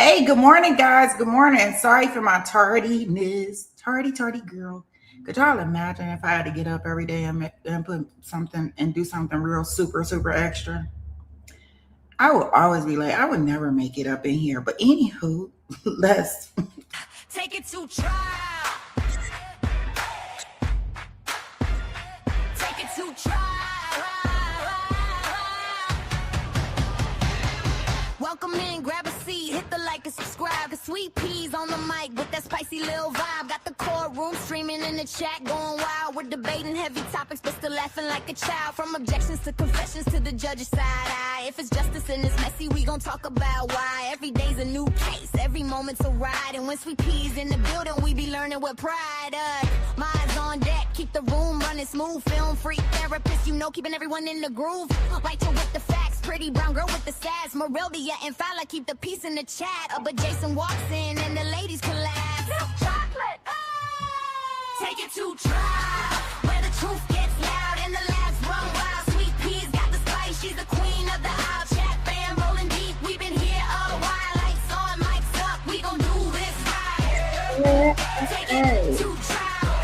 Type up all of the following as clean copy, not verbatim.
Hey, good morning, guys. Good morning. Sorry for my tardiness. Tardy girl. Could y'all imagine if I had to get up every day and put something and do something real super extra? I would always be late. I would never make it up in here. But anywho, let's Take it to trial. Take it to trial. Welcome in, grab a seat, hit the like and subscribe. Cause Sweet Peas on the mic with that spicy little vibe. Got the courtroom streaming in the chat going wild. We're debating heavy topics but still laughing like a child. From objections to confessions to the judge's side eye. If it's justice and it's messy, we gon' talk about why. Every day's a new case, every moment's a ride. And when Sweet Peas in the building, we be learning with pride. Minds on deck, keep the room running smooth. Film freak therapist, you know, keeping everyone in the groove. Right to with the facts, pretty brown girl with the sass. Moreldia and Fowler keep the peace in the chat. But Jason walks in and the ladies collapse. Chocolate. Take it to trial, where the truth gets loud and the laughs run wild. Sweet Peas got the spice, she's the queen of the aisle. Chat fam rolling deep, we've been here a while. Lights on, mics up, we gon' do this right. Take it to trial,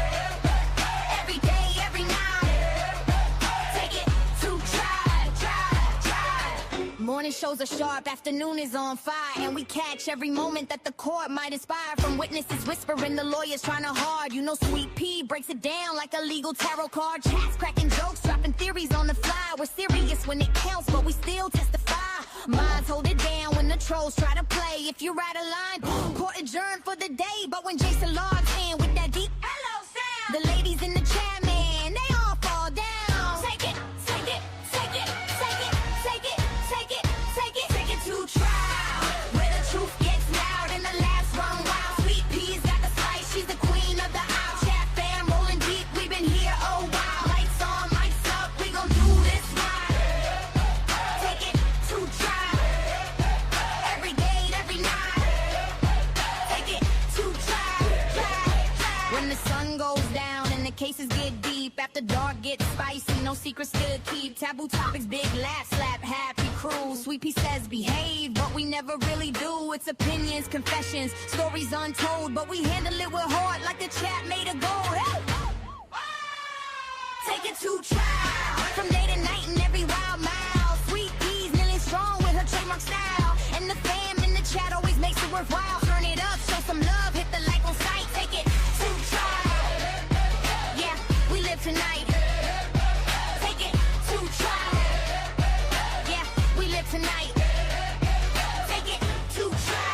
every day, every night. Take it to trial. Morning shows are sharp, afternoon is on fire. And we catch every moment that the court might inspire. From witnesses whispering, the lawyers trying to hard. You know Sweet Pea breaks it down like a legal tarot card. Chats cracking jokes, dropping theories on the fly. We're serious when it counts, but we still testify. Minds hold it down when the trolls try to play. If you're out of line, court adjourned for the day. But when Jason logs in with that deep hello sound, the ladies in the chat, man, they all fall down. Take it, take it, take it, take it, take it, take it, take it, take it to trial, where the truth gets loud and the laughs run wild. Sweet Peas got the spice, she's the queen of the aisle. Chat fam rolling deep, we've been here a while. Lights on, mics up, we gon' do this right. Take it to trial, every day, every night. Take it to trial. When the sun goes down and the cases get deep, after dark gets spicy, no secrets to keep. Taboo topics, big laugh, slap, happy crew. Sweet Pea says behave, but we never really do. It's opinions, confessions, stories untold, but we handle it with heart like the chat made a goal. Hey! Take it to trial, from day to night and every wild mile. Sweet Peas million strong with her trademark style, and the fam in the chat always makes it worthwhile. Turn it up, show some love, hit the like on sight. Take it to trial, yeah, we live tonight. Take it to trial, yeah, we live tonight. Take it to trial.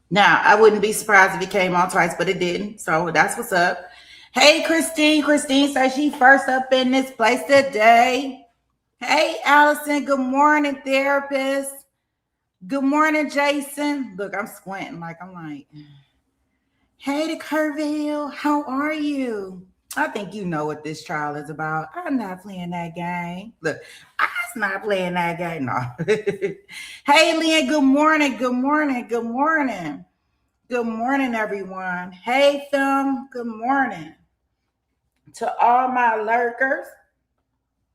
Now, I wouldn't be surprised if it came on twice, but it didn't. So that's what's up. Hey, Christine. Christine says she first up in this place today. Hey, Allison. Good morning, therapist. Good morning, Jason. Look, I'm squinting like I'm like, hey, to Kerrville. How are you? I think you know what this trial is about. I'm not playing that game. Look, I'm not playing that game. No. Hey, Lynn. Good morning. Good morning. Good morning. Good morning, everyone. Hey, Thumb. Good morning. To all my lurkers,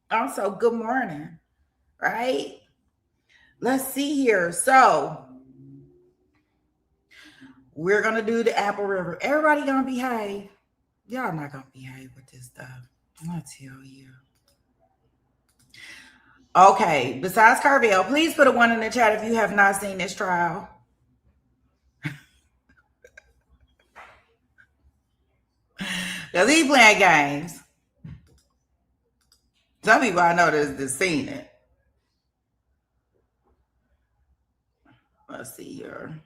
also good morning. Right? Let's see here. So, we're going to do the Apple River. Everybody going to behave. Y'all not going to behave with this stuff. I'll tell you. Okay. Besides Kerrville, please put a 1 in the chat if you have not seen this trial. Because he playing games. Some people I know that's seen it. Let's see here.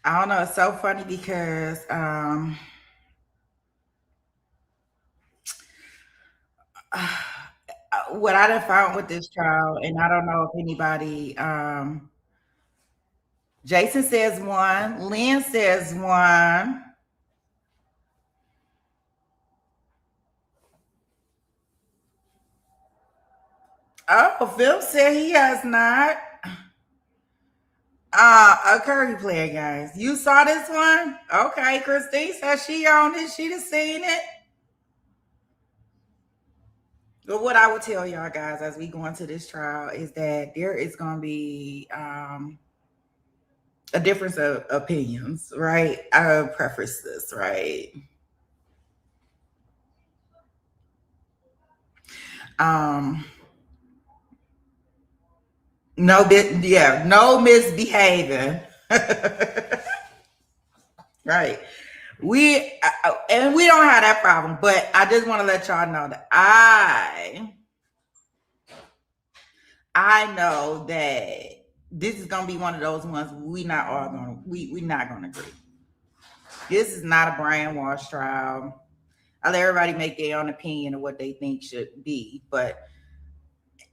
I don't know. It's so funny because what I done found with this trial, and I don't know if anybody, Jason says 1, Lynn says 1, Oh, Phil said he has not. A curry player, guys. You saw this one? Okay, Christine said she on it. She done seen it. But what I would tell y'all guys as we go into this trial is that there is going to be a difference of opinions, right? I preface this, right? Um, no, no misbehaving, right? And we don't have that problem, but I just want to let y'all know that I know that this is gonna be one of those ones we not gonna agree. This is not a brainwash trial. I let everybody make their own opinion of what they think should be, but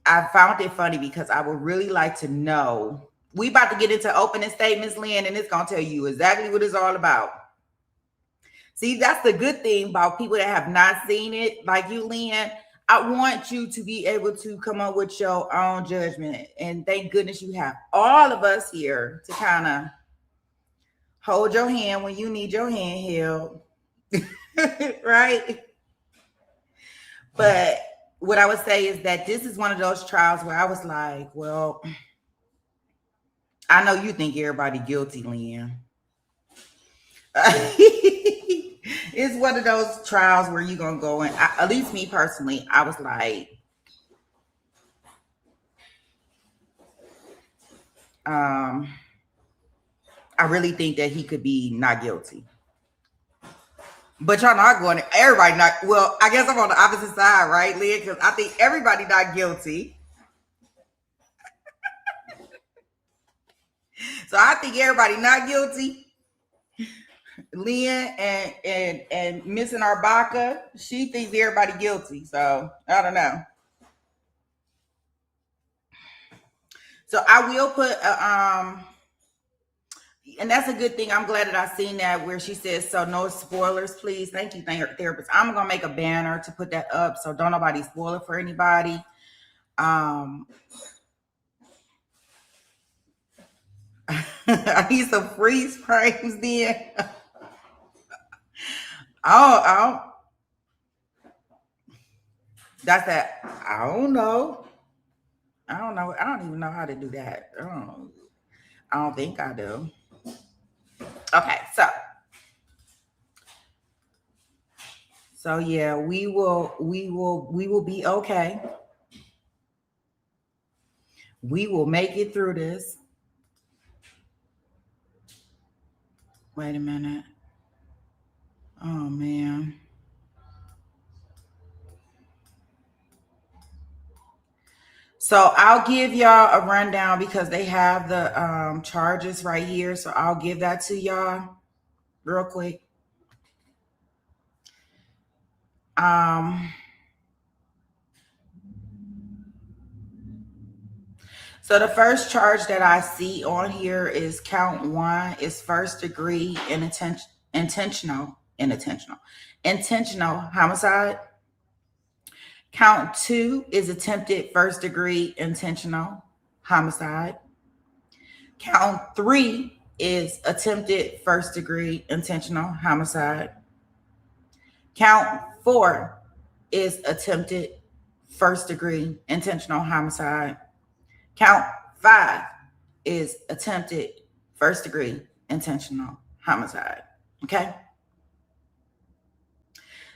I found it funny because I would really like to know. We about to get into opening statements, Lynn, and it's gonna tell you exactly what it's all about. See, that's the good thing about people that have not seen it, like you, Lynn. I want you to be able to come up with your own judgment. And thank goodness you have all of us here to kind of hold your hand when you need your hand held. Right? But what I would say is that this is one of those trials where I was like, well, I know you think everybody guilty, Lynn. It's one of those trials where you're gonna go in. At least me personally, I was like, I really think that he could be not guilty. But y'all not going. Everybody not. Well, I guess I'm on the opposite side, right, Leah? Because I think everybody not guilty. So I think everybody not guilty. Leah and Missing Arbaka, she thinks everybody guilty. So I don't know. So I will put and that's a good thing. I'm glad that I seen that where she says, so no spoilers, please. Thank you, therapist. I'm gonna make a banner to put that up so don't nobody spoil it for anybody. I need some freeze frames then. Oh, that's that. I don't know. I don't know. I don't even know how to do that. I don't think I do. Okay, so yeah, we will be okay. We will make it through this. Wait a minute. Oh man. So I'll give y'all a rundown because they have the charges right here. So I'll give that to y'all real quick. So the first charge that I see on here is count 1 is first degree intentional homicide. Count 2 is attempted first degree intentional homicide. Count 3 is attempted first degree intentional homicide. Count 4 is attempted first degree intentional homicide. Count 5 is attempted first degree intentional homicide. Okay.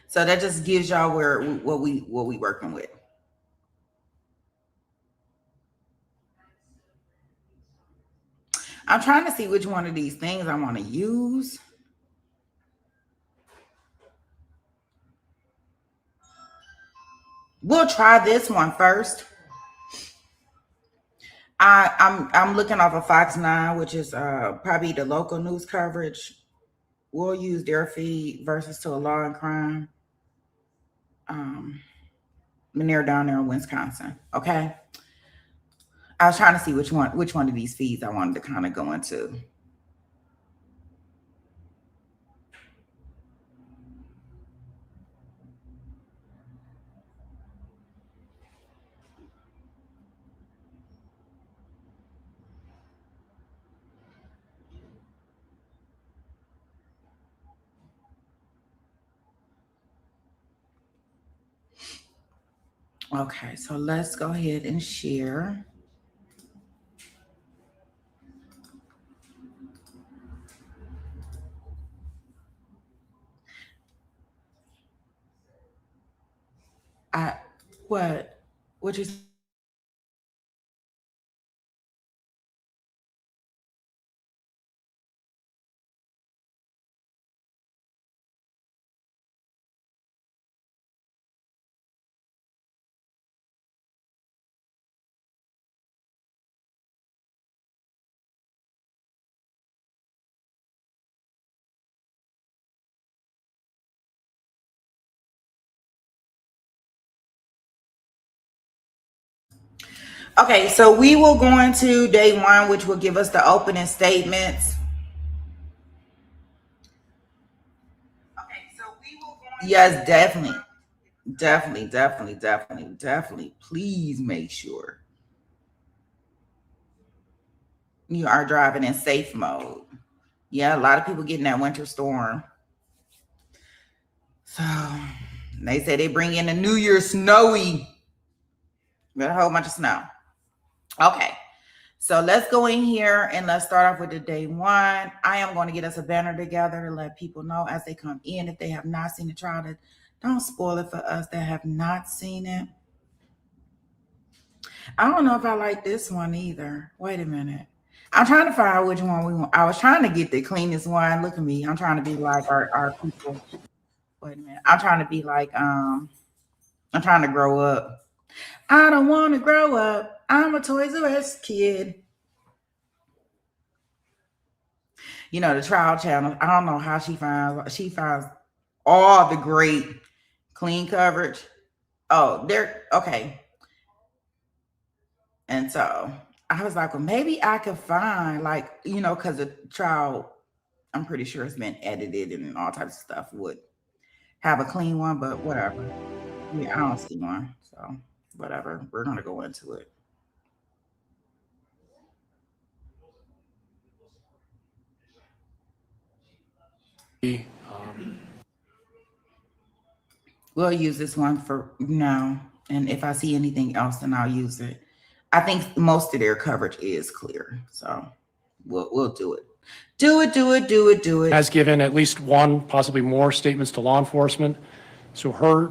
So that just gives y'all what we working with. I'm trying to see which one of these things I want to use. We'll try this one first. I'm looking off of Fox 9, which is probably the local news coverage. We'll use their feed versus to a law and crime. Near down there in Wisconsin. Okay. I was trying to see which one of these feeds I wanted to kind of go into. Okay, so let's go ahead and share. I what? What you? Okay, so we will go into day one, which will give us the opening statements. Yes, definitely. Definitely. Please make sure you are driving in safe mode. Yeah, a lot of people getting that winter storm. So they say they bring in a New Year's snowy. Got a whole bunch of snow. Okay. So let's go in here and let's start off with the day one. I am going to get us a banner together to let people know as they come in, if they have not seen the trial, that don't spoil it for us that have not seen it. I don't know if I like this one either. Wait a minute. I'm trying to find out which one we want. I was trying to get the cleanest one. Look at me. I'm trying to be like our people. Wait a minute. I'm trying to be like, I'm trying to grow up. I don't want to grow up. I'm a Toys R Us kid. You know, the trial channel. I don't know how she finds all the great clean coverage. Oh, they're okay. And so I was like, well, maybe I could find like, because the trial, I'm pretty sure it's been edited and all types of stuff, would have a clean one, but whatever. Yeah, I don't see one. So whatever. We're gonna go into it. We'll use this one for now. And if I see anything else, then I'll use it. I think most of their coverage is clear. So we'll do it. Do it. Has given at least one, possibly more statements to law enforcement. So her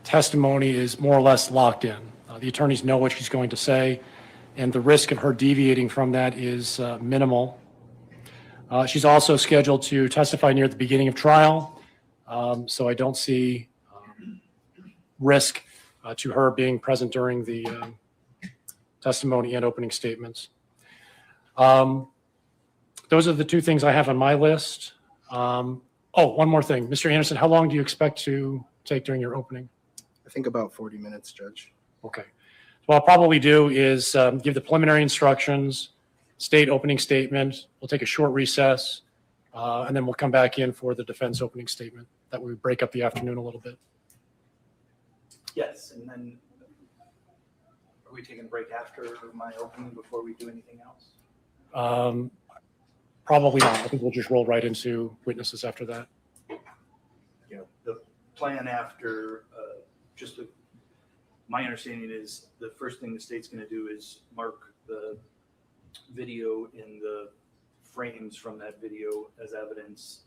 testimony is more or less locked in. The attorneys know what she's going to say, and the risk of her deviating from that is minimal. She's also scheduled to testify near the beginning of trial, so I don't see risk to her being present during the testimony and opening statements. Those are the two things I have on my list. One more thing. Mr. Anderson, how long do you expect to take during your opening? I think about 40 minutes, Judge. Okay. What I'll probably do is give the preliminary instructions, state opening statement. We'll take a short recess, and then we'll come back in for the defense opening statement. That way we break up the afternoon a little bit. Yes, and then are we taking a break after my opening before we do anything else? Probably not. I think we'll just roll right into witnesses after that. You know, the plan after, my understanding is the first thing the state's going to do is mark the video in the frames from that video as evidence.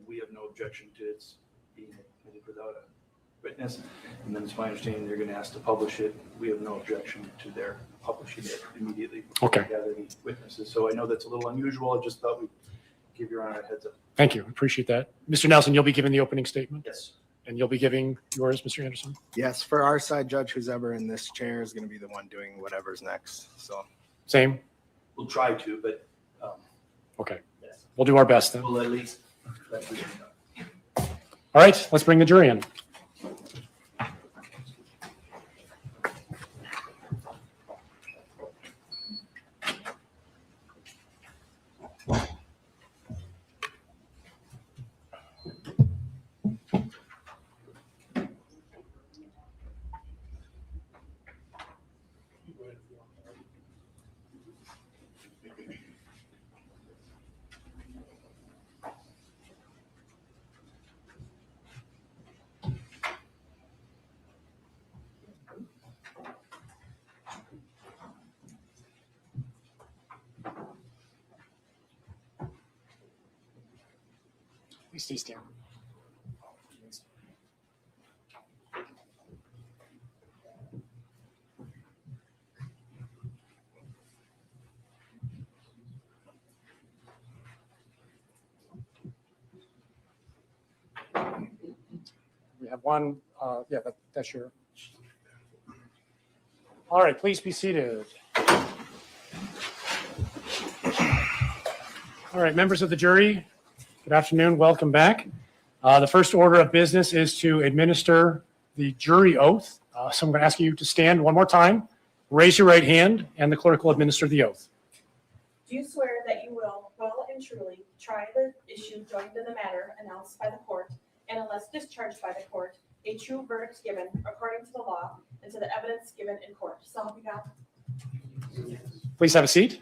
We have no objection to its being admitted without a witness. And then it's my understanding they're going to ask to publish it. We have no objection to their publishing it immediately before we gather the witnesses. So I know that's a little unusual. I just thought we'd give Your Honor a heads up. Thank you. Appreciate that. Mr. Nelson, you'll be giving the opening statement? Yes. And you'll be giving yours, Mr. Anderson? Yes, for our side, Judge, who's ever in this chair is going to be the one doing whatever's next. So Same? We'll try to, but Okay. yes, We'll do our best then. we'll at least let you know. All right, let's bring the jury in. Please stay standing. We have one, yeah, that's your. All right, please be seated. All right, members of the jury, good afternoon, welcome back. The first order of business is to administer the jury oath. So I'm going to ask you to stand one more time, raise your right hand, and the clerk will administer the oath. Do you swear that you will well and truly try the issue joined to the matter announced by the court, and unless discharged by the court, a true verdict given according to the law and to the evidence given in court? So help you God. Please have a seat.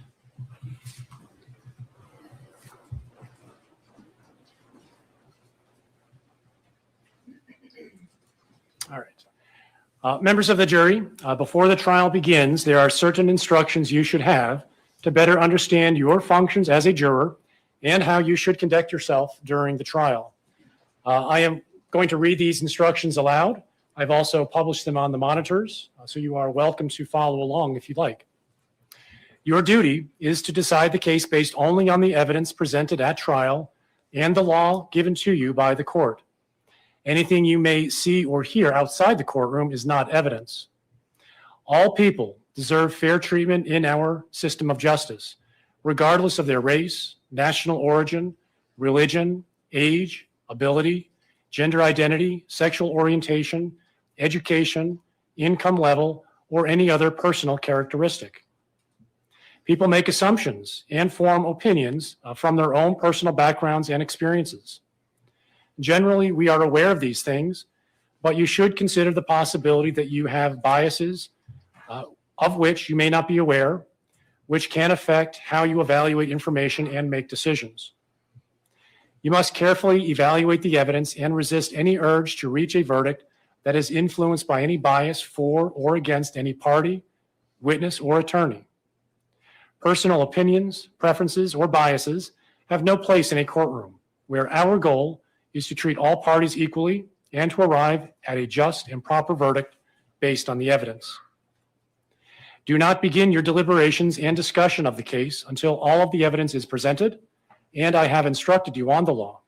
All right. Members of the jury, before the trial begins, there are certain instructions you should have to better understand your functions as a juror and how you should conduct yourself during the trial. I am going to read these instructions aloud. I've also published them on the monitors, so you are welcome to follow along if you'd like. Your duty is to decide the case based only on the evidence presented at trial and the law given to you by the court. Anything you may see or hear outside the courtroom is not evidence. All people deserve fair treatment in our system of justice, regardless of their race, national origin, religion, age, ability, gender identity, sexual orientation, education, income level, or any other personal characteristic. People make assumptions and form opinions from their own personal backgrounds and experiences. Generally, we are aware of these things, but you should consider the possibility that you have biases of which you may not be aware, which can affect how you evaluate information and make decisions. You must carefully evaluate the evidence and resist any urge to reach a verdict that is influenced by any bias for or against any party, witness, or attorney. Personal opinions, preferences, or biases have no place in a courtroom, where our goal is to treat all parties equally and to arrive at a just and proper verdict based on the evidence. Do not begin your deliberations and discussion of the case until all of the evidence is presented and I have instructed you on the law.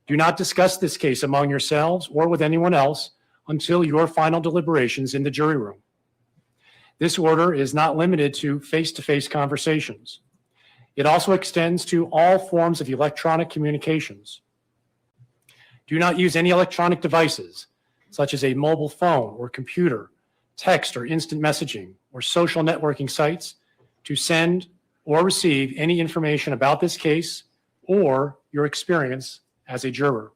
Do not discuss this case among yourselves or with anyone else until your final deliberations in the jury room. This order is not limited to face-to-face conversations. It also extends to all forms of electronic communications. Do not use any electronic devices, such as a mobile phone or computer, text or instant messaging, or social networking sites, to send or receive any information about this case or your experience as a juror.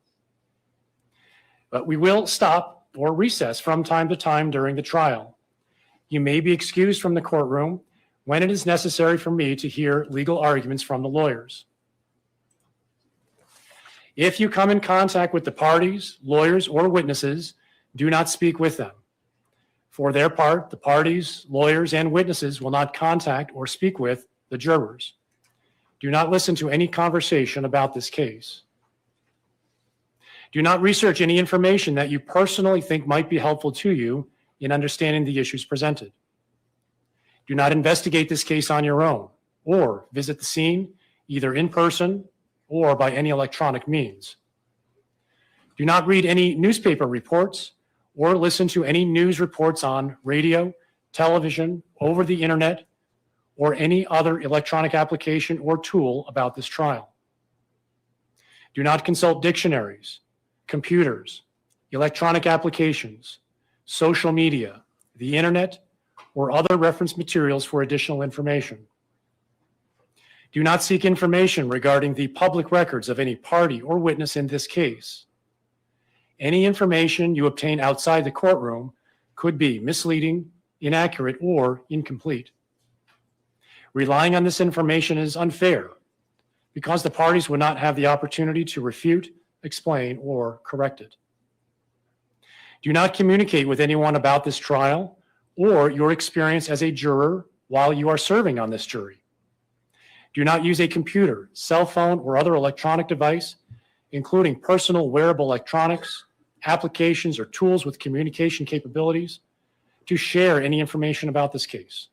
But we will stop or recess from time to time during the trial. You may be excused from the courtroom when it is necessary for me to hear legal arguments from the lawyers. If you come in contact with the parties, lawyers, or witnesses, do not speak with them. For their part, the parties, lawyers, and witnesses will not contact or speak with the jurors. Do not listen to any conversation about this case. Do not research any information that you personally think might be helpful to you in understanding the issues presented. Do not investigate this case on your own or visit the scene either in person or by any electronic means. Do not read any newspaper reports or listen to any news reports on radio, television, over the internet, or any other electronic application or tool about this trial. Do not consult dictionaries, computers, electronic applications, social media, the internet, or other reference materials for additional information. Do not seek information regarding the public records of any party or witness in this case. Any information you obtain outside the courtroom could be misleading, inaccurate, or incomplete. Relying on this information is unfair because the parties would not have the opportunity to refute, explain, or correct it. Do not communicate with anyone about this trial or your experience as a juror while you are serving on this jury. Do not use a computer, cell phone, or other electronic device including personal wearable electronics, applications, or tools with communication capabilities, to share any information about this case.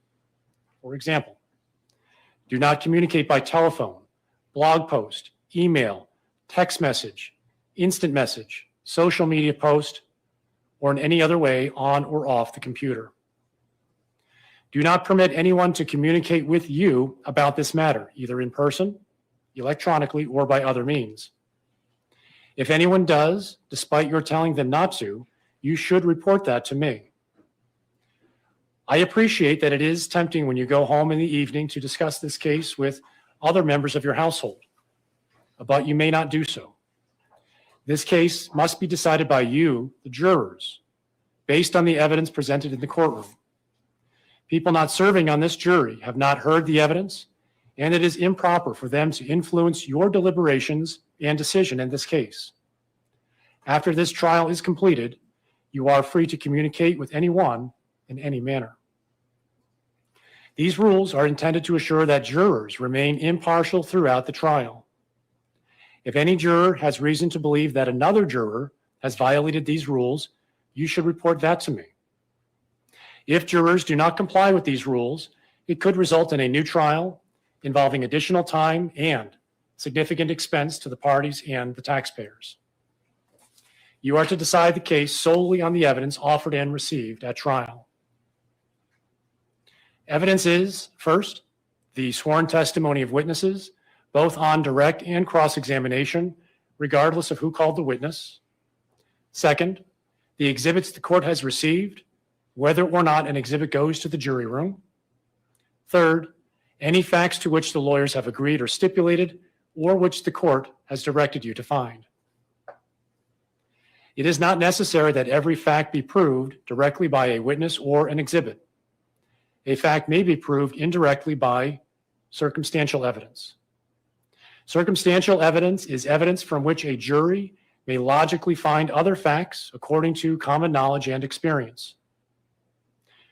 For example, do not communicate by telephone, blog post, email, text message, instant message, social media post, or in any other way on or off the computer. Do not permit anyone to communicate with you about this matter, either in person, electronically, or by other means. If anyone does, despite your telling them not to, you should report that to me. I appreciate that it is tempting when you go home in the evening to discuss this case with other members of your household, but you may not do so. This case must be decided by you, the jurors, based on the evidence presented in the courtroom. People not serving on this jury have not heard the evidence, and it is improper for them to influence your deliberations and decision in this case. After this trial is completed, you are free to communicate with anyone in any manner. These rules are intended to assure that jurors remain impartial throughout the trial. If any juror has reason to believe that another juror has violated these rules, you should report that to me. If jurors do not comply with these rules, it could result in a new trial involving additional time and significant expense to the parties and the taxpayers. You are to decide the case solely on the evidence offered and received at trial. Evidence is, first, the sworn testimony of witnesses, both on direct and cross-examination, regardless of who called the witness. Second, the exhibits the court has received, whether or not an exhibit goes to the jury room. Third, any facts to which the lawyers have agreed or stipulated, or which the court has directed you to find. It is not necessary that every fact be proved directly by a witness or an exhibit. A fact may be proved indirectly by circumstantial evidence. Circumstantial evidence is evidence from which a jury may logically find other facts according to common knowledge and experience.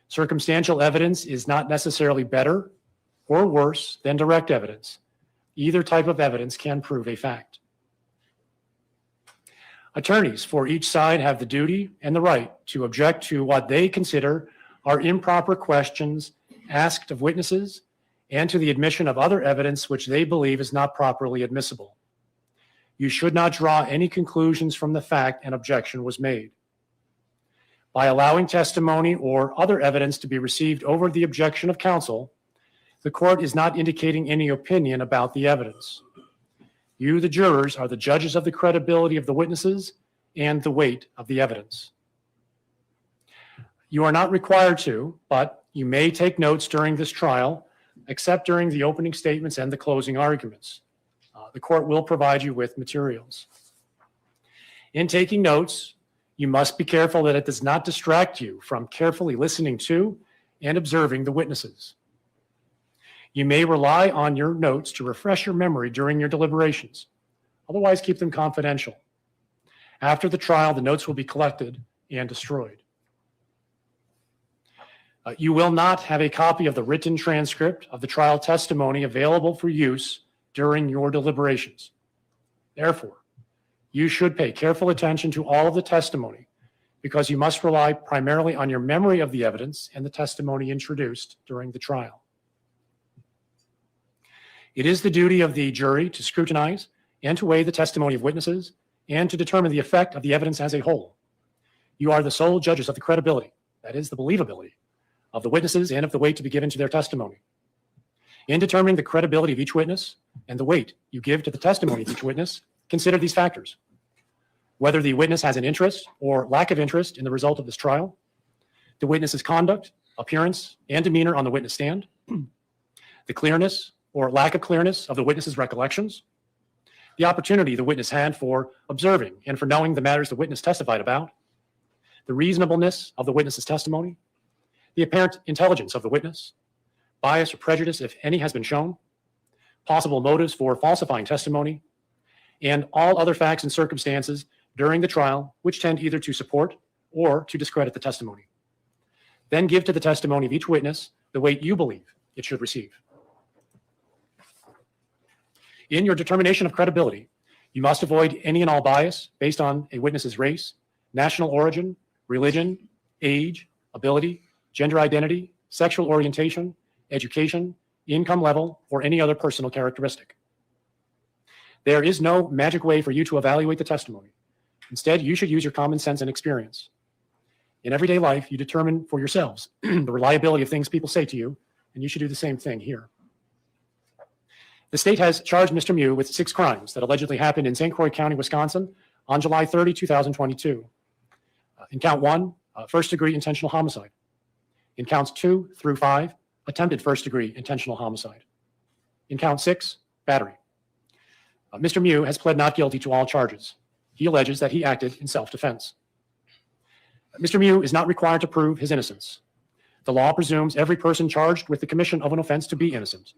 Circumstantial evidence is not necessarily better or worse than direct evidence. Either type of evidence can prove a fact. Attorneys for each side have the duty and the right to object to what they consider are improper questions asked of witnesses and to the admission of other evidence which they believe is not properly admissible. You should not draw any conclusions from the fact an objection was made. By allowing testimony or other evidence to be received over the objection of counsel, the court is not indicating any opinion about the evidence. You, the jurors, are the judges of the credibility of the witnesses and the weight of the evidence. You are not required to, but you may take notes during this trial, except during the opening statements and the closing arguments. The court will provide you with materials. In taking notes, you must be careful that it does not distract you from carefully listening to and observing the witnesses. You may rely on your notes to refresh your memory during your deliberations. Otherwise, keep them confidential. After the trial, the notes will be collected and destroyed. You will not have a copy of the written transcript of the trial testimony available for use during your deliberations. Therefore, you should pay careful attention to all of the testimony because you must rely primarily on your memory of the evidence and the testimony introduced during the trial. It is the duty of the jury to scrutinize and to weigh the testimony of witnesses and to determine the effect of the evidence as a whole. You are the sole judges of the credibility, that is the believability, of the witnesses and of the weight to be given to their testimony. In determining the credibility of each witness and the weight you give to the testimony of each witness, consider these factors: whether the witness has an interest or lack of interest in the result of this trial, the witness's conduct, appearance, and demeanor on the witness stand, the clearness or lack of clearness of the witness's recollections, the opportunity the witness had for observing and for knowing the matters the witness testified about, the reasonableness of the witness's testimony, the apparent intelligence of the witness, bias or prejudice, if any, has been shown, possible motives for falsifying testimony, and all other facts and circumstances during the trial which tend either to support or to discredit the testimony. Then give to the testimony of each witness the weight you believe it should receive. In your determination of credibility, You must avoid any and all bias based on a witness's race, national origin, religion, age, ability, gender identity, sexual orientation, education, income level, or any other personal characteristic. There is no magic way for you to evaluate the testimony. Instead, you should use your common sense and experience. In everyday life, you determine for yourselves the reliability of things people say to you, and you should do the same thing here. The state has charged Mr. Miu with 6 crimes that allegedly happened in St. Croix County, Wisconsin on July 30, 2022. In count 1, first-degree intentional homicide. In counts 2 through 5, attempted first-degree intentional homicide. In count 6, battery. Mr. Miu has pled not guilty to all charges. He alleges that he acted in self-defense. Mr. Miu is not required to prove his innocence. The law presumes every person charged with the commission of an offense to be innocent.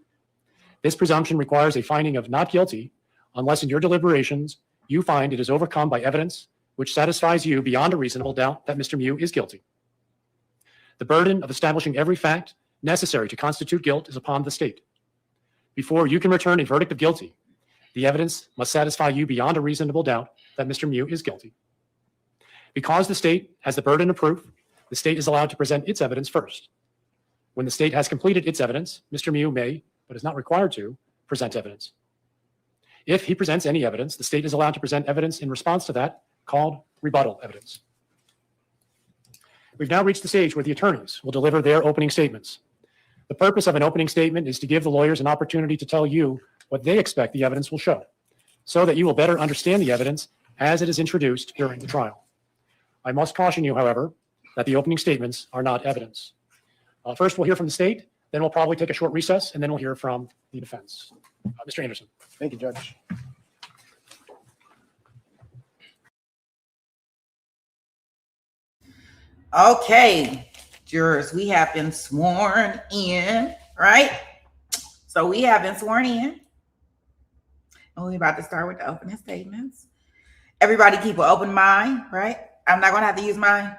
This presumption requires a finding of not guilty unless in your deliberations you find it is overcome by evidence which satisfies you beyond a reasonable doubt that Mr. Miu is guilty. The burden of establishing every fact necessary to constitute guilt is upon the state. Before you can return a verdict of guilty, the evidence must satisfy you beyond a reasonable doubt that Mr. Miu is guilty. Because the state has the burden of proof, the state is allowed to present its evidence first. When the state has completed its evidence, Mr. Miu may, but is not required to, present evidence. If he presents any evidence, the state is allowed to present evidence in response to that, called rebuttal evidence. We've now reached the stage where the attorneys will deliver their opening statements. The purpose of an opening statement is to give the lawyers an opportunity to tell you what they expect the evidence will show, so that you will better understand the evidence as it is introduced during the trial. I must caution you, however, that the opening statements are not evidence. First, we'll hear from the state, then we'll probably take a short recess, and then we'll hear from the defense. Mr. Anderson. Thank you, Judge. Okay, jurors, we have been sworn in, right? So we have been sworn in. And we're about to start with the opening statements. Everybody keep an open mind, right? I'm not going to have to use mine.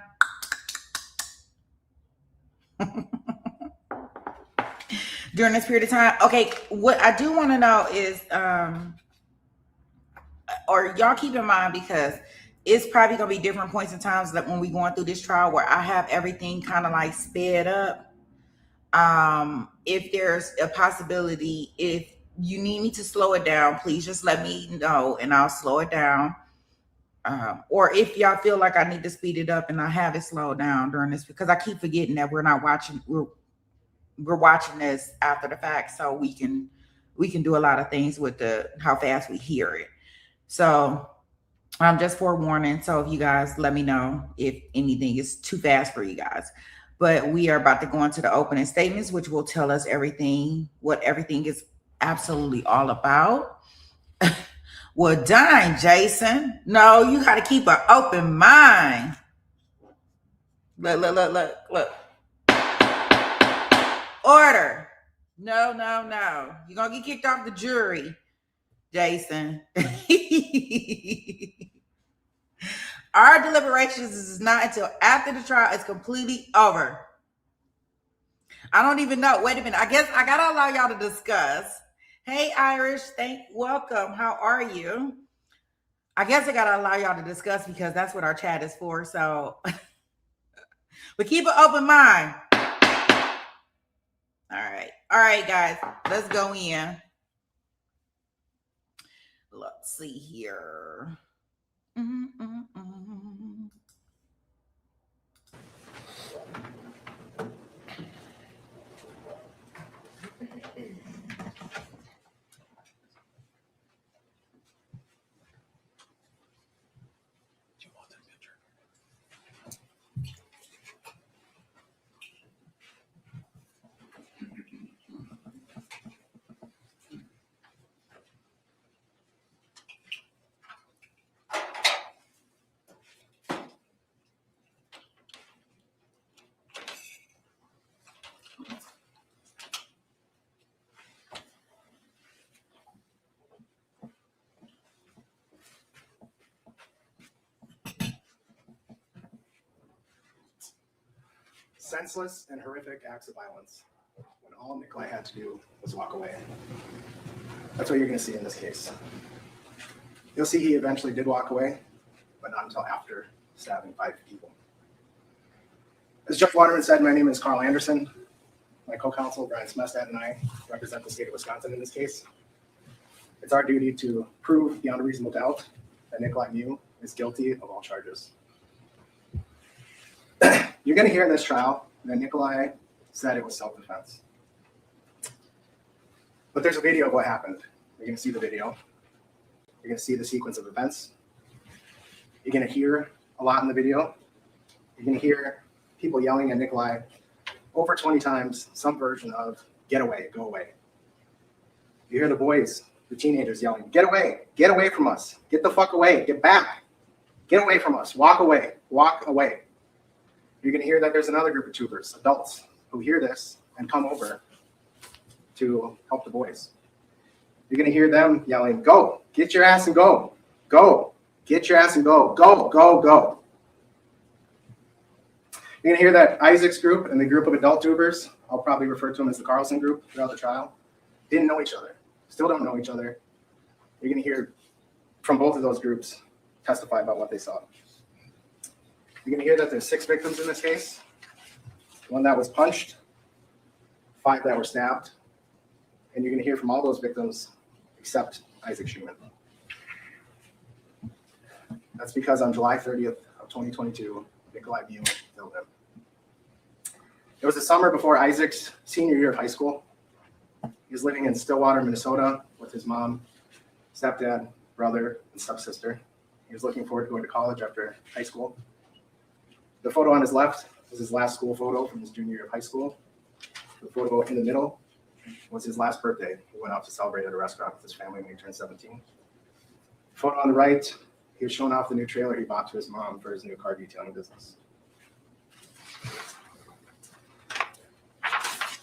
During this period of time. Okay, what I do want to know is, or y'all keep in mind, because it's probably going to be different points in times that when we're going through this trial where I have everything kind of like sped up. If there's a possibility, if you need me to slow it down, please just let me know and I'll slow it down. Or if y'all feel like I need to speed it up and I have it slowed down during this, because I keep forgetting that we're not watching, we're watching this after the fact, so we can do a lot of things with how fast we hear it. So I'm just forewarning. So if you guys let me know if anything is too fast for you guys. But we are about to go into the opening statements, which will tell us everything, what everything is absolutely all about. Well, dang, Jason. No, you got to keep an open mind. Look. Order. No. You're going to get kicked off the jury, Jason. Our deliberations is not until after the trial is completely over. I don't even know. Wait a minute. I guess I got to allow y'all to discuss. Hey, Irish. Welcome. How are you? I guess I got to allow y'all to discuss because that's what our chat is for. So, but keep an open mind. All right, guys, let's go in. Let's see here. Senseless and horrific acts of violence when all Nicolae had to do was walk away. That's what you're going to see in this case. You'll see he eventually did walk away, but not until after stabbing 5 people. As Judge Waterman said, my name is Carl Anderson. My co-counsel, Brian Smestad, and I represent the state of Wisconsin in this case. It's our duty to prove beyond a reasonable doubt that Nicolae Miu is guilty of all charges. You're going to hear in this trial that Nicolae said it was self-defense. But there's a video of what happened. You're going to see the video. You're going to see the sequence of events. You're going to hear a lot in the video. You're going to hear people yelling at Nicolae over 20 times, some version of "get away, go away." You hear the boys, the teenagers yelling, get away from us, get the fuck away, get back, get away from us, walk away, walk away. You're going to hear that there's another group of tubers, adults, who hear this and come over to help the boys. You're going to hear them yelling, go, get your ass and go, get your ass and go, go. You're going to hear that Isaac's group and the group of adult tubers, I'll probably refer to them as the Carlson group throughout the trial, didn't know each other, still don't know each other. You're going to hear from both of those groups testify about what they saw. You're going to hear that there's 6 victims in this case, 1 that was punched, 5 that were stabbed, and you're going to hear from all those victims except Isaac Schumann. That's because on July 30th of 2022, Nicolae Miu killed him. It was the summer before Isaac's senior year of high school. He was living in Stillwater, Minnesota with his mom, stepdad, brother, and stepsister. He was looking forward to going to college after high school. The photo on his left was his last school photo from his junior year of high school. The photo in the middle was his last birthday. He went out to celebrate at a restaurant with his family when he turned 17. The photo on the right, he was showing off the new trailer he bought to his mom for his new car detailing business.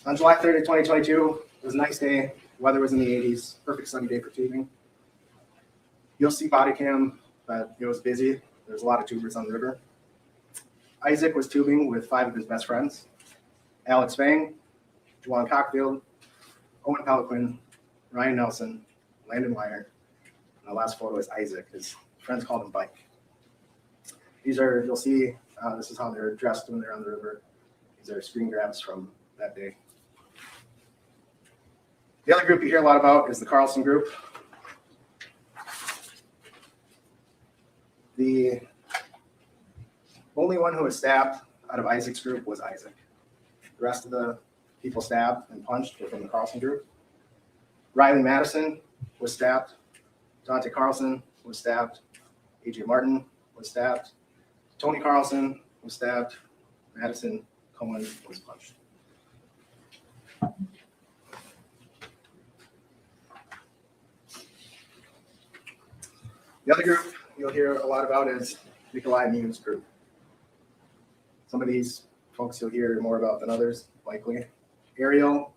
On July 30th, 2022, it was a nice day. Weather was in the 80s, perfect sunny day for tubing. You'll see body cam that it was busy. There was a lot of tubers on the river. Isaac was tubing with 5 of his best friends: Alex Fang, Juwan Cockfield, Owen Peliquin, Ryan Nelson, Landon Weiner. And the last photo is Isaac. His friends called him Bike. These are, you'll see, this is how they're dressed when they're on the river. These are screen grabs from that day. The other group you hear a lot about is the Carlson group. The only one who was stabbed out of Isaac's group was Isaac. The rest of the people stabbed and punched were from the Carlson group. Riley Madison was stabbed. Dante Carlson was stabbed. AJ Martin was stabbed. Tony Carlson was stabbed. Madison Cohen was punched. The other group you'll hear a lot about is Nicolae Miu's group. Some of these folks you'll hear more about than others, likely. Ariel,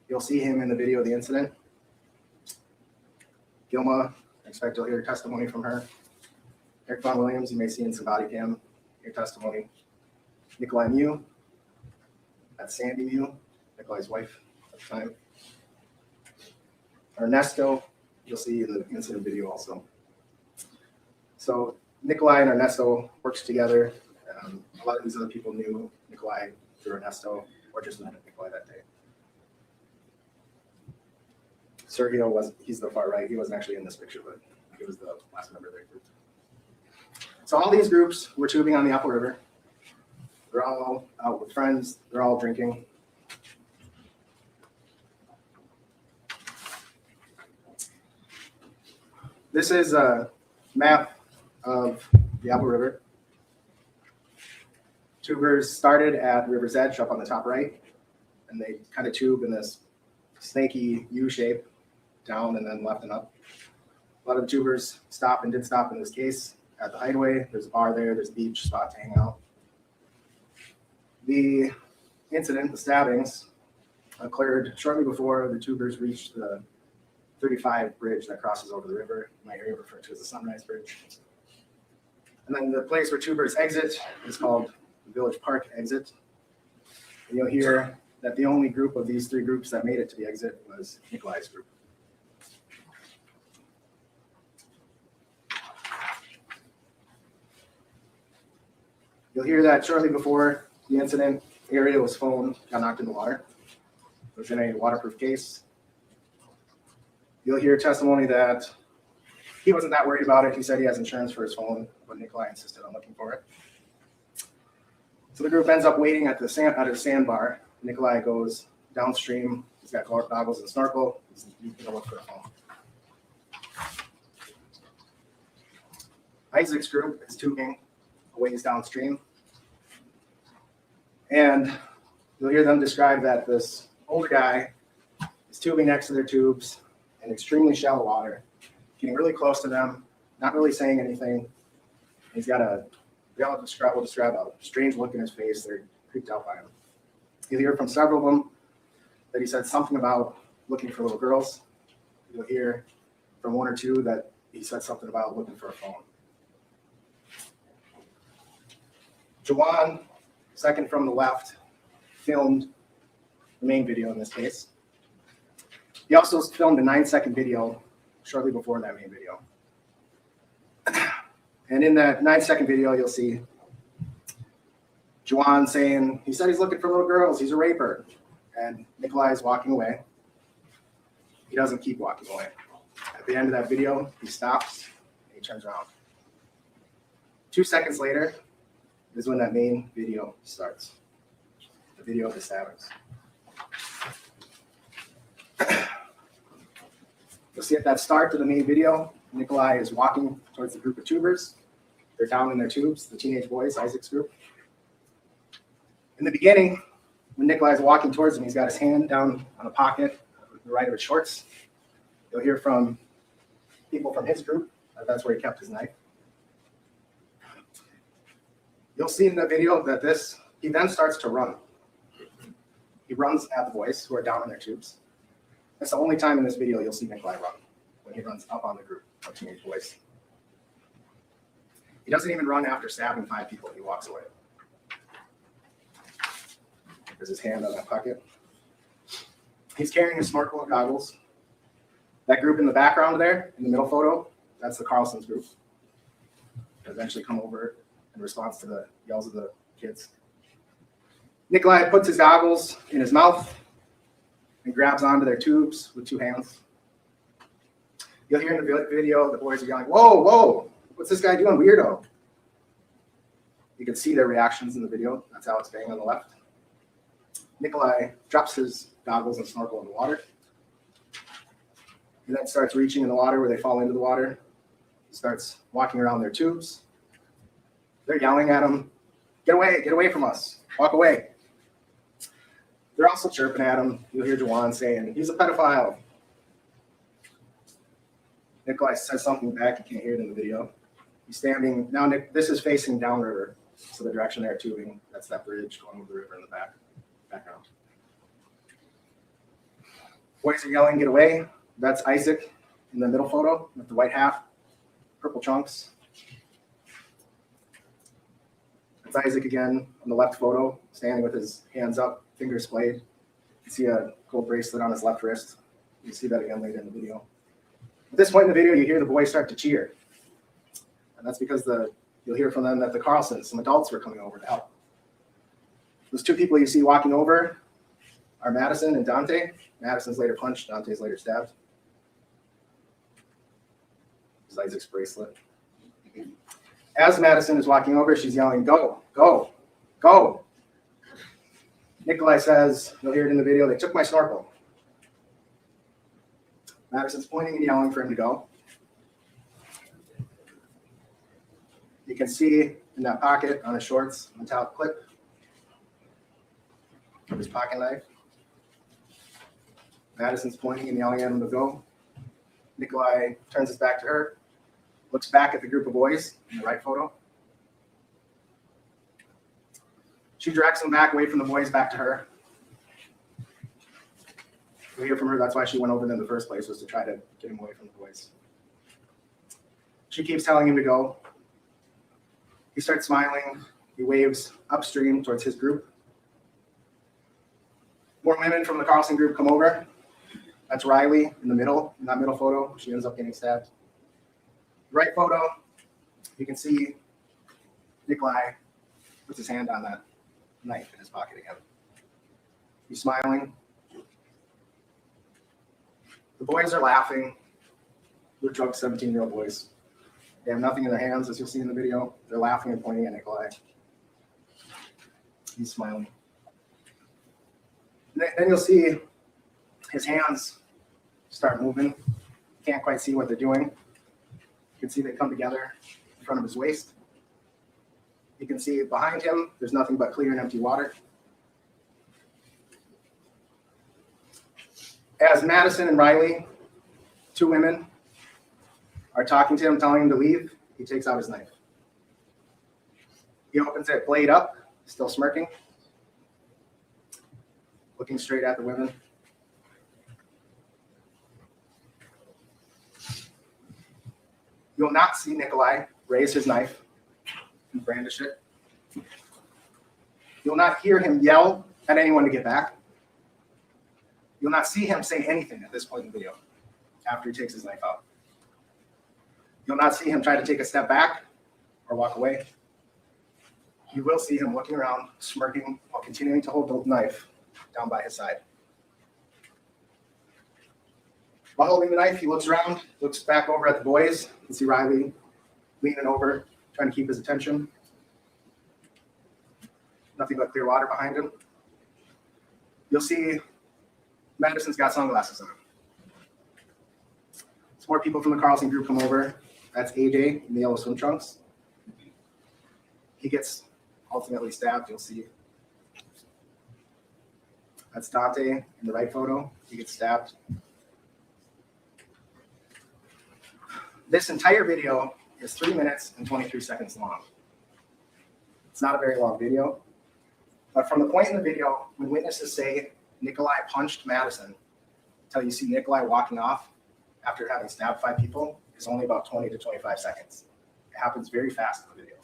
you'll see him in the video of the incident. Gilma, I expect you'll hear testimony from her. Eric Von Williams, you may see in some body cam, hear testimony. Nicolae Miu, that's Sandy Miu, Nicolae's wife at the time. Ernesto, you'll see in the incident video also. So Nicolae and Ernesto worked together. A lot of these other people knew Nicolae through Ernesto, or just met Nicolae that day. Sergio he's the far right. He wasn't actually in this picture, but he was the last member of their group. So all these groups were tubing on the Apple River. They're all out with friends. They're all drinking. This is a map of the Apple River. Tubers started at the river's edge up on the top right, and they kind of tube in this snaky U shape, down and then left and up. A lot of the tubers stopped and did stop in this case at the hideaway. There's a bar there, there's a beach spot to hang out. The incident, the stabbings, occurred shortly before the tubers reached the 35 bridge that crosses over the river, in my area referred to as the Sunrise Bridge. And then the place where tubers exit is called the Village Park exit. And you'll hear that the only group of these 3 groups that made it to the exit was Nicolae's group. You'll hear that shortly before the incident, Ariel's phone got knocked in the water. It was in a waterproof case. You'll hear testimony that he wasn't that worried about it. He said he has insurance for his phone, but Nicolae insisted on looking for it. So the group ends up waiting at the sandbar. Nicolae goes downstream. He's got goggles and snorkel. He's going to look for a phone. Isaac's group is tubing a ways downstream. And you'll hear them describe that this older guy is tubing next to their tubes in extremely shallow water, getting really close to them, not really saying anything. He's got we'll describe a strange look in his face. They're creeped out by him. You'll hear from several of them that he said something about looking for little girls. You'll hear from one or two that he said something about looking for a phone. Jawan, second from the left, filmed the main video in this case. He also filmed a 9-second video shortly before that main video. And in that 9-second video, you'll see Jawan saying, he said he's looking for little girls, he's a raper. And Nicolae is walking away. He doesn't keep walking away. At the end of that video, he stops and he turns around. 2 seconds later is when that main video starts. The video of the stabbings. You'll see at that start to the main video, Nicolae is walking towards the group of tubers. They're down in their tubes, the teenage boys, Isaac's group. In the beginning, when Nicolae is walking towards him, he's got his hand down on a pocket on the right of his shorts. You'll hear from people from his group that that's where he kept his knife. You'll see in the video that he then starts to run. He runs at the boys who are down in their tubes. That's the only time in this video you'll see Nicolae run, when he runs up on the group of teenage boys. He doesn't even run after stabbing 5 people. He walks away. There's his hand on that pocket. He's carrying his snorkel and goggles. That group in the background there, in the middle photo, that's the Carlson's group. They eventually come over in response to the yells of the kids. Nicolae puts his goggles in his mouth and grabs onto their tubes with 2 hands. You'll hear in the video the boys are yelling, "Whoa, whoa, what's this guy doing, weirdo?" You can see their reactions in the video. That's Alex Bang on the left. Nicolae drops his goggles and snorkel in the water. He then starts reaching in the water where they fall into the water. He starts walking around their tubes. They're yelling at him, get away from us, walk away." They're also chirping at him. You'll hear Jawan saying, "He's a pedophile." Nicolae says something back. You can't hear it in the video. He's standing, now this is facing downriver, so the direction they're tubing, that's that bridge going over the river in the background. Boys are yelling, "Get away." That's Isaac in the middle photo with the white hat, purple trunks. That's Isaac again on the left photo, standing with his hands up, fingers splayed. You see a gold bracelet on his left wrist. You see that again later in the video. At this point in the video, you hear the boys start to cheer. And that's because you'll hear from them that the Carlsons, some adults, were coming over to help. Those 2 people you see walking over are Madison and Dante. Madison's later punched, Dante's later stabbed. This is Isaac's bracelet. As Madison is walking over, she's yelling, "Go, go, go." Nicolae says, you'll hear it in the video, "They took my snorkel." Madison's pointing and yelling for him to go. You can see in that pocket on his shorts, a metallic clip of his pocket knife. Madison's pointing and yelling at him to go. Nicolae turns his back to her, looks back at the group of boys in the right photo. She directs him back away from the boys, back to her. We hear from her, that's why she went over them in the first place, was to try to get him away from the boys. She keeps telling him to go. He starts smiling. He waves upstream towards his group. More women from the Carlson group come over. That's Riley in the middle, in that middle photo. She ends up getting stabbed. Right photo, you can see Nicolae puts his hand on that knife in his pocket again. He's smiling. The boys are laughing. They're drunk 17-year-old boys. They have nothing in their hands, as you'll see in the video. They're laughing and pointing at Nicolae. He's smiling. Then you'll see his hands start moving. Can't quite see what they're doing. You can see they come together in front of his waist. You can see behind him, there's nothing but clear and empty water. As Madison and Riley, two women, are talking to him, telling him to leave, he takes out his knife. He opens it, blade up, still smirking, looking straight at the women. You'll not see Nicolae raise his knife and brandish it. You'll not hear him yell at anyone to get back. You'll not see him say anything at this point in the video after he takes his knife out. You'll not see him try to take a step back or walk away. You will see him looking around, smirking, while continuing to hold the knife down by his side. While holding the knife, he looks around, looks back over at the boys. You can see Riley leaning over, trying to keep his attention. Nothing but clear water behind him. You'll see Madison's got sunglasses on. Some more people from the Carlson group come over. That's AJ in the yellow swim trunks. He gets ultimately stabbed, you'll see. That's Dante in the right photo. He gets stabbed. This entire video is 3 minutes and 23 seconds long. It's not a very long video, but from the point in the video when witnesses say Nicolae punched Madison until you see Nicolae walking off after having stabbed 5 people is only about 20 to 25 seconds. It happens very fast in the video.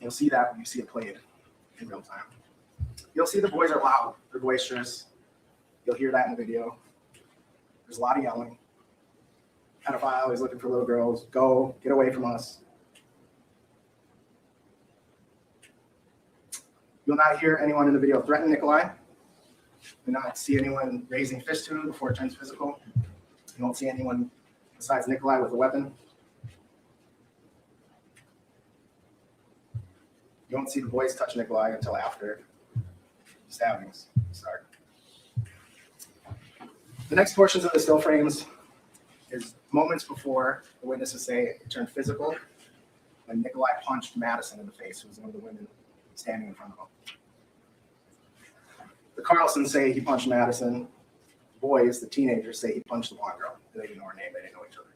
You'll see that when you see it played in real time. You'll see the boys are loud, they're boisterous. You'll hear that in the video. There's a lot of yelling. Pedophile, he's looking for little girls. Go, get away from us. You'll not hear anyone in the video threaten Nicolae. You'll not see anyone raising fist to him before it turns physical. You won't see anyone besides Nicolae with a weapon. You won't see the boys touch Nicolae until after stabbings start. The next portions of the still frames is moments before the witnesses say it turned physical when Nicolae punched Madison in the face, who was one of the women standing in front of him. The Carlsons say he punched Madison. The boys, the teenagers, say he punched the blonde girl. They didn't know her name, they didn't know each other.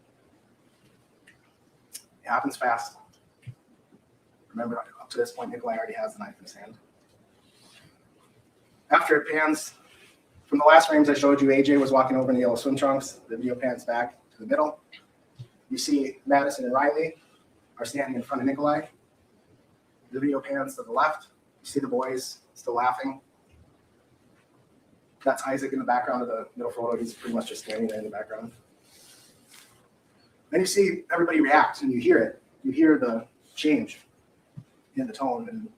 It happens fast. Remember, up to this point, Nicolae already has the knife in his hand. After it pans, from the last frames I showed you, AJ was walking over in the yellow swim trunks. The video pans back to the middle. You see Madison and Riley are standing in front of Nicolae. The video pans to the left. You see the boys still laughing. That's Isaac in the background of the middle photo. He's pretty much just standing there in the background. Then you see everybody react, and you hear it. You hear the change in the tone. And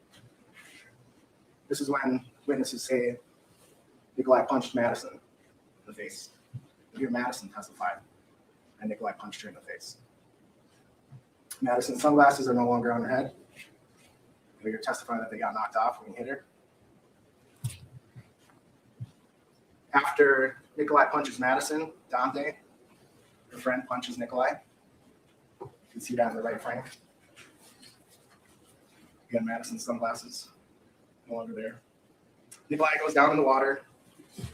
this is when witnesses say Nicolae punched Madison in the face. You hear Madison testify, and Nicolae punched her in the face. Madison's sunglasses are no longer on her head. You're testifying that they got knocked off when he hit her. After Nicolae punches Madison, Dante, her friend, punches Nicolae. You can see that in the right frame. Again, Madison's sunglasses no longer there. Nicolae goes down in the water. You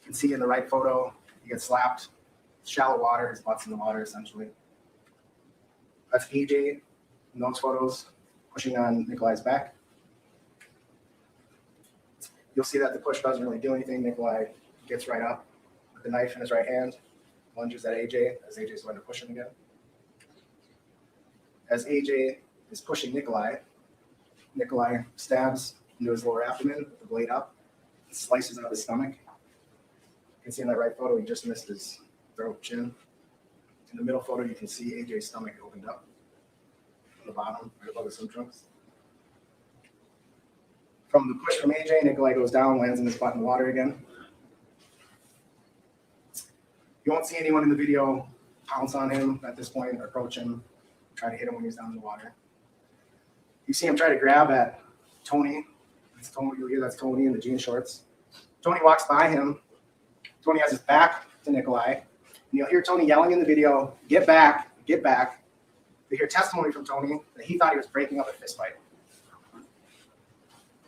can see in the right photo, he gets slapped. Shallow water, his butt's in the water, essentially. That's AJ in those photos, pushing on Nicolae's back. You'll see that the push doesn't really do anything. Nicolae gets right up with the knife in his right hand, lunges at AJ as AJ's going to push him again. As AJ is pushing Nicolae, Nicolae stabs into his lower abdomen with the blade up, slices out his stomach. You can see in that right photo, he just missed his throat, chin. In the middle photo, you can see AJ's stomach opened up on the bottom, right above the swim trunks. From the push from AJ, Nicolae goes down, lands in his butt in the water again. You won't see anyone in the video pounce on him at this point or approach him, try to hit him when he's down in the water. You see him try to grab at Tony. That's Tony. You'll hear that's Tony in the jean shorts. Tony walks by him. Tony has his back to Nicolae. And you'll hear Tony yelling in the video, "Get back, get back." You hear testimony from Tony that he thought he was breaking up a fist fight.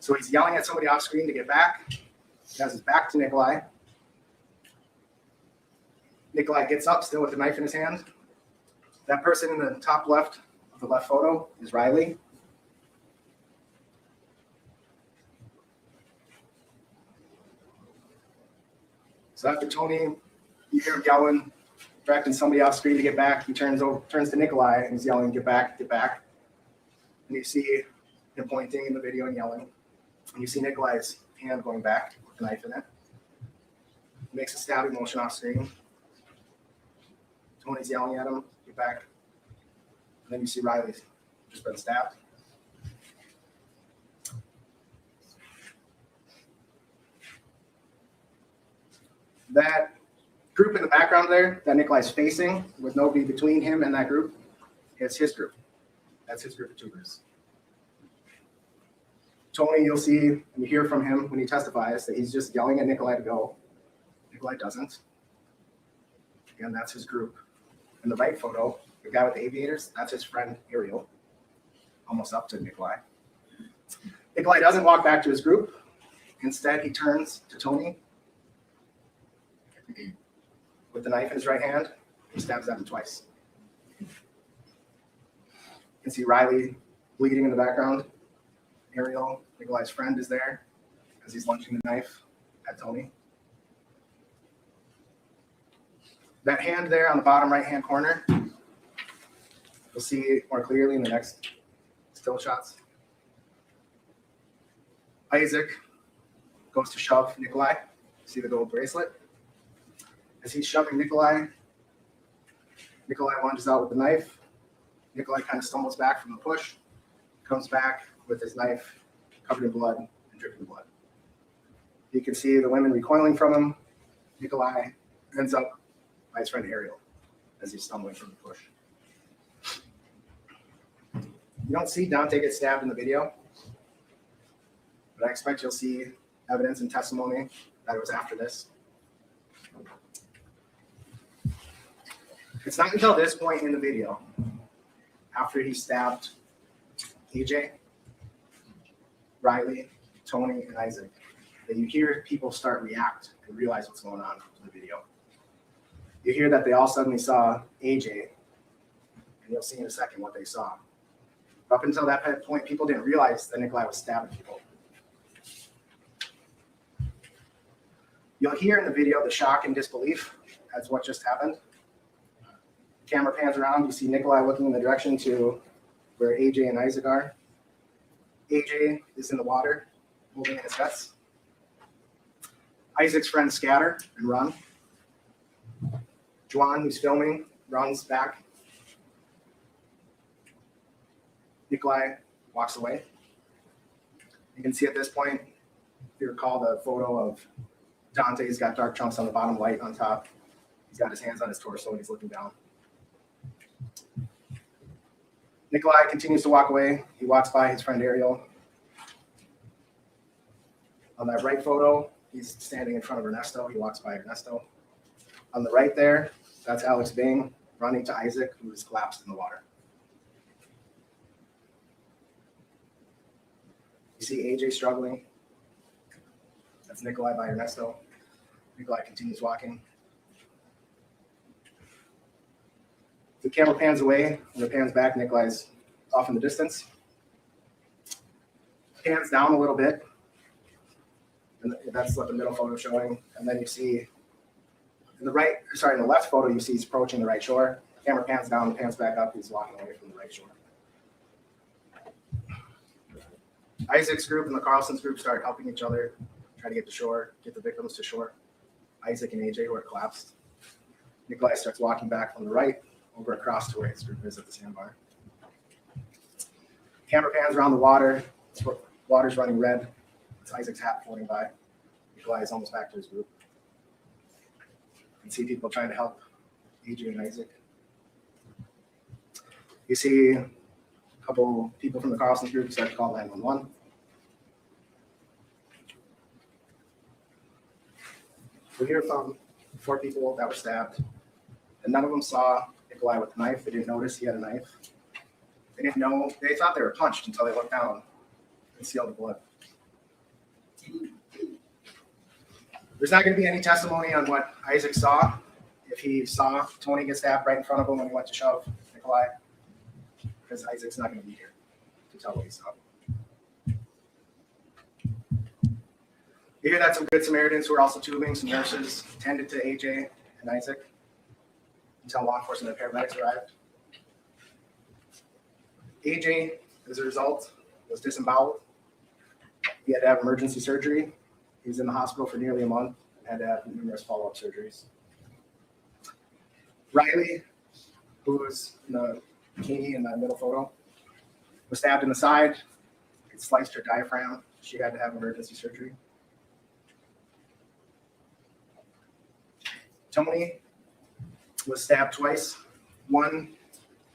So he's yelling at somebody off screen to get back. He has his back to Nicolae. Nicolae gets up still with the knife in his hand. That person in the top left of the left photo is Riley. So after Tony, you hear him yelling, directing somebody off screen to get back. He turns to Nicolae and he's yelling, "Get back, get back." And you see him pointing in the video and yelling. And you see Nicolae's hand going back with the knife in it. He makes a stabbing motion off screen. Tony's yelling at him, "Get back." And then you see Riley's just been stabbed. That group in the background there that Nicolae's facing with nobody between him and that group is his group. That's his group of tubers. Tony, you'll see and you hear from him when he testifies that he's just yelling at Nicolae to go. Nicolae doesn't. Again, that's his group. In the right photo, the guy with the aviators, that's his friend Ariel, almost up to Nicolae. Nicolae doesn't walk back to his group. Instead, he turns to Tony with the knife in his right hand. He stabs at him twice. You can see Riley bleeding in the background. Ariel, Nicolae's friend, is there as he's lunging the knife at Tony. That hand there on the bottom right-hand corner, you'll see more clearly in the next still shots. Isaac goes to shove Nicolae. See the gold bracelet? As he's shoving Nicolae, Nicolae lunges out with the knife. Nicolae kind of stumbles back from the push, comes back with his knife covered in blood and dripping blood. You can see the women recoiling from him. Nicolae ends up by his friend Ariel as he's stumbling from the push. You don't see Dante get stabbed in the video, but I expect you'll see evidence and testimony that it was after this. It's not until this point in the video, after he stabbed AJ, Riley, Tony, and Isaac, that you hear people start react and realize what's going on in the video. You hear that they all suddenly saw AJ, and you'll see in a second what they saw. But up until that point, people didn't realize that Nicolae was stabbing people. You'll hear in the video the shock and disbelief as what just happened. Camera pans around, you see Nicolae looking in the direction to where AJ and Isaac are. AJ is in the water, holding in his guts. Isaac's friends scatter and run. Juan, who's filming, runs back. Nicolae walks away. You can see at this point, if you recall the photo of Dante's got dark chunks on the bottom, light on top. He's got his hands on his torso and he's looking down. Nicolae continues to walk away. He walks by his friend Ariel. On that right photo, he's standing in front of Ernesto. He walks by Ernesto. On the right there, that's Alex Bing running to Isaac, who is collapsed in the water. You see AJ struggling. That's Nicolae by Ernesto. Nicolae continues walking. The camera pans away, and it pans back. Nicolae's off in the distance. Pans down a little bit. And that's what the middle photo is showing. And then you see in the left photo, you see he's approaching the right shore. The camera pans down, pans back up. He's walking away from the right shore. Isaac's group and the Carlson's group start helping each other, try to get to shore, get the victims to shore. Isaac and AJ, who are collapsed. Nicolae starts walking back from the right over across to where his group is at the sandbar. Camera pans around the water. Water's running red. It's Isaac's hat floating by. Nicolae is almost back to his group. You can see people trying to help AJ and Isaac. You see a couple people from the Carlson group start to call 911. We hear from 4 people that were stabbed, and none of them saw Nicolae with a knife. They didn't notice he had a knife. They didn't know. They thought they were punched until they looked down and see all the blood. There's not going to be any testimony on what Isaac saw. If he saw Tony get stabbed right in front of him when he went to shove Nicolae, because Isaac's not going to be here to tell what he saw. You hear that some Good Samaritans who are also tubing, some nurses, tended to AJ and Isaac until law enforcement and paramedics arrived. AJ, as a result, was disemboweled. He had to have emergency surgery. He was in the hospital for nearly a month and had to have numerous follow-up surgeries. Riley, who was in the bikini in the middle photo, was stabbed in the side. It sliced her diaphragm. She had to have emergency surgery. Tony was stabbed twice. One,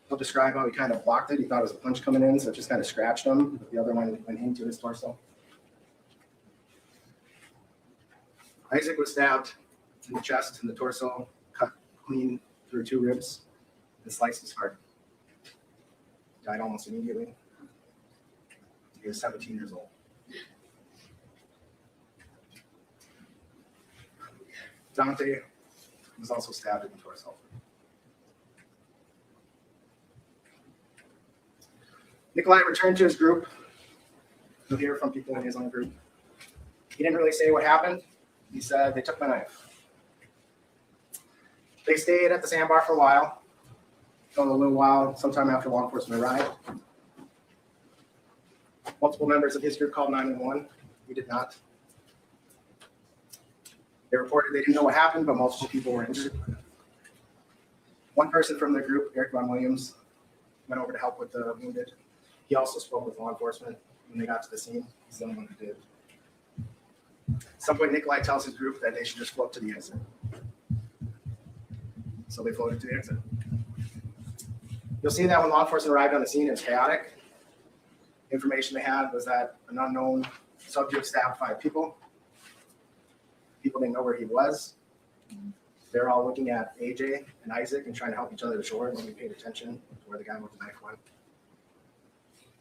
he'll describe how he kind of blocked it. He thought it was a punch coming in, so it just kind of scratched him. But the other one went into his torso. Isaac was stabbed in the chest and the torso, cut clean through 2 ribs, and sliced his heart. Died almost immediately. He was 17 years old. Dante was also stabbed in the torso. Nicolae returned to his group. You'll hear from people in his own group. He didn't really say what happened. He said, they took my knife. They stayed at the sandbar for a while. A little while, sometime after law enforcement arrived. Multiple members of his group called 911. We did not. They reported they didn't know what happened, but multiple people were injured. One person from their group, Eric Von Williams, went over to help with the wounded. He also spoke with law enforcement when they got to the scene. He's the only one who did. At some point, Nicolae tells his group that they should just float to the exit. So they floated to the exit. You'll see that when law enforcement arrived on the scene, it was chaotic. Information they had was that an unknown subject stabbed 5 people. People didn't know where he was. They're all looking at AJ and Isaac and trying to help each other to shore, and nobody paid attention to where the guy with the knife went.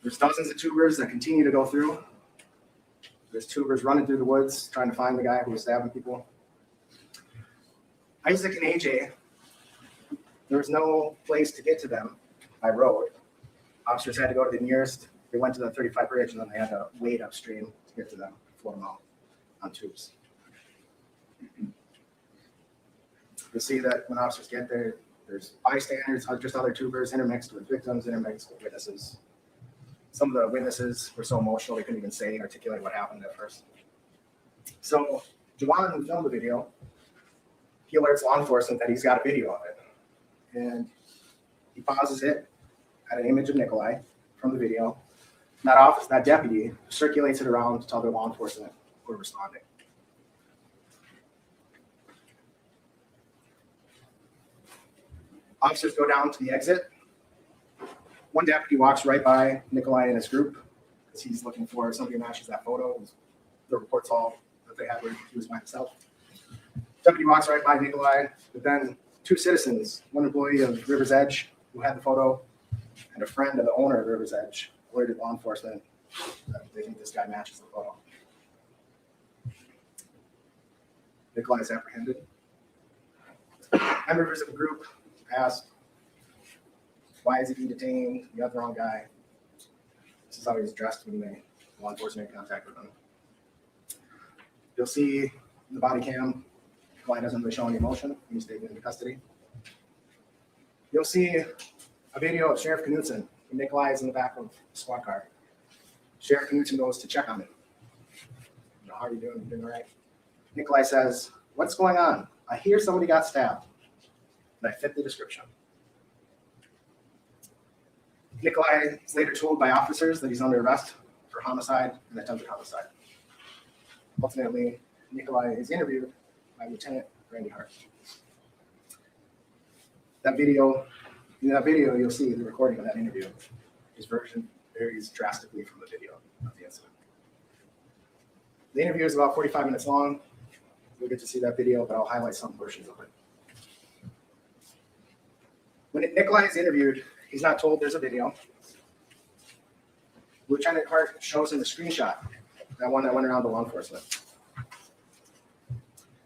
There's dozens of tubers that continue to go through. There's tubers running through the woods trying to find the guy who was stabbing people. Isaac and AJ, there was no place to get to them by road. Officers had to go to the nearest. They went to the 35 bridge, and then they had to wade upstream to get to them, float them out on tubes. You'll see that when officers get there, there's bystanders, just other tubers intermixed with victims, intermixed with witnesses. Some of the witnesses were so emotional they couldn't even articulate what happened at first. So Juwan, who filmed the video, he alerts law enforcement that he's got a video of it. And he pauses it at an image of Nicolae from the video. That deputy circulates it around to other law enforcement who are responding. Officers go down to the exit. One deputy walks right by Nicolae and his group because he's looking for somebody who matches that photo. The reports all that they had where he was by himself. Deputy walks right by Nicolae, but then 2 citizens, one employee of River's Edge who had the photo, and a friend of the owner of River's Edge, alerted law enforcement that they think this guy matches the photo. Nicolae is apprehended. Members of the group asked, why is he being detained? You got the wrong guy. This is how he was dressed when law enforcement made contact with him. You'll see in the body cam, Nicolae doesn't really show any emotion when he's taken into custody. You'll see a video of Sheriff Knutson when Nicolae is in the back of the squad car. Sheriff Knutson goes to check on him. How are you doing? You doing all right? Nicolae says, what's going on? I hear somebody got stabbed. And I fit the description. Nicolae is later told by officers that he's under arrest for homicide and attempted homicide. ultimately, Nicolae is interviewed by Lieutenant Randy Hart. In that video, you'll see the recording of that interview. His version varies drastically from the video of the incident. The interview is about 45 minutes long. You'll get to see that video, but I'll highlight some portions of it. When Nicolae is interviewed, he's not told there's a video. Lieutenant Hart shows him the screenshot, that one that went around to law enforcement.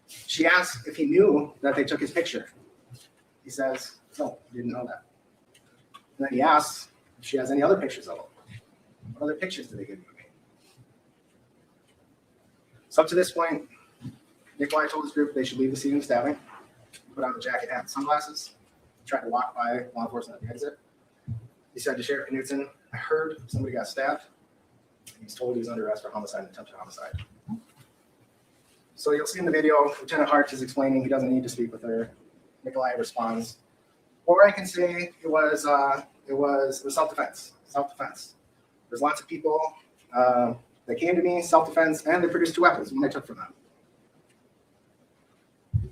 She asks if he knew that they took his picture. He says, no, he didn't know that. And then he asks if she has any other pictures of him. What other pictures did they give you of me? So up to this point, Nicolae told his group they should leave the scene of stabbing, put on the jacket, hat, and sunglasses, tried to walk by law enforcement at the exit. He said to Sheriff Knudsen, I heard somebody got stabbed. And he's told he was under arrest for homicide and attempted homicide. So you'll see in the video, Lieutenant Hart is explaining he doesn't need to speak with her. Nicolae responds, or I can say it was self-defense. Self-defense. There's lots of people that came to me, self-defense, and they produced 2 weapons when I took from them.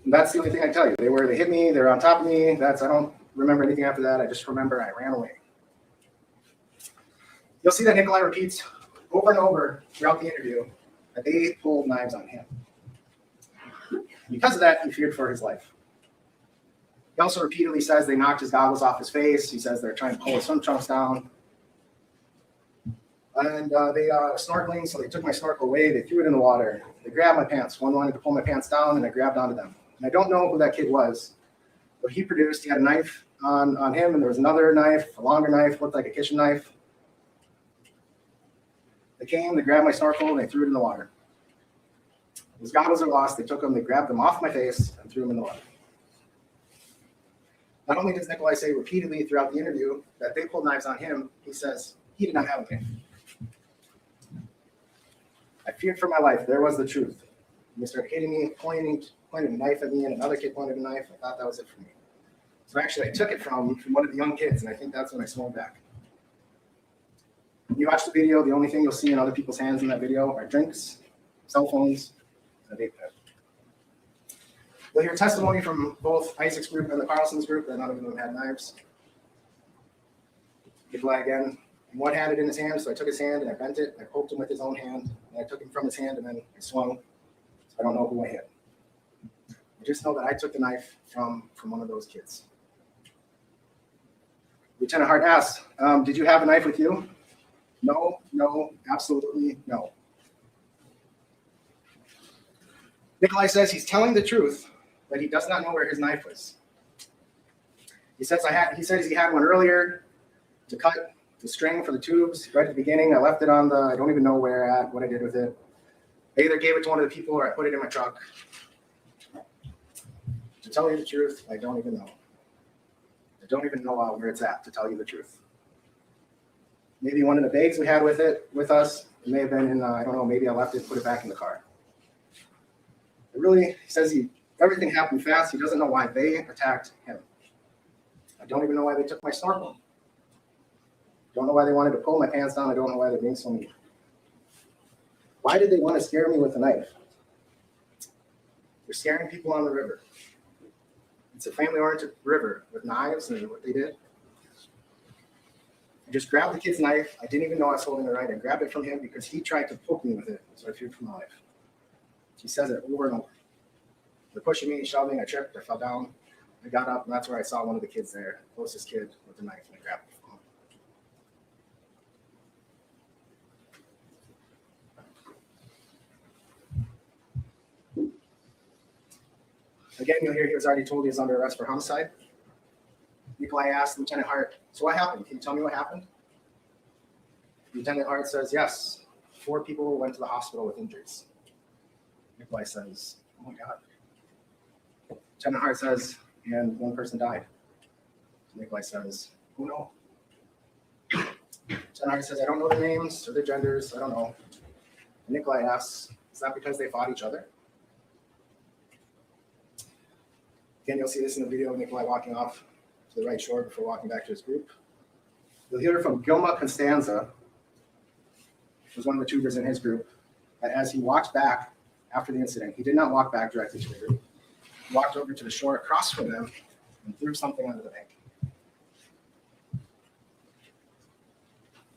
And that's the only thing I tell you. They hit me, they were on top of me. I don't remember anything after that. I just remember I ran away. You'll see that Nicolae repeats over and over throughout the interview that they pulled knives on him. Because of that, he feared for his life. He also repeatedly says they knocked his goggles off his face. He says they're trying to pull his swim trunks down. And they snorkeling, so they took my snorkel away. They threw it in the water. They grabbed my pants. One wanted to pull my pants down, and I grabbed onto them. And I don't know who that kid was, but he had a knife on him, and there was another knife, a longer knife, looked like a kitchen knife. They came, they grabbed my snorkel, and they threw it in the water. His goggles are lost. They took them, they grabbed them off my face, and threw them in the water. Not only does Nicolae say repeatedly throughout the interview that they pulled knives on him, he says he did not have a knife. I feared for my life. There was the truth. And they started hitting me, pointing a knife at me, and another kid pointed a knife. I thought that was it for me. So actually, I took it from one of the young kids, and I think that's when I swung back. When you watch the video, the only thing you'll see in other people's hands in that video are drinks, cell phones, and a vape pen. You'll hear testimony from both Isaac's group and the Carlson's group that none of them had knives. Nicolae again, and one had it in his hand, so I took his hand and I bent it, and I poked him with his own hand, and I took him from his hand, and then I swung. So I don't know who I hit. I just know that I took the knife from one of those kids. Lieutenant Hart asks, did you have a knife with you? No, absolutely no. Nicolae says he's telling the truth, but he does not know where his knife was. He says he had one earlier to cut the string for the tubes right at the beginning. I left it on I don't even know what I did with it. I either gave it to one of the people or I put it in my truck. To tell you the truth, I don't even know. I don't even know where it's at, to tell you the truth. Maybe one of the bags we had with us, it may have been in, I don't know, maybe I left it, put it back in the car. He says everything happened fast. He doesn't know why they attacked him. I don't even know why they took my snorkel. Don't know why they wanted to pull my pants down. I don't know why they're being so mean. Why did they want to scare me with a knife? They're scaring people on the river. It's a family-oriented river with knives, and what they did. I just grabbed the kid's knife. I didn't even know I was holding it right. I grabbed it from him because he tried to poke me with it, so I feared for my life. He says it over and over. They're pushing me, shoving, I tripped, I fell down. I got up, and that's where I saw one of the kids there, closest kid with the knife, and I grabbed it from him. Again, you'll hear he was already told he was under arrest for homicide. Nicolae asked Lieutenant Hart, so what happened? Can you tell me what happened? Lieutenant Hart says, yes, 4 people went to the hospital with injuries. Nicolae says, oh my God. Lieutenant Hart says, and 1 person died. Nicolae says, oh no. Lieutenant Hart says, I don't know their names or their genders, I don't know. And Nicolae asks, is that because they fought each other? Again, you'll see this in the video of Nicolae walking off to the right shore before walking back to his group. You'll hear from Gilma Constanza, who's one of the tubers in his group, that as he walks back after the incident, he did not walk back directly to the group. He walked over to the shore across from them and threw something onto the bank.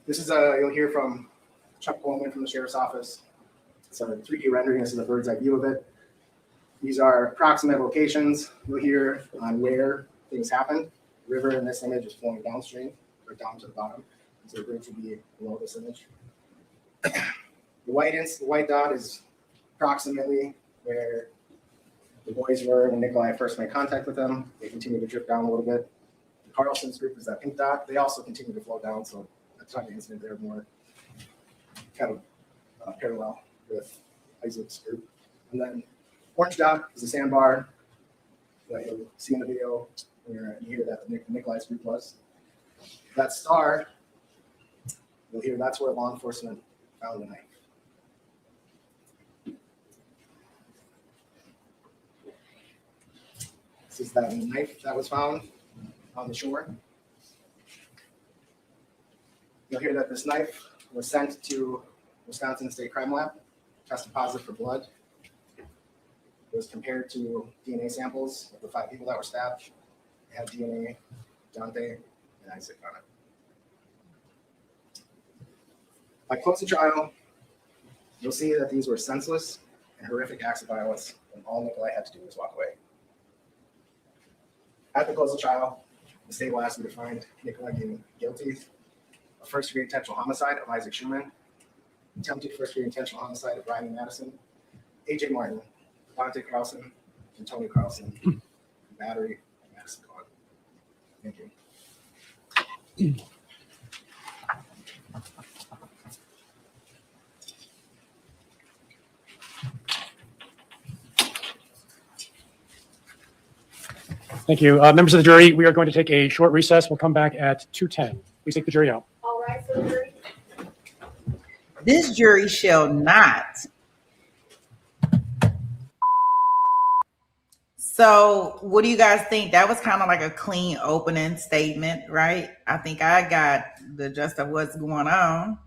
This is you'll hear from Chuck Coleman from the sheriff's office. It's a 3D rendering. This is a bird's eye view of it. These are approximate locations you'll hear on where things happened. The river in this image is flowing downstream or down to the bottom. So the bridge would be below this image. The white dot is approximately where the boys were when Nicolae first made contact with them. They continue to drip down a little bit. Carlson's group is that pink dot. They also continue to flow down. So at the time of the incident, they're more kind of parallel with Isaac's group. And then orange dot is a sandbar that you'll see in the video where you hear that the Nicolae's group was. That star, you'll hear that's where law enforcement found the knife. This is that knife that was found on the shore. You'll hear that this knife was sent to Wisconsin State Crime Lab, tested positive for blood. It was compared to DNA samples of the 5 people that were stabbed. It had DNA, Dante, and Isaac on it. By close of trial, you'll see that these were senseless and horrific acts of violence, and all Nicolae had to do was walk away. At the close of trial, the state will ask you to find Nicolae Miu guilty of first-degree intentional homicide of Isaac Schumann, attempted first-degree intentional homicide of Brian Madison, AJ Martin, Dante Carlson, and Tony Carlson, and battery of Madison Cohen. Thank you. Thank you. Members of the jury, we are going to take a short recess. We'll come back at 2:10. Please take the jury out. All right, for the jury. This jury shall not. So what do you guys think? That was kind of like a clean opening statement, right? I think I got the gist of what's going on.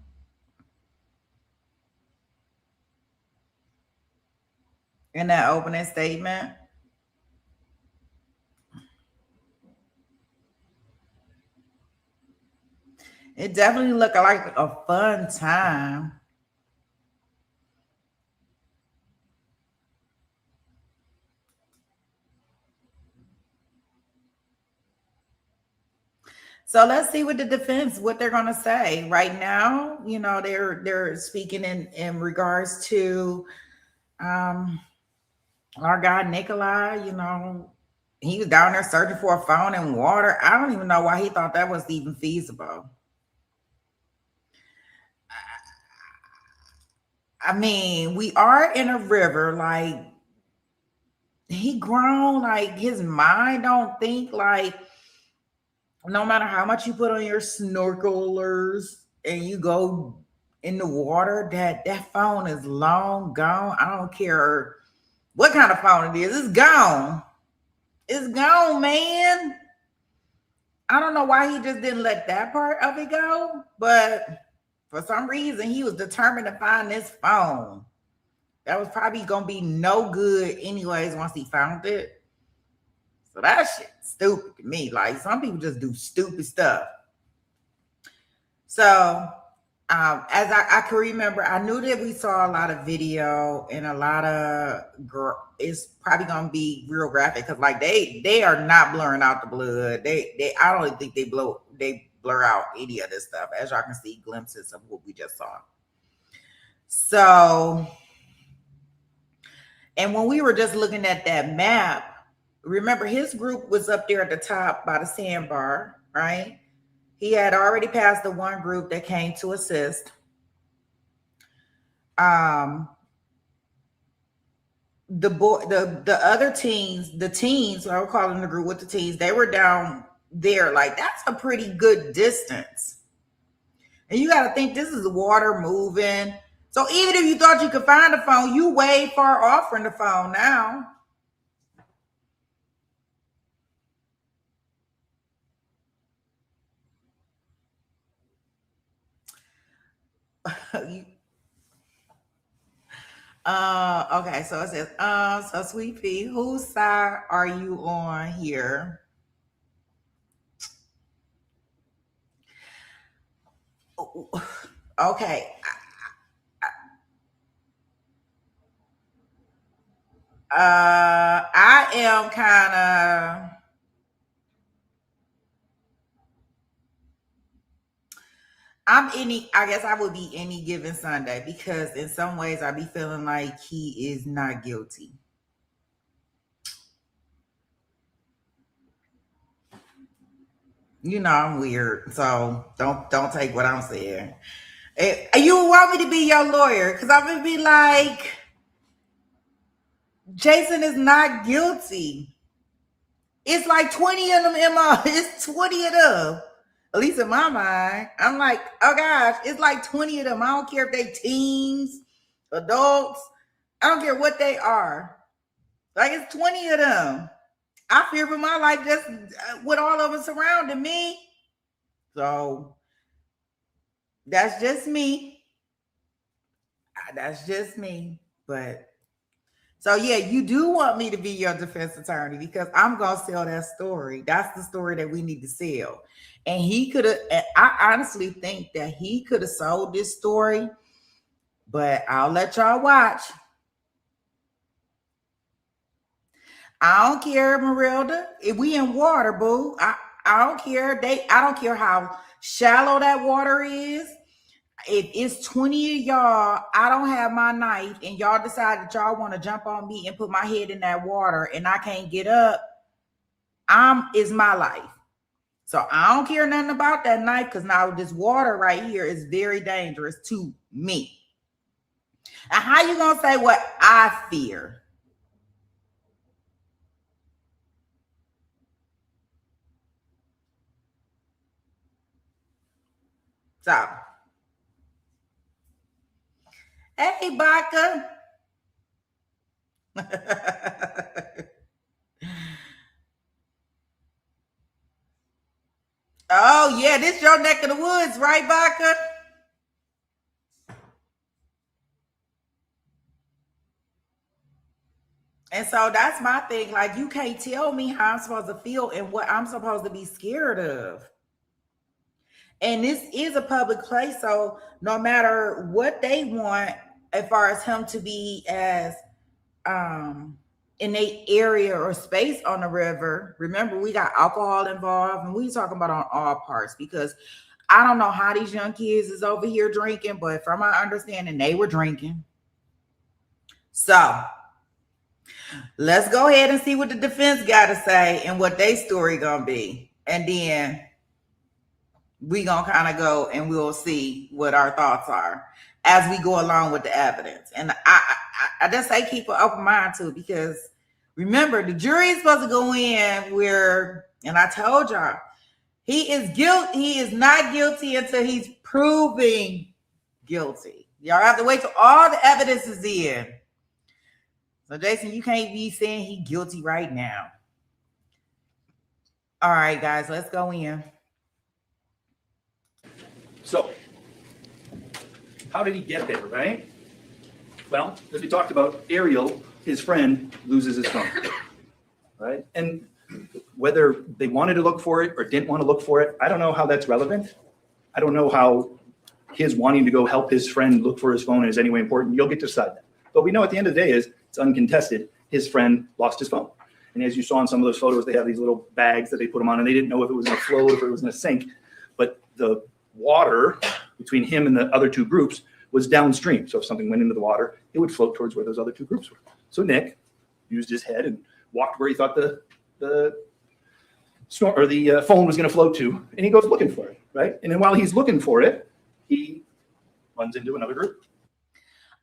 In that opening statement. It definitely looked like a fun time. So let's see what the defense, what they're going to say. Right now, you know, they're speaking in regards to our guy Nicolae. You know, he was down there searching for a phone and water. I don't even know why he thought that was even feasible. I mean, we are in a river, like he grown, like his mind don't think, like no matter how much you put on your snorkelers and you go in the water, that phone is long gone. I don't care what kind of phone it is, it's gone. It's gone, man. I don't know why he just didn't let that part of it go, but for some reason, he was determined to find this phone. That was probably going to be no good anyways once he found it. So that shit stupid to me. Like, some people just do stupid stuff. So, as I can remember, I knew that we saw a lot of video and a lot of it's probably going to be real graphic because, like, they are not blurring out the blood. I don't think they blur out any of this stuff, as y'all can see glimpses of what we just saw. So, and when we were just looking at that map, remember his group was up there at the top by the sandbar, right? He had already passed the one group that came to assist. The other teens, the teens, I would call them the group with the teens, they were down there. Like, that's a pretty good distance. And you got to think this is water moving. So even if you thought you could find the phone, you way far off from the phone now. Okay, so it says, so Sweet Pea, whose side are you on here? Okay. I am kind of, I guess I would be any given Sunday because in some ways I be feeling like he is not guilty. You know I'm weird, so don't take what I'm saying. You want me to be your lawyer? Because I'm gonna be like, Jason is not guilty. It's like 20 of them MO. It's 20 of them. At least in my mind. I'm like, oh gosh, it's like 20 of them. I don't care if they teens, adults. I don't care what they are. Like it's 20 of them. I fear for my life just with all of them surrounding me. So that's just me. That's just me. But so yeah, you do want me to be your defense attorney because I'm gonna sell that story. That's the story that we need to sell. And he could have, I honestly think that he could have sold this story, but I'll let y'all watch. I don't care, Marilda. If we in water, boo. I don't care. I don't care how shallow that water is. If it's 20 of y'all, I don't have my knife, and y'all decide that y'all want to jump on me and put my head in that water and I can't get up, it's my life. So I don't care nothing about that knife because now this water right here is very dangerous to me. And how you gonna say what I fear? So, hey, Baka. Oh, yeah, this your neck of the woods, right, Baka? And so that's my thing. Like, you can't tell me how I'm supposed to feel and what I'm supposed to be scared of. And this is a public place, so no matter what they want, as far as him to be as in a area or space on the river, remember we got alcohol involved, and we talking about on all parts because I don't know how these young kids is over here drinking, but from my understanding, they were drinking. So let's go ahead and see what the defense got to say and what their story gonna be, and then we gonna kind of go and we'll see what our thoughts are as we go along with the evidence. And I just say keep an open mind to it because remember the jury is supposed to go in where, and I told y'all, he is not guilty until he's proving guilty. Y'all have to wait till all the evidence is in. So Jason, you can't be saying he's guilty right now. All right, guys, let's go in. So, how did he get there, right? Well, as we talked about, Ariel, his friend, loses his phone, right? And whether they wanted to look for it or didn't want to look for it, I don't know how that's relevant. I don't know how his wanting to go help his friend look for his phone is any way important. You'll get to decide that. But we know at the end of the day is it's uncontested. His friend lost his phone. And as you saw in some of those photos, they have these little bags that they put him on, and they didn't know if it was in a float or if it was in a sink. But the water between him and the other two groups was downstream. So if something went into the water, it would float towards where those other two groups were. So Nick used his head and walked where he thought the phone was going to float to, and he goes looking for it, right? And then while he's looking for it, he runs into another group.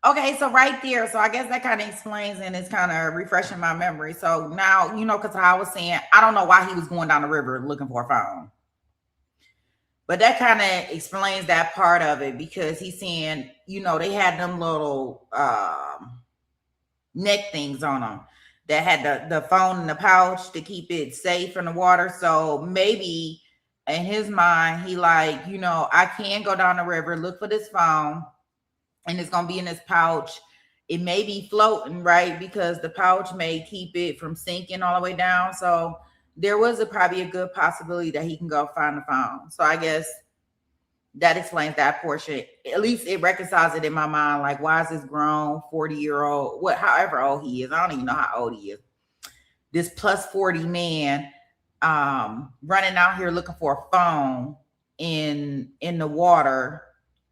Okay, so right there, so I guess that kind of explains and it's kind of refreshing my memory. So now, because I was saying, I don't know why he was going down the river looking for a phone. But that kind of explains that part of it because he's saying, they had them little neck things on them that had the phone in the pouch to keep it safe from the water. So maybe in his mind, he like, I can go down the river, look for this phone, and it's going to be in this pouch. it may be floating, right? Because the pouch may keep it from sinking all the way down. So there was probably a good possibility that he can go find the phone. So I guess that explains that portion. At least it reconciles it in my mind. Like, why is this grown 40-year-old, however old he is, I don't even know how old he is, this plus 40 man running out here looking for a phone in the water,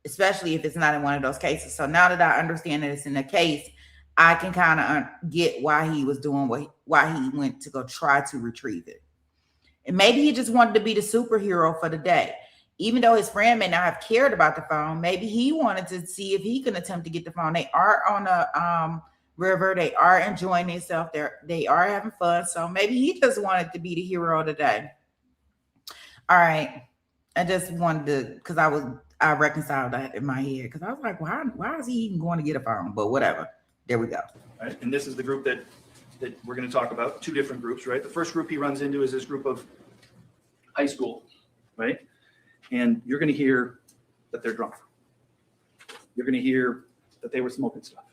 especially if it's not in one of those cases. So now that I understand that it's in a case, I can kind of get why he was doing why he went to go try to retrieve it. And maybe he just wanted to be the superhero for the day. Even though his friend may not have cared about the phone, maybe he wanted to see if he can attempt to get the phone. They are on a river. They are enjoying themselves. They are having fun. So maybe he just wanted to be the hero of the day. All right. I just wanted to, because I reconciled that in my head. Because I was like, why is he even going to get a phone? But whatever. There we go. All right. And this is the group that we're going to talk about. Two different groups, right? The first group he runs into is this group of high school, right? And you're going to hear that they're drunk. You're going to hear that they were smoking stuff.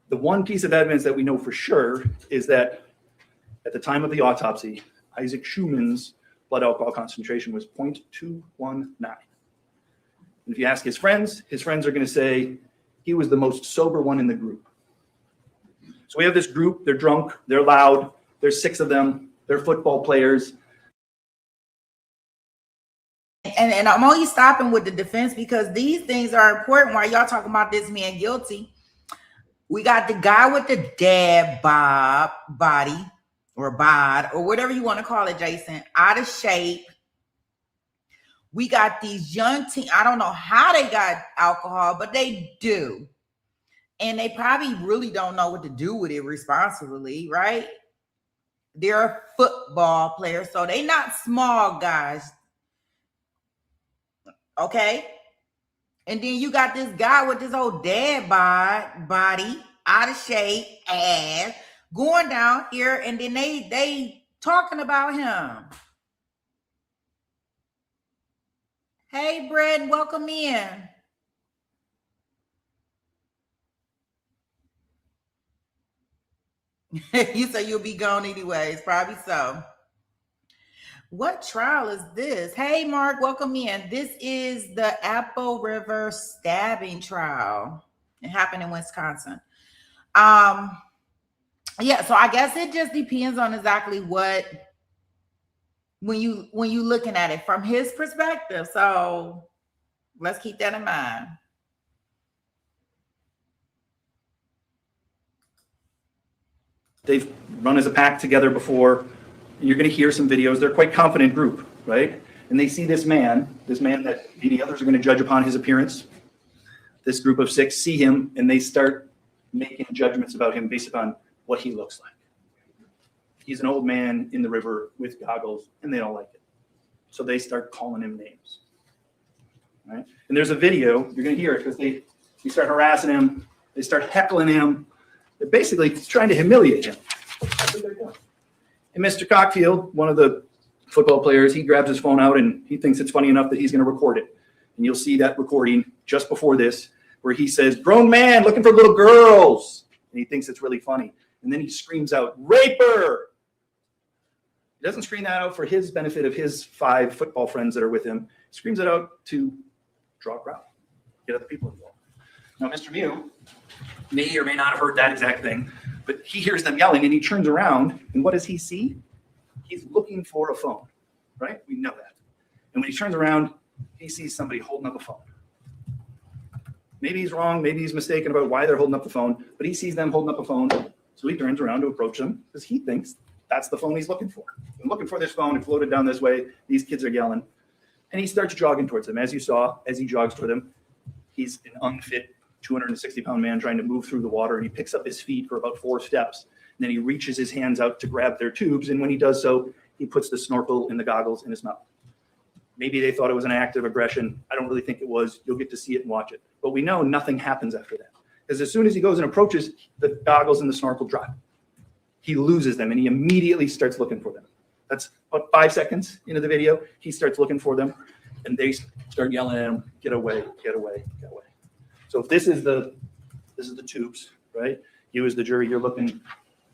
The one piece of evidence that we know for sure is that at the time of the autopsy, Isaac Schumann's blood alcohol concentration was 0.219. And if you ask his friends are going to say he was the most sober one in the group. So we have this group, they're drunk, they're loud, there's 6 of them, they're football players. And I'm only stopping with the defense because these things are important while y'all talking about this man guilty. We got the guy with the dad body or bod or whatever you want to call it, Jason, out of shape. We got these young teens. I don't know how they got alcohol, but they do. And they probably really don't know what to do with it responsibly, right? They're football players, so they're not small guys. Okay. And then you got this guy with this old dad body, out of shape, ass, going down here, and then they talking about him. Hey, Brett, welcome in. You say you'll be gone anyways, probably so. What trial is this? Hey, Mark, welcome in. This is the Apple River stabbing trial. It happened in Wisconsin. Yeah, so I guess it just depends on exactly what when you looking at it from his perspective. So let's keep that in mind. They've run as a pack together before. You're going to hear some videos. They're quite confident group, right? And they see this man that maybe others are going to judge upon his appearance. This group of 6 see him and they start making judgments about him based upon what he looks like. He's an old man in the river with goggles and they don't like it. So they start calling him names, right? And there's a video, you're going to hear it because they start harassing him. They start heckling him. They're basically trying to humiliate him. That's what they're doing. And Mr. Cockfield, one of the football players, he grabs his phone out and he thinks it's funny enough that he's going to record it. And you'll see that recording just before this where he says, "Grown man looking for little girls." And he thinks it's really funny. And then he screams out, "Raper!" He doesn't scream that out for his benefit of his 5 football friends that are with him. He screams it out to draw a crowd, get other people involved. Now, Mr. Miu may or may not have heard that exact thing, but he hears them yelling and he turns around and what does he see? He's looking for a phone, right? We know that. And when he turns around, he sees somebody holding up a phone. Maybe he's wrong. Maybe he's mistaken about why they're holding up the phone, but he sees them holding up a phone. So he turns around to approach them because he thinks that's the phone he's looking for. I'm looking for this phone. It floated down this way. These kids are yelling. And he starts jogging towards them. As you saw, as he jogs toward them, he's an unfit 260-pound man trying to move through the water, and he picks up his feet for about 4 steps. And then he reaches his hands out to grab their tubes, and when he does so, he puts the snorkel and the goggles in his mouth. Maybe they thought it was an act of aggression. I don't really think it was. You'll get to see it and watch it. But we know nothing happens after that. Because as soon as he goes and approaches, the goggles and the snorkel drop. He loses them, and he immediately starts looking for them. That's about 5 seconds into the video. He starts looking for them, and they start yelling at him, "Get away, get away, get away." So if this is the This is the tubes, right? You as the jury, you're looking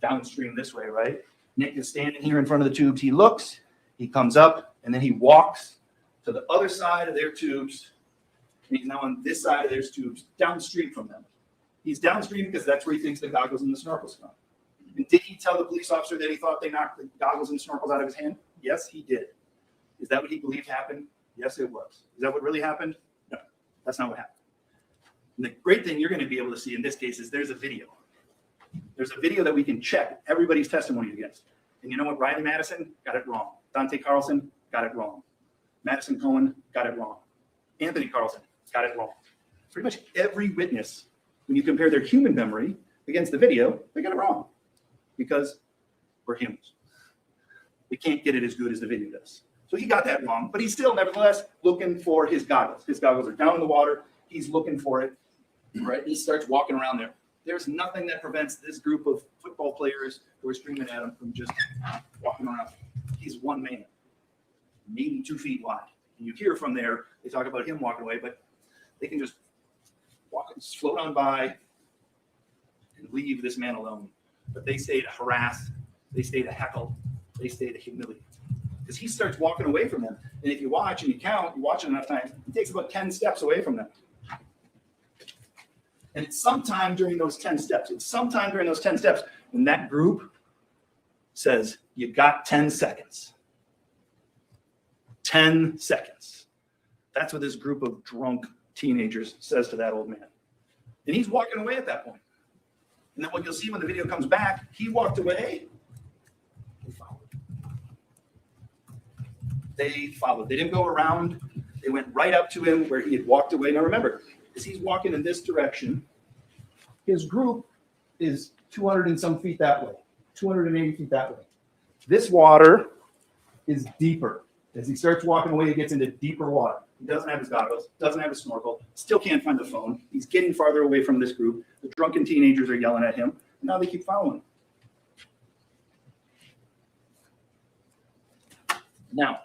downstream this way, right? Nick is standing here in front of the tubes. He looks, he comes up, and then he walks to the other side of their tubes. And he's now on this side of their tubes, downstream from them. He's downstream because that's where he thinks the goggles and the snorkels come. And did he tell the police officer that he thought they knocked the goggles and snorkels out of his hand? Yes, he did. Is that what he believed happened? Yes, it was. Is that what really happened? No, that's not what happened. And the great thing you're going to be able to see in this case is there's a video. There's a video that we can check everybody's testimony against. And you know what? Riley Madison got it wrong. Dante Carlson got it wrong. Madison Cohen got it wrong. Anthony Carlson got it wrong. Pretty much every witness, when you compare their human memory against the video, they got it wrong because we're humans. We can't get it as good as the video does. So he got that wrong, but he's still nevertheless looking for his goggles. His goggles are down in the water. He's looking for it, right? He starts walking around there. There's nothing that prevents this group of football players who are screaming at him from just walking around. He's one man, maybe 2 feet wide. And you hear from there, they talk about him walking away, but they can just walk and float on by and leave this man alone. But they stay to harass, they stay to heckle, they stay to humiliate. Because he starts walking away from them. And if you watch and you count, you watch it enough times, he takes about 10 steps away from them. And it's sometime during those 10 steps, when that group says, you got 10 seconds. 10 seconds. That's what this group of drunk teenagers says to that old man. And he's walking away at that point. And then what you'll see when the video comes back, he walked away. They followed. They didn't go around. They went right up to him where he had walked away. Now remember, as he's walking in this direction, his group is 200 and some feet that way, 280 feet that way. This water is deeper. As he starts walking away, he gets into deeper water. He doesn't have his goggles, doesn't have his snorkel, still can't find the phone. He's getting farther away from this group. The drunken teenagers are yelling at him, and now they keep following him. Now,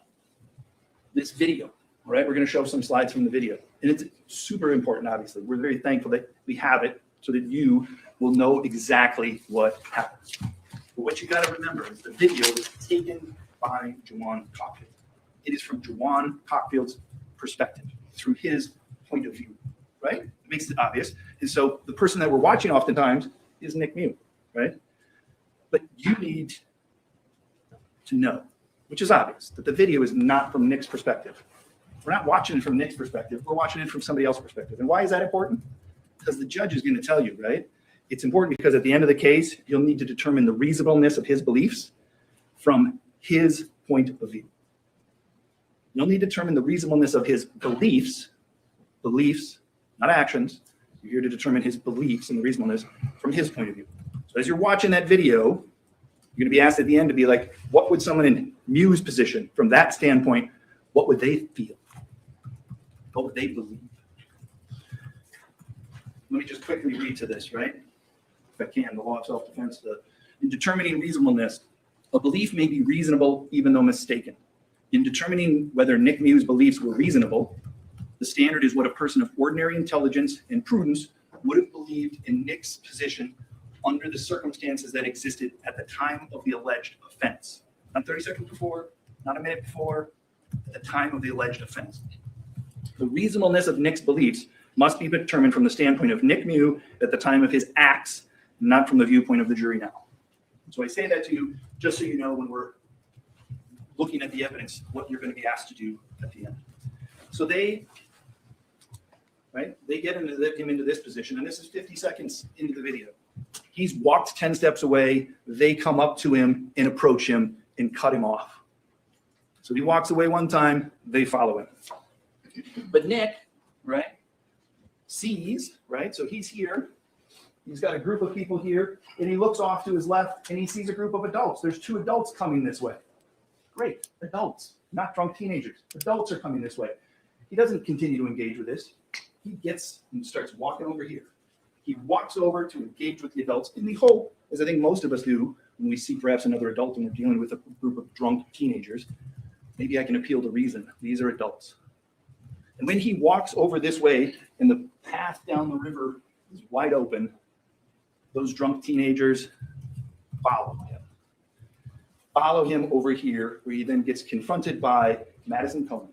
this video, all right, we're going to show some slides from the video. And it's super important, obviously. We're very thankful that we have it so that you will know exactly what happened. But what you got to remember is the video was taken by Juwan Cockfield. It is from Juwan Cockfield's perspective, through his point of view, right? It makes it obvious. And so the person that we're watching oftentimes is Nick Miu, right? But you need to know, which is obvious, that the video is not from Nick's perspective. We're not watching it from Nick's perspective. We're watching it from somebody else's perspective. And why is that important? Because the judge is going to tell you, right? It's important because at the end of the case, you'll need to determine the reasonableness of his beliefs from his point of view. You'll need to determine the reasonableness of his beliefs, not actions. You're here to determine his beliefs and the reasonableness from his point of view. So as you're watching that video, you're going to be asked at the end to be like, what would someone in Miu's position, from that standpoint, what would they feel? What would they believe? Let me just quickly read to this, right? If I can, the law of self-defense. In determining reasonableness, a belief may be reasonable even though mistaken. In determining whether Nick Miu's beliefs were reasonable, the standard is what a person of ordinary intelligence and prudence would have believed in Nick's position under the circumstances that existed at the time of the alleged offense. Not 30 seconds before, not a minute before, at the time of the alleged offense. The reasonableness of Nick's beliefs must be determined from the standpoint of Nick Miu at the time of his acts, not from the viewpoint of the jury now. So I say that to you just so you know when we're looking at the evidence, what you're going to be asked to do at the end. So they get him into this position, and this is 50 seconds into the video. He's walked 10 steps away. They come up to him and approach him and cut him off. So he walks away one time, they follow him. But Nick, right, sees, right, so he's here. He's got a group of people here, and he looks off to his left, and he sees a group of adults. There's 2 adults coming this way. Great, adults, not drunk teenagers. Adults are coming this way. He doesn't continue to engage with this. He gets and starts walking over here. He walks over to engage with the adults in the hope, as I think most of us do when we see perhaps another adult and we're dealing with a group of drunk teenagers, maybe I can appeal to reason. These are adults. And when he walks over this way and the path down the river is wide open. Those drunk teenagers follow him. Follow him over here, where he then gets confronted by Madison Cohen.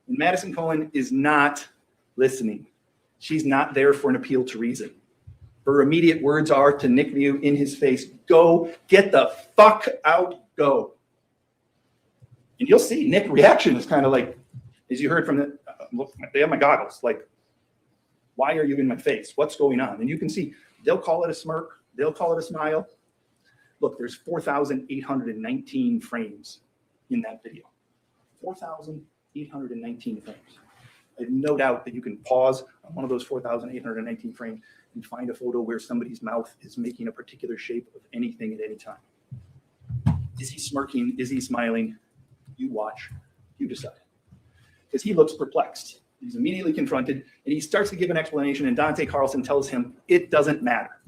And Madison Cohen is not listening. She's not there for an appeal to reason. Her immediate words are to Nick Miu in his face, go, get the fuck out, go. And you'll see Nick's reaction is kind of like, as you heard from the, look, they have my goggles, like, why are you in my face? What's going on? And you can see, they'll call it a smirk. They'll call it a smile. Look, there's 4,819 frames in that video. 4,819 frames. I have no doubt that you can pause on one of those 4,819 frames and find a photo where somebody's mouth is making a particular shape of anything at any time. Is he smirking? Is he smiling? You watch, you decide. Because he looks perplexed. He's immediately confronted, and he starts to give an explanation, and Dante Carlson tells him, it doesn't matter,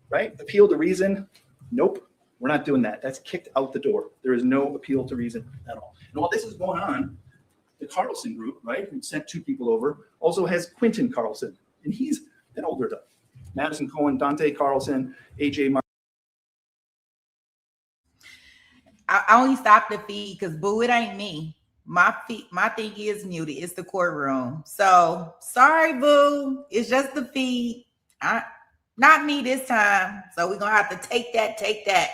right? Appeal to reason? Nope, we're not doing that. That's kicked out the door. There is no appeal to reason at all. And while this is going on, the Carlson group, right, who sent 2 people over, also has Quentin Carlson, and he's an older adult. Madison Cohen, Dante Carlson, AJ Martin. I only stopped the feed because, boo, it ain't me. My thing is muted. It's the courtroom. So sorry, boo. It's just the feed. Not me this time. So we're gonna have to take that.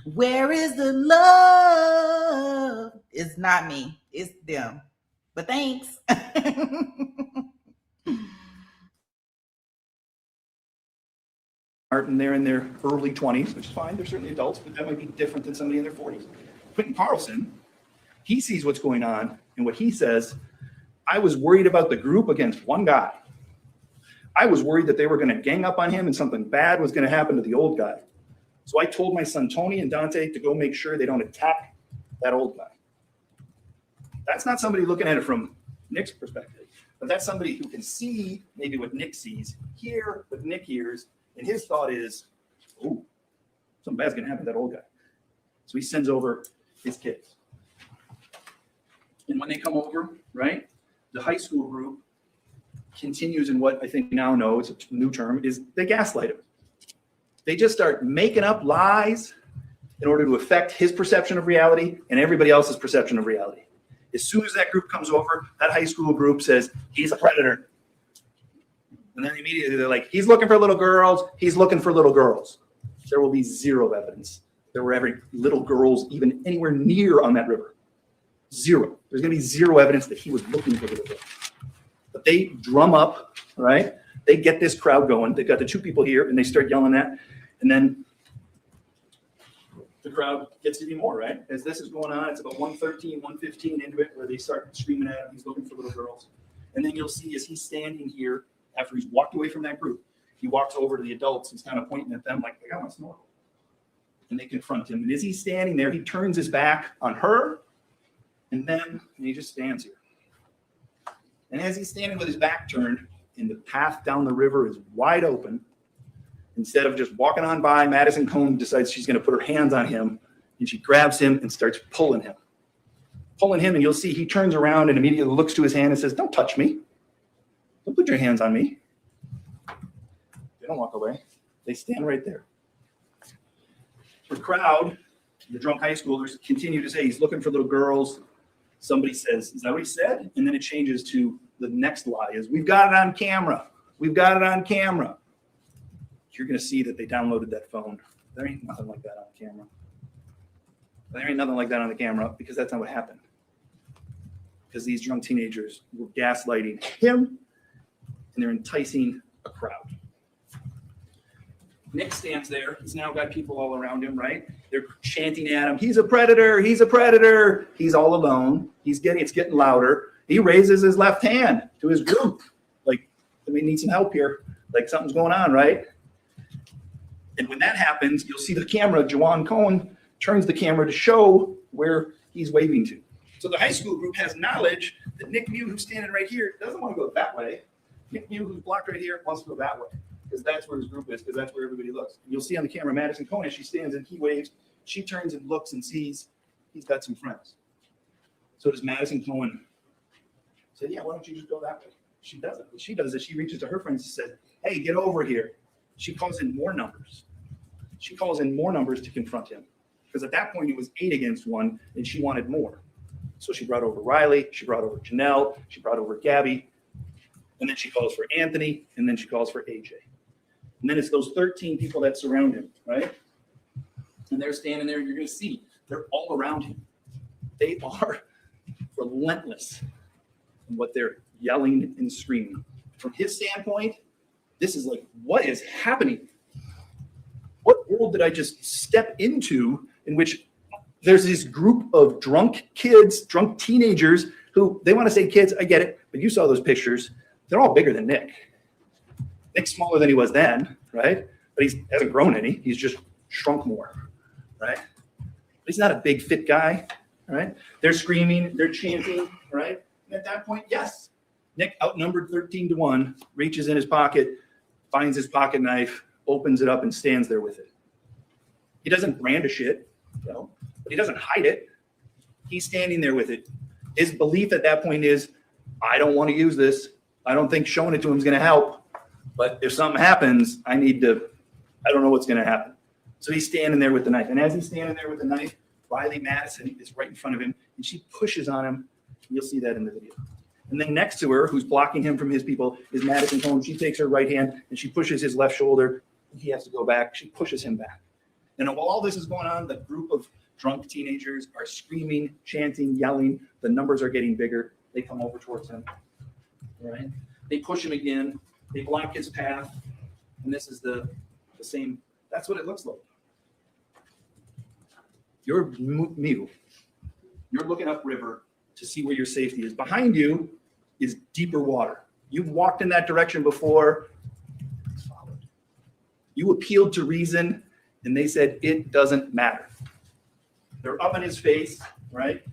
Where is the love? It's not me. It's them. But thanks. Martin, they're in their early 20s, which is fine. They're certainly adults, but that might be different than somebody in their 40s. Quentin Carlson, he sees what's going on, and what he says, I was worried about the group against one guy. I was worried that they were going to gang up on him and something bad was going to happen to the old guy. So I told my son Tony and Dante to go make sure they don't attack that old guy. That's not somebody looking at it from Nick's perspective, but that's somebody who can see maybe what Nick sees, hear what Nick hears, and his thought is, oh, something bad's going to happen to that old guy. So he sends over his kids. And when they come over, right, the high school group continues in what I think we now know, it's a new term, is they gaslight him. They just start making up lies in order to affect his perception of reality and everybody else's perception of reality. As soon as that group comes over, that high school group says, he's a predator. And then immediately they're like, he's looking for little girls. He's looking for little girls. There will be zero evidence there were ever little girls even anywhere near on that river. Zero. There's going to be zero evidence that he was looking for little girls. But they drum up, right? They get this crowd going. They've got the 2 people here, and they start yelling that. And then the crowd gets even more, right? As this is going on, it's about 1:13, 1:15 into it, where they start screaming at him. He's looking for little girls. And then you'll see as he's standing here, after he's walked away from that group, he walks over to the adults. He's kind of pointing at them like, I got my snorkel. And they confront him. And as he's standing there, he turns his back on her, and he just stands here. And as he's standing with his back turned, and the path down the river is wide open, instead of just walking on by, Madison Cohen decides she's going to put her hands on him, and she grabs him and starts pulling him. And you'll see he turns around and immediately looks to his hand and says, don't touch me. Don't put your hands on me. They don't walk away. They stand right there. The crowd, the drunk high schoolers, continue to say he's looking for little girls. Somebody says, is that what he said? And then it changes to the next lie is, we've got it on camera. We've got it on camera. You're going to see that they downloaded that phone. There ain't nothing like that on camera. There ain't nothing like that on the camera because that's not what happened. Because these drunk teenagers were gaslighting him and they're enticing a crowd. Nick stands there. He's now got people all around him, right? They're chanting at him, he's a predator, he's a predator. He's all alone. It's getting louder. He raises his left hand to his group. Like, we need some help here. Like something's going on, right? And when that happens, you'll see the camera, Juwan Cohen turns the camera to show where he's waving to. So the high school group has knowledge that Nick Miu, who's standing right here, doesn't want to go that way. Nick Miu, who's blocked right here, wants to go that way. Because that's where his group is, because that's where everybody looks. And you'll see on the camera, Madison Cohen, as she stands and he waves, she turns and looks and sees he's got some friends. So does Madison Cohen say, yeah, why don't you just go that way? She doesn't. What she does is she reaches to her friends and says, hey, get over here. She calls in more numbers. She calls in more numbers to confront him. Because at that point, it was 8 against 1, and she wanted more. So she brought over Riley, she brought over Janelle, she brought over Gabby, and then she calls for Anthony, and then she calls for AJ. And then it's those 13 people that surround him, right? And they're standing there, and you're going to see they're all around him. They are relentless in what they're yelling and screaming. From his standpoint, this is like, what is happening? What world did I just step into in which there's this group of drunk kids, drunk teenagers who, they want to say kids, I get it, but you saw those pictures. They're all bigger than Nick. Nick's smaller than he was then, right? But he hasn't grown any. He's just shrunk more, right? But he's not a big, fit guy, right? They're screaming, they're chanting, right? And at that point, yes, Nick, outnumbered 13-1, reaches in his pocket, finds his pocket knife, opens it up, and stands there with it. He doesn't brandish it, you know, but he doesn't hide it. He's standing there with it. His belief at that point is, I don't want to use this. I don't think showing it to him is going to help. But if something happens, I don't know what's going to happen. So he's standing there with the knife. And as he's standing there with the knife, Riley Madison is right in front of him, and she pushes on him. You'll see that in the video. And then next to her, who's blocking him from his people, is Madison Cohen. She takes her right hand, and she pushes his left shoulder. He has to go back. She pushes him back. And while all this is going on, the group of drunk teenagers are screaming, chanting, yelling. The numbers are getting bigger. They come over towards him. Right? They push him again. They block his path. And this is the same. That's what it looks like. You're Miu. You're looking upriver to see where your safety is. Behind you is deeper water. You've walked in that direction before. You appealed to reason, and they said it doesn't matter. They're up in his face, right?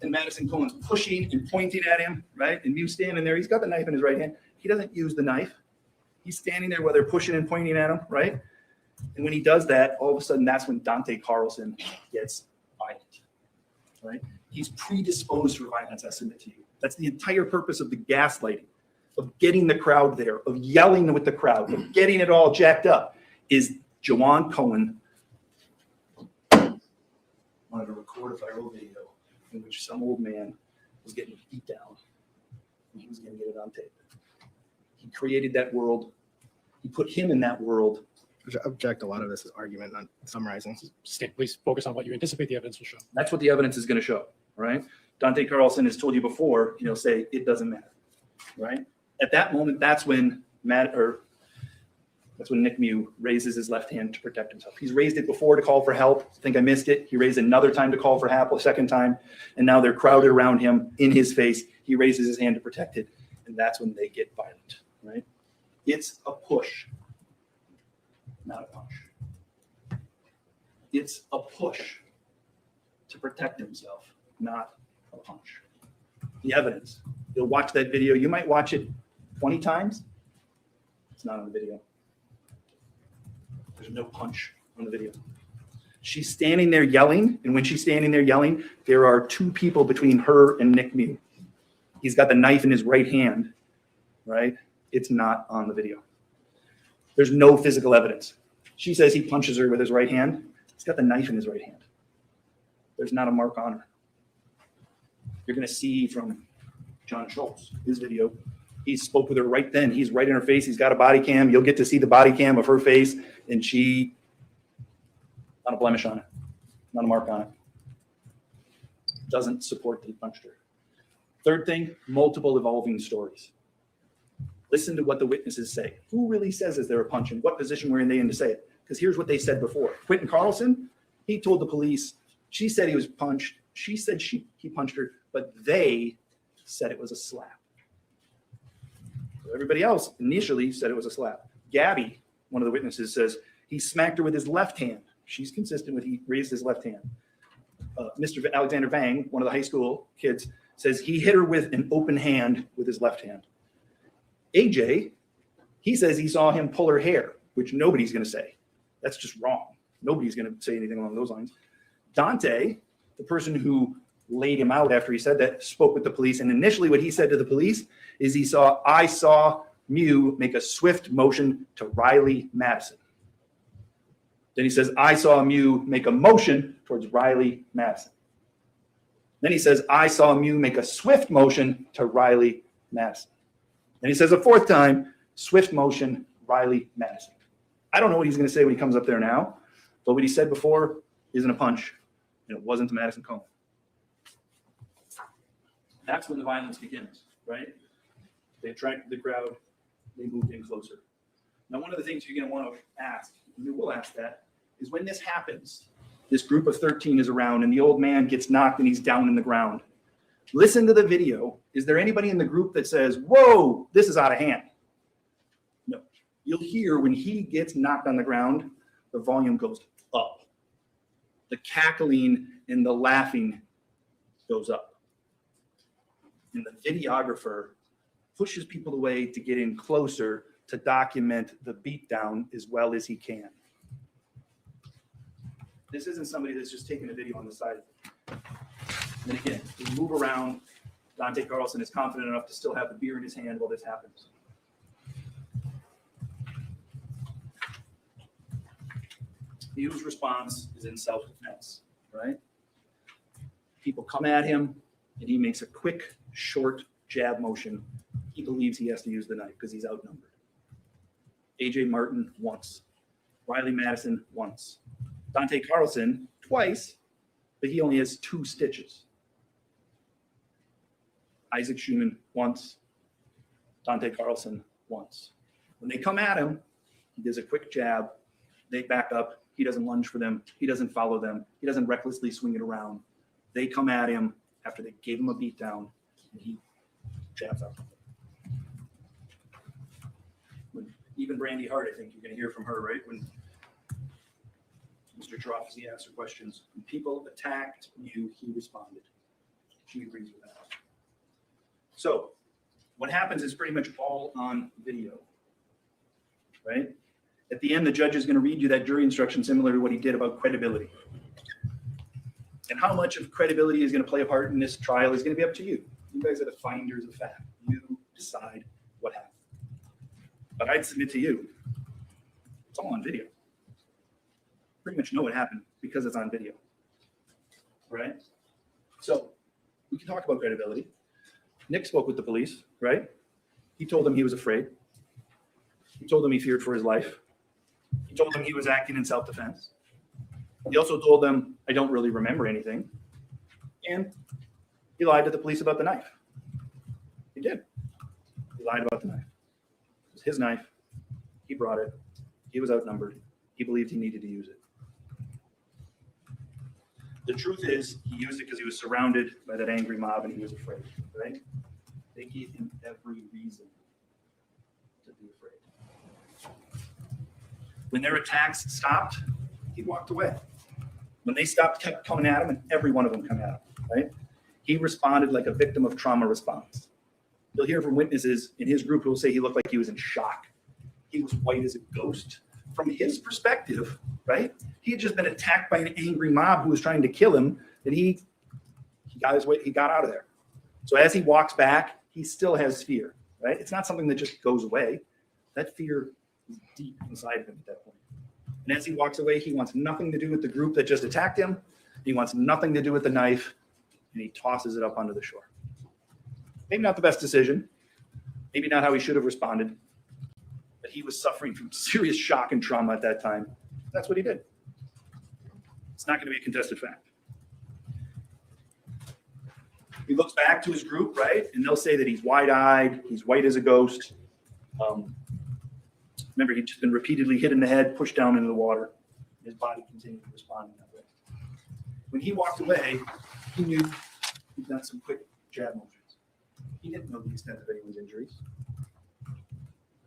And Madison Cohen's pushing and pointing at him, right? And Miu's standing there. He's got the knife in his right hand. He doesn't use the knife. He's standing there while they're pushing and pointing at him, right? And when he does that, all of a sudden, that's when Dante Carlson gets violent, right? He's predisposed for violence, I submit to you. That's the entire purpose of the gaslighting, of getting the crowd there, of yelling with the crowd, of getting it all jacked up, is Jawan Cohen wanted to record a viral video in which some old man was getting beat down, and he was going to get it on tape. He created that world. He put him in that world. I object a lot of this is argument, not summarizing. Please focus on what you anticipate the evidence will show. That's what the evidence is going to show, right? Dante Carlson has told you before, he'll say it doesn't matter, right? At that moment, that's when Nick Miu raises his left hand to protect himself. He's raised it before to call for help. I think I missed it. He raised another time to call for help, a second time, and now they're crowded around him in his face. He raises his hand to protect it, and that's when they get violent, right? It's a push, not a punch. It's a push to protect himself, not a punch. The evidence. You'll watch that video. You might watch it 20 times. It's not on the video. There's no punch on the video. She's standing there yelling, and when she's standing there yelling, there are 2 people between her and Nick Miu. He's got the knife in his right hand, right? It's not on the video. There's no physical evidence. She says he punches her with his right hand. He's got the knife in his right hand. There's not a mark on her. You're going to see from John Schultz, his video, he spoke with her right then. He's right in her face. He's got a body cam. You'll get to see the body cam of her face, and she, not a blemish on it, not a mark on it. Doesn't support that he punched her. Third thing, multiple evolving stories. Listen to what the witnesses say. Who really says is there a punch, and what position were they in to say it? Because here's what they said before. Quentin Carlson, he told the police, she said he was punched. She said he punched her, but they said it was a slap. Everybody else initially said it was a slap. Gabby, one of the witnesses, says he smacked her with his left hand. She's consistent with he raised his left hand. Mr. Alexander Vang, one of the high school kids, says he hit her with an open hand with his left hand. AJ, he says he saw him pull her hair, which nobody's going to say. That's just wrong. Nobody's going to say anything along those lines. Dante, the person who laid him out after he said that, spoke with the police. And initially what he said to the police is I saw Miu make a swift motion to Riley Madison. Then he says, I saw Miu make a motion towards Riley Madison. Then he says, I saw Miu make a swift motion to Riley Madison. Then he says a fourth time, swift motion, Riley Madison. I don't know what he's going to say when he comes up there now, but what he said before isn't a punch, and it wasn't to Madison Cohen. That's when the violence begins, right? They attracted the crowd. They moved in closer. Now, one of the things you're going to want to ask, and we will ask that, is when this happens, this group of 13 is around and the old man gets knocked and he's down in the ground. Listen to the video. Is there anybody in the group that says, whoa, this is out of hand? No. You'll hear when he gets knocked on the ground, the volume goes up. The cackling and the laughing goes up. And the videographer pushes people away to get in closer to document the beatdown as well as he can. This isn't somebody that's just taking a video on the side. And again, we move around. Dante Carlson is confident enough to still have the beer in his hand while this happens. Miu's response is in self-defense, right? People come at him, and he makes a quick, short jab motion. He believes he has to use the knife because he's outnumbered. A.J. Martin once. Riley Madison once. Dante Carlson twice, but he only has 2 stitches. Isaac Schumann once. Dante Carlson once. When they come at him, he does a quick jab. They back up. He doesn't lunge for them. He doesn't follow them. He doesn't recklessly swing it around. They come at him after they gave him a beatdown, and he jabs out. Even Brandy Hart, I think you're going to hear from her, right? When Mr. Trofsky asked her questions, when people attacked Miu, he responded. She agrees with that. So what happens is pretty much all on video, right? At the end, the judge is going to read you that jury instruction similar to what he did about credibility. And how much of credibility is going to play a part in this trial is going to be up to you. You guys are the finders of fact. You decide what happened. But I'd submit to you, it's all on video. Pretty much know what happened because it's on video, right? So we can talk about credibility. Nick spoke with the police, right? He told them he was afraid. He told them he feared for his life. He told them he was acting in self-defense. He also told them, I don't really remember anything. And he lied to the police about the knife. He did. He lied about the knife. It was his knife. He brought it. He was outnumbered. He believed he needed to use it. The truth is, he used it because he was surrounded by that angry mob and he was afraid, right? They gave him every reason to be afraid. When their attacks stopped, he walked away. When they stopped, kept coming at him, and every one of them come at him, right? He responded like a victim of trauma response. You'll hear from witnesses in his group who will say he looked like he was in shock. He was white as a ghost. From his perspective, right? He had just been attacked by an angry mob who was trying to kill him, that he got his way, he got out of there. So as he walks back, he still has fear, right? It's not something that just goes away. That fear is deep inside of him at that point. And as he walks away, he wants nothing to do with the group that just attacked him. He wants nothing to do with the knife, and he tosses it up onto the shore. Maybe not the best decision. Maybe not how he should have responded. But he was suffering from serious shock and trauma at that time. That's what he did. It's not going to be a contested fact. He looks back to his group, right? And they'll say that he's wide-eyed, he's white as a ghost. Remember, he'd just been repeatedly hit in the head, pushed down into the water. His body continued to respond in that way. When he walked away, he knew he'd done some quick jab motions. He didn't know the extent of anyone's injuries.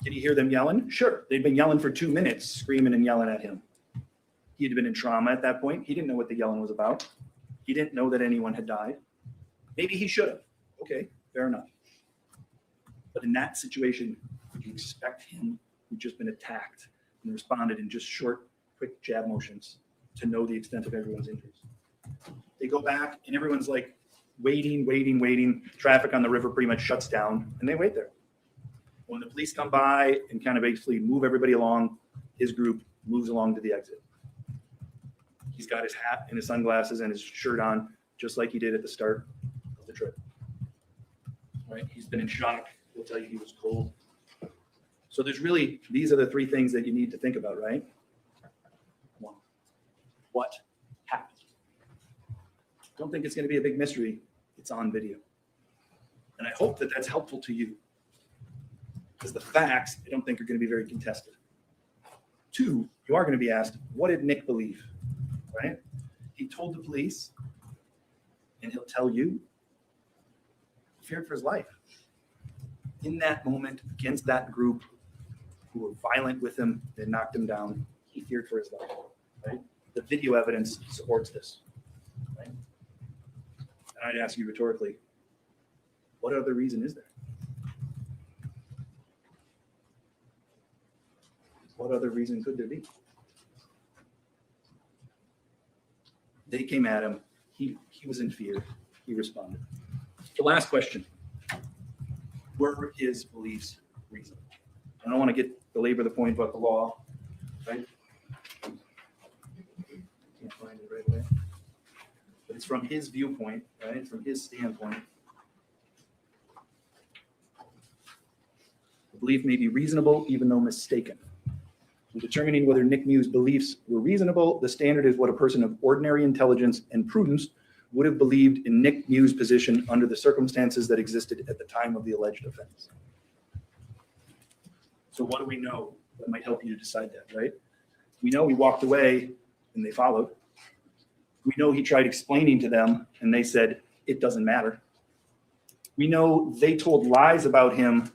Did he hear them yelling? Sure. They'd been yelling for 2 minutes, screaming and yelling at him. He had been in trauma at that point. He didn't know what the yelling was about. He didn't know that anyone had died. Maybe he should have. Okay, fair enough. But in that situation, would you expect him who'd just been attacked and responded in just short, quick jab motions to know the extent of everyone's injuries? They go back and everyone's like, waiting. Traffic on the river pretty much shuts down, and they wait there. When the police come by and kind of basically move everybody along, his group moves along to the exit. He's got his hat and his sunglasses and his shirt on, just like he did at the start of the trip. Right? He's been in shock. He'll tell you he was cold. So these are the three things that you need to think about, right? One, what happened? Don't think it's going to be a big mystery. It's on video. And I hope that that's helpful to you, because the facts, I don't think, are going to be very contested. Two, you are going to be asked, what did Nick believe? Right? He told the police, and he'll tell you, he feared for his life. In that moment, against that group who were violent with him, they knocked him down, he feared for his life. Right? The video evidence supports this. Right? And I'd ask you rhetorically, what other reason is there? What other reason could there be? They came at him. He was in fear. He responded. The last question. Were his beliefs reasonable? I don't want to belabor the point about the law, right? Can't find it right away. But it's from his viewpoint, right? From his standpoint. The belief may be reasonable, even though mistaken. In determining whether Nick Miu's beliefs were reasonable, the standard is what a person of ordinary intelligence and prudence would have believed in Nick Miu's position under the circumstances that existed at the time of the alleged offense. So what do we know that might help you to decide that, right? We know he walked away and they followed. We know he tried explaining to them and they said, it doesn't matter. We know they told lies about him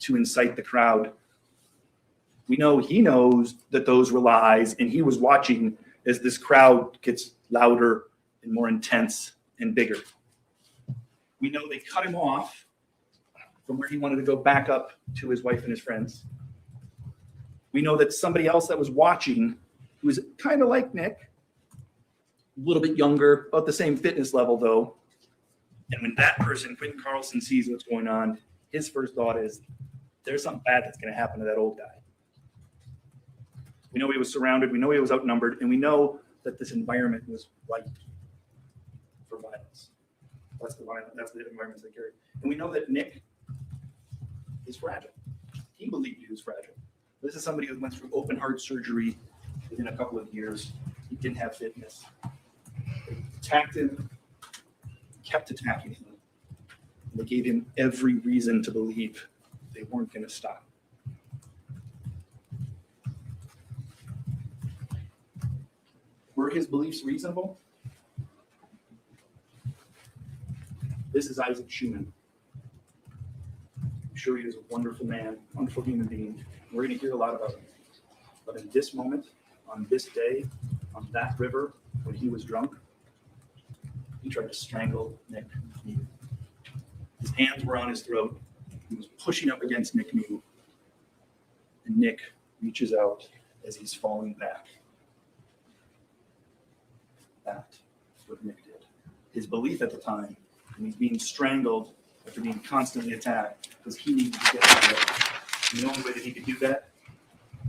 to incite the crowd. We know he knows that those were lies, and he was watching as this crowd gets louder and more intense and bigger. We know they cut him off from where he wanted to go back up to his wife and his friends. We know that somebody else that was watching, who was kind of like Nick, a little bit younger, about the same fitness level though. And when that person, Quentin Carlson, sees what's going on, his first thought is, there's something bad that's going to happen to that old guy. We know he was surrounded, we know he was outnumbered, and we know that this environment was ripe for violence. That's the environment they carried. And we know that Nick is fragile. He believed he was fragile. This is somebody who went through open heart surgery within a couple of years. He didn't have fitness. They attacked him, kept attacking him. And they gave him every reason to believe they weren't going to stop. Were his beliefs reasonable? This is Isaac Schumann. I'm sure he is a wonderful man, wonderful human being. We're going to hear a lot about him. But in this moment, on this day, on that river, when he was drunk, he tried to strangle Nick Miu. His hands were on his throat. He was pushing up against Nick Miu. And Nick reaches out as he's falling back. That's what Nick did. His belief at the time, when he's being strangled after being constantly attacked, was he needed to get out of there. The only way that he could do that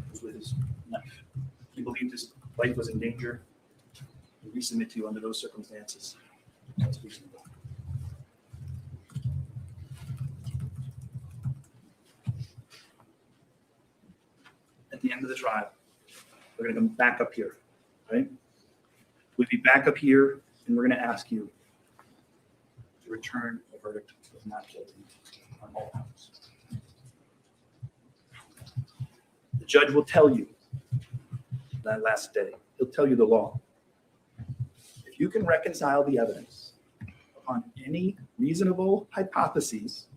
was with his knife. He believed his life was in danger. And we submit to you under those circumstances. That's reasonable. At the end of the trial, we're going to come back up here, right? We'll be back up here, and we're going to ask you to return a verdict of not guilty on all counts. The judge will tell you that last day. He'll tell you the law. If you can reconcile the evidence upon any reasonable hypotheses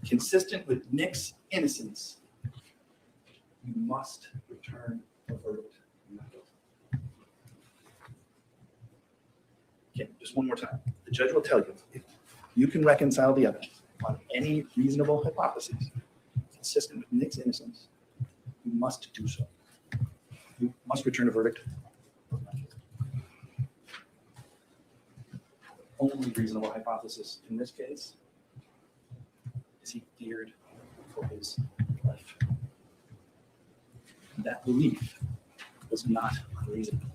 consistent with Nick's innocence, you must return a verdict of not guilty. Okay, just one more time. The judge will tell you if you can reconcile the evidence on any reasonable hypotheses consistent with Nick's innocence, you must do so. You must return a verdict of not guilty. only reasonable hypothesis in this case is he feared for his life. That belief was not unreasonable.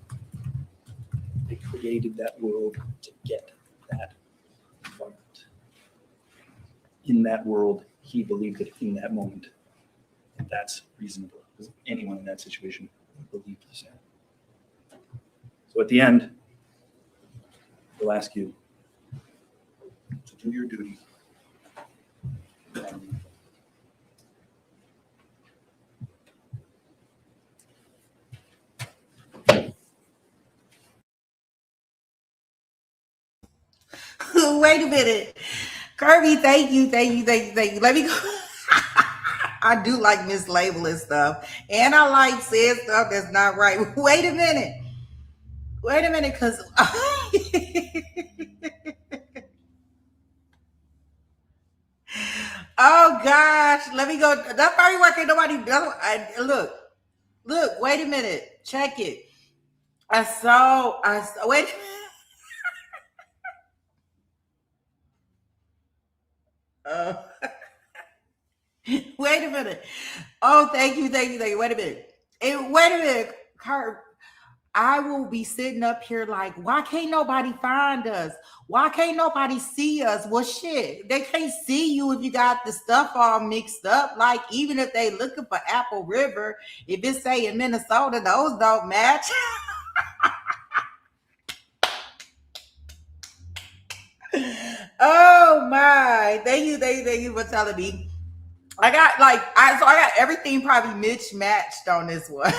They created that world to get that environment. In that world, he believed it in that moment. And that's reasonable, because anyone in that situation would believe the same. So at the end, we'll ask you to do your duty. Wait a minute. Kirby, thank you. Let me go. I do like mislabeling stuff. And I like saying stuff that's not right. Wait a minute, because oh gosh, let me go. That's probably working. Nobody does. Look, wait a minute. Check it. I saw wait. Uh, wait a minute. Oh, thank you. Wait a minute. Wait a minute, Kurt. I will be sitting up here like, why can't nobody find us? Why can't nobody see us? Well, shit, they can't see you if you got the stuff all mixed up. Like, even if they looking for Apple River, if it's say in Minnesota, those don't match. Oh my! Thank you for telling me. I got everything probably mismatched on this one.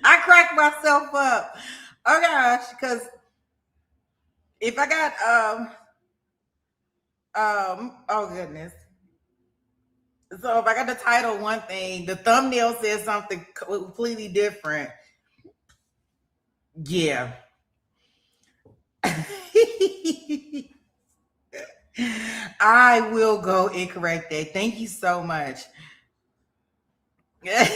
I cracked myself up. Oh gosh, because if I got oh goodness. So if I got the title one thing, the thumbnail says something completely different. Yeah. I will go and correct that. Thank you so much. I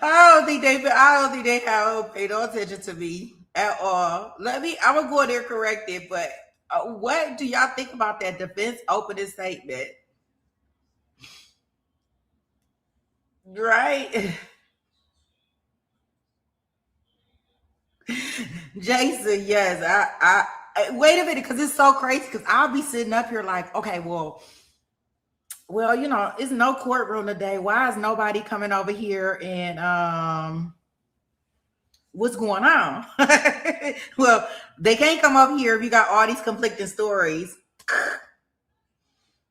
don't think they have paid no attention to me at all. I'm gonna go in there and correct it, but what do y'all think about that defense opening statement? Right? Jason, yes. I wait a minute, because it's so crazy, because I'll be sitting up here like, okay, well, it's no courtroom today. Why is nobody coming over here and what's going on? Well, they can't come up here if you got all these conflicting stories.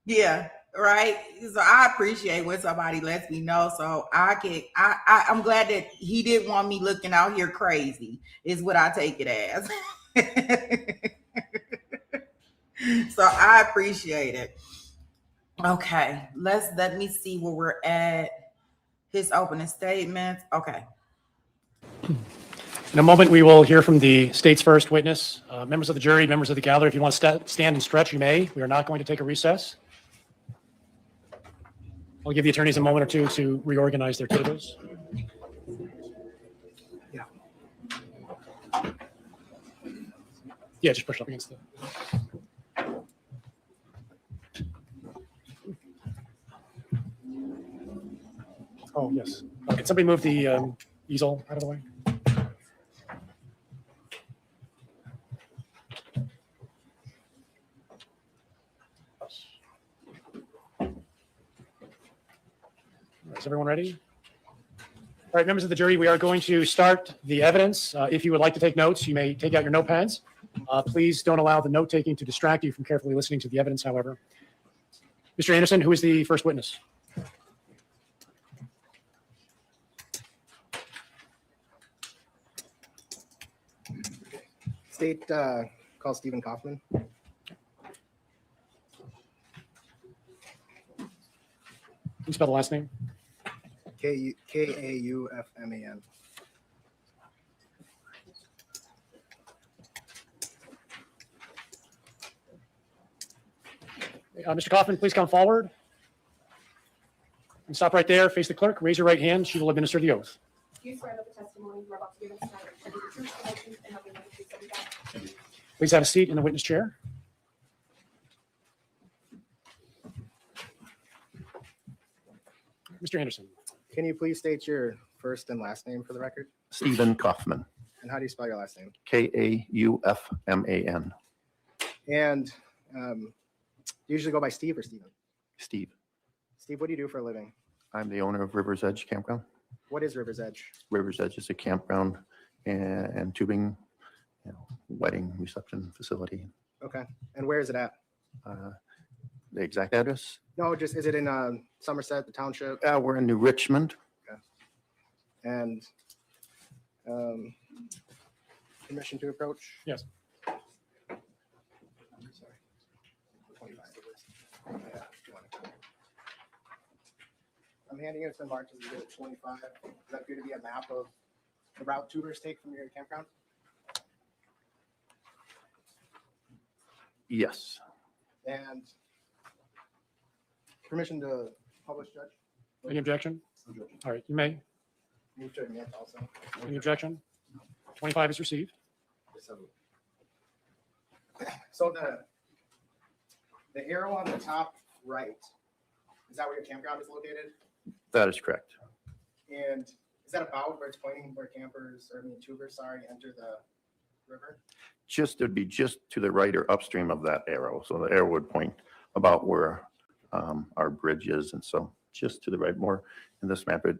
Yeah, right. So I appreciate when somebody lets me know, so I'm glad that he didn't want me looking out here crazy, is what I take it as. So I appreciate it. Okay, let me see where we're at. His opening statements. Okay. In a moment, we will hear from the state's first witness. Members of the jury, members of the gallery, if you want to stand and stretch, you may. We are not going to take a recess. I'll give the attorneys a moment or two to reorganize their tables. Yeah, just push up against the... Oh, yes. Can somebody move the easel out of the way? Is everyone ready? All right, members of the jury, we are going to start the evidence. If you would like to take notes, you may take out your notepads. Please don't allow the note-taking to distract you from carefully listening to the evidence, however. Mr. Anderson, who is the first witness? State call Stephen Kaufman. Can you spell the last name? Kaufman. Mr. Kaufman, please come forward. And stop right there, face the clerk, raise your right hand. She will administer the oath. Do you swear that the testimony you are about to give in this matter will be the truth, the whole truth, and nothing but the truth, so help you God? Please have a seat in the witness chair. Mr. Anderson. Can you please state your first and last name for the record? Stephen Kaufman, And how do you spell your last name? Kaufman. And you usually go by Steve or Steven? Steve, Steve, what do you do for a living? I'm the owner of River's Edge Campground. What is River's Edge? River's Edge is a campground and tubing, wedding reception facility. Okay. And where is it at? The exact address? No, just is it in Somerset, the township? We're in New Richmond. And permission to approach? Yes. Sorry. 25. Yeah, 20. I'm handing it to Mark as a 25. Is that going to be a map of the route tubers take from your campground? Yes. And permission to publish, Judge? Any objection? All right, you may. Move to admit also. Any objection? 25 is received. So the arrow on the top right, is that where your campground is located? That is correct. And is that about where it's pointing where tubers, enter the river? It'd be just to the right or upstream of that arrow. So the arrow would point about where our bridge is. And so just to the right more in this map, it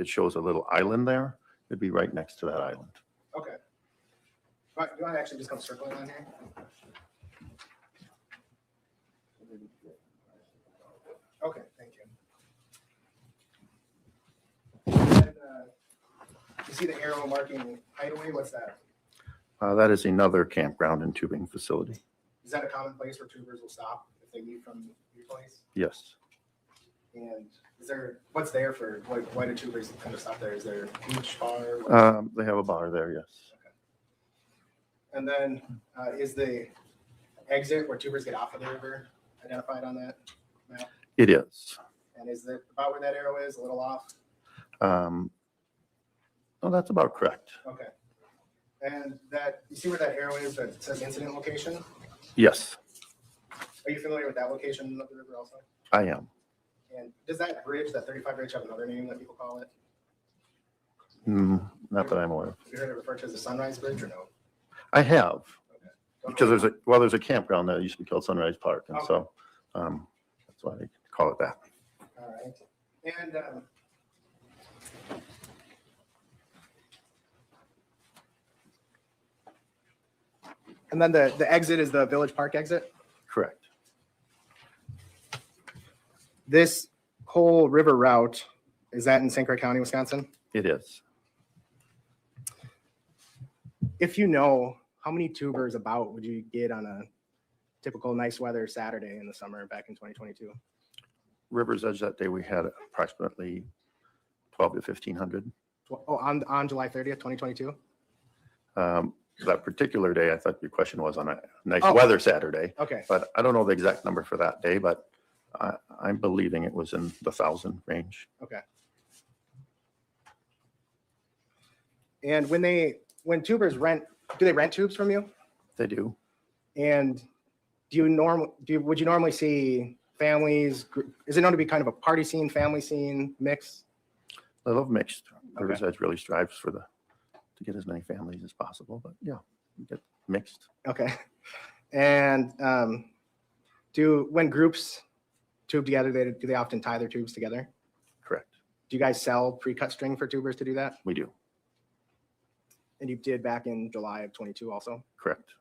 shows a little island there. It'd be right next to that island. Okay. Right, you want to actually just come circling on here? Okay, thank you. And, you see the arrow marking hideaway? What's that? That is another campground and tubing facility. Is that a common place where tubers will stop if they leave from your place? Yes. And what's there for, why do tubers kind of stop there? Is there a beach bar? They have a bar there, yes. And then is the exit where tubers get off of the river identified on that map? It is. And is it about where that arrow is, a little off? Oh, that's about correct. Okay. And you see where that arrow is that says incident location? Yes, Are you familiar with that location of the river also? I am. And does that bridge, that 35 bridge, have another name that people call it? Not that I'm aware of. Have you heard it referred to as the Sunrise Bridge or no? I have, Okay. because there's a campground that used to be called Sunrise Park. And so that's why they call it that. All right. And then the exit is the Village Park exit. Correct. This whole river route, is that in St. Croix County, Wisconsin? It is. If you know, how many tubers about would you get on a typical nice weather Saturday in the summer back in 2022? River's Edge that day, we had approximately 12 to 1,500. Oh, on July 30th, 2022? That particular day, I thought your question was on a nice Oh. weather Saturday, Okay. but I don't know the exact number for that day, but I'm believing it was in the 1,000 range. Okay. And when tubers do they rent tubes from you? They do. And would you normally see families? Is it known to be kind of a party scene, family scene mix? I love mixed. River's Edge really strives to get as many families as possible, but yeah, you get mixed. Okay. And when groups tube together, do they often tie their tubes together? Correct. Do you guys sell pre-cut string for tubers to do that? We do. And you did back in July of 22 also? Correct.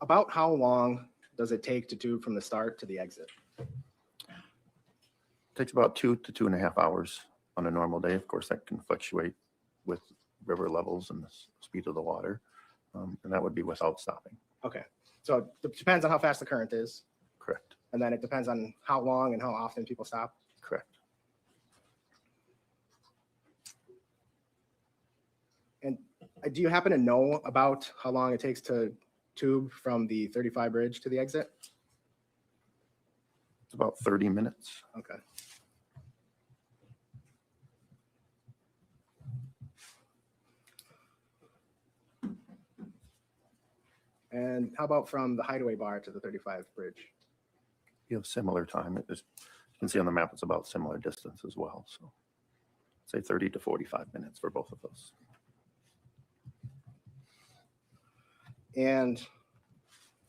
About how long does it take to tube from the start to the exit? Takes about 2 to 2.5 hours on a normal day. Of course, that can fluctuate with river levels and the speed of the water. And that would be without stopping. Okay. So it depends on how fast the current is. Correct. And then it depends on how long and how often people stop. Correct. And do you happen to know about how long it takes to tube from the 35 bridge to the exit? about 30 minutes. Okay. And how about from the Hideaway Bar to the 35 bridge? You have similar time. It is, you can see on the map, it's about similar distance as well. So say 30 to 45 minutes for both of those. And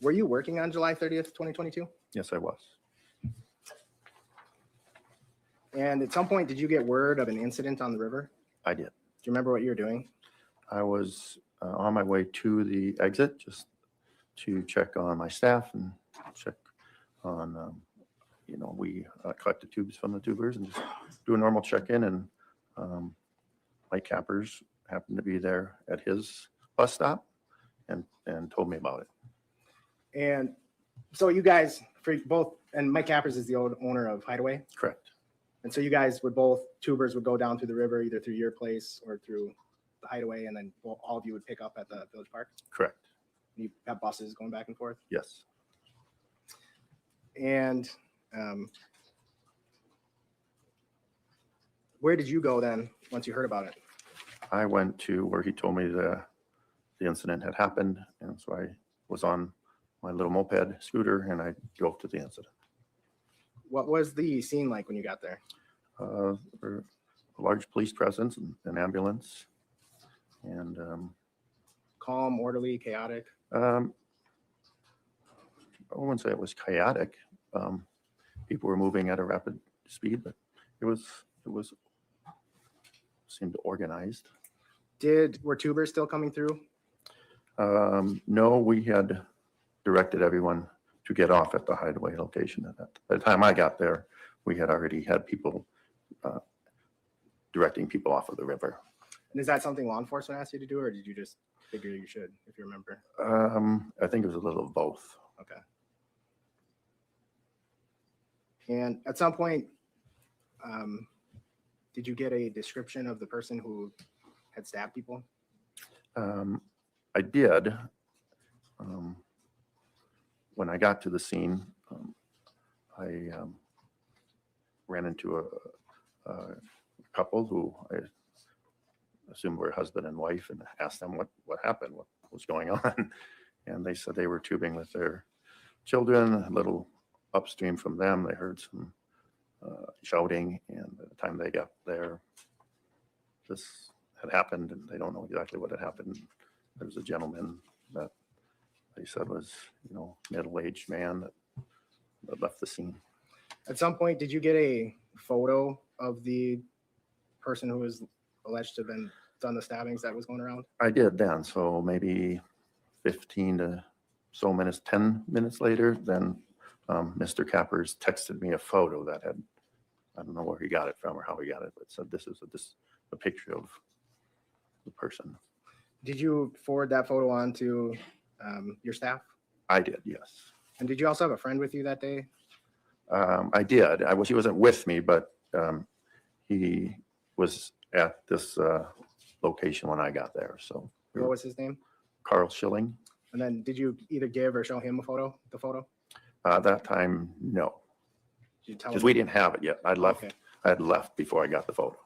were you working on July 30th, 2022? Yes, I was. And at some point, did you get word of an incident on the river? I did. Do you remember what you were doing? I was on my way to the exit just to check on my staff and check on, we collected tubes from the tubers and just do a normal check-in. And Mike Cappers happened to be there at his bus stop and told me about it. And so you guys, for both, and Mike Cappers is the old owner of Hideaway. Correct. And so you guys would both, tubers would go down through the river, either through your place or through the Hideaway, and then all of you would pick up at the Village Park. Correct. You have buses going back and forth. Yes. And where did you go then once you heard about it? I went to where he told me the incident had happened. And so I was on my little moped scooter and I drove to the incident. What was the scene like when you got there? There were a large police presence and an ambulance. And Calm, orderly, chaotic? I wouldn't say it was chaotic. People were moving at a rapid speed, but it seemed organized. Were tubers still coming through? No, we had directed everyone to get off at the Hideaway location. By the time I got there, we had already had people directing people off of the river. And is that something law enforcement asked you to do, or did you just figure you should, if you remember? I think it was a little of both. Okay. And at some point, did you get a description of the person who had stabbed people? I did. When I got to the scene, I ran into a couple who I assumed were husband and wife, and asked them what happened, what was going on. And they said they were tubing with their children. A little upstream from them, they heard some shouting, and by the time they got there, this had happened, and they don't know exactly what had happened. There was a gentleman that they said was, middle-aged man that left the scene. At some point, did you get a photo of the person who was alleged to have been done the stabbings that was going around? I did then. So maybe 15 to so minutes, 10 minutes later, then Mr. Cappers texted me a photo that had, I don't know where he got it from or how he got it, but said this is a picture of the person. Did you forward that photo on to your staff? I did, yes. And did you also have a friend with you that day? I did. He wasn't with me, but he was at this location when I got there. So What was his name? Carl Schilling. And then did you either give or show him the photo? That time, no, Did you tell because him? we didn't have it yet. I'd left. Okay. I had left before I got the photo.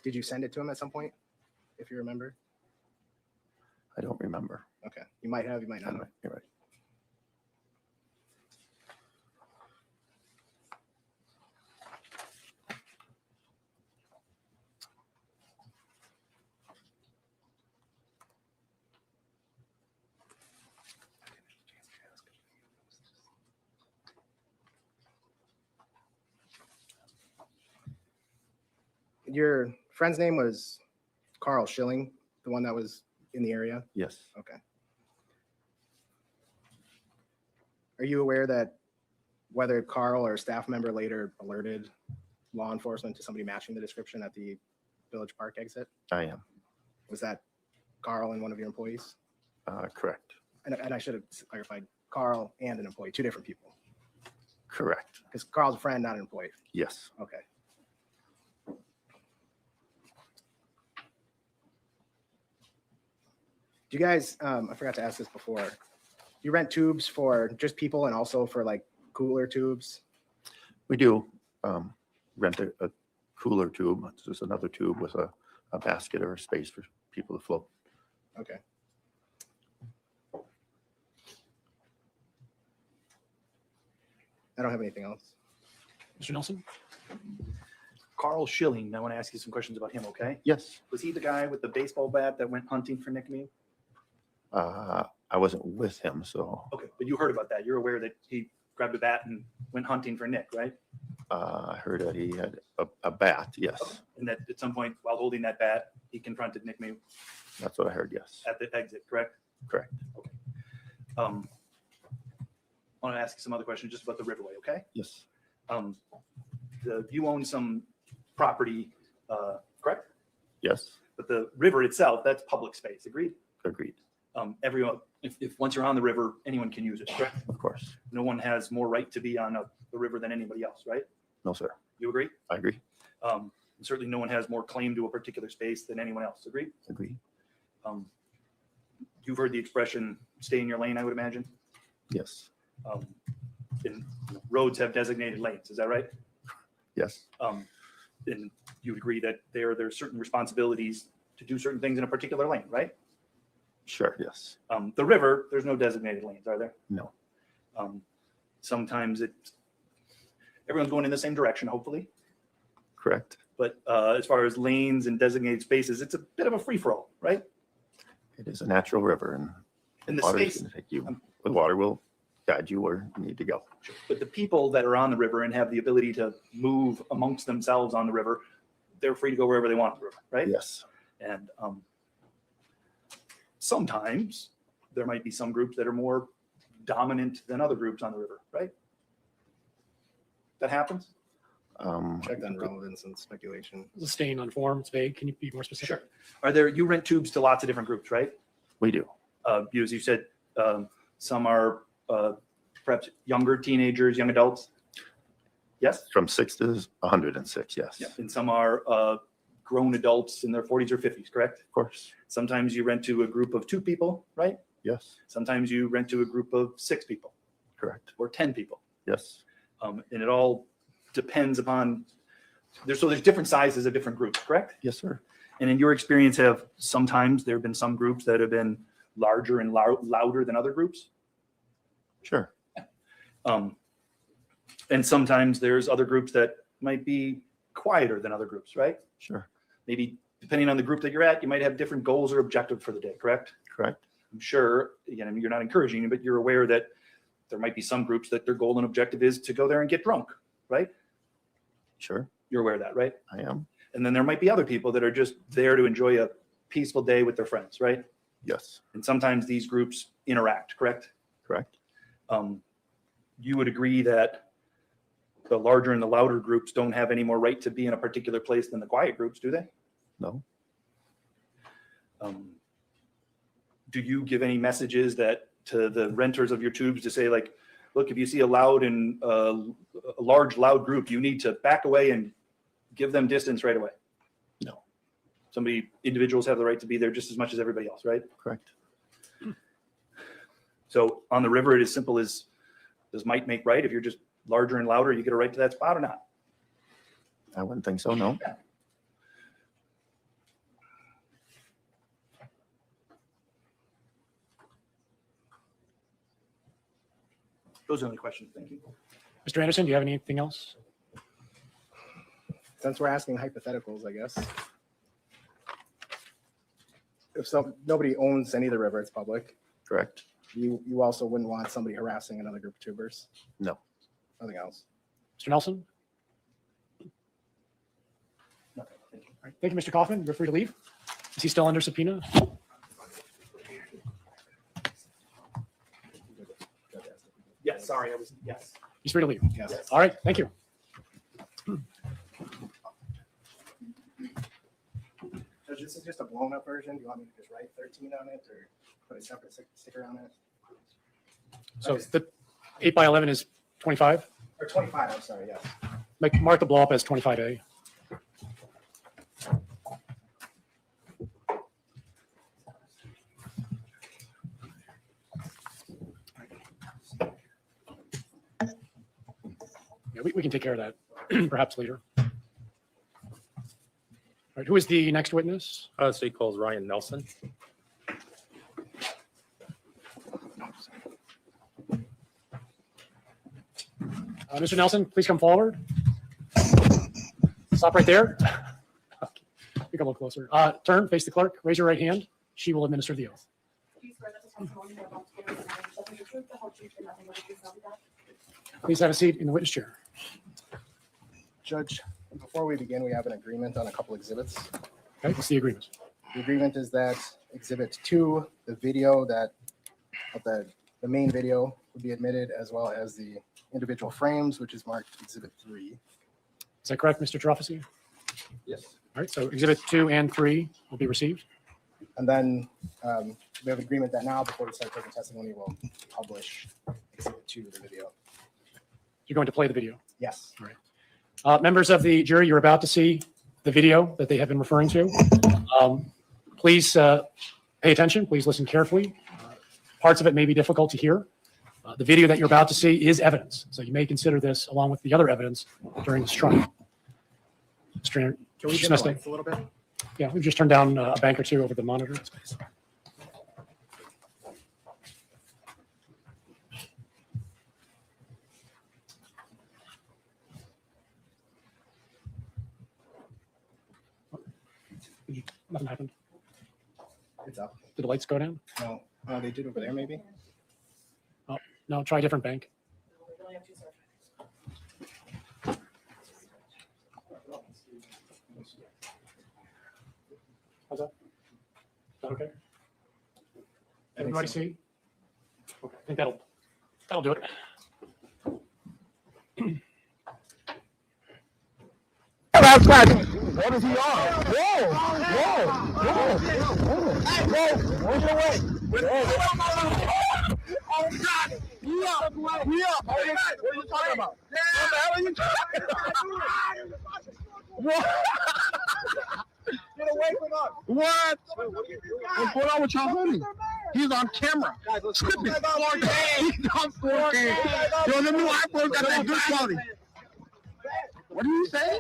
Did you send it to him at some point, if you remember? I don't remember. Okay. You might have, you might not have. You're right. Your friend's name was Carl Schilling, the one that was in the area? Yes. Okay. Are you aware that whether Carl or a staff member later alerted law enforcement to somebody matching the description at the Village Park exit? I am. Was that Carl and one of your employees? Correct. And I should have clarified, Carl and an employee, two different people. Correct. Because Carl's a friend, not an employee. Yes. Okay. Do you guys, I forgot to ask this before, do you rent tubes for just people and also for like cooler tubes? We do rent a cooler tube. It's just another tube with a basket or a space for people to float. Okay. I don't have anything else. Mr. Nelson? Carl Schilling, I want to ask you some questions about him, okay? Yes. Was he the guy with the baseball bat that went hunting for Nicolae Miu? I wasn't with him, so Okay, but you heard about that. You're aware that he grabbed a bat and went hunting for Nick, right? I heard that he had a bat. Yes, And that at some point, while holding that bat, he confronted Nicolae Miu that's what I heard. Yes, at the exit, correct? correct. I want to ask you some other questions just about the Riverway, okay? Yes, You own some property, correct? yes, But the river itself, that's public space, agreed? agreed. Everyone, if once you're on the river, anyone can use it, correct? Of course. No one has more right to be on the river than anybody else, right? No, sir. You agree? I agree. Certainly no one has more claim to a particular space than anyone else, agreed? Agree. You've heard the expression, stay in your lane, I would imagine? Yes, And roads have designated lanes, is that right? yes, And you would agree that there's certain responsibilities to do certain things in a particular lane, right? sure. Yes, The river, there's no designated lanes, are there? no, Sometimes everyone's going in the same direction, hopefully. correct. But as far as lanes and designated spaces, it's a bit of a free for all, right? It is a natural river, and And the water is space, going to take you. The water will guide you where you need to go. but the people that are on the river and have the ability to move amongst themselves on the river, they're free to go wherever they want on the river, right? Yes, And sometimes there might be some groups that are more dominant than other groups on the river, right? That happens? Checked on relevance and speculation. This is staying on form. It's vague. Can you be more specific? Sure. You rent tubes to lots of different groups, right? we do. As you said, some are perhaps younger teenagers, young adults. Yes? From 6 to 106. Yes, Yeah. And some are grown adults in their 40s or 50s, correct? of course. Sometimes you rent to a group of 2 people, right? Yes, Sometimes you rent to a group of 6 people correct. or 10 people. Yes, And it all depends upon, there's different sizes of different groups, correct? yes, sir. And in your experience, there have been some groups that have been larger and louder than other groups? Sure. And sometimes there's other groups that might be quieter than other groups, right? Sure. Maybe depending on the group that you're at, you might have different goals or objectives for the day, correct? Correct. I'm sure, again, you're not encouraging, but you're aware that there might be some groups that their goal and objective is to go there and get drunk, right? Sure. You're aware of that, right? I am. And then there might be other people that are just there to enjoy a peaceful day with their friends, right? Yes, And sometimes these groups interact, correct? correct. You would agree that the larger and the louder groups don't have any more right to be in a particular place than the quiet groups, do they? No, Do you give any messages to the renters of your tubes to say, like, look, if you see a large loud group, you need to back away and give them distance right away? no, Individuals have the right to be there just as much as everybody else, right? correct. So on the river, it is simple as, does might make right? If you're just larger and louder, you get a right to that spot or not? I wouldn't think so. No. Those are the only questions. Thank you. Mr. Anderson, do you have anything else? Since we're asking hypotheticals, I guess. If nobody owns any of the river, it's public. Correct. You also wouldn't want somebody harassing another group of tubers. No. Nothing else. Mr. Nelson? Nothing. Thank you. All right. Thank you, Mr. Kaufman. You're free to leave. Is he still under subpoena? Yes, sorry, yes. He's free to leave. Yes. All right. Thank you. So this is just a blown up version. Do you want me to just write 13 on it or put a separate sticker on it? So the 8x11 is 25. Or 25, I'm sorry, yes. Mark the blow up as 25A. we can take care of that perhaps later. All right, who is the next witness? State calls Ryan Nelson. Mr. Nelson, please come forward. Stop right there. You come a little closer. Turn, face the clerk, raise your right hand. She will administer the oath. Do you swear that the testimony you're about to give is the matter shall be the truth, the whole truth, and nothing but the truth, so help you God? Please have a seat in the witness chair. Judge, before we begin, we have an agreement on a couple exhibits. Okay, what's the agreement? The agreement is that Exhibit 2, the video that, of the main video would be admitted, as well as the individual frames, which is marked Exhibit 3. Is that correct, Mr. Trofficy? Yes. All right, so exhibit 2 and 3 will be received. And then we have agreement that now, before we start taking testimony, we'll publish Exhibit 2, the video. You're going to play the video. Yes. Members of the jury, you're about to see the video that they have been referring to. Please pay attention. Please listen carefully. Parts of it may be difficult to hear. The video that you're about to see is evidence, so you may consider this along with the other evidence during this trial. Mr. Can we Mr. dim the Smith? lights a little bit? Yeah, we've just turned down a bank or two over the monitor. Nothing happened. It's up. Did the lights go down? No, oh, they did over there, maybe? No, try a different bank. We only have two certified. How's that? Is that okay? I think Everybody so. see? Okay, I think that'll do it. What is he on? Whoa! Whoa! Whoa! Whoa! Whoa! Where's your way? Oh God! We up! We up! What are you talking about? What the hell are you talking about? What? Get away from us! What? What's going on with y'all homie? He's on camera. He's on 4K. Yo, the new iPhone got that good quality. What do you say?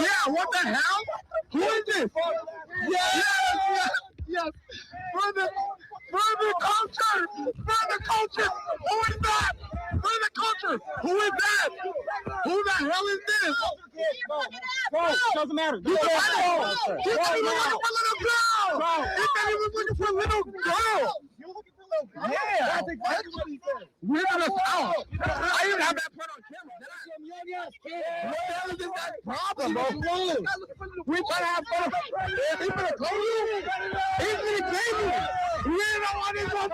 Yeah, what the hell? Who is this? Yes. For the culture. Who is that? For the culture. Who is that? Who the hell is this? Bro, doesn't matter. He said he was looking for a little girl. Yeah, that's exactly what he said. We're in a house. I even have that part on camera. What the hell is this guy's problem, bro? We're trying to have fun. He's gonna close you. He's gonna claim you. We don't want this one.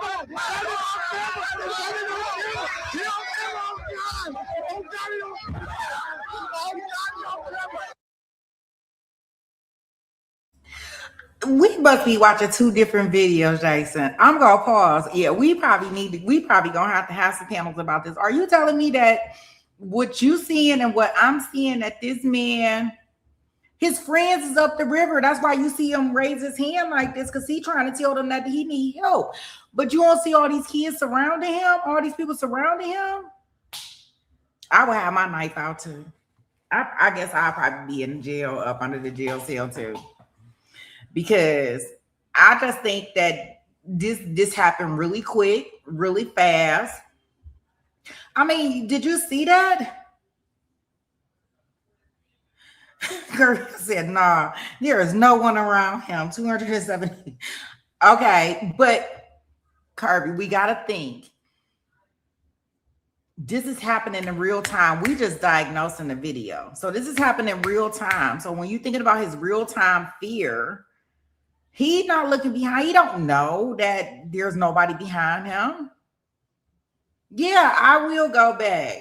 We must be watching two different videos, Jason. I'm gonna pause. Yeah, we probably gonna have to have some panels about this. Are you telling me that what you seeing and what I'm seeing, that this man, his friends is up the river? That's why you see him raise his hand like this, because he's trying to tell them that he need help. But you don't see all these kids surrounding him, all these people surrounding him. I would have my knife out too. I guess I'll probably be in jail, up under the jail cell too. Because I just think that this happened really quick, really fast. I mean, did you see that? Girl said, nah, there is no one around him. 270. Okay, but Kirby, we got to think. This is happening in real time. We just diagnosing the video. So this is happening in real time. So when you're thinking about his real time fear, he's not looking behind. He don't know that there's nobody behind him. Yeah, I will go back.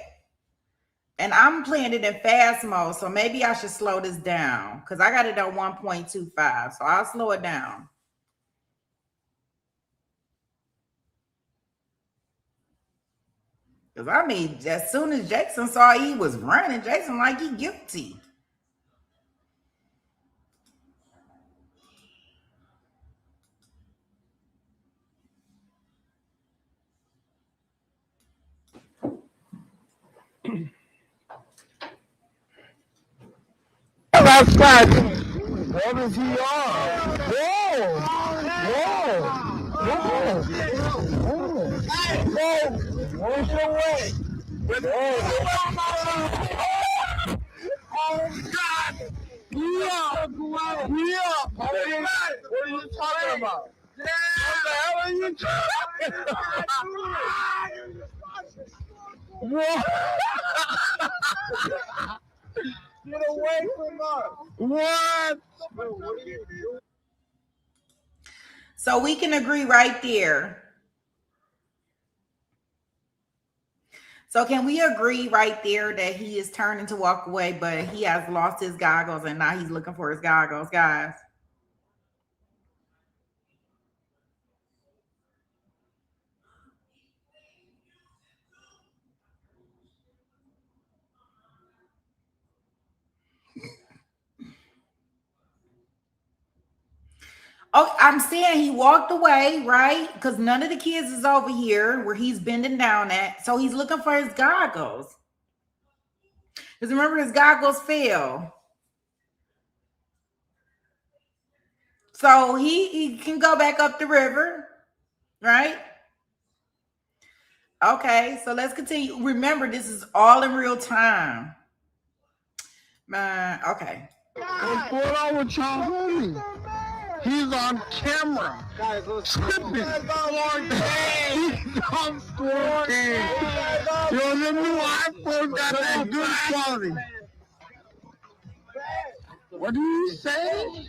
And I'm playing it in fast mode, so maybe I should slow this down because I got it on 1.25, so I'll slow it down. Because I mean, as soon as Jason saw he was running, Jason like he guilty. outside. What is he on? Whoa! Where's your way? Oh, God! Yeah! What are you talking about? What the hell are you talking about? What? Get away from us! What? So we can agree right there. So can we agree right there that he is turning to walk away, but he has lost his goggles and now he's looking for his goggles, guys? Oh, I'm saying he walked away, right? Because none of the kids is over here where he's bending down at. So he's looking for his goggles. Because remember, his goggles fell. So he can go back up the river, right? Okay, so let's continue. Remember, this is all in real time. Okay. What's going on with y'all homie? He's on camera. Scripting. He's on scoring. Yo, the new iPhone got that good quality. What do you say?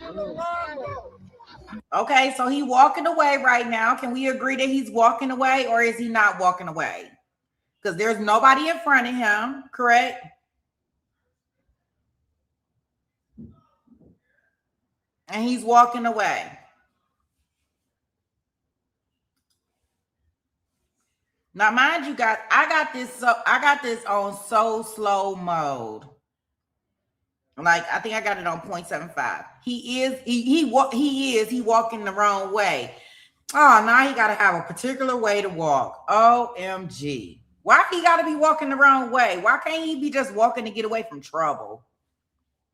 Okay, so he walking away right now. Can we agree that he's walking away, or is he not walking away? Because there's nobody in front of him, correct? And he's walking away. Now, mind you, guys, I got this on so slow mode. Like, I think I got it on 0.75. He walking the wrong way. Oh, now he got to have a particular way to walk. OMG. Why he got to be walking the wrong way? Why can't he be just walking to get away from trouble?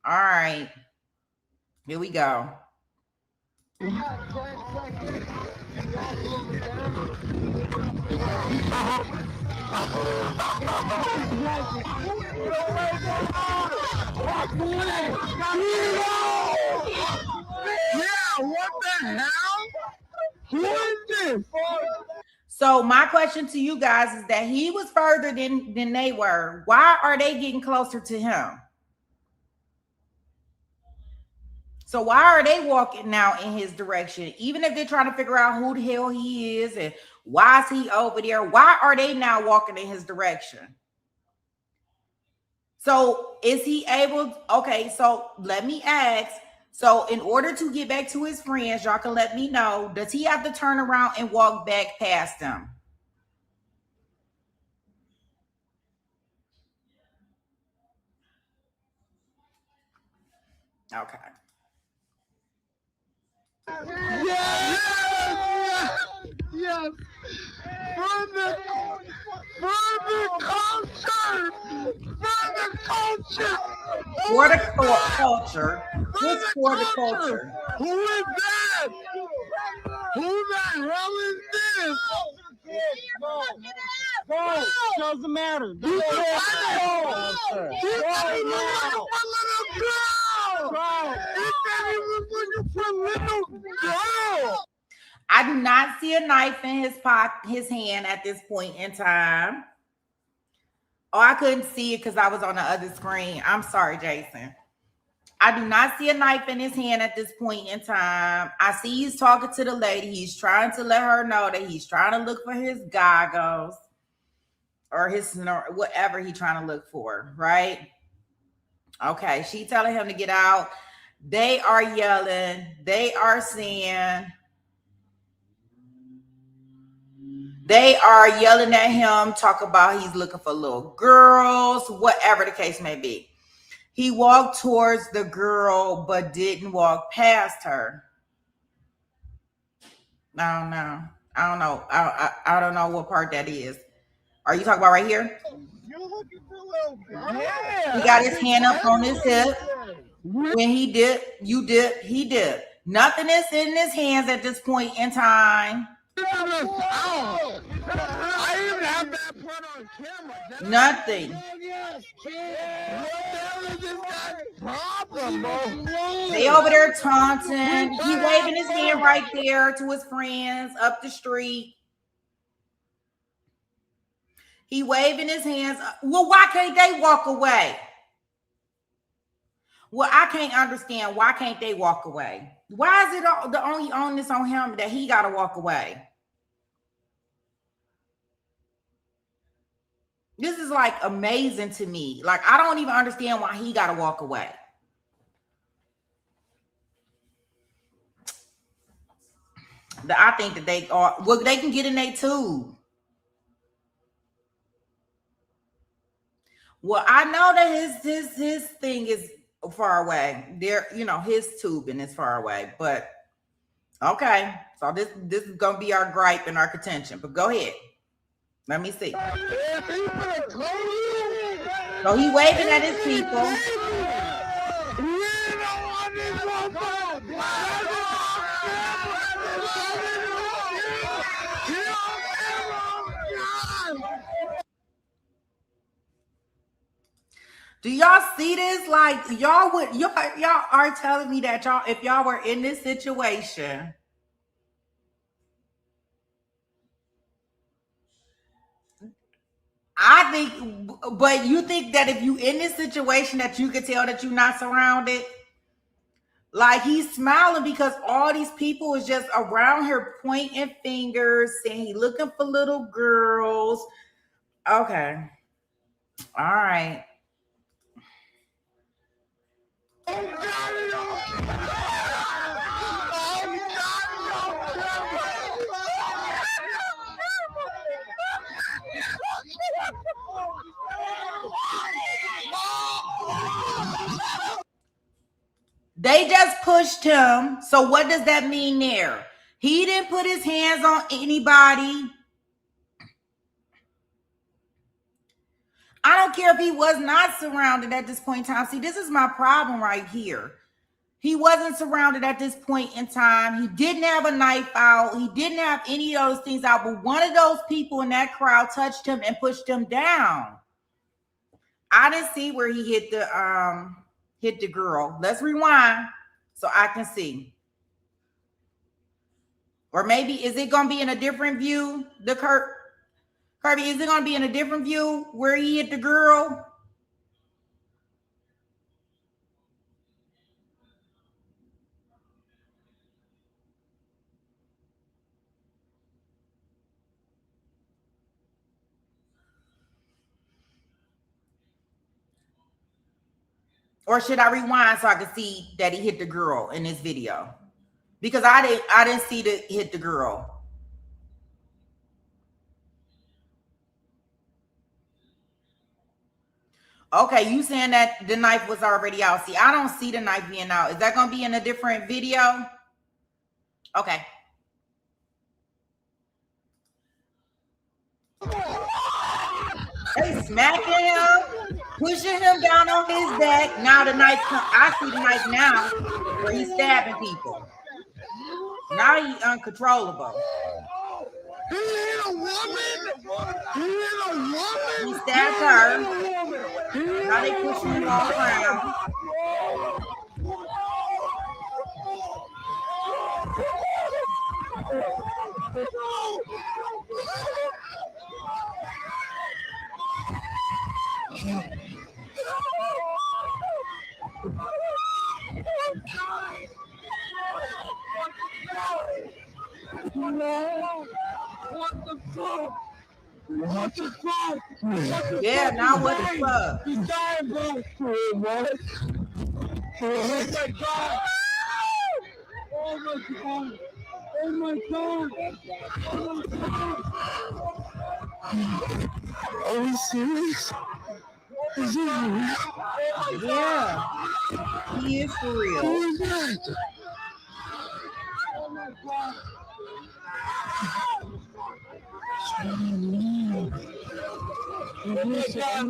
All right. Here we go. Yeah, what the hell? Who is this? So my question to you guys is that he was further than they were. Why are they getting closer to him? So why are they walking now in his direction? Even if they're trying to figure out who the hell he is and why is he over there? Why are they now walking in his direction? So is he able? Okay, so let me ask. So in order to get back to his friends, y'all can let me know, does he have to turn around and walk back past them? Okay. Yes. For the culture. For the culture. What's for the culture? Who is that? Who the hell is this? No, doesn't matter. She's a little girl. I do not see a knife in his hand at this point in time. Oh, I couldn't see it because I was on the other screen. I'm sorry, Jason. I do not see a knife in his hand at this point in time. I see he's talking to the lady. He's trying to let her know that he's trying to look for his goggles or his whatever he's trying to look for, right? Okay, she telling him to get out. They are yelling. They are saying, they are yelling at him, talk about he's looking for little girls, whatever the case may be. He walked towards the girl, but didn't walk past her. I don't know. I don't know what part that is. Are you talking about right here? You're looking for a little girl. He got his hand up on his hip. When he dipped, you dipped, he dipped. Nothing is in his hands at this point in time. I even have that put on camera. Nothing. Problem, bro. They over there taunting. He waving his hand right there to his friends up the street. He waving his hands. Well, why can't they walk away? Well, I can't understand. Why can't they walk away? Why is it the only onus on him that he got to walk away? This is like amazing to me. Like, I don't even understand why he got to walk away. I think that they are, well, they can get in their tube. Well, I know that his thing is far away. There, you know, his tubing is far away. But okay, so this is gonna be our gripe and our contention. But go ahead, let me see. So he waving at his people. Do y'all see this? Like, y'all are telling me that y'all, if y'all were in this situation, I think, but you think that if you in this situation that you could tell that you're not surrounded? Like, he's smiling because all these people is just around here pointing fingers, saying he looking for little girls. Okay. All right. They just pushed him. So what does that mean there? He didn't put his hands on anybody. I don't care if he was not surrounded at this point in time. See, this is my problem right here. He wasn't surrounded at this point in time. He didn't have a knife out. He didn't have any of those things out. But one of those people in that crowd touched him and pushed him down. I didn't see where he hit the girl. Let's rewind so I can see. Or maybe, is it going to be in a different view? Kirby, is it going to be in a different view where he hit the girl? Or should I rewind so I can see that he hit the girl in this video? Because I didn't see the hit the girl. Okay, you saying that the knife was already out. See, I don't see the knife being out. Is that going to be in a different video? Okay. They smacking him, pushing him down on his back. Now the knife, I see the knife now where he's stabbing people. Now he's uncontrollable. He hit a woman. He hit a woman. He stabbed her. Now they pushing him all around. What the fuck? What the fuck? Yeah, now what the fuck? He's dying, bro. What? Oh my god! Oh my god! Oh my god! Oh my god! Are you serious? Is it real? Yeah, he is for real. Who is that? Oh my god! Oh no! Oh my god!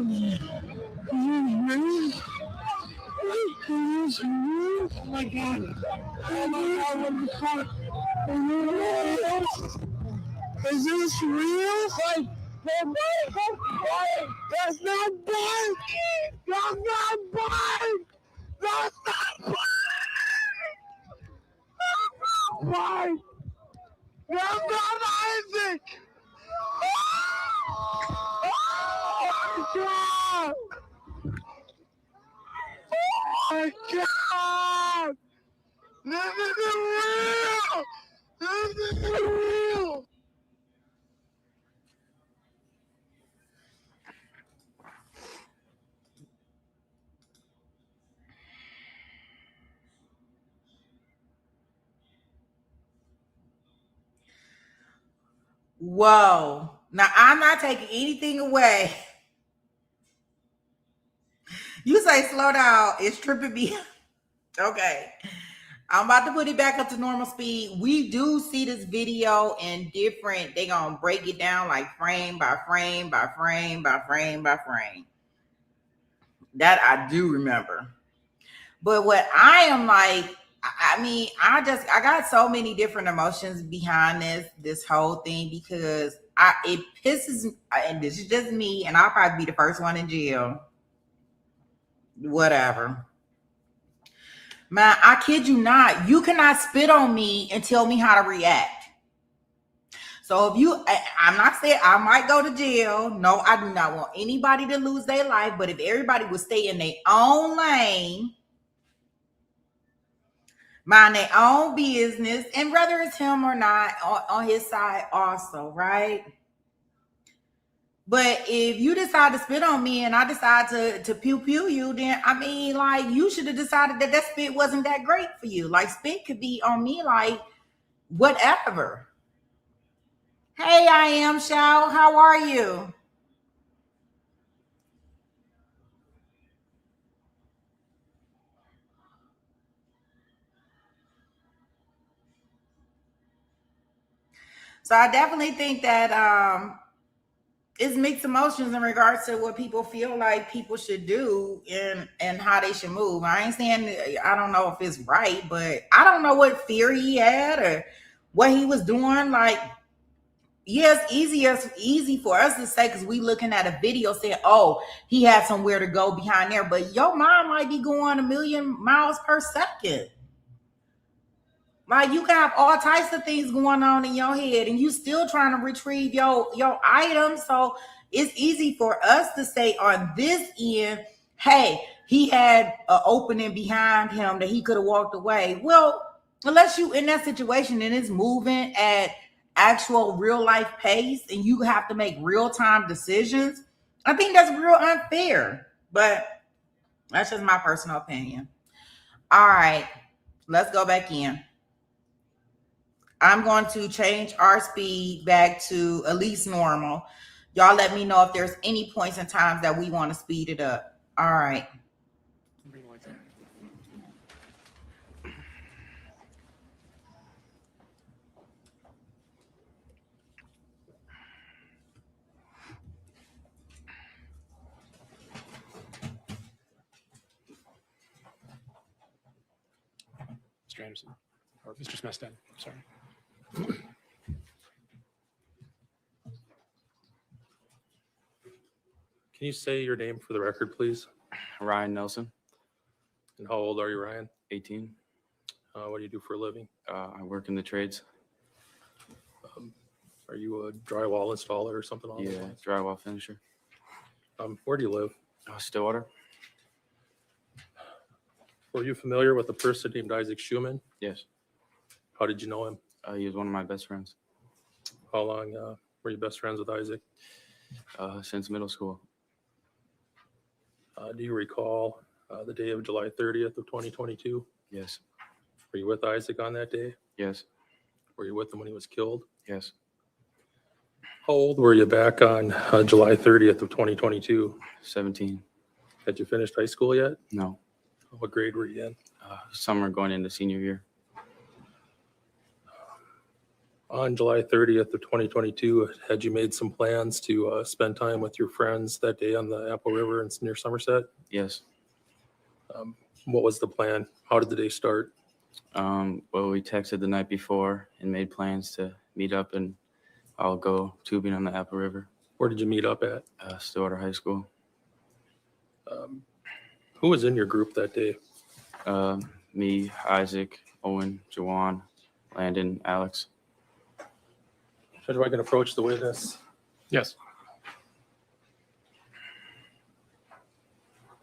Are you really? Is this real? Oh my God. Oh my God, what the fuck? Is this real? Like, that's not bark! That's not bark! That's not bark! That's not bark! That's not Isaac! Oh my God! Oh my God! This isn't real! This isn't real! Whoa. Now, I'm not taking anything away. You say slow down. It's tripping me. Okay. I'm about to put it back up to normal speed. We do see this video in different, they going to break it down like frame by frame by frame by frame by frame. That I do remember. But what I am like, I mean, I got so many different emotions behind this whole thing because it pisses me, and this is just me, and I'll probably be the first one in jail. Whatever. Man, I kid you not, you cannot spit on me and tell me how to react. So if I'm not saying I might go to jail. No, I do not want anybody to lose their life. But if everybody would stay in their own lane, mind their own business, and whether it's him or not, on his side also, right? But if you decide to spit on me and I decide to pew you, then I mean, like, you should have decided that spit wasn't that great for you. Like, spit could be on me like whatever. Hey, I am Shao. How are you? So I definitely think that it's mixed emotions in regards to what people feel like people should do and how they should move. I ain't saying, I don't know if it's right, but I don't know what fear he had or what he was doing. Like, yeah, it's easy for us to say because we looking at a video saying, oh, he had somewhere to go behind there. But your mind might be going 1,000,000 miles per second. Like, you can have all types of things going on in your head and you still trying to retrieve your items. So it's easy for us to say on this end, hey, he had an opening behind him that he could have walked away. Well, unless you in that situation and it's moving at actual real life pace and you have to make real time decisions, I think that's real unfair. But that's just my personal opinion. All right, let's go back in. I'm going to change our speed back to at least normal. Y'all let me know if there's any points and times that we want to speed it up. All right. Mr. Anderson, or Mr. Smestead, sorry. Can you say your name for the record, please? Ryan Nelson, And how old are you, Ryan? 18. What do you do for a living? I work in the trades. Are you a drywall installer or something? Along those Yeah, lines? drywall finisher. Where do you live? Stillwater. Were you familiar with a person named Isaac Schumann? Yes. How did you know him? He was one of my best friends How long were you best friends with Isaac? since middle school. Do you recall the day of July 30th of 2022? Yes. Were you with Isaac on that day? Yes. Were you with him when he was killed? Yes. How old were you back on July 30th of 2022? 17. Had you finished high school yet? No. What grade were you in? Summer going into senior year. On July 30th of 2022, had you made some plans to spend time with your friends that day on the Apple River near Somerset? Yes. What was the plan? How did the day start? Well, we texted the night before and made plans to meet up and I'll go tubing on the Apple River, Where did you meet up at? Stillwater High School. Who was in your group that day? Me, Isaac, Owen, Jawan, Landon, Alex. Judge, I can approach the witness. Yes.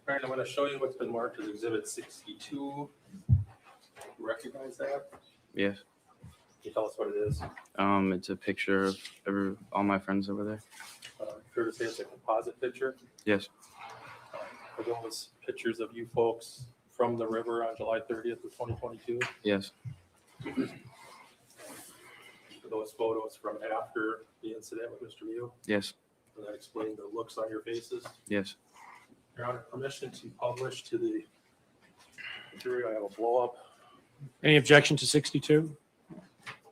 All right, I'm going to show you what's been marked as Exhibit 62. You recognize that? Yes. Can you tell us what it is? It's a picture of all my friends over there. Fair to say it's a composite picture. Yes. Are those pictures of you folks from the river on July 30th of 2022? Yes. Are those photos from after the incident with Mr. Miu? Yes. Does that explain the looks on your faces? Yes. Your Honor, permission to publish to the jury. I have a blow up. Any objection to 62?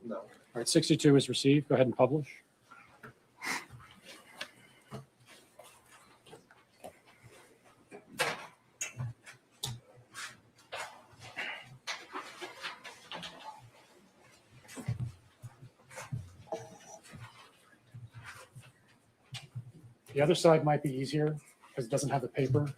No. All right, 62 is received. Go ahead and publish. The other side might be easier because it doesn't have the paper.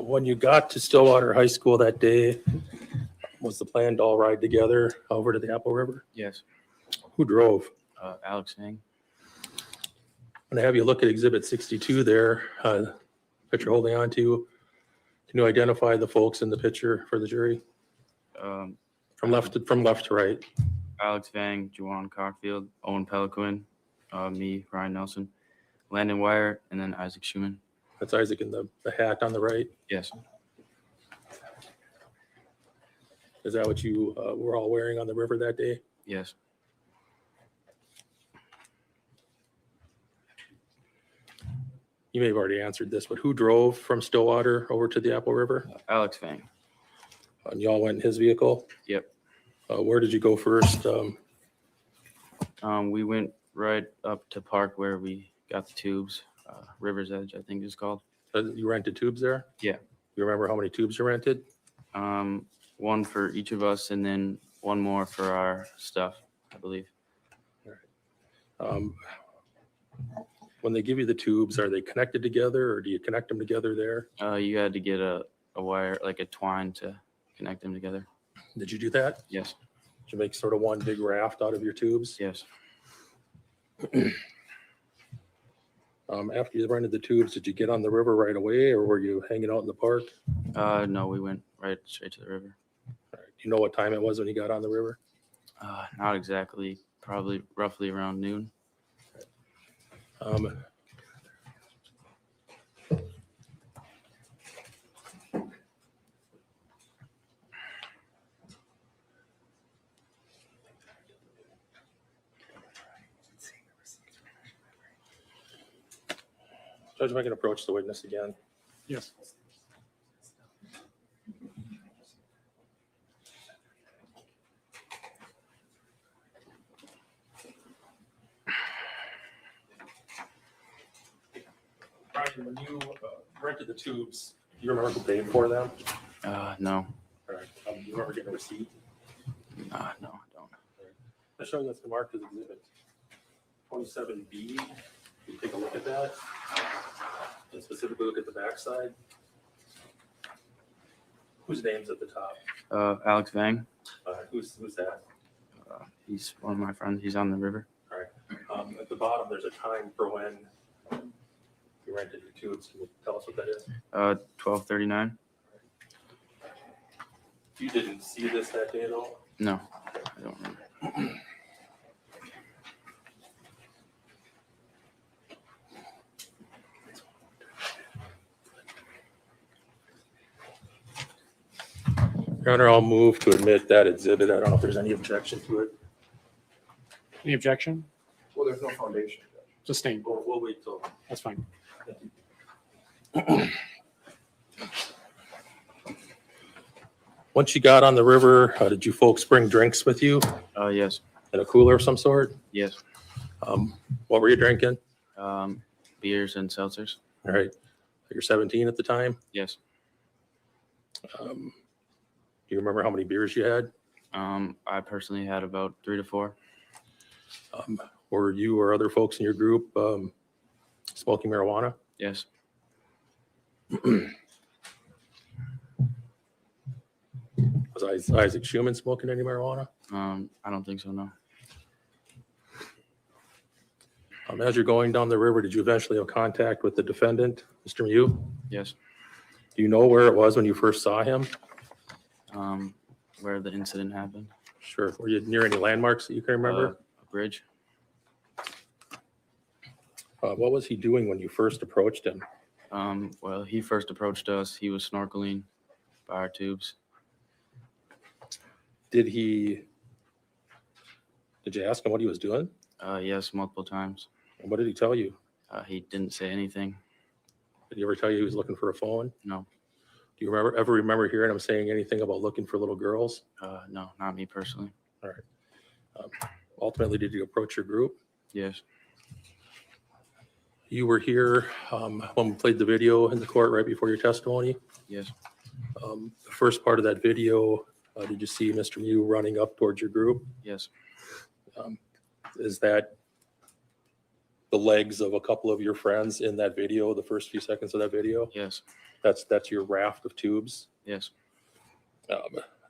When you got to Stillwater High School that day, was the plan to all ride together over to the Apple River? Yes. Who drove? Alex Vang. And I have you look at Exhibit 62 there that you're holding on to. Can you identify the folks in the picture for the jury? From left to right. Alex Vang, Juwan Cockfield, Owen Peliquin, me, Ryan Nelson, Landon Wire, and then Isaac Schumann. That's Isaac in the hat on the right. Yes. Is that what you were all wearing on the river that day? Yes. You may have already answered this, but who drove from Stillwater over to the Apple River? Alex Vang. And y'all went in his vehicle? Yep. Where did you go first? We went right up to park where we got the tubes. River's Edge, I think it's called. You rented tubes there? Yeah. You remember how many tubes you rented? One for each of us and then one more for our stuff, I believe. When they give you the tubes, are they connected together or do you connect them together there? You had to get a wire, like a twine to connect them together. Did you do that? Yes. Did you make sort of one big raft out of your tubes? Yes. After you rented the tubes, did you get on the river right away or were you hanging out in the park? No, we went right straight to the river. All right. Do you know what time it was when you got on the river? Not exactly, probably roughly around noon. Judge, if I can approach the witness again. Yes. Brian, when you rented the tubes, do you remember who paid for them? No. All right. Do you remember getting a receipt? No, I don't. I'll show you that's marked as exhibit 27B. You take a look at that. And specifically look at the backside. Whose name's at the top? Alex Vang. Who's that? He's one of my friends. He's on the river. All right. At the bottom, there's a time for when you rented your tubes. Can you tell us what that is? 12:39. You didn't see this that day, though? No, I don't remember. Your Honor, I'll move to admit that exhibit. I don't know if there's any objection to it. Any objection? Well, there's no foundation. Sustained. We'll wait till. That's fine. Once you got on the river, did you folks bring drinks with you Yes. in a cooler of some sort? Yes. What were you drinking? Beers and seltzers. All right. You're 17 at the time. Yes. Do you remember how many beers you had? I personally had about 3 to 4. Were you or other folks in your group smoking marijuana? Yes. Was Isaac Schumann smoking any marijuana? I don't think so, no. As you're going down the river, did you eventually have contact with the defendant, Mr. Miu? Yes. Do you know where it was when you first saw him? Where the incident happened. Sure. Were you near any landmarks that you can remember? A bridge. What was he doing when you first approached him? Well, he first approached us. He was snorkeling by our tubes. Did you ask him what he was doing? Yes, multiple times. And what did he tell you? He didn't say anything. Did he ever tell you he was looking for a phone? No. Do you ever remember hearing him saying anything about looking for little girls? No, not me personally. All right. Ultimately, did you approach your group? Yes. You were here when we played the video in the court right before your testimony. Yes. The first part of that video, did you see Mr. Miu running up towards your group? Yes. Is that the legs of a couple of your friends in that video, the first few seconds of that video? Yes. That's your raft of tubes? Yes.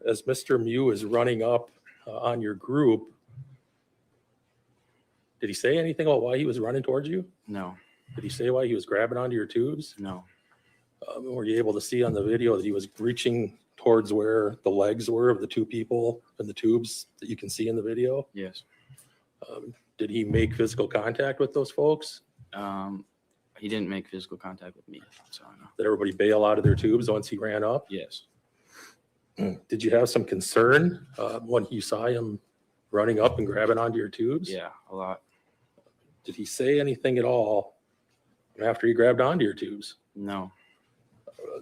As Mr. Miu is running up on your group, did he say anything about why he was running towards you? No. Did he say why he was grabbing onto your tubes? No. Were you able to see on the video that he was reaching towards where the legs were of the two people in the tubes that you can see in the video? Yes. Did he make physical contact with those folks? He didn't make physical contact with me, so I know. Did everybody bail out of their tubes once he ran up? Yes. Did you have some concern when you saw him running up and grabbing onto your tubes? Yeah, a lot. Did he say anything at all after he grabbed onto your tubes? No.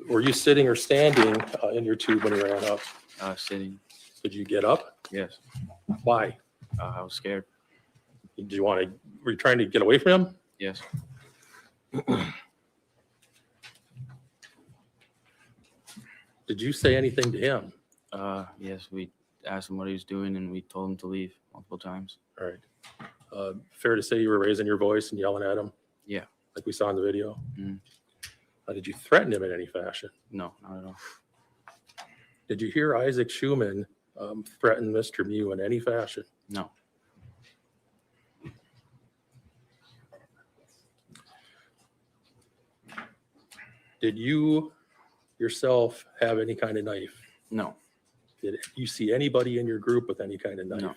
Were you sitting or standing in your tube when he ran up? Sitting. Did you get up? Yes. Why? I was scared. Were you trying to get away from him? Yes. Did you say anything to him? Yes, we asked him what he was doing and we told him to leave multiple times. All right. Fair to say you were raising your voice and yelling at him? Yeah. Like we saw in the video? Mhm. Did you threaten him in any fashion? No, not at all. Did you hear Isaac Schumann threaten Mr. Miu in any fashion? No. Did you yourself have any kind of knife? No. Did you see anybody in your group with any kind of knife? No.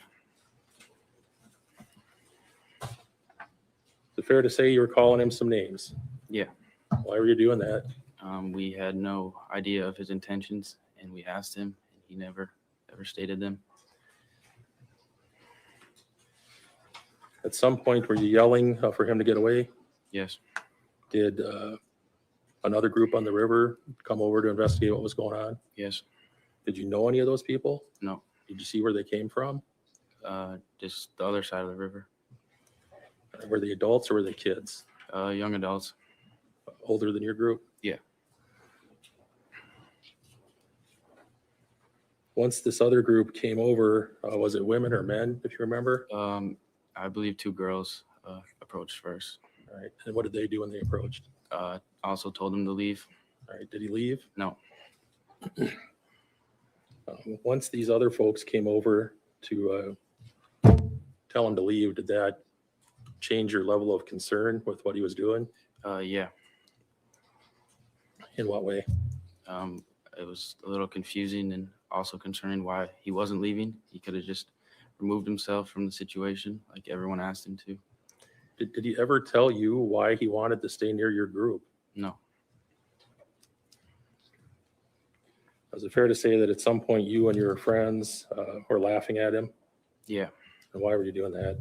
Is it fair to say you were calling him some names? Yeah. Why were you doing that? We had no idea of his intentions and we asked him and he never ever stated them. At some point, were you yelling for him to get away? Yes. Did another group on the river come over to investigate what was going on? Yes. Did you know any of those people? No. Did you see where they came from? Just the other side of the river. Were they adults or were they kids? Young adults. Older than your group? Yeah. Once this other group came over, was it women or men, if you remember? I believe 2 girls approached first. All right. And what did they do when they approached? Also told him to leave. All right. Did he leave? No. Once these other folks came over to tell him to leave, did that change your level of concern with what he was doing? Yeah. In what way? It was a little confusing and also concerning why he wasn't leaving. He could have just removed himself from the situation like everyone asked him to. Did he ever tell you why he wanted to stay near your group? No. Is it fair to say that at some point you and your friends were laughing at him? Yeah. And why were you doing that?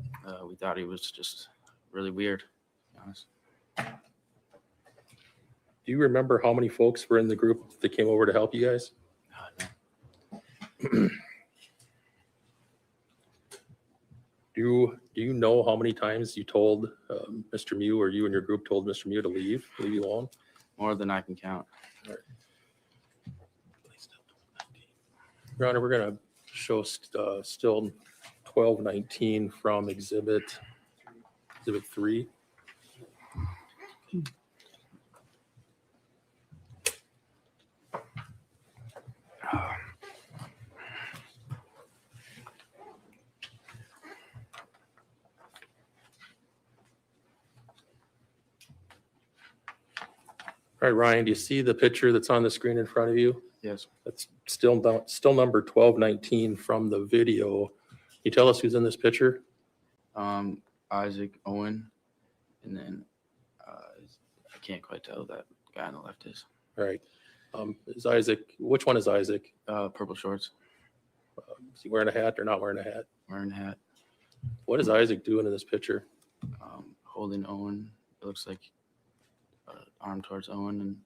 We thought he was just really weird. honest. Do you remember how many folks were in the group that came over to help you guys? No. Do you know how many times you told Mr. Miu, or you and your group told Mr. Miu to leave you alone? More than I can count. Your Honor, we're going to show still 1219 from Exhibit 3. All right, Ryan, do you see the picture that's on the screen in front of you? Yes. That's still number 1219 from the video. Can you tell us who's in this picture? Isaac, Owen, and then I can't quite tell who that guy on the left is. All right. Is Isaac, which one is Isaac? Purple shorts, Is he wearing a hat or not wearing a hat? wearing a hat, What is Isaac doing in this picture? holding Owen. It looks like arm towards Owen and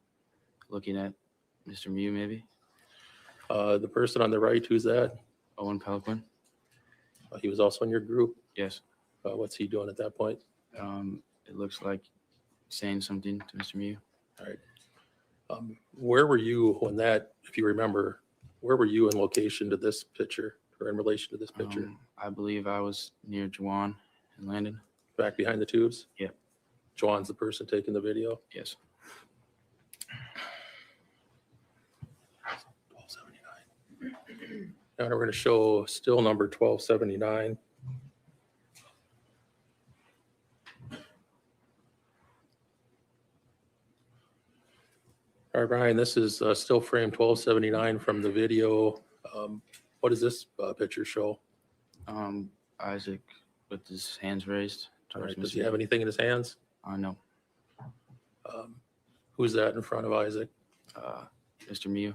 looking at Mr. Miu, maybe. The person on the right, who's that? Owen Pelican. He was also in your group. Yes. What's he doing at that point? It looks like saying something to Mr. Miu. All right. Where were you when that, if you remember, where were you in location to this picture, or in relation to this picture? I believe I was near Juwan and Landon. Back behind the tubes? Yep. Joan's the person taking the video? Yes. 1279. Now we're going to show still number 1279. All right, Brian, this is still frame 1279 from the video. What does this picture show? Isaac with his hands raised. All Towards right, does Mr. he have anything in his hands? No. Who's that in front of Isaac? Mr. Miu.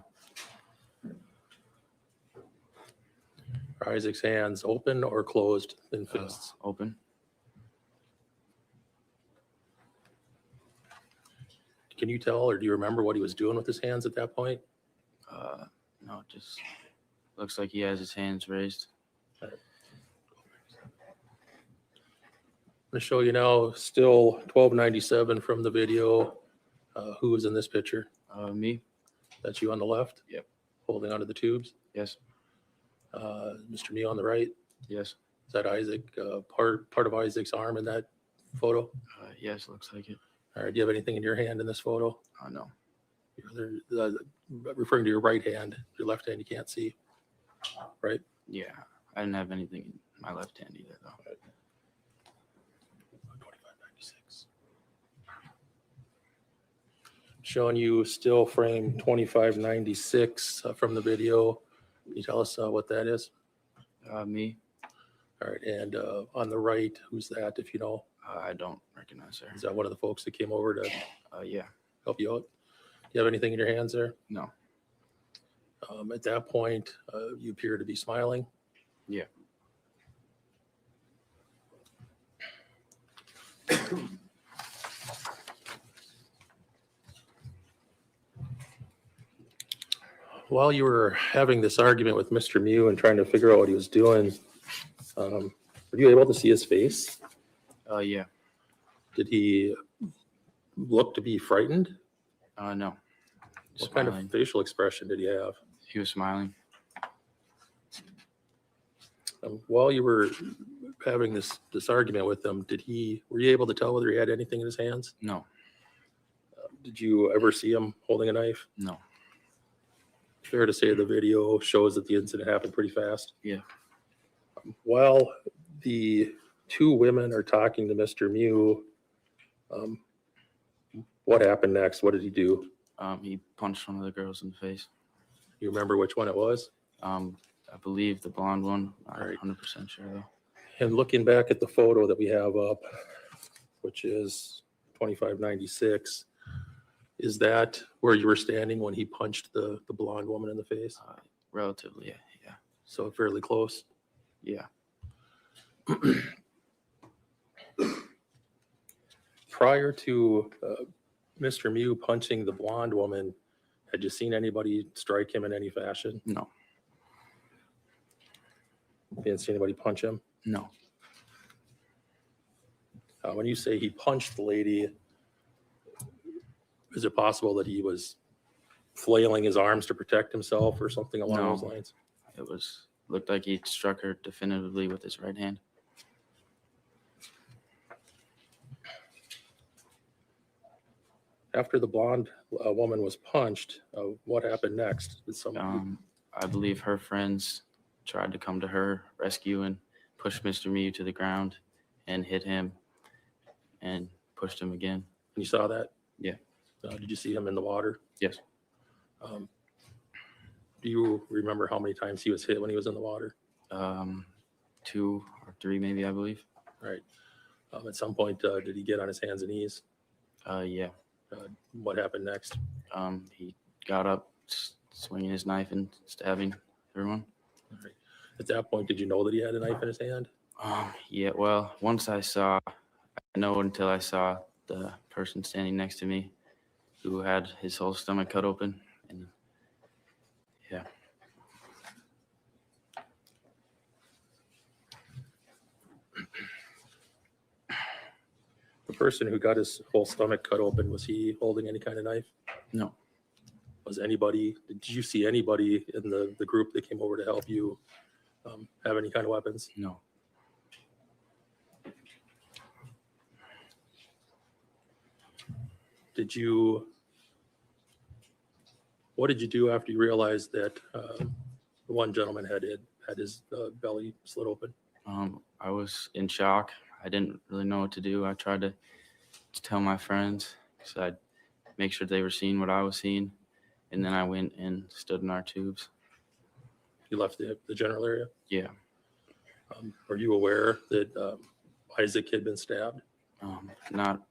Are Isaac's hands open or closed in fists? Open. Can you tell, or do you remember what he was doing with his hands at that point? No, just looks like he has his hands raised. I'm going to show you now still 1297 from the video. Who is in this picture? Me. That's you on the left? Yep. Holding onto the tubes? Yes. Mr. Miu on the right? Yes. Is that Isaac, part of Isaac's arm in that photo? Yes, looks like it. All right, do you have anything in your hand in this photo? No. Referring to your right hand, your left hand you can't see, right? Yeah, I didn't have anything in my left hand either, though. 2596. Showing you still frame 2596 from the video. Can you tell us what that is? Me. All right, and on the right, who's that, if you know? I don't recognize her. Is that one of the folks that came over to Yeah. help you out? Do you have anything in your hands there? No. At that point, you appear to be smiling. Yeah. While you were having this argument with Mr. Miu and trying to figure out what he was doing, were you able to see his face? Yeah. Did he look to be frightened? No. What kind Smiling. of facial expression did he have? He was smiling. While you were having this argument with him, were you able to tell whether he had anything in his hands? No. Did you ever see him holding a knife? No. Fair to say the video shows that the incident happened pretty fast. Yeah. While the two women are talking to Mr. Miu, what happened next? What did he do? He punched one of the girls in the face. You remember which one it was? I believe the blonde one. Not All right. 100% sure though. And looking back at the photo that we have up, which is 2596, is that where you were standing when he punched the blonde woman in the face? Relatively, yeah. Yeah. So fairly close. Yeah. Prior to Mr. Miu punching the blonde woman, had you seen anybody strike him in any fashion? No, You didn't see anybody punch him? no. When you say he punched the lady, is it possible that he was flailing his arms to protect himself or something along No. those lines? It looked like he struck her definitively with his right hand. After the blonde woman was punched, what happened next? Did some I believe her friends tried to come to her rescue and push Mr. Miu to the ground and hit him and pushed him again. you saw that? Yeah. Did you see him in the water? Yes. Do you remember how many times he was hit when he was in the water? 2 or 3 maybe, I believe. Right. At some point, did he get on his hands and knees? Yeah. What happened next? He got up, swinging his knife and stabbing everyone. Right. At that point, did you know that he had a knife in his hand? Yeah, well, I know until I saw the person standing next to me who had his whole stomach cut open. And yeah. The person who got his whole stomach cut open, was he holding any kind of knife? No. Did you see anybody in the group that came over to help you have any kind of weapons? No. What did you do after you realized that the one gentleman had his belly slit open? I was in shock. I didn't really know what to do. I tried to tell my friends because I'd make sure they were seeing what I was seeing. And then I went and stood in our tubes. You left the general area? Yeah. Were you aware that Isaac had been stabbed? Not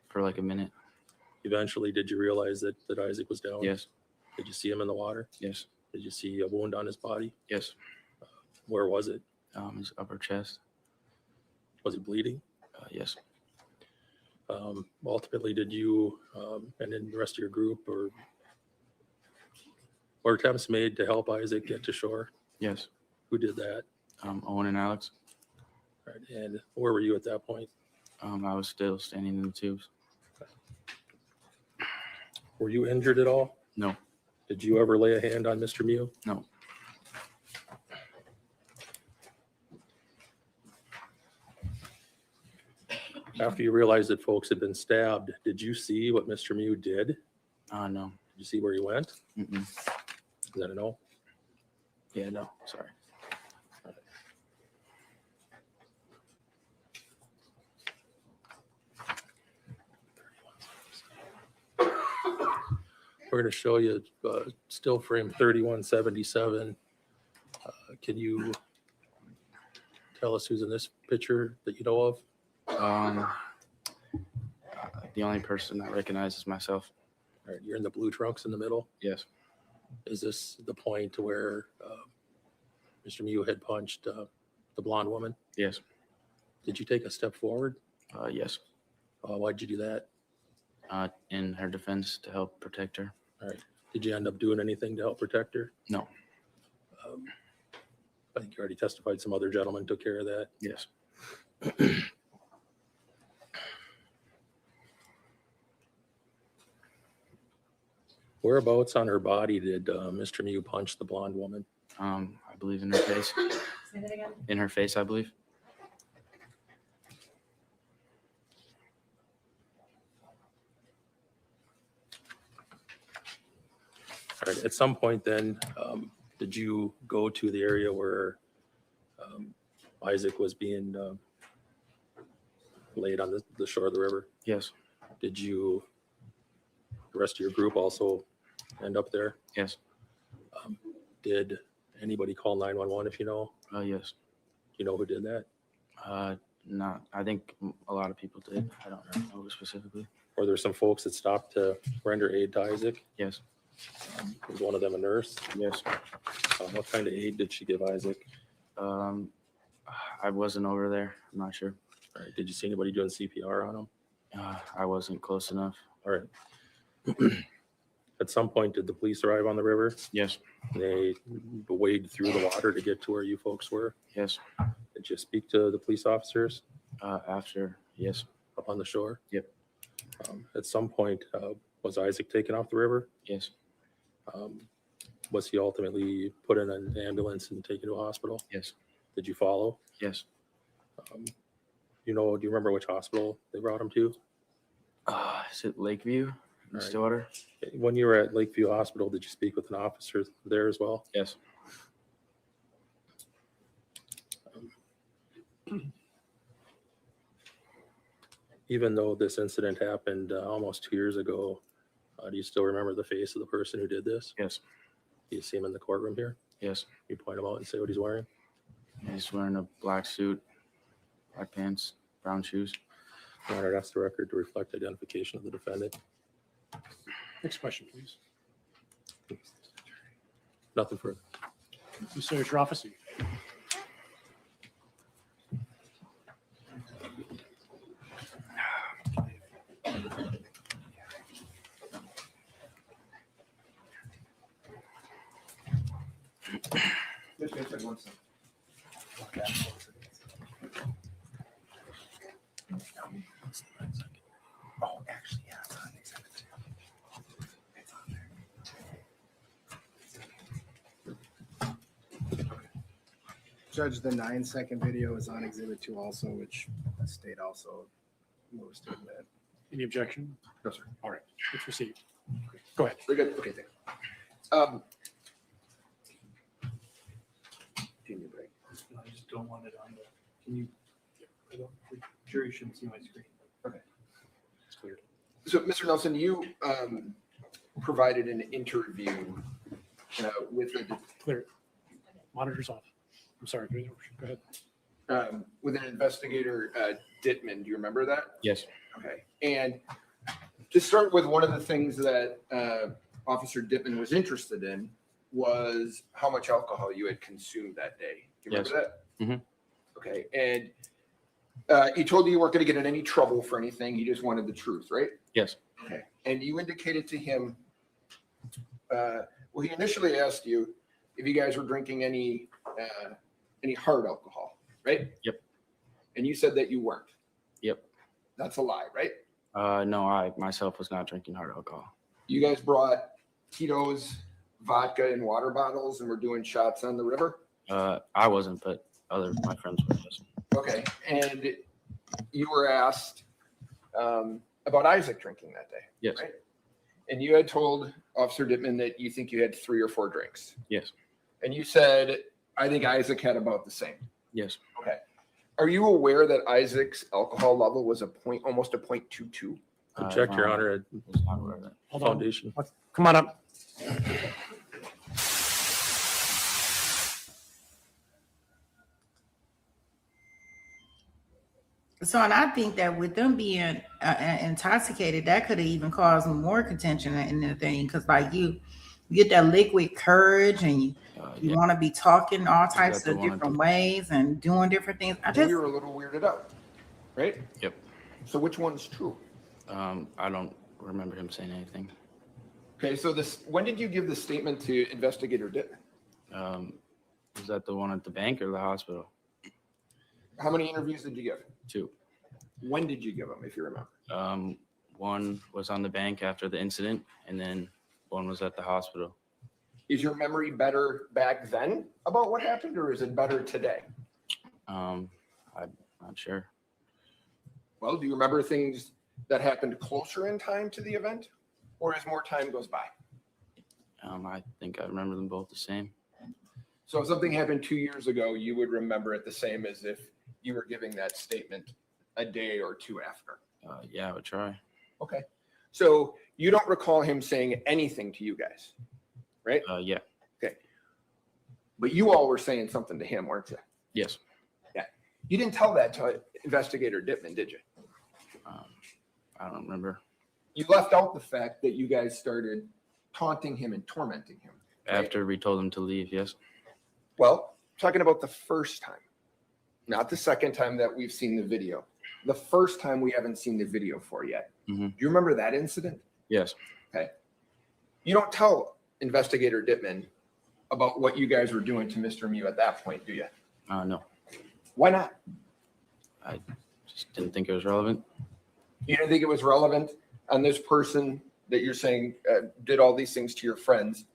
for like a minute. Eventually, did you realize that Isaac was down? Yes. Did you see him in the water? Yes. Did you see a wound on his body? Yes. Where was it? His upper chest. Was he bleeding? Yes. Ultimately, did you and then the rest of your group or were attempts made to help Isaac get to shore? Yes. Who did that? Owen and Alex. Right. And where were you at that point? I was still standing in the tubes. Were you injured at all? No. Did you ever lay a hand on Mr. Miu? No. After you realized that folks had been stabbed, did you see what Mr. Miu did? No. Did you see where he went? Mm-mm. Is that a no? Yeah, no. Sorry. We're going to show you still frame 3177. Can you tell us who's in this picture that you know of? The only person I recognize is myself. All right, you're in the blue trunks in the middle. Yes. Is this the point where Mr. Miu had punched the blonde woman? Yes. Did you take a step forward? Yes. Why'd you do that? In her defense to help protect her. All right. Did you end up doing anything to help protect her? No. I think you already testified some other gentleman took care of that. Yes. Whereabouts on her body did Mr. Miu punch the blonde woman? I believe in her face. Say that again. In her face, I believe. All right. At some point then, did you go to the area where Isaac was being laid on the shore of the river? Yes. Did you, the rest of your group also end up there? Yes. Did anybody call 911 if you know? Yes. You know who did that? Not. I think a lot of people did. I don't know specifically. Were there some folks that stopped to render aid to Isaac? Yes. Was one of them a nurse? Yes. What kind of aid did she give Isaac? I wasn't over there. I'm not sure. All right. Did you see anybody doing CPR on him? I wasn't close enough. All right. At some point, did the police arrive on the river? Yes. They waded through the water to get to where you folks were? Yes. Did you speak to the police officers After. Yes. up on the shore? Yep. At some point, was Isaac taken off the river? Yes. Was he ultimately put in an ambulance and taken to a hospital? Yes. Did you follow? Yes. Do you remember which hospital they brought him to? Is it Lakeview in All right. Stillwater? When you were at Lakeview Hospital, did you speak with an officer there as well? Yes. Even though this incident happened almost 2 years ago, do you still remember the face of the person who did this? Yes. Do you see him in the courtroom here? Yes. You point him out and say what he's wearing? He's wearing a black suit, black pants, brown shoes. Your Honor, that's the record to reflect identification of the defendant. Next question, please. Nothing further. Please say your office. Oh, actually, yeah, it's on exhibit 2. It's on there. Okay. Judge, the 9-second video is on exhibit 2 also, which the state also moves to admit. Any objection? No, sir. All right, it's received. Go ahead. We're good. Okay, thanks. Give me a break. I just don't want it on the, can you, the jury shouldn't see my screen. It's clear. So, Mr. Nelson, you provided an interview with Clear. Monitor's off. I'm sorry. Go ahead. with an investigator, Dittman. Do you remember that? Yes. Okay. And to start with, one of the things that Officer Dittman was interested in was how much alcohol you had consumed that day. Do you remember that? Mhm. Okay. And he told you you weren't going to get in any trouble for anything. He just wanted the truth, right? Yes. Okay. And you indicated to him, well, he initially asked you if you guys were drinking any hard alcohol, right? Yep. And you said that you weren't. Yep. That's a lie, right? No, I myself was not drinking hard alcohol. You guys brought Tito's, vodka, and water bottles and were doing shots on the river? I wasn't, but my friends were. Yes. Okay. And you were asked about Isaac drinking that day? Yes. Right? And you had told Officer Dittman that you think you had 3 or 4 drinks. Yes. And you said, I think Isaac had about the same. Yes. Okay. Are you aware that Isaac's alcohol level was almost a 0.22? Object, Your No, Honor. I was not aware of that. Hold on. Foundation. Come on up. So, and I think that with them being intoxicated, that could have even caused more contention in the thing. Because, like, you get that liquid courage and you Yeah. want to be talking all types the of one different ways and doing different things. I just, We were a little weirded out, right? Yep. So which one's true? I don't remember him saying anything. Okay, so when did you give the statement to Investigator Dittman? Was that the one at the bank or the hospital? How many interviews did you give? 2. When did you give them, if you remember? One was on the bank after the incident, and then one was at the hospital. Is your memory better back then about what happened, or is it better today? I'm not sure. Well, do you remember things that happened closer in time to the event, or as more time goes by? I think I remember them both the same. So if something happened 2 years ago, you would remember it the same as if you were giving that statement a day or 2 after. Yeah, I would try. Okay. So you don't recall him saying anything to you guys, right? Yeah. Okay. But you all were saying something to him, weren't you? Yes. Yeah. You didn't tell that to Investigator Dittman, did you? I don't remember. You left out the fact that you guys started taunting him and tormenting him. right? After we told him to leave, yes. Well, talking about the first time, not the second time that we've seen the video. The first time we haven't seen the video for yet. Mhm. Do you remember that incident? Yes. Okay. You don't tell Investigator Dittman about what you guys were doing to Mr. Miu at that point, do you? No. Why not? I just didn't think it was relevant. You didn't think it was relevant on this person that you're saying did all these things to your friends?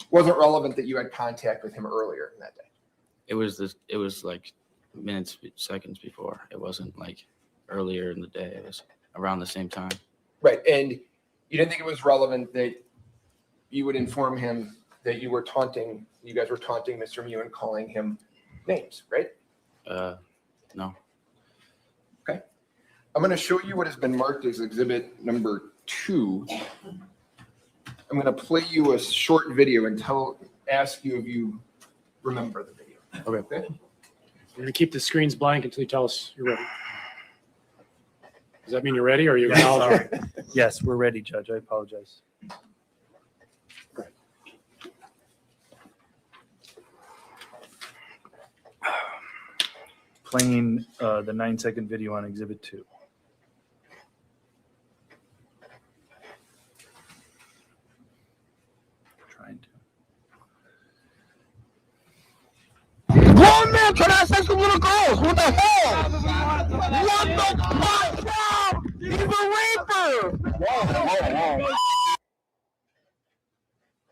Wasn't relevant that you had contact with him earlier in that day? It was like minutes, seconds before. It wasn't like earlier in the day. It was around the same time. Right. And you didn't think it was relevant that you would inform him that you guys were taunting Mr. Miu and calling him names, right? No. Okay. I'm going to show you what has been marked as exhibit number 2. I'm going to play you a short video and ask you if you remember the video. Okay. We're going to keep the screens blank until you tell us you're ready. Does that mean you're ready or are you acknowledging? Yes, we're ready, Judge. I apologize. Playing the 9-second video on Exhibit 2. Trying to. Grown man trying to have sex with little girls. What the hell? What the fuck? He's a raper. Whoa.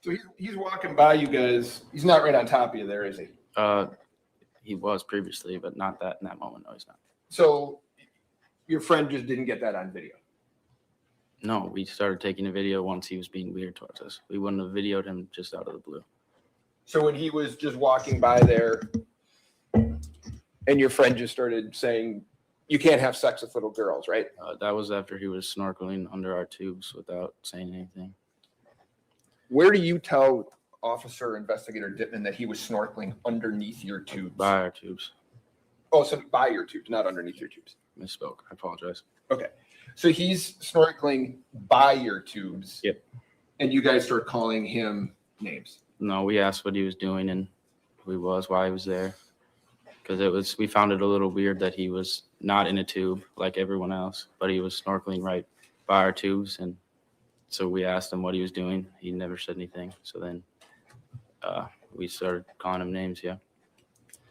So he's walking by you guys. He's not right on top of you there, is he? He was previously, but not that in that moment. No, he's not. So your friend just didn't get that on video. No, we started taking a video once he was being weird towards us. We wouldn't have videoed him just out of the blue. So when he was just walking by there and your friend just started saying, you can't have sex with little girls, right? That was after he was snorkeling under our tubes without saying anything. Where do you tell Officer Investigator Dittman that he was snorkeling underneath your tubes? By our tubes. Oh, so by your tubes, not underneath your tubes. Misspoke. I apologize. Okay. So he's snorkeling by your tubes. Yep. And you guys start calling him names. No, we asked what he was doing and who he was, why he was there. Because we found it a little weird that he was not in a tube like everyone else, but he was snorkeling right by our tubes. And so we asked him what he was doing. He never said anything. So then we started calling him names, yeah.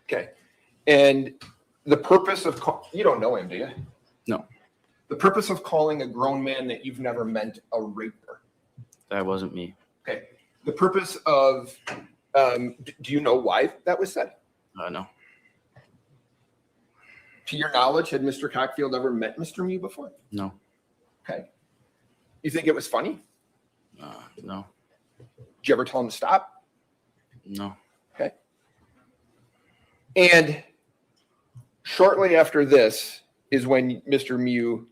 Okay. And the purpose of, you don't know him, do you? No. The purpose of calling a grown man that you've never met a raper. That wasn't me. Okay. The purpose of, do you know why that was said? No. To your knowledge, had Mr. Cockfield ever met Mr. Miu before? No. Okay. You think it was funny? No. Did you ever tell him to stop? No. Okay. And shortly after this is when Mr. Miu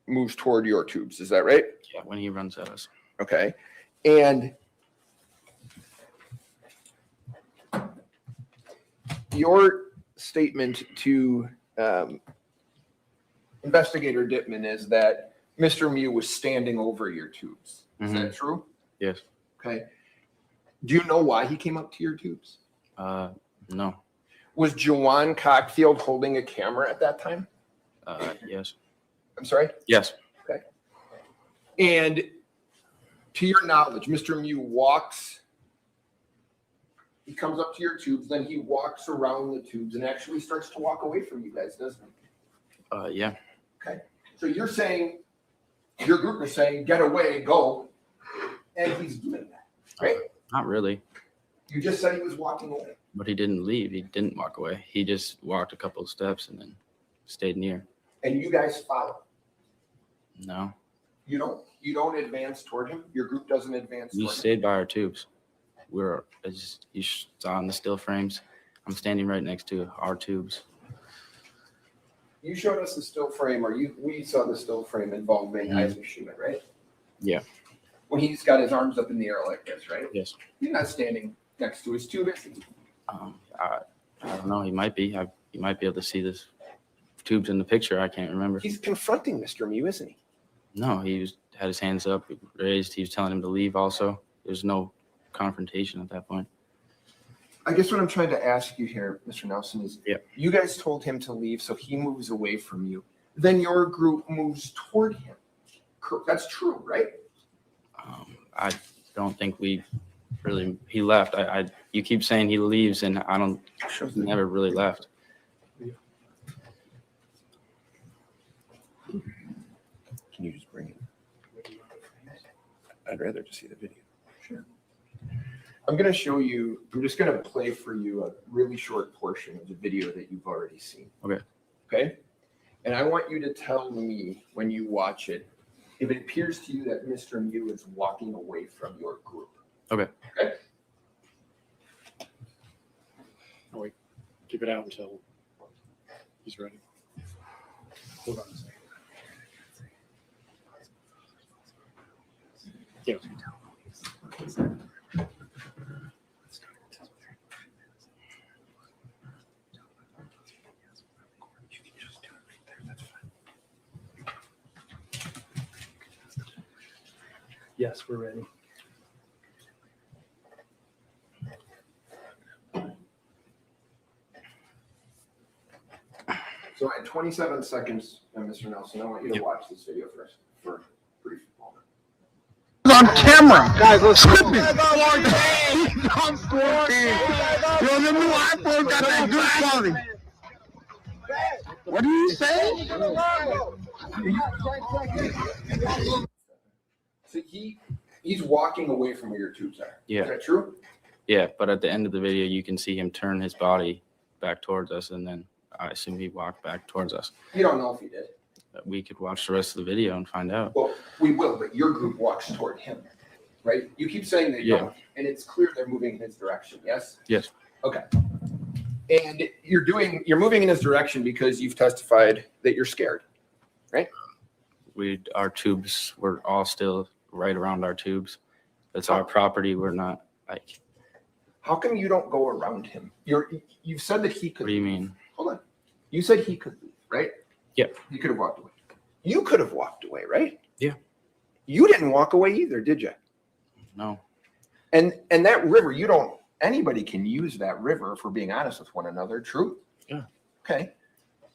moves toward your tubes. Is that right? Yeah, when he runs at us. Okay. And your statement to Investigator Dittman is that Mr. Miu was standing over your tubes. Is that true? Yes. Okay. Do you know why he came up to your tubes? No. Was Jawan Cockfield holding a camera at that time? Yes. I'm sorry? Yes. Okay. And to your knowledge, Mr. Miu he comes up to your tubes, then he walks around the tubes and actually starts to walk away from you guys, doesn't he? Yeah. Okay. So you're saying, your group is saying, get away, go. And he's doing that, right? Not really. You just said he was walking away. But he didn't leave. He didn't walk away. He just walked a couple of steps and then stayed near. And you guys follow. No. You don't advance toward him? Your group doesn't advance We toward him? stayed by our tubes. You saw in the still frames. I'm standing right next to our tubes. You showed us the still frame, or we saw the still frame involving Isaac Schumann, right? Yeah. When he's got his arms up in the air like this, right? Yes. You're not standing next to his tube, is he? I don't know. He might be. He might be able to see this tubes in the picture. I can't remember. He's confronting Mr. Miu, isn't he? No, had his hands up, raised. He was telling him to leave also. There's no confrontation at that point. I guess what I'm trying to ask you here, Mr. Nelson, is Yeah. you guys told him to leave, so he moves away from you. then your group moves toward him. That's true, right? I don't think we really, he left. You keep saying he leaves, and he never really left. Can you just bring it? I'd rather just see the video. Sure. I'm going to show you, I'm just going to play for you a really short portion of the video that you've already seen. Okay. Okay? And I want you to tell me when you watch it, if it appears to you that Mr. Miu is walking away from your group. Okay. Okay? Oh, wait, keep it out until he's ready. Hold on a second. Yeah. Yes, we're ready. So at 27 seconds, Mr. Nelson, I want you to watch this video first for a brief moment. On camera, guys. Let's go. I'm scoring. Yo, the new iPhone got that good quality. What do you say? So he's walking away from where your tubes are. Yeah. Is that true? Yeah, but at the end of the video, you can see him turn his body back towards us, and then I assume he walked back towards us. You don't know if he did. We could watch the rest of the video and find out. Well, we will, but your group walks toward him, right? You keep saying they don't, and it's clear they're moving in his direction, yes? Yes. Okay. And you're moving in his direction because you've testified that you're scared, right? Our tubes were all still right around our tubes. That's our property. We're not like. How come you don't go around him? You've said that he could. What do you mean? Hold on. You said he could leave, right? Yeah. He could have walked away. You could have walked away, right? Yeah. You didn't walk away either, did you? No. And that river, anybody can use that river, if we're being honest with one another, true? Yeah. Okay.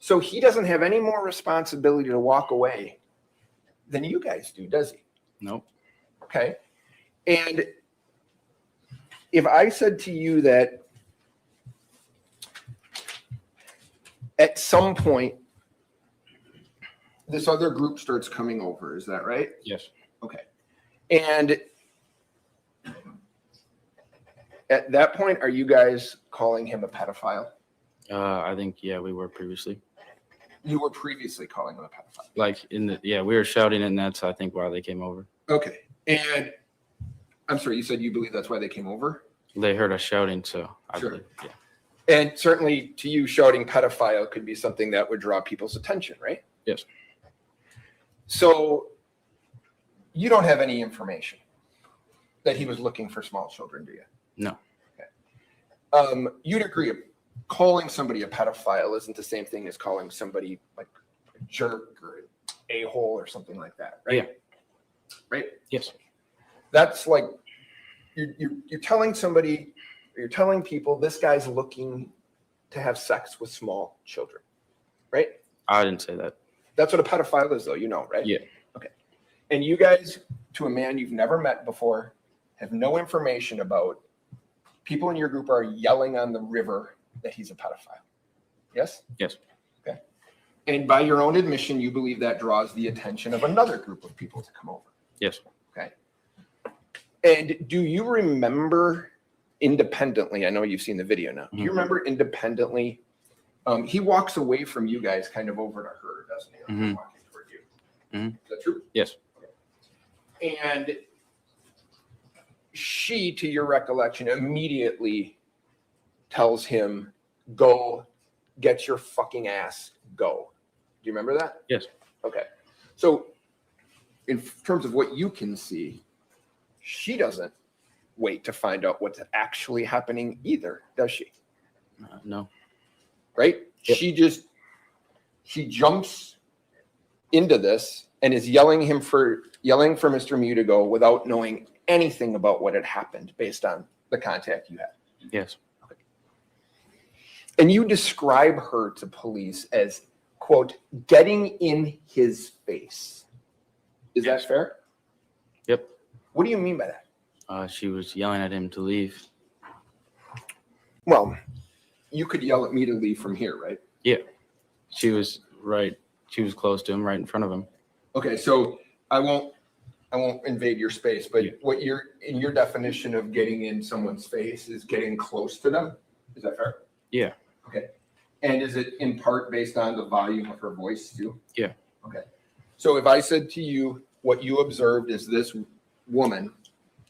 So he doesn't have any more responsibility to walk away than you guys do, does he? Nope. Okay. And if I said to you that at some point this other group starts coming over, is that right? Yes. Okay. And at that point, are you guys calling him a pedophile? I think, yeah, we were previously. You were previously calling him a pedophile. Like we were shouting, and that's, I think, why they came over. Okay. And I'm sorry, you said you believe that's why they came over? They heard us shouting, so I Sure. believe, yeah. And certainly to you, shouting pedophile could be something that would draw people's attention, right? Yes. So you don't have any information that he was looking for small children, do you? No. Okay. You'd agree calling somebody a pedophile isn't the same thing as calling somebody like a jerk or a-hole or something like that, right? Yeah. Right? Yes. That's like you're telling somebody, you're telling people this guy's looking to have sex with small children, right? I didn't say that. That's what a pedophile is, though, you know, right? Yeah. Okay. And you guys, to a man you've never met before, have no information about, people in your group are yelling on the river that he's a pedophile. Yes? Yes. Okay. And by your own admission, you believe that draws the attention of another group of people to come over. Yes. Okay. And do you remember independently, I know you've seen the video now, do you remember independently, he walks away from you guys kind of over to her, doesn't he? Mhm. Walking toward you. Mhm. Is that true? Yes. Okay. And she, to your recollection, immediately tells him, go get your fucking ass, go. Do you remember that? Yes. Okay. So in terms of what you can see, she doesn't wait to find out what's actually happening either, does she? No. Right? Yep. She jumps into this and is yelling for Mr. Miu to go without knowing anything about what had happened based on the contact you had. Yes. And you describe her to police as quote, getting in his face. Is that fair? Yep. What do you mean by that? She was yelling at him to leave. Well, you could yell at me to leave from here, right? Yeah. She was right. She was close to him, right in front of him. Okay, so I won't invade your space, but Yeah. what in your definition of getting in someone's face is getting close to them. Is that fair? Yeah. Okay. And is it in part based on the volume of her voice too? Yeah. Okay. So if I said to you, what you observed is this woman,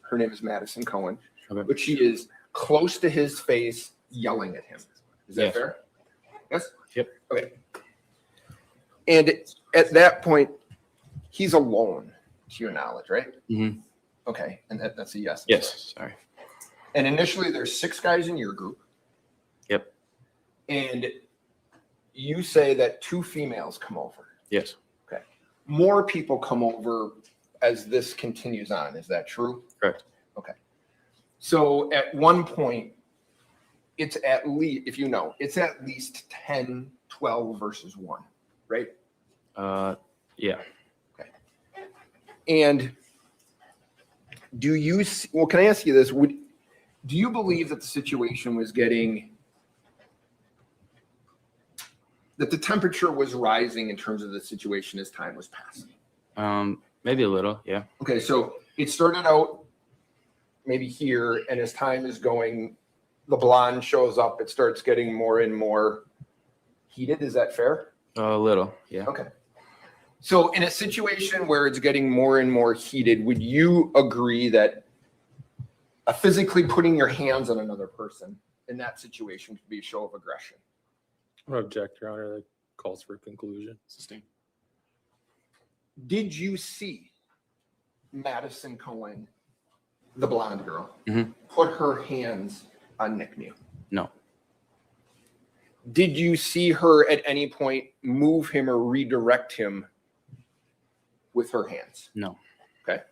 her name is Madison Cohen, Okay. but she is close to his face yelling at him. Is that Yes. fair? Yes? Yep. Okay. And at that point, he's alone, to your knowledge, right? Mm-hmm. Okay. And that's a yes. Yes. Sorry. And initially, there's 6 guys in your group. Yep. And you say that 2 females come over. Yes. Okay. More people come over as this continues on. Is that true? Correct. Okay. So at one point, it's at least, if you know, it's at least 10, 12 versus 1, right? Yeah. Okay. And do you, well, can I ask you this? Do you believe that the situation was getting, that the temperature was rising in terms of the situation as time was passing? Maybe a little. Yeah. Okay, so it started out maybe here, and as time is going, the blonde shows up, it starts getting more and more heated. Is that fair? A little. Yeah. Okay. So in a situation where it's getting more and more heated, would you agree that physically putting your hands on another person in that situation could be a show of aggression? I object, Your Honor. That calls for a conclusion. Sustained. Did you see Madison Cohen, the blonde girl, put her hands on Nick Miu? No. Did you see her at any point move him or redirect him with her hands? No. Okay.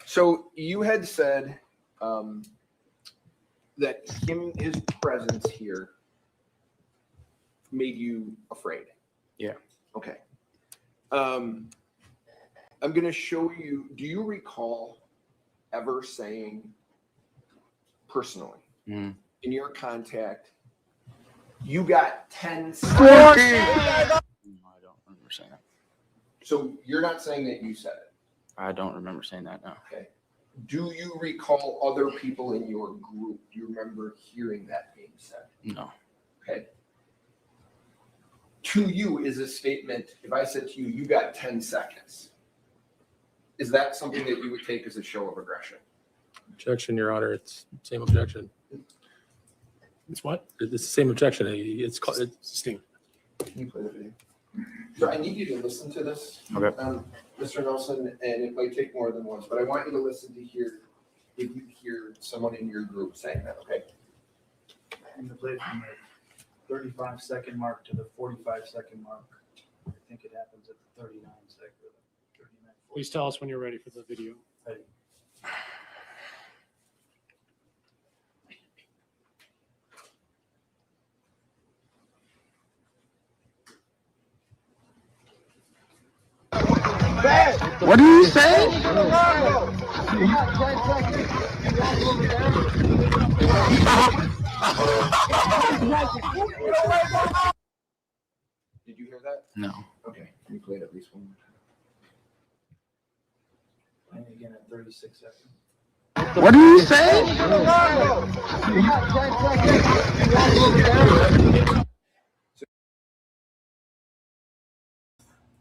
So you had said that his presence here made you afraid. Yeah. Okay. I'm going to show you. Do you recall ever saying personally in your contact, you got 10 seconds? No, I don't remember saying that. So you're not saying that you said it? I don't remember saying that. No. Okay. Do you recall other people in your group? Do you remember hearing that being said? No. Okay. To you is a statement, if I said to you, you got 10 seconds, is that something that you would take as a show of aggression? Objection, Your Honor. It's same objection. It's what? It's the same objection. It's called, it's Sustained. Can you play the video? So I need you to listen to this, Okay. Mr. Nelson, and it might take more than once, but I want you to listen to hear if you hear someone in your group saying that, okay? And the play from the 35-second mark to the 45-second mark. I think it happens at the 39-second. Please tell us when you're ready for the video. Ready. What do you say? Did you hear that? No. Okay, can you play it at least one more time? And again at 36 seconds. What do you say?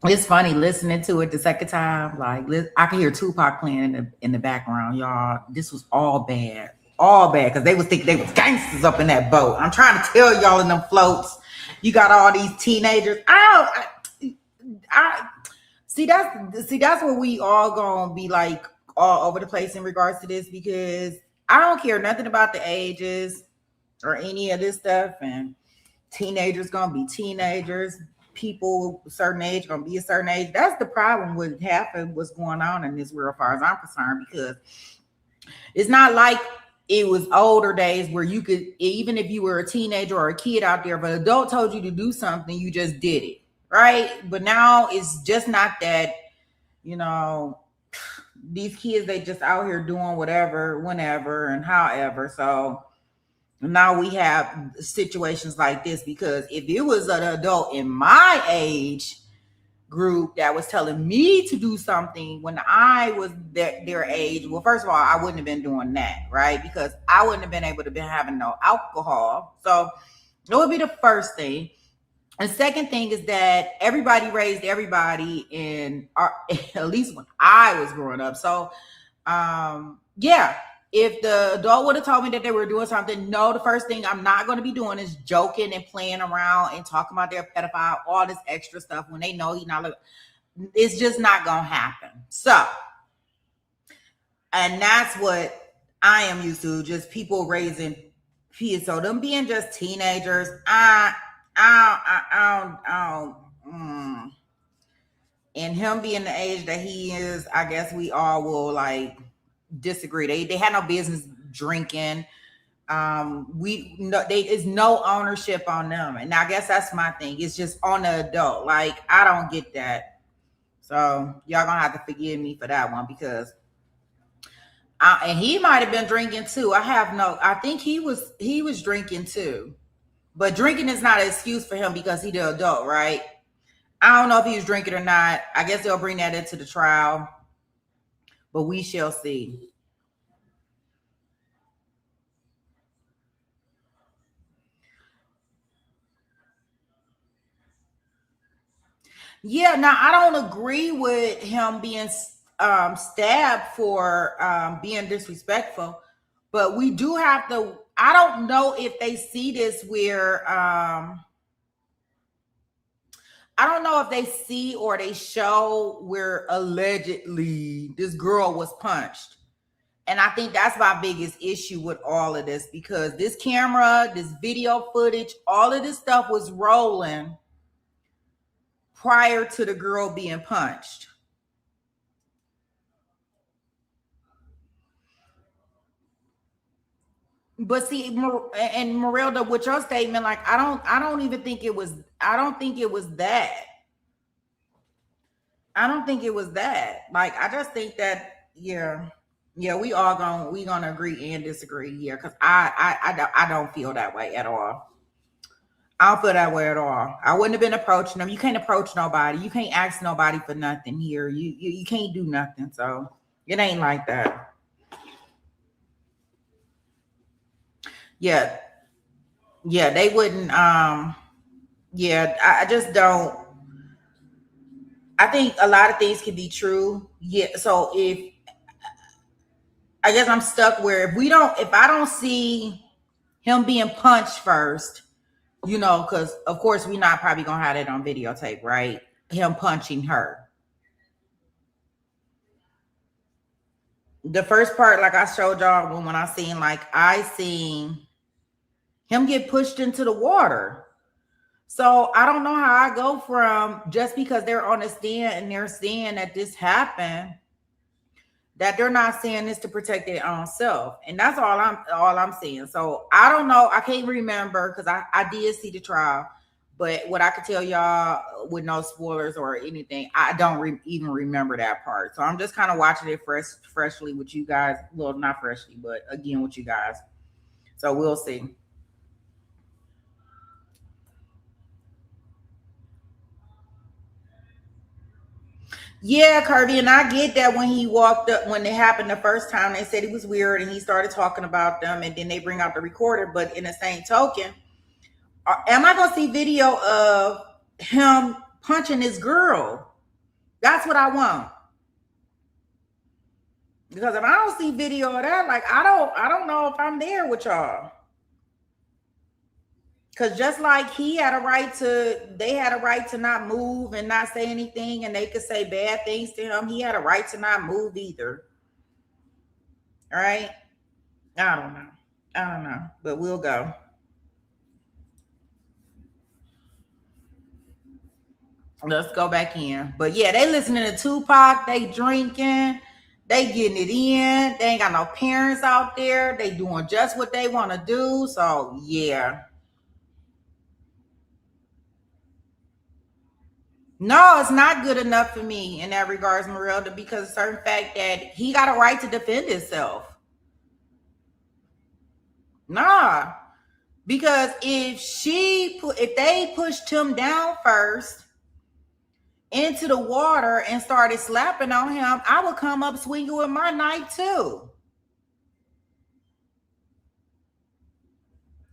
It's funny listening to it the second time. Like I could hear Tupac playing in the background, y'all. This was all bad, because they was thinking they was gangsters up in that boat. I'm trying to tell y'all in them floats, you got all these teenagers. I see that's where we all gonna be like all over the place in regards to this, because I don't care nothing about the ages or any of this stuff. And teenagers gonna be teenagers, people a certain age gonna be a certain age. That's the problem with half of what's going on in this world, as far as I'm concerned, because it's not like it was older days where you could, even if you were a teenager or a kid out there, if an adult told you to do something, you just did it, right? But now it's just not that, you know, these kids, they just out here doing whatever, whenever, and however. So now we have situations like this, because if it was an adult in my age group that was telling me to do something when I was their age, well, first of all, I wouldn't have been doing that, right? Because I wouldn't have been able to be having no alcohol. So that would be the first thing. And second thing is that everybody raised everybody in at least when I was growing up. So yeah, if the adult would have told me that they were doing something, no, the first thing I'm not going to be doing is joking and playing around and talking about their pedophile, all this extra stuff when they know he's not. It's just not going to happen. So, and that's what I am used to, just people raising kids. So them being just teenagers, and him being the age that he is, I guess we all will like disagree. They had no business drinking. We know is no ownership on them, and I guess that's my thing. It's just on the adult. Like, I don't get that. So y'all gonna have to forgive me for that one, because and he might have been drinking too. I think he was drinking too, but drinking is not an excuse for him because he's the adult, right? I don't know if he was drinking or not. I guess they'll bring that into the trial, but we shall see. Yeah, now I don't agree with him being stabbed for being disrespectful, but we do have to. I don't know if they see this where I don't know if they see or they show where allegedly this girl was punched. And I think that's my biggest issue with all of this, because this camera, this video footage, all of this stuff was rolling prior to the girl being punched. But see, and Marilda, with your statement, like I don't even think it was. I don't think it was that. I don't think it was that. Like, I just think that yeah, we gonna agree and disagree here, because I don't feel that way at all. I don't feel that way at all. I wouldn't have been approaching them. You can't approach nobody. You can't ask nobody for nothing here. You can't do nothing. So it ain't like that. Yeah, they wouldn't. Yeah, I just don't. I think a lot of things can be true. Yeah. So I guess I'm stuck where if I don't see him being punched first, because of course we're not probably gonna have it on videotape, right? Him punching her. The first part, like I showed y'all when I seen him get pushed into the water. So I don't know how I go from just because they're on a stand and they're saying that this happened, that they're not saying this to protect their own self. And that's all I'm saying. So I don't know. I can't remember, because I did see the trial, but what I could tell y'all with no spoilers or anything, I don't even remember that part. So I'm just kind of watching it freshly with you guys. Well, not freshly, but again with you guys. So we'll see. Yeah, Kirby, and I get that when he walked up, when it happened the first time, they said he was weird and he started talking about them, and then they bring out the recorder. But in the same token, am I going to see video of him punching this girl? That's what I want. Because if I don't see video of that, like I don't know if I'm there with y'all. Because just like they had a right to not move and not say anything, and they could say bad things to him, he had a right to not move either. All right? I don't know. But we'll go. Let's go back in. But yeah, they listening to Tupac. They drinking. They getting it in. They ain't got no parents out there. They doing just what they want to do. So yeah. No, it's not good enough for me in that regards, Marilda, because a certain fact that he got a right to defend himself. Nah. Because if they pushed him down first into the water and started slapping on him, I would come up swinging with my knife too.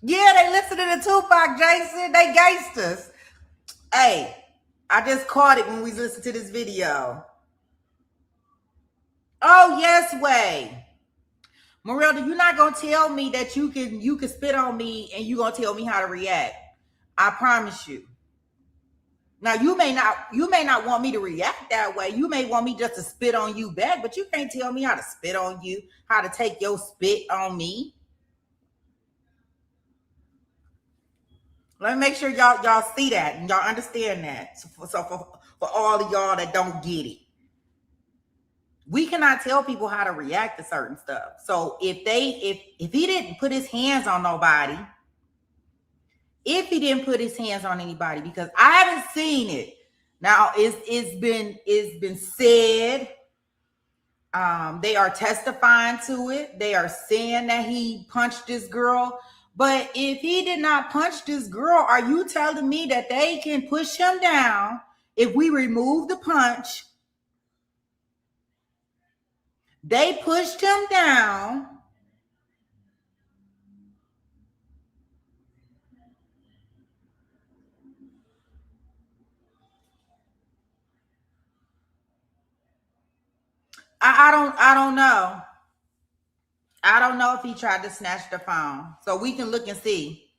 Yeah, they listening to Tupac, Jason. They gangsters. Hey, I just caught it when we listened to this video. Oh, yes, way. Marilda, you're not gonna tell me that you can spit on me and you're gonna tell me how to react. I promise you. Now you may not want me to react that way. You may want me just to spit on you back, but you can't tell me how to spit on you, how to take your spit on me. Let me make sure y'all see that and y'all understand that. So for all of y'all that don't get it, we cannot tell people how to react to certain stuff. So if he didn't put his hands on nobody, if he didn't put his hands on anybody, because I haven't seen it. Now it's been said. They are testifying to it. They are saying that he punched this girl. But if he did not punch this girl, are you telling me that they can push him down if we remove the punch? They pushed him down. I don't know. I don't know if he tried to snatch the phone. So we can look and see.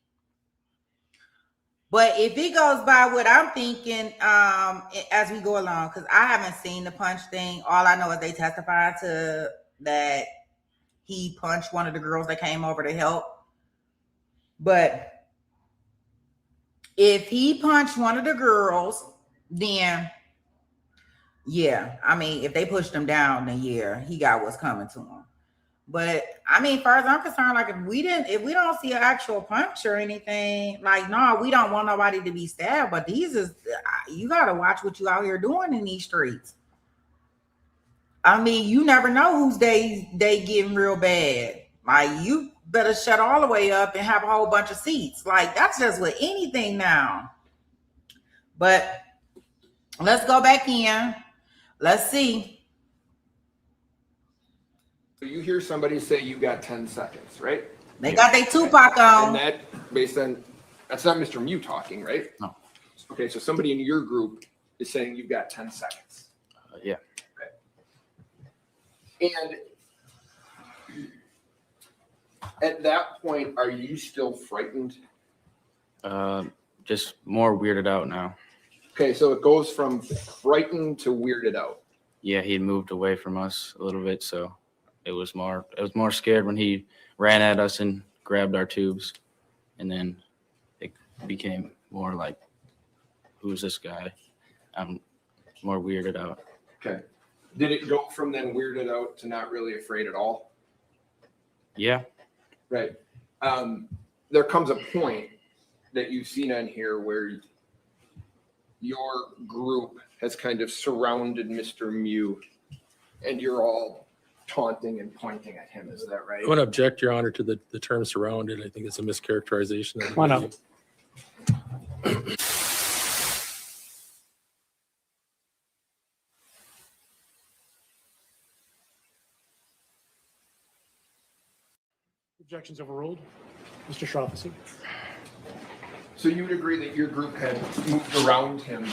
But if it goes by what I'm thinking, as we go along, because I haven't seen the punch thing. All I know is they testified to that he punched one of the girls that came over to help. But if he punched one of the girls, then yeah, I mean, if they pushed him down, then yeah, he got what's coming to him. But I mean, as far as I'm concerned, like if we don't see an actual punch or anything, like no, we don't want nobody to be stabbed. But you gotta watch what you out here doing in these streets. I mean, you never know whose day they getting real bad. Like you better shut all the way up and have a whole bunch of seats. Like that's just with anything now. But let's go back in. Let's see. You hear somebody say you got 10 seconds, right? They got their Tupac on. And that, based on, that's not Mr. Miu talking, right? No. Okay, so somebody in your group is saying you've got 10 seconds. Yeah. Okay. And at that point, are you still frightened? Just more weirded out now. Okay, so it goes from frightened to weirded out. Yeah, he had moved away from us a little bit, so it was more scared when he ran at us and grabbed our tubes, and then it became more like, who's this guy? I'm more weirded out. Okay. Did it go from then weirded out to not really afraid at all? Yeah. Right. There comes a point that you've seen on here where your group has kind of surrounded Mr. Miu, and you're all taunting and pointing at him. Is that right? I want to object, Your Honor, to the term surrounded. I think it's a mischaracterization. Why not? Objections overruled. Mr. Shropshire. So you would agree that your group had moved around him,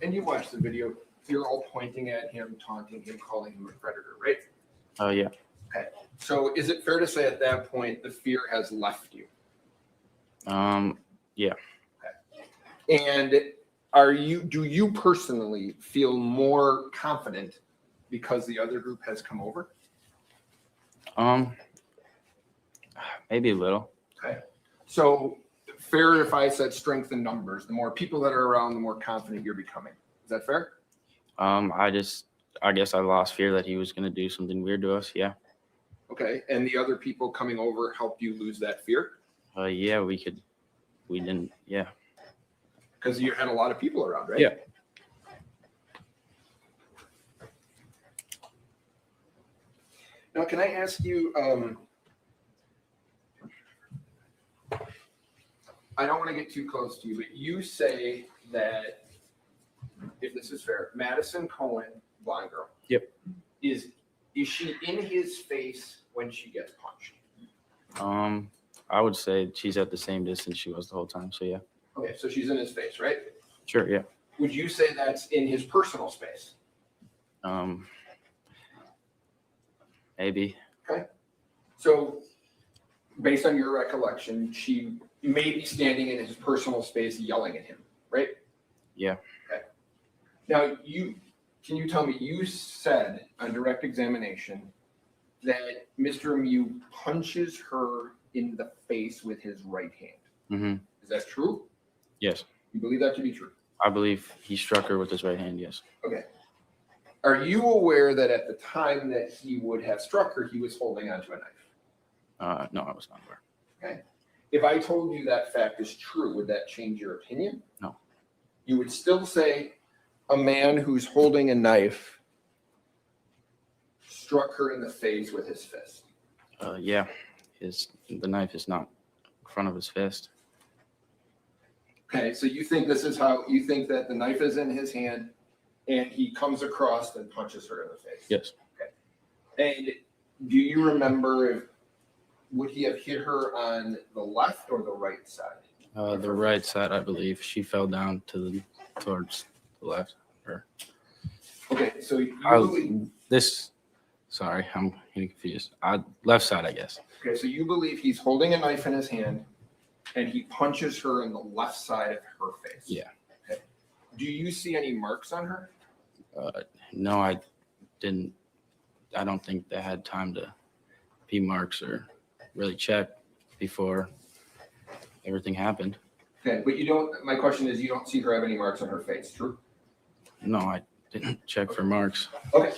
and you watched the video. You're all pointing at him, taunting him, calling him a predator, right? Oh, yeah. Okay. So is it fair to say at that point the fear has left you? Yeah. Okay. And do you personally feel more confident because the other group has come over? Maybe a little. Okay. So fair if I said strength in numbers? The more people that are around, the more confident you're becoming. Is that fair? I guess I lost fear that he was going to do something weird to us. Yeah. Okay. And the other people coming over helped you lose that fear? Yeah, we didn't. Yeah. Because you had a lot of people around, right? Yeah. Now, can I ask you, I don't want to get too close to you, but you say that, if this is fair, Madison Cohen, blonde girl. Yep. Is she in his face when she gets punched? I would say she's at the same distance she was the whole time. So yeah. Okay, so she's in his face, right? Sure. Yeah. Would you say that's in his personal space? Maybe. Okay. So based on your recollection, she may be standing in his personal space yelling at him, right? Yeah. Okay. Now, can you tell me, you said on direct examination that Mr. Miu punches her in the face with his right hand. Mm-hmm. Is that true? Yes. You believe that to be true? I believe he struck her with his right hand. Yes. Okay. Are you aware that at the time that he would have struck her, he was holding onto a knife? No, I was not aware. Okay. If I told you that fact is true, would that change your opinion? No. You would still say a man who's holding a knife struck her in the face with his fist. Yeah. The knife is not in front of his fist. Okay, so you think you think that the knife is in his hand and he comes across and punches her in the face? Yes. Okay. And do you remember would he have hit her on the left or the right side? The right side, I believe. She fell down towards the left. Okay, so you sorry, I'm getting confused. Left side, I guess. Okay, so you believe he's holding a knife in his hand and he punches her in the left side of her face? Yeah. Okay. Do you see any marks on her? No, I didn't. I don't think they had time to be marks or really check before everything happened. Okay, but my question is, you don't see her have any marks on her face, true? No, I didn't check for marks. Okay.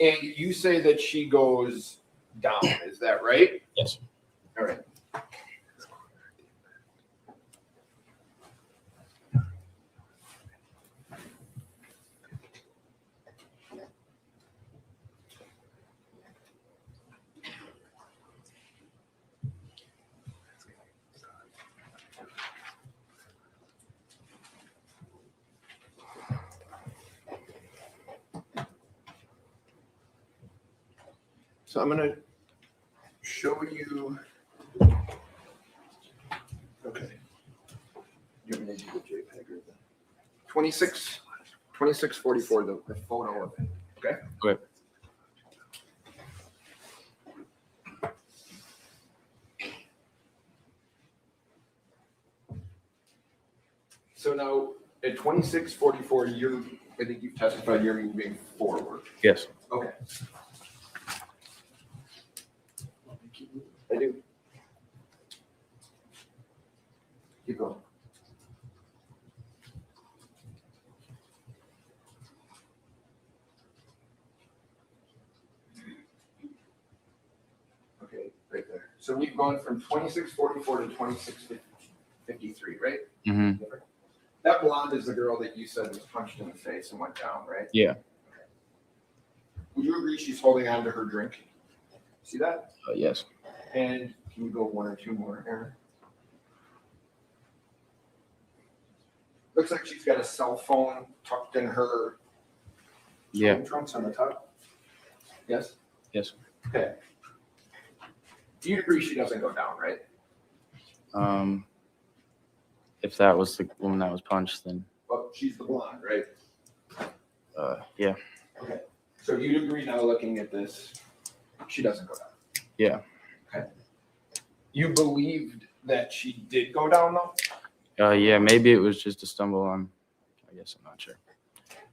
And you say that she goes down, is that right? Yes. All right. So I'm going to show you. Okay. You have an JPEG or the 2644, the photo of it. Okay. Okay. So now at 2644, I think you've testified you're moving forward. Yes. Okay. I do. Keep going. Okay, right there. So we've gone from 2644 to 2653, right? Mm-hmm. That blonde is the girl that you said was punched in the face and went down, right? Yeah. Okay. Would you agree she's holding on to her drink? See that? Yes. And can we go one or two more, Aaron? Looks like she's got a cell phone tucked in her trunks on the top. Yes? Yes. Okay. You'd agree she doesn't go down, right? If that was the woman that was punched, then Well, she's the blonde, right? yeah. Okay. So you'd agree now looking at this, she doesn't go down. Yeah. Okay. You believed that she did go down though? Yeah, maybe it was just a stumble on. I guess I'm not sure.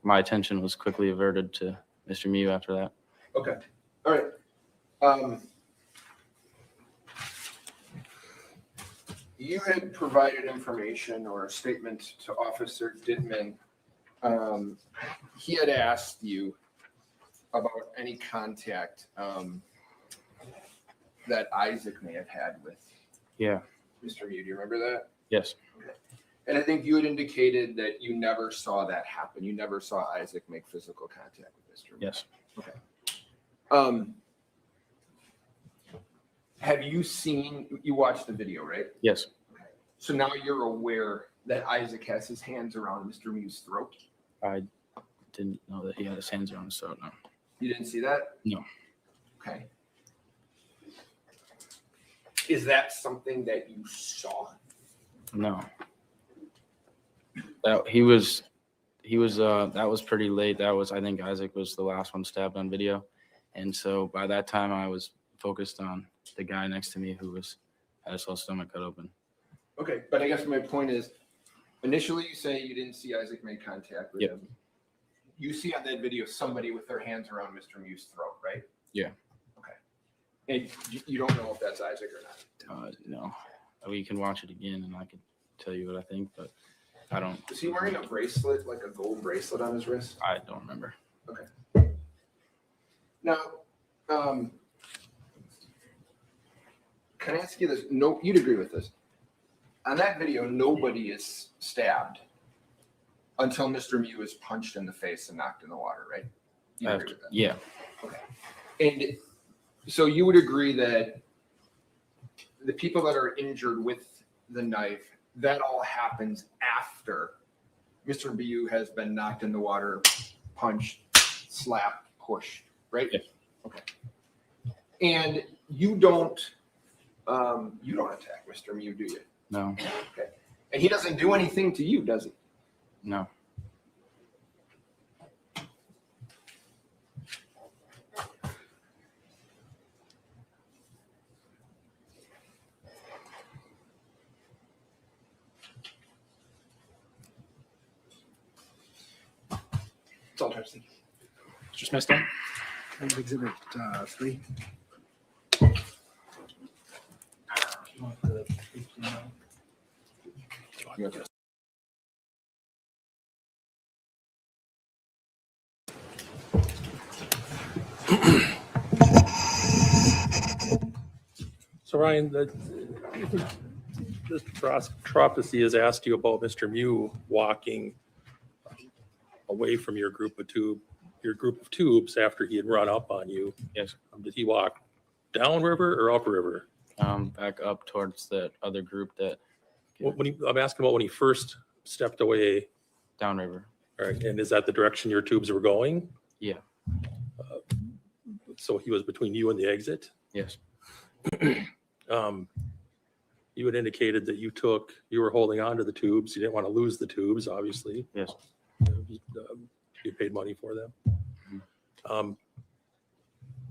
My attention was quickly averted to Mr. Miu after that. Okay. All right. you had provided information or a statement to Officer Dittman. He had asked you about any contact that Isaac may have had with Yeah. Mr. Miu. Do you remember that? Yes. And I think you had indicated that you never saw that happen. You never saw Isaac make physical contact with Mr. Miu. Yes. Have you watched the video, right? Yes. So now you're aware that Isaac has his hands around Mr. Miu's throat? I didn't know that he had his hands around his throat. No. You didn't see that? No. Okay. Is that something that you saw? No. That was pretty late. I think Isaac was the last one stabbed on video. And so by that time I was focused on the guy next to me who had his whole stomach cut open. Okay, but I guess my point is, initially you say you didn't see Isaac make contact with him. You see on that video somebody with their hands around Mr. Miu's throat, right? Yeah. Okay. And you don't know if that's Isaac or not? No. We can watch it again and I can tell you what I think, but I don't. Is he wearing a bracelet, like a gold bracelet on his wrist? I don't remember. Okay. Now, can I ask you this? No, you'd agree with this. On that video, nobody is stabbed until Mr. Miu is punched in the face and knocked in the water, right? You agree with that? Yeah. Okay. And so you would agree that the people that are injured with the knife, that all happens after Mr. Miu has been knocked in the water, punched, slapped, pushed, right? Yeah. Okay. And you don't attack Mr. Miu, do you? No. Okay. And he doesn't do anything to you, does he? No. It's all types of things. Mr. Smithstone? Exhibit 3. So Ryan, this prophecy has asked you about Mr. Miu walking away from your group of tubes after he had run up on you. Yes. Did he walk downriver or upriver? Back up towards that other group that I'm asking about when he first stepped away. downriver. All right, and is that the direction your tubes were going? Yeah. So he was between you and the exit? Yes. You had indicated that you were holding on to the tubes. You didn't want to lose the tubes, obviously. Yes. You paid money for them.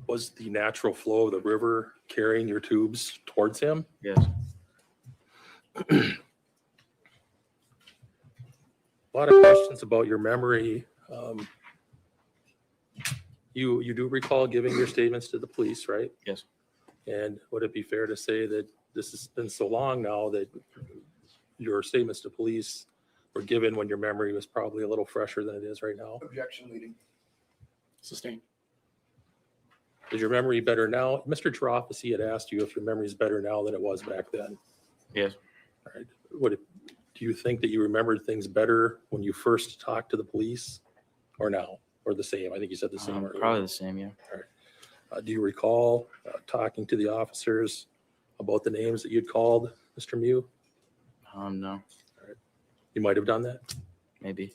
Was the natural flow of the river carrying your tubes towards him? Yes. A lot of questions about your memory. You do recall giving your statements to the police, right? Yes. And would it be fair to say that this has been so long now that your statements to police were given when your memory was probably a little fresher than it is right now? Objection leading. Sustained. Is your memory better now? Mr. Teropoulos had asked you if your memory is better now than it was back then. Yes. All right. Do you think that you remembered things better when you first talked to the police or now, or the same? I think you said the same. Probably the same, yeah. All right. Do you recall talking to the officers about the names that you'd called Mr. Miu? No. All right. You might have done that. Maybe.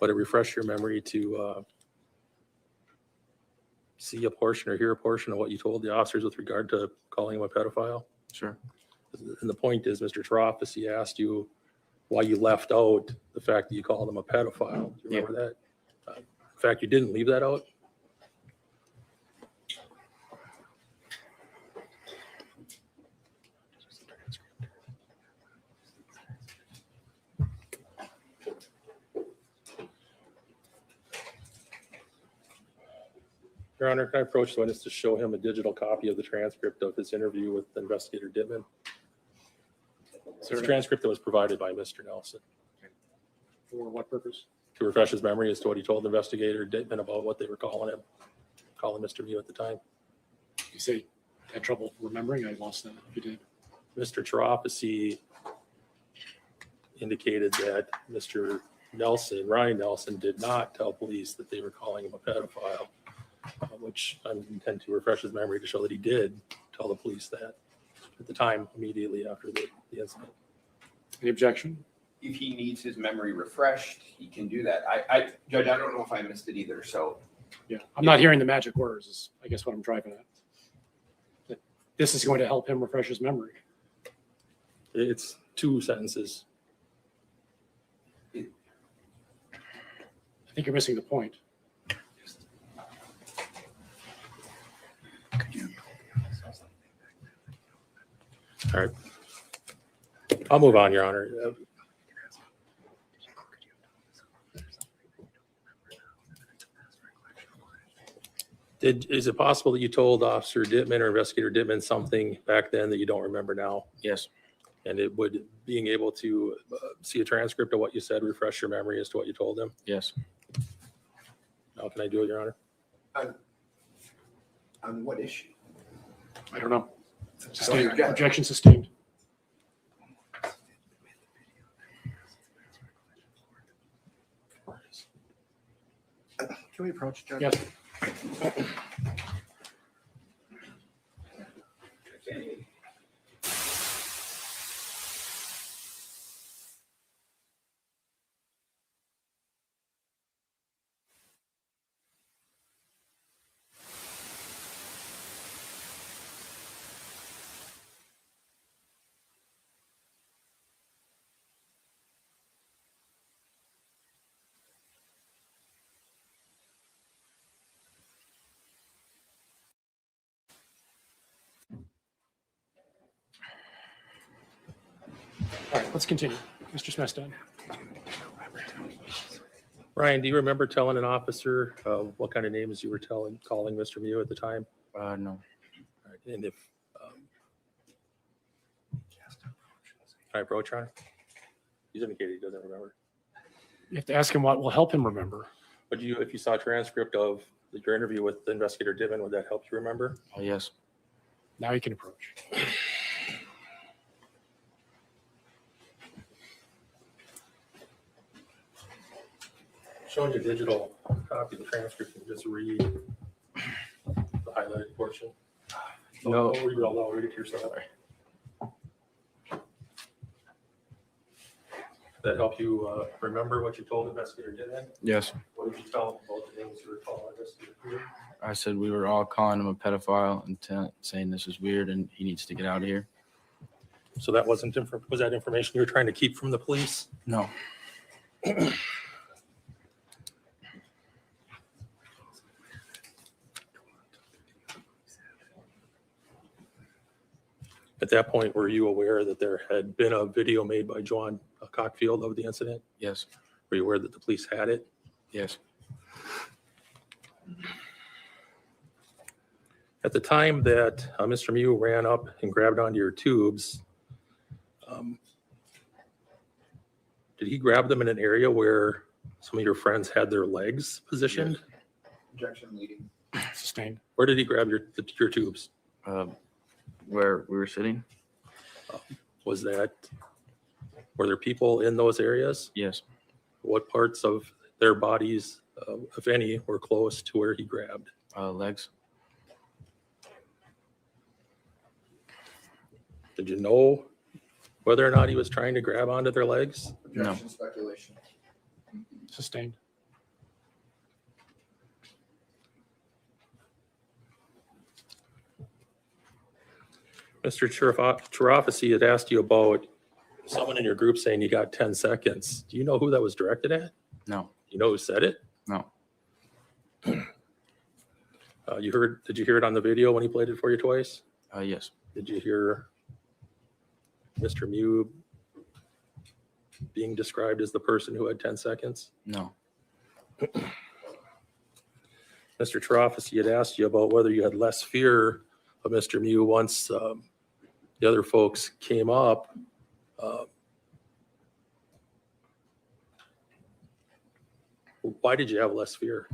But it refresh your memory to see a portion or hear a portion of what you told the officers with regard to calling him a pedophile? Sure. And the point is, Mr. Teropoulos, he asked you why you left out the fact that you called him a pedophile. Do you remember that? In fact, you didn't leave that out? Your Honor, can I approach the witness to show him a digital copy of the transcript of his interview with Investigator Dittman? It's a transcript that was provided by Mr. Nelson. For what purpose? To refresh his memory as to what he told Investigator Dittman about what they were calling Mr. Miu at the time. You say you had trouble remembering? I lost that. You did. Mr. Chirophacy indicated that Mr. Nelson, Ryan Nelson, did not tell police that they were calling him a pedophile, which I intend to refresh his memory to show that he did tell the police that at the time immediately after the incident. Any objection? If he needs his memory refreshed, he can do that. Judge, I don't know if I missed it either, so. Yeah, I'm not hearing the magic words, is I guess what I'm driving at. That this is going to help him refresh his memory. It's 2 sentences. I think you're missing the point. All right. I'll move on, Your Honor. Is it possible that you told Officer Dittman or Investigator Dittman something back then that you don't remember now? Yes. And it would being able to see a transcript of what you said refresh your memory as to what you told them? Yes. Now, can I do it, Your Honor? On what issue? I don't know. Sustained. Okay. Objection sustained. Can we approach, Judge? Yes. All right, let's continue. Mr. Smestad. Ryan, do you remember telling an officer what kind of names you were calling Mr. Miu at the time? No. All right, and if can I approach, Your Honor? He's indicated he doesn't remember. You have to ask him what will help him remember. But if you saw a transcript of your interview with Investigator Dittman, would that help you remember? Oh, yes. Now you can approach. Showing you a digital copy of the transcript and just read the highlighted portion. No. Don't read it all, no, read it to yourself. That help you remember what you told Investigator Dittman? Yes. What did you tell him about the names you were calling Investigator Dittman? I said we were all calling him a pedophile and saying this is weird and he needs to get out of here. So that wasn't was that information you were trying to keep from the police? No. At that point, were you aware that there had been a video made by John Cockfield of the incident? Yes. Were you aware that the police had it? Yes. At the time that Mr. Miu ran up and grabbed onto your tubes, did he grab them in an area where some of your friends had their legs positioned? Objection leading. Sustained. Where did he grab your tubes? Where we were sitting? Were there people in those areas? Yes. What parts of their bodies, if any, were close to where he grabbed? Legs. Did you know whether or not he was trying to grab onto their legs? Objection speculation. Sustained. Mr. Chirophacy had asked you about someone in your group saying you got 10 seconds. Do you know who that was directed at? No. You know who said it? No. Did you hear it on the video when he played it for you twice? Yes. Did you hear Mr. Miu being described as the person who had 10 seconds? No. Mr. Troffice had asked you about whether you had less fear of Mr. Miu once the other folks came up. Why did you have less fear?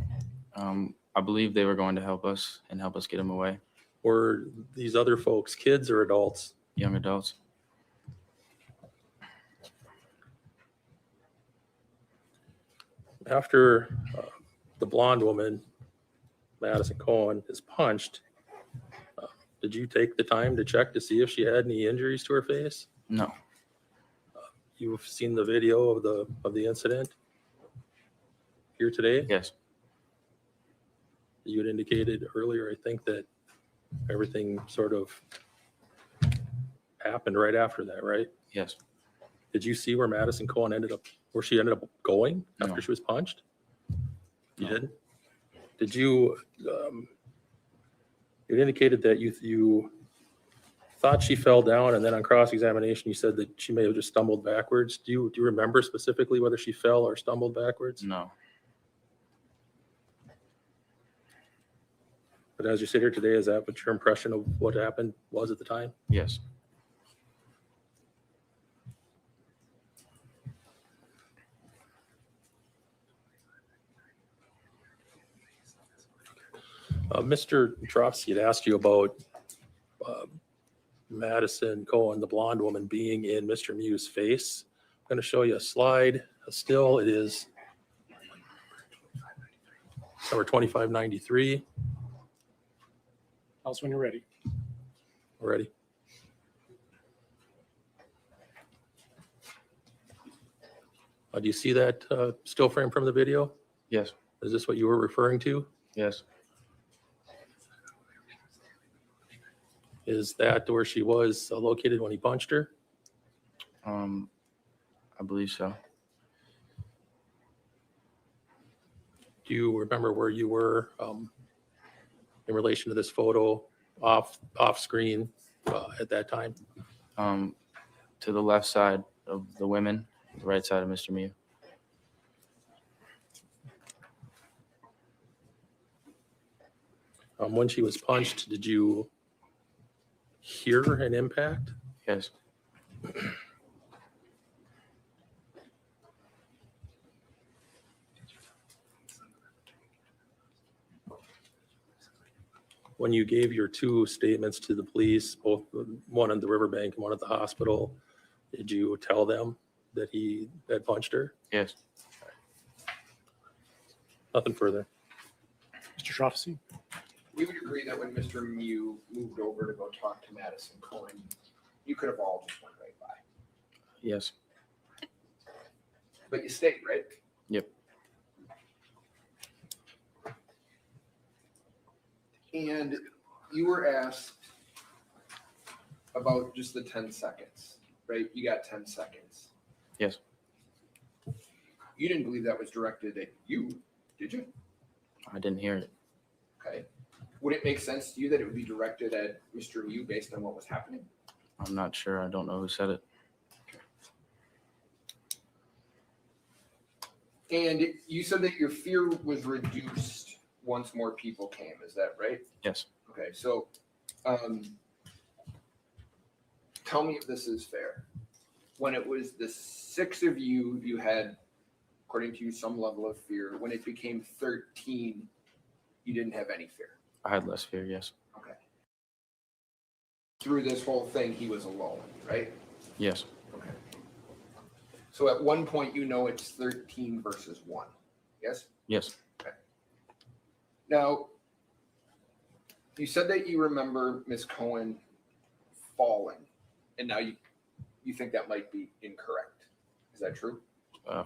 I believe they were going to help us and help us get him away. Were these other folks kids or adults? Young adults. After the blonde woman, Madison Cohen, is punched, did you take the time to check to see if she had any injuries to her face? No. You've seen the video of the incident here today? Yes. You had indicated earlier, I think, that everything sort of happened right after that, right? Yes. Did you see where Madison Cohen ended up going after No. she was punched? You No. didn't? Did you, you indicated that you thought she fell down, and then on cross-examination, you said that she may have just stumbled backwards. Do you remember specifically whether she fell or stumbled backwards? No. But as you sit here today, is that what your impression of what happened was at the time? Yes. Mr. Trofsky had asked you about Madison Cohen, the blonde woman, being in Mr. Miu's face. I'm going to show you a slide. Still, it is number 2593. Tell us when you're ready. Ready? Do you see that still frame from the video? Yes. Is this what you were referring to? Yes. Is that where she was located when he punched her? I believe so. Do you remember where you were in relation to this photo off screen at that time? To the left side of the women, the right side of Mr. Miu. When she was punched, did you hear an impact? Yes. When you gave your two statements to the police, both one at the riverbank and one at the hospital, did you tell them that he had punched her? Yes. Nothing further. Mr. Trofsky? We would agree that when Mr. Miu moved over to go talk to Madison Cohen, you could have all just went right by. Yes. But you stayed, right? Yep. And you were asked about just the 10 seconds, right? You got 10 seconds. Yes. You didn't believe that was directed at you, did you? I didn't hear it. Okay. Would it make sense to you that it would be directed at Mr. Miu based on what was happening? I'm not sure. I don't know who said it. And you said that your fear was reduced once more people came. Is that right? Yes. Okay, so tell me if this is fair. When it was the 6 of you, you had, according to you, some level of fear. When it became 13, you didn't have any fear. I had less fear. Yes. Okay. Through this whole thing, he was alone, right? Yes. Okay. So at one point, you know it's 13 versus 1. Yes? Yes. Now, you said that you remember Ms. Cohen falling, and now you think that might be incorrect. Is that true?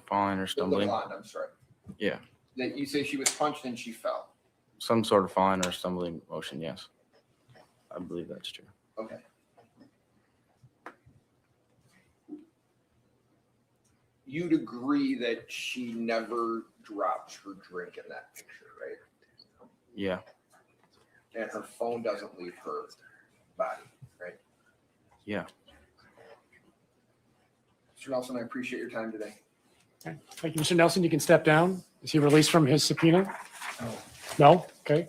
Falling or The stumbling. blonde, I'm sorry. Yeah. That you say she was punched and she fell. Some sort of falling or stumbling motion. Yes. I believe that's true. Okay. You'd agree that she never dropped her drink in that picture, right? Yeah. And her phone doesn't leave her body, right? Yeah. Mr. Nelson, I appreciate your time today. Okay. Thank you, Mr. Nelson. You can step down. Is he released from his subpoena? No? Okay.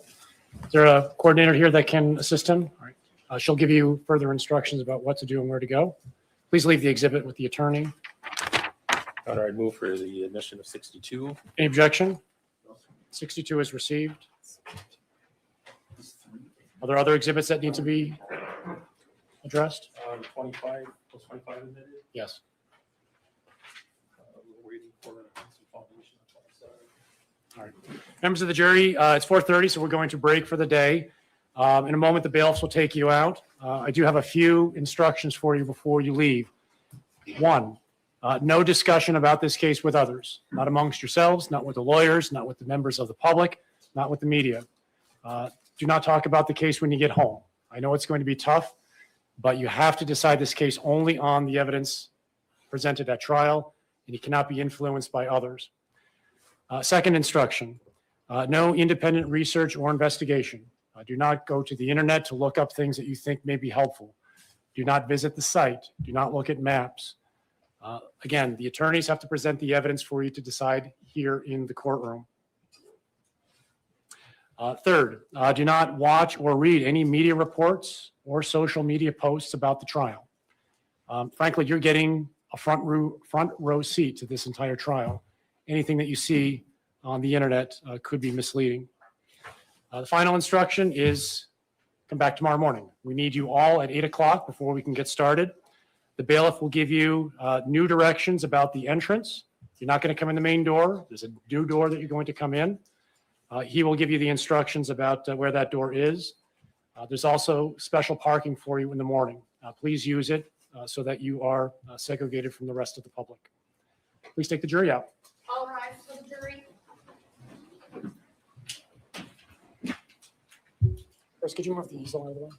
Is there a coordinator here that can assist him? All right. She'll give you further instructions about what to do and where to go. Please leave the exhibit with the attorney. All right, move for the admission of 62. Any objection? 62 is received. Are there other exhibits that need to be addressed? 25, plus 25 admitted. Yes. We're waiting for some foundation on 27. All right. Members of the jury, it's 4:30, so we're going to break for the day. In a moment, the bailiffs will take you out. I do have a few instructions for you before you leave. One, no discussion about this case with others, not amongst yourselves, not with the lawyers, not with the members of the public, not with the media. Do not talk about the case when you get home. I know it's going to be tough, but you have to decide this case only on the evidence presented at trial, and it cannot be influenced by others. Second instruction, no independent research or investigation. Do not go to the internet to look up things that you think may be helpful. Do not visit the site. Do not look at maps. Again, the attorneys have to present the evidence for you to decide here in the courtroom. Third, do not watch or read any media reports or social media posts about the trial. Frankly, you're getting a front row seat to this entire trial. Anything that you see on the internet could be misleading. The final instruction is come back tomorrow morning. We need you all at 8 o'clock before we can get started. The bailiff will give you new directions about the entrance. You're not going to come in the main door. There's a new door that you're going to come in. He will give you the instructions about where that door is. There's also special parking for you in the morning. Please use it so that you are segregated from the rest of the public. Please take the jury out. All rise for the jury. Chris, could you move the easel out of the way?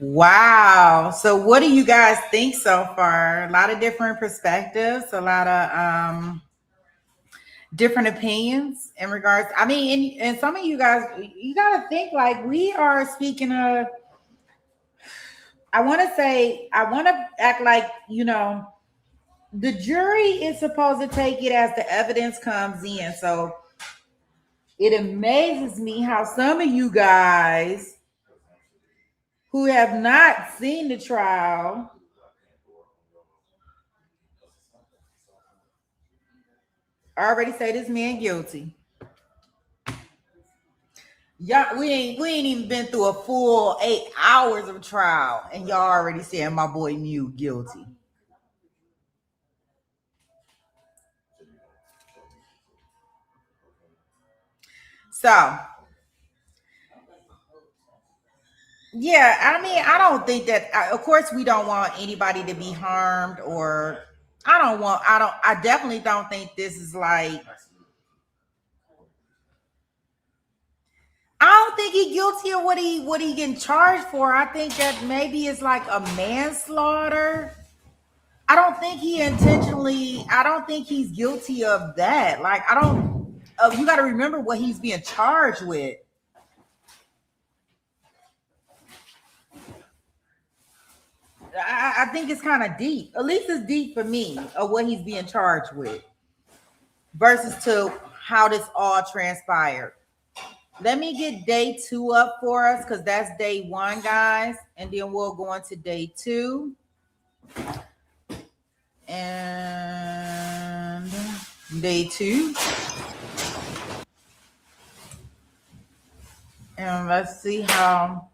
Wow. So what do you guys think so far? A lot of different perspectives, a lot of different opinions in regards. I mean, and some of you guys, you got to think like we are speaking of, I want to act like, you know, the jury is supposed to take it as the evidence comes in. So it amazes me how some of you guys who have not seen the trial already say this man guilty. Y'all, we ain't even been through a full 8 hours of trial, and y'all already saying my boy Miu guilty. So, yeah, I mean, I don't think that, of course, we don't want anybody to be harmed, or I definitely don't think this is like, I don't think he's guilty of what he getting charged for. I think that maybe it's like a manslaughter. I don't think he's guilty of that. Like, you got to remember what he's being charged with. I think it's kind of deep. At least it's deep for me of what he's being charged with versus to how this all transpired. Let me get day 2 up for us because that's day 1, guys. And then we'll go into day 2. And day 2. And let's see how.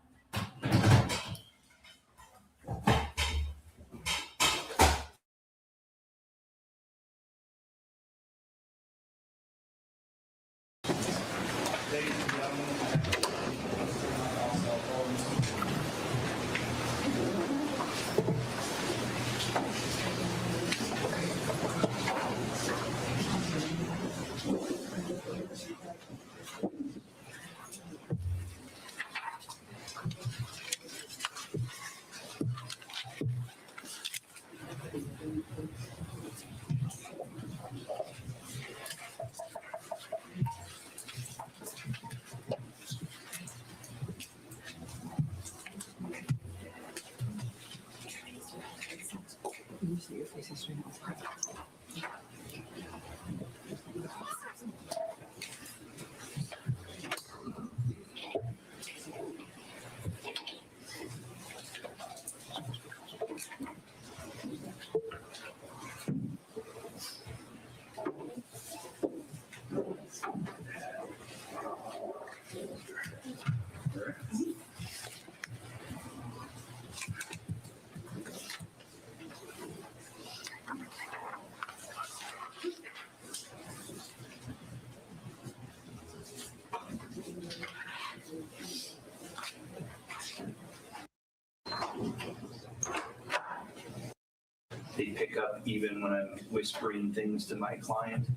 They pick up even when I'm whispering things to my client.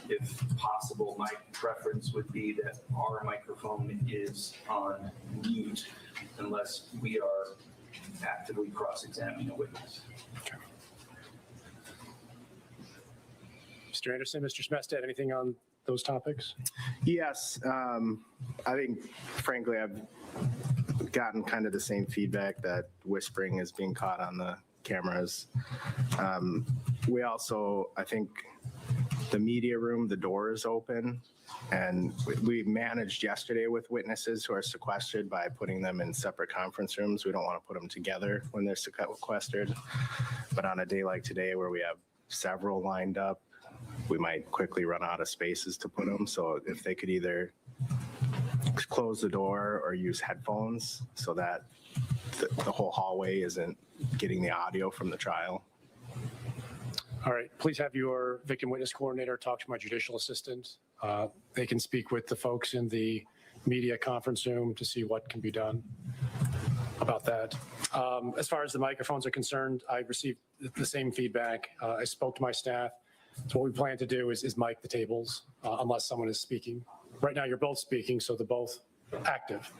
If possible, my preference would be that our microphone is on mute unless we are actively cross-examining a witness. Mr. Anderson, Mr. Smestad, anything on those topics? Yes, I think frankly, I've gotten kind of the same feedback that whispering is being caught on the cameras. We also, I think the media room, the door is open, and we managed yesterday with witnesses who are sequestered by putting them in separate conference rooms. We don't want to put them together when they're sequestered, but on a day like today where we have several lined up, we might quickly run out of spaces to put them. So if they could either close the door or use headphones so that the whole hallway isn't getting the audio from the trial. All right, please have your victim witness coordinator talk to my judicial assistant. They can speak with the folks in the media conference room to see what can be done about that. As far as the microphones are concerned, I received the same feedback. I spoke to my staff. So what we plan to do is mic the tables unless someone is speaking. Right now, you're both speaking, so they're both active.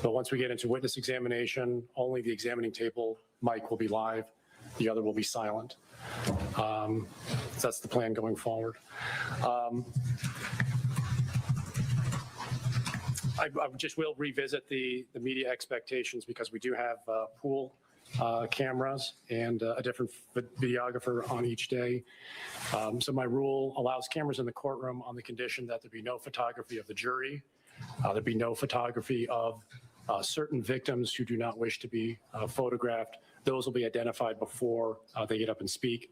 But once we get into witness examination, only the examining table mic will be live. The other will be silent. So that's the plan going forward. I just will revisit the media expectations because we do have pool cameras and a different videographer on each day. So my rule allows cameras in the courtroom on the condition that there be no photography of the jury. There be no photography of certain victims who do not wish to be photographed. Those will be identified before they get up and speak.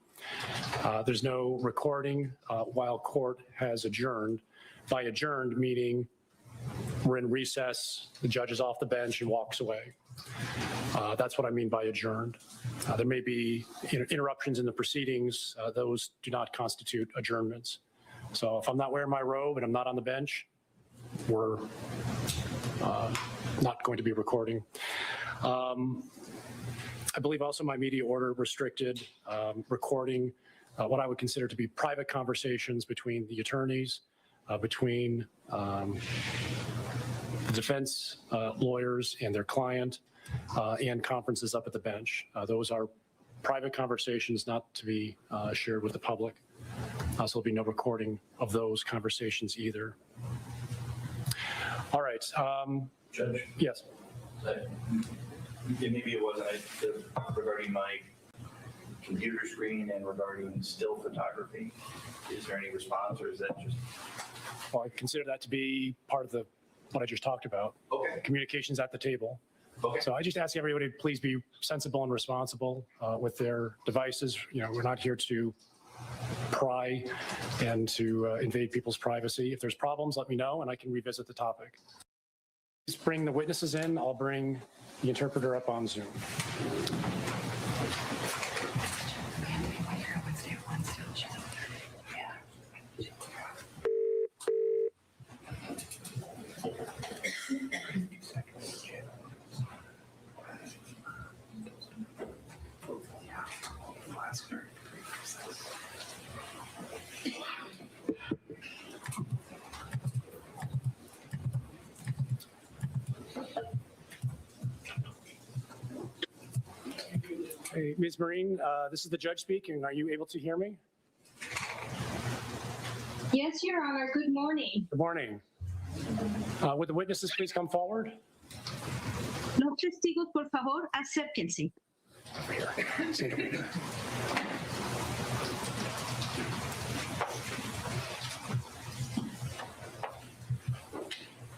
There's no recording while court has adjourned. By adjourned, meaning we're in recess, the judge is off the bench and walks away. That's what I mean by adjourned. There may be interruptions in the proceedings. Those do not constitute adjournments. So if I'm not wearing my robe and I'm not on the bench, we're not going to be recording. I believe also my media order restricted recording what I would consider to be private conversations between the attorneys, between the defense lawyers and their client, and conferences up at the bench. Those are private conversations not to be shared with the public. So there'll be no recording of those conversations either. All right. Judge? Yes. Maybe it wasn't regarding my computer screen and regarding still photography. Is there any response, or is that just? Well, I consider that to be part of what I just talked about. Okay. Communications at the table. Okay. So I just ask everybody to please be sensible and responsible with their devices. We're not here to pry and to invade people's privacy. If there's problems, let me know and I can revisit the topic. Please bring the witnesses in. I'll bring the interpreter up on Zoom. Hey, Ms. Marine, this is the judge speaking. Are you able to hear me? Yes, Your Honor. Good morning. Good morning. Would the witnesses please come forward? Los testigos, por favor, acérquense. Over here.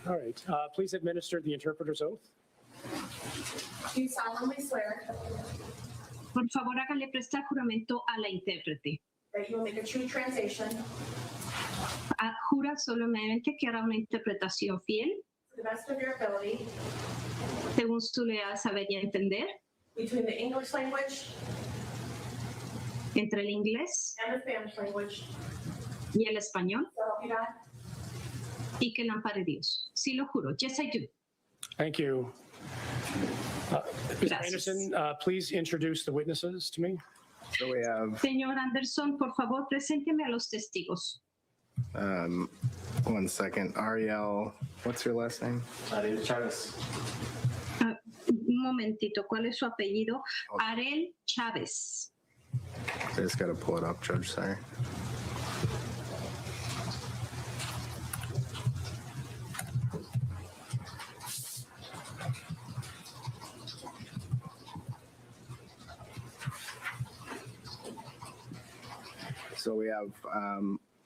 All right, please administer the interpreter's oath. Do you solemnly swear Por favor, hágale prestar juramento a la intérprete. that you will make a true translation Jura solemnemente que hará una interpretación fiel, to the best of your ability, según su leal saber y entender, between the English language entre el inglés and the Spanish language, y el español, so help you God? y que la ampare Dios? Sí, lo juro. Yes, I do. Thank you. Mr. Gracias. Anderson, please introduce the witnesses to me. So we have, Señor Anderson, por favor, presénteme a los testigos. 1 second, Ariel, what's your last name? Un momentito, ¿cuál es su apellido? Arel Chávez. I just gotta pull it up, Judge, sorry. So we have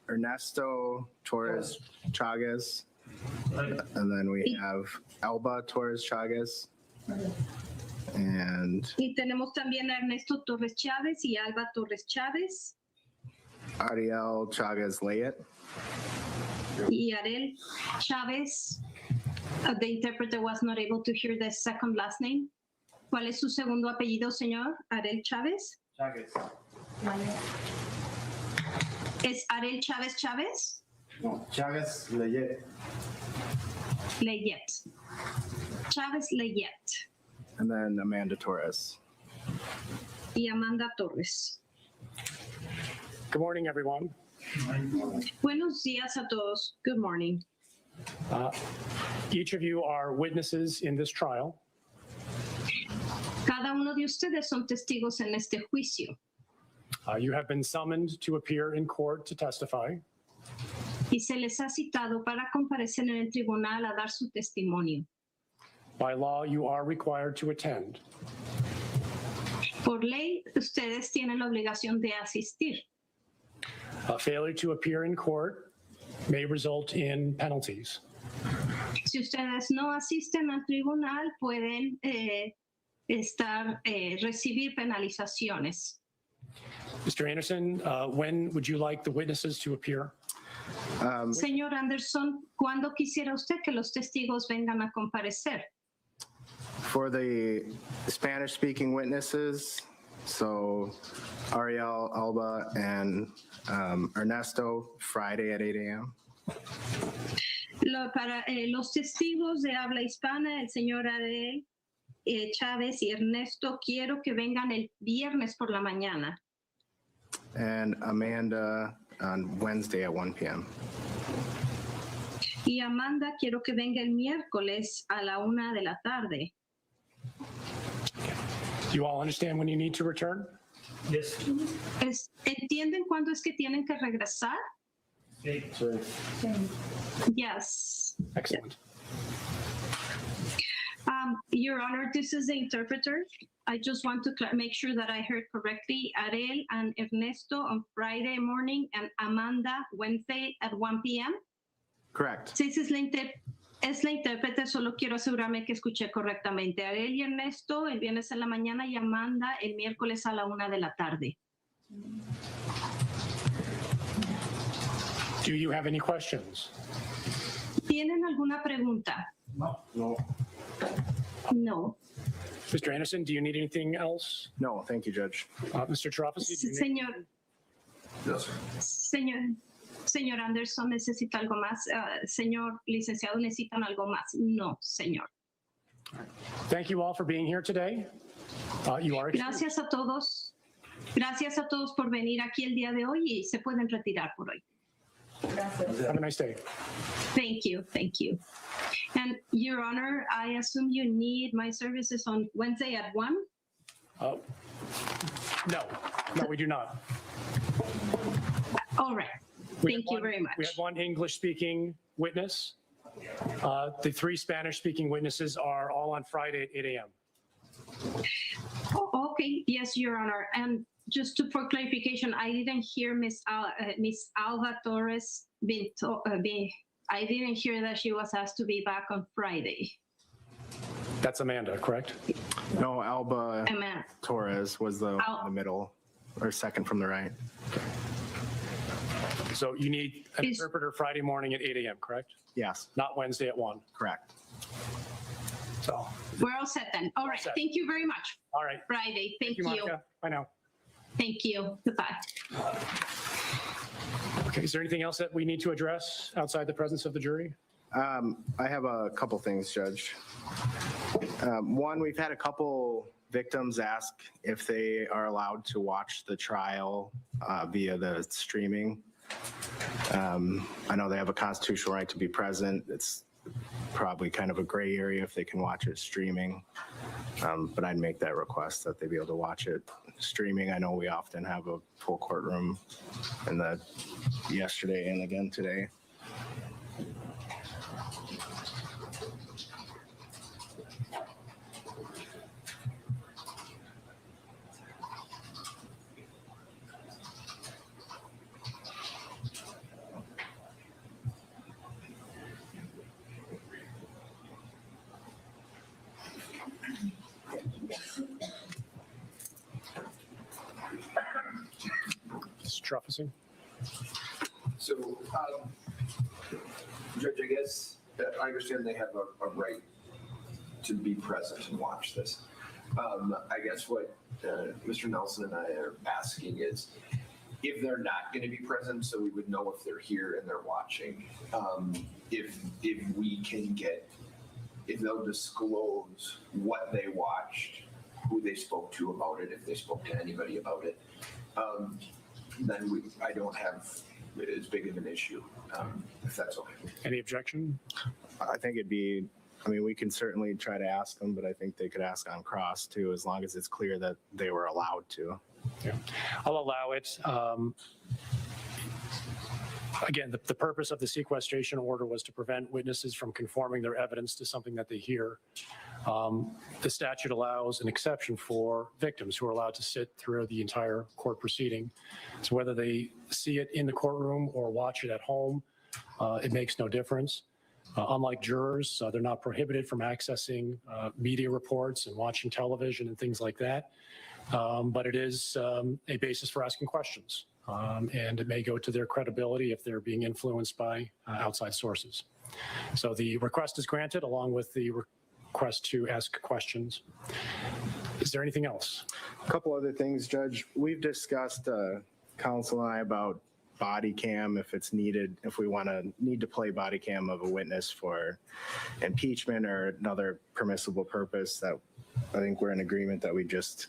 Ernesto Torres Chagas, and then we have Alba Torres Chagas, and Y tenemos también a Ernesto Torres Chávez y Alba Torres Chávez Ariel Chagas Layet. y Arel Chávez. The interpreter was not able to hear the second last name. ¿Cuál es su segundo apellido, señor? Arel Chávez. ¿Es Arel Chávez Chávez? Chagas Layet. Leyet. Chávez Leyet And then Amanda Torres. y Amanda Torres. Good morning, everyone. Buenos días a todos. Good morning. Each of you are witnesses in this trial. Cada uno de ustedes son testigos en este juicio You have been summoned to appear in court to testify. y se les ha citado para comparecer en el tribunal a dar su testimonio. By law, you are required to attend. Por ley, ustedes tienen la obligación de asistir. Failure to appear in court may result in penalties. Si ustedes no asisten al tribunal, pueden recibir penalizaciones. Mr. Anderson, when would you like the witnesses to appear? Señor Anderson, ¿cuándo quisiera usted que los testigos vengan a comparecer? For the Spanish-speaking witnesses, so Ariel, Alba, and Ernesto, Friday at 8 a.m. Para los testigos de habla hispana, el señor Arel Chávez y Ernesto, quiero que vengan el viernes por la mañana. And Amanda on Wednesday at 1 p.m. Y Amanda, quiero que venga el miércoles a la 1 de la tarde. Do you all understand when you need to return? Yes. ¿Entienden cuándo es que tienen que regresar? Yes. Excellent. Your Honor, this is the interpreter. I just want to make sure that I heard correctly. Arel and Ernesto on Friday morning and Amanda Wednesday at 1 p.m. Correct. Sí, es la intérprete, solo quiero asegurarme que escuché correctamente. Arel y Ernesto el viernes en la mañana y Amanda el miércoles a la 1 de la tarde. Do you have any questions? ¿Tienen alguna pregunta? No. No. Mr. Anderson, do you need anything else? No, thank you, Judge. Mr. Trofasi, do you need? Señor Anderson, ¿necesita algo más? Señor licenciado, ¿necesitan algo más? No, señor. Thank you all for being here today. You are excused. Gracias a todos. Gracias a todos por venir aquí el día de hoy y se pueden retirar por hoy. Have a nice day. Thank you. Thank you. And Your Honor, I assume you need my services on Wednesday at 1? No, we do not. All right. Thank you very much. We have one English-speaking witness. The three Spanish-speaking witnesses are all on Friday at 8 a.m. Oh, okay. Yes, Your Honor. And just for clarification, I didn't hear Miss Alba Torres being I didn't hear that she was asked to be back on Friday. That's Amanda, correct? No, Alba Amanda. Torres was the middle or second from the right. So you need an Is- interpreter Friday morning at 8 a.m., correct? Yes, Not Wednesday at 1. correct. So, We're all set then. All right. set. Thank you very much. all right. Friday. Thank you. Monica. Bye now. Thank you. Goodbye. Okay, is there anything else that we need to address outside the presence of the jury? I have a couple things, Judge. One, we've had a couple victims ask if they are allowed to watch the trial via the streaming. I know they have a constitutional right to be present. It's probably kind of a gray area if they can watch it streaming. But I'd make that request that they be able to watch it streaming. I know we often have a full courtroom in the yesterday and again today. Truffising? So, Judge, I guess, I understand they have a right to be present and watch this. I guess what Mr. Nelson and I are asking is, if they're not going to be present, so we would know if they're here and they're watching, if we can get, if they'll disclose what they watched, who they spoke to about it, if they spoke to anybody about it, then I don't have as big of an issue, if that's okay. Any objection? I think it'd be, I mean, we can certainly try to ask them, but I think they could ask on cross too, as long as it's clear that they were allowed to. Yeah, I'll allow it. Again, the purpose of the sequestration order was to prevent witnesses from conforming their evidence to something that they hear. The statute allows an exception for victims who are allowed to sit through the entire court proceeding. So whether they see it in the courtroom or watch it at home, it makes no difference. Unlike jurors, they're not prohibited from accessing media reports and watching television and things like that. But it is a basis for asking questions. And it may go to their credibility if they're being influenced by outside sources. So the request is granted along with the request to ask questions. Is there anything else? A couple other things, Judge. We've discussed, counsel and I, about body cam if it's needed, if we need to play body cam of a witness for impeachment or another permissible purpose. That I think we're in agreement that we just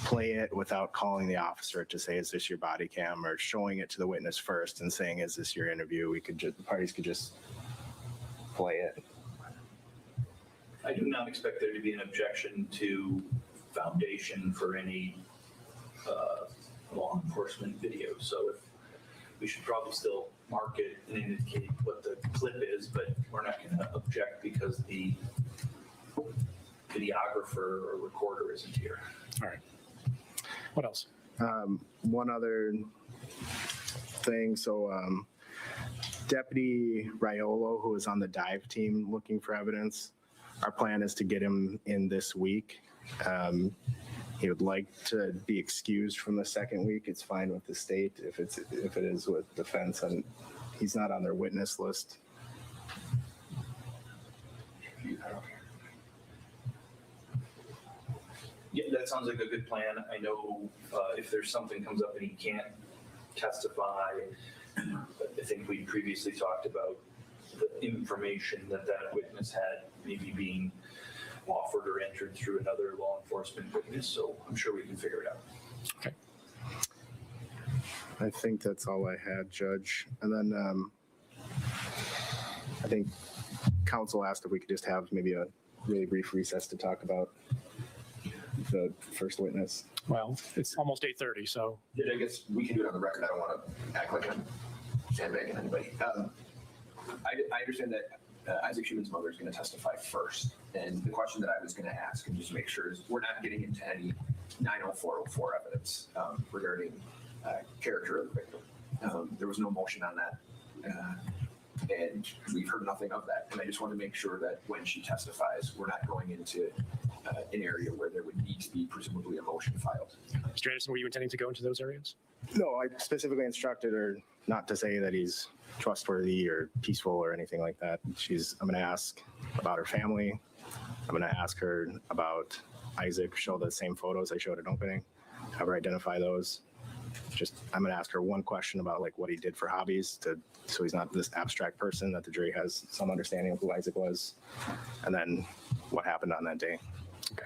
play it without calling the officer to say, is this your body cam, or showing it to the witness first and saying, is this your interview? The parties could just play it. I do not expect there to be an objection to foundation for any law enforcement video. So if we should probably still mark it and indicate what the clip is, but we're not going to object because the videographer or recorder isn't here. All right. What else? One other thing. So Deputy Riolo, who is on the dive team looking for evidence, our plan is to get him in this week. He would like to be excused from the second week. It's fine with the state if it is with defense, and he's not on their witness list. Yeah, that sounds like a good plan. I know if there's something comes up and he can't testify, I think we previously talked about the information that witness had maybe being offered or entered through another law enforcement witness. So I'm sure we can figure it out. Okay. I think that's all I had, Judge. And then I think counsel asked if we could just have maybe a really brief recess to talk about the first witness. Well, it's almost 8:30, so. Yeah, I guess we can do it on the record. I don't want to act like I'm sandbagging anybody. I understand that Isaac Schuman's mother is going to testify first. And the question that I was going to ask, and just make sure, is we're not getting into any 90404 evidence regarding character of the victim. There was no motion on that. And we've heard nothing of that. And I just want to make sure that when she testifies, we're not going into an area where there would need to be presumably a motion filed. Mr. Anderson, were you intending to go into those areas? No, I specifically instructed her not to say that he's trustworthy or peaceful or anything like that. I'm going to ask about her family. I'm going to ask her about Isaac, show the same photos I showed at opening, have her identify those. I'm going to ask her one question about like what he did for hobbies so he's not this abstract person, that the jury has some understanding of who Isaac was, and then what happened on that day. Okay.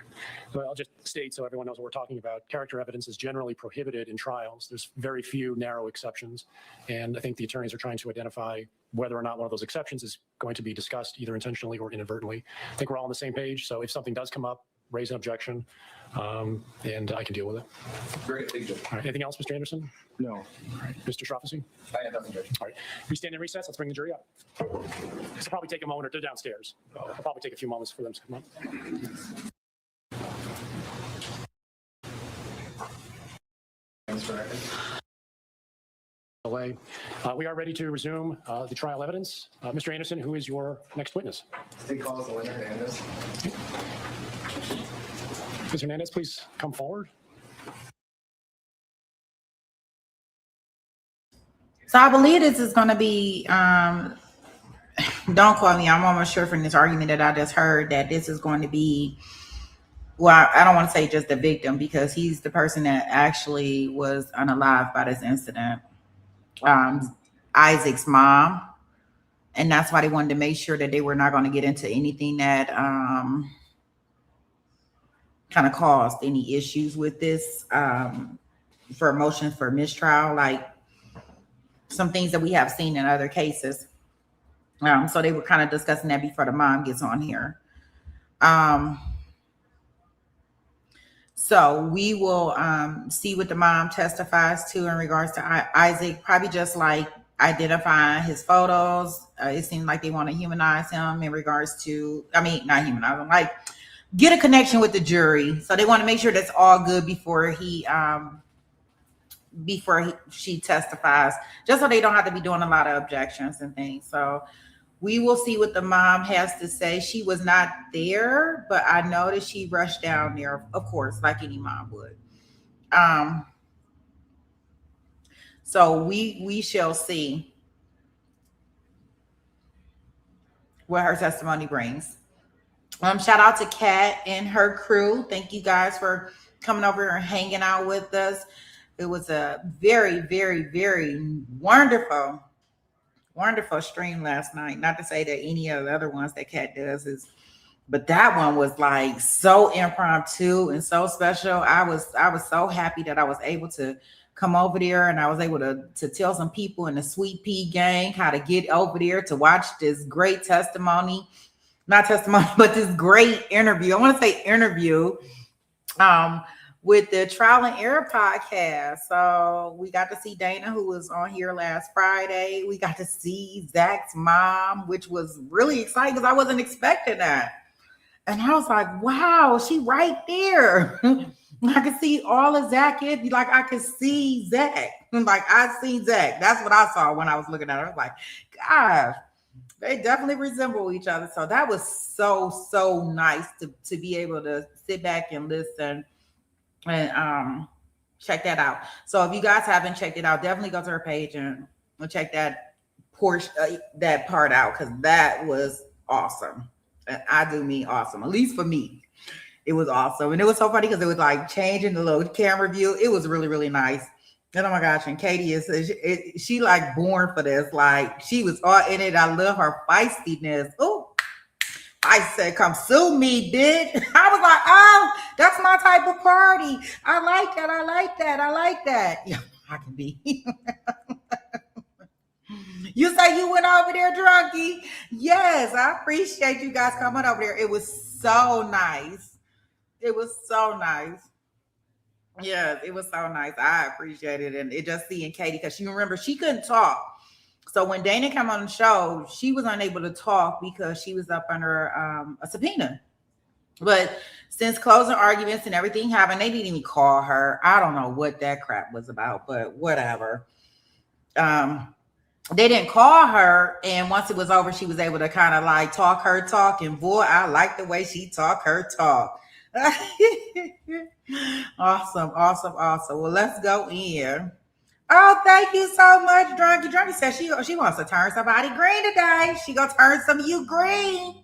So I'll just state so everyone knows what we're talking about. Character evidence is generally prohibited in trials. There's very few narrow exceptions. And I think the attorneys are trying to identify whether or not one of those exceptions is going to be discussed either intentionally or inadvertently. I think we're all on the same page. So if something does come up, raise an objection, and I can deal with it. Great, thank you. All right. Anything else, Mr. Anderson? No. All right. Mr. Shraffisi? I have nothing, Judge. All right. We stand in recess. Let's bring the jury up. This will probably take a moment, or they're downstairs. It'll probably take a few moments for them to come up. Delay. We are ready to resume the trial evidence. Mr. Anderson, who is your next witness? State calls Elena Hernandez. Ms. Hernandez, please come forward. So I believe this is going to be, don't quote me, I'm almost sure from this argument that I just heard that this is going to be, well, I don't want to say just the victim, because he's the person that actually was unalived by this incident. Isaac's mom. And that's why they wanted to make sure that they were not going to get into anything that kind of caused any issues with this for a motion for mistrial, like some things that we have seen in other cases. So they were kind of discussing that before the mom gets on here. So we will see what the mom testifies to in regards to Isaac, probably just like identifying his photos. It seemed like they want to humanize him in regards to, not humanize him, like get a connection with the jury. So they want to make sure that's all good before she testifies, just so they don't have to be doing a lot of objections and things. So we will see what the mom has to say. She was not there, but I know that she rushed down there, of course, like any mom would. So we shall see what her testimony brings. Shout out to Kat and her crew. Thank you guys for coming over and hanging out with us. It was a very, very, very wonderful stream last night. Not to say that any of the other ones that Kat does but that one was like so impromptu and so special. I was so happy that I was able to come over there, and I was able to tell some people in the Sweet Pea gang how to get over there to watch this great not testimony, but this great interview. I want to say interview with the Trial and Error podcast. So we got to see Dana, who was on here last Friday. We got to see Zach's mom, which was really exciting because I wasn't expecting that. And I was like, wow, she right there. I could see all of Zach. Like I could see Zach. Like I seen Zach. That's what I saw when I was looking at her. I was like, gosh, they definitely resemble each other. So that was so nice to be able to sit back and listen and check that out. So if you guys haven't checked it out, definitely go to her page and check that portion, that part out, because that was awesome. And I do mean awesome, at least for me. It was awesome. And it was so funny because it was like changing the little camera view. It was really, really nice. And oh my gosh, and Katie she like born for this. Like she was all in it. I love her feistiness. Oh, I said, come sue me, bitch. I was like, oh, that's my type of party. I like that. I like that. I like that. Yeah, I can be. You say you went over there, drunkie? Yes, I appreciate you guys coming over there. It was so nice. It was so nice. Yes, it was so nice. I appreciate it. And it just seeing Katie, because you remember she couldn't talk. So when Dana came on the show, she was unable to talk because she was up under a subpoena. But since closing arguments and everything happened, they didn't even call her. I don't know what that crap was about, but whatever. they didn't call her, and once it was over, she was able to kind of like talk her talk, and boy, I like the way she talk her talk. Awesome. Well, let's go in. Oh, thank you so much, Drunky. Drunky says she wants to turn somebody green today. She gonna turn some of you green.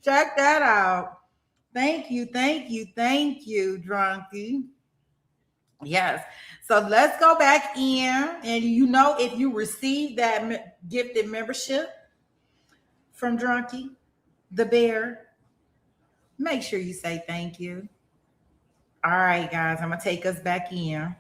Check that out. Thank you, Drunky. Yes. So let's go back in, and if you receive that gifted membership from Drunky, the bear, make sure you say thank you. All right, guys, I'm gonna take us back in.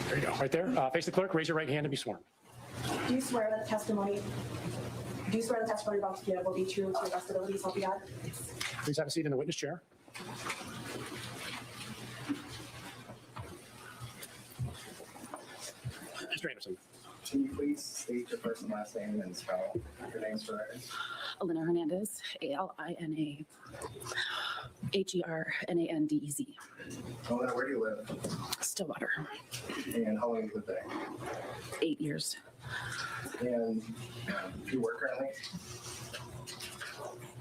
There you go, right there. Face the clerk, raise your right hand and be sworn. Do you swear that the testimony about to give will be true to the best ability, so help you God? Please have a seat in the witness chair. Mr. Anderson. Can you please state your first and last name and spell your names for records? Elena Hernandez, ALINAHERNANDEZ. Elena, where do you live? Stillwater. And how long have you lived there? 8 years. And do you work currently?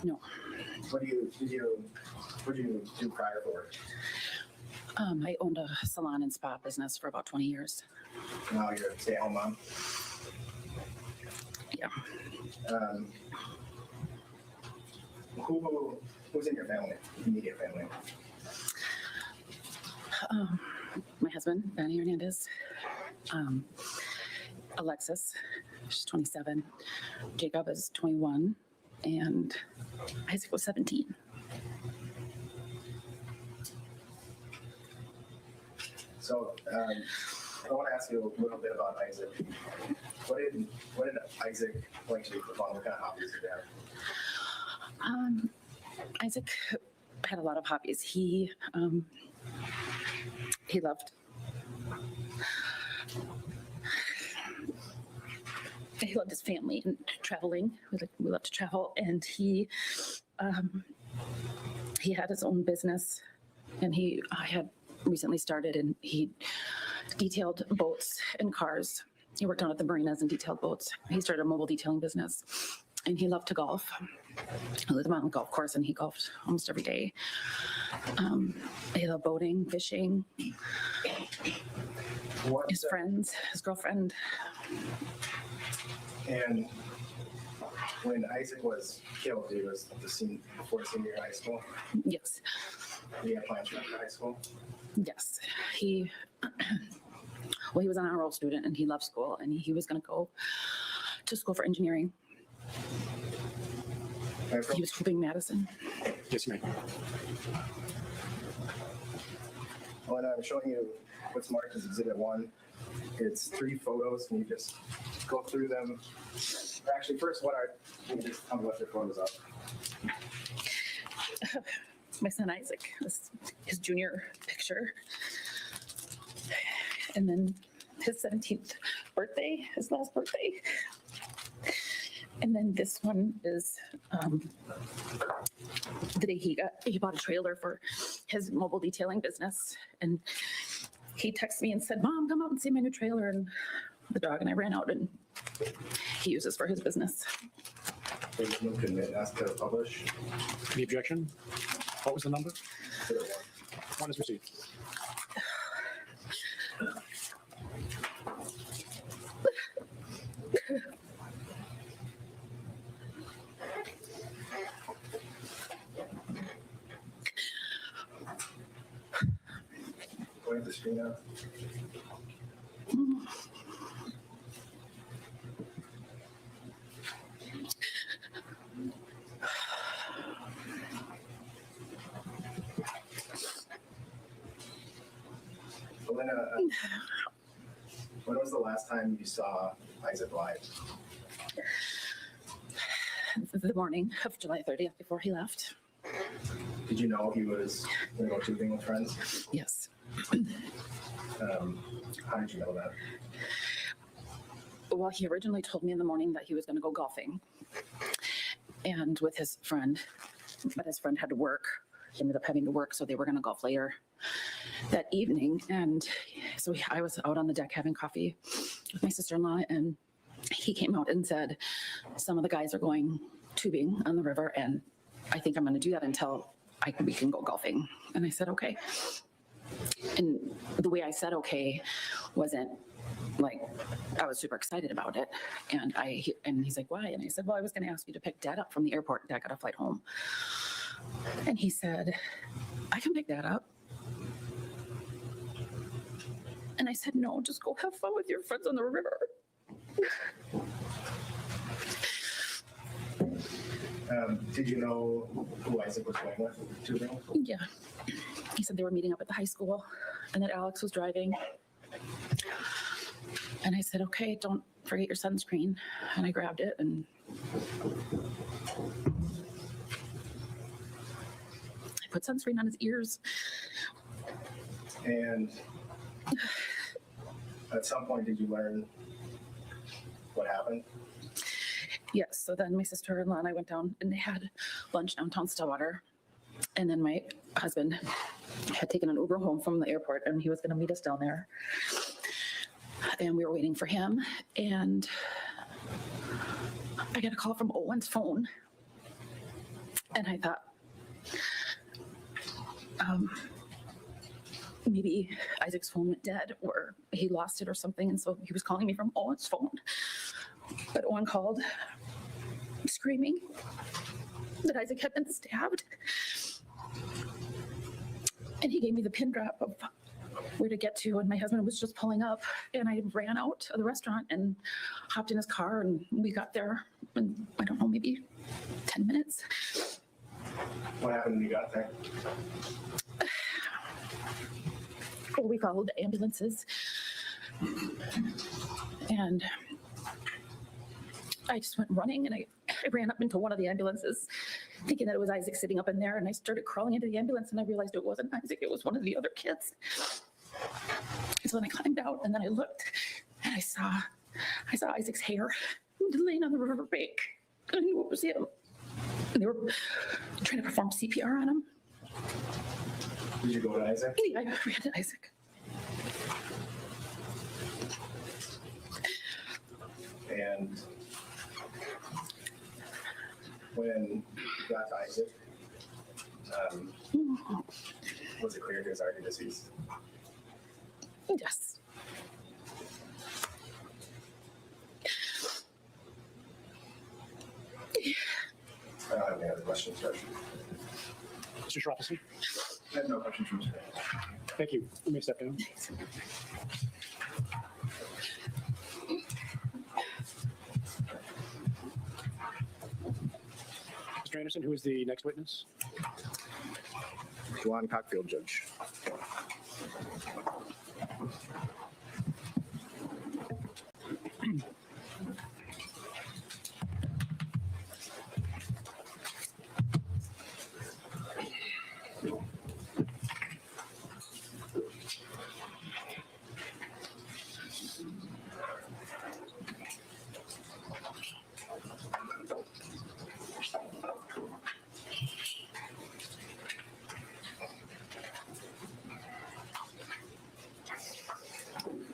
No. What do you do prior for work? I owned a salon and spa business for about 20 years. Now you're a stay-at-home mom? Yeah. Who's in your family, immediate family? My husband, Benny Hernandez. Alexis, she's 27. Jacob is 21. And Isaac was 17. So I want to ask you a little bit about Isaac. What did Isaac like to do for fun? What kind of hobbies did he have? Isaac had a lot of hobbies. He loved his family and traveling. We love to travel, and he had his own business, and I had recently started, and he detailed boats and cars. He worked out at the marinas and detailed boats. He started a mobile detailing business, and he loved to golf. I lived on the golf course, and he golfed almost every day. He loved boating, fishing. His friends, his girlfriend. And when Isaac was killed, he was before senior year of high school? Yes. Did he have plans to go to high school? Yes. He was an honor roll student, and he loved school, and he was going to go to school for engineering. He was hoping Madison. Yes, ma'am. Well, and I'm showing you what's marked as Exhibit 1. It's 3 photos. Can you just go through them? Actually, first, can you just tell me what your photos are? My son Isaac, his junior picture. And then his 17th birthday, his last birthday. And then this one is the day he bought a trailer for his mobile detailing business. And he texted me and said, "Mom, come out and see my new trailer." And the dog and I ran out, and he uses for his business. Please move to admit, ask to publish. Any objection? What was the number? Exhibit 1. 1 is received. Point the screen out. Elena, when was the last time you saw Isaac live? The morning of July 30th before he left. Did you know he was going to go tubing with friends? Yes. How did you know that? Well, he originally told me in the morning that he was going to go golfing and with his friend, but his friend had to work he ended up having to work, so they were going to golf later that evening. And so I was out on the deck having coffee with my sister-in-law, and he came out and said, some of the guys are going tubing on the river, and I think I'm going to do that until we can go golfing. And I said, okay. And the way I said okay wasn't like I was super excited about it. And he's like, why? And I said, well, I was going to ask you to pick Dad up from the airport. Dad got a flight home. And he said, I can pick Dad up. And I said, no, just go have fun with your friends on the river. Did you know who Isaac was going with to them? Yeah. He said they were meeting up at the high school and that Alex was driving. And I said, okay, don't forget your sunscreen. And I grabbed it and I put sunscreen on his ears. And at some point, did you learn what happened? Yes. So then my sister-in-law and I went down and they had lunch downtown Stillwater. And then my husband had taken an Uber home from the airport and he was going to meet us down there. And we were waiting for him. And I got a call from Owen's phone. And I thought, maybe Isaac's phone went dead or he lost it or something. And so he was calling me from Owen's phone. But Owen called screaming that Isaac had been stabbed. And he gave me the pin drop of where to get to. And my husband was just pulling up and I ran out of the restaurant and hopped in his car and we got there in, I don't know, maybe 10 minutes. What happened when you got there? Well, we followed the ambulances and I just went running and I ran up into one of the ambulances thinking that it was Isaac sitting up in there, and I started crawling into the ambulance and I realized it wasn't Isaac, it was one of the other kids. So then I climbed out and then I looked and I saw Isaac's hair laying on the riverbank. I knew it was him. And they were trying to perform CPR on him. Did you go to Isaac? Yeah, I ran to Isaac. And when you got to Isaac, was it clear he was already deceased? Yes. I don't have any other questions, Judge. Mr. Shroppleston? I have no questions from today. Thank you. You may step down. Mr. Anderson, who is the next witness? Juan Cockfield, Judge.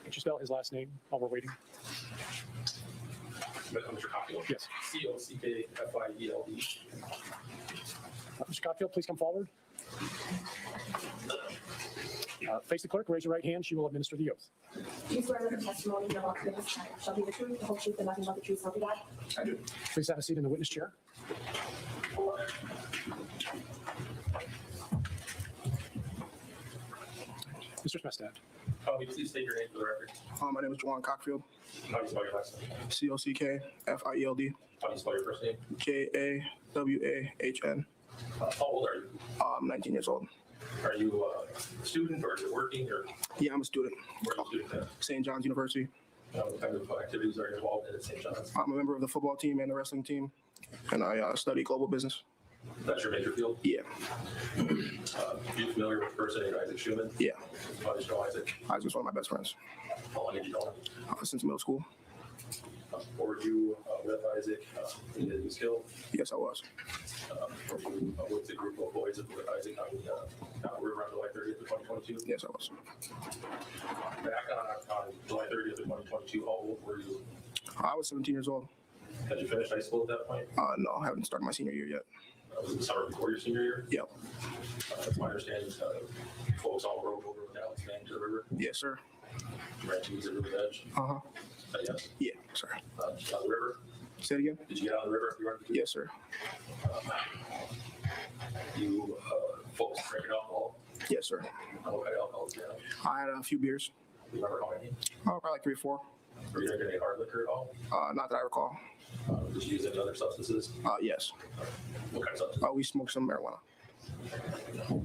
Could you spell his last name while we're waiting? Mr. Cockfield? Yes. Cockfield. Mr. Cockfield, please come forward. Face the clerk, raise your right hand. She will administer the oath. Do you swear that the testimony you're about to give this time shall be the truth, the whole truth, and nothing but the truth, so help you God? I do. Please have a seat in the witness chair. Mr. Smestad. Please state your name for the record. My name is Juan Cockfield. How do you spell your last name? Cockfield. How do you spell your first name? Kawahn. How old are you? I'm 19 years old. Are you a student or are you working or Yeah, I'm a student. where are you a student at? St. John's University. What kind of activities are you involved in at St. John's? I'm a member of the football team and the wrestling team, and I study global business. That's your major field? Yeah, Are you familiar with the person named Isaac Schumann? yeah. How did you know Isaac? Isaac's one of my best friends How long did you know him? since middle school. Were you with Isaac when he was killed? Yes, I was. Were you with the group of boys with Isaac on the river on July 30th of 2022? Yes, I was. Back on July 30th of 2022, how old were you? I was 17 years old. Had you finished high school at that point? No, I haven't started my senior year yet. Was it the summer before your senior year? Yep. That's my understanding. Folks all rode over with Alex Van to the river. Yes, sir. Ran to the river edge. Uh-huh. Yes. Yeah, sir. On the river. Say it again? Did you get on the river? You were Yes, sir. You folks drinking alcohol? Yes, sir. What kind of alcohol did you have? I had a few beers. Do you remember how many? Probably like 3 or 4. Were you drinking any hard liquor at all? Not that I recall. Did you use any other substances? Yes. What kind of substances? We smoked some marijuana.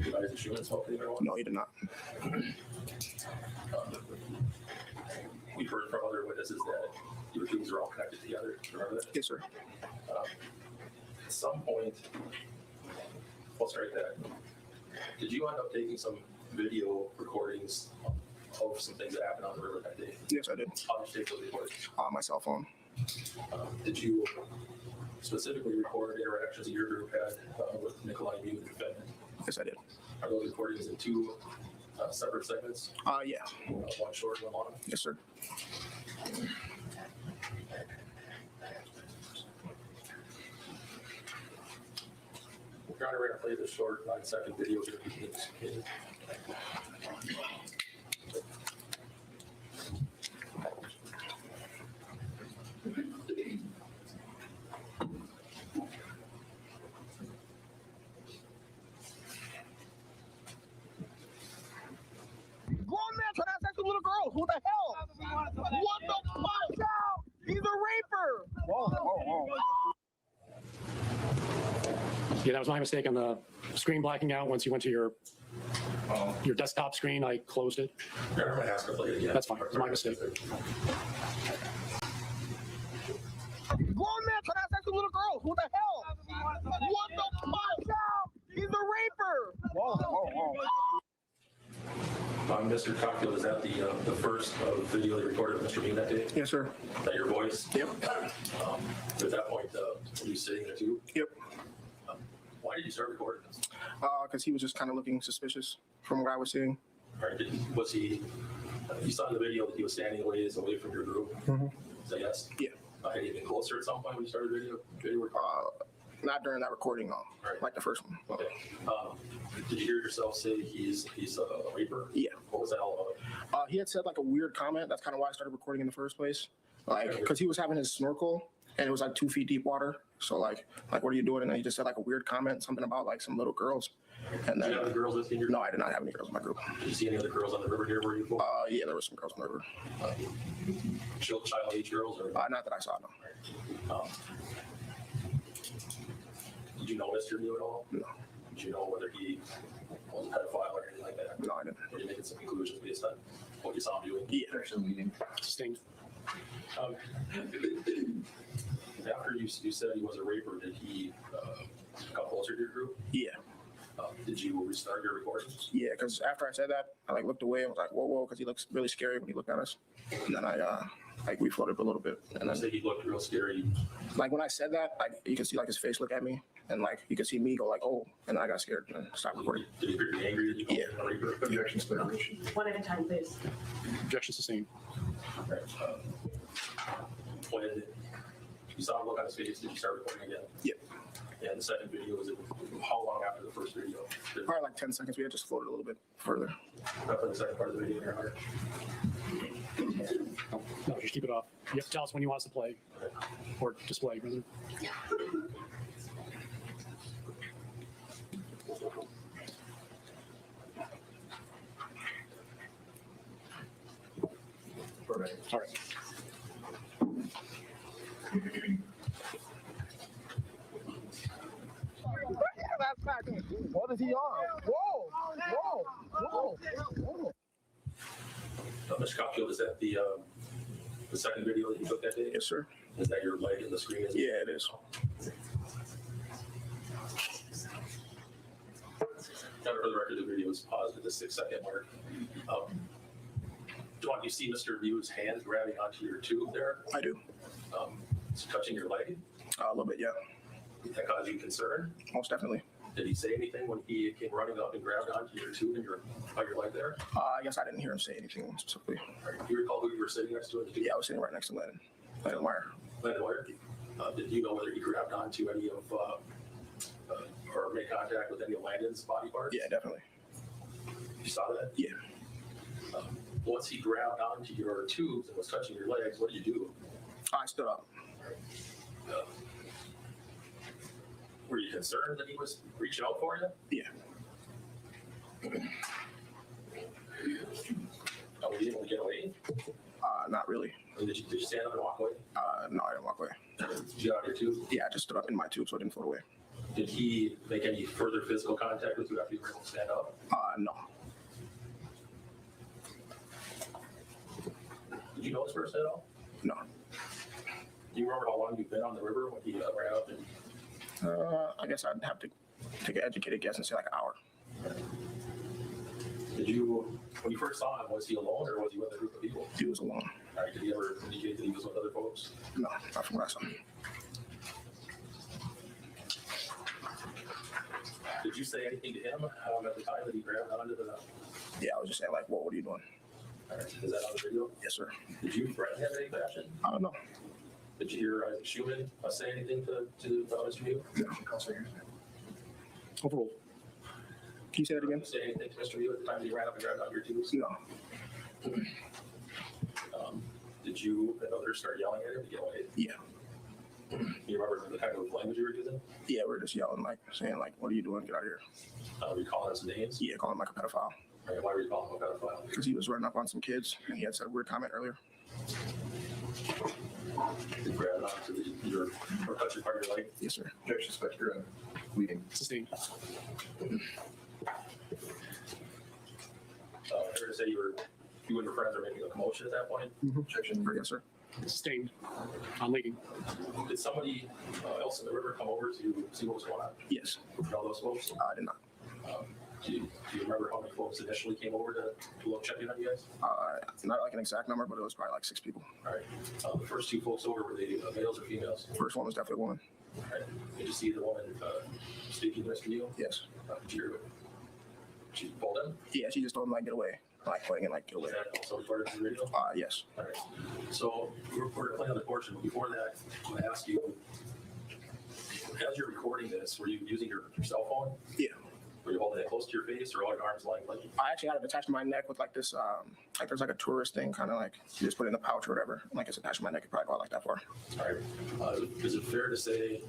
Did Isaac Schumann smoke any marijuana? No, he did not. We've heard from other witnesses that your tubes are all connected together. Remember that? Yes, sir. At some point, I'll start that. Did you end up taking some video recordings of some things that happened on the river that day? Yes, I did. How did you take those recordings? My cell phone. Did you specifically record interactions that your group had with Nicolae Miu, the defendant? Yes, I did. Are those recordings in 2 separate segments? Yeah. One short, one long? Yes, sir. Your Honor, we're going to play this short 9-second video here. Grown man trying to have sex with little girls. What the hell? What the fuck? He's a raper. Whoa, whoa, whoa. Yeah, that was my mistake on the screen blacking out. Once you went to your desktop screen, I closed it. Your Honor, I'm going to ask her to play it again. That's fine. It's my mistake. Grown man trying to have sex with little girls. What the hell? What the fuck? He's a raper. Whoa, whoa, whoa. Mr. Cockfield, is that the first video they recorded of Mr. Miu that day? Yes, sir. Is that your voice? Yep. At that point, were you sitting there too? Yep. Why did you start recording this? Because he was just kind of looking suspicious from what I was seeing. All right, was he, you saw in the video that he was standing away from your group? Mm-hmm. Is that yes? Yeah. Had he been closer at some point when you started video recording? Not during that recording, Right. like the first one. Okay. Did you hear yourself say he's a raper? Yeah. What was that all about? He had said like a weird comment. That's kind of why I started recording in the first place. Like, because he was having his snorkel and it was like 2 feet deep water. So like, what are you doing? And he just said like a weird comment, something about like some little girls. And Did then, you have the girls with you in your no, I did not have any girls in my group. Did you see any other girls on the river here where you go? Yeah, there were some girls on the river. Child age girls? Or? Not that I saw, no. Did you know Mr. Miu at all? No. Did you know whether he was a pedophile or anything like that? No, I didn't. Were you making some conclusions based on what you saw him doing? Yeah. Sustained. After you said he was a raper, did he come closer to your group? Yeah. Did you restart your recordings? Yeah, because after I said that, I like looked away and was like, whoa, whoa, because he looks really scary when he looked at us. And then I we floated a little bit. And I then say he looked real scary. like when I said that, like you could see like his face look at me and like you could see me go like, oh, and I got scared and stopped recording. Did he appear angry that you called him a raper? Objections to One at a time, please. Objection sustained. Right. When you saw him look on his face, did you start recording again? Yep. And the second video, was it how long after the first video? Probably like 10 seconds. We had just floated a little bit further. After the second part of the video, Your Honor. No, just keep it off. You have to tell us when you want us to play or display, rather. All right. What is he on? Whoa, whoa, whoa, whoa. Mr. Cockfield, is that the second video that you took that day? Yes, sir. Is that your leg in the screen? Yeah, it is. Now, for the record, the video is paused at the 6-second mark. Do you see Mr. Miu's hand grabbing onto your tube there? I do. Is he touching your leg? A little bit, yeah. Did that cause you concern? Most definitely. Did he say anything when he came running up and grabbed onto your tube and your leg there? I guess I didn't hear him say anything specifically. Right. Do you recall who you were sitting next to? Yeah, I was sitting right next to Landon Wire. Landon Wire. Did you know whether he grabbed onto any of or made contact with any of Landon's body parts? Yeah, definitely. You saw that? Yeah. Once he grabbed onto your tubes and was touching your legs, what did you do? I stood up. Were you concerned that he was reaching out for you? Yeah. Were you able to get away? Not really. Did you stand up and walk away? No, I didn't walk away. Did you get out of your tube? Yeah, I just stood up in my tube so I didn't float away. Did he make any further physical contact with you after you were able to stand up? No. Did you know this person at all? No. Do you remember how long you've been on the river when he ran up? And I guess I'd have to take an educated guess and say like an hour. did you, when you first saw him, was he alone or was he with a group of people? He was alone. All right, did he ever indicate that he was with other folks? No, not from what I saw. Did you say anything to him at the time that he grabbed onto the? Yeah, I was just saying like, what are you doing? All right, is that on the video? Yes, sir. Did you threaten him in any fashion? I don't know. Did you hear Isaac Schumann say anything to Mr. Miu? No. Overall. Can you say that again? Say anything to Mr. Miu at the time that he ran up and grabbed onto your tubes? No. Did you and others start yelling at him to get away? Yeah. You remember the kind of language you were using? Yeah, we were just yelling, like, saying, like, what are you doing? Get out of here. Were you calling us names? Yeah, calling him like a pedophile. Right, why were you calling him a pedophile? Because he was running up on some kids, and he had said a weird comment earlier. You grabbed onto your or touch your part of your leg? Yes, sir. Objection, suspect you're bleeding. Sustained. I heard to say you and your friends are making a commotion at that point. Objection. Yes, sir. Sustained. I'm leading. Did somebody else in the river come over to see what was going on? Yes. You know those folks? I did not. Do you remember how many folks initially came over to look check in on you guys? Not like an exact number, but it was probably like 6 people. All right. The first 2 folks over, were they males or females? The first one was definitely a woman. All right. Did you see the woman speaking to Mr. Miu? Yes. She pulled him? Yeah, she just told him like get away, like pointing and like get away. Was that also recorded in the video? Yes. All right. So we're playing on the portion, but before that, I'm going to ask you, as you're recording this, were you using your cell phone? Yeah. Were you holding it close to your face or all your arms lying like? I actually had it attached to my neck with like this, like there's like a tourist thing, kind of like you just put it in the pouch or whatever. Like it's attached to my neck. It probably got like that far. All right. Is it fair to say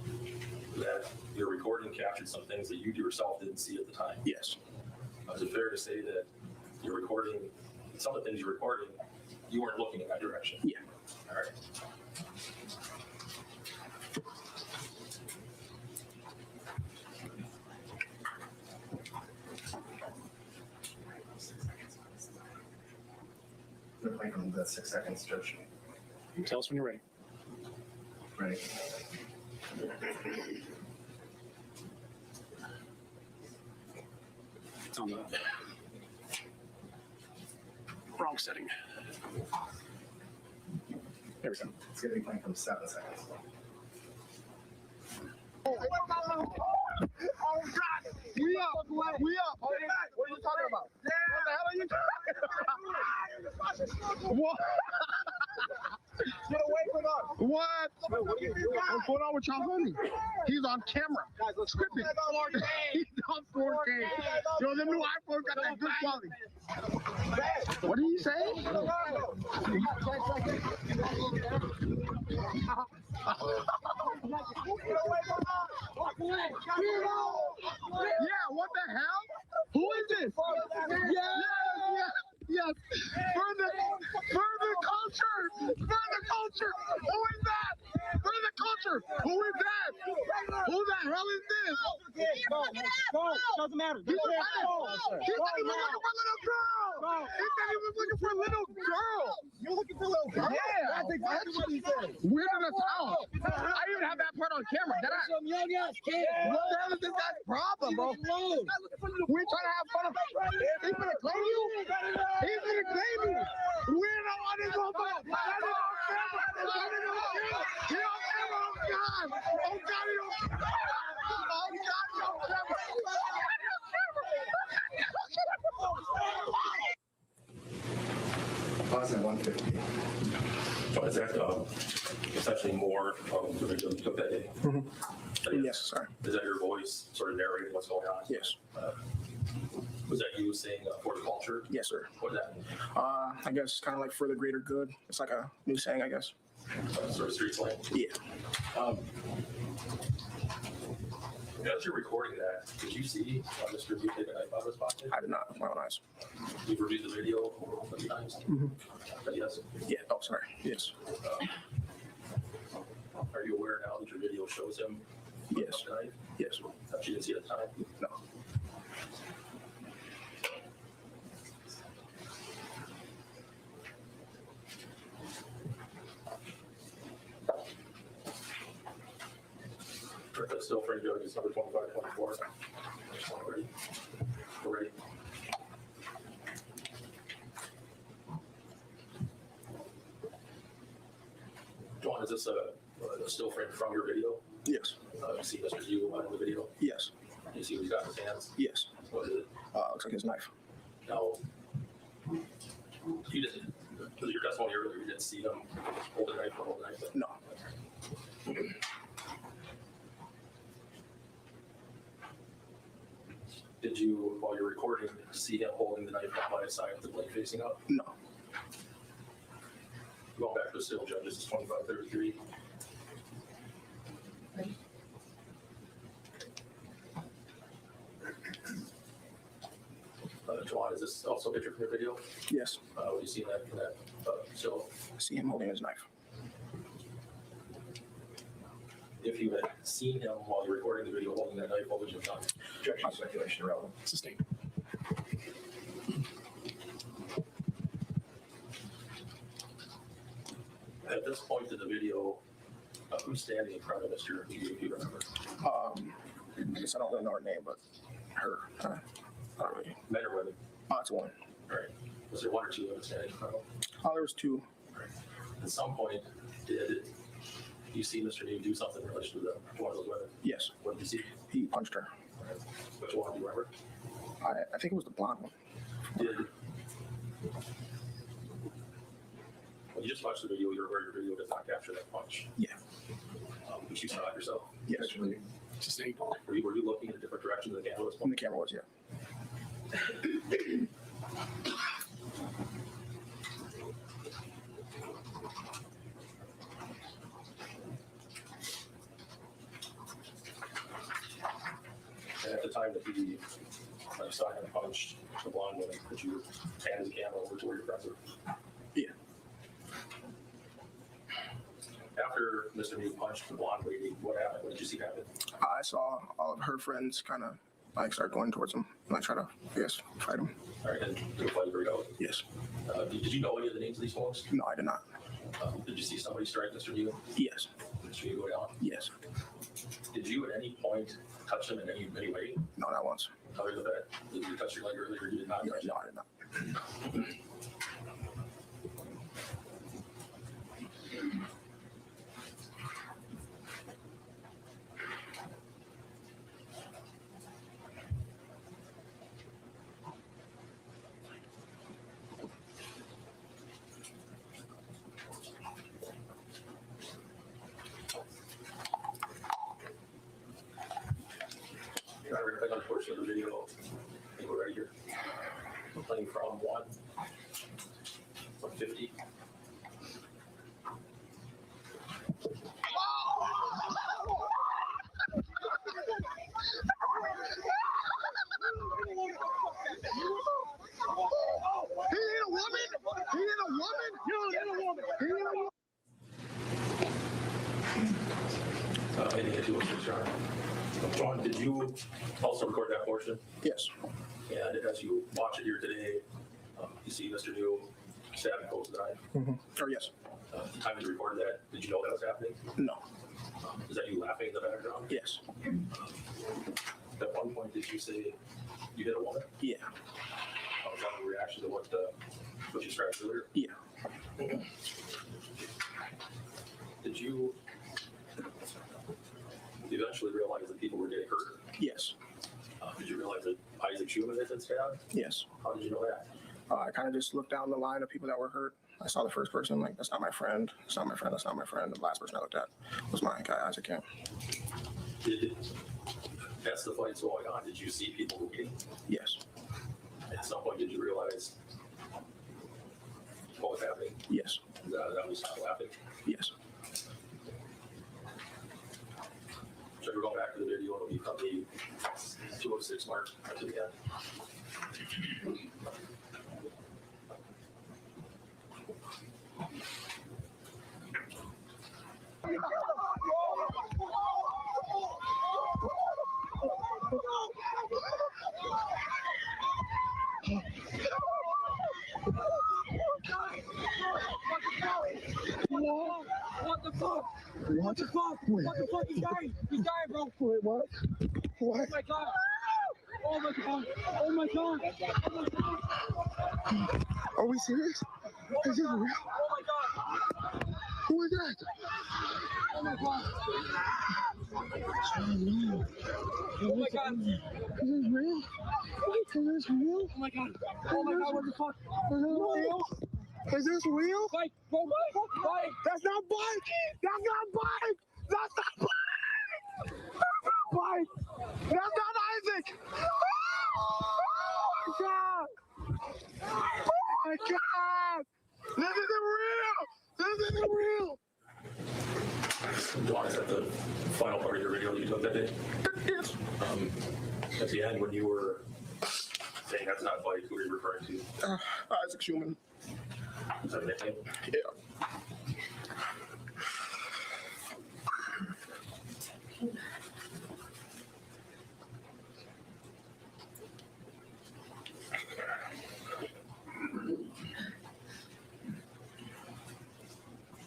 that your recording captured some things that you yourself didn't see at the time? Yes. Is it fair to say that you're recording, some of the things you're recording, you weren't looking in that direction? Yeah. All right. We're playing from the 6 seconds, Judge. Tell us when you're ready. Ready. It's on the wrong setting. There we go. It's going to be playing from 7 seconds. Oh God! We up! What are you talking about? What the hell are you talking about? What? Get away from us! What? What's going on with y'all homie? He's on camera. Scripted. He's on 4K. Yo, the new iPhone got that good quality. What did he say? Yeah, what the hell? Who is this? Yes. Further culture. Who is that? Further culture. Who is that? Who the hell is this? Doesn't matter. He said he was looking for a little girl. You're looking for a little girl? Yeah. That's exactly what he said. Weirded us out. I even have that part on camera. Did I? Some young ass kid. What the hell is this guy's problem, bro? We're trying to have fun. He's gonna claim you? He's gonna claim you. We're not on his own. He on camera, oh God! Oh God, he on camera! Oh God, he on camera! Pause at 150. So is that essentially more of the video you took that day? Yes, sir. Is that your voice sort of narrating what's going on? Yes. Was that you saying for the culture? Yes, sir. What does that mean? I guess kind of like for the greater good. It's like a new saying, I guess. Sort of street slang? Yeah. As you're recording that, did you see Mr. Miu take a knife out of his pocket? I did not with my own eyes. You've reviewed the video a few times? Yes. Yeah. Oh, sorry. Yes. Are you aware now that your video shows him? Yes. The knife? Yes. That you didn't see at the time? No. Still frame judges number 2524. Ready? We're ready. John, is this a still frame from your video? Yes. You see Mr. Miu in the video? Yes. You see what he's got in his hands? Yes. What is it? Looks like his knife. Now, you didn't, because your testimony earlier, you didn't see him hold the knife or hold the knife? No. Did you, while you're recording, see him holding the knife up by his side with the blade facing up? No. Going back to the civil judge, this is 2533. Juwan, is this also a picture from your video? Yes. What do you see in that still? I see him holding his knife. If you had seen him while you're recording the video holding that knife, what would you have done? Objection, speculation irrelevant. Sustained. At this point in the video, who's standing in front of Mr. Miu, if you remember? I guess I don't really know her name, but her. Not really. Men or women? It's one. All right. Was there one or two women standing in front of him? There was two. Right. At some point, did you see Mr. Miu do something in relation to one of those women? Yes. What did you see? He punched her. Right. Which one do you remember? I think it was the blonde one. When you just watched the video, your video did not capture that punch. Yeah. But you saw it yourself. Yes. Sustained. Were you looking in a different direction than the camera was When the pointing? camera was, yeah. And at the time that he saw him punch the blonde woman, could you hand the camera over to where your friends were? Yeah. After Mr. Miu punched the blonde lady, what happened? What did you see happen? I saw all of her friends kind of like start going towards him, and I try to, I guess, fight him. All right, and the fight break out. Yes. Did you know any of the names of these folks? No, I did not. Did you see somebody strike Mr. Miu? Yes. Did Mr. Miu go down? Yes. Did you at any point touch him in any way? No, not once. Other than that, did you touch your leg earlier? You did not touch No, I did not. We're going to play portion of the video. I think we're right here. We're playing from 150. He ain't a woman. He ain't a woman. He ain't a woman. He ain't a woman. Anything to do with this, John? John, did you also record that portion? Yes. And as you watch it here today, you see Mr. Miu stabbing Cole's knife. Or yes. The time you recorded that, did you know that was happening? No. Is that you laughing in the background? Yes. At one point, did you say you hit a woman? Yeah. Was that a reaction to what you described earlier? Yeah. Did you eventually realize that people were getting hurt? Yes. Did you realize that Isaac Schumann had been stabbed? Yes. How did you know that? I kind of just looked down the line of people that were hurt. I saw the first person, like, that's not my friend. That's not my friend. That's not my friend. The last person I looked at was my guy, Isaac Kim. As the fight's going on, did you see people moving? Yes. At some point, did you realize what was happening? Yes. That was not laughing? Yes. So we're going back to the video. It'll be from the 206 mark to the end. What the fuck? What the fuck? What the fuck? He's dying. He's dying, bro. Wait, what? What? Oh my god. Oh my god. Oh my god. Oh my god. Are we serious? Is this real? Oh my god. Who is that? Oh my god. Oh my god. Is this real? Is this real? Oh my god. Oh my god. What the fuck? Is this real? Is this real? Bike, bro, bike. That's not bike. That's not bike. That's not bike. That's not bike. That's not Isaac. Oh my god. Oh my god. This isn't real. This isn't real. Dawn, is that the final part of your video you took that day? Yes. At the end, when you were saying that's not bike, who were you referring to? Isaac Schumann. Is that a nickname? Yeah.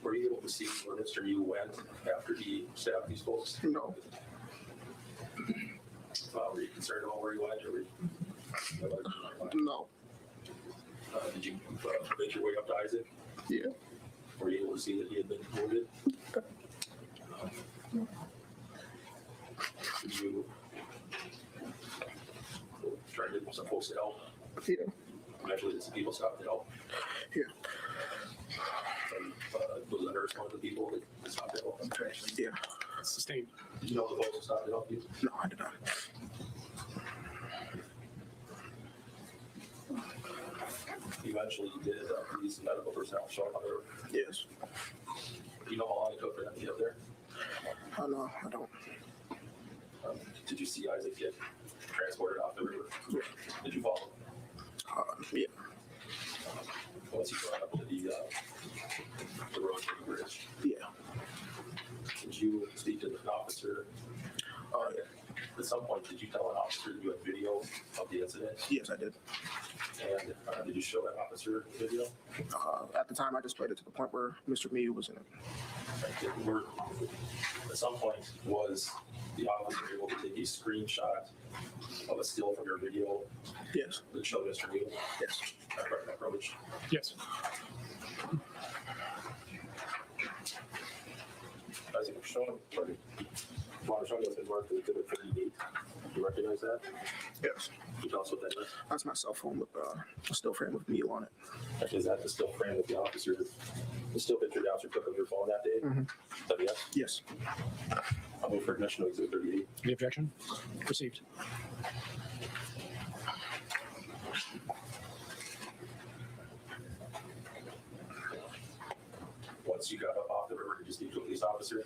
Were you able to see where Mr. Miu went after he stabbed these folks? No. Were you concerned about where he went? Or were you... No. Did you make your way up to Isaac? Yeah. Were you able to see that he had been wounded? Did you try to get some folks to help? Yeah. Eventually, did some people stop to help? Yeah. And, was the nurse one of the people that stopped to help? Yeah. Sustained. Did you know the folks that stopped to help you? No, I did not. Eventually, you did police and medical personnel show up on the road. Yes. Do you know how long it took for them to get up there? No, I don't. Did you see Isaac get transported off the river? Yeah. Did you follow? Yeah. Once you got up to the road to the bridge, Yeah. did you speak to the officer? At some point, did you tell an officer that you had video of the incident? Yes, I did. And did you show that officer the video? At the time, I just played it to the point where Mr. Miu was in it. At some point, was the officer able to take a screenshot of a still from your video? Yes. That showed Mr. Miu? Yes. That approach? Yes. As you've shown, want to show you what's been marked as Exhibit 58. You recognize that? Yes. Can you tell us what that is? That's my cell phone with a still frame with Miu on it. Is that the still frame that the officer, the still picture the officer took of your phone that day? Mm-hmm. Is that yes? Yes. I'll move for admission of Exhibit 38. Any objection? Received. Once you got up off the river, did you speak to a police officer?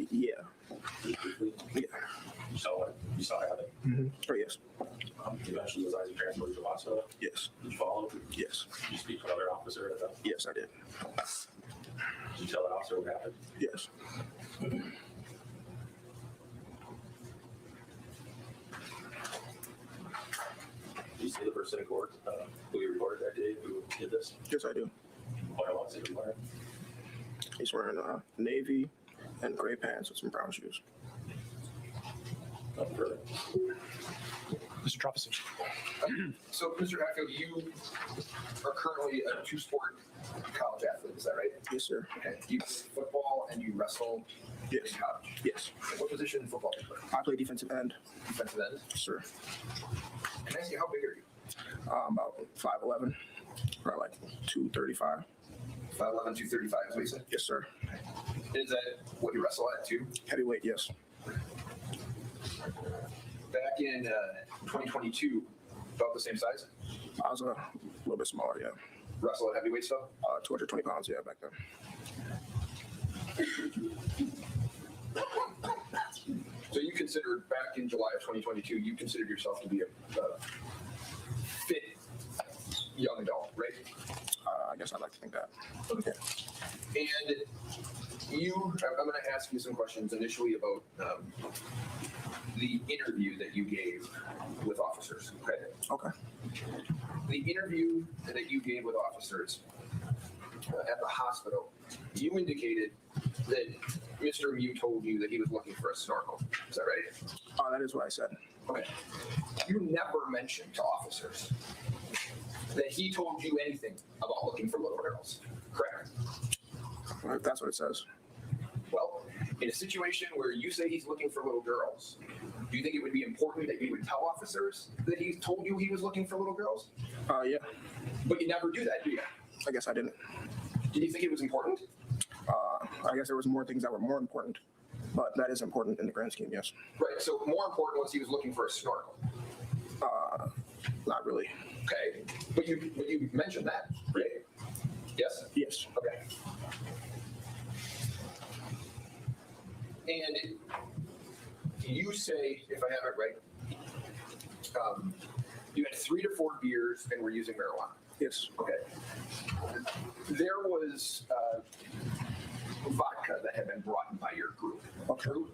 Yeah. Briefly? Yeah. You saw it? You saw it happen? Mm-hmm. Oh, yes. Eventually, was Isaac transported to the hospital? Yes. Did you follow? Yes. Did you speak to another officer at that? Yes, I did. Did you tell that officer what happened? Yes. Did you see the person in court who you reported that day who did this? Yes, I do. What else did he wear? He's wearing navy and gray pants with some brown shoes. Nothing further. Mr. Truffison. So, Mr. Hatfield, you are currently a two-sport college athlete, is that right? Yes, sir. Okay. You play football and you wrestle Yes. in college. Yes. What position in football do you play? I play defensive end. Defensive end? Sir. Can I ask you, how big are you? About 5'11", probably like 235. 5'11", 235 is what you said? Yes, sir. Is that what you wrestle at too? Heavyweight, yes. Back in 2022, about the same size? I was a little bit smaller, yeah. Wrestle at heavyweight stuff? 220 pounds, yeah, back then. So you considered, back in July of 2022, you considered yourself to be a fit young adult, right? I guess I'd like to think that. Okay. And I'm going to ask you some questions initially about the interview that you gave with officers, okay? Okay. The interview that you gave with officers at the hospital, you indicated that Mr. Miu told you that he was looking for a snorkel. Is that right? That is what I said. Okay. You never mentioned to officers that he told you anything about looking for little girls, correct? That's what it says. Well, in a situation where you say he's looking for little girls, do you think it would be important that you would tell officers that he told you he was looking for little girls? Yeah. But you never do that, do you? I guess I didn't. Did you think it was important? I guess there was more things that were more important, but that is important in the grand scheme, yes. Right, so more important was he was looking for a snorkel. Not really. Okay, but you mentioned that, right? Yes? Yes. Okay. And you say, if I have it right, you had 3 to 4 beers and were using marijuana. Yes. Okay. There was vodka that had been brought in by your group. Okay. True?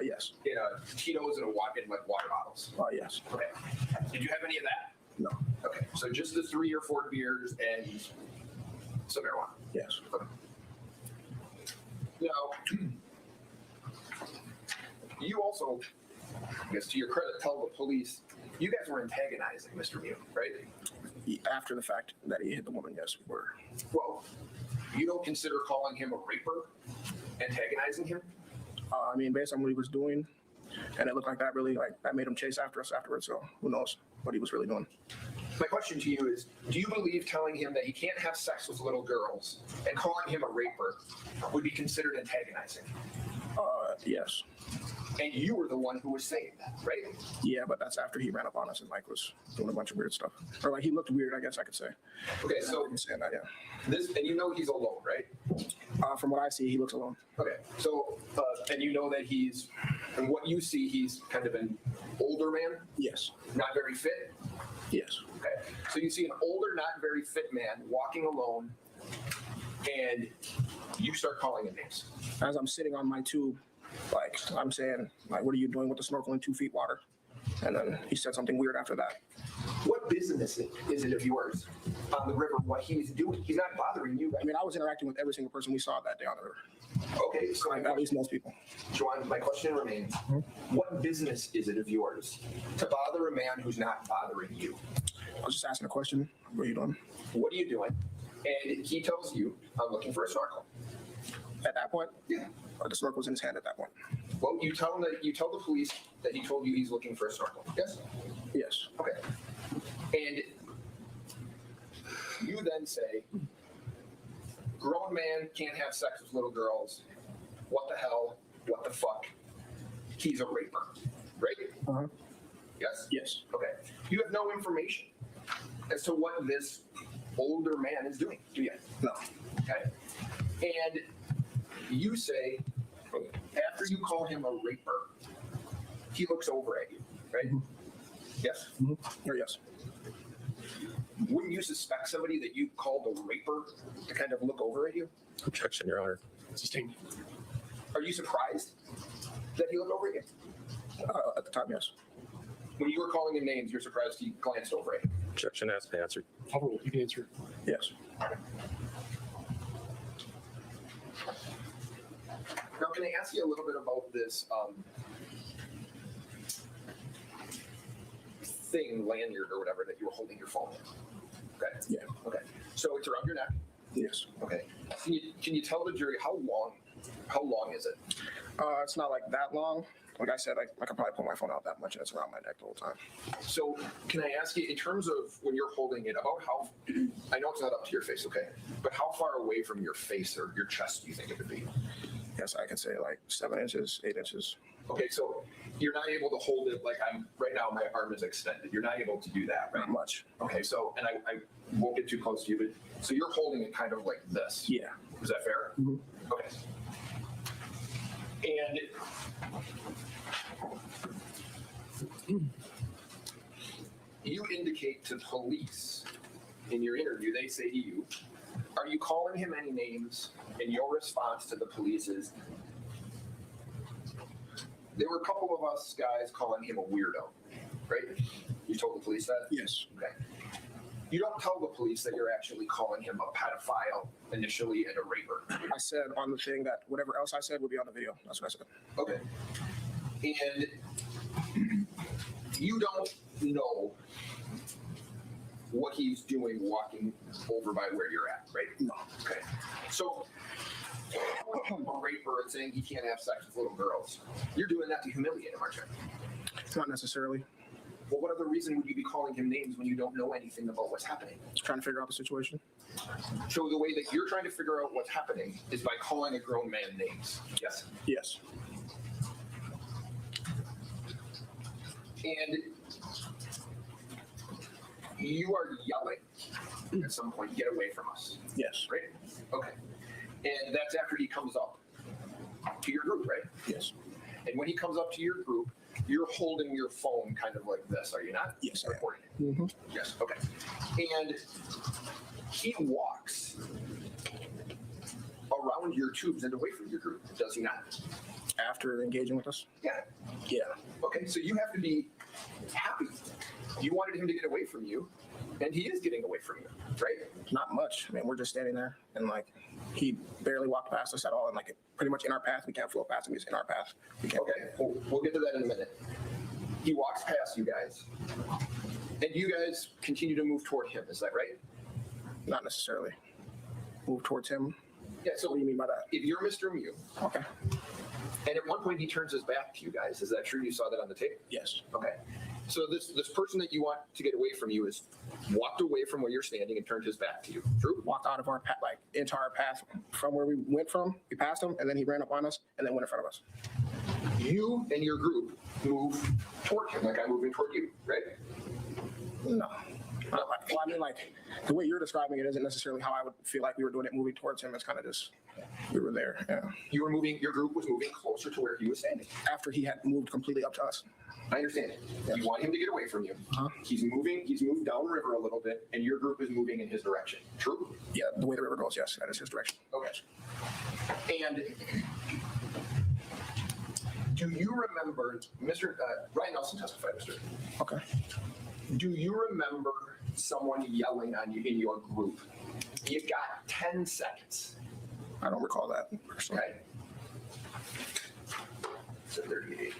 Yes. In Tito's and like water bottles. Yes. Okay. Did you have any of that? No. Okay. So just the 3 or 4 beers and some marijuana. Yes. Okay. Now, you also, I guess to your credit, tell the police you guys were antagonizing Mr. Miu, right? After the fact that he hit the woman, yes, we were. Well, you don't consider calling him a raper antagonizing him? I mean, based on what he was doing, and it looked like that really, like, that made him chase after us afterwards, so who knows what he was really doing. My question to you is, do you believe telling him that he can't have sex with little girls and calling him a raper would be considered antagonizing? Yes. And you were the one who was saying that, right? Yeah, but that's after he ran up on us and like was doing a bunch of weird stuff. Or like he looked weird, I guess I could say. Okay, so I'm saying that, yeah. and you know he's alone, right? From what I see, he looks alone. Okay, so and you know that and what you see, he's kind of an older man? Yes. Not very fit? Yes. Okay, so you see an older, not very fit man walking alone, and you start calling him names. As I'm sitting on my tube, like I'm saying, like, what are you doing with the snorkel in 2 feet water? And then he said something weird after that. What business is it of yours on the river, what he's doing? He's not bothering you. I mean, I was interacting with every single person we saw that day on the river. Okay, so like, at least most people. Joanne, my question remains, what business is it of yours to bother a man who's not bothering you? I was just asking a question. What are you doing? What are you doing? And he tells you, I'm looking for a snorkel. At that point? Yeah. The snorkel was in his hand at that point. Well, you tell the police that he told you he's looking for a snorkel. Yes? Yes. Okay. And you then say, grown man can't have sex with little girls. What the hell? What the fuck? He's a raper. Right? Uh-huh. Yes? Yes. Okay. You have no information as to what this older man is doing, do you? No. Okay. And you say, after you call him a raper, he looks over at you, right? Mm-hmm. Yes? Mm-hmm. Or yes. Wouldn't you suspect somebody that you called a raper to kind of look over at you? Objection, Your Honor. Sustained. Are you surprised that he looked over at you? At the time, yes. When you were calling him names, you're surprised he glanced over at you? Objection has been answered. Overruled. You can answer. Yes. Now, can I ask you a little bit about this thing, lanyard or whatever, that you were holding your phone in. Okay. Yeah. Okay. So it's around your neck. Yes. Okay. Can you tell the jury how long is it? It's not like that long. Like I said, I could probably pull my phone out that much and it's around my neck the whole time. So can I ask you, in terms of when you're holding it, about how, I know it's not up to your face, okay, but how far away from your face or your chest do you think it would be? Yes, I can say like 7 inches, 8 inches. Okay, so you're not able to hold it like I'm, right now my arm is extended. You're not able to do that, right? Not much. Okay, so, and I won't get too close to you, but, so you're holding it kind of like this? Yeah. Is that fair? Mm-hmm. Okay. And you indicate to police in your interview, they say to you, are you calling him any names? And your response to the police is, there were a couple of us guys calling him a weirdo, right? You told the police that? Yes. Okay. You don't tell the police that you're actually calling him a pedophile initially and a raper. I said on the thing that whatever else I said would be on the video. That's what I said. Okay. And you don't know what he's doing walking over by where you're at, right? No. Okay. So, a raper and saying he can't have sex with little girls, you're doing that to humiliate him, aren't you? Not necessarily. Well, what other reason would you be calling him names when you don't know anything about what's happening? Just trying to figure out the situation. So the way that you're trying to figure out what's happening is by calling a grown man names. Yes? Yes. And you are yelling at some point, get away from us. Yes. Right? Okay. And that's after he comes up to your group, right? Yes. And when he comes up to your group, you're holding your phone kind of like this, are you not? Yes, I am. Recording it. Mm-hmm. Yes, okay. And he walks around your tubes and away from your group, does he not? After engaging with us? Yeah. Yeah. Okay, so you have to be happy. You wanted him to get away from you, and he is getting away from you, right? Not much. I mean, we're just standing there, and like he barely walked past us at all, and like pretty much in our path. We can't flow past him. He's in our path. We can't. Okay, we'll get to that in a minute. He walks past you guys, and you guys continue to move toward him. Is that right? Not necessarily. Move towards him. Yeah. So What do you mean by that? if you're Mr. Miu, Okay. and at one point he turns his back to you guys, is that true? You saw that on the tape? Yes. Okay. So this person that you want to get away from you is walked away from where you're standing and turned his back to you. True? Walked out of our path, like into our path from where we went from. We passed him, and then he ran up on us, and then went in front of us. You and your group move toward him, like I'm moving toward you, right? No. Well, I mean, like the way you're describing it isn't necessarily how I would feel like we were doing it. Moving towards him, it's kind of just we were there. Yeah. You were moving. Your group was moving closer to where he was standing. After he had moved completely up to us. I understand it. Yes. You want him to get away from you. Uh-huh. He's moving. He's moved downriver a little bit, and your group is moving in his direction. True? Yeah, the way the river goes, yes, that is his direction. Okay. And do you remember, Mr. Ryan Nelson testified, Mr. Okay. Do you remember someone yelling on you in your group? You got 10 seconds. I don't recall that personally. Okay. So 38.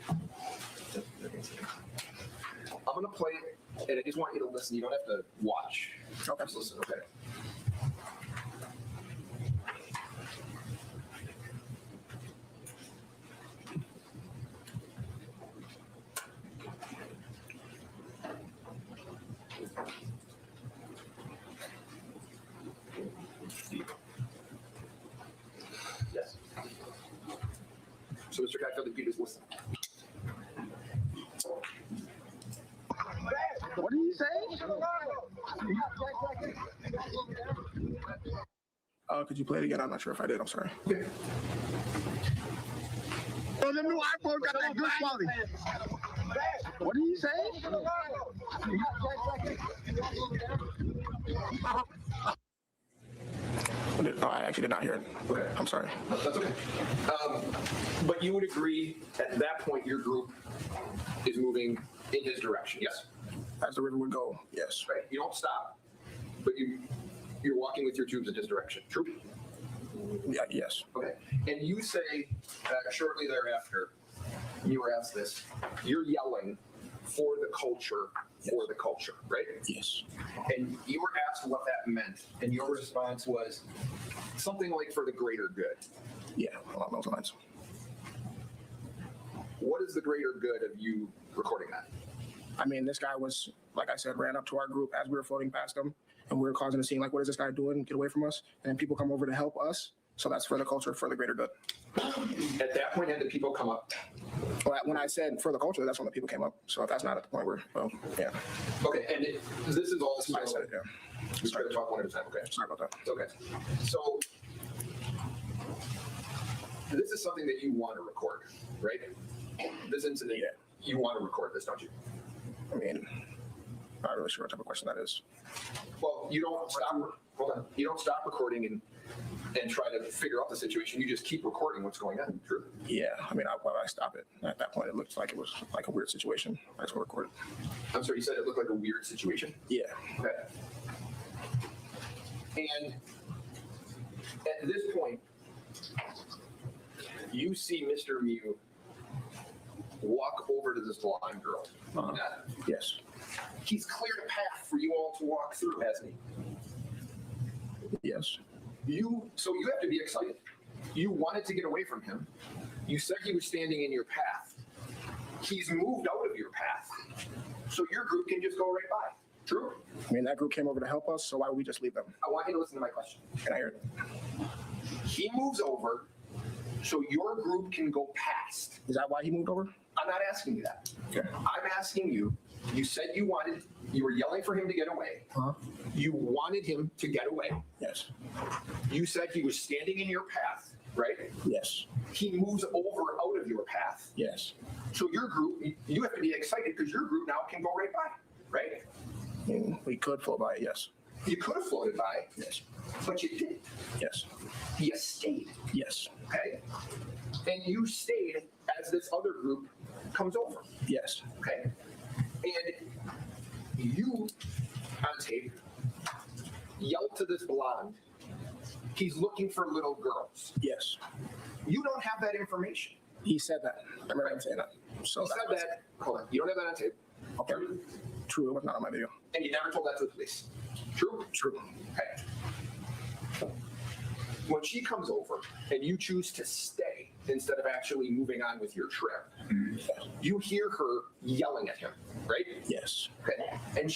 I'm gonna play it, and I just want you to listen. You don't have to watch. Okay. Just listen, okay? Yes. So, Mr. Catfield, if you just listen. What did he say? Could you play it again? I'm not sure if I did. I'm sorry. Oh, the new iPhone got that good quality. What did he say? No, I actually did not hear it. Okay. I'm sorry. That's okay. But you would agree at that point your group is moving in his direction, yes? As the river would go, yes. Right. You don't stop, but you're walking with your tubes in his direction. True? Yeah, yes. Okay. And you say shortly thereafter, you were asked this, you're yelling for the culture, right? Yes. And you were asked what that meant, and your response was something like for the greater good. Yeah, along those lines. What is the greater good of you recording that? I mean, this guy was, like I said, ran up to our group as we were floating past him, and we were causing a scene. Like, what is this guy doing? Get away from us! And then people come over to help us. So that's for the culture, for the greater good. At that point, had the people come up? Well, when I said for the culture, that's when the people came up. So if that's not at the point where, well, yeah. Okay, and this is all. I said it, yeah. We try to talk one at a time. Okay. Sorry about that. Okay. So this is something that you want to record, right? This incident, you want to record this, don't you? I mean, not really sure what type of question that is. Well, you don't stop. Hold on. You don't stop recording and try to figure out the situation. You just keep recording what's going on. True. Yeah, I mean, why would I stop it? At that point, it looked like it was like a weird situation. I just recorded. I'm sorry, you said it looked like a weird situation? Yeah. Okay. And at this point, you see Mr. Miu walk over to this blonde girl. Yes. He's cleared a path for you all to walk through, hasn't he? Yes. So you have to be excited. You wanted to get away from him. You said he was standing in your path. He's moved out of your path. So your group can just go right by. True? I mean, that group came over to help us, so why would we just leave them? I want you to listen to my question. Can I hear it? He moves over so your group can go past. Is that why he moved over? I'm not asking you that. Okay. I'm asking you, you said you were yelling for him to get away. Huh? You wanted him to get away. Yes. You said he was standing in your path, right? Yes. He moves over out of your path. Yes. So your group, you have to be excited because your group now can go right by, right? I mean, we could float by, yes. You could have floated by, Yes. but you didn't. Yes. You stayed, Yes. okay? And you stayed as this other group comes over, Yes. okay? And you, on tape, yelled to this blonde, he's looking for little girls. Yes. You don't have that information. He said that. I remember him saying that. So He said that, hold on, you don't have that on tape. Okay. True, it was not on my video. And you never told that to the police. True? True. Okay. When she comes over and you choose to stay instead of actually moving on with your trip, you hear her yelling at him, right? Yes. Okay. And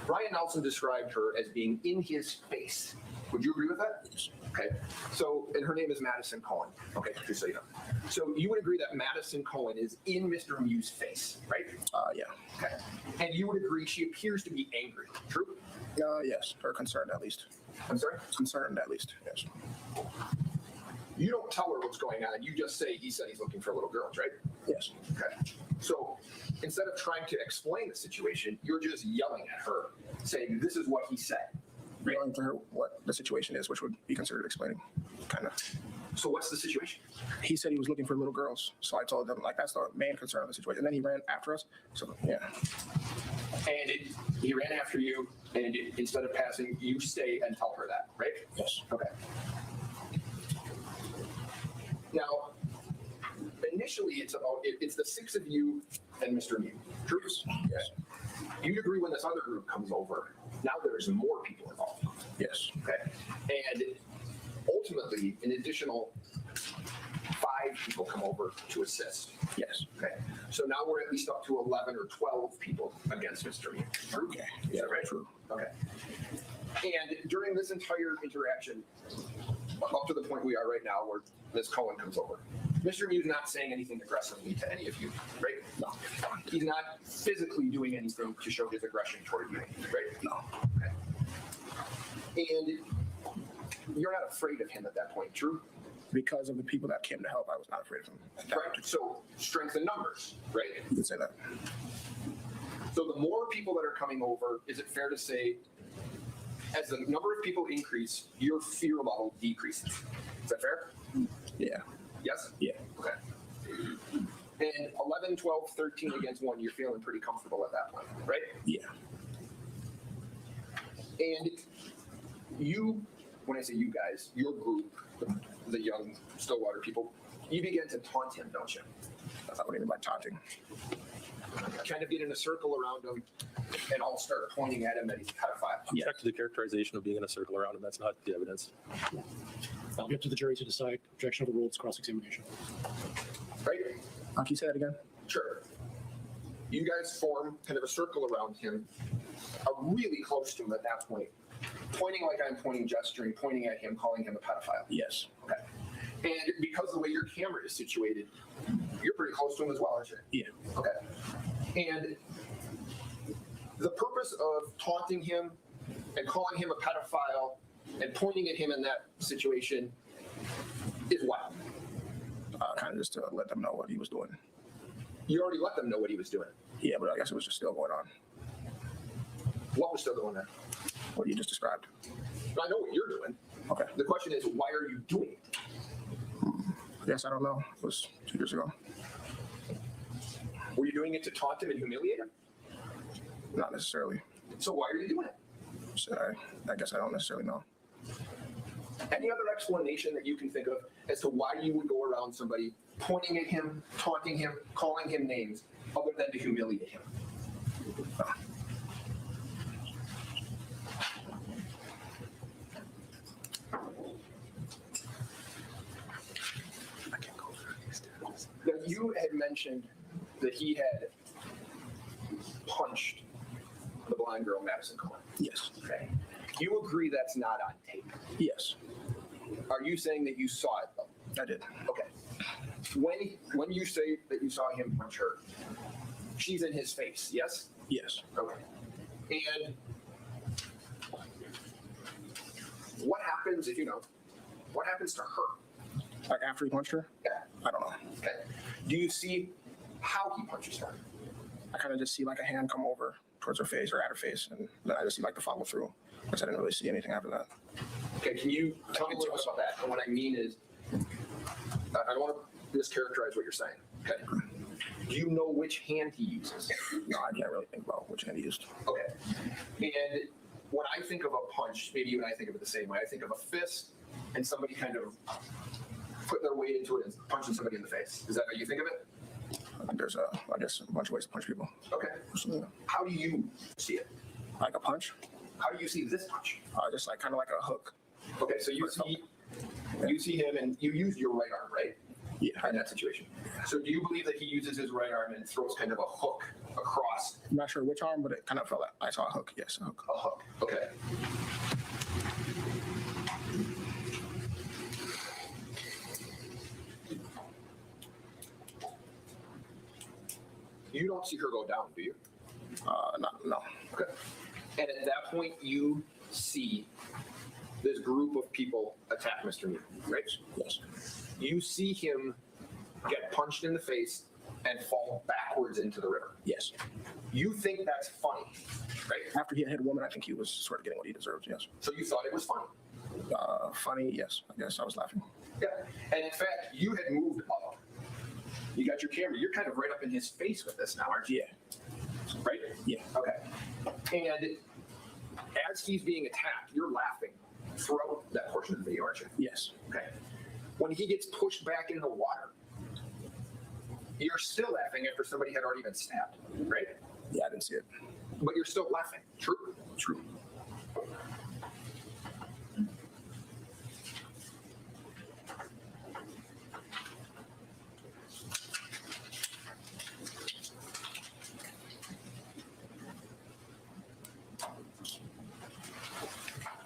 Ryan Nelson described her as being in his face. Would you agree with that? Yes. Okay. So, and her name is Madison Cohen. Okay, just so you know. So you would agree that Madison Cohen is in Mr. Miu's face, right? Yeah. Okay. And you would agree she appears to be angry. True? Yes. Or concerned, at least. I'm sorry? Concerned, at least. Yes. You don't tell her what's going on. You just say he said he's looking for little girls, right? Yes. Okay. So instead of trying to explain the situation, you're just yelling at her, saying this is what he said. Yelling to her what the situation is, which would be considered explaining, kind of. So what's the situation? He said he was looking for little girls. So I told them, like, that's the main concern of the situation. And then he ran after us. So, yeah. And he ran after you, and instead of passing, you stay and tell her that, right? Yes. Okay. Now, initially, it's the six of you and Mr. Miu. True? Yes. You'd agree when this other group comes over, now there's more people involved. Yes. Okay. And ultimately, an additional 5 people come over to assist. Yes. Okay. So now we're at least up to 11 or 12 people against Mr. Miu. Okay. Is that right? True. Okay. And during this entire interaction, up to the point we are right now where Ms. Cohen comes over, Mr. Miu's not saying anything aggressively to any of you, right? No. He's not physically doing anything to show his aggression toward you, right? No. Okay. And you're not afraid of him at that point, true? Because of the people that came to help, I was not afraid of him. Right. So strength in numbers, right? You could say that. So the more people that are coming over, is it fair to say, as the number of people increase, your fear level decreases? Is that fair? Yeah. Yes? Yeah. Okay. And 11, 12, 13 against 1, you're feeling pretty comfortable at that point, right? Yeah. And you, when I say you guys, your group, the young Stillwater people, You begin to taunt him, don't you? That's not what I mean by taunting. Kind of get in a circle around him and all start pointing at him that he's a pedophile. Object to the characterization of being in a circle around him. That's not the evidence. I'll get to the jury to decide. Objection overruled. It's cross-examination. Right? Can you say that again? Sure. You guys form kind of a circle around him, are really close to him at that point, pointing like I'm pointing, gesturing, pointing at him, calling him a pedophile. Yes. Okay. And because of the way your camera is situated, you're pretty close to him as well, aren't you? Yeah. Okay. And the purpose of taunting him and calling him a pedophile and pointing at him in that situation is what? Kind of just to let them know what he was doing. You already let them know what he was doing. Yeah, but I guess it was just still going on. What was still going on? What you just described. I know what you're doing. Okay. The question is, why are you doing it? I guess I don't know. It was 2 years ago. Were you doing it to taunt him and humiliate him? Not necessarily. So why are you doing it? So I guess I don't necessarily know. Any other explanation that you can think of as to why you would go around somebody pointing at him, taunting him, calling him names, other than to humiliate him? Now, you had mentioned that he had punched the blind girl, Madison Cohen. Yes. Okay. You agree that's not on tape? Yes. Are you saying that you saw it though? I did. Okay. When you say that you saw him punch her, she's in his face, yes? Yes. Okay. And what happens if, what happens to her? Like after he punched her? Yeah. I don't know. Okay. Do you see how he punches her? I kind of just see like a hand come over towards her face or at her face, and then I just see like the follow through. Because I didn't really see anything after that. Okay, can you tell me a little bit about that? And what I mean is, I don't want to mischaracterize what you're saying. Okay. Do you know which hand he uses? No, I can't really think about which hand he used. Okay. And when I think of a punch, maybe you and I think of it the same way. I think of a fist and somebody kind of putting their weight into it and punching somebody in the face. Is that how you think of it? There's I guess a bunch of ways to punch people. Okay. How do you see it? Like a punch? How do you see this punch? Just like kind of like a hook. Okay, so you see him and you use your right arm, right? Yeah. In that situation. So do you believe that he uses his right arm and throws kind of a hook across? I'm not sure which arm, but it kind of felt like I saw a hook. Yes, a hook. A hook. Okay. You don't see her go down, do you? No. Okay. And at that point, you see this group of people attack Mr. Miu, right? Yes. You see him get punched in the face and fall backwards into the river. Yes. You think that's funny, right? After he had hit a woman, I think he was sort of getting what he deserved. Yes. So you thought it was funny? Funny, yes. I guess I was laughing. Yeah. And in fact, you had moved up. You got your camera. You're kind of right up in his face with this now, aren't you? Yeah. Right? Yeah. Okay. And as he's being attacked, you're laughing throughout that portion of the video, aren't you? Yes. Okay. When he gets pushed back in the water, you're still laughing after somebody had already been stabbed, right? Yeah, I didn't see it. But you're still laughing. True? True.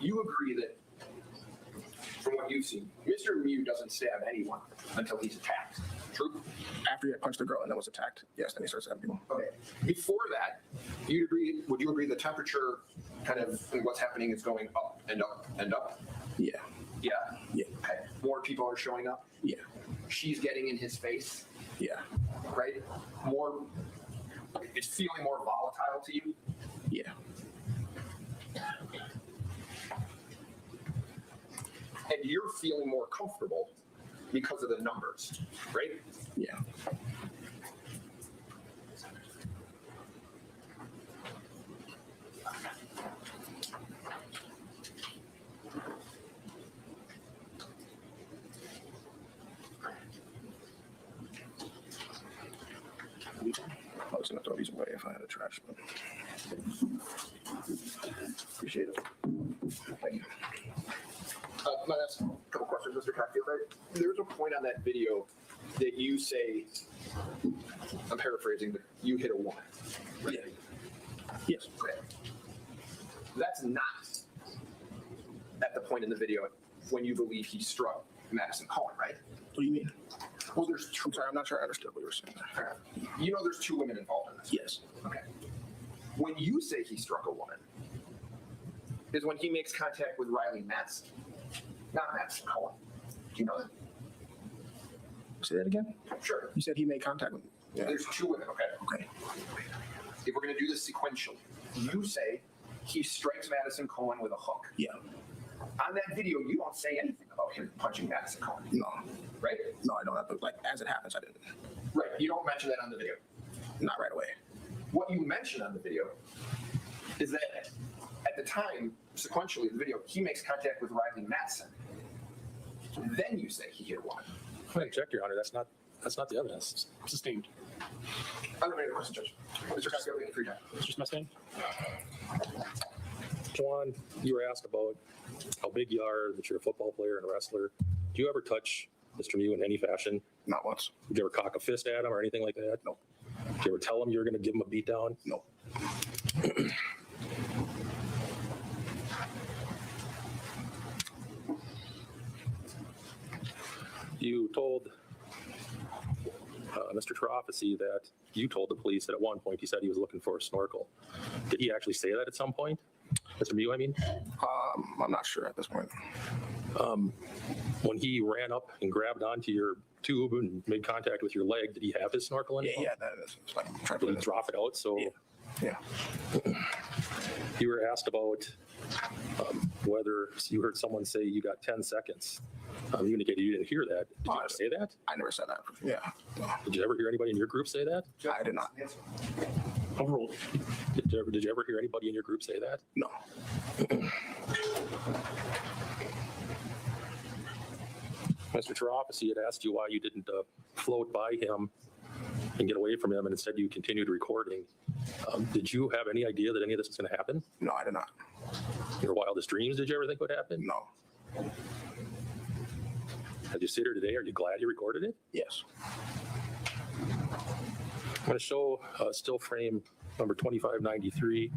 You agree that, from what you've seen, Mr. Miu doesn't stab anyone until he's attacked. True? After he had punched the girl and then was attacked, yes, then he starts stabbing people. Okay. Before that, would you agree the temperature kind of what's happening is going up and up and up? Yeah. Yeah. Yeah. Okay. More people are showing up. Yeah. She's getting in his face. Yeah. Right? It's feeling more volatile to you. Yeah. And you're feeling more comfortable because of the numbers, right? Yeah. use them. I was gonna throw these away if I had a trash, but appreciate it. Thank you. Might ask a couple questions, Mr. Cockfield. There's a point on that video that you say, I'm paraphrasing, but you hit a woman. Right? Yeah. Yes. Okay. That's not at the point in the video when you believe he struck Madison Cohen, right? What do you mean? Well, there's two. I'm sorry, I'm not sure I understood what you were saying. You know there's two women involved in this? Yes. Okay. When you say he struck a woman, is when he makes contact with Riley Madison, not Madison Cohen. Do you know that? Say that again? Sure. You said he made contact with me. Yeah. There's two women, okay? Okay. If we're going to do this sequentially, you say he strikes Madison Cohen with a hook. Yeah. On that video, you don't say anything about him punching Madison Cohen. No. Right? No, I don't have to, like, as it happens, I didn't. Right. You don't mention that on the video. Not right away. What you mention on the video is that at the time, sequentially, in the video, he makes contact with Riley Madison. Then you say he hit a woman. I'm going to check, Your Honor. That's not the evidence. Sustained. Unlimited question, Judge. Mr. Costello, free time. Mr. Smith? Juan, you were asked about how big you are, that you're a football player and a wrestler. Do you ever touch Mr. Miu in any fashion? Not once. Did you ever cock a fist at him or anything like that? No. Did you ever tell him you were going to give him a beat down? No. You told Mr. Prophecy that you told the police that at one point he said he was looking for a snorkel. Did he actually say that at some point? Mr. Miu, I mean? I'm not sure at this point. When he ran up and grabbed onto your tube and made contact with your leg, did he have his snorkel in? Yeah, that is. It's like, did he drop it out? So yeah. You were asked about whether you heard someone say you got 10 seconds. You indicated you didn't hear that. Did you ever say that? I never said that. Yeah. No. Did you ever hear anybody in your group say that? I did not. Overruled. Did you ever hear anybody in your group say that? No. Mr. Chirophacy had asked you why you didn't float by him and get away from him, and instead you continued recording. Did you have any idea that any of this was going to happen? No, I did not. In your wildest dreams, did you ever think would happen? No. As you sit here today, are you glad you recorded it? Yes. I'm going to show still frame number 2593.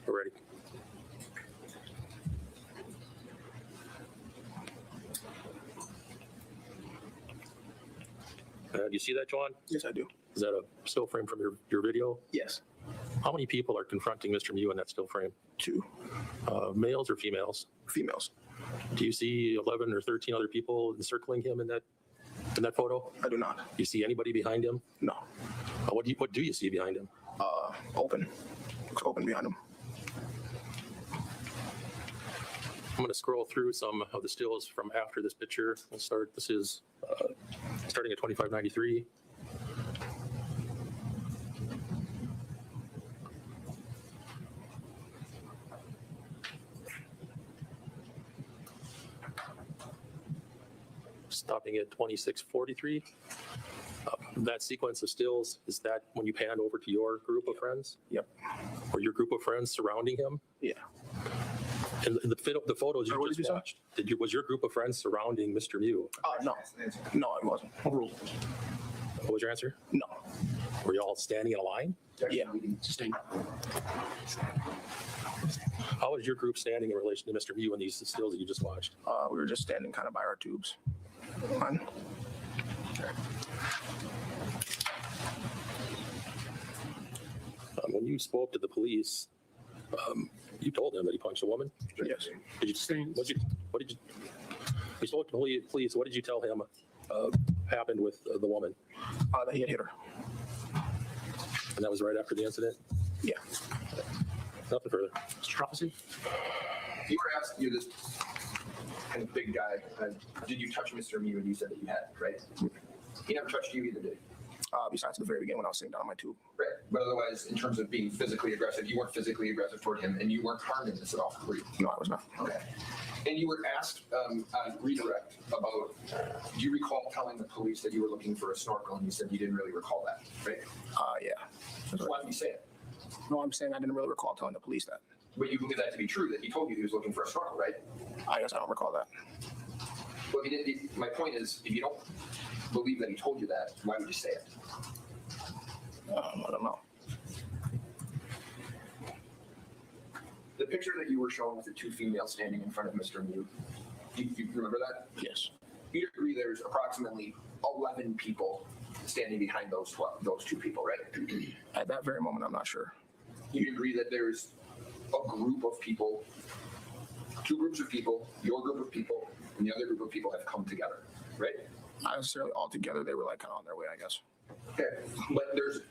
We're ready. Do you see that, John? Yes, I do. Is that a still frame from your video? Yes. How many people are confronting Mr. Miu in that still frame? 2. Males or females? Females. Do you see 11 or 13 other people encircling him in that photo? I do not. Do you see anybody behind him? No. What do you see behind him? Open. Looks open behind him. I'm going to scroll through some of the stills from after this picture. We'll start. This is starting at 2593. Stopping at 2643. That sequence of stills, is that when you pan over to your group of friends? Yep. Or your group of friends surrounding him? Yeah. And the photos you what just watched, was your group of friends surrounding Mr. Miu? No. No, it wasn't. Overruled. What was your answer? No. Were you all standing in a line? Yeah. Sustained. How was your group standing in relation to Mr. Miu in these stills that you just watched? We were just standing kind of by our tubes. Fine. When you spoke to the police, you told them that he punched a woman? Yes. Did you say, what did you, you spoke to the police, what did you tell him happened with the woman? That he had hit her. And that was right after the incident? Yeah. Nothing further. Mr. Prophecy? You were asked, you're this kind of big guy, did you touch Mr. Miu? And you said that you had, right? He never touched you either, did he? Besides the very beginning when I was sitting down on my tube. Right. But otherwise, in terms of being physically aggressive, you weren't physically aggressive toward him, and you weren't harming this at all, were you? No, I was not. Okay. And you were asked on redirect about, do you recall telling the police that you were looking for a snorkel, and you said you didn't really recall that, right? Yeah. So why did you say it? No, I'm saying I didn't really recall telling the police that. But you believe that to be true, that he told you he was looking for a snorkel, right? I guess I don't recall that. Well, if he didn't, my point is, if you don't believe that he told you that, why would you say it? I don't know. The picture that you were showing with the two females standing in front of Mr. Miu, you remember that? Yes. You'd agree there's approximately 11 people standing behind those two people, right? At that very moment, I'm not sure. You'd agree that there's a group of people, two groups of people, your group of people, and the other group of people have come together, right? Not necessarily all together. They were like kind of on their way, I guess. Okay, but there's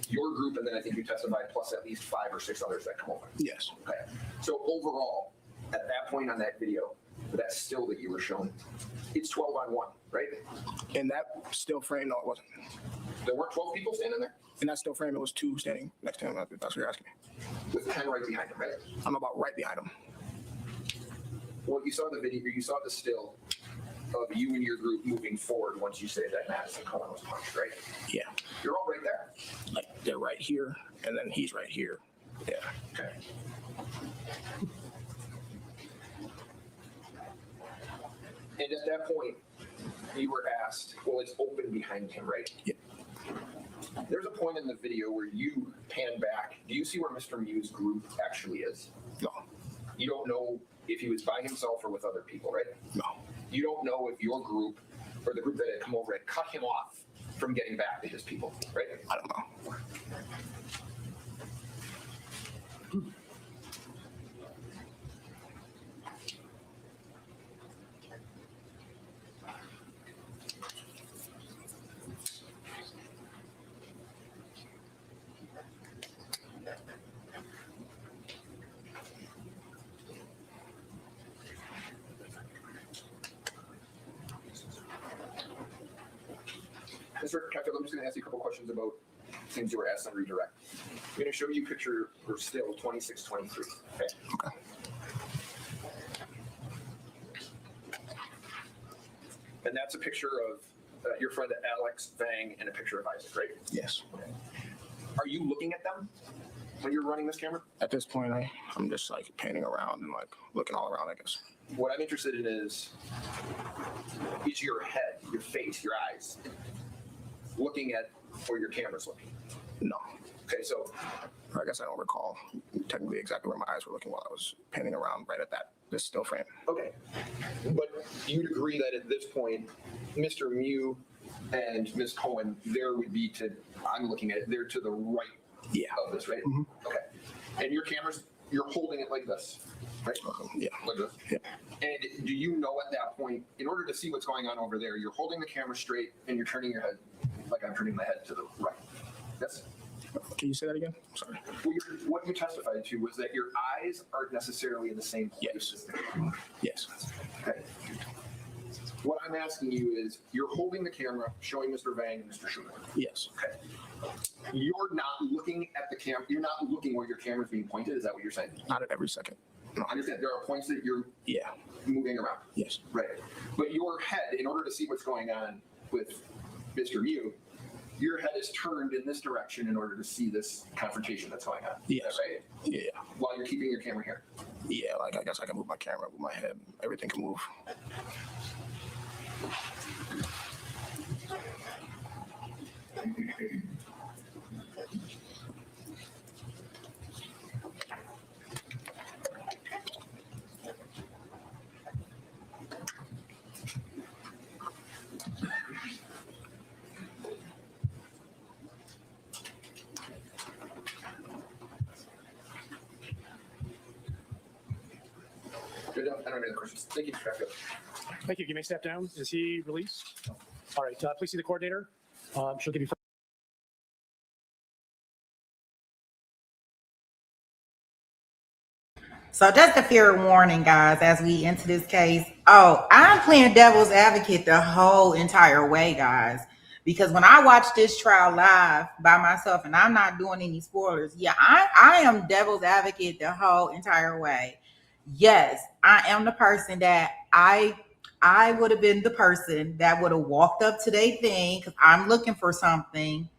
your group, and then I think you testified plus at least 5 or 6 others that come over. Yes. Okay, so overall, at that point on that video, that still that you were shown, it's 12 on 1, right? In that still frame, no, it wasn't. There weren't 12 people standing there? In that still frame, it was 2 standing next to him. That's what you're asking me. With 10 right behind him, right? I'm about right behind him. Well, you saw the video, you saw the still of you and your group moving forward once you say that Madison Cohen was punched, right? Yeah. You're all right there. Like they're right here, and then he's right here. Yeah. Okay. And at that point, you were asked, well, it's open behind him, right? Yeah. There's a point in the video where you pan back. Do you see where Mr. Miu's group actually is? No. You don't know if he was by himself or with other people, right? No. You don't know if your group or the group that had come over had cut him off from getting back to his people, right? I don't know. Mr. Captain, I'm just going to ask you a couple questions about things you were asked on redirect. I'm going to show you a picture or still 2623. Okay. Okay. And that's a picture of your friend Alex Vang and a picture of Isaac, right? Yes. Okay. Are you looking at them when you're running this camera? At this point, I'm just like panning around and like looking all around, I guess. What I'm interested in is your head, your face, your eyes looking at where your camera's looking? No. Okay, so I guess I don't recall technically exactly where my eyes were looking while I was panning around right at this still frame. okay, but you'd agree that at this point, Mr. Miu and Ms. Cohen, there would be I'm looking at it, they're to the right of this, right? Mm-hmm. Okay, and your camera's, you're holding it like this, right? Yeah. Like this? Yeah. And do you know at that point, in order to see what's going on over there, you're holding the camera straight and you're turning your head like I'm turning my head to the right? Yes? Can you say that again? Sorry. Well, what you testified to was that your eyes aren't necessarily in the same place Yes. as the camera. Yes. Okay. What I'm asking you is, you're holding the camera, showing Mr. Vang and Mr. Schumer. Yes. Okay. You're not looking at the camera. You're not looking where your camera's being pointed. Is that what you're saying? Not at every second. No. I understand. There are points that you're moving around. Yes. Right. But your head, in order to see what's going on with Mr. Miu, your head is turned in this direction in order to see this confrontation that's going on. Yes. Is that right? Yeah. While you're keeping your camera here. Yeah, like I guess I can move my camera, move my head, everything can move. Good. I don't have any other questions. Thank you, Mr. Craffield. Thank you. You may step down. Is he released? All right. Please see the coordinator. She'll give you. So just a fair warning, guys, as we enter this case. Oh, I'm playing devil's advocate the whole entire way, guys. Because when I watched this trial live by myself, and I'm not doing any spoilers, yeah, I am devil's advocate the whole entire way. Yes, I am the person that I would have been the person that would have walked up to their thing because I'm looking for something,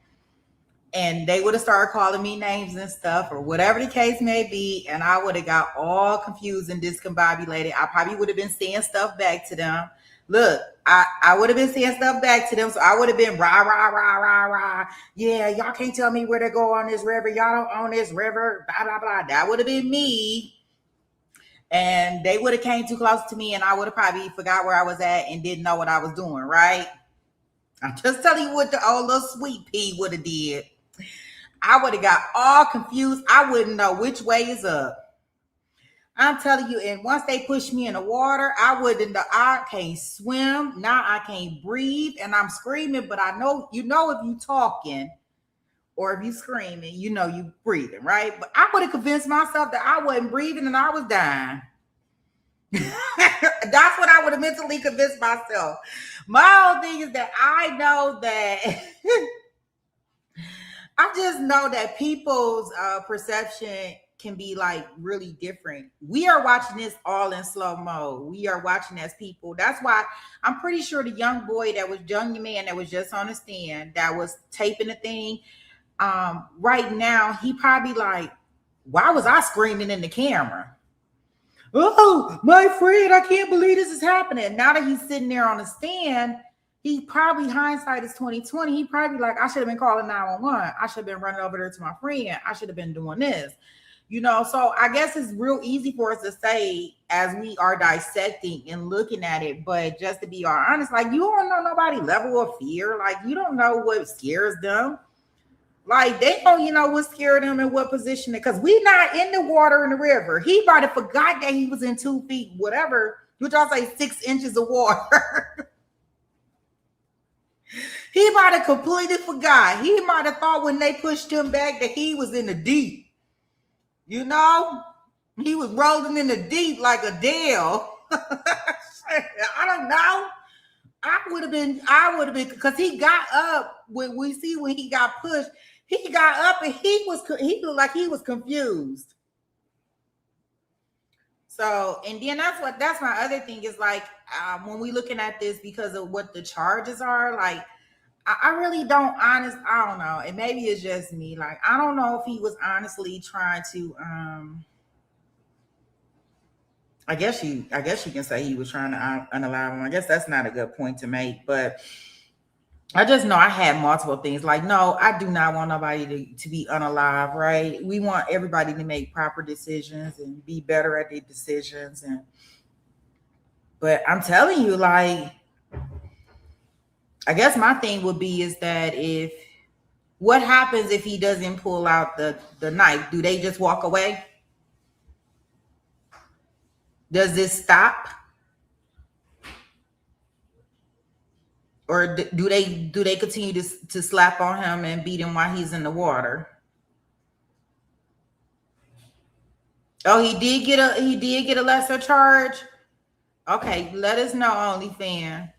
and they would have started calling me names and stuff or whatever the case may be, and I would have got all confused and discombobulated. I probably would have been saying stuff back to them. Look, I would have been saying stuff back to them, so I would have been rah, rah, rah, rah, rah. Yeah, y'all can't tell me where to go on this river. Y'all don't own this river, blah, blah, blah. That would have been me. And they would have came too close to me, and I would have probably forgot where I was at and didn't know what I was doing, right? I'm just telling you what the old little sweet pea would have did. I would have got all confused. I wouldn't know which way is up. I'm telling you, and once they pushed me in the water, I can't swim. Now I can't breathe, and I'm screaming, but I know, if you talking or if you screaming, you breathing, right? But I would have convinced myself that I wasn't breathing and I was dying. That's what I would have mentally convinced myself. My whole thing is that I know that I just know that people's perception can be like really different. We are watching this all in slow mo. We are watching as people. That's why I'm pretty sure the young man that was just on the stand that was taping the thing. Right now, he probably like, why was I screaming in the camera? Oh, my friend, I can't believe this is happening. Now that he's sitting there on the stand, he probably, hindsight is 2020. He probably like, I should have been calling 911. I should have been running over there to my friend. I should have been doing this. So I guess it's real easy for us to say as we are dissecting and looking at it, but just to be all honest, like, you don't know nobody's level of fear. Like, you don't know what scares them. Like, they don't, what scared them and what position it, because we not in the water in the river. He might have forgot that he was in 2 feet, whatever, which I'll say 6 inches of water. He might have completely forgot. He might have thought when they pushed him back that he was in the deep. He was rolling in the deep like a Dale. I don't know. I would have been, because he got up when he got pushed. He got up and he looked like he was confused. So, and then that's my other thing is like, when we looking at this because of what the charges are, like, I really don't I don't know. And maybe it's just me. Like, I don't know if he was honestly trying to, I guess you can say he was trying to unalive him. I guess that's not a good point to make, but I just know I had multiple things. Like, no, I do not want nobody to be unalive, right? We want everybody to make proper decisions and be better at their decisions. But I'm telling you, like, I guess my thing would be is that what happens if he doesn't pull out the knife? Do they just walk away? Does this stop? Or do they continue to slap on him and beat him while he's in the water? Oh, he did get a lesser charge. Okay, let us know, OnlyFans.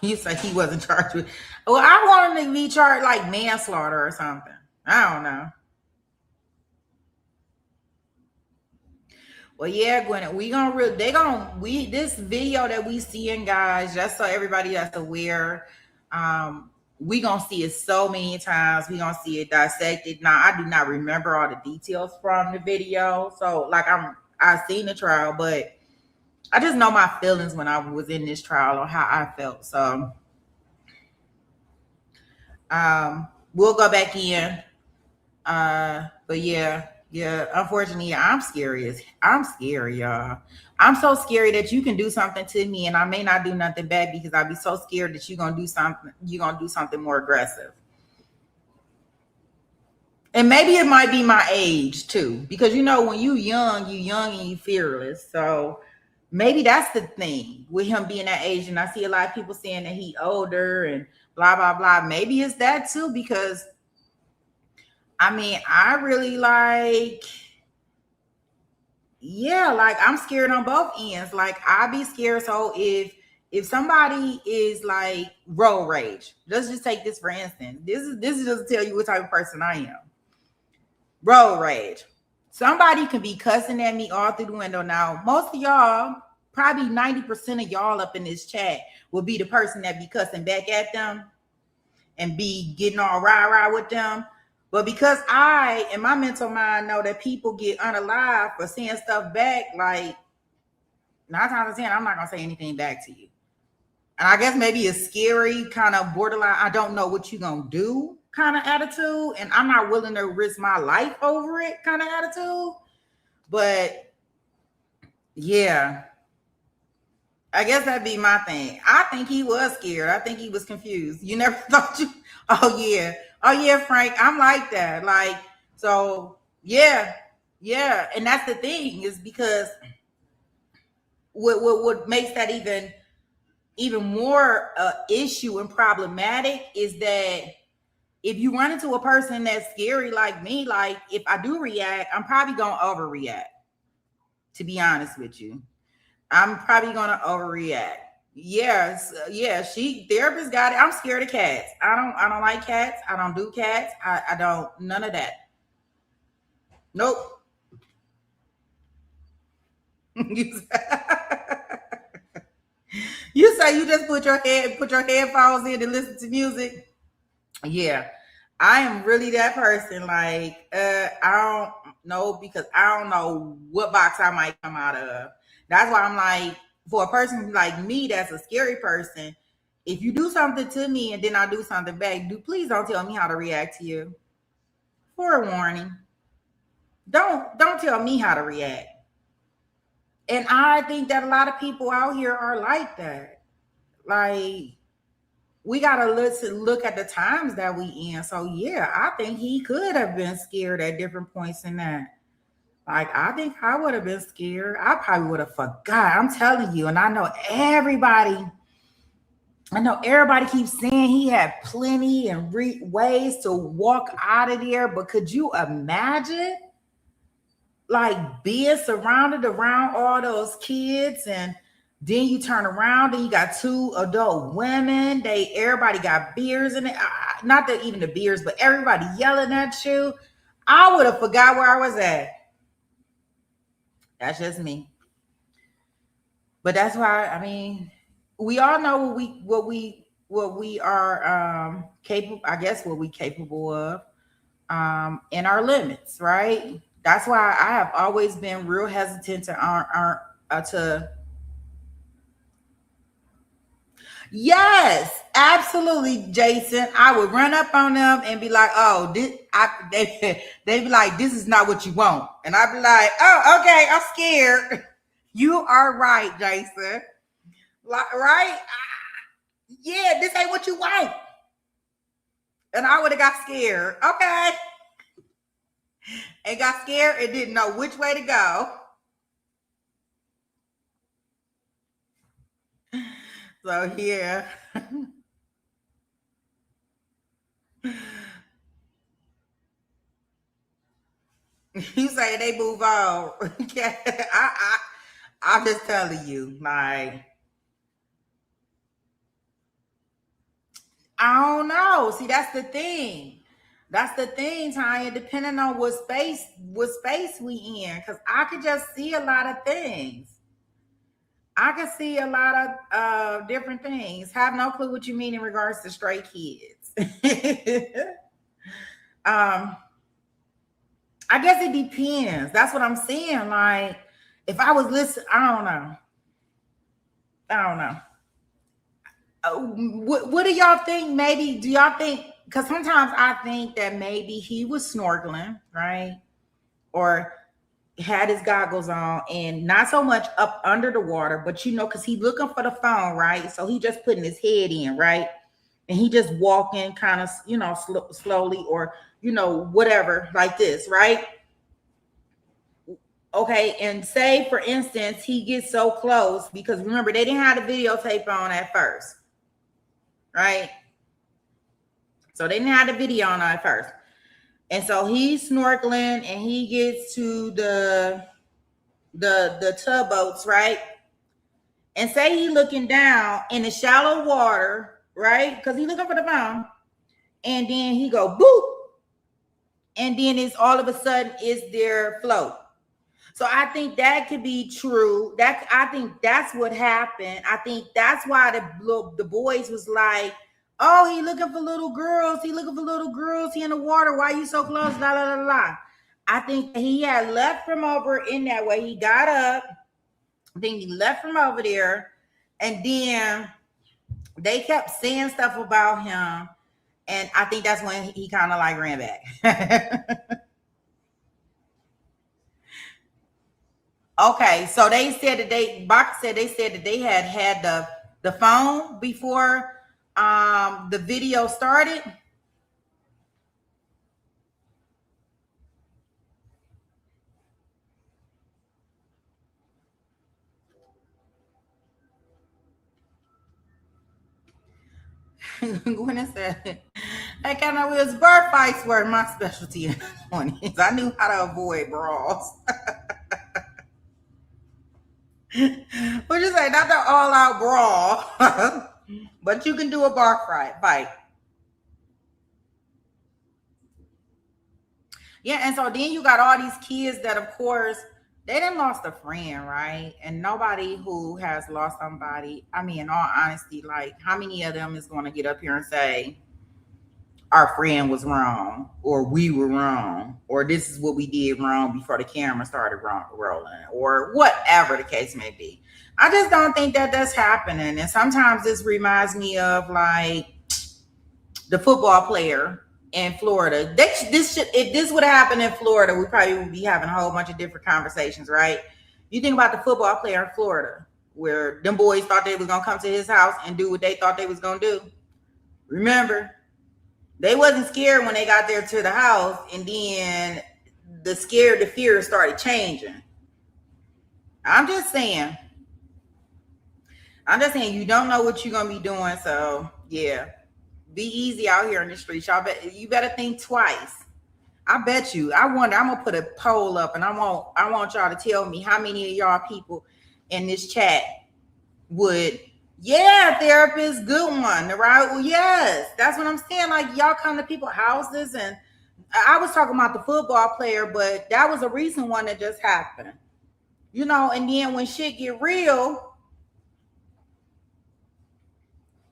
You say he wasn't charged with. Well, I want him to be charged like manslaughter or something. I don't know. Well, yeah, Gwen, this video that we seeing, guys, just so everybody that's aware, we gonna see it so many times. We gonna see it dissected. Now, I do not remember all the details from the video, so like I seen the trial, but I just know my feelings when I was in this trial or how I felt. So we'll go back in. But yeah, unfortunately, I'm scary, y'all. I'm so scary that you can do something to me and I may not do nothing bad because I'll be so scared that you're gonna do something more aggressive. And maybe it might be my age too, because when you young and you fearless. So maybe that's the thing with him being that age. And I see a lot of people saying that he older and blah, blah, blah. Maybe it's that too, because I mean, I really like, yeah, like I'm scared on both ends. Like I be scared. So if somebody is like road rage, let's just take this for instance. This is just to tell you what type of person I am. Road rage. Somebody can be cussing at me all through the window. Now, most of y'all, probably 90% of y'all up in this chat will be the person that be cussing back at them and be getting all rah-rah with them. But because I, in my mental mind, know that people get unalive for saying stuff back, like 9 times out of 10, I'm not going to say anything back to you. And I guess maybe a scary kind of borderline, I don't know what you're going to do kind of attitude. And I'm not willing to risk my life over it kind of attitude. But yeah, I guess that'd be my thing. I think he was scared. I think he was confused. You never thought you, oh yeah, Frank, I'm like that. Like, so yeah. And that's the thing is because what makes that even more issue and problematic is that if you run into a person that's scary like me, like if I do react, I'm probably going to overreact, to be honest with you. I'm probably going to overreact. Yes. Yeah. Therapist got it. I'm scared of cats. I don't like cats. I don't do cats. I don't, none of that. Nope. You say you just put your headphones in and listen to music. Yeah, I am really that person. Like, I don't know because I don't know what box I might come out of. That's why I'm like, for a person like me, that's a scary person. If you do something to me and then I do something back, please don't tell me how to react to you. For a warning, don't tell me how to react. And I think that a lot of people out here are like that. Like, we gotta look at the times that we in. So yeah, I think he could have been scared at different points in that. Like, I think I would have been scared. I probably would have forgot. I'm telling you, and I know everybody keeps saying he had plenty and ways to walk out of there. But could you imagine, like, being surrounded around all those kids and then you turn around and you got 2 adult women. Everybody got beers in it. Not that even the beers, but everybody yelling at you. I would have forgot where I was at. That's just me. But that's why, I mean, we all know what we are capable, I guess what we capable of in our limits, right? That's why I have always been real hesitant to Yes, absolutely, Jason. I would run up on them and be like, "Oh, they be like, this is not what you want," and I'd be like, "Oh, okay, I'm scared." You are right, Jason. Right? Yeah, this ain't what you want, and I would have got scared. Okay, and got scared and didn't know which way to go. So yeah. You say they move on. I'm just telling you, like, I don't know. See, that's the thing. That's the thing, Tanya. Depending on what space we in, because I could just see a lot of things. I could see a lot of different things. Have no clue what you mean in regards to stray kids. I guess it depends. That's what I'm saying. Like, if I was listening, I don't know. What do y'all think? Maybe, do y'all think, because sometimes I think that maybe he was snorkeling, right? Or had his goggles on and not so much up under the water, but because he looking for the phone, right? So he just putting his head in, right? And he just walking kind of, slowly or, whatever, like this, right? Okay, and say, for instance, he gets so close, because remember, they didn't have the videotape on at first, right? So they didn't have the video on at first. And so he's snorkeling and he gets to the the tugboats, right? And say he looking down in the shallow water, right? Because he looking for the phone, and then he go boop, and then it's all of a sudden it's their float. So I think that could be true. I think that's what happened. I think that's why the boys was like, oh, he looking for little girls. He looking for little girls. He in the water. Why you so close? La la la la. I think he had left from over in that way. He got up. Then he left from over there, and then they kept saying stuff about him. And I think that's when he kind of like ran back. Okay, so they said that Bach said that they had the phone before the video started. Gwen said, I kind of wish bar fights were my specialty in the 20s. I knew how to avoid brawls. Would you say not the all-out brawl, but you can do a bar fight. Yeah, and so then you got all these kids that, of course, they done lost a friend, right? And nobody who has lost somebody, I mean, in all honesty, like, how many of them is going to get up here and say, our friend was wrong, or we were wrong, or this is what we did wrong before the camera started rolling, or whatever the case may be. I just don't think that that's happening. And sometimes this reminds me of like the football player in Florida. If this would have happened in Florida, we probably would be having a whole bunch of different conversations, right? You think about the football player in Florida, where them boys thought they was gonna come to his house and do what they thought they was gonna do. Remember, they wasn't scared when they got there to the house, and then the fear started changing. I'm just saying you don't know what you're gonna be doing, so yeah. Be easy out here in the streets. You better think twice. I bet you. I'm gonna put a poll up, and I want y'all to tell me how many of y'all people in this chat would, yeah, therapist, good one, right? Well, yes, that's what I'm saying. Like, y'all come to people's houses, and I was talking about the football player, but that was a recent one that just happened. You know, and then when shit get real,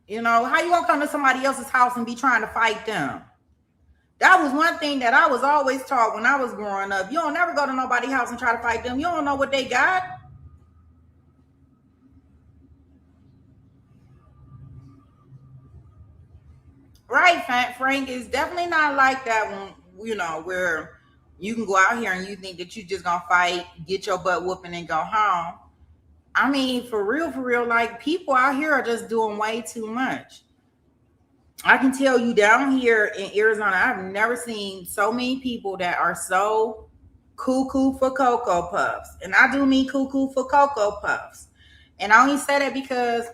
you know, how you gonna come to somebody else's house and be trying to fight them? That was one thing that I was always taught when I was growing up. You don't never go to nobody's house and try to fight them. You don't know what they got. Right, Frank, is definitely not like that when, you know, where you can go out here and you think that you just gonna fight, get your butt whooping and go home. I mean, for real, like, people out here are just doing way too much. I can tell you down here in Arizona, I've never seen so many people that are so cuckoo for Cocoa Puffs. And I do mean cuckoo for Cocoa Puffs. And I only say that because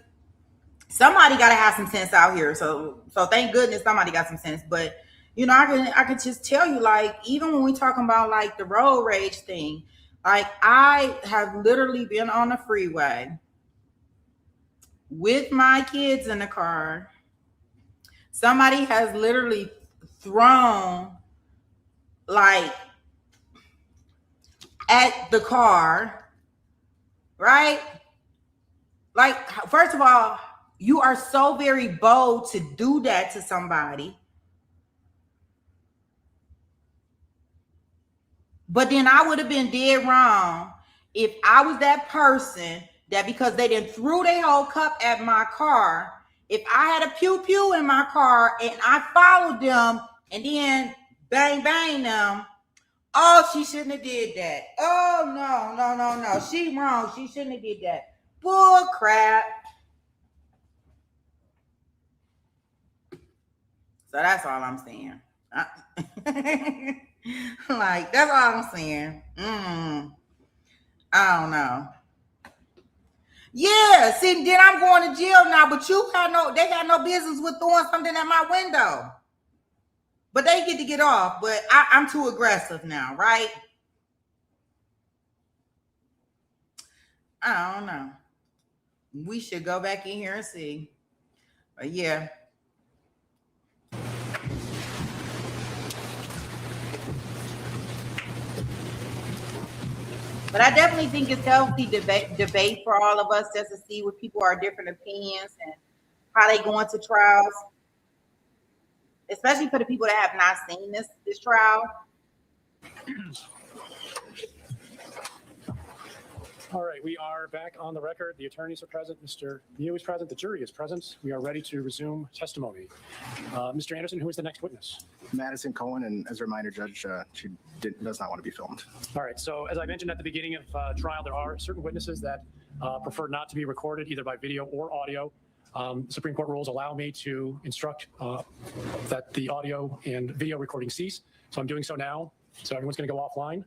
somebody got to have some sense out here. So thank goodness somebody got some sense. But, you know, I can just tell you, like, even when we talking about like the road rage thing, like, I have literally been on the freeway with my kids in the car. Somebody has literally thrown, like, at the car, right? Like, first of all, you are so very bold to do that to somebody. But then I would have been dead wrong if I was that person that, because they didn't threw their whole cup at my car, if I had a pew in my car and I followed them and then bang them, oh, she shouldn't have did that. Oh, no. She wrong. She shouldn't have did that. Bull crap. So that's all I'm saying. Like, that's all I'm saying. I don't know. Yeah, see, then I'm going to jail now, but they got no business with throwing something at my window. But they get to get off, but I'm too aggressive now, right? I don't know. We should go back in here and see. But yeah. But I definitely think it's healthy debate for all of us just to see what people are different opinions and how they go into trials, especially for the people that have not seen this trial. All right, we are back on the record. The attorneys are present. Mr. Miu is present. The jury is present. We are ready to resume testimony. Mr. Anderson, who is the next witness? Madison Cohen, and as a reminder, Judge, she does not want to be filmed. All right, so as I mentioned at the beginning of trial, there are certain witnesses that prefer not to be recorded either by video or audio. Supreme Court rules allow me to instruct that the audio and video recording cease. So I'm doing so now. So everyone's going to go offline.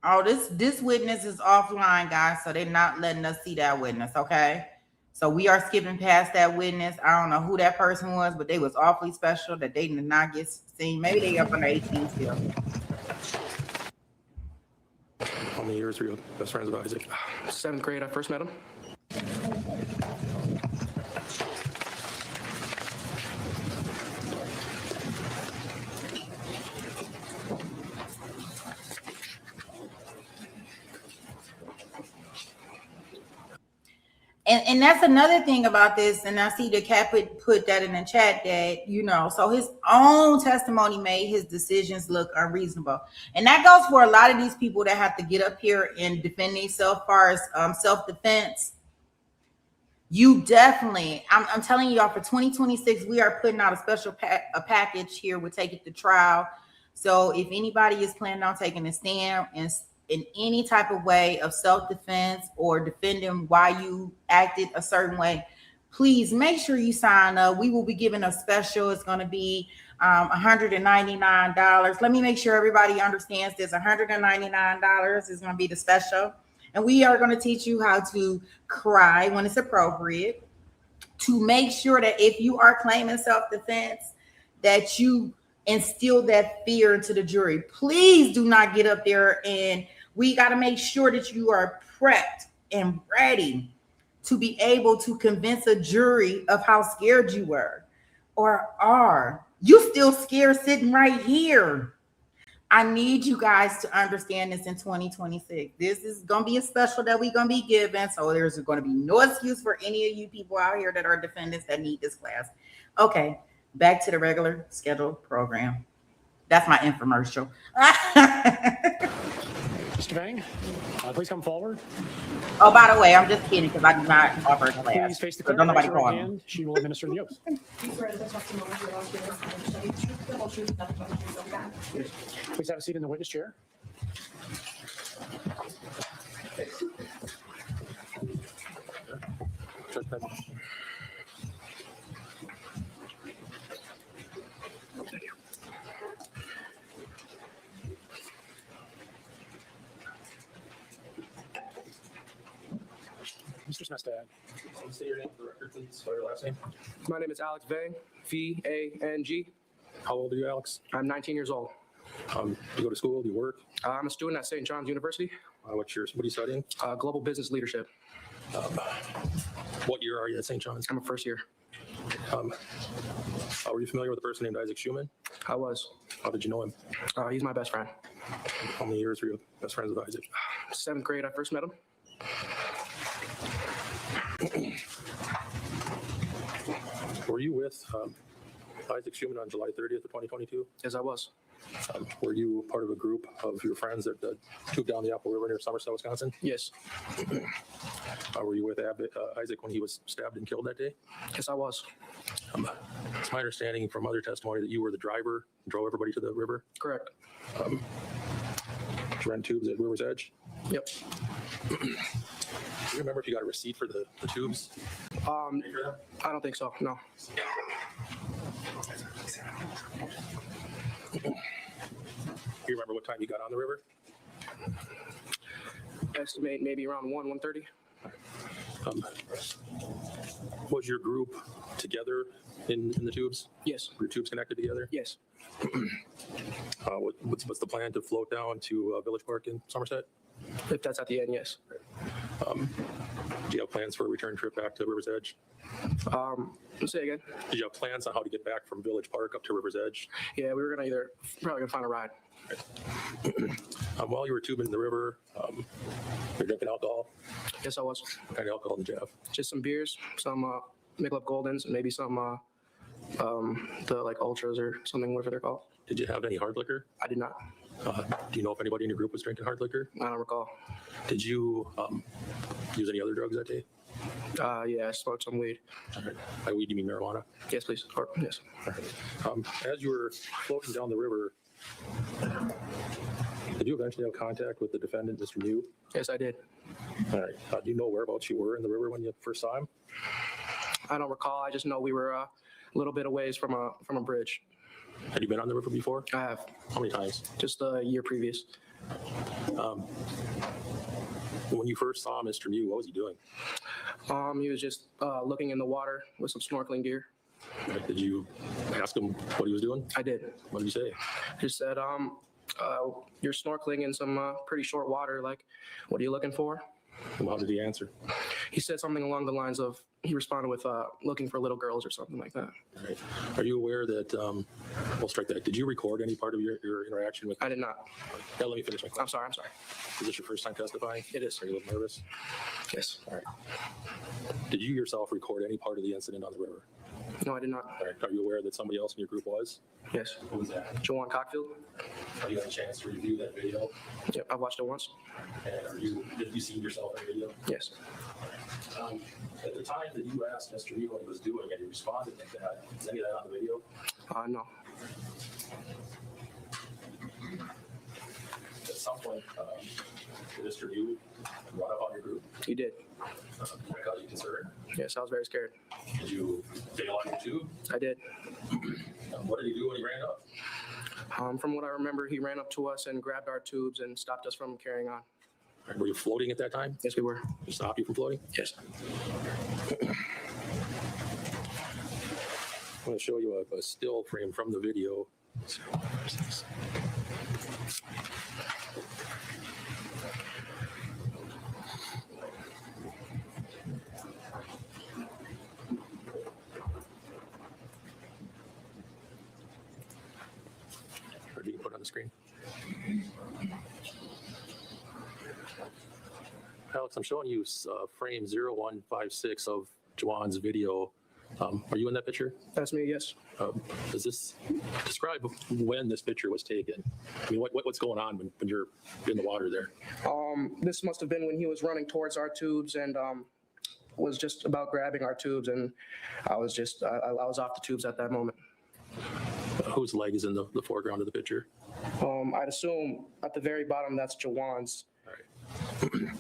Oh, this witness is offline, guys, so they're not letting us see that witness, okay? So we are skipping past that witness. I don't know who that person was, but they was awfully special that they did not get seen. Maybe they up under 18 still. How many years were you best friends with Isaac? 7th grade, I first met him. And that's another thing about this, and I see the Cat put that in the chat that, you know, so his own testimony made his decisions look unreasonable. And that goes for a lot of these people that have to get up here and defend themselves as far as self-defense. You definitely, I'm telling y'all, for 2026, we are putting out a special package here with Take It to Trial. So if anybody is planning on taking a stand and in any type of way of self-defense or defending why you acted a certain way, please make sure you sign up. We will be giving a special. It's going to be $199. Let me make sure everybody understands this. $199 is going to be the special. And we are going to teach you how to cry when it's appropriate, to make sure that if you are claiming self-defense, that you instill that fear into the jury. Please do not get up there, and we got to make sure that you are prepped and ready to be able to convince a jury of how scared you were or are. You still scared sitting right here. I need you guys to understand this in 2026. This is going to be a special that we're going to be giving. So there's going to be no excuse for any of you people out here that are defendants that need this class. Okay. Back to the regular scheduled program. That's my infomercial. Mr. Vang, please come forward. Oh, by the way, I'm just kidding because I do not offer a class. Please face the clerk. Don't nobody Raise your call right me. hand. She will administer the oath. Please have a seat in the witness chair. Judge Pepper. Mr. Smestad. Say your name for the record, please. Spell your last name. My name is Alex Vang, V-A-N-G. How old are you, Alex? I'm 19 years old. Do you go to school? Do you work? I'm a student at St. John's University. What are you studying? Global business leadership. What year are you at St. John's? I'm a first year. Were you familiar with a person named Isaac Schumann? I was. How did you know him? He's my best friend. How many years were you best friends with Isaac? 7th grade, I first met him. Were you with Isaac Schumann on July 30th of 2022? Yes, I was. Were you part of a group of your friends that tubed down the Apple River near Somerset, Wisconsin? Yes. Were you with Isaac when he was stabbed and killed that day? Yes, I was. It's my understanding from other testimony that you were the driver and drove everybody to the river. Correct. You ran tubes at River's Edge? Yep. Do you remember if you got a receipt for the tubes? I don't think so, no. Do you remember what time you got on the river? Estimate maybe around 1:30. Was your group together in the tubes? Yes. Were your tubes connected together? Yes. What's the plan to float down to Village Park in Somerset? If that's at the end, yes. Do you have plans for a return trip back to River's Edge? Say again. Did you have plans on how to get back from Village Park up to River's Edge? Yeah, we were probably gonna find a ride. While you were tubing in the river, you're drinking alcohol? Yes, I was. What kind of alcohol did you have? Just some beers, some Michelob Goldens, and maybe some the like ultras or something, whatever they're called. Did you have any hard liquor? I did not. Do you know if anybody in your group was drinking hard liquor? I don't recall. Did you use any other drugs that day? Yeah, I smoked some weed. All right. By weed, you mean marijuana? Yes, please. Or, yes. All right. As you were floating down the river, did you eventually have contact with the defendant, Mr. Miu? Yes, I did. All right. Do you know whereabouts you were in the river when you first saw him? I don't recall. I just know we were a little bit away from a bridge. Had you been on the river before? I have. How many times? Just a year previous. When you first saw Mr. Miu, what was he doing? He was just looking in the water with some snorkeling gear. Did you ask him what he was doing? I did. What did you say? He said, you're snorkeling in some pretty short water. Like, what are you looking for? And how did he answer? He said something along the lines of, he responded with looking for little girls or something like that. All right. Are you aware that, we'll strike that. Did you record any part of your interaction with? I did not. Yeah, let me finish my question. I'm sorry. Is this your first time testifying? It is. Are you a little nervous? Yes. All right. Did you yourself record any part of the incident on the river? No, I did not. All right. Are you aware that somebody else in your group was? Yes. Who was that? Jawan Cockfield. Have you had a chance to review that video? Yep, I've watched it once. And have you seen yourself in the video? Yes. At the time that you asked Mr. Miu what he was doing and he responded like that, is any of that on the video? No. At some point, Mr. Miu run up on your group? He did. That got you concerned? Yes, I was very scared. Did you bail on your tube? I did. What did he do when he ran up? From what I remember, he ran up to us and grabbed our tubes and stopped us from carrying on. Were you floating at that time? Yes, we were. He stopped you from floating? Yes. I'm going to show you a still frame from the video. Or do you put it on the screen? Alex, I'm showing you frame 0156 of Jawan's video. Are you in that picture? That's me, yes. Does this describe when this picture was taken? I mean, what's going on when you're in the water there? This must have been when he was running towards our tubes and was just about grabbing our tubes, and I was off the tubes at that moment. Whose leg is in the foreground of the picture? I'd assume at the very bottom that's Jawan's. All right.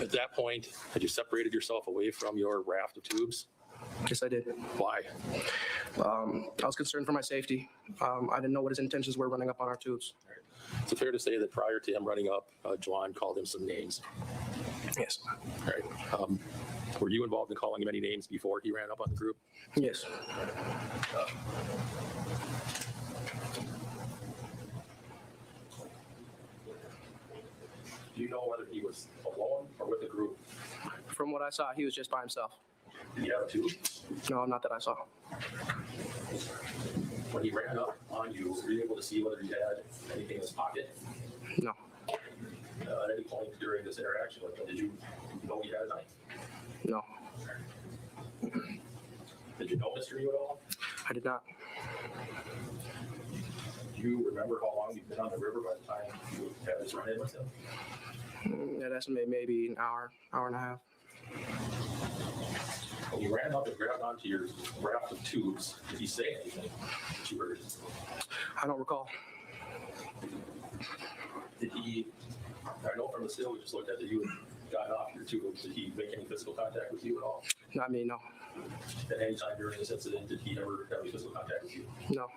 At that point, had you separated yourself away from your raft of tubes? Yes, I did. Why? I was concerned for my safety. I didn't know what his intentions were running up on our tubes. Right. Is it fair to say that prior to him running up, Jawan called him some names? Yes. All right. Were you involved in calling him any names before he ran up on the group? Yes. Do you know whether he was alone or with a group? From what I saw, he was just by himself. Did he have a tube? No, not that I saw. When he ran up on you, were you able to see whether he had anything in his pocket? No. At any point during this interaction with him, did you know he had a knife? No. Did you know Mr. Miu at all? I did not. Do you remember how long you've been on the river by the time you had this run-in with him? I'd estimate maybe an hour and a half. When you ran up and grabbed onto your raft of tubes, did he say anything that you heard? I don't recall. Did he, I know from the still we just looked at that you had gotten off your tubes. Did he make any physical contact with you at all? Not me, no. At any time during this incident, did he ever have any physical contact with you? No.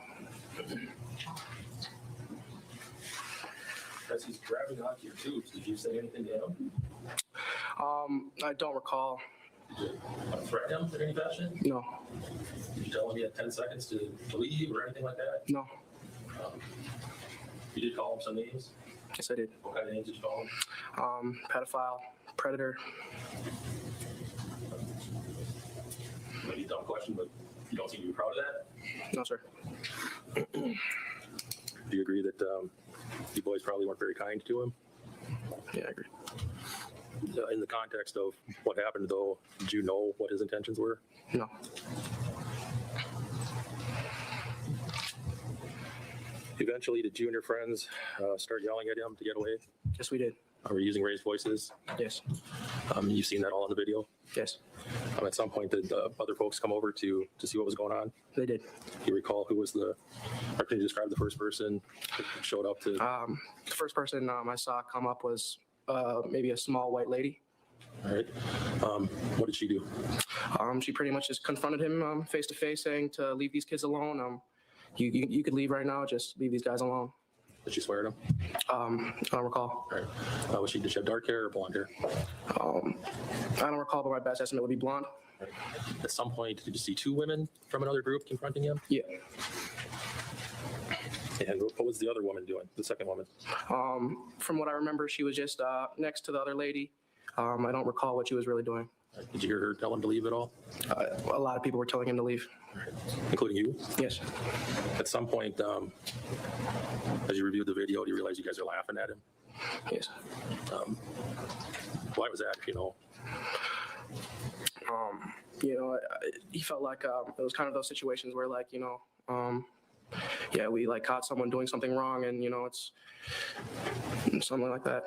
As he's grabbing onto your tubes, did you say anything to him? I don't recall. Did you threaten him in any fashion? No. Did you tell him he had 10 seconds to leave or anything like that? No. You did call him some names? Yes, I did. What kind of names did you call him? Pedophile, predator. Maybe a dumb question, but you don't seem to be proud of that. No, sir. Do you agree that you boys probably weren't very kind to him? Yeah, I agree. In the context of what happened, though, did you know what his intentions were? No. Eventually, did you and your friends start yelling at him to get away? Yes, we did. Were you using raised voices? Yes. You've seen that all in the video? Yes. At some point, did other folks come over to see what was going on? They did. Do you recall who was or can you describe the first person that showed up to? The first person I saw come up was maybe a small white lady. All right. What did she do? She pretty much just confronted him face to face, saying to leave these kids alone. You could leave right now. Just leave these guys alone. Did she swear at him? I don't recall. All right. Did she have dark hair or blonde hair? I don't recall, but my best estimate would be blonde. Right. At some point, did you see two women from another group confronting him? Yeah. And what was the other woman doing, the second woman? From what I remember, she was just next to the other lady. I don't recall what she was really doing. Did you hear her tell him to leave at all? A lot of people were telling him to leave. Including you? Yes. At some point, as you reviewed the video, do you realize you guys are laughing at him? Yes. Why was that, you know? He felt like it was kind of those situations where, like, we like caught someone doing something wrong, and it's something like that.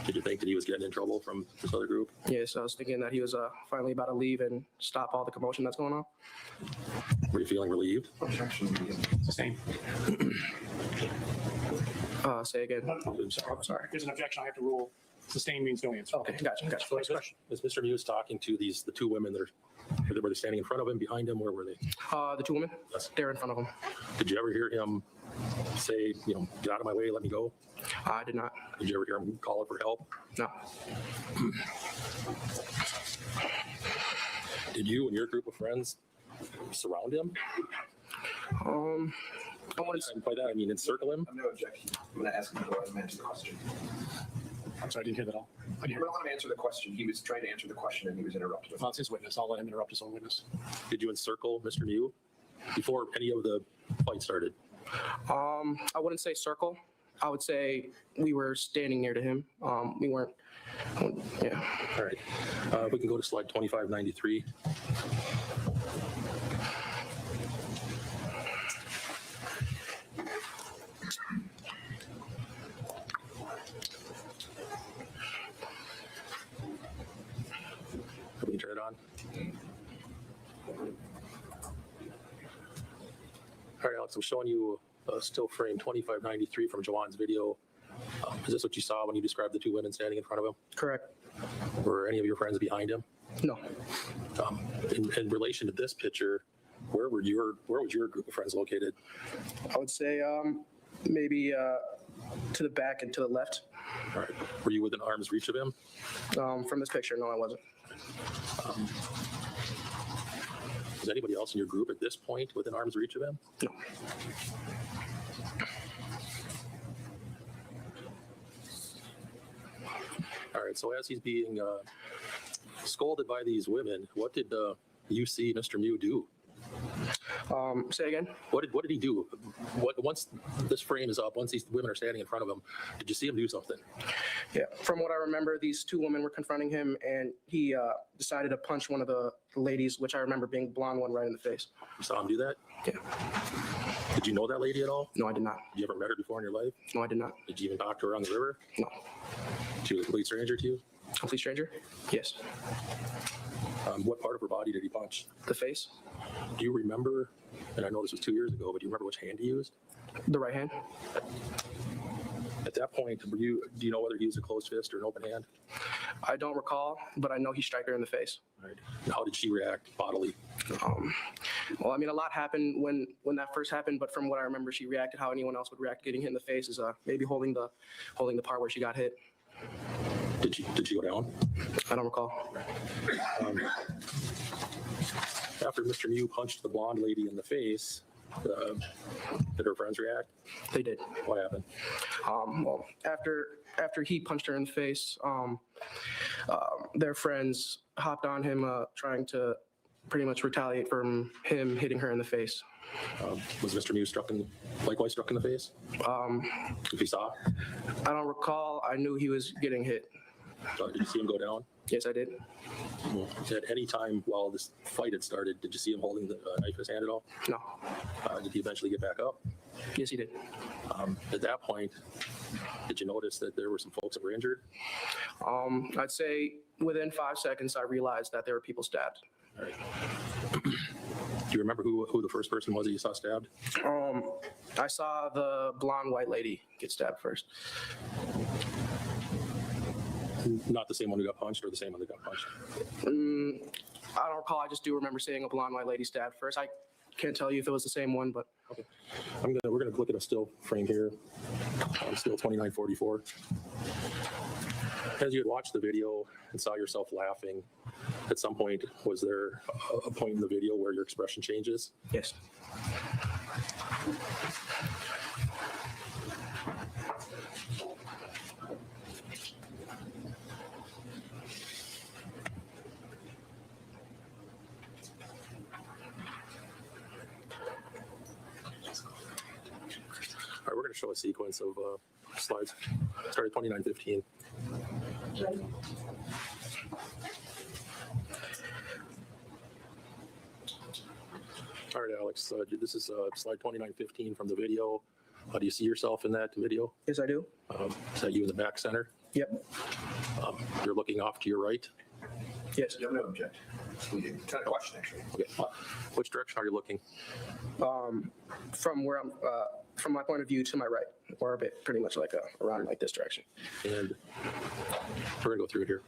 Did you think that he was getting in trouble from this other group? Yes, I was thinking that he was finally about to leave and stop all the commotion that's going on. Were you feeling relieved? Sustained. Say again. I'm sorry. There's an objection. I have to rule. Sustained means no answer. Okay, gotcha. So next question. Was Mr. Miu talking to the two women that were they standing in front of him, behind him? Where were they? The two women? Yes. They're in front of him. Did you ever hear him say, get out of my way, let me go? I did not. Did you ever hear him call for help? No. Did you and your group of friends surround him? By that, I mean encircle him? I'm no objection. I'm going to ask him to go ahead and answer the question. I'm sorry, I didn't hear that all. I'm going to let him answer the question. He was trying to answer the question and he was interrupted. Well, it's his witness. I'll let him interrupt his own witness. Did you encircle Mr. Miu before any of the fight started? I wouldn't say circle. I would say we were standing near to him. We weren't. Yeah. All right. We can go to slide 2593. We can turn it on. All right, Alex, I'm showing you a still frame 2593 from Jawan's video. Is this what you saw when you described the two women standing in front of him? Correct. Were any of your friends behind him? No. In relation to this picture, where was your group of friends located? I would say maybe to the back and to the left. All right. Were you within arm's reach of him? From this picture, no, I wasn't. Was anybody else in your group at this point within arm's reach of him? No. All right, so as he's being scolded by these women, what did you see Mr. Miu do? Say again? What did he do? Once this frame is up, once these women are standing in front of him, did you see him do something? Yeah, from what I remember, these two women were confronting him, and he decided to punch one of the ladies, which I remember being the blonde one, right in the face. You saw him do that? Yeah. Did you know that lady at all? No, I did not. Did you ever met her before in your life? No, I did not. Did you even talk to her on the river? No. She was a complete stranger to you? Complete stranger? Yes. What part of her body did he punch? The face. Do you remember, and I know this was 2 years ago, but do you remember which hand he used? The right hand. At that point, do you know whether he used a closed fist or an open hand? I don't recall, but I know he struck her in the face. Right. And how did she react bodily? Well, I mean, a lot happened when that first happened, but from what I remember, she reacted how anyone else would react getting hit in the face, is maybe holding the part where she got hit. Did she go down? I don't recall. After Mr. Miu punched the blonde lady in the face, Did her friends react? They did. What happened? Well, after he punched her in the face, their friends hopped on him, trying to pretty much retaliate from him hitting her in the face. Was Mr. Miu likewise struck in the face? If you saw? I don't recall. I knew he was getting hit. Did you see him go down? Yes, I did. At any time while this fight had started, did you see him holding the knife in his hand at all? No. Did he eventually get back up? Yes, he did. At that point, did you notice that there were some folks that were injured? I'd say within 5 seconds, I realized that there were people stabbed. All right. Do you remember who the first person was that you saw stabbed? I saw the blonde white lady get stabbed first. Not the same one who got punched, or the same one that got punched? I don't recall. I just do remember seeing a blonde white lady stabbed first. I can't tell you if it was the same one, but okay. We're gonna look at a still frame here. Still 2944. As you had watched the video and saw yourself laughing, at some point, was there a point in the video where your expression changes? Yes. All right, we're going to show a sequence of slides. Start at 2915. All right, Alex, this is slide 2915 from the video. Do you see yourself in that video? Yes, I do. Is that you in the back center? Yep. You're looking off to your right? Yes. You have no objection. We did kind of question, actually. Okay. Which direction are you looking? From where I'm, from my point of view to my right, or a bit, pretty much like around like this direction. And we're gonna go through it here.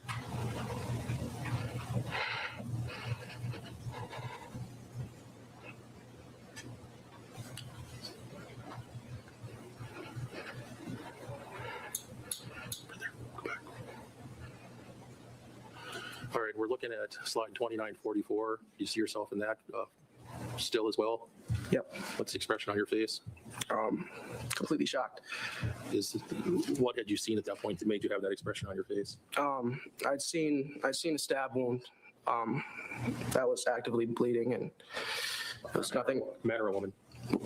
All right, we're looking at slide 2944. Do you see yourself in that still as well? Yep. What's the expression on your face? Completely shocked. What had you seen at that point that made you have that expression on your face? I'd seen a stab wound that was actively bleeding, and it was nothing. Man or a woman?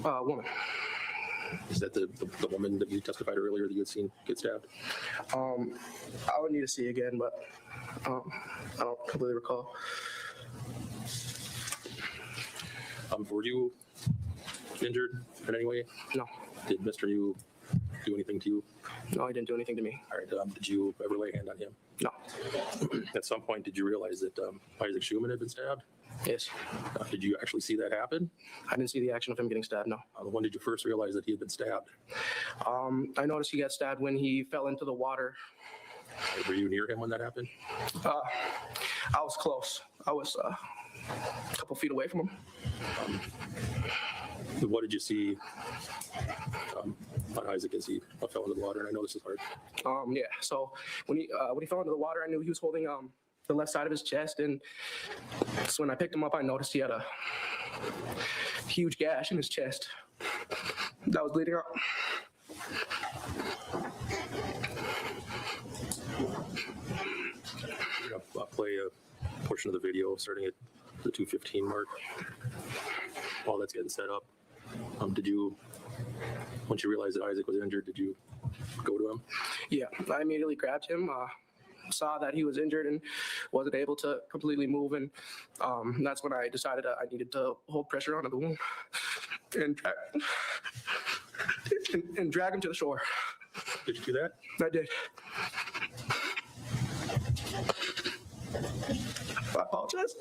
Woman. Is that the woman that you testified earlier that you had seen get stabbed? I would need to see again, but I don't completely recall. Were you injured in any way? No. Did Mr. Miu do anything to you? No, he didn't do anything to me. All right. Did you ever lay a hand on him? No. At some point, did you realize that Isaac Schumann had been stabbed? Yes. Did you actually see that happen? I didn't see the action of him getting stabbed, no. When did you first realize that he had been stabbed? I noticed he got stabbed when he fell into the water. Were you near him when that happened? I was close. I was a couple feet away from him. What did you see on Isaac as he fell into the water? And I know this is hard. Yeah. So when he fell into the water, I knew he was holding the left side of his chest, and so when I picked him up, I noticed he had a huge gash in his chest that was bleeding out. I'll play a portion of the video starting at the 2:15 mark. While that's getting set up, did you, once you realized that Isaac was injured, did you go to him? Yeah, I immediately grabbed him, saw that he was injured and wasn't able to completely move, and that's when I decided I needed to hold pressure onto the wound and drag him to the shore. Did you do that? I did. I apologize.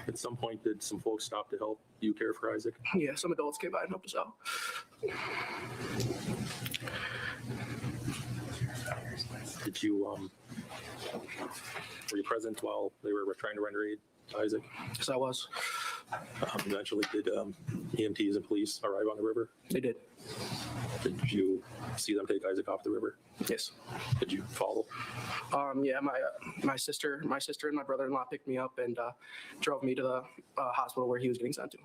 At some point, did some folks stop to help you care for Isaac? Yeah, some adults came by and helped us out. Did you, were you present while they were trying to render aid to Isaac? Yes, I was. Eventually, did EMTs and police arrive on the river? They did. Did you see them take Isaac off the river? Yes. Did you follow? Yeah, my sister and my brother-in-law picked me up and drove me to the hospital where he was getting sent to.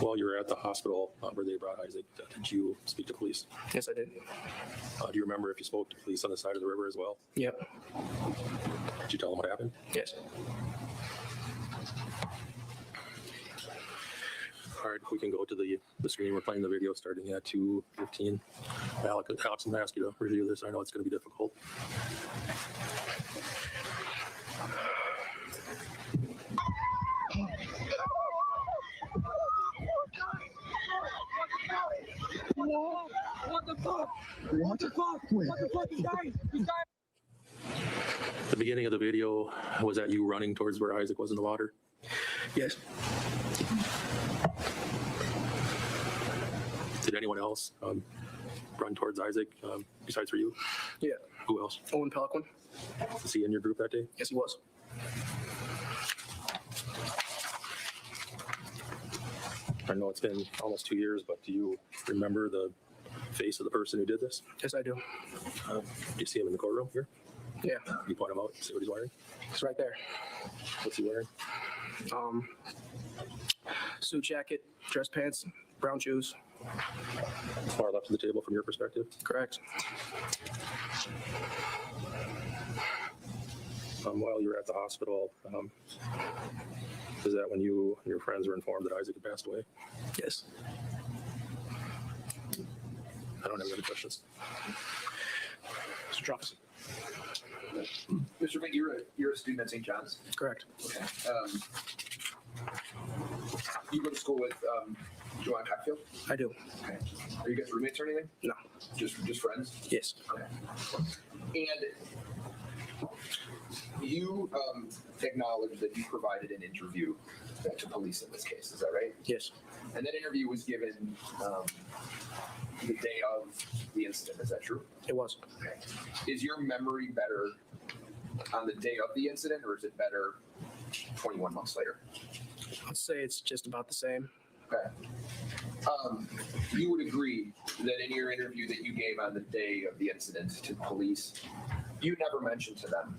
While you were at the hospital where they brought Isaac, did you speak to police? Yes, I did. Do you remember if you spoke to police on the side of the river as well? Yep. Did you tell them what happened? Yes. All right, we can go to the screen. We're playing the video starting at 2:15. Alex, I'm going to ask you to review this. I know it's going to be difficult. What the fuck? What the fuck? What the fuck? These guys. The beginning of the video, was that you running towards where Isaac was in the water? Yes. Did anyone else run towards Isaac besides for you? Yeah. Who else? Owen Pelican. Was he in your group that day? Yes, he was. I know it's been almost 2 years, but do you remember the face of the person who did this? Yes, I do. Do you see him in the courtroom here? Yeah. You point him out, see what he's wearing? It's right there. What's he wearing? Suit jacket, dress pants, brown shoes. Far left of the table from your perspective? Correct. While you were at the hospital, is that when you and your friends were informed that Isaac had passed away? Yes. I don't have any questions. Mr. Travis. Mr. Mick, you're a student at St. John's? Correct. Okay. You go to school with Joanne Cockfield? I do. Okay. Are you guys roommates or anything? No. Just friends? Yes. Okay. And you acknowledge that you provided an interview to police in this case, is that right? Yes. And that interview was given the day of the incident, is that true? It was. Okay. Is your memory better on the day of the incident, or is it better 21 months later? I'd say it's just about the same. Okay. You would agree that in your interview that you gave on the day of the incident to police, you never mentioned to them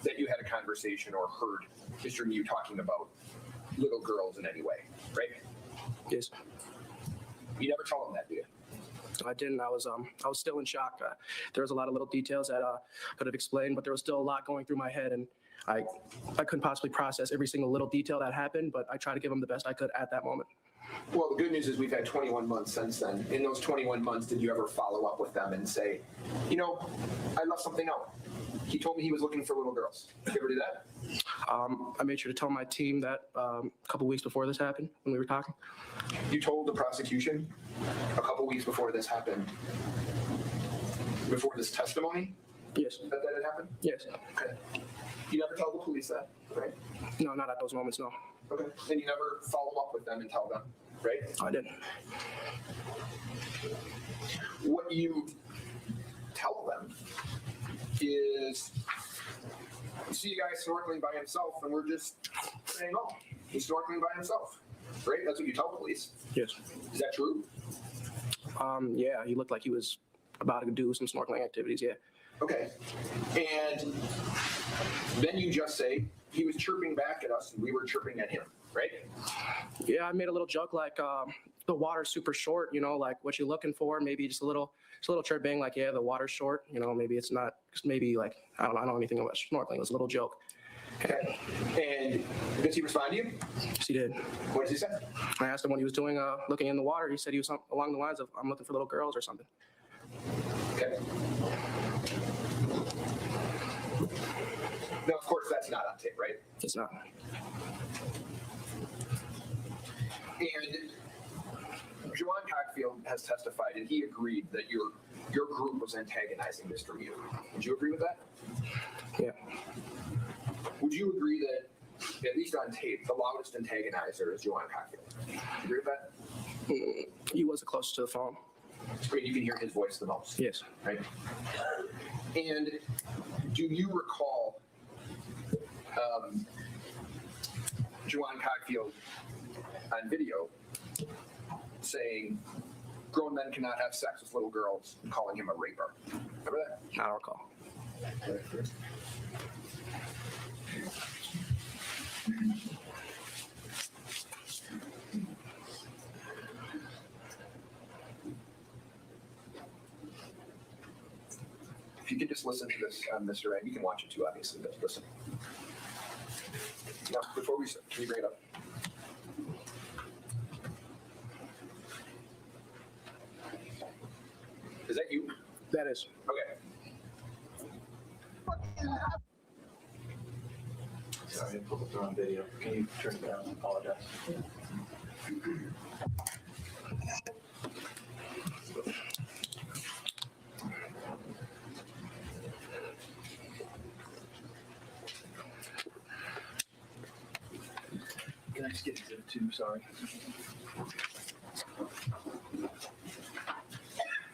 that you had a conversation or heard Mr. Miu talking about little girls in any way, right? Yes. You never told them that, do you? I didn't. I was still in shock. There was a lot of little details that I could have explained, but there was still a lot going through my head, and I couldn't possibly process every single little detail that happened, but I tried to give them the best I could at that moment. Well, the good news is we've had 21 months since then. In those 21 months, did you ever follow up with them and say, you know, I left something out? He told me he was looking for little girls. Did you ever do that? I made sure to tell my team that a couple weeks before this happened when we were talking. You told the prosecution a couple weeks before this happened, before this testimony? Yes. That had happened? Yes. Okay. You never tell the police that, right? No, not at those moments, no. Okay. And you never follow up with them and tell them, right? I didn't. What you tell them is, you see a guy snorkeling by himself, and we're just saying, oh, he's snorkeling by himself, right? That's what you tell police. Yes. Is that true? Yeah, he looked like he was about to do some snorkeling activities, yeah. Okay. And then you just say he was chirping back at us and we were chirping at him, right? Yeah, I made a little joke like the water's super short, you know, like what you're looking for, maybe just a little chirping, like, yeah, the water's short, you know, maybe it's not, maybe like, I don't know anything about snorkeling. It was a little joke. Okay. And did he respond to you? Yes, he did. What did he say? I asked him what he was doing looking in the water. He said he was along the lines of, I'm looking for little girls or something. Okay. Now, of course, that's not on tape, right? It's not. And Juwan Cockfield has testified, and he agreed that your group was antagonizing Mr. Miu. Would you agree with that? Yeah. Would you agree that, at least on tape, the loudest antagonizer is Juwan Cockfield? You agree with that? He was the closest to the phone. I mean, you can hear his voice the most. Yes. Right? And do you recall Juwan Cockfield on video saying grown men cannot have sex with little girls and calling him a raper. Remember that? I don't recall. If you can just listen to this, Mr. Rand, you can watch it too, obviously, but listen. Now, before we start, can you bring it up? Is that you? That is. Okay. Sorry, I pulled up the wrong video. Can you turn it down? I apologize. Can I just get exhibit 2? Sorry.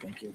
Thank you.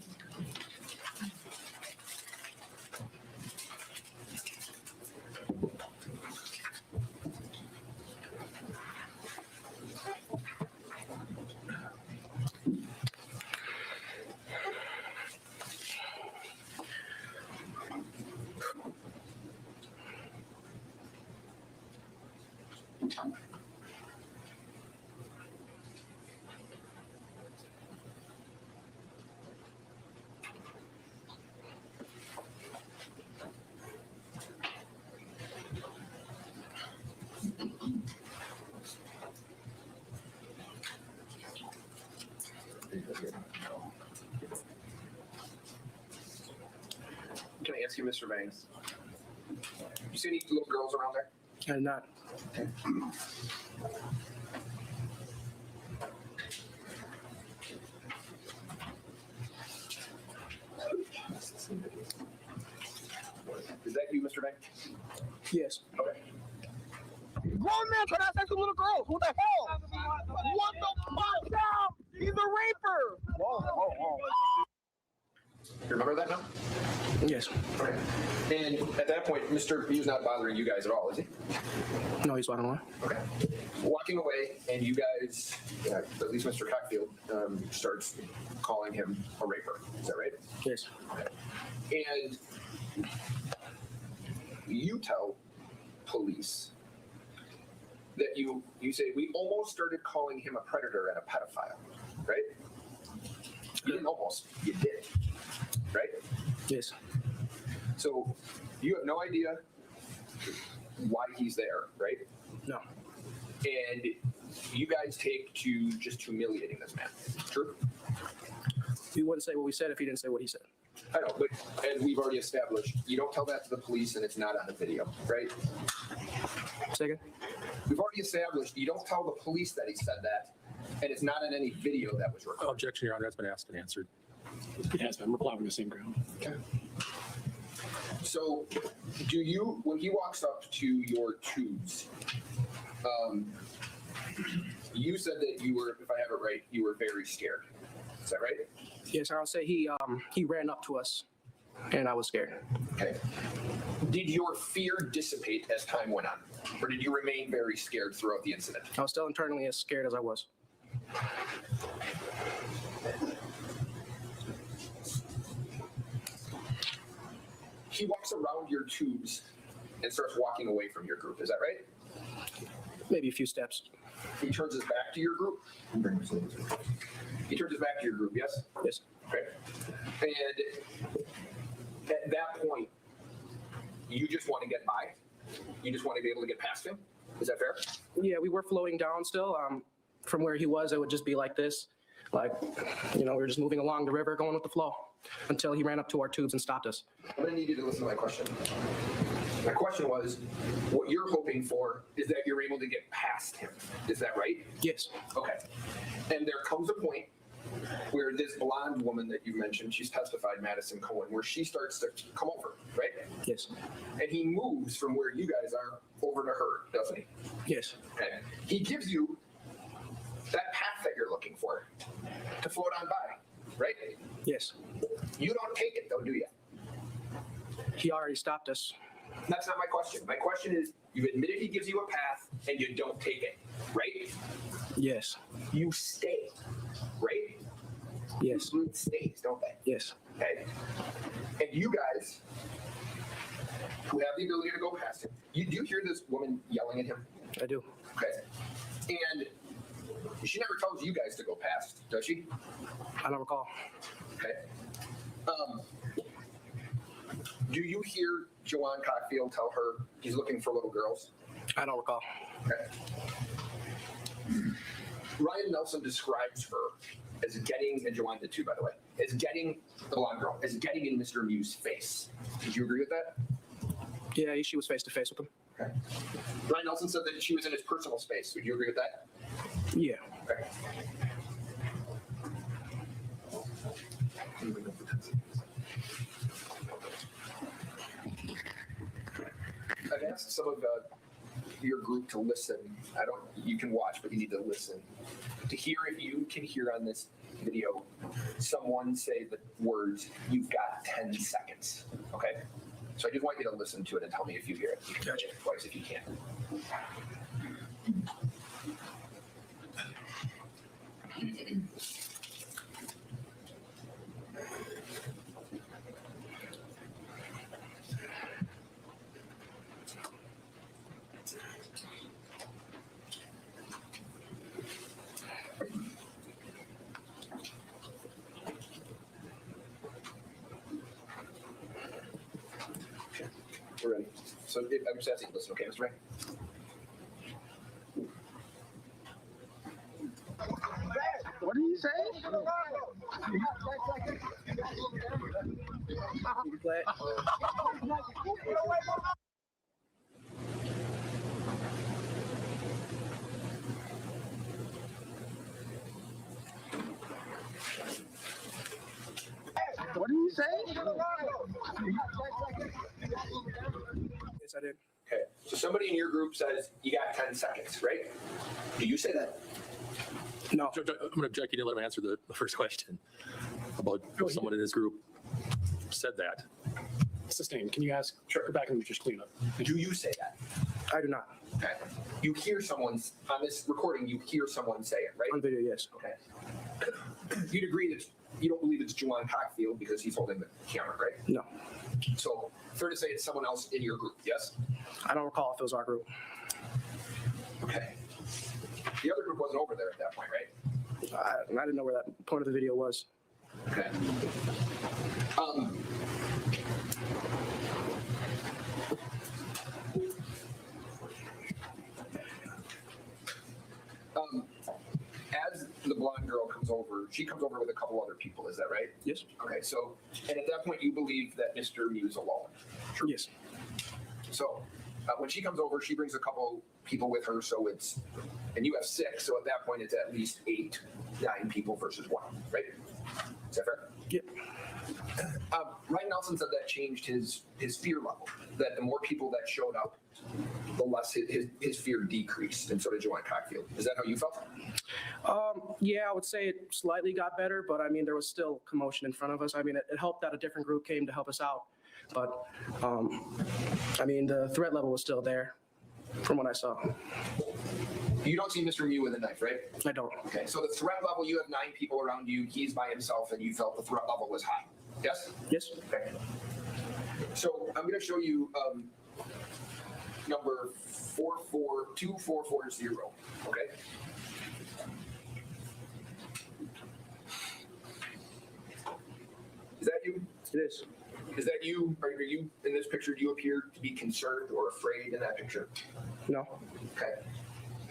Can I ask you, Mr. Banks? You see any little girls around there? I did not. Is that you, Mr. Banks? Yes. Okay. Grown man trying to have sex with little girls. What the hell? What the fuck? Down! He's a raper. Whoa, whoa, whoa. You remember that now? Yes. Okay. And at that point, Mr. Miu's not bothering you guys at all, is he? No, he's walking away. Okay. Walking away, and you guys, at least Mr. Cockfield, starts calling him a raper. Is that right? Yes. And you tell police that you say, we almost started calling him a predator and a pedophile, right? You didn't almost, you did, right? Yes. So you have no idea why he's there, right? No. And you guys take to just humiliating this man. True? We wouldn't say what we said if he didn't say what he said. I know, but as we've already established, you don't tell that to the police and it's not on the video, right? Second. We've already established you don't tell the police that he said that and it's not on any video that was recorded. Objection, Your Honor, that's been asked and answered. It has been. We're plowing the same ground. Okay. So do you, when he walks up to your tubes, you said that you were, if I have it right, you were very scared. Is that right? Yes, I'll say he ran up to us, and I was scared. Okay. Did your fear dissipate as time went on, or did you remain very scared throughout the incident? I was still internally as scared as I was. He walks around your tubes and starts walking away from your group. Is that right? Maybe a few steps. He turns his back to your group. He turns his back to your group. Yes. Yes. Okay. And at that point, you just want to get by. You just want to be able to get past him. Is that fair? Yeah, we were flowing down still. From where he was, it would just be like this. Like, we were just moving along the river, going with the flow, until he ran up to our tubes and stopped us. I'm going to need you to listen to my question. My question was, what you're hoping for is that you're able to get past him. Is that right? Yes. Okay. And there comes a point where this blonde woman that you mentioned, she's testified, Madison Cohen, where she starts to come over, right? Yes. And he moves from where you guys are over to her, doesn't he? Yes. Okay. He gives you that path that you're looking for to float on by, right? Yes. You don't take it though, do you? He already stopped us. That's not my question. My question is, you've admitted he gives you a path and you don't take it, right? Yes. You stay. Yes. Route stays, don't they? Yes. Okay. And you guys who have the ability to go past him, you do hear this woman yelling at him? I do. Okay. And she never tells you guys to go past, does she? I don't recall. Okay. Do you hear Joanne Cockfield tell her he's looking for little girls? I don't recall. Okay. Ryan Nelson describes her as getting, and Joanne did too, by the way, as getting the blonde girl, as getting in Mr. Miu's face. Did you agree with that? Yeah, she was face to face with him. Okay. Ryan Nelson said that she was in his personal space. Would you agree with that? Yeah. Okay. I've asked some of your group to listen. You can watch, but you need to listen. To hear if you can hear on this video someone say the words, "You've got 10 seconds." Okay? So I just want you to listen to it and tell me if you hear it. You can mention it twice if you can. We're ready. So I'm just asking you to listen, okay, Mr. Ray? What did you say? What did you say? Yes, I did. Okay. So somebody in your group says you got 10 seconds, right? Do you say that? No. I'm going to object. You didn't let him answer the first question about if someone in his group said that. Sustained. Can you ask? Sure. Go back and just clean up. Do you say that? I do not. Okay. You hear someone's, on this recording, you hear someone say it, right? On video, yes. Okay. You'd agree that you don't believe it's Juwan Cockfield because he's holding the camera, right? No. So fair to say it's someone else in your group, yes? I don't recall if it was our group. Okay. The other group wasn't over there at that point, right? I didn't know where that point of the video was. Okay. As the blonde girl comes over, she comes over with a couple other people, is that right? Yes. Okay, so, and at that point, you believe that Mr. Miu is alone? True. Yes. So, when she comes over, she brings a couple people with her, so it's, and you have 6, so at that point, it's at least 8, 9 people versus 1, right? Is that fair? Yep. Ryan Nelson said that changed his fear level, that the more people that showed up, the less his fear decreased, and so did Joanne Cockfield. Is that how you felt? Yeah, I would say it slightly got better, but I mean, there was still commotion in front of us. I mean, it helped that a different group came to help us out, but I mean, the threat level was still there from what I saw. You don't see Mr. Miu with a knife, right? I don't. Okay, so the threat level, you have 9 people around you, he's by himself, and you felt the threat level was high. Yes? Yes. Okay. So I'm going to show you number 2440, okay? Is that you? It is. Is that you? Are you in this picture? Do you appear to be concerned or afraid in that picture? No. Okay.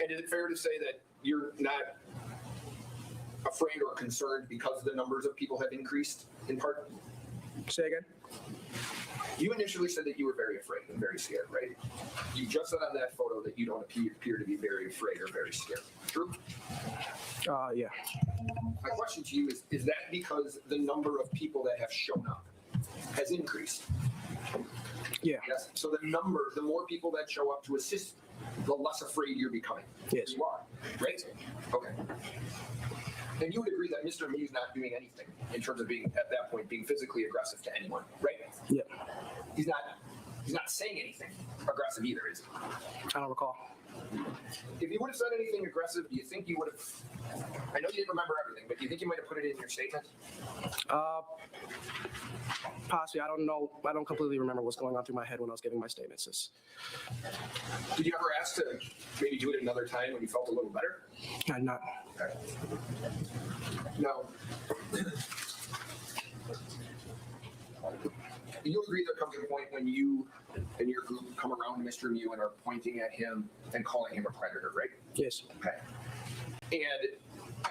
And is it fair to say that you're not afraid or concerned because the numbers of people have increased in part? Say again? You initially said that you were very afraid and very scared, right? You just said on that photo that you don't appear to be very afraid or very scared. True? Yeah. My question to you is that because the number of people that have shown up has increased? Yeah. Yes. So the more people that show up to assist, the less afraid you're becoming. Yes. You are, right? Okay. And you would agree that Mr. Miu is not doing anything in terms of being, at that point, being physically aggressive to anyone, right? Yeah. He's not saying anything aggressive either, is he? I don't recall. If you would have said anything aggressive, do you think you would have? I know you didn't remember everything, but do you think you might have put it in your statement? Possibly. I don't know. I don't completely remember what's going on through my head when I was giving my statements. Did you ever ask to maybe do it another time when you felt a little better? Not. Okay. No. You agree there comes a point when you and your group come around Mr. Miu and are pointing at him and calling him a predator, right? Yes. Okay. And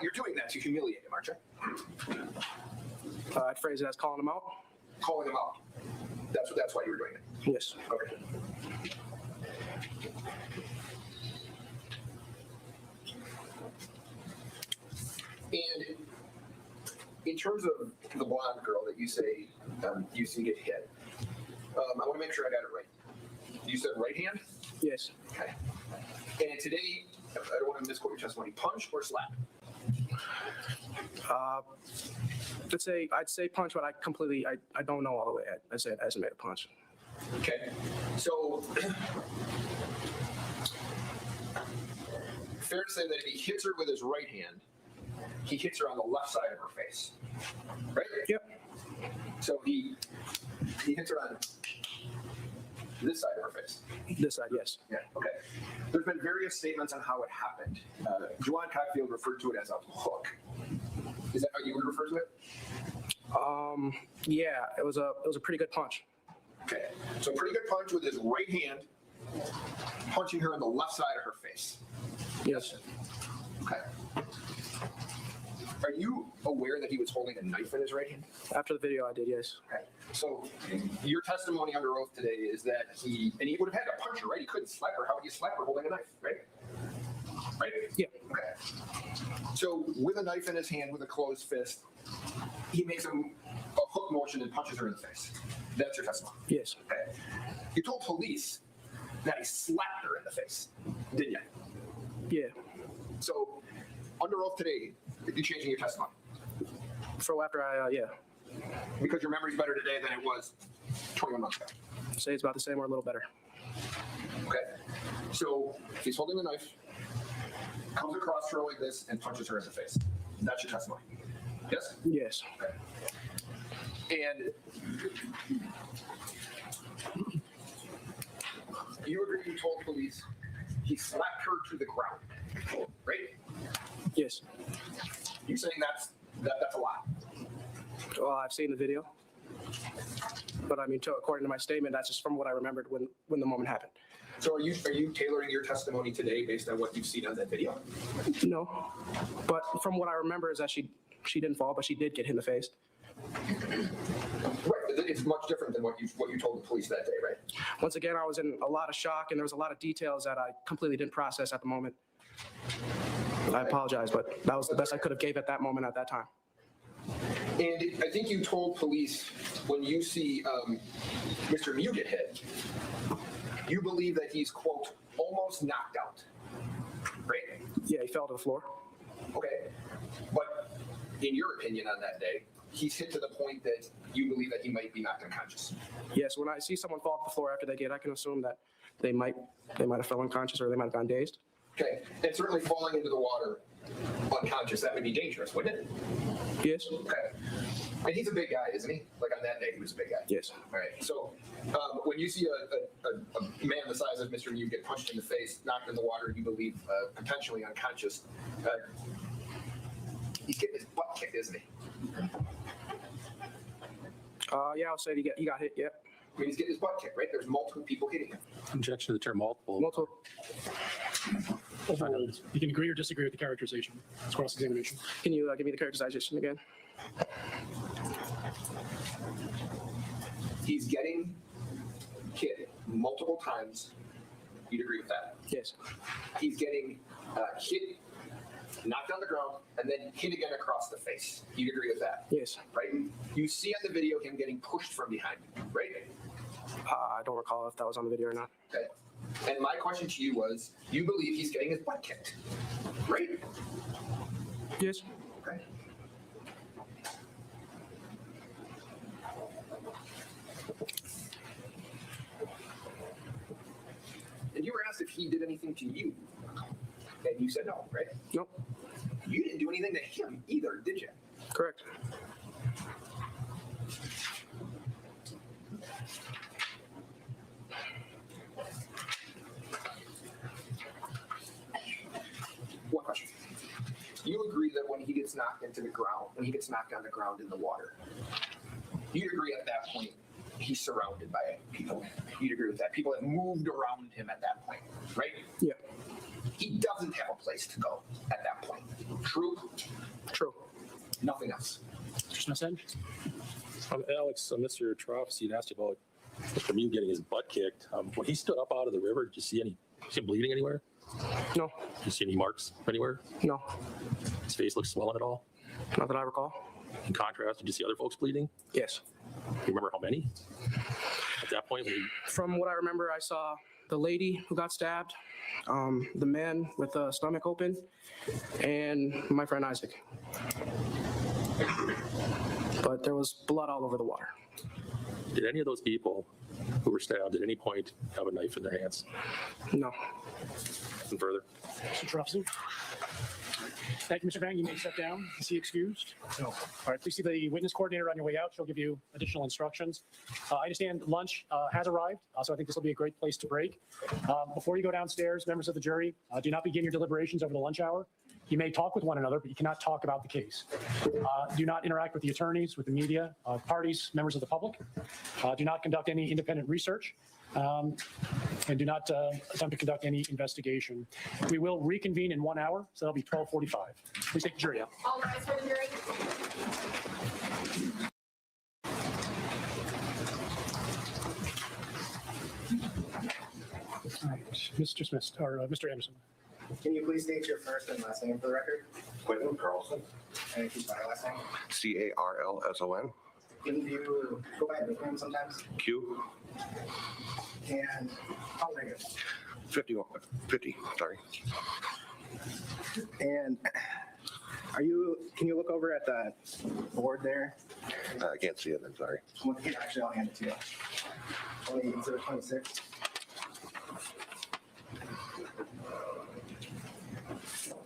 you're doing that to humiliate him, aren't you? I'd phrase it as calling him out. Calling him out. That's why you were doing it. Yes. Okay. And in terms of the blonde girl that you say you see get hit, I want to make sure I got it right. You said right hand? Yes. Okay. And today, I don't want to misquote your testimony, punch or slap? I'd say punch, but I don't know all the way. I'd say it hasn't made a punch. Okay. So, fair to say that if he hits her with his right hand, he hits her on the left side of her face, right? Yep. So he hits her on this side of her face. This side, yes. Yeah. Okay. There's been various statements on how it happened. Juwan Cockfield referred to it as a hook. Is that how you would refer to it? Yeah. It was a pretty good punch. Okay. So pretty good punch with his right hand, punching her on the left side of her face. Yes. Okay. Are you aware that he was holding a knife in his right hand? After the video, I did, yes. Okay. So your testimony under oath today is that he would have had to punch her, right? He couldn't slap her. How would you slap her holding a knife, right? Right? Yeah. Okay. So with a knife in his hand, with a closed fist, he makes a hook motion and punches her in the face. That's your testimony? Yes. Okay. You told police that he slapped her in the face, didn't you? Yeah. So under oath today, you're changing your testimony? So after yeah. Because your memory's better today than it was 21 months ago. Say it's about the same or a little better. Okay. So he's holding the knife, comes across her like this, and punches her in the face. That's your testimony? Yes? Yes. Okay. And you agree you told police he slapped her to the ground, right? Yes. You saying that's a lie? Well, I've seen the video. But I mean, according to my statement, that's just from what I remembered when the moment happened. So are you tailoring your testimony today based on what you've seen on that video? No. But from what I remember is that she didn't fall, but she did get hit in the face. Right. It's much different than what you told the police that day, right? Once again, I was in a lot of shock, and there was a lot of details that I completely didn't process at the moment. I apologize, but that was the best I could have gave at that moment at that time. And I think you told police when you see Mr. Miu get hit, you believe that he's, quote, almost knocked out, right? Yeah, he fell to the floor. Okay. But in your opinion on that day, he's hit to the point that you believe that he might be knocked unconscious. Yes, when I see someone fall to the floor after they get, I can assume that they might have fell unconscious or they might have gone dazed. Okay. And certainly falling into the water unconscious, that would be dangerous, wouldn't it? Yes. Okay. And he's a big guy, isn't he? Like on that day, he was a big guy. Yes. All right. So when you see a man the size of Mr. Miu get punched in the face, knocked in the water, you believe potentially unconscious, he's getting his butt kicked, isn't he? Yeah, I'll say he got hit, yeah. I mean, he's getting his butt kicked, right? There's multiple people hitting him. Objection to the term multiple. Multiple. Overruled. You can agree or disagree with the characterization. It's cross-examination. Can you give me the characterization again? He's getting hit multiple times. You'd agree with that? Yes. He's getting hit, knocked on the ground, and then hit again across the face. You'd agree with that? Yes. Right? You see on the video him getting pushed from behind, right? I don't recall if that was on the video or not. Okay. And my question to you was, you believe he's getting his butt kicked, right? Yes. Okay. And you were asked if he did anything to you. And you said no, right? Nope. You didn't do anything to him either, did you? Correct. One question. You agree that when he gets knocked into the ground, when he gets knocked on the ground in the water, you'd agree at that point he's surrounded by people. You'd agree with that. People have moved around him at that point, right? Yeah. He doesn't have a place to go at that point. True? True. Nothing else. Just message. Alex, Mr. Troffs, you'd asked about Mr. Miu getting his butt kicked. When he stood up out of the river, did you see him bleeding anywhere? No. Did you see any marks anywhere? No. His face looked swollen at all? Not that I recall. In contrast, did you see other folks bleeding? Yes. You remember how many? At that point, From what I remember, I saw the lady who got stabbed, the man with the stomach open, and my friend Isaac. But there was blood all over the water. did any of those people who were stabbed at any point have a knife in their hands? No. And further? Mr. Truffson. Thank you, Mr. Vang. You may step down. Is he excused? No. All right, please see the witness coordinator on your way out. She'll give you additional instructions. I understand lunch has arrived, so I think this will be a great place to break. Before you go downstairs, members of the jury, do not begin your deliberations over the lunch hour. You may talk with one another, but you cannot talk about the case. Do not interact with the attorneys, with the media, parties, members of the public. Do not conduct any independent research. And do not attempt to conduct any investigation. We will reconvene in 1 hour, so that'll be 12:45. Please take the jury out. All rise for the jury. All right, Mr. Smith, or Mr. Anderson. Can you please state your first and last name for the record? Quentin Carlson, And if you spell your last name? Carlson. Can you go by nickname sometimes? Q, And how old are you? 50, sorry. And can you look over at the board there? I can't see it, I'm sorry. Here, actually, I'll hand it to you. 26.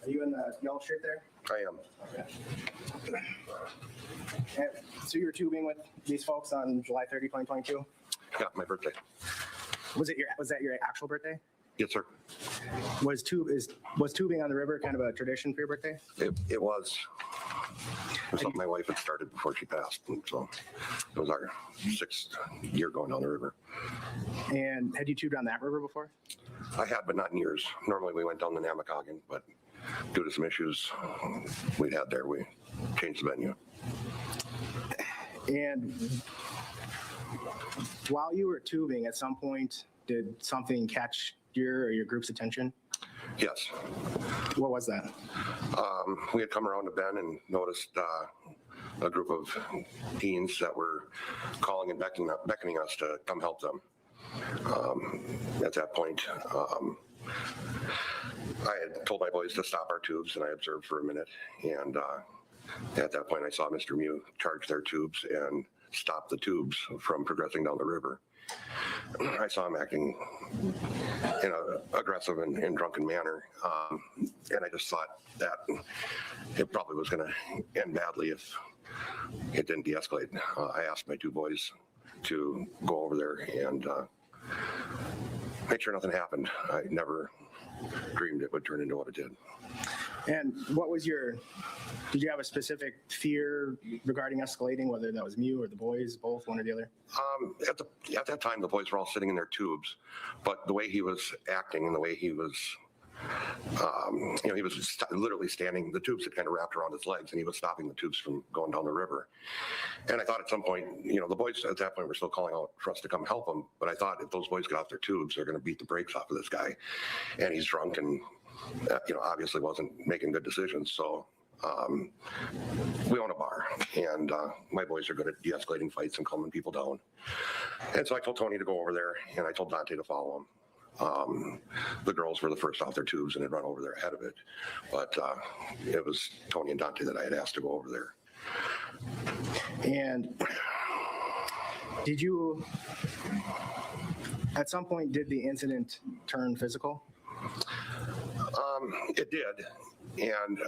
Are you in the yellow shirt there? I am. Okay. And so you were tubing with these folks on July 30, 2022? Yeah, my birthday. Was that your actual birthday? Yes, sir. Was tubing on the river kind of a tradition for your birthday? It was. It was something my wife had started before she passed, and so it was our 6th year going down the river. And had you tubed on that river before? I had, but not in years. Normally we went down the Namakagon, but due to some issues we'd had there, we changed the venue. And while you were tubing, at some point, did something catch your or your group's attention? Yes. What was that? We had come around a bend and noticed a group of teens that were calling and beckoning us to come help them. At that point, I had told my boys to stop our tubes, and I observed for a minute. And at that point, I saw Mr. Miu charge their tubes and stop the tubes from progressing down the river. I saw him acting in an aggressive and drunken manner, and I just thought that it probably was going to end badly if it didn't de-escalate. I asked my 2 boys to go over there and make sure nothing happened. I never dreamed it would turn into what it did. And did you have a specific fear regarding escalating, whether that was Miu or the boys, both, one or the other? At that time, the boys were all sitting in their tubes, but the way he was acting and the way he was, he was literally standing, the tubes had kind of wrapped around his legs, and he was stopping the tubes from going down the river. And I thought at some point, the boys at that point were still calling out for us to come help them, but I thought if those boys get off their tubes, they're going to beat the brakes off of this guy. And he's drunk and, obviously wasn't making good decisions. So we own a bar, and my boys are good at de-escalating fights and calming people down. And so I told Tony to go over there, and I told Dante to follow him. The girls were the first off their tubes and had run over there ahead of it. But it was Tony and Dante that I had asked to go over there. And at some point, did the incident turn physical? It did. And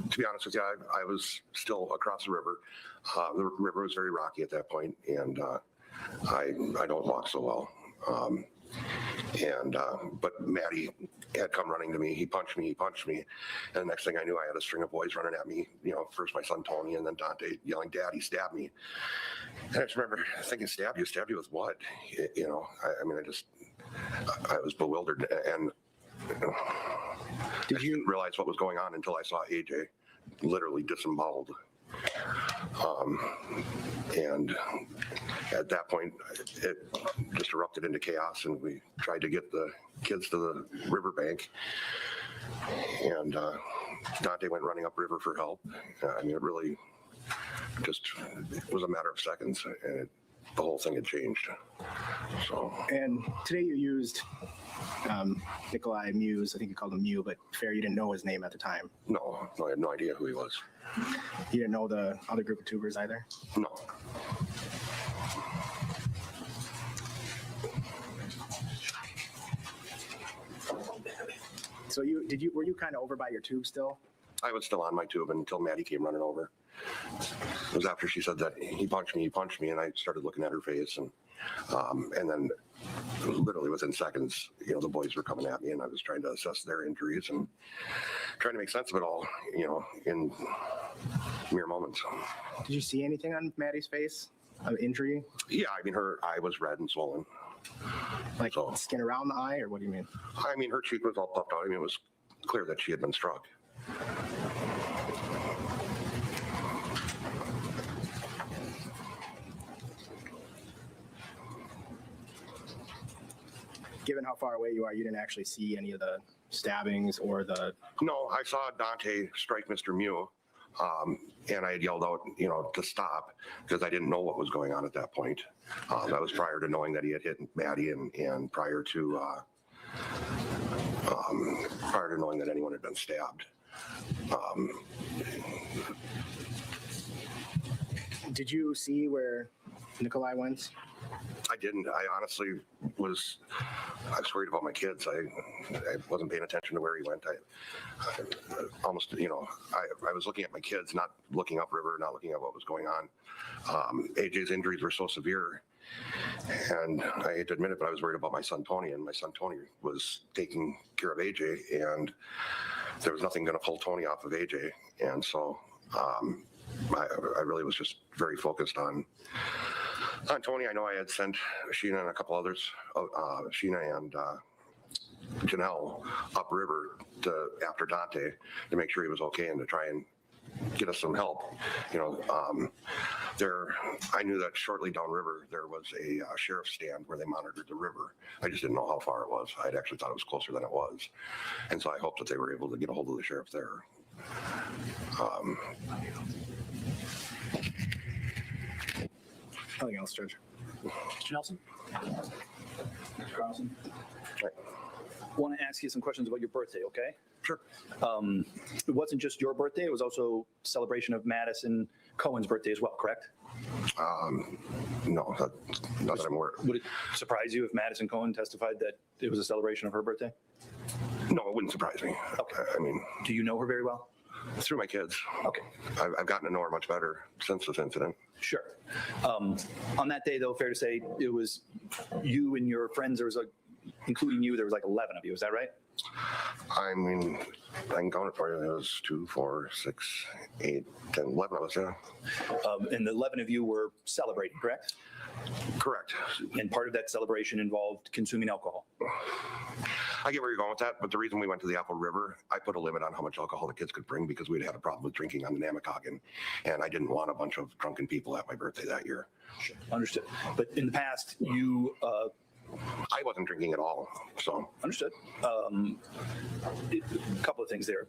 to be honest with you, I was still across the river. The river was very rocky at that point, and I don't walk so well. But Maddie had come running to me. He punched me. And the next thing I knew, I had a string of boys running at me. You know, first my son Tony, and then Dante yelling, "Daddy, stab me!" And I just remember thinking, "Stab you? Stab you with what?" You know, I was bewildered, and did you realize what was going on until I saw AJ literally disemboweled? And at that point, it just erupted into chaos, and we tried to get the kids to the riverbank. And Dante went running upriver for help. I mean, it really just was a matter of seconds, and the whole thing had changed. So. And today you used Nicolae Miu. I think you called him Miu, but fair, you didn't know his name at the time. No, I had no idea who he was. You didn't know the other group of tubers either? No. So were you kind of over by your tube still? I was still on my tube until Maddie came running over. It was after she said that he punched me, and I started looking at her face, and then literally within seconds, you know, the boys were coming at me, and I was trying to assess their injuries and trying to make sense of it all, you know, in mere moments. Did you see anything on Maddie's face? Of injury? Yeah, I mean, her eye was red and swollen. Like skin around the eye, or what do you mean? I mean, her cheek was all puffed out. I mean, it was clear that she had been struck. Given how far away you are, you didn't actually see any of the stabbings or the... No, I saw Dante strike Mr. Miu, and I had yelled out, you know, to stop, because I didn't know what was going on at that point. That was prior to knowing that he had hit Maddie, and prior to knowing that anyone had been stabbed. Did you see where Nicolae went? I didn't. I honestly was worried about my kids. I wasn't paying attention to where he went. I almost, you know, I was looking at my kids, not looking upriver, not looking at what was going on. AJ's injuries were so severe, and I hate to admit it, but I was worried about my son Tony, and my son Tony was taking care of AJ, and there was nothing going to pull Tony off of AJ, and so I really was just very focused on Tony. I know I had sent Sheena and a couple others, Sheena and Janelle upriver after Dante to make sure he was okay and to try and get us some help. You know, I knew that shortly downriver there was a sheriff's stand where they monitored the river. I just didn't know how far it was. I'd actually thought it was closer than it was, and so I hoped that they were able to get a hold of the sheriff there. Nothing else, Judge. Mr. Nelson? Mr. Carlson? I want to ask you some questions about your birthday, okay? Sure. It wasn't just your birthday, it was also a celebration of Madison Cohen's birthday as well, correct? No, not that I'm aware of. Would it surprise you if Madison Cohen testified that it was a celebration of her birthday? No, it wouldn't surprise me. Okay. I mean, do you know her very well? Through my kids. Okay. I've gotten to know her much better since this incident. Sure. On that day, though, fair to say it was you and your friends, including you, there was like 11 of you, is that right? I mean, I can count it for you. There was 2, 4, 6, 8, 10, 11 of us, yeah. And the 11 of you were celebrating, correct? Correct. And part of that celebration involved consuming alcohol. I get where you're going with that, but the reason we went to the Apple River, I put a limit on how much alcohol the kids could bring because we'd had a problem with drinking on the Namakagon, and I didn't want a bunch of drunken people at my birthday that year. Sure. Understood. But in the past, you... I wasn't drinking at all, so. Understood. A couple of things there.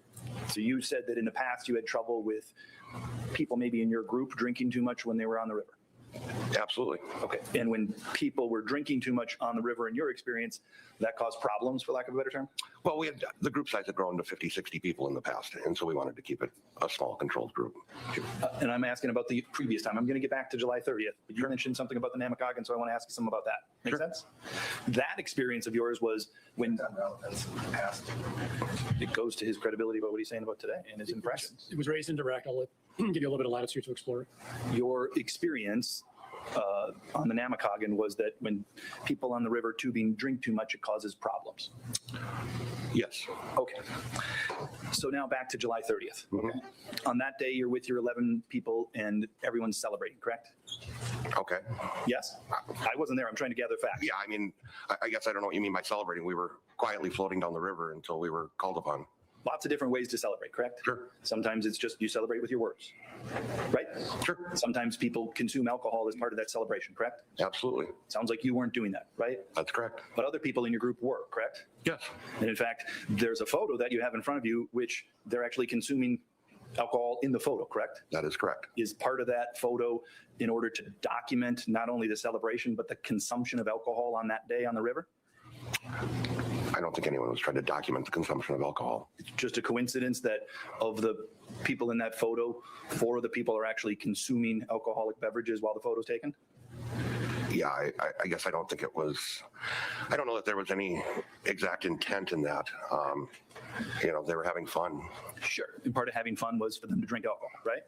So you said that in the past you had trouble with people maybe in your group drinking too much when they were on the river. Absolutely. Okay. And when people were drinking too much on the river, in your experience, that caused problems, for lack of a better term? Well, the group size had grown to 50, 60 people in the past, and so we wanted to keep it a small, controlled group. And I'm asking about the previous time. I'm going to get back to July 30th, but you mentioned something about the Namakagon, so I want to ask you some about that. Make sense? That experience of yours was when it goes to his credibility about what he's saying about today and his impressions. It was raised indirect. I'll give you a little bit of latitude to explore it. Your experience on the Namakagon was that when people on the river tubing drink too much, it causes problems. Yes. Okay. So now back to July 30th. Okay. On that day, you're with your 11 people and everyone's celebrating, correct? Okay. Yes? I wasn't there. I'm trying to gather facts. Yeah, I mean, I guess I don't know what you mean by celebrating. We were quietly floating down the river until we were called upon. Lots of different ways to celebrate, correct? Sure. Sometimes it's just you celebrate with your words, right? Sure. Sometimes people consume alcohol as part of that celebration, correct? Absolutely. Sounds like you weren't doing that, right? That's correct. But other people in your group were, correct? Yes. And in fact, there's a photo that you have in front of you, which they're actually consuming alcohol in the photo, correct? That is correct. Is part of that photo in order to document not only the celebration, but the consumption of alcohol on that day on the river? I don't think anyone was trying to document the consumption of alcohol. It's just a coincidence that of the people in that photo, 4 of the people are actually consuming alcoholic beverages while the photo's taken? Yeah, I guess I don't think it was, I don't know that there was any exact intent in that. You know, they were having fun. Sure. And part of having fun was for them to drink alcohol, right?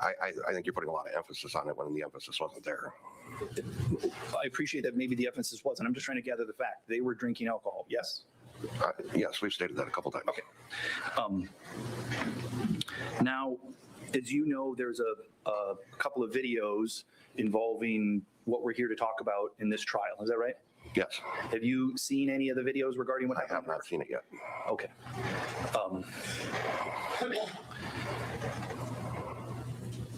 I think you're putting a lot of emphasis on it when the emphasis wasn't there. I appreciate that maybe the emphasis wasn't. I'm just trying to gather the fact. They were drinking alcohol, yes? Yes, we've stated that a couple times. Okay. Now, as you know, there's a couple of videos involving what we're here to talk about in this trial. Is that right? Yes. Have you seen any of the videos regarding what happened? I have not seen it yet. Okay.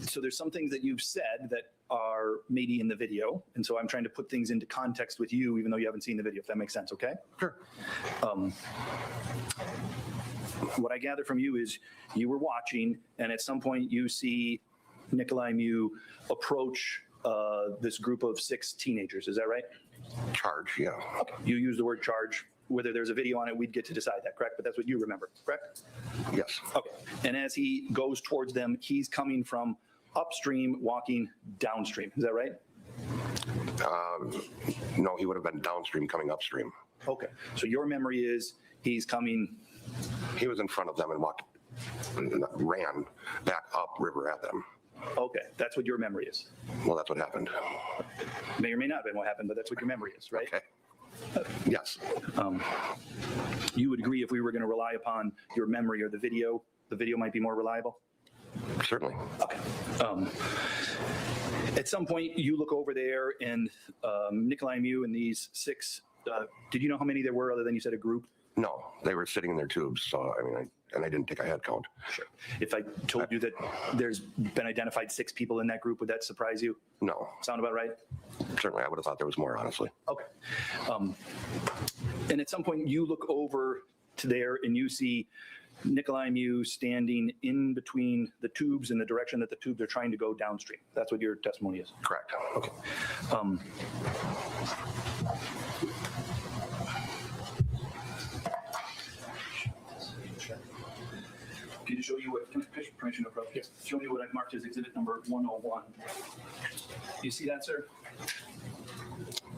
So there's some things that you've said that are maybe in the video, and so I'm trying to put things into context with you, even though you haven't seen the video, if that makes sense, okay? Sure. What I gather from you is you were watching, and at some point you see Nicolae Miu approach this group of 6 teenagers, is that right? Charge, yeah. Okay. You use the word charge. Whether there's a video on it, we'd get to decide that, correct? But that's what you remember, correct? Yes. Okay. And as he goes towards them, he's coming from upstream, walking downstream. Is that right? No, he would have been downstream coming upstream. Okay. So your memory is he's coming. He was in front of them and ran back up river at them. Okay. That's what your memory is. Well, that's what happened. May or may not have been what happened, but that's what your memory is, right? Okay. Yes. You would agree if we were going to rely upon your memory or the video might be more reliable? Certainly. Okay. At some point, you look over there and Nicolae Miu and these 6, did you know how many there were other than you said a group? No, they were sitting in their tubes. So, I mean, I didn't take a head count. Sure. If I told you that there's been identified 6 people in that group, would that surprise you? No. Sound about right? Certainly, I would have thought there was more, honestly. Okay. And at some point, you look over to there and you see Nicolae Miu standing in between the tubes in the direction that the tubes are trying to go downstream. That's what your testimony is? Correct. Okay. Can you show you what, can I permission to approach? Yes. Show me what I've marked as exhibit number 101. You see that, sir?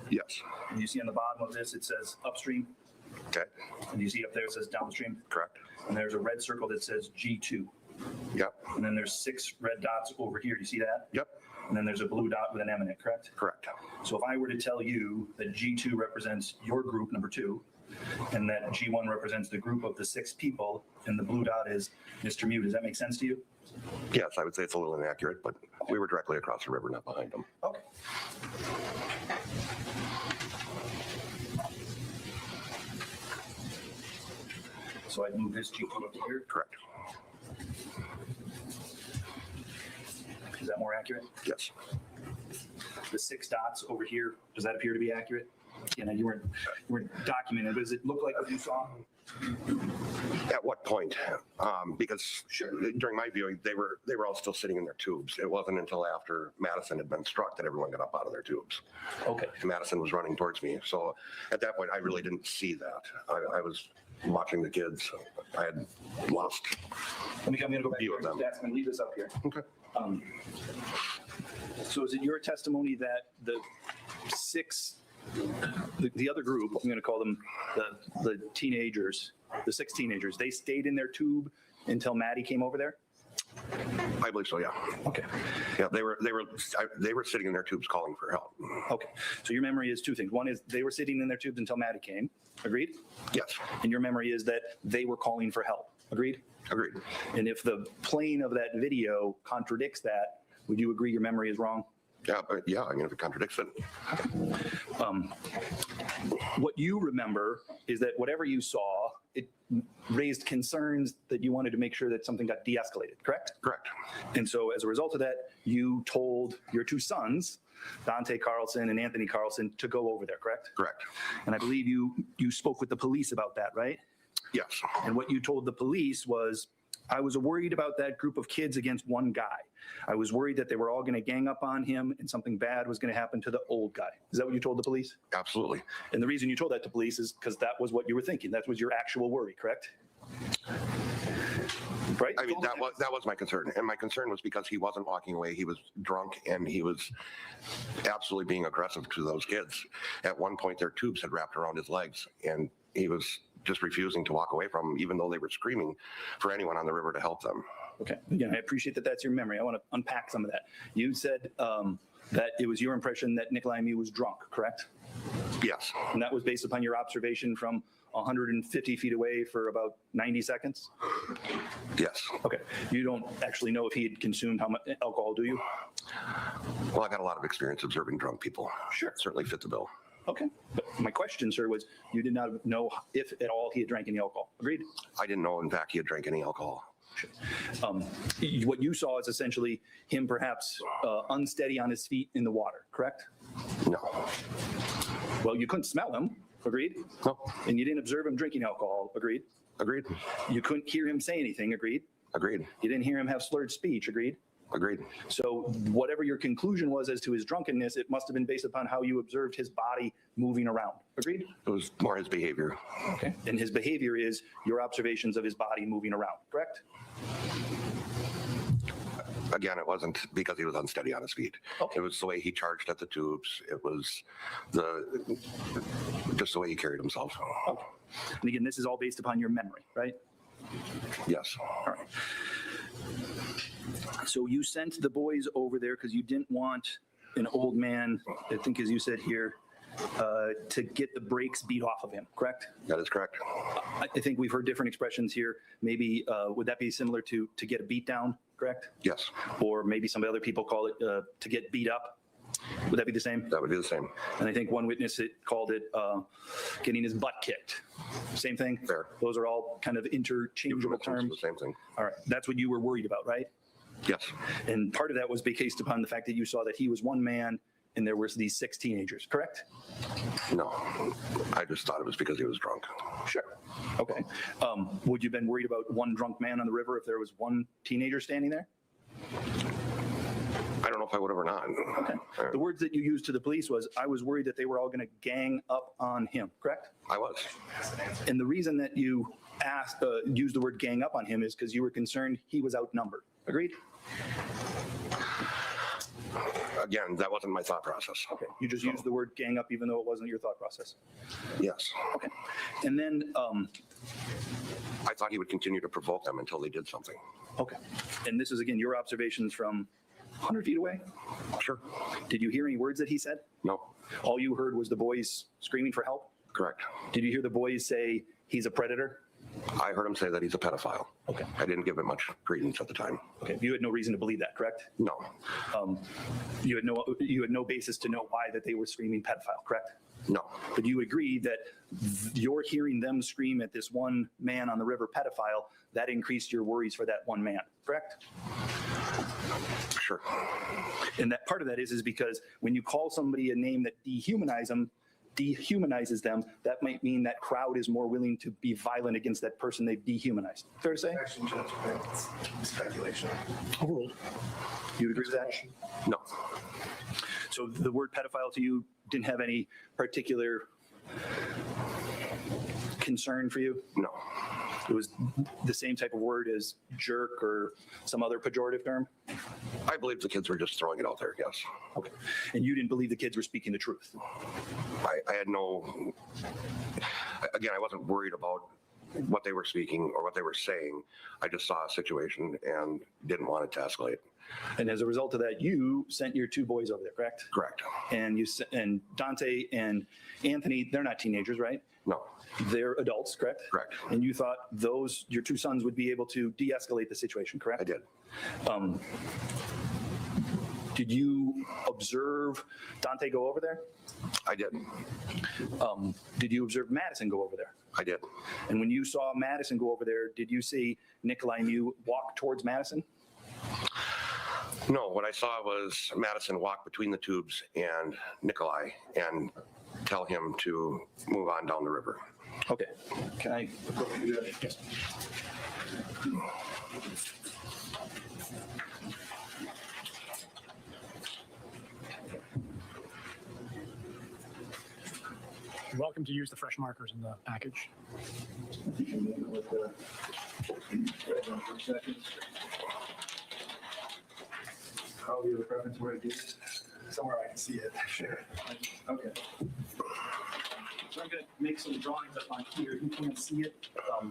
Yes. And you see on the bottom of this, it says upstream. Okay. And you see up there, it says downstream. Correct. And there's a red circle that says G2. Yep. And then there's 6 red dots over here. Do you see that? Yep. And then there's a blue dot with an M in it, correct? Correct. So if I were to tell you that G2 represents your group, number 2, and that G1 represents the group of the 6 people, and the blue dot is Mr. Miu, does that make sense to you? Yes, I would say it's a little inaccurate, but we were directly across the river, not behind them. Okay. So I'd move this G2 up here. Correct. Is that more accurate? Yes. The 6 dots over here, does that appear to be accurate? You know, you weren't documenting, but does it look like what you saw? At what point? Because during my viewing, they were all still sitting in their tubes. It wasn't until after Madison had been struck that everyone got up out of their tubes. Okay. And Madison was running towards me. So at that point, I really didn't see that. I was watching the kids. I had lost. I'm going to go back view of to them. the desk and leave this up here. Okay. So is it your testimony that the other group, I'm going to call them the teenagers, the 6 teenagers, they stayed in their tube until Maddie came over there? I believe so, yeah. Okay. Yeah, they were sitting in their tubes calling for help. Okay. So your memory is 2 things. One is they were sitting in their tubes until Maddie came. Agreed? Yes. And your memory is that they were calling for help. Agreed? Agreed. And if the plane of that video contradicts that, would you agree your memory is wrong? Yeah, but yeah, I mean, if it contradicts it. What you remember is that whatever you saw, it raised concerns that you wanted to make sure that something got de-escalated, correct? Correct. And so as a result of that, you told your 2 sons, Dante Carlson and Anthony Carlson, to go over there, correct? Correct. And I believe you spoke with the police about that, right? Yes. And what you told the police was, I was worried about that group of kids against one guy. I was worried that they were all going to gang up on him and something bad was going to happen to the old guy. Is that what you told the police? Absolutely. And the reason you told that to police is because that was what you were thinking. That was your actual worry, correct? Right? I mean, that was my concern. And my concern was because he wasn't walking away. He was drunk and he was absolutely being aggressive to those kids. At one point, their tubes had wrapped around his legs and he was just refusing to walk away from them, even though they were screaming for anyone on the river to help them. Okay. Again, I appreciate that that's your memory. I want to unpack some of that. You said that it was your impression that Nicolae Miu was drunk, correct? Yes. And that was based upon your observation from 150 feet away for about 90 seconds? Yes. Okay. You don't actually know if he had consumed how much alcohol, do you? Well, I got a lot of experience observing drunk people. Sure. Certainly fit the bill. Okay. But my question, sir, was you did not know if at all he had drank any alcohol. Agreed? I didn't know, in fact, he had drank any alcohol. What you saw is essentially him perhaps unsteady on his feet in the water, correct? No. Well, you couldn't smell him. Agreed? No. And you didn't observe him drinking alcohol. Agreed? Agreed. You couldn't hear him say anything. Agreed? Agreed. You didn't hear him have slurred speech. Agreed? Agreed. So whatever your conclusion was as to his drunkenness, it must have been based upon how you observed his body moving around. Agreed? It was more his behavior. Okay. And his behavior is your observations of his body moving around, correct? Again, it wasn't because he was unsteady on his feet. Okay. It was the way he charged at the tubes. It was just the way he carried himself. Okay. And again, this is all based upon your memory, right? Yes. All right. So you sent the boys over there because you didn't want an old man, I think as you said here, to get the brakes beat off of him, correct? That is correct. I think we've heard different expressions here. Maybe, would that be similar to get a beat down, correct? Yes. Or maybe some other people call it to get beat up. Would that be the same? That would be the same. And I think one witness called it getting his butt kicked. Same thing? Fair. Those are all kind of interchangeable terms. The same thing. All right. That's what you were worried about, right? Yes. And part of that was based upon the fact that you saw that he was one man and there was these 6 teenagers, correct? No. I just thought it was because he was drunk. Sure. Okay. Would you have been worried about one drunk man on the river if there was one teenager standing there? I don't know if I would have or not. Okay. The words that you used to the police was, I was worried that they were all going to gang up on him, correct? I was. And the reason that you used the word gang up on him is because you were concerned he was outnumbered. Agreed? Again, that wasn't my thought process. Okay. You just used the word gang up even though it wasn't your thought process. Yes. Okay. And then I thought he would continue to provoke them until they did something. Okay. And this is, again, your observations from 100 feet away? Sure. Did you hear any words that he said? No. All you heard was the boys screaming for help? Correct. Did you hear the boys say he's a predator? I heard him say that he's a pedophile. Okay. I didn't give it much credence at the time. Okay. You had no reason to believe that, correct? No. You had no basis to know why that they were screaming pedophile, correct? No. But you agree that you're hearing them scream at this one man on the river pedophile, that increased your worries for that one man, correct? Sure. And that part of that is because when you call somebody a name that dehumanizes them, dehumanizes them, that might mean that crowd is more willing to be violent against that person they've dehumanized. Fair to say? Actually, Judge, it's speculation. Overruled. You agree with that? No. So the word pedophile to you didn't have any particular concern for you? No. It was the same type of word as jerk or some other pejorative term? I believe the kids were just throwing it out there, yes. Okay. And you didn't believe the kids were speaking the truth? I had no, again, I wasn't worried about what they were speaking or what they were saying. I just saw a situation and didn't want it to escalate. And as a result of that, you sent your two boys over there, correct? Correct. And and Dante and Anthony, they're not teenagers, right? No. They're adults, correct? Correct. And you thought your two sons would be able to de-escalate the situation, correct? I did. Did you observe Dante go over there? I did. Did you observe Madison go over there? I did. And when you saw Madison go over there, did you see Nicolae Miu walk towards Madison? No, what I saw was Madison walk between the tubes and Nicolae and tell him to move on down the river. Okay. Can I? Yes. You're welcome to use the fresh markers in the package. How do you have a preference where to do it? Somewhere I can see it. Sure. Okay. So I'm going to make some drawings up on here. He can't see it.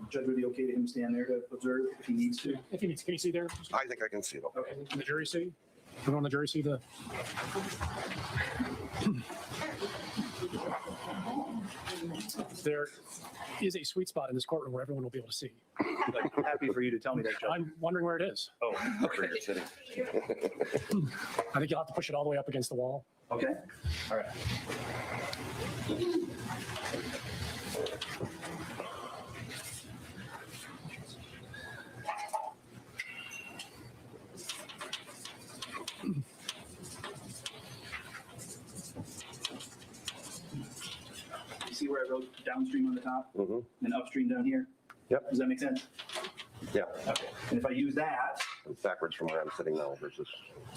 Judge, would it be okay to him stand there to observe if he needs to? If he needs, can you see there? I think I can see it. Okay. Can the jury see? Everyone on the jury see the? There is a sweet spot in this courtroom where everyone will be able to see. Like, happy for you to tell me that, Judge. I'm wondering where it is. Oh, okay. I think you'll have to push it all the way up against the wall. Okay. All right. You see where I wrote downstream on the top and upstream down here? Yep. Does that make sense? Yeah. Okay. And if I use that, It's backwards from where I'm sitting now versus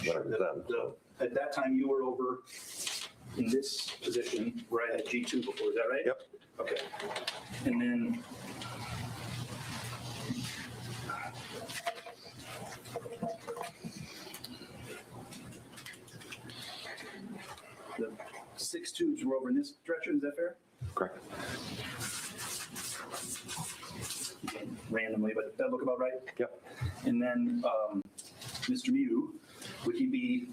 what I was then. at that time you were over in this position where I had G2 before, is that right? Yep. Okay. And then the 6 tubes were over in this direction, is that fair? Correct. Randomly, but that look about right? Yep. And then Mr. Miu, would he be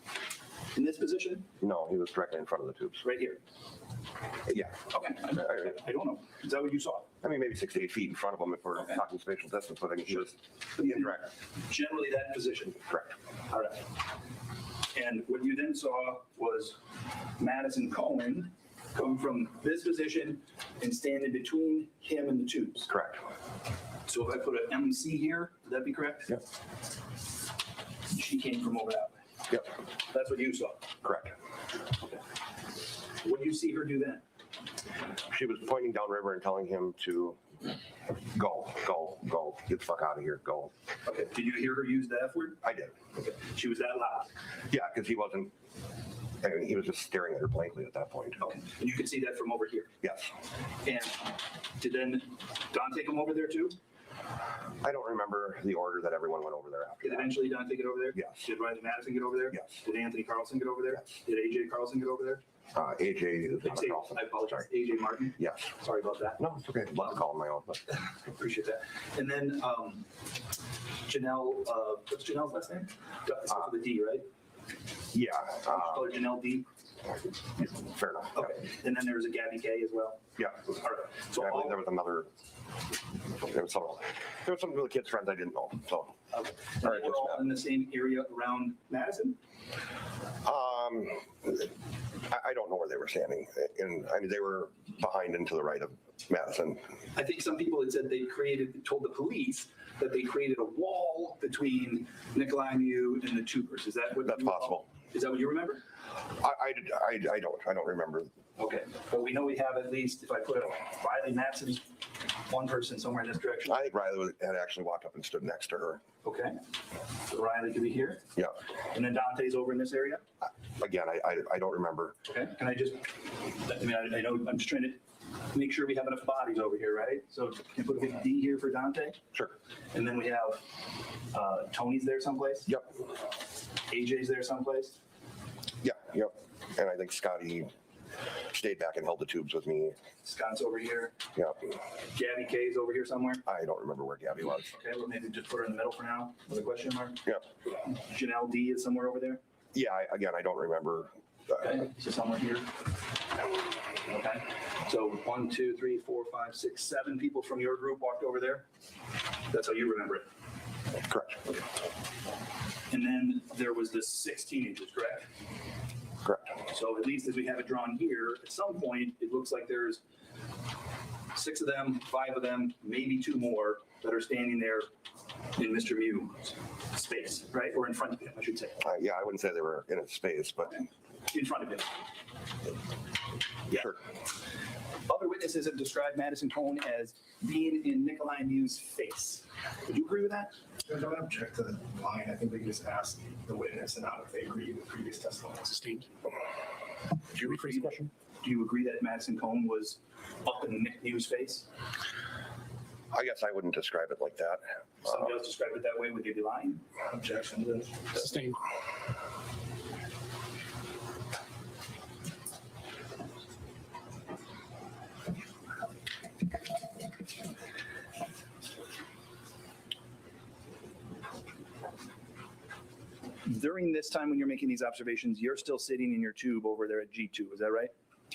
in this position? No, he was directly in front of the tubes. Right here? Yeah. Okay. I don't know. Is that what you saw? I mean, maybe 6 to 8 feet in front of him if we're talking spatial distance, but I think he was indirect. Generally that position? Correct. All right. And what you then saw was Madison Cohen come from this position and stand in between him and the tubes. Correct. So if I put an MC here, would that be correct? Yep. She came from over that way. Yep. That's what you saw? Correct. Okay. What did you see her do then? She was pointing downriver and telling him to go, get the fuck out of here, go. Okay. Did you hear her use the F word? I did. Okay. She was that loud? Yeah, because he wasn't, I mean, he was just staring at her blankly at that point. Okay. And you could see that from over here? Yes. And did then Dante come over there too? I don't remember the order that everyone went over there after. Did eventually Dante get over there? Yes. Did Riley Madison get over there? Yes. Did Anthony Carlson get over there? Yes. Did AJ Carlson get over there? AJ is not a Carlson. I apologize. AJ Martin? Yes. Sorry about that. No, it's okay. I'd love to call him my own, but. Appreciate that. And then Janelle, what's Janelle's last name? It starts with a D, right? Yeah. Call her Janelle D? Fair enough. Okay. And then there was a Gabby K as well? Yeah. All right. So I believe there was another, there was some of the kids' friends I didn't know, so. Okay. And they were all in the same area around Madison? I don't know where they were standing. I mean, they were behind and to the right of Madison. I think some people had said told the police that they created a wall between Nicolae Miu and the tubers. Is that what? That's possible. Is that what you remember? I don't remember. Okay, but we know we have at least, if I put Riley Matson, one person somewhere in this direction. I think Riley had actually walked up and stood next to her. Okay, so Riley could be here, Yeah. and then Dante's over in this area? Again, I don't remember. Okay, can I just, I mean, I know, I'm just trying to make sure we have enough bodies over here, right? So can you put a big D here for Dante? Sure. And then we have Tony's there someplace? Yep. AJ's there someplace? Yeah, yep. And I think Scotty stayed back and held the tubes with me. Scott's over here. Yep. Gabby K's over here somewhere? I don't remember where Gabby was. Okay, well, maybe just put her in the middle for now with a question mark. Yep. Janelle D is somewhere over there? Yeah, again, I don't remember. Okay, so somewhere here. Okay, so 1, 2, 3, 4, 5, 6, 7 people from your group walked over there? That's how you remember it? Correct. Okay. And then there was the 6 teenagers, correct? Correct. So at least as we have it drawn here, at some point, it looks like there's 6 of them, 5 of them, maybe 2 more that are standing there in Mr. Miu's space, right? Or in front of him, I should say. Yeah, I wouldn't say they were in a space, but. In front of him. Yeah. Sure. Other witnesses have described Madison Cone as being in Nicolae Miu's face. Would you agree with that? I don't object to the line. I think we can just ask the witness and not if they agree with previous testimony. Sustained. Do you agree? Do you agree that Madison Cone was up in Nick Miu's face? I guess I wouldn't describe it like that. Somebody else described it that way. Would they be lying? Objection. Sustained. During this time when you're making these observations, you're still sitting in your tube over there at G2, is that right?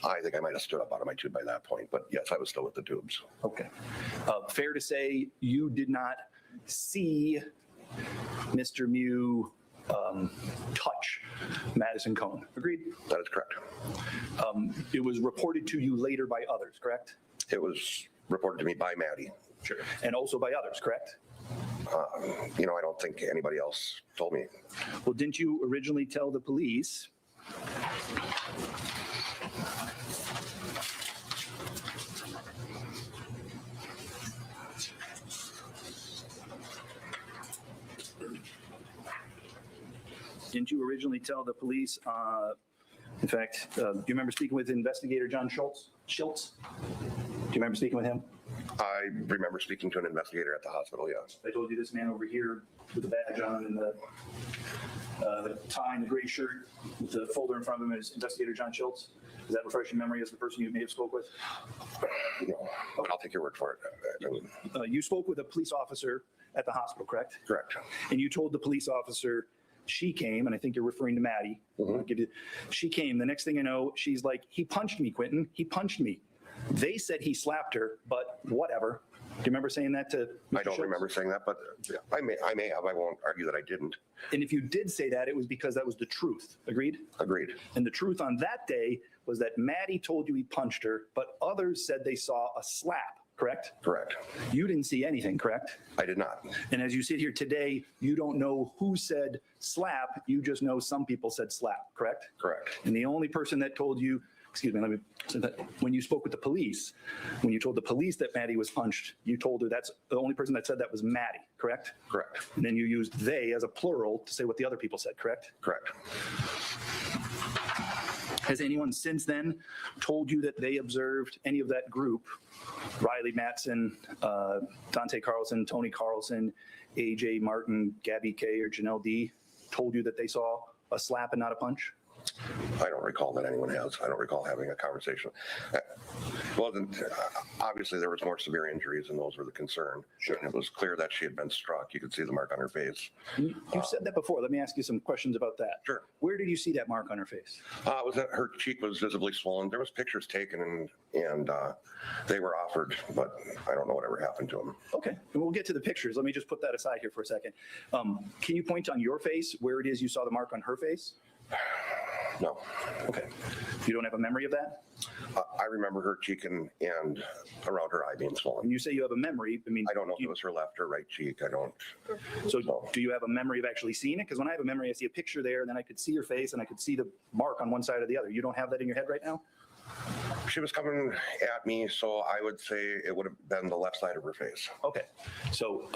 I think I might have stood up out of my tube by that point, but yes, I was still with the tubes. Okay. Fair to say you did not see Mr. Miu touch Madison Cone. Agreed? That is correct. It was reported to you later by others, correct? It was reported to me by Maddie. Sure. And also by others, correct? I don't think anybody else told me. Well, didn't you originally tell the police? Didn't you originally tell the police, in fact, do you remember speaking with investigator John Schultz? Do you remember speaking with him? I remember speaking to an investigator at the hospital, yes. I told you this man over here with the badge on and the tie and the gray shirt with the folder in front of him is investigator John Schultz. Does that refresh your memory as the person you may have spoke with? No, but I'll take your word for it. You spoke with a police officer at the hospital, correct? Correct. And you told the police officer she came, and I think you're referring to Maddie. Mm-hmm. She came. The next thing I know, she's like, he punched me, Quentin. He punched me. They said he slapped her, but whatever. Do you remember saying that to Mr. I don't remember saying that, but I may have. I won't argue that I didn't. And if you did say that, it was because that was the truth. Agreed? Agreed. And the truth on that day was that Maddie told you he punched her, but others said they saw a slap, correct? Correct. You didn't see anything, correct? I did not. And as you sit here today, you don't know who said slap. You just know some people said slap, correct? Correct. And the only person that told you, excuse me, let me say that when you spoke with the police, when you told the police that Maddie was punched, you told her that's the only person that said that was Maddie, correct? Correct. And then you used they as a plural to say what the other people said, correct? Correct. Has anyone since then told you that they observed any of that group, Riley Matson, Dante Carlson, Tony Carlson, AJ Martin, Gabby K, or Janelle D, told you that they saw a slap and not a punch? I don't recall that anyone has. I don't recall having a conversation. Well, then, obviously there was more severe injuries, and those were the concern. Sure. And it was clear that she had been struck. You could see the mark on her face. You said that before. Let me ask you some questions about that. Sure. Where did you see that mark on her face? It was that her cheek was visibly swollen. There was pictures taken, and they were offered, but I don't know whatever happened to them. Okay, and we'll get to the pictures. Let me just put that aside here for a second. Can you point on your face where it is you saw the mark on her face? No. Okay. You don't have a memory of that? I remember her cheek and around her eye being swollen. When you say you have a memory, I mean, I don't know if it was her left or right cheek. I don't. So do you have a memory of actually seeing it? Because when I have a memory, I see a picture there, and then I could see your face, and I could see the mark on one side or the other. You don't have that in your head right now? She was coming at me, so I would say it would have been the left side of her face. Okay. So,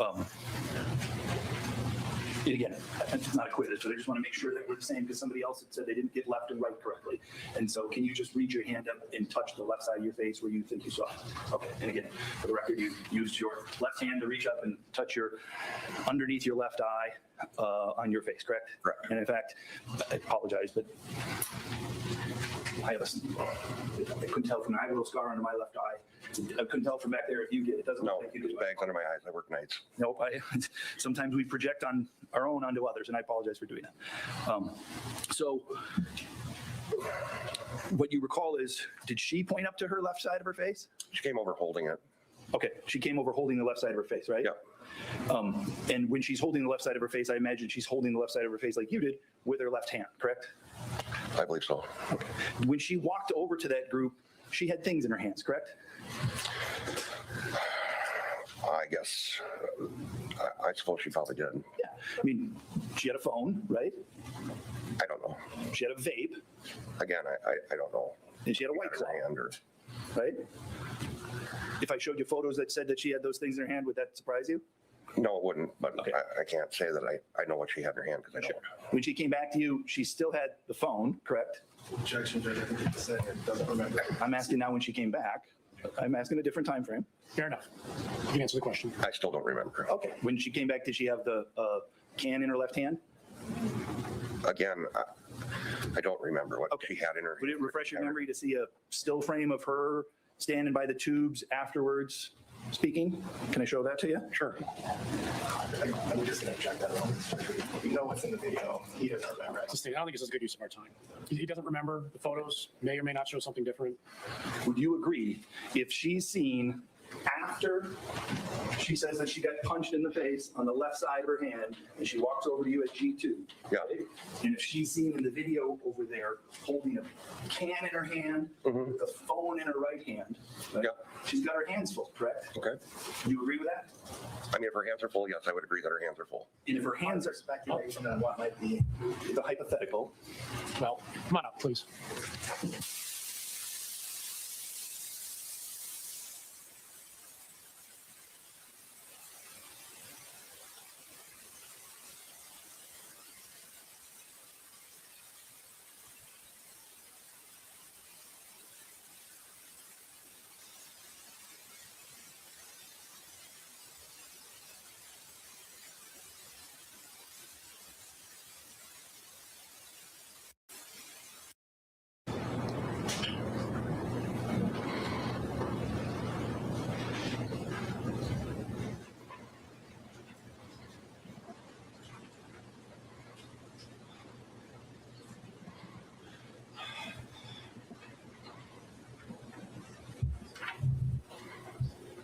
again, it's not a quiz, so I just want to make sure that we're the same, because somebody else had said they didn't get left and right correctly. And so can you just reach your hand up and touch the left side of your face where you think you saw it? Okay, and again, for the record, you used your left hand to reach up and touch underneath your left eye on your face, correct? Correct. And in fact, I apologize, but I couldn't tell from, I have a little scar under my left eye. I couldn't tell from back there if you did. It doesn't look like you did. Bags under my eyes. I work nights. Nope. Sometimes we project on our own onto others, and I apologize for doing that. So what you recall is, did she point up to her left side of her face? She came over holding it. Okay. She came over holding the left side of her face, right? Yep. And when she's holding the left side of her face, I imagine she's holding the left side of her face like you did with her left hand, correct? I believe so. Okay. When she walked over to that group, she had things in her hands, correct? I guess. I suppose she probably did. Yeah. I mean, she had a phone, right? I don't know. She had a vape. Again, I don't know. And she had a white claw. Right? If I showed you photos that said that she had those things in her hand, would that surprise you? No, it wouldn't, but Okay. I can't say that I know what she had in her hand because I don't. When she came back to you, she still had the phone, correct? Objection, Judge. I think it's saying it doesn't remember. I'm asking now when she came back. I'm asking a different time frame. Fair enough. You can answer the question. I still don't remember. Okay. When she came back, did she have the can in her left hand? Again, I don't remember what she had in her hand. Would it refresh your memory to see a still frame of her standing by the tubes afterwards speaking? Can I show that to you? Sure. I'm just going to check that out. You know what's in the video. He doesn't remember. I don't think it's a good use of our time. He doesn't remember. The photos may or may not show something different. Would you agree if she's seen after she says that she got punched in the face on the left side of her hand and she walks over to you at G2? Yeah. Right? And if she's seen in the video over there holding a can in her hand with a phone in her right hand, right? Yeah. She's got her hands full, correct? Okay. Do you agree with that? I mean, if her hands are full, yes, I would agree that her hands are full. And if her hands are Speculation on what might be. the hypothetical, Well, come on up, please.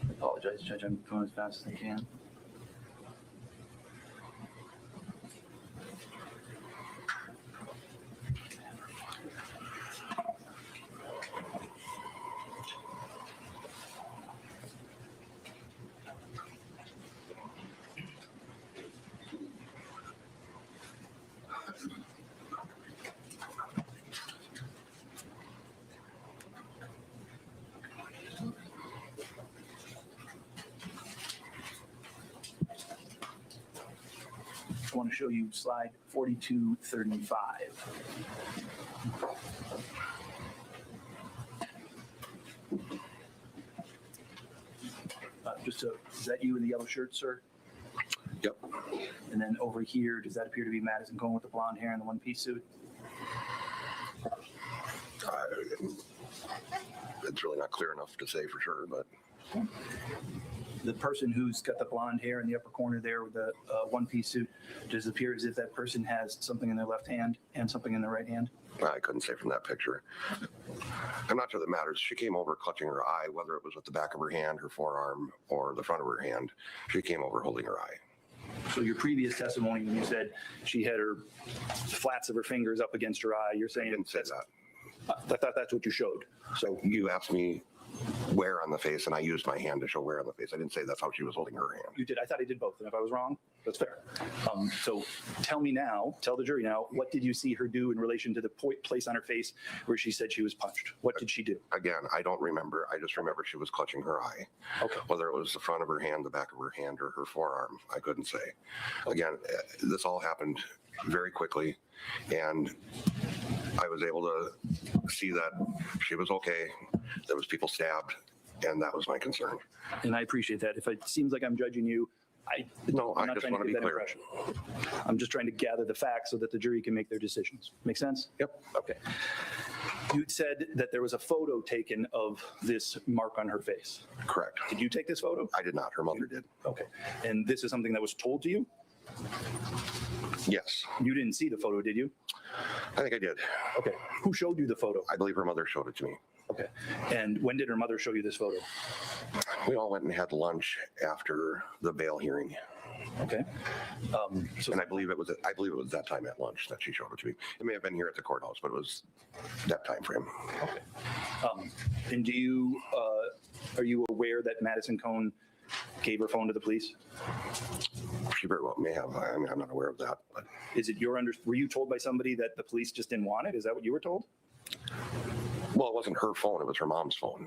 I apologize, Judge. I'm going as fast as I can. I want to show you slide 4235. Is that you in the yellow shirt, sir? Yep. And then over here, does that appear to be Madison Cohen with the blonde hair and the one-piece suit? It's really not clear enough to say for sure, but The person who's got the blonde hair in the upper corner there with the one-piece suit, does it appear as if that person has something in their left hand and something in their right hand? I couldn't say from that picture. I'm not sure that matters. She came over clutching her eye, whether it was with the back of her hand, her forearm, or the front of her hand. She came over holding her eye. So your previous testimony, when you said she had her flats of her fingers up against her eye, you're saying. I didn't say that. I thought that's what you showed. So You asked me where on the face, and I used my hand to show where on the face. I didn't say that's how she was holding her hand. you did. I thought I did both. And if I was wrong, that's fair. So tell the jury now, what did you see her do in relation to the place on her face where she said she was punched? What did she do? Again, I don't remember. I just remember she was clutching her eye. Okay. Whether it was the front of her hand, the back of her hand, or her forearm, I couldn't say. Again, this all happened very quickly, and I was able to see that she was okay. There was people stabbed, and that was my concern. And I appreciate that. If it seems like I'm judging you, I'm just not want trying to to be give that clear. impression. I'm just trying to gather the facts so that the jury can make their decisions. Make sense? Yep. Okay. You said that there was a photo taken of this mark on her face. Correct. Did you take this photo? I did not. Her mother did. Okay. And this is something that was told to you? Yes. You didn't see the photo, did you? I think I did. Okay. Who showed you the photo? I believe her mother showed it to me. Okay. And when did her mother show you this photo? We all went and had lunch after the bail hearing. Okay. And I believe it was that time at lunch that she showed it to me. It may have been here at the courthouse, but it was that time frame. Okay. And do you are you aware that Madison Cone gave her phone to the police? She very well may have. I mean, I'm not aware of that. But is it were you told by somebody that the police just didn't want it? Is that what you were told? Well, it wasn't her phone. It was her mom's phone.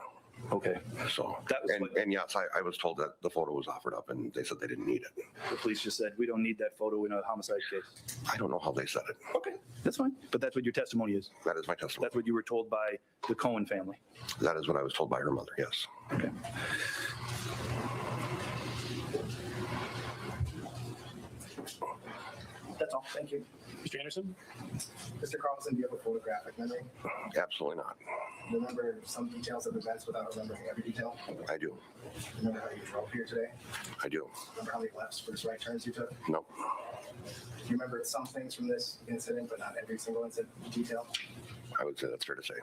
Okay. So that was and yes, I was told that the photo was offered up, and they said they didn't need it. The police just said we don't need that photo in a homicide case. I don't know how they said it. Okay, that's fine. But that's what your testimony is. That is my testimony. That's what you were told by the Cohen family. That is what I was told by her mother. Yes. Okay. That's all. Thank you. Mr. Anderson? Mr. Carlson, do you have a photographic memory? Absolutely not. Do you remember some details of events without remembering every detail? I do. Remember how you drove here today? I do. Remember how many lefts versus right turns you took? No. Do you remember some things from this incident, but not every single incident detail? I would say that's fair to say.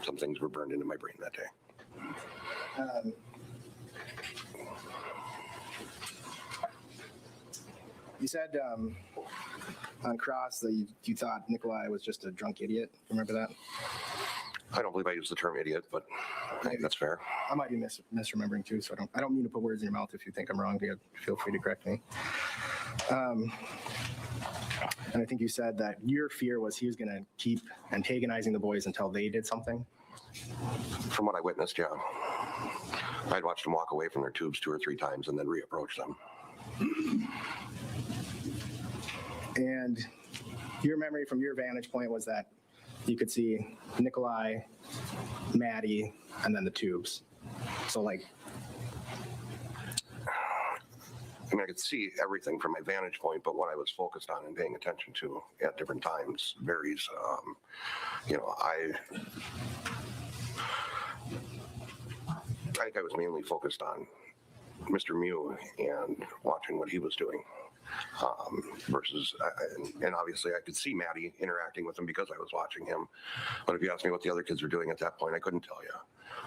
Some things were burned into my brain that day. You said on cross that you thought Nicolae was just a drunk idiot. Remember that? I don't believe I used the term idiot, but I think that's fair. I might be misremembering too, so I don't mean to put words in your mouth. If you think I'm wrong, feel free to correct me. And I think you said that your fear was he was going to keep antagonizing the boys until they did something. From what I witnessed, yeah. I'd watched them walk away from their tubes 2 or 3 times and then reapproach them. And your memory from your vantage point was that you could see Nicolae, Maddie, and then the tubes. So like, I mean, I could see everything from my vantage point, but what I was focused on and paying attention to at different times varies. I think I was mainly focused on Mr. Miu and watching what he was doing. Versus, and obviously I could see Maddie interacting with him because I was watching him. But if you asked me what the other kids were doing at that point, I couldn't tell you.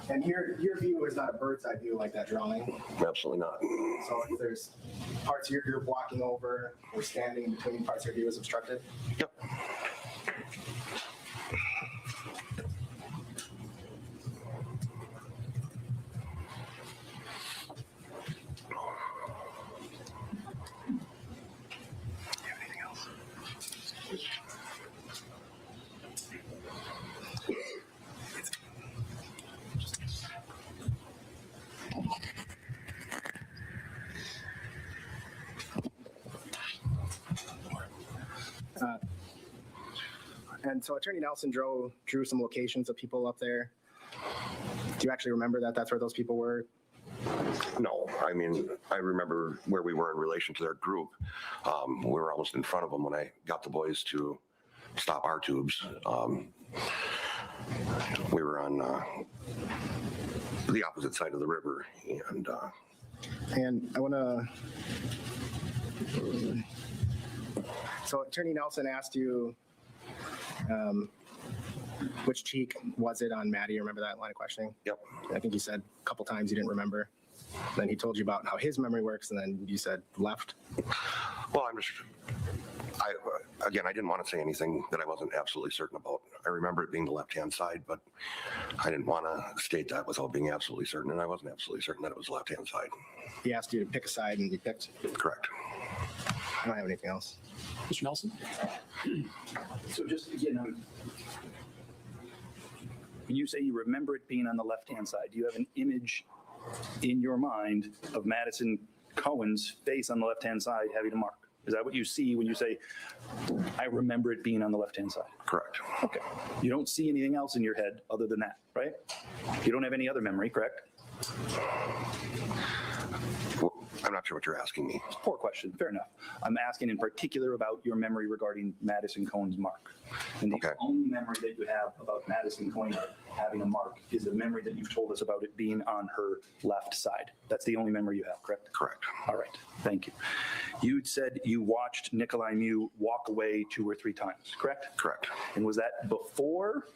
and your view is not a bird's eye view like that drawing. Absolutely not. So if there's parts of your group walking over or standing in between parts of your view is obstructed? Yep. And so Attorney Nelson drew some locations of people up there. Do you actually remember that that's where those people were? No, I mean, I remember where we were in relation to their group. We were almost in front of them when I got the boys to stop our tubes. We were on the opposite side of the river, and I want to. So Attorney Nelson asked you, which cheek was it on Maddie? You remember that line of questioning? Yep. I think you said a couple times you didn't remember. Then he told you about how his memory works, and then you said left. Well, again, I didn't want to say anything that I wasn't absolutely certain about. I remember it being the left-hand side, but I didn't want to state that without being absolutely certain, and I wasn't absolutely certain that it was the left-hand side. He asked you to pick a side, and you picked. Correct. I don't have anything else. Mr. Nelson? So just again, when you say you remember it being on the left-hand side, do you have an image in your mind of Madison Cohen's face on the left-hand side having a mark? Is that what you see when you say, I remember it being on the left-hand side? Correct. Okay. You don't see anything else in your head other than that, right? You don't have any other memory, correct? Well, I'm not sure what you're asking me. Poor question. Fair enough. I'm asking in particular about your memory regarding Madison Cohen's mark. And the only memory that you have about Madison Cohen having a mark is the memory that you've told us about it being on her left side. That's the only memory you have, correct? Correct. All right. Thank you. You said you watched Nicolae Miu walk away 2 or 3 times, correct? Correct. And was that before,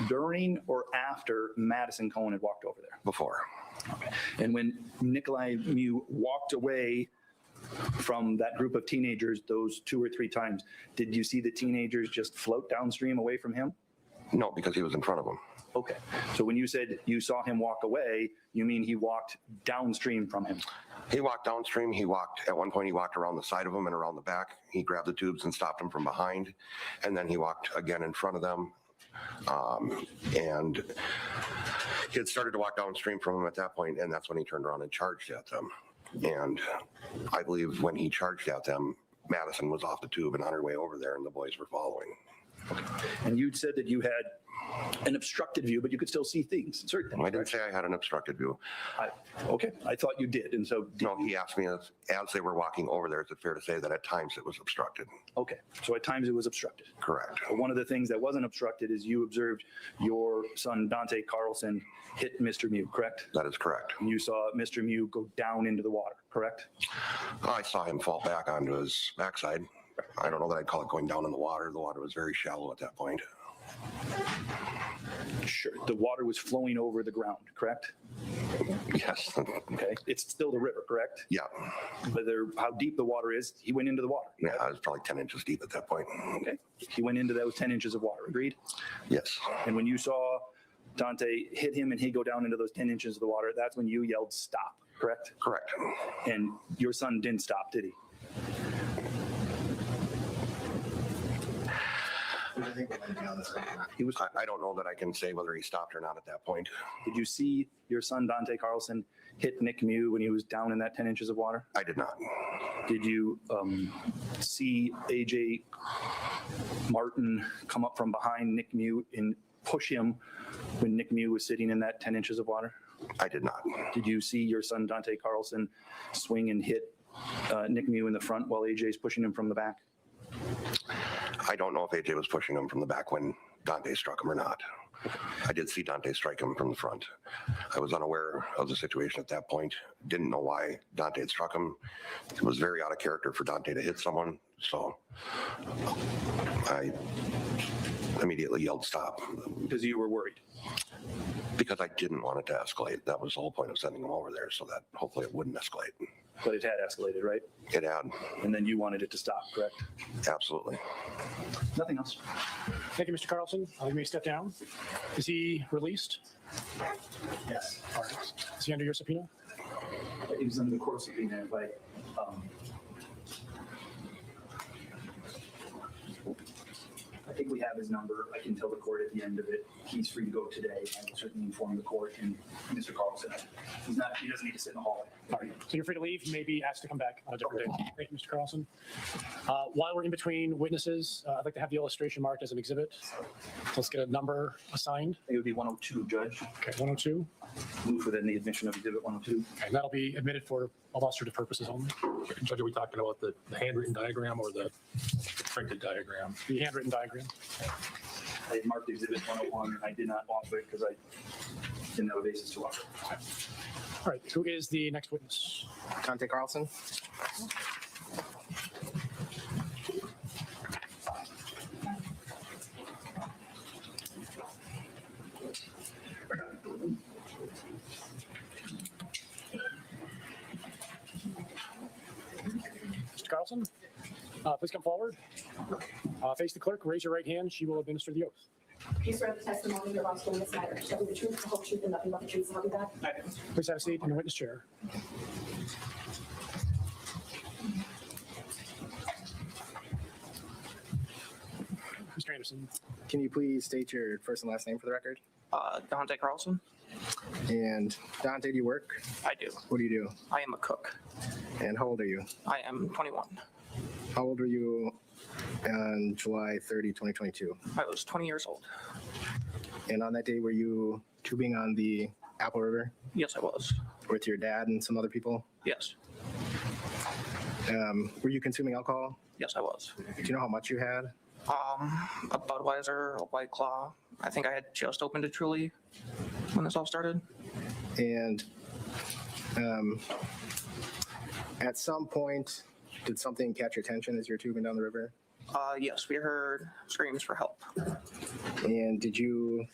during, or after Madison Cohen had walked over there? Before. Okay. And when Nicolae Miu walked away from that group of teenagers those 2 or 3 times, did you see the teenagers just float downstream away from him? No, because he was in front of them. Okay. So when you said you saw him walk away, you mean he walked downstream from him? He walked downstream. At one point, he walked around the side of them and around the back. He grabbed the tubes and stopped them from behind. And then he walked again in front of them. And he had started to walk downstream from them at that point, and that's when he turned around and charged at them. And I believe when he charged at them, Madison was off the tube and on her way over there, and the boys were following. And you said that you had an obstructed view, but you could still see things, certain things. I didn't say I had an obstructed view. Okay, I thought you did, and so... No, he asked me as they were walking over there, is it fair to say that at times it was obstructed? Okay, so at times it was obstructed. Correct. One of the things that wasn't obstructed is you observed your son, Dante Carlson, hit Mr. Miu, correct? That is correct. And you saw Mr. Miu go down into the water, correct? I saw him fall back onto his backside. I don't know that I'd call it going down in the water. The water was very shallow at that point. Sure. The water was flowing over the ground, correct? Yes. Okay. It's still the river, correct? Yeah. Whether how deep the water is, he went into the water. Yeah, I was probably 10 inches deep at that point. Okay. He went into those 10 inches of water, agreed? Yes. And when you saw Dante hit him and he go down into those 10 inches of the water, that's when you yelled stop, correct? Correct. And your son didn't stop, did he? He was. I don't know that I can say whether he stopped or not at that point. Did you see your son Dante Carlson hit Nick Miu when he was down in that 10 inches of water? I did not. Did you see AJ Martin come up from behind Nick Miu and push him when Nick Miu was sitting in that 10 inches of water? I did not. Did you see your son Dante Carlson swing and hit Nick Miu in the front while AJ's pushing him from the back? I don't know if AJ was pushing him from the back when Dante struck him or not. I did see Dante strike him from the front. I was unaware of the situation at that point. Didn't know why Dante had struck him. It was very out of character for Dante to hit someone. So I immediately yelled stop. Because you were worried? Because I didn't want it to escalate. That was the whole point of sending him over there, so that hopefully it wouldn't escalate. But it had escalated, right? It had. And then you wanted it to stop, correct? Absolutely. Nothing else. Thank you, Mr. Carlson. You may step down. Is he released? Yes. All right. Is he under your subpoena? He was under the court subpoena by I think we have his number. I can tell the court at the end of it, he's free to go today. I will certainly inform the court and Mr. Carlson. He doesn't need to sit in the hallway. All right. So you're free to leave. You may be asked to come back on a different day. Thank you, Mr. Carlson. While we're in between witnesses, I'd like to have the illustration marked as an exhibit. So let's get a number assigned. It would be 102, Judge. Okay, 102. Move within the admission of exhibit 102. And that'll be admitted for illustrative purposes only. Judge, are we talking about the handwritten diagram or the printed diagram? The handwritten diagram. I had marked exhibit 101. I did not offer it because I didn't have a basis to offer it. All right, who is the next witness? Dante Carlson. Please come forward. Face the clerk, raise your right hand. She will administer the oath. Do you swear the testimony you're about to give in this matter shall be the truth, the whole truth, and nothing but the truth, so help you God? Please have a seat in the witness chair. Mr. Anderson. Can you please state your first and last name for the record? Dante Carlson. And Dante, do you work? I do. What do you do? I am a cook. And how old are you? I am 21. How old were you on July 30, 2022? I was 20 years old. And on that day, were you tubing on the Apple River? Yes, I was. With your dad and some other people? Yes. Were you consuming alcohol? Yes, I was. Do you know how much you had? A Budweiser, a White Claw. I think I had just opened a Truly when this all started. And at some point, did something catch your attention as you're tubing down the river? Yes, we heard screams for help. And did you,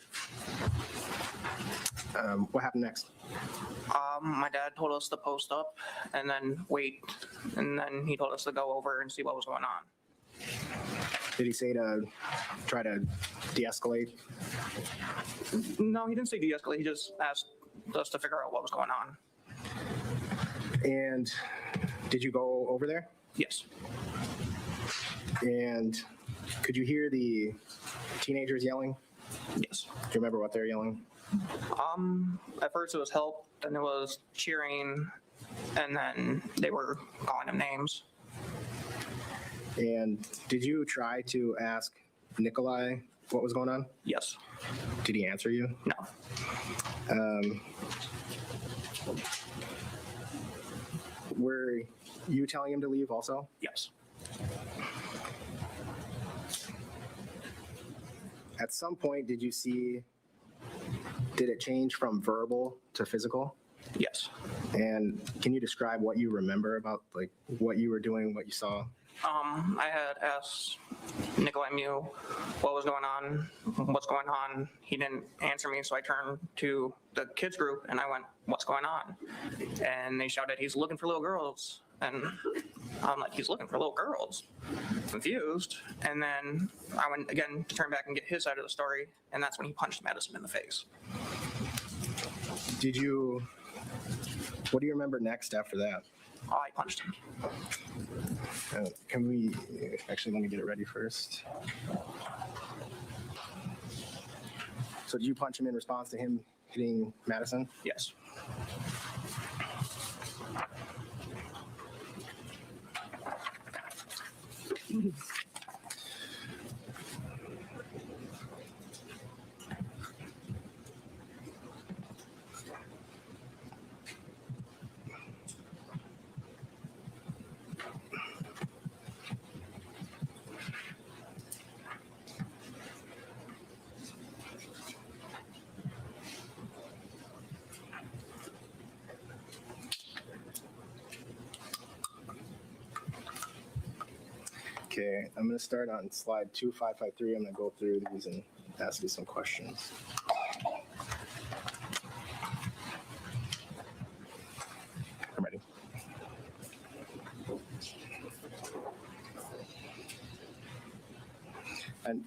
what happened next? My dad told us to post up and then wait, and then he told us to go over and see what was going on. Did he say to try to de-escalate? No, he didn't say de-escalate. He just asked us to figure out what was going on. And did you go over there? Yes. And could you hear the teenagers yelling? Yes. Do you remember what they're yelling? At first it was help, then it was cheering, and then they were calling him names. And did you try to ask Nicolae what was going on? Yes. Did he answer you? No. Were you telling him to leave also? Yes. At some point, did it change from verbal to physical? Yes. And can you describe what you remember about like what you were doing, what you saw? I had asked Nicolae Miu what was going on, what's going on. He didn't answer me, so I turned to the kids group and I went, "What's going on?" And they shouted, "He's looking for little girls." And I'm like, "He's looking for little girls?" Confused. And then I went again to turn back and get his side of the story, and that's when he punched Madison in the face. What do you remember next after that? I punched him. Can we, actually, let me get it ready first. So did you punch him in response to him hitting Madison? Yes. Okay, I'm going to start on slide 2553. I'm going to go through these and ask you some questions. I'm ready. And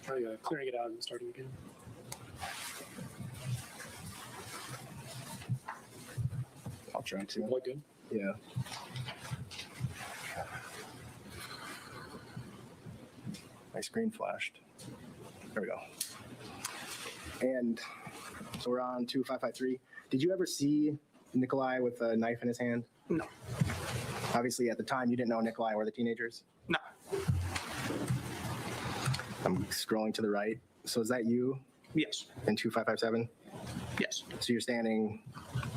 Try clearing it out and starting again. I'll try to. Look good. Yeah. My screen flashed. There we go. And so we're on 2553. Did you ever see Nicolae with a knife in his hand? No. Obviously, at the time, you didn't know Nicolae or the teenagers? No. I'm scrolling to the right. So is that you? Yes. In 2557? Yes. So you're standing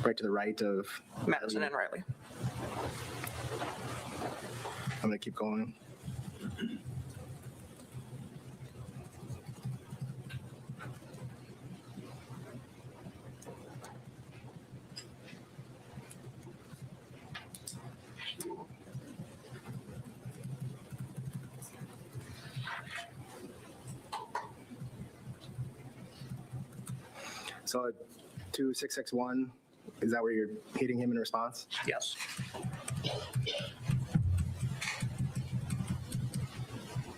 right to the right of Madison and Riley. I'm going to keep going. So 2661, Is that where you're hitting him in response? Yes.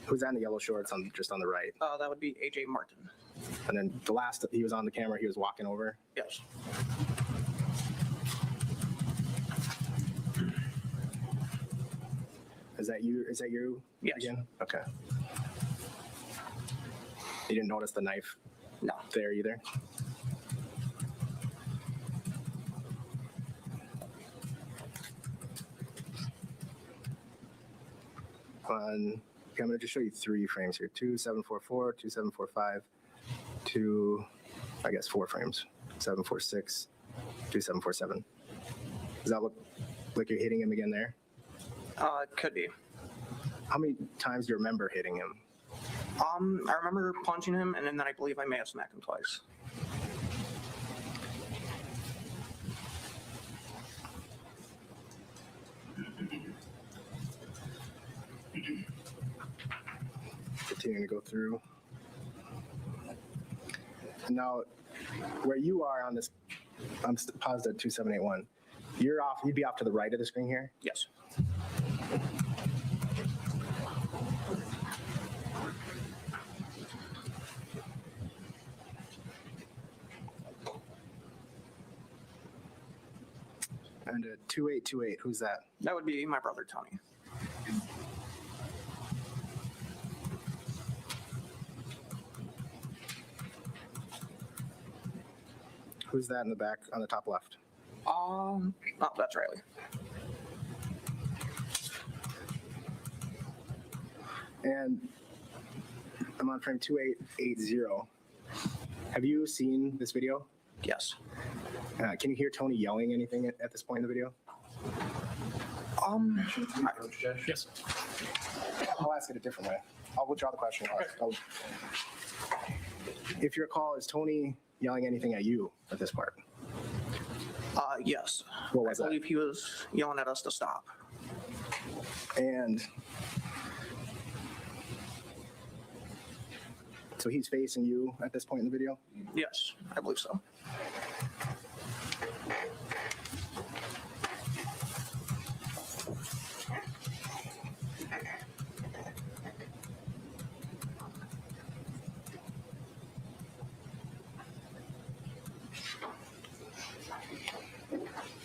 Who's that in the yellow shorts just on the right? That would be AJ Martin. And then the last he was on the camera, he was walking over. Yes. Is that you? Is that you? Yes. Again? Okay. You didn't notice the knife? No. There either? I'm going to just show you 3 frames here. 2744, 2745, 4 frames. 746, 2747. Does that look like you're hitting him again there? It could be. How many times do you remember hitting him? I remember punching him, and then I believe I may have smacked him twice. Continuing to go through. Now, where you are on this, I'm paused at 2781. You're off. You'd be off to the right of the screen here. Yes. And 2828. Who's that? That would be my brother, Tony. Who's that in the back on the top left? Oh, that's Riley. And I'm on frame 2880. Have you seen this video? Yes. Can you hear Tony yelling anything at this point in the video? Yes. I'll ask it a different way. I'll withdraw the question. If you recall, is Tony yelling anything at you at this part? Yes. What was I believe he was yelling at us to stop. And so he's facing you at this point in the video? Yes, I believe so.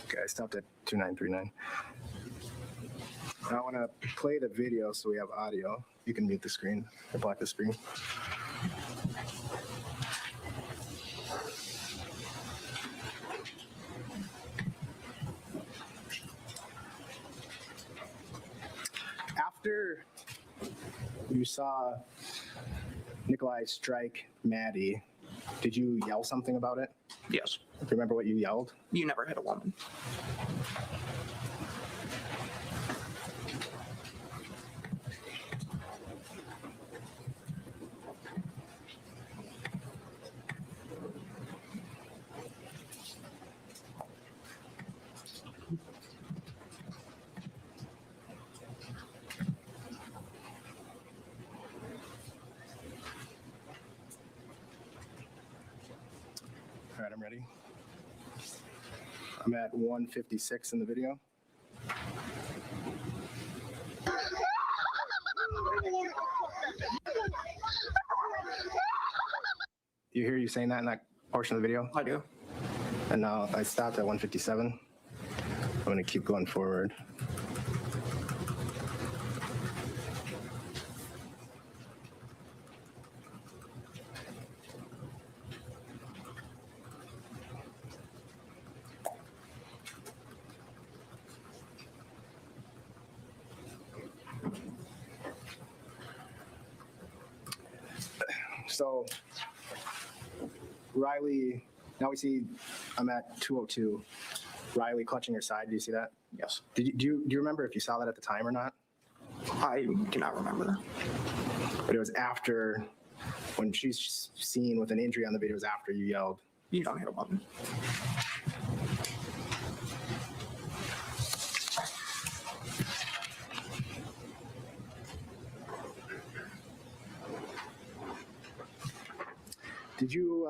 Okay, I stopped at 2939. Now I want to play the video so we have audio. You can mute the screen or block the screen. After you saw Nicolae strike Maddie, did you yell something about it? Yes. Remember what you yelled? You never hit a woman. All right, I'm ready. I'm at 156 in the video. You hear you saying that in that portion of the video? I do. And now I stopped at 157. I'm going to keep going forward. So Riley, now we see I'm at 202. Riley clutching her side. Do you see that? Yes. Do you remember if you saw that at the time or not? I cannot remember. But it was after, when she's seen with an injury on the video, it was after you yelled. You don't hit a woman. Did you,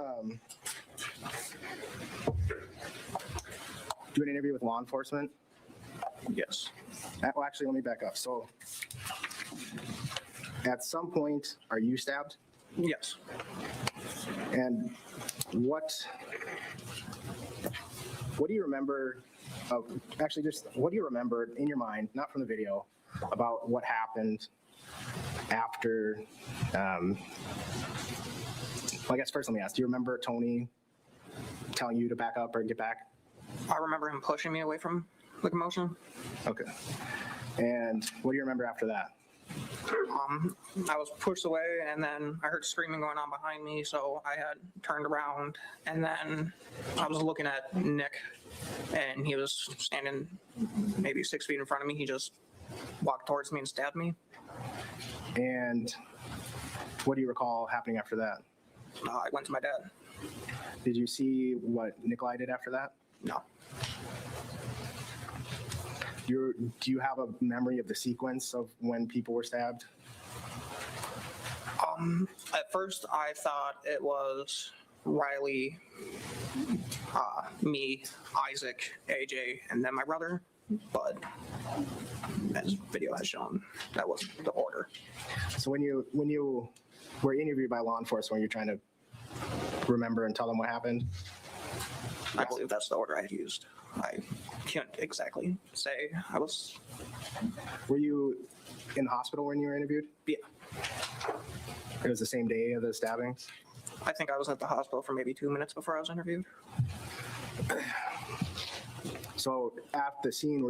do an interview with law enforcement? Yes. Well, actually, let me back up. So at some point, are you stabbed? Yes. And what do you remember of, actually just what do you remember in your mind, not from the video, about what happened after, well, I guess first let me ask, do you remember Tony telling you to back up or get back? I remember him pushing me away from the commotion. Okay. And what do you remember after that? I was pushed away, and then I heard screaming going on behind me, so I had turned around, and then I was looking at Nick, and he was standing maybe 6 feet in front of me. He just walked towards me and stabbed me. And what do you recall happening after that? I went to my dad. Did you see what Nicolae did after that? No. Do you have a memory of the sequence of when people were stabbed? At first, I thought it was Riley, me, Isaac, AJ, and then my brother. But as video has shown, that wasn't the order. So when you were interviewed by law enforcement, were you trying to remember and tell them what happened? I believe that's the order I had used. I can't exactly say. Were you in the hospital when you were interviewed? Yeah. It was the same day of the stabbings? I think I was at the hospital for maybe 2 minutes before I was interviewed. So at the scene,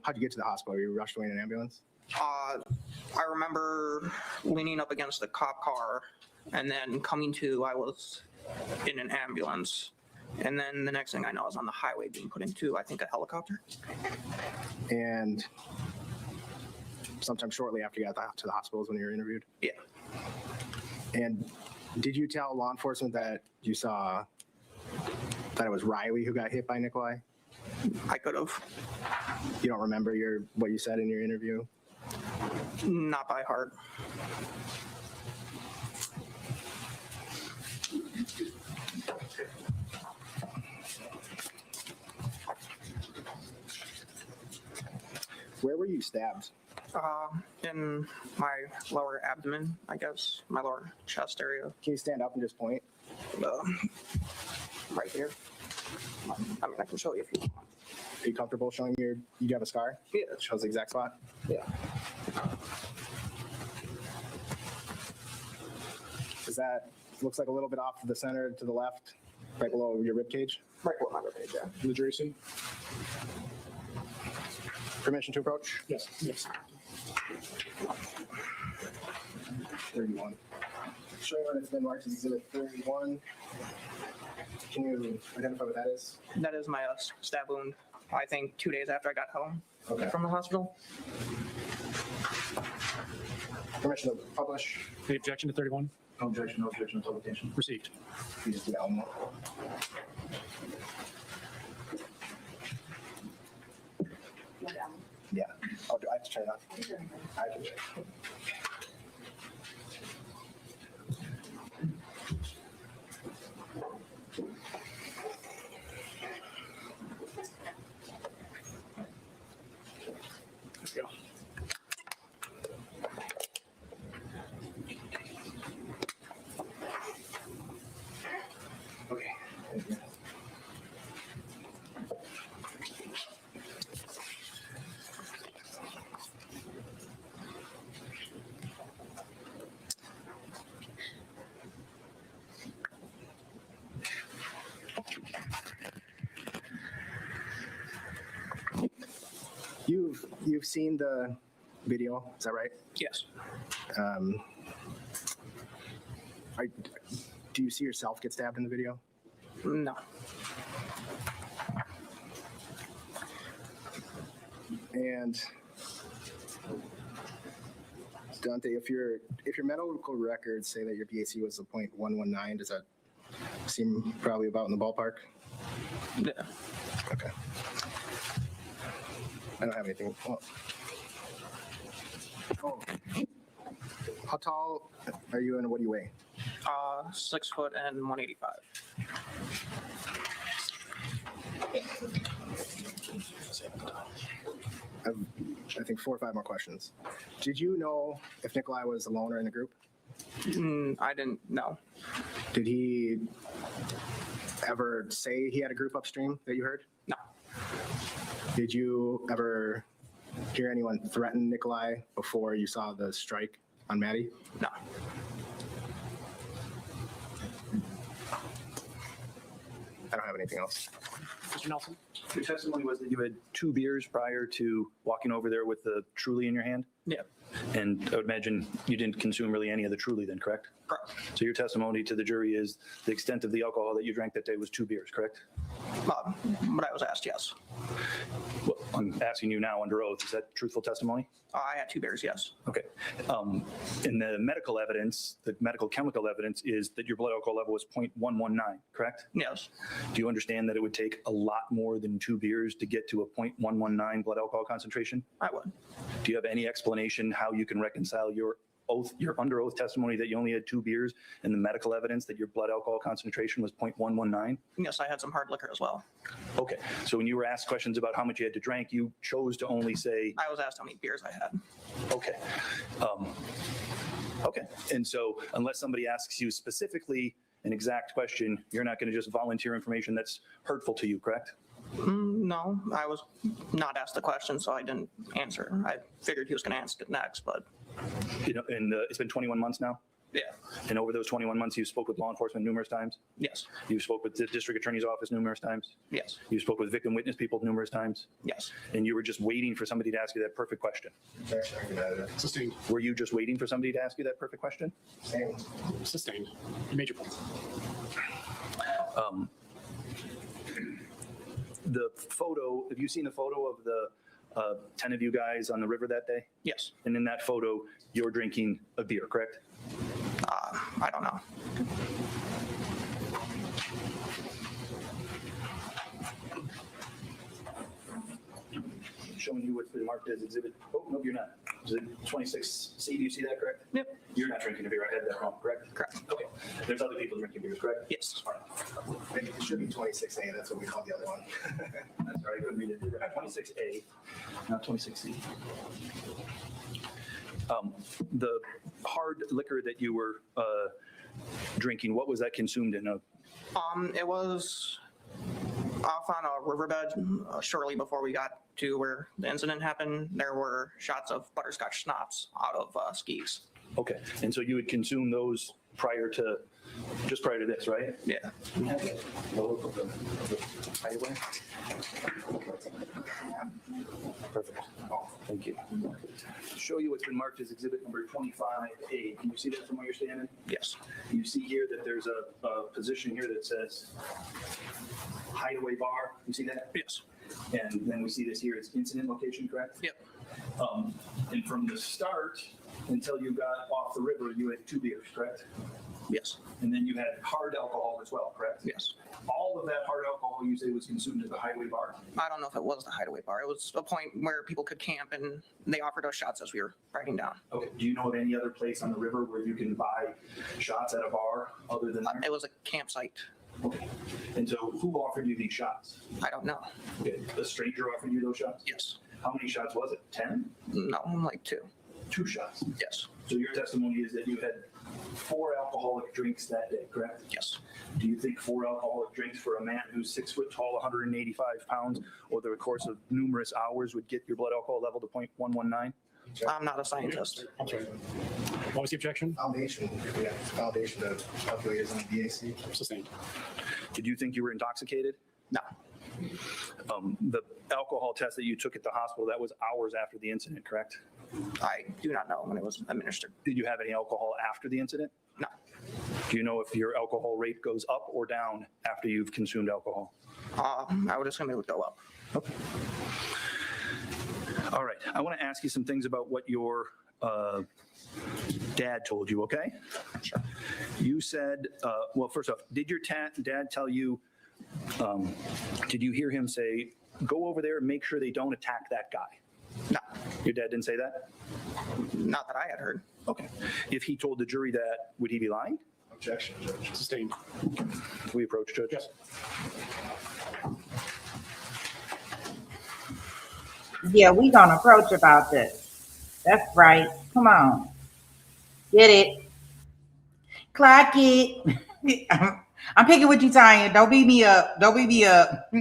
how'd you get to the hospital? Were you rushed away in an ambulance? I remember leaning up against the cop car, and then coming to, I was in an ambulance. And then the next thing I know, I was on the highway being put into, I think, a helicopter. And sometime shortly after you got to the hospital is when you were interviewed? Yeah. And did you tell law enforcement that you saw that it was Riley who got hit by Nicolae? I could have. You don't remember what you said in your interview? Not by heart. Where were you stabbed? In my lower abdomen, I guess, my lower chest area. Can you stand up and just point? Right here. I mean, I can show you if you want. Are you comfortable showing you have a scar? Yeah. It shows the exact spot? Yeah. Looks like a little bit off to the center, to the left, right below your rib cage? Right below my rib cage, yeah. The jury scene? Permission to approach? Yes. Yes. 31. Showing when it's been marked as exhibit 31. Can you identify what that is? That is my stab wound, I think 2 days after I got home from the hospital. Permission to publish? The objection to 31? No objection, no objection to publication. Received. You just do that one more. Yeah. I have to turn it off. I can do it. Okay. You've seen the video, is that right? Yes. Do you see yourself get stabbed in the video? No. And Dante, if your medical records say that your BAC was a .119, does that seem probably about in the ballpark? Yeah. Okay. I don't have anything. Oh. How tall are you and what do you weigh? 6 foot and 185. I think 4 or 5 more questions. Did you know if Nicolae was a loner in the group? I didn't know. Did he ever say he had a group upstream that you heard? No. Did you ever hear anyone threaten Nicolae before you saw the strike on Maddie? No. I don't have anything else. Mr. Nelson? Your testimony was that you had 2 beers prior to walking over there with the Truly in your hand? Yeah. And I would imagine you didn't consume really any of the Truly then, correct? Correct. So your testimony to the jury is the extent of the alcohol that you drank that day was 2 beers, correct? But I was asked yes. Well, I'm asking you now under oath, is that truthful testimony? I had 2 beers, yes. Okay. And the medical evidence, the medical chemical evidence is that your blood alcohol level was 0.119, correct? Yes. Do you understand that it would take a lot more than 2 beers to get to a 0.119 blood alcohol concentration? I would. Do you have any explanation how you can reconcile your under oath testimony that you only had 2 beers and the medical evidence that your blood alcohol concentration was 0.119? Yes, I had some hard liquor as well. Okay. So when you were asked questions about how much you had to drink, you chose to only say. I was asked how many beers I had. Okay. Okay. And so unless somebody asks you specifically an exact question, you're not going to just volunteer information that's hurtful to you, correct? No, I was not asked the question, so I didn't answer. I figured he was going to ask it next, but. And it's been 21 months now? Yeah. And over those 21 months, you spoke with law enforcement numerous times? Yes. You spoke with the district attorney's office numerous times? Yes. You spoke with victim witness people numerous times? Yes. And you were just waiting for somebody to ask you that perfect question? Sustained. Were you just waiting for somebody to ask you that perfect question? Sustained. You made your point. The photo, have you seen the photo of the 10 of you guys on the river that day? Yes. And in that photo, you're drinking a beer, correct? I don't know. Showing you what's been marked as exhibit, oh, no, you're not. Exhibit 26C, do you see that, correct? Yep. You're not drinking a beer, I had that wrong, correct? Correct. Okay. There's other people drinking beers, correct? Yes. It should be 26A, that's what we call the other one. I'm sorry, I couldn't read it. 26A, not 26C. The hard liquor that you were drinking, what was that consumed in? It was off on a riverbed shortly before we got to where the incident happened. There were shots of butterscotch schnapps out of skis. Okay, and so you would consume those just prior to this, right? Yeah. Perfect. Thank you. To show you what's been marked as exhibit number 25A, can you see that from where you're standing? Yes. You see here that there's a position here that says hideaway bar. You see that? Yes. And then we see this here, it's incident location, correct? Yep. And from the start until you got off the river, you had 2 beers, correct? Yes. And then you had hard alcohol as well, correct? Yes. All of that hard alcohol you say was consumed at the hideaway bar? I don't know if it was the hideaway bar. It was a point where people could camp, and they offered us shots as we were riding down. Okay. Do you know of any other place on the river where you can buy shots at a bar other than there? It was a campsite. Okay. And so who offered you these shots? I don't know. Okay. A stranger offered you those shots? Yes. How many shots was it? 10? No, like 2. 2 shots? Yes. So your testimony is that you had 4 alcoholic drinks that day, correct? Yes. Do you think 4 alcoholic drinks for a man who's 6 foot tall, 185 pounds, over the course of numerous hours would get your blood alcohol level to 0.119? I'm not a scientist. I'm sorry. What was the objection? Foundation, yeah, foundation to calculate is on the BAC. Sustained. Did you think you were intoxicated? No. The alcohol test that you took at the hospital, that was hours after the incident, correct? I do not know when it was administered. Did you have any alcohol after the incident? No. Do you know if your alcohol rate goes up or down after you've consumed alcohol? I would assume it would go up. Okay. All right. I want to ask you some things about what your dad told you, okay? Sure. You said, well, first off, did your dad tell you, did you hear him say, go over there and make sure they don't attack that guy? No. Your dad didn't say that? Not that I had heard. Okay. If he told the jury that, would he be lying? Objection, Judge. Sustained. Can we approach, Judge? Yes. Yeah, we gonna approach about this. That's right. Come on. Get it. Clock it. I'm picking with you, Tanya. Don't beat me up. Don't beat me up.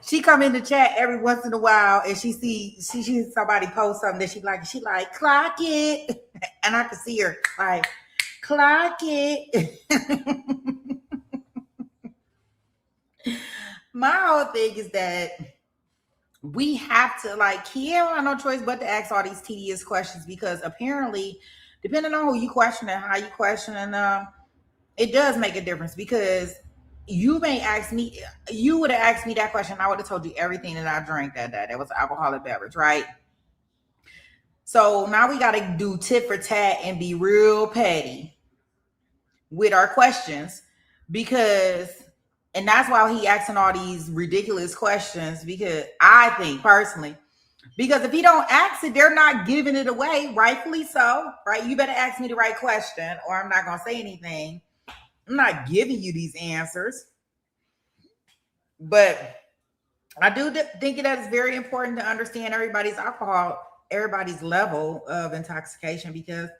She come in the chat every once in a while and she sees somebody post something that she like, clock it. And I can see her like, clock it. My whole thing is that we have to, like, Kiera have no choice but to ask all these tedious questions, because apparently, depending on who you question and how you question, and it does make a difference. Because you may ask me, you would have asked me that question, I would have told you everything that I drank that day. That was an alcoholic beverage, right? So now we got to do tit for tat and be real petty with our questions, because, and that's why he asking all these ridiculous questions, because I think personally, because if he don't ask it, they're not giving it away, rightfully so, right? You better ask me the right question or I'm not going to say anything. I'm not giving you these answers. But I do think that it's very important to understand everybody's level of intoxication, because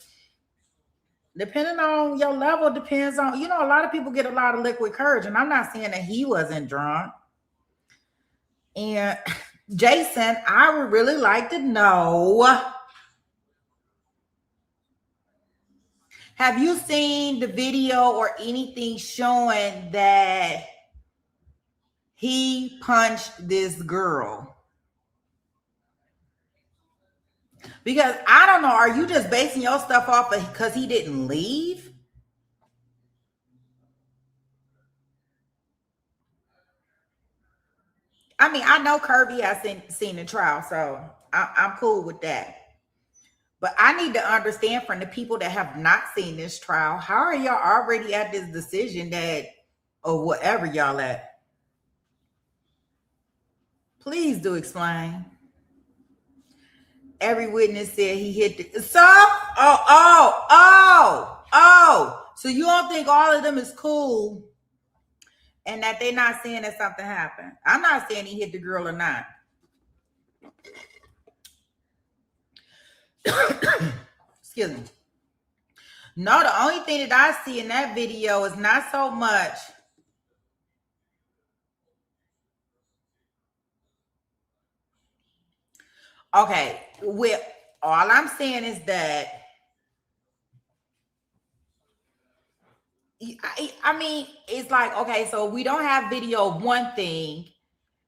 depending on your level depends on, a lot of people get a lot of liquid courage, and I'm not saying that he wasn't drunk. And Jason, I would really like to know, have you seen the video or anything showing that he punched this girl? Because I don't know, are you just basing your stuff off because he didn't leave? I mean, I know Kirby has seen the trial, so I'm cool with that. But I need to understand from the people that have not seen this trial, how are y'all already at this decision that, or whatever y'all at? Please do explain. Every witness said he hit the, so, so you don't think all of them is cool and that they're not saying that something happened? I'm not saying he hit the girl or not. Excuse me. No, the only thing that I see in that video is not so much. Okay, with all I'm saying is that, I mean, it's like, okay, so we don't have video of one thing.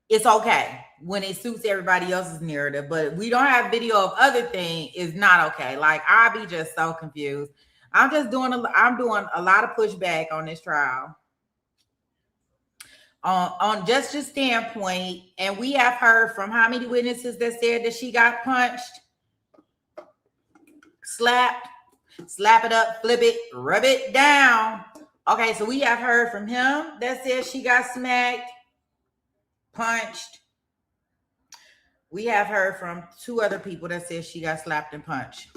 It's okay when it suits everybody else's narrative, but we don't have video of other thing is not okay. Like, I'll be just so confused. I'm doing a lot of pushback on this trial. On just your standpoint, and we have heard from how many witnesses that said that she got punched, slapped, slap it up, flip it, rub it down. Okay, so we have heard from him that says she got smacked, punched. We have heard from 2 other people that says she got slapped and punched.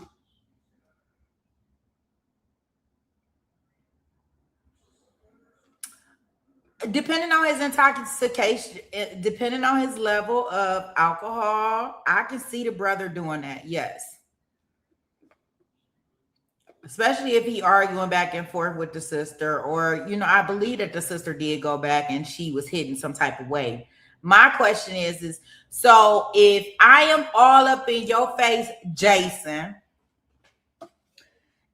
Depending on his intoxication, depending on his level of alcohol, I can see the brother doing that, yes. Especially if he arguing back and forth with the sister, or, I believe that the sister did go back and she was hitting some type of way. My question is so if I am all up in your face, Jason,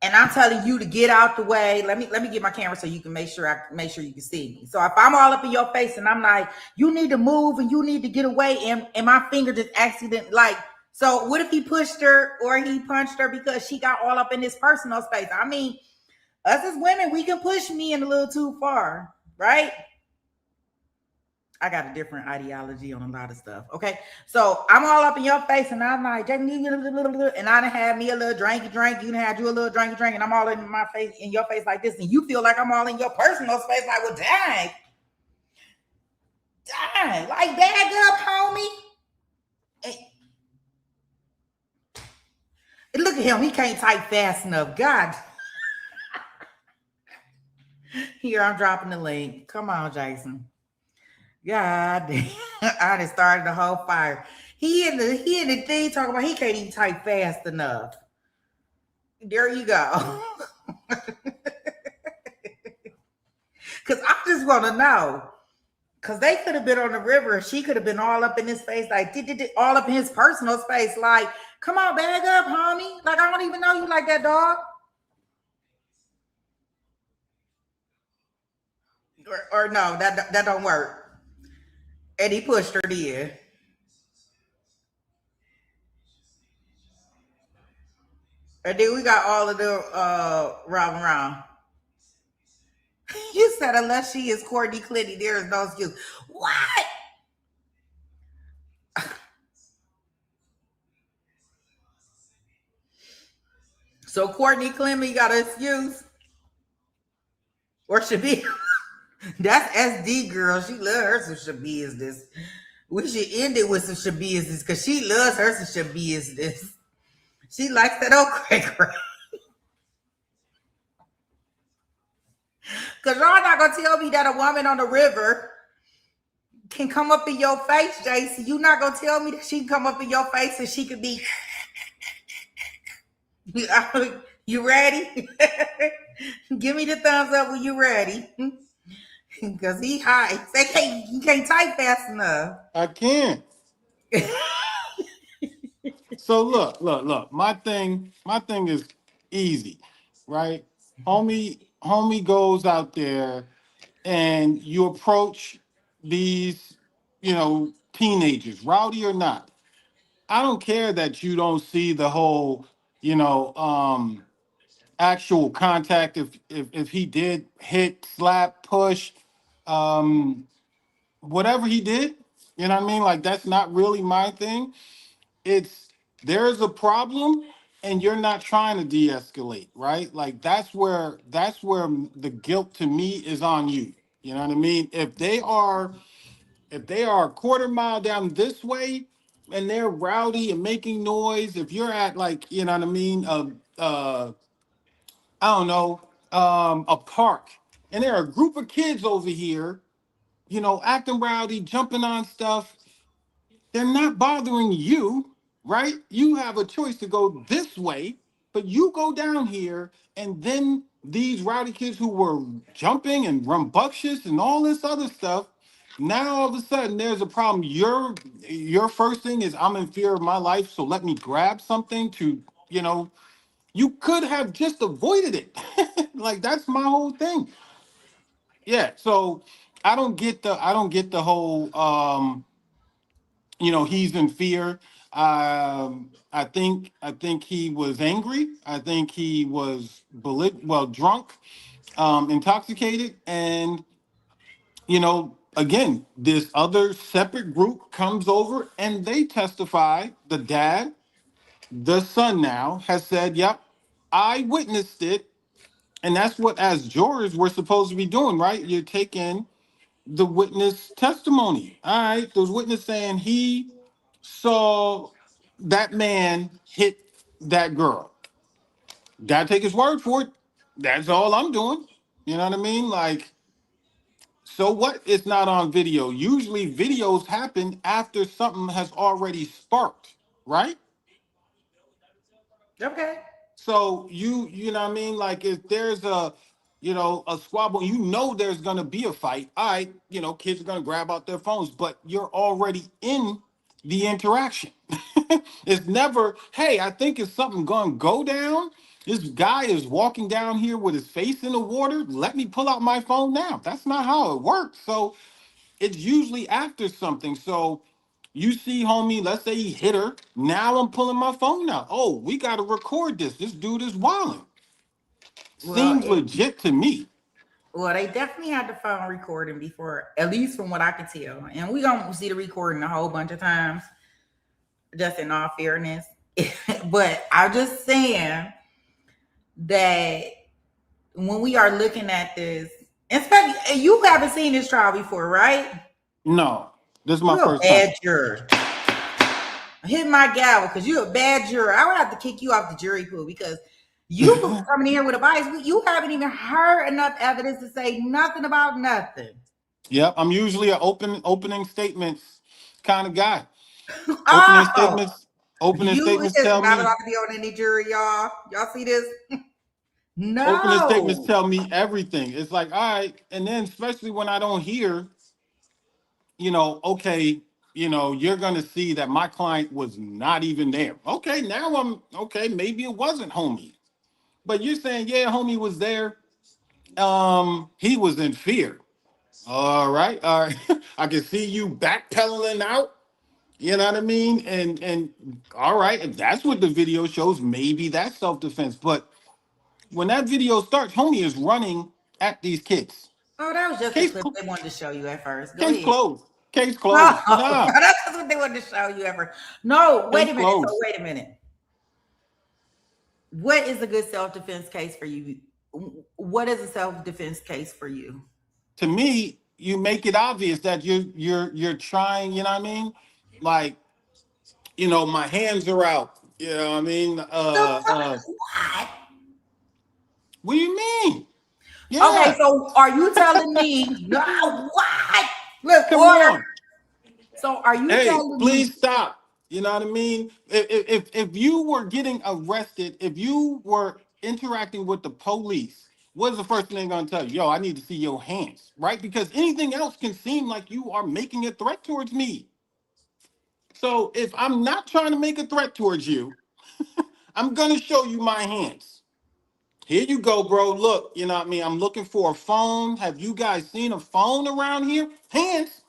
and I'm telling you to get out the way, let me get my camera so you can make sure you can see me. So if I'm all up in your face and I'm like, you need to move and you need to get away, and my finger just accident, like, so what if he pushed her or he punched her because she got all up in his personal space? I mean, us as women, we can push men a little too far, right? I got a different ideology on a lot of stuff. Okay, so I'm all up in your face, and I'm like, and I done had me a little drinky drink. You done had you a little drinky drink, and I'm all in my face, in your face like this, and you feel like I'm all in your personal space. Like, well, dang, like bag up, homie. And look at him, he can't type fast enough. God. Here, I'm dropping the link. Come on, Jason. God damn. I done started the whole fire. He in the thing talking about he can't even type fast enough. There you go. Cause I just want to know. Cause they could have been on the river. She could have been all up in his face, like all up in his personal space. Like, come on, bag up, homie. Like, I don't even know you like that, dog. Or no, that don't work. And he pushed her in. And then we got all of them around. You said unless she is Courtney Clinton, there is no excuse. What? So Courtney Clinton got an excuse? Or should be? That's SD girl. She loves her some business. We should end it with some should business because she loves her some should business. She likes that old crack. Because y'all not going to tell me that a woman on the river can come up in your face, JC. You not going to tell me that she can come up in your face and she could be... You ready? Give me the thumbs up when you ready. Because he high. Say, hey, you can't type fast enough. I can't. So look. My thing is easy, right? Homie goes out there and you approach these, teenagers, rowdy or not. I don't care that you don't see the whole, actual contact. If he did hit, slap, push, whatever he did, you know what I mean? Like, that's not really my thing. It's there's a problem and you're not trying to de-escalate, right? Like that's where the guilt to me is on you. You know what I mean? If they are a quarter mile down this way and they're rowdy and making noise, if you're at like, you know what I mean, I don't know, a park, and there are a group of kids over here, acting rowdy, jumping on stuff, they're not bothering you, right? You have a choice to go this way, but you go down here, and then these rowdy kids who were jumping and rambunctious and all this other stuff, now all of a sudden there's a problem. Your first thing is I'm in fear of my life, so let me grab something to, you could have just avoided it. Like that's my whole thing. Yeah, so I don't get the whole he's in fear. I think he was angry. I think he was drunk, intoxicated, and again, this other separate group comes over and they testify. The dad, the son now has said, "Yep, I witnessed it," and that's what as jurors we're supposed to be doing, right? You're taking the witness testimony. All right, those witness saying he saw that man hit that girl. Gotta take his word for it. That's all I'm doing. You know what I mean? Like, so what? It's not on video. Usually videos happen after something has already sparked, right? Okay. So you know what I mean? Like if there's a squabble, there's gonna be a fight. All right, kids are gonna grab out their phones, but you're already in the interaction. It's never, hey, I think it's something gonna go down. This guy is walking down here with his face in the water. Let me pull out my phone now. That's not how it works. So it's usually after something. So you see, homie, let's say he hit her. Now I'm pulling my phone out. Oh, we got to record this. This dude is wilding. Seems legit to me. Well, they definitely had the phone recording before, at least from what I could tell. And we gonna see the recording a whole bunch of times, just in all fairness. But I'm just saying that when we are looking at this, especially you haven't seen this trial before, right? No, this is my first time. Bad juror. Hit my gavel because you're a bad juror. I would have to kick you off the jury pool because you coming in here with a bias. You haven't even heard enough evidence to say nothing about nothing. Yep, I'm usually an opening statements kind of guy. Opening Oh, statements. Opening you statements is tell not me. allowed to be on any jury, y'all. Y'all see this? Opening statements No. tell me everything. It's like, all right, and then especially when I don't hear, okay, you're gonna see that my client was not even there. Okay, now I'm okay. Maybe it wasn't homie, but you're saying, yeah, homie was there. He was in fear. All right, all right. I can see you backpedaling out. You know what I mean? And all right, if that's what the video shows, maybe that's self-defense. But when that video starts, homie is running at these kids. Oh, that was just a Case clip they wanted to show you at first. Go case ahead. closed. Case No, closed. Nah, that's what they wanted to show you at first. No, wait case a minute. So closed. wait a minute. What is a good self-defense case for you? What is a self-defense case for you? To me, you make it obvious that you're trying, you know what I mean? Like, my hands are out. You know what I mean? What? What do you mean? Okay, Yeah. so are you telling me no what? Look, Come order. on. So are you Hey, telling me please stop. You know what I mean? If you were getting arrested, if you were interacting with the police, what's the first thing they're gonna tell you? Yo, I need to see your hands, right? Because anything else can seem like you are making a threat towards me. So if I'm not trying to make a threat towards you, I'm gonna show you my hands. Here you go, bro. Look, you know what I mean? I'm looking for a phone. Have you guys seen a phone around here? Hands.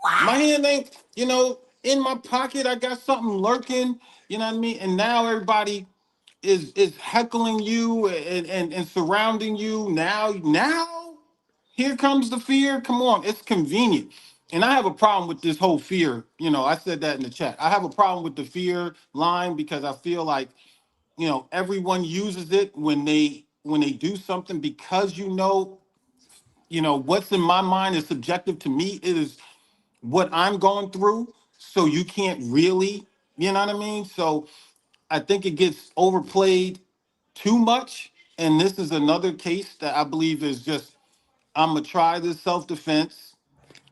My hand ain't, in my pocket. I got something lurking, you know what I mean? And now everybody is heckling you and surrounding you. Now here comes the fear. Come on, it's convenient. And I have a problem with this whole fear. I said that in the chat. I have a problem with the fear line because I feel like, everyone uses it when they do something because what's in my mind is subjective to me. It is what I'm going through. So you can't really, you know what I mean? So I think it gets overplayed too much. And this is another case that I believe is just, I'm going to try this self-defense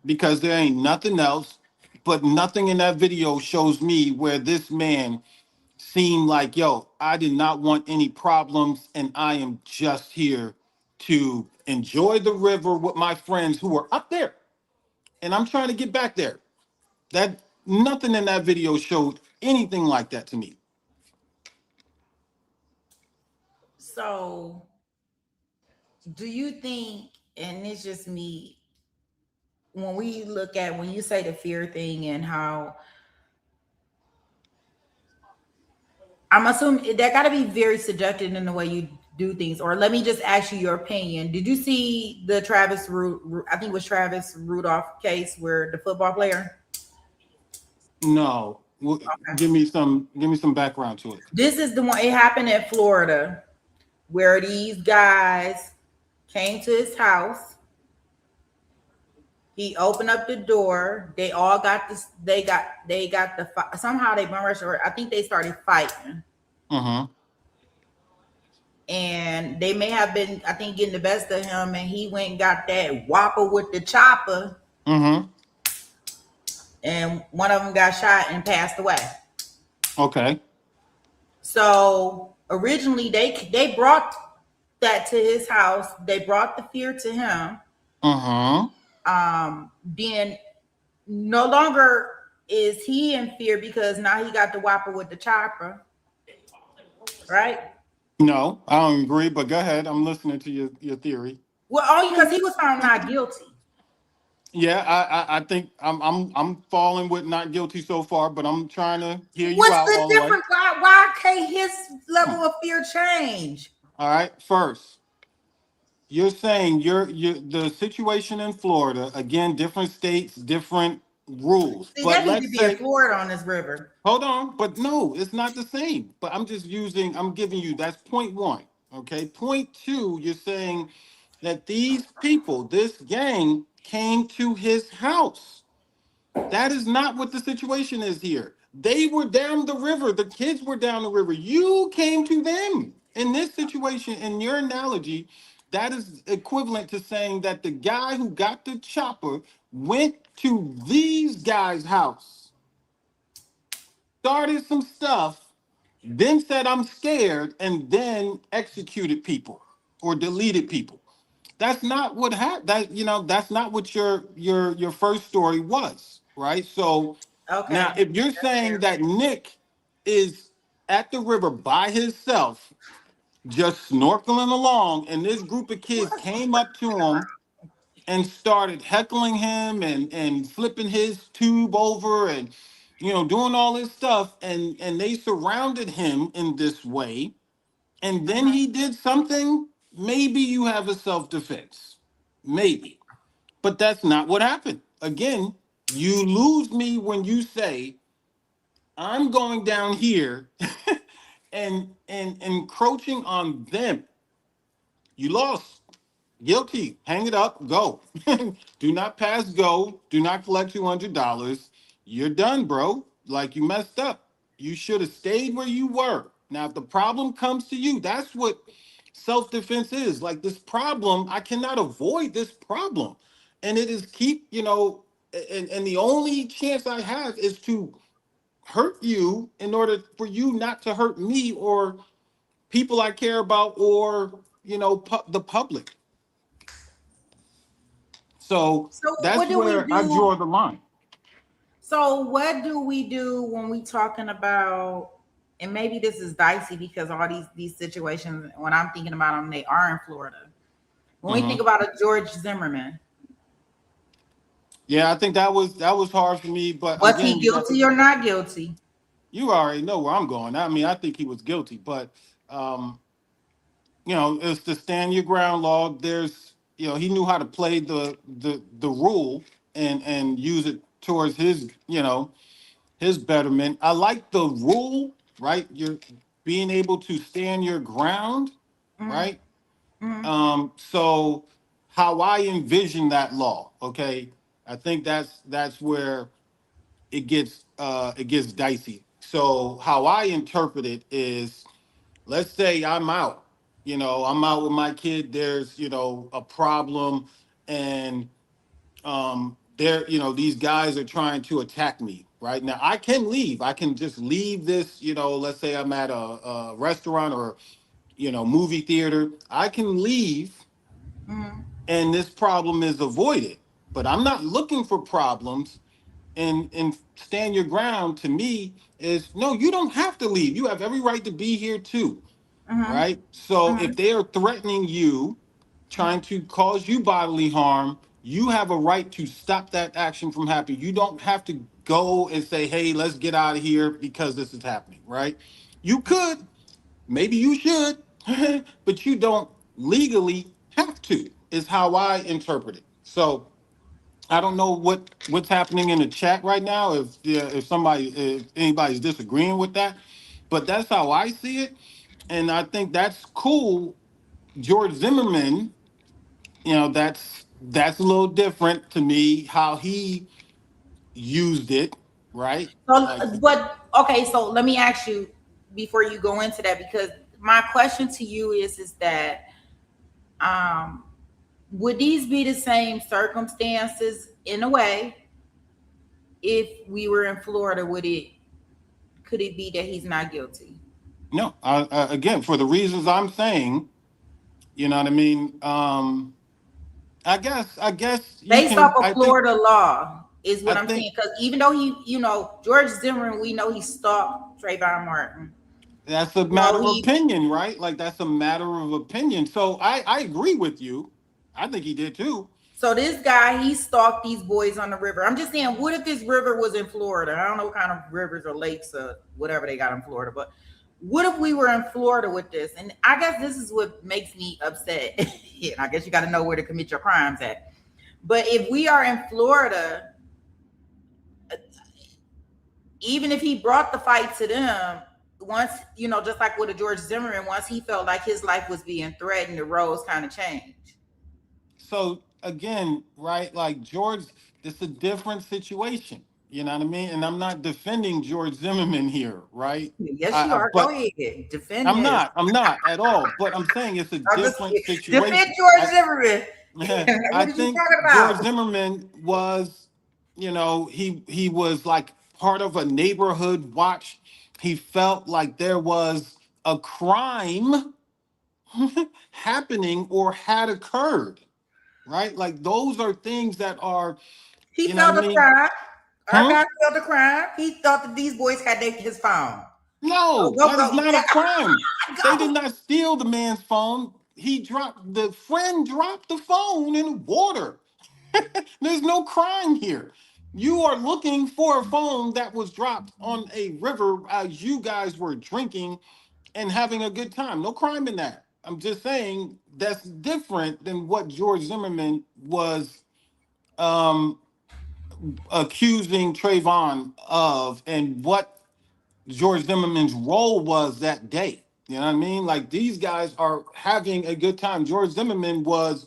because there ain't nothing else. But nothing in that video shows me where this man seemed like, yo, I did not want any problems. And I am just here to enjoy the river with my friends who are up there. And I'm trying to get back there. That nothing in that video showed anything like that to me. so? Do you think, and it's just me, when you say the fear thing and how I'm assuming that got to be very seductive in the way you do things. Or let me just ask you your opinion. Did you see the I think it was Travis Rudolph case where the football player? No. Give me some background to it. This is the one. It happened in Florida where these guys came to his house. He opened up the door. They all got this. They got the somehow they rushed, or I think they started fighting. And they may have been, I think, getting the best of him, and he went and got that whopper with the chopper. And one of them got shot and passed away. Okay. So originally they brought that to his house. They brought the fear to him. Then no longer is he in fear because now he got the whopper with the chopper. Right? No, I don't agree, but go ahead. I'm listening to your theory. Well, only because he was found not guilty. Yeah, I think I'm falling with not guilty so far, but I'm trying to hear you What's out the all the way. difference? Why can't his level of fear change? All right. First, you're saying the situation in Florida, again, different states, different rules. See, But that need to let's be say, in Florida on this river. hold on, but no, it's not the same. But I'm giving you, that's point one. Okay. Point two, you're saying that these people, this gang, came to his house. That is not what the situation is here. They were down the river. The kids were down the river. You came to them. In this situation, in your analogy, that is equivalent to saying that the guy who got the chopper went to these guys' house. started some stuff, then said I'm scared, and then executed people or deleted people. That's not what happened. That's not what your first story was, right? So Okay. now, if you're That's saying fair. that Nick is at the river by himself, just snorkeling along, and this group of kids came up to him and started heckling him and flipping his tube over and doing all this stuff, and they surrounded him in this way, and then he did something, maybe you have a self-defense, maybe, but that's not what happened. Again, you lose me when you say I'm going down here and encroaching on them. You lost. Guilty. Hang it up. Go. Do not pass go. Do not collect $200. You're done, bro. Like, you messed up. You should have stayed where you were. Now, if the problem comes to you, that's what self-defense is. Like, this problem, I cannot avoid this problem. And it is and the only chance I have is to hurt you in order for you not to hurt me or people I care about or the public. So So that's what do we where I do? draw the line. So what do we do when we talking about, and maybe this is dicey because all these situations, when I'm thinking about them, they are in Florida. When we think about a George Zimmerman, Yeah, I think that was hard for me, but was again, he guilty or not guilty? you already know where I'm going. I mean, I think he was guilty, but it's the stand your ground law. There's, he knew how to play the rule and use it towards his betterment. I like the rule, right? You're being able to stand your ground, right? So how I envision that law, okay, I think that's where it gets dicey. So how I interpret it is, let's say I'm out with my kid, there's a problem, and these guys are trying to attack me. Right now, I can leave. I can just leave this. Let's say I'm at a restaurant or movie theater. I can leave, and this problem is avoided. But I'm not looking for problems. And stand your ground to me is, no, you don't have to leave. You have every right to be here too. Right. So if they are threatening you, trying to cause you bodily harm, you have a right to stop that action from happening. You don't have to go and say, hey, let's get out of here because this is happening. Right. You could, maybe you should, but you don't legally have to, is how I interpret it. So I don't know what's happening in the chat right now, if anybody's disagreeing with that, but that's how I see it. And I think that's cool. George Zimmerman, that's a little different to me how he used it, right? So, so let me ask you before you go into that, because my question to you is that would these be the same circumstances in a way if we were in Florida? Could it be that he's not guilty? No, again, for the reasons I'm saying, you know what I mean? I guess Based off of Florida law is what I'm saying. Because even though George Zimmerman, we know he stalked Trayvon Martin. That's a matter of opinion, right? Like, that's a matter of opinion. So I agree with you. I think he did too. So this guy, he stalked these boys on the river. I'm just saying, what if this river was in Florida? I don't know what kind of rivers or lakes or whatever they got in Florida, but what if we were in Florida with this? And I guess this is what makes me upset. I guess you got to know where to commit your crimes at. But if we are in Florida, even if he brought the fight to them, once, just like with a George Zimmerman, once he felt like his life was being threatened, the roles kind of changed. So again, right, like George, it's a different situation. You know what I mean? And I'm not defending George Zimmerman here, right? Yes, you are. Go ahead. Defend I'm him. I'm not at all. But I'm saying it's a different situation. Defend George Zimmerman. I think George Zimmerman was, he was like part of a neighborhood watch. He felt like there was a crime happening or had occurred, right? Like those are things that are, He you know what felt I a mean? crime. Our Huh? guy felt a crime. He thought that these boys had his phone. No, Go, that go, is not a crime. They go. did not steal the man's phone. The friend dropped the phone in the water. There's no crime here. You are looking for a phone that was dropped on a river as you guys were drinking and having a good time. No crime in that. I'm just saying that's different than what George Zimmerman was um, accusing Trayvon of and what George Zimmerman's role was that day. You know what I mean? Like these guys are having a good time. George Zimmerman was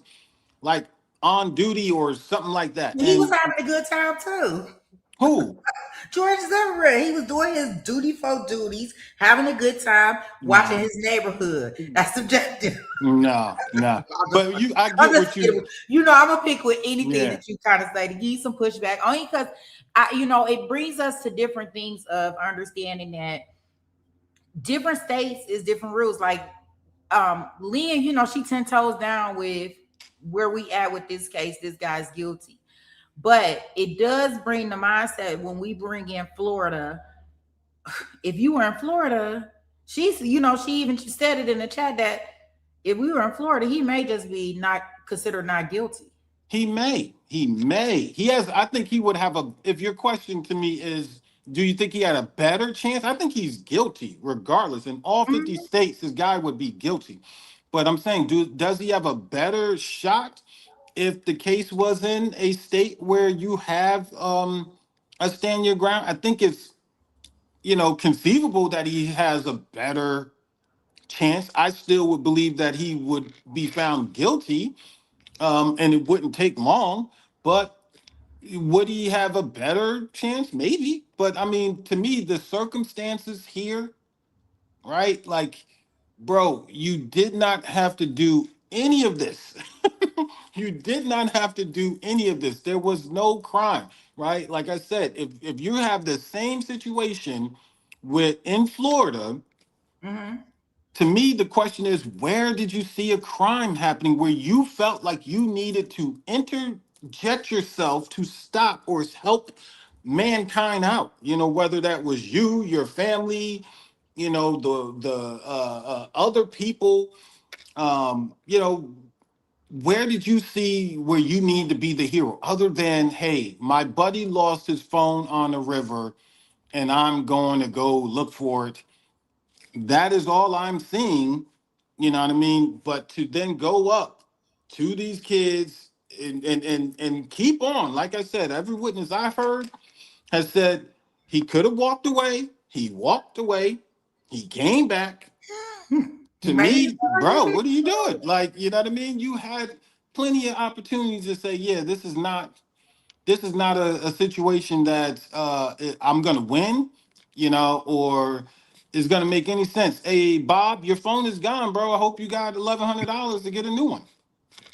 like on duty or something like that. He was And having a good time too. who? George Zimmerman, he was doing his dutiful duties, having a good time, watching Nah, his neighborhood. That's subjective. no, no. But I I'm get just what kidding. you. You know, I'm gonna pick with anything Yeah, that you kind of say to give you some pushback, only because it brings us to different things of understanding that different states is different rules. Like Lynn, she 10 toes down with where we at with this case. This guy's guilty. But it does bring the mindset when we bring in Florida. If you were in Florida, she even said it in the chat that if we were in Florida, he may just be not considered not guilty. he may. He has. I think he would have a. If your question to me is, do you think he had a better chance? I think he's guilty, regardless. In all 50 states, this guy would be guilty. But I'm saying, does he have a better shot if the case was in a state where you have a stand your ground? I think it's conceivable that he has a better chance. I still would believe that he would be found guilty, and it wouldn't take long. But would he have a better chance? Maybe. But I mean, to me, the circumstances here, right? Like, bro, you did not have to do any of this. You did not have to do any of this. There was no crime, right? Like I said, if you have the same situation in Florida, to me, the question is, where did you see a crime happening where you felt like you needed to interject yourself to stop or help mankind out? Whether that was you, your family, the other people. Where did you see where you need to be the hero other than, hey, my buddy lost his phone on the river and I'm going to go look for it? That is all I'm seeing. You know what I mean? But to then go up to these kids and keep on, like I said, every witness I've heard has said he could have walked away. He walked away. He came back. To me, bro, what are you doing? Like, you know what I mean? You had plenty of opportunities to say, yeah, this is not a situation that I'm gonna win, or is gonna make any sense. Hey, Bob, your phone is gone, bro. I hope you got $1,100 to get a new one,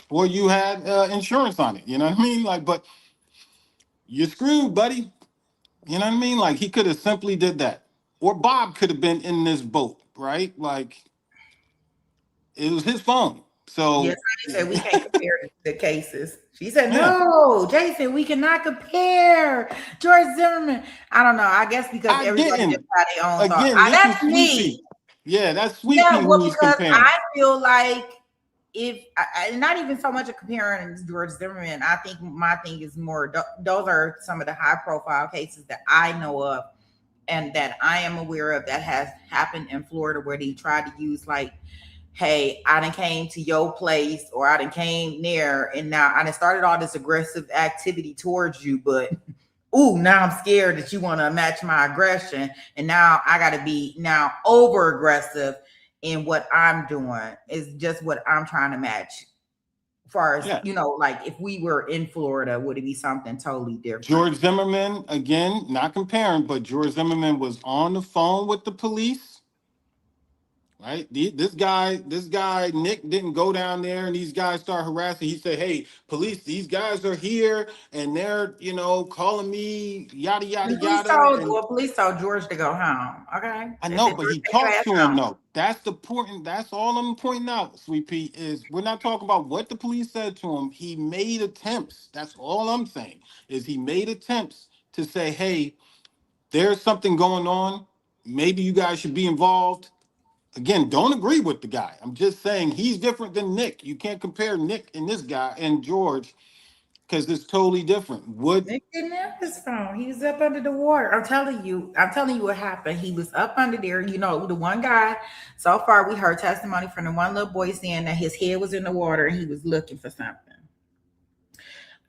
or you had insurance on it. You know what I mean? Like, but you're screwed, buddy. You know what I mean? Like, he could have simply did that, or Bob could have been in this boat, right? Like, it was his phone. Yes, So I said we can't compare the cases. She said, yeah, no, Jason, we cannot compare George Zimmerman. I don't know. I guess because I everybody just didn't. had their own thought. Again, this is That's Sweet me. Pea. Yeah, that's Sweet Yeah, Pea well, who he's because comparing. I feel like not even so much of comparing George Zimmerman. I think my thing is more, those are some of the high profile cases that I know of and that I am aware of that has happened in Florida where they tried to use like, hey, I done came to your place or I done came there and now I done started all this aggressive activity towards you, but now I'm scared that you want to match my aggression and now I got to be now over aggressive in what I'm doing is just what I'm trying to match. As far as, like if we were in Florida, would it be something totally different? George Zimmerman, again, not comparing, but George Zimmerman was on the phone with the police, right? This guy, Nick didn't go down there and these guys start harassing. He said, hey, police, these guys are here and they're, calling me yada, yada, yada. And Police told George to go home. Okay. I They know, said, but "George, he take your talked ass to him home." though. That's the point. That's all I'm pointing out, Sweet Pea, is we're not talking about what the police said to him. He made attempts. That's all I'm saying, is he made attempts to say, hey, there's something going on. Maybe you guys should be involved. Again, don't agree with the guy. I'm just saying he's different than Nick. You can't compare Nick and this guy and George because it's totally different. Nick didn't have his phone. He was up under the water. I'm telling you what happened. He was up under there. The one guy, so far we heard testimony from the one little boy saying that his head was in the water and he was looking for something.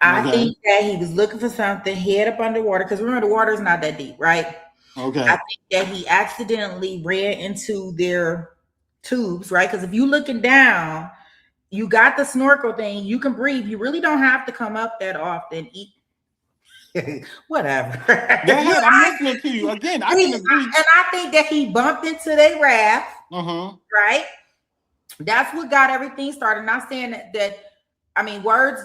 I think that he was looking for something, head up underwater, because remember, the water is not that deep, right? Okay. I think that he accidentally ran into their tubes, right? Because if you're looking down, you got the snorkel thing, you can breathe. You really don't have to come up that often. Whatever. Go ahead. I'm listening to you. Again, I can agree. And I think that he bumped into their raft, right? That's what got everything started. Not saying that I mean, words,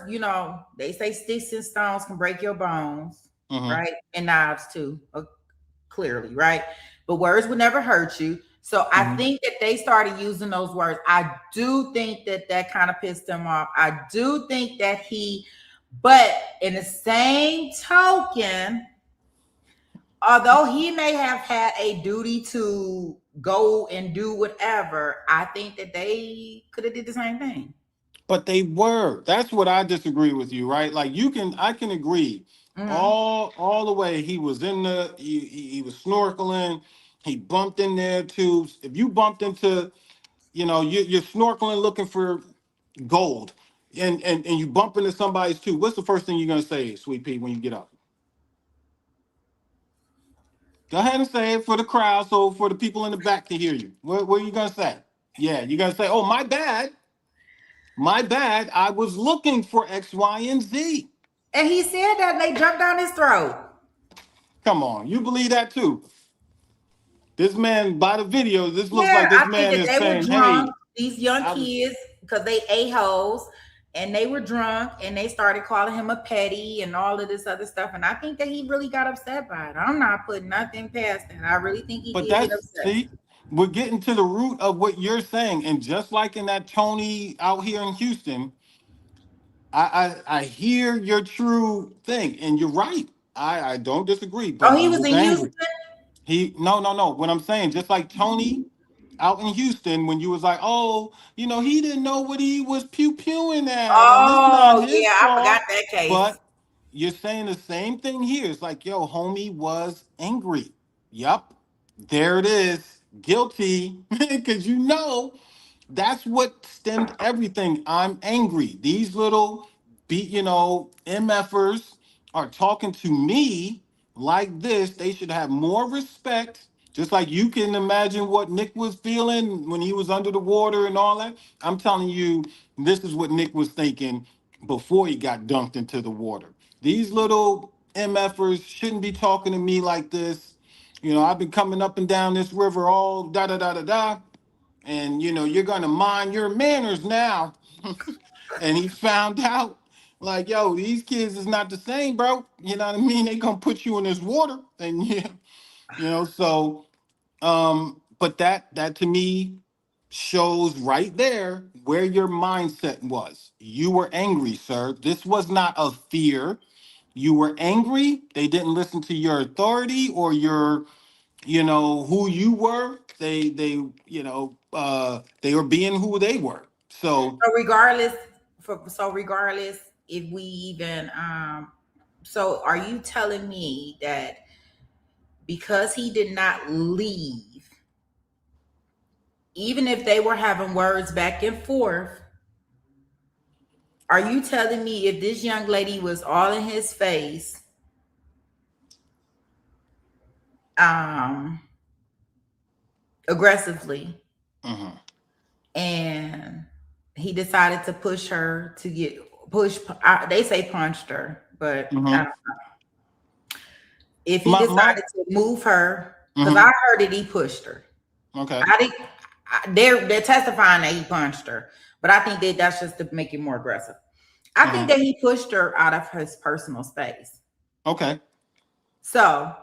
they say sticks and stones can break your bones, right? And knives too, clearly, right? But words would never hurt you. So I think that they started using those words. I do think that kind of pissed him off. I do think that but in the same token, although he may have had a duty to go and do whatever, I think that they could have did the same thing. But they were. That's what I disagree with you, right? Like I can agree all the way. He was in he was snorkeling. He bumped in their tubes. If you bumped into, you're snorkeling looking for gold, and you bump into somebody's tube. What's the first thing you're gonna say, Sweet Pea, when you get up? Go ahead and say it for the crowd, so for the people in the back to hear you. What are you gonna say? Yeah, you're gonna say, "Oh, my bad. My bad. I was looking for X, Y, and Z." And he said that and they jumped down his throat. Come on, you believe that too? This man, by the video, this looks like this man is saying, drunk, "Hey, these young kids, because they a-holes, and they were drunk, and they started calling him a petty and all of this other stuff." And I think that he really got upset by it. I'm not putting nothing past that. I really think he did get upset. See, we're getting to the root of what you're saying, and just like in that Tony out here in Houston, I hear your true thing, and you're right. I don't disagree. But he was in Houston. No. What I'm saying, just like Tony out in Houston, when you was like, oh, he didn't know what he was pew-pewing at. Oh, yeah, I forgot that case. But you're saying the same thing here. It's like, yo, homie was angry. Yup. There it is. Guilty. Because that's what stemmed everything. I'm angry. These little MFers are talking to me like this. They should have more respect. Just like you can imagine what Nick was feeling when he was under the water and all that. I'm telling you, this is what Nick was thinking before he got dunked into the water. These little MFers shouldn't be talking to me like this. I've been coming up and down this river all da-da-da-da-da. And, you're going to mind your manners now. And he found out, like, yo, these kids is not the same, bro. You know what I mean? They going to put you in this water. And, so, but that to me shows right there where your mindset was. You were angry, sir. This was not of fear. You were angry. They didn't listen to your authority or your, who you were. They were being who they were. So regardless, if we even so are you telling me that because he did not leave, even if they were having words back and forth, are you telling me if this young lady was all in his face, aggressively, and he decided to push her to they say punched her, but I don't know. If he decided to move her, because I heard that he pushed her. Okay. they're testifying that he punched her, but I think that that's just to make it more aggressive. I think that he pushed her out of his personal space. Okay. So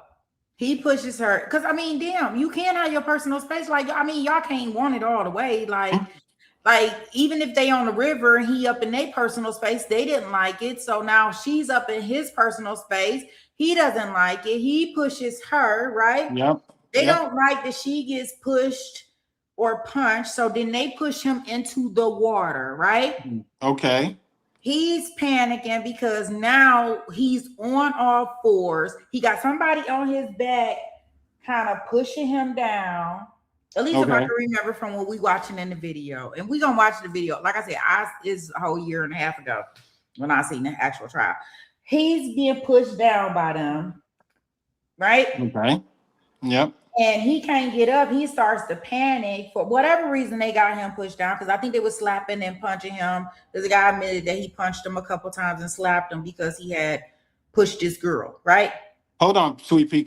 he pushes her because I mean, damn, you can't have your personal space. Like, I mean, y'all can't want it all the way. Like even if they on the river and he up in their personal space, they didn't like it. So now she's up in his personal space. He doesn't like it. He pushes her, right? Yep. They don't like that she gets pushed or punched. So then they push him into the water, right? Okay. He's panicking because now he's on all fours. He got somebody on his back kind of pushing him down. At least if I can remember from what we watching in the video. And we gonna watch the video. Like I said, it's a whole year and a half ago when I seen the actual trial. He's being pushed down by them, right? Okay. Yep. And he can't get up. He starts to panic for whatever reason. They got him pushed down because I think they were slapping and punching him. Because the guy admitted that he punched him a couple times and slapped him because he had pushed this girl, right? Hold on, Sweet Pea.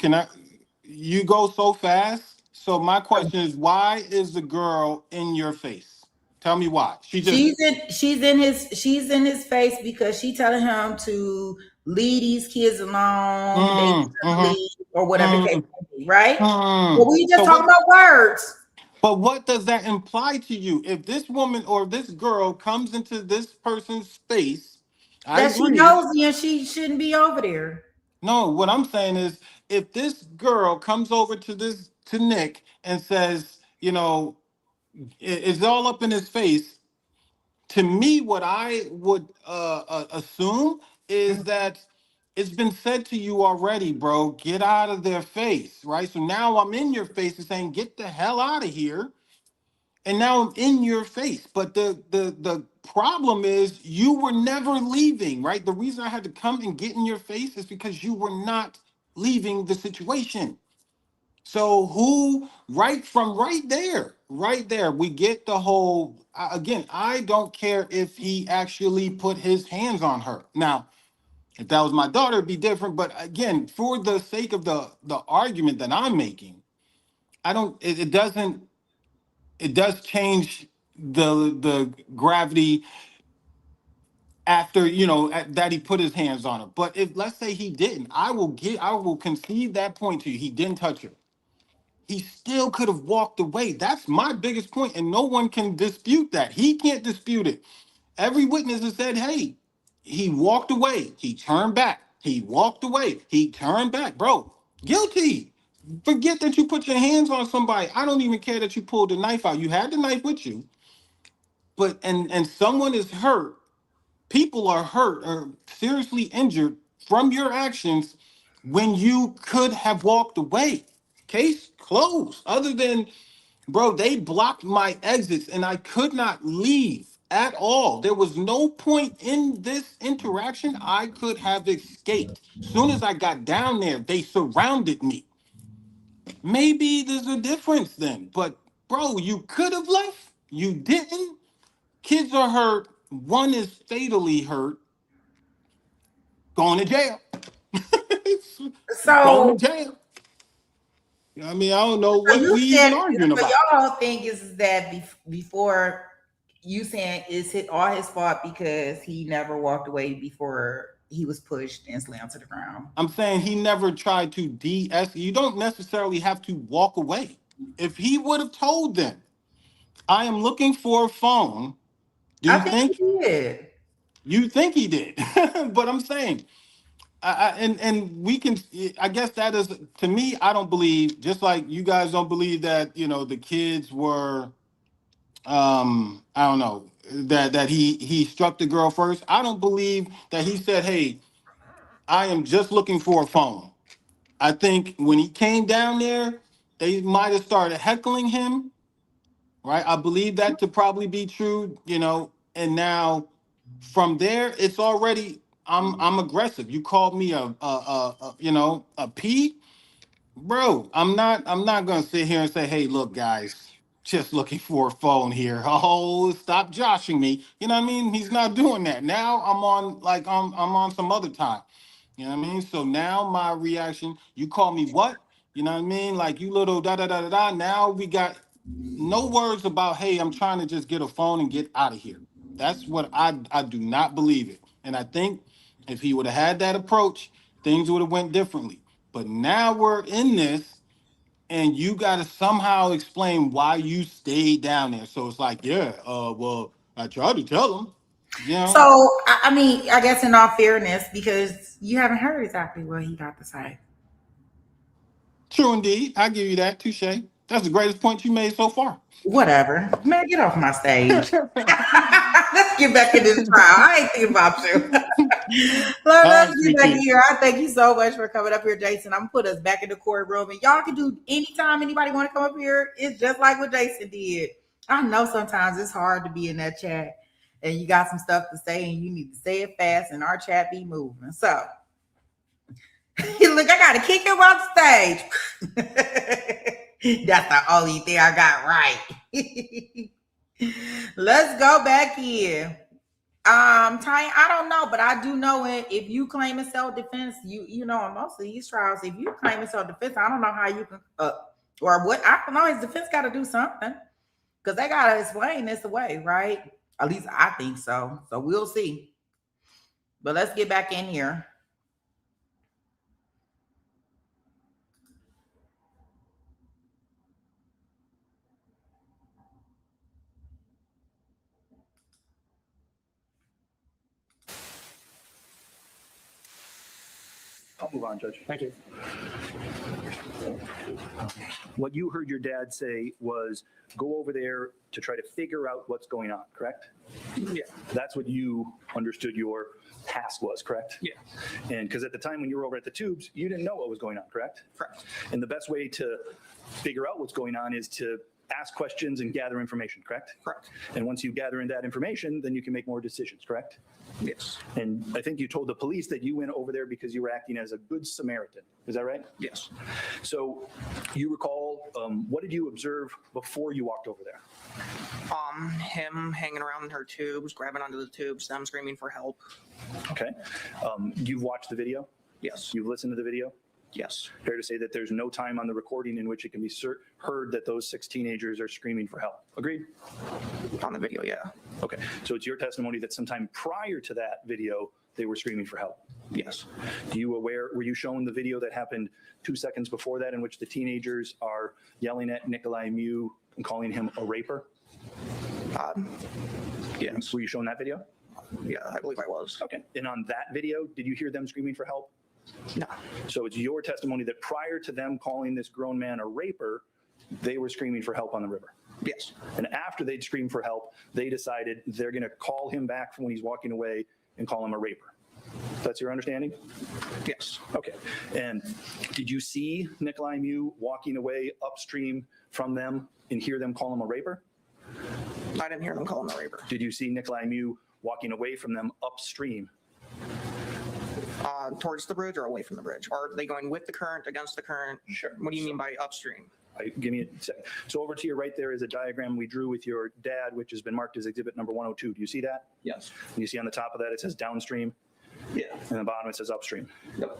You go so fast. So my question is, why is the girl in your face? Tell me why. She's in his face because she telling him to leave these kids alone, leave, or whatever the case may be, right? But we just talking about words. But what does that imply to you? If this woman or this girl comes into this person's space, that she nosy and she shouldn't be over there. No, what I'm saying is, if this girl comes over to Nick and says, it's all up in his face, to me, what I would assume is that it's been said to you already, bro, get out of their face, right? So now I'm in your face and saying, get the hell out of here. And now I'm in your face. But the problem is you were never leaving, right? The reason I had to come and get in your face is because you were not leaving the situation. So right there, we get the whole, again, I don't care if he actually put his hands on her. Now, if that was my daughter, it'd be different. But again, for the sake of the argument that I'm making, it does change the gravity after that he put his hands on her. But if, let's say, he didn't, I will concede that point to you. He didn't touch her. He still could have walked away. That's my biggest point, and no one can dispute that. He can't dispute it. Every witness has said, hey, he walked away, he turned back, he walked away, he turned back. Bro, guilty. Forget that you put your hands on somebody. I don't even care that you pulled the knife out. You had the knife with you, but and someone is hurt. People are hurt or seriously injured from your actions when you could have walked away. Case closed. Other than, bro, they blocked my exits and I could not leave at all. There was no point in this interaction I could have escaped. Soon as I got down there, they surrounded me. Maybe there's a difference then, but bro, you could have left. You didn't. Kids are hurt. One is fatally hurt. Going to jail. Going to jail. I mean, I don't know what we even arguing about. Y'all think is that before you saying is it all his fault because he never walked away before he was pushed and slammed to the ground? I'm saying he never tried to de-escalate. You don't necessarily have to walk away. If he would have told them, I am looking for a phone, I think he did. You think he did? But I'm saying, and we can, I guess that is, to me, I don't believe, just like you guys don't believe that, the kids were, I don't know, that he struck the girl first. I don't believe that he said, hey, I am just looking for a phone. I think when he came down there, they might have started heckling him, right? I believe that to probably be true, and now from there, it's already, I'm aggressive. You called me a P, bro. I'm not gonna sit here and say, hey, look, guys, just looking for a phone here. Oh, stop joshing me. You know what I mean? He's not doing that. Now I'm on some other time. You know what I mean? So now my reaction, you call me what? You know what I mean? Like, you little da da da da da. Now we got No words about, hey, I'm trying to just get a phone and get out of here. That's what I do not believe it. And I think if he would have had that approach, things would have went differently. But now we're in this, and you got to somehow explain why you stayed down there. So it's like, yeah, well, I tried to tell him, you know. So, I mean, I guess in all fairness, because you haven't heard exactly what he got to say. True indeed. I give you that. Touche. That's the greatest point you made so far. Whatever. Man, get off my stage. Let's get back in this trial. I ain't thinking about you. Let's get back here. I thank you so much for coming up here, Jason. I'm gonna put us back in the courtroom, and y'all can do anytime anybody want to come up here. It's just like what Jason did. I know sometimes it's hard to be in that chat, and you got some stuff to say, and you need to say it fast, and our chat be moving. So, look, I gotta kick him off stage. That's the only thing I got right. Let's go back here. Ty, I don't know, but I do know it. If you claim in self-defense, you know, in most of these trials, if you claim in self-defense, I don't know how you can or what, I don't know, his defense got to do something, because they got to explain this away, right? At least I think so. So we'll see. But let's get back in here. I'll move on, Judge. Thank you. What you heard your dad say was go over there to try to figure out what's going on, correct? Yeah. That's what you understood your task was, correct? Yeah. And because at the time when you were over at the tubes, you didn't know what was going on, correct? Correct. And the best way to figure out what's going on is to ask questions and gather information, correct? Correct. And once you gather in that information, then you can make more decisions, correct? Yes. And I think you told the police that you went over there because you were acting as a good Samaritan. Is that right? Yes. So you recall, what did you observe before you walked over there? Him hanging around her tubes, grabbing onto the tubes, them screaming for help. Okay. You've watched the video? Yes. You've listened to the video? Yes. Fair to say that there's no time on the recording in which it can be heard that those 6 teenagers are screaming for help. Agreed? On the video, yeah. Okay. So it's your testimony that sometime prior to that video, they were screaming for help? Yes. Were you shown the video that happened 2 seconds before that in which the teenagers are yelling at Nicolae Miu and calling him a raper? Yes. Were you shown that video? Yeah, I believe I was. Okay. And on that video, did you hear them screaming for help? No. So it's your testimony that prior to them calling this grown man a raper, they were screaming for help on the river? Yes. And after they'd screamed for help, they decided they're going to call him back from when he's walking away and call him a raper. That's your understanding? Yes. Okay. And did you see Nicolae Miu walking away upstream from them and hear them call him a raper? I didn't hear them call him a raper. Did you see Nicolae Miu walking away from them upstream? Towards the bridge or away from the bridge? Are they going with the current, against the current? Sure. What do you mean by upstream? Give me a second. So over to your right there is a diagram we drew with your dad, which has been marked as exhibit number 102. Do you see that? Yes. And you see on the top of that, it says downstream? Yeah. And on the bottom, it says upstream. Yep.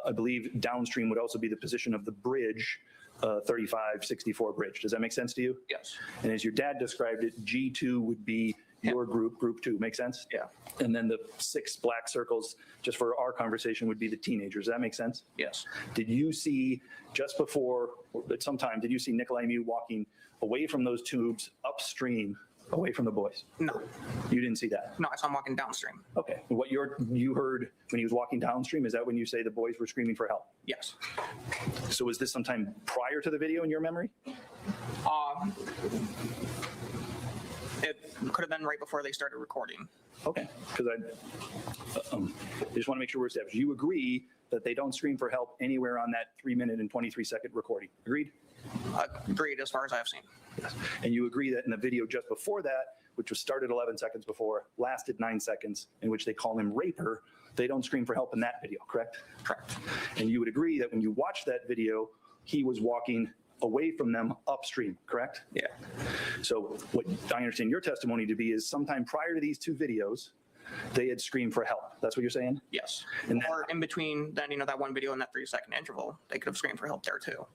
I believe downstream would also be the position of the bridge, 3564 bridge. Does that make sense to you? Yes. And as your dad described it, G2 would be your group, group 2. Make sense? Yeah. And then the 6 black circles, just for our conversation, would be the teenagers. Does that make sense? Yes. Did you see, just before, or at some time, did you see Nicolae Miu walking away from those tubes upstream, away from the boys? No. You didn't see that? No, I saw him walking downstream. Okay. And what you heard when he was walking downstream, is that when you say the boys were screaming for help? Yes. So was this sometime prior to the video in your memory? It could have been right before they started recording. Okay, because I just want to make sure we're established. You agree that they don't scream for help anywhere on that 3-minute and 23-second recording? Agreed? Agreed, as far as I've seen. Yes. And you agree that in the video just before that, which was started 11 seconds before, lasted 9 seconds, in which they call him raper, they don't scream for help in that video, correct? Correct. And you would agree that when you watch that video, he was walking away from them upstream, correct? Yeah. So what I understand your testimony to be is sometime prior to these 2 videos, they had screamed for help. That's what you're saying? Yes. And or in between then, that one video and that 3-second interval, they could have screamed for help there too.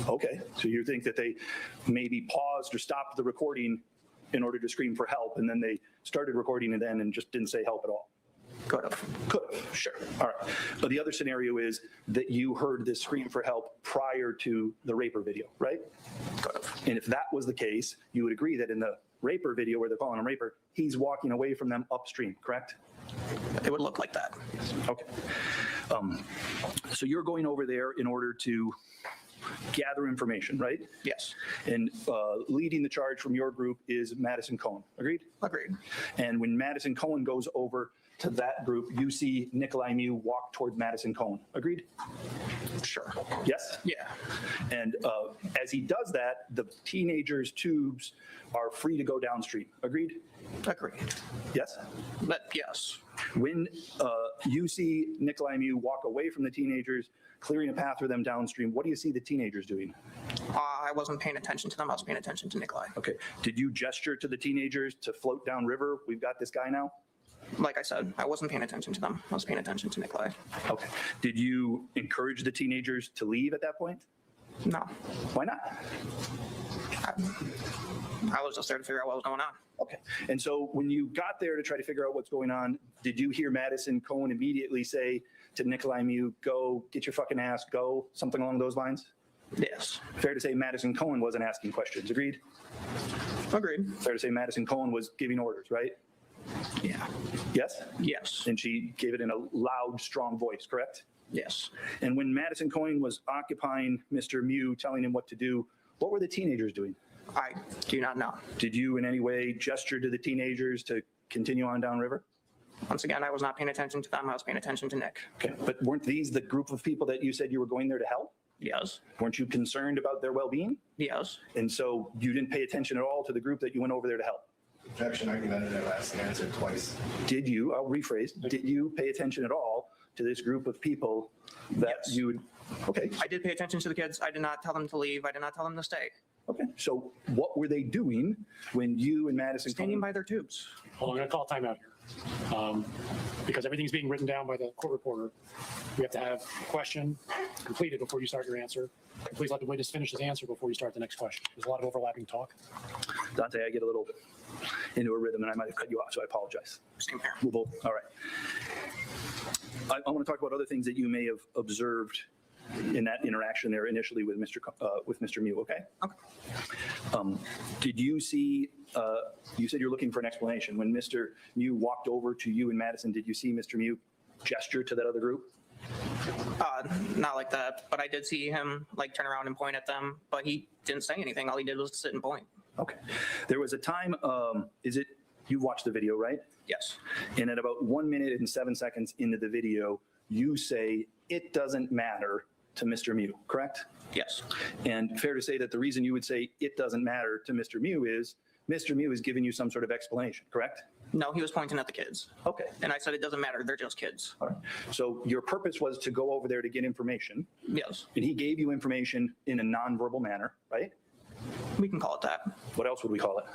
Okay, so you think that they maybe paused or stopped the recording in order to scream for help, and then they started recording it then and just didn't say help at all? Could have. Could have, sure. All right. But the other scenario is that you heard this scream for help prior to the raper video, right? Could have. And if that was the case, you would agree that in the raper video where they're calling him raper, he's walking away from them upstream, correct? It would look like that. Okay. So you're going over there in order to gather information, right? Yes. And leading the charge from your group is Madison Cohen. Agreed? Agreed. And when Madison Cohen goes over to that group, you see Nicolae Miu walk toward Madison Cohen. Agreed? Sure. Yes? Yeah. And as he does that, the teenagers' tubes are free to go downstream. Agreed? Agreed. Yes? But yes. When you see Nicolae Miu walk away from the teenagers, clearing a path for them downstream, what do you see the teenagers doing? I wasn't paying attention to them. I was paying attention to Nicolae. Okay. Did you gesture to the teenagers to float downriver? We've got this guy now? Like I said, I wasn't paying attention to them. I was paying attention to Nicolae. Okay. Did you encourage the teenagers to leave at that point? No. Why not? I was just there to figure out what was going on. Okay. And so when you got there to try to figure out what's going on, did you hear Madison Cohen immediately say to Nicolae Miu, go get your fucking ass, go, something along those lines? Yes. Fair to say Madison Cohen wasn't asking questions. Agreed? Agreed. Fair to say Madison Cohen was giving orders, right? Yeah. Yes? Yes. And she gave it in a loud, strong voice, correct? Yes. And when Madison Cohen was occupying Mr. Miu, telling him what to do, what were the teenagers doing? I do not know. Did you in any way gesture to the teenagers to continue on downriver? Once again, I was not paying attention to them. I was paying attention to Nick. Okay, but weren't these the group of people that you said you were going there to help? Yes. Weren't you concerned about their well-being? Yes. And so you didn't pay attention at all to the group that you went over there to help? Objection, argumentative, asked and answered twice. Did you, I'll rephrase, did you pay attention at all to this group of people that Yes. you would, okay, I did pay attention to the kids. I did not tell them to leave. I did not tell them to stay. okay. So what were they doing when you and Madison Standing Cohen? by their tubes. Well, I'm going to call timeout here. Because everything's being written down by the court reporter. We have to have a question completed before you start your answer. Please let the witness finish his answer before you start the next question. There's a lot of overlapping talk. Dante, I get a little into a rhythm and I might have cut you off, so I apologize. Same here. We'll both, all right. I want to talk about other things that you may have observed in that interaction there initially with Mr. Miu, okay? Okay. Did you see, you said you're looking for an explanation. When Mr. Miu walked over to you and Madison, did you see Mr. Miu gesture to that other group? Not like that, but I did see him like turn around and point at them, but he didn't say anything. All he did was sit and point. Okay. There was a time, you watched the video, right? Yes. And at about 1 minute and 7 seconds into the video, you say, it doesn't matter to Mr. Miu, correct? Yes. And fair to say that the reason you would say it doesn't matter to Mr. Miu is Mr. Miu is giving you some sort of explanation, correct? No, he was pointing at the kids. Okay. And I said, it doesn't matter. They're just kids. All right. So your purpose was to go over there to get information, Yes. and he gave you information in a nonverbal manner, right? We can call it that. What else would we call it?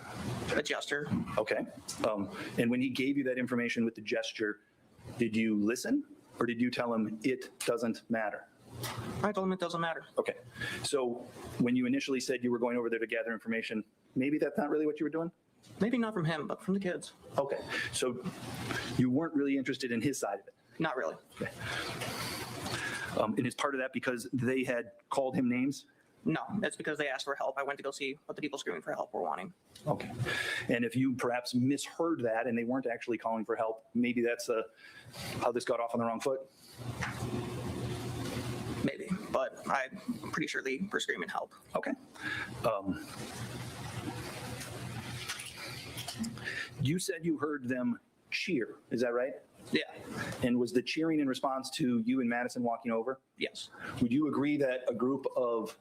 A gesture. Okay. And when he gave you that information with the gesture, did you listen or did you tell him it doesn't matter? I told him it doesn't matter. Okay. So when you initially said you were going over there to gather information, maybe that's not really what you were doing? Maybe not from him, but from the kids. Okay. So you weren't really interested in his side of it? Not really. Okay. And it's part of that because they had called him names? No, it's because they asked for help. I went to go see what the people screaming for help were wanting. Okay. And if you perhaps misheard that and they weren't actually calling for help, maybe that's how this got off on the wrong foot? Maybe, but I'm pretty sure they were screaming help. Okay. You said you heard them cheer, is that right? Yeah. And was the cheering in response to you and Madison walking over? Yes. Would you agree that a group of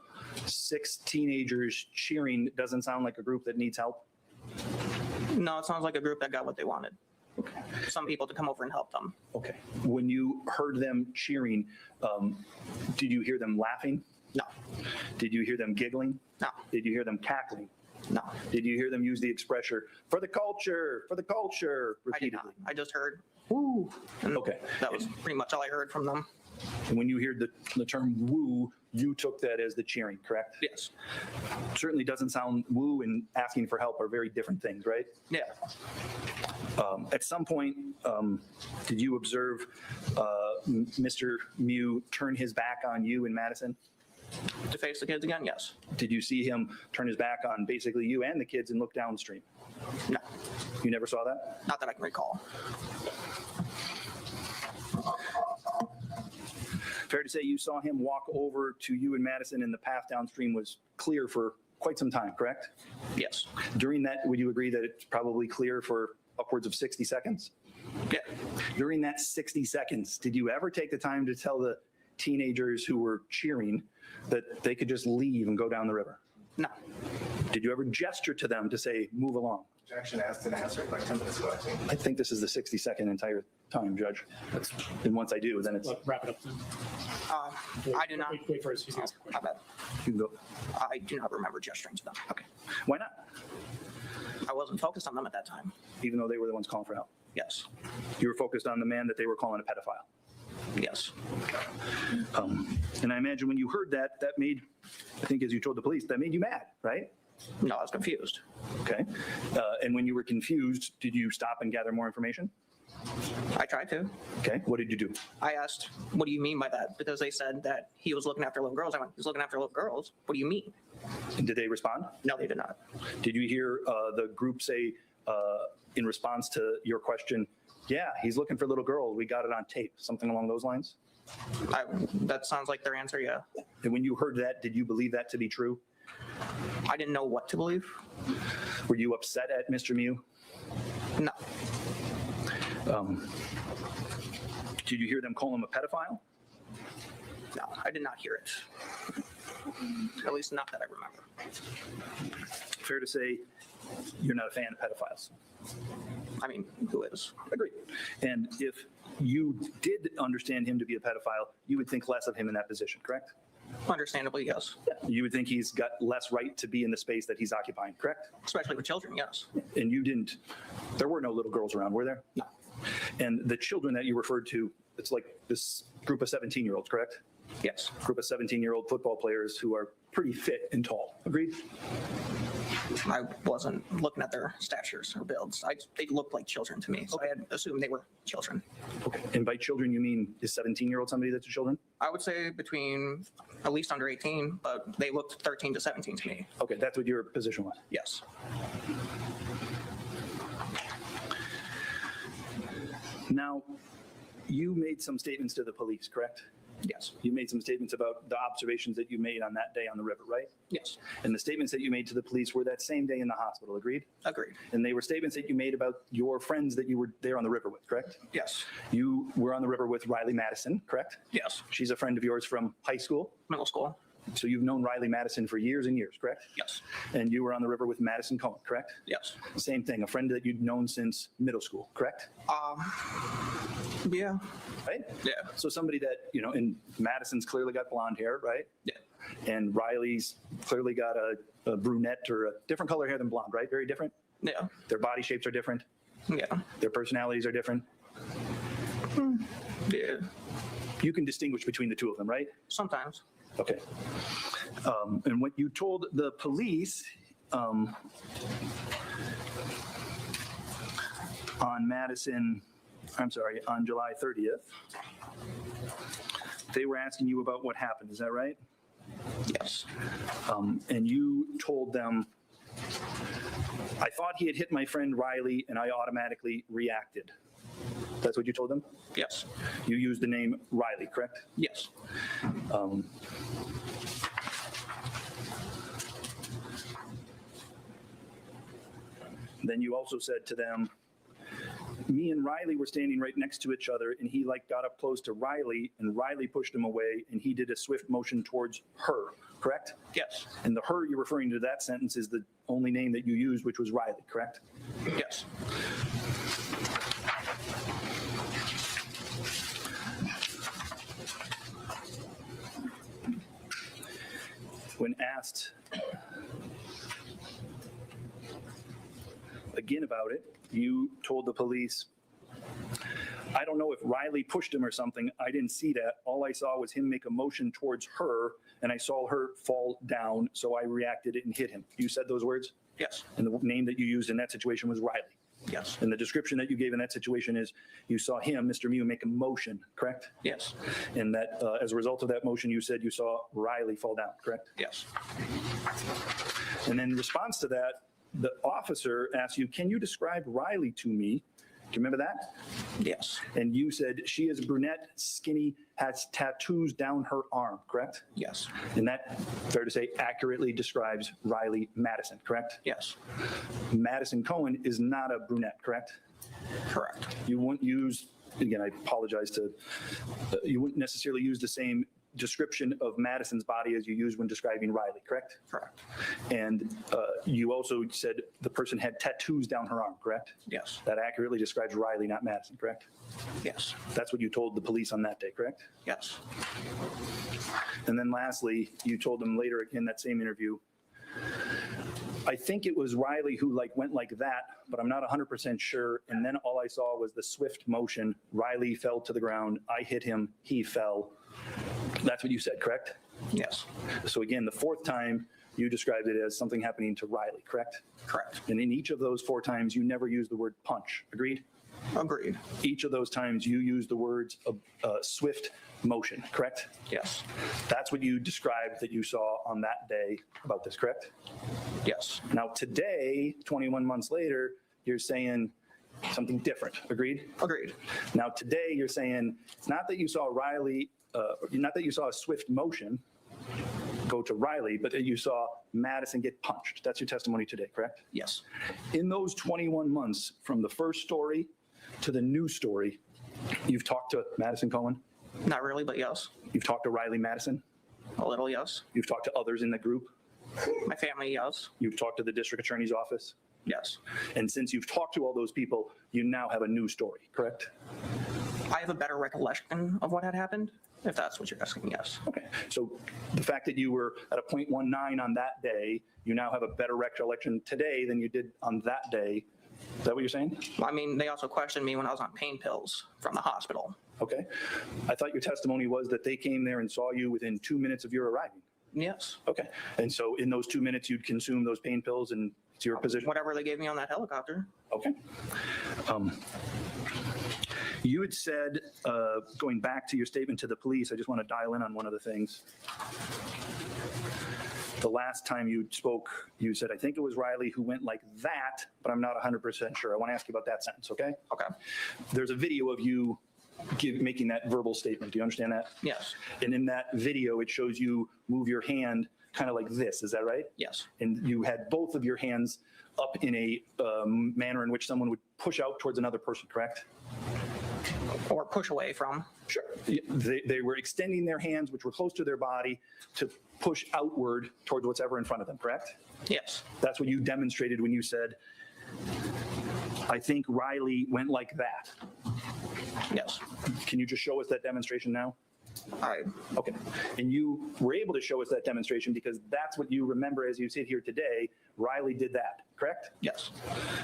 6 teenagers cheering doesn't sound like a group that needs help? No, it sounds like a group that got what they wanted. Okay. Some people to come over and help them. Okay. When you heard them cheering, did you hear them laughing? No. Did you hear them giggling? No. Did you hear them cackling? No. Did you hear them use the expression, for the culture, repeatedly? I did not. I just heard, woo. And Okay. that was pretty much all I heard from them. And when you heard the term woo, you took that as the cheering, correct? Yes. Certainly doesn't sound woo and asking for help are very different things, right? Yeah. At some point, did you observe Mr. Miu turn his back on you in Madison? To face the kids again? Yes. Did you see him turn his back on basically you and the kids and look downstream? No. You never saw that? Not that I can recall. Fair to say you saw him walk over to you in Madison and the path downstream was clear for quite some time, correct? Yes. During that, would you agree that it's probably clear for upwards of 60 seconds? Yeah. During that 60 seconds, did you ever take the time to tell the teenagers who were cheering that they could just leave and go down the river? No. Did you ever gesture to them to say, move along? Objection asked and answered like 10 minutes ago, I think. I think this is the 60-second entire time, Judge. And once I do, then it's. Wrap it up then. I do not. Wait for his. My bad. You can go. I do not remember gesturing to them. Okay. Why not? I wasn't focused on them at that time. Even though they were the ones calling for help? Yes. You were focused on the man that they were calling a pedophile? Yes. And I imagine when you heard that, that made, I think as you told the police, that made you mad, right? No, I was confused. Okay. And when you were confused, did you stop and gather more information? I tried to. Okay. What did you do? I asked, what do you mean by that? Because they said that he was looking after little girls. I went, he's looking after little girls? What do you mean? And did they respond? No, they did not. Did you hear the group say in response to your question, yeah, he's looking for little girls. We got it on tape. Something along those lines? That sounds like their answer, yeah. And when you heard that, did you believe that to be true? I didn't know what to believe. Were you upset at Mr. Miu? No. Did you hear them call him a pedophile? No, I did not hear it. At least not that I remember. Fair to say you're not a fan of pedophiles? I mean, who is? Agreed. And if you did understand him to be a pedophile, you would think less of him in that position, correct? Understandably, yes. You would think he's got less right to be in the space that he's occupying, correct? Especially with children, yes. And you didn't, there were no little girls around, were there? No. And the children that you referred to, it's like this group of 17-year-olds, correct? Yes. Group of 17-year-old football players who are pretty fit and tall. Agreed? I wasn't looking at their statures or builds. They looked like children to me, so I had assumed they were children. Okay. And by children, you mean is 17-year-old somebody that's a children? I would say between at least under 18, but they looked 13 to 17 to me. Okay, that's what your position was? Yes. Now, you made some statements to the police, correct? Yes. You made some statements about the observations that you made on that day on the river, right? Yes. And the statements that you made to the police were that same day in the hospital, agreed? Agreed. And they were statements that you made about your friends that you were there on the river with, correct? Yes. You were on the river with Riley Madison, correct? Yes. She's a friend of yours from high school? Middle school. So you've known Riley Madison for years and years, correct? Yes. And you were on the river with Madison Cohen, correct? Yes. Same thing, a friend that you'd known since middle school, correct? Yeah. Right? Yeah. So somebody that, you know, and Madison's clearly got blonde hair, right? Yeah. And Riley's clearly got a brunette or a different color hair than blonde, right? Very different? Yeah. Their body shapes are different? Yeah. Their personalities are different? Yeah. You can distinguish between the two of them, right? Sometimes. Okay. And what you told the police on on July 30th, they were asking you about what happened, is that right? Yes. And you told them, I thought he had hit my friend Riley and I automatically reacted. That's what you told them? Yes. You used the name Riley, correct? Yes. Then you also said to them, me and Riley were standing right next to each other and he like got up close to Riley and Riley pushed him away and he did a swift motion towards her, correct? Yes. And the her you're referring to that sentence is the only name that you used, which was Riley, correct? Yes. When asked again about it, you told the police, I don't know if Riley pushed him or something. I didn't see that. All I saw was him make a motion towards her, and I saw her fall down, so I reacted and hit him. You said those words? Yes. And the name that you used in that situation was Riley. Yes. And the description that you gave in that situation is you saw him, Mr. Miu, make a motion, correct? Yes. And that as a result of that motion, you said you saw Riley fall down, correct? Yes. And in response to that, the officer asked you, can you describe Riley to me? Do you remember that? Yes. And you said she is brunette, skinny, has tattoos down her arm, correct? Yes. And that, fair to say, accurately describes Riley Madison, correct? Yes. Madison Cohen is not a brunette, correct? Correct. You wouldn't use, again, I apologize to, you wouldn't necessarily use the same description of Madison's body as you used when describing Riley, correct? Correct. And you also said the person had tattoos down her arm, correct? Yes. That accurately describes Riley, not Madison, correct? Yes. That's what you told the police on that day, correct? Yes. And then lastly, you told them later in that same interview, I think it was Riley who went like that, but I'm not 100% sure. And then all I saw was the swift motion. Riley fell to the ground. I hit him. He fell. That's what you said, correct? Yes. So again, the fourth time you described it as something happening to Riley, correct? Correct. And in each of those 4 times, you never used the word punch. Agreed? Agreed. Each of those times you used the words swift motion, correct? Yes. That's what you described that you saw on that day about this, correct? Yes. Now today, 21 months later, you're saying something different. Agreed? Agreed. Now today you're saying not that you saw Riley, not that you saw a swift motion go to Riley, but that you saw Madison get punched. That's your testimony today, correct? Yes. In those 21 months from the first story to the new story, you've talked to Madison Cohen? Not really, but yes. You've talked to Riley Madison? A little, yes. You've talked to others in the group? My family, yes. You've talked to the district attorney's office? Yes. And since you've talked to all those people, you now have a new story, correct? I have a better recollection of what had happened, if that's what you're asking, yes. Okay, so the fact that you were at a 0.19 on that day, you now have a better recollection today than you did on that day. Is that what you're saying? Well, I mean, they also questioned me when I was on pain pills from the hospital. Okay. I thought your testimony was that they came there and saw you within 2 minutes of your arriving. Yes. Okay. And so in those 2 minutes, you'd consume those pain pills and it's your position? Whatever they gave me on that helicopter. Okay. You had said, going back to your statement to the police, I just want to dial in on one of the things. The last time you spoke, you said, I think it was Riley who went like that, but I'm not 100% sure. I want to ask you about that sentence, okay? Okay. There's a video of you making that verbal statement. Do you understand that? Yes. And in that video, it shows you move your hand kind of like this. Is that right? Yes. And you had both of your hands up in a manner in which someone would push out towards another person, correct? Or push away from. Sure. They were extending their hands, which were close to their body, to push outward towards whatever in front of them, correct? Yes. That's what you demonstrated when you said, I think Riley went like that. Yes. Can you just show us that demonstration now? All right. Okay. And you were able to show us that demonstration because that's what you remember as you sit here today. Riley did that, correct? Yes.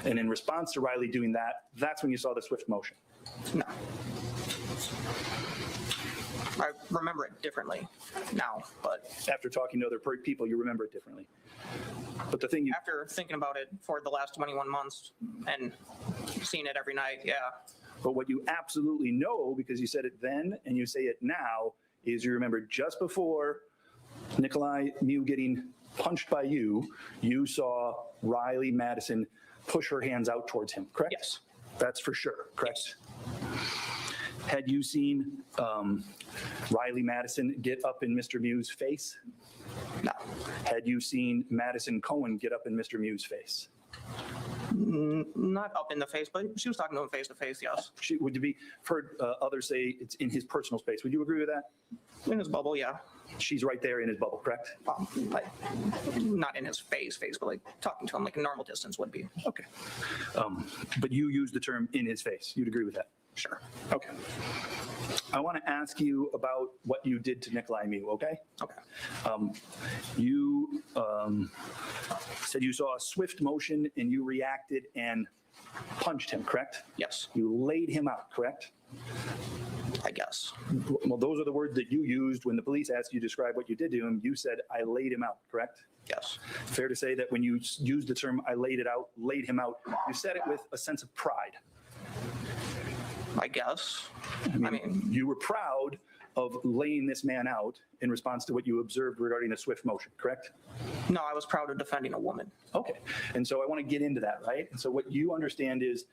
And in response to Riley doing that, that's when you saw the swift motion. No. I remember it differently now, but after talking to other people, you remember it differently. But the thing after thinking about it for the last 21 months and seeing it every night, yeah. But what you absolutely know, because you said it then and you say it now, is you remember just before Nicolae Miu getting punched by you, you saw Riley Madison push her hands out towards him, correct? Yes. That's for sure, correct? Had you seen Riley Madison get up in Mr. Miu's face? No. Had you seen Madison Cohen get up in Mr. Miu's face? Not up in the face, but she was talking to him face to face, yes. Would you be heard others say it's in his personal space? Would you agree with that? In his bubble, yeah. She's right there in his bubble, correct? Like, not in his face, but like talking to him like a normal distance would be. Okay. But you use the term in his face. You'd agree with that? Sure. Okay. I want to ask you about what you did to Nicolae Miu, okay? Okay. You said you saw a swift motion and you reacted and punched him, correct? Yes, You laid him out, correct? I guess. Well, those are the words that you used when the police asked you to describe what you did to him. You said, I laid him out, correct? Yes. Fair to say that when you used the term I laid him out, you said it with a sense of pride. I guess. I mean, you were proud of laying this man out in response to what you observed regarding the swift motion, correct? No, I was proud of defending a woman. Okay. And so I want to get into that, right? And so what you understand is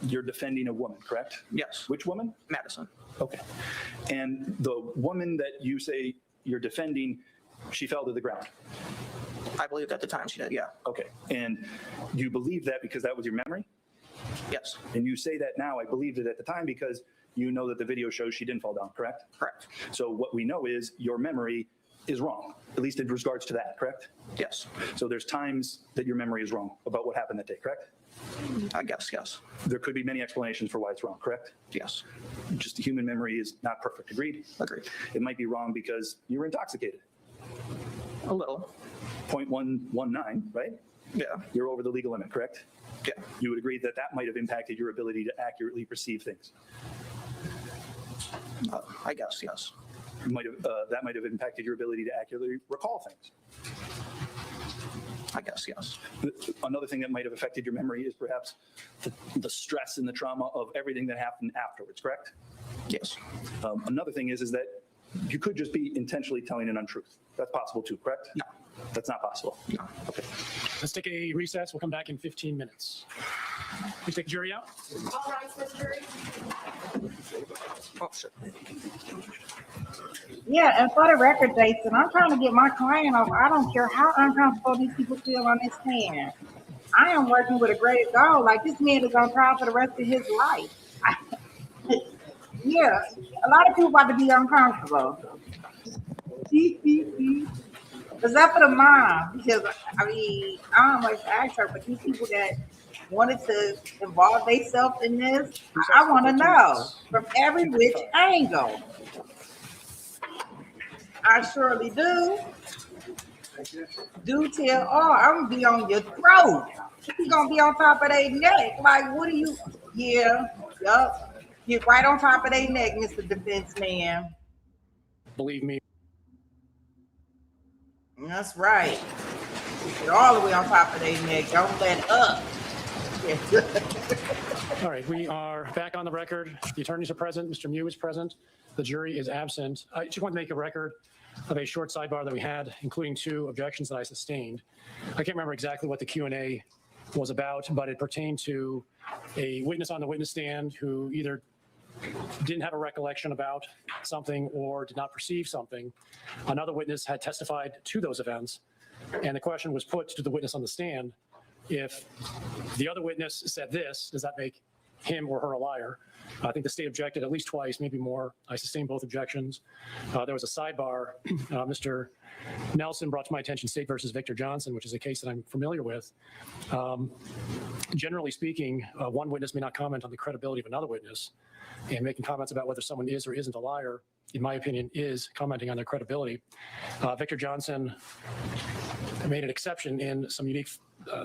you're defending a woman, correct? Yes. Which woman? Madison. Okay. And the woman that you say you're defending, she fell to the ground. I believed at the time she did, yeah. Okay. And you believe that because that was your memory? Yes. And you say that now, I believed it at the time because you know that the video shows she didn't fall down, correct? Correct. So what we know is your memory is wrong, at least in regards to that, correct? Yes. So there's times that your memory is wrong about what happened that day, correct? I guess, yes. There could be many explanations for why it's wrong, correct? Yes. Just the human memory is not perfect, agreed? Agreed. It might be wrong because you were intoxicated. A little. 0.119, right? Yeah. You're over the legal limit, correct? Yeah. You would agree that that might have impacted your ability to accurately perceive things. I guess, yes. That might have impacted your ability to accurately recall things. I guess, yes. Another thing that might have affected your memory is perhaps the stress and the trauma of everything that happened afterwards, correct? Yes. Another thing is that you could just be intentionally telling an untruth. That's possible too, correct? No. That's not possible. No. Okay. Let's take a recess. We'll come back in 15 minutes. Please take the jury out. All rise for the jury. Oh, shit. Yeah, and for the record, Jason, I'm trying to get my client off. I don't care how uncomfortable these people feel on this stand. I am working with a great goal. Like, this man is on trial for the rest of his life. Yeah, a lot of people about to be uncomfortable. Except for the mom, because I mean, I don't like to ask her, but these people that wanted to involve themselves in this, I want to know from every which angle. I surely do. Do tell all, I'm gonna be on your throat. He's gonna be on top of their neck. Like, what do you? Yeah, yup. Get right on top of their neck, Mr. Defense Man. Believe me. That's right. Get all the way on top of their neck. Don't let up. All right, we are back on the record. The attorneys are present. Mr. Miu is present. The jury is absent. I just want to make a record of a short sidebar that we had, including 2 objections that I sustained. I can't remember exactly what the Q&A was about, but it pertained to a witness on the witness stand who either didn't have a recollection about something or did not perceive something. Another witness had testified to those events, and the question was put to the witness on the stand: if the other witness said this, does that make him or her a liar? I think the state objected at least twice, maybe more. I sustained both objections. There was a sidebar. Mr. Nelson brought to my attention State versus Victor Johnson, which is a case that I'm familiar with. Generally speaking, one witness may not comment on the credibility of another witness, and making comments about whether someone is or isn't a liar, in my opinion, is commenting on their credibility. Victor Johnson made an exception in some unique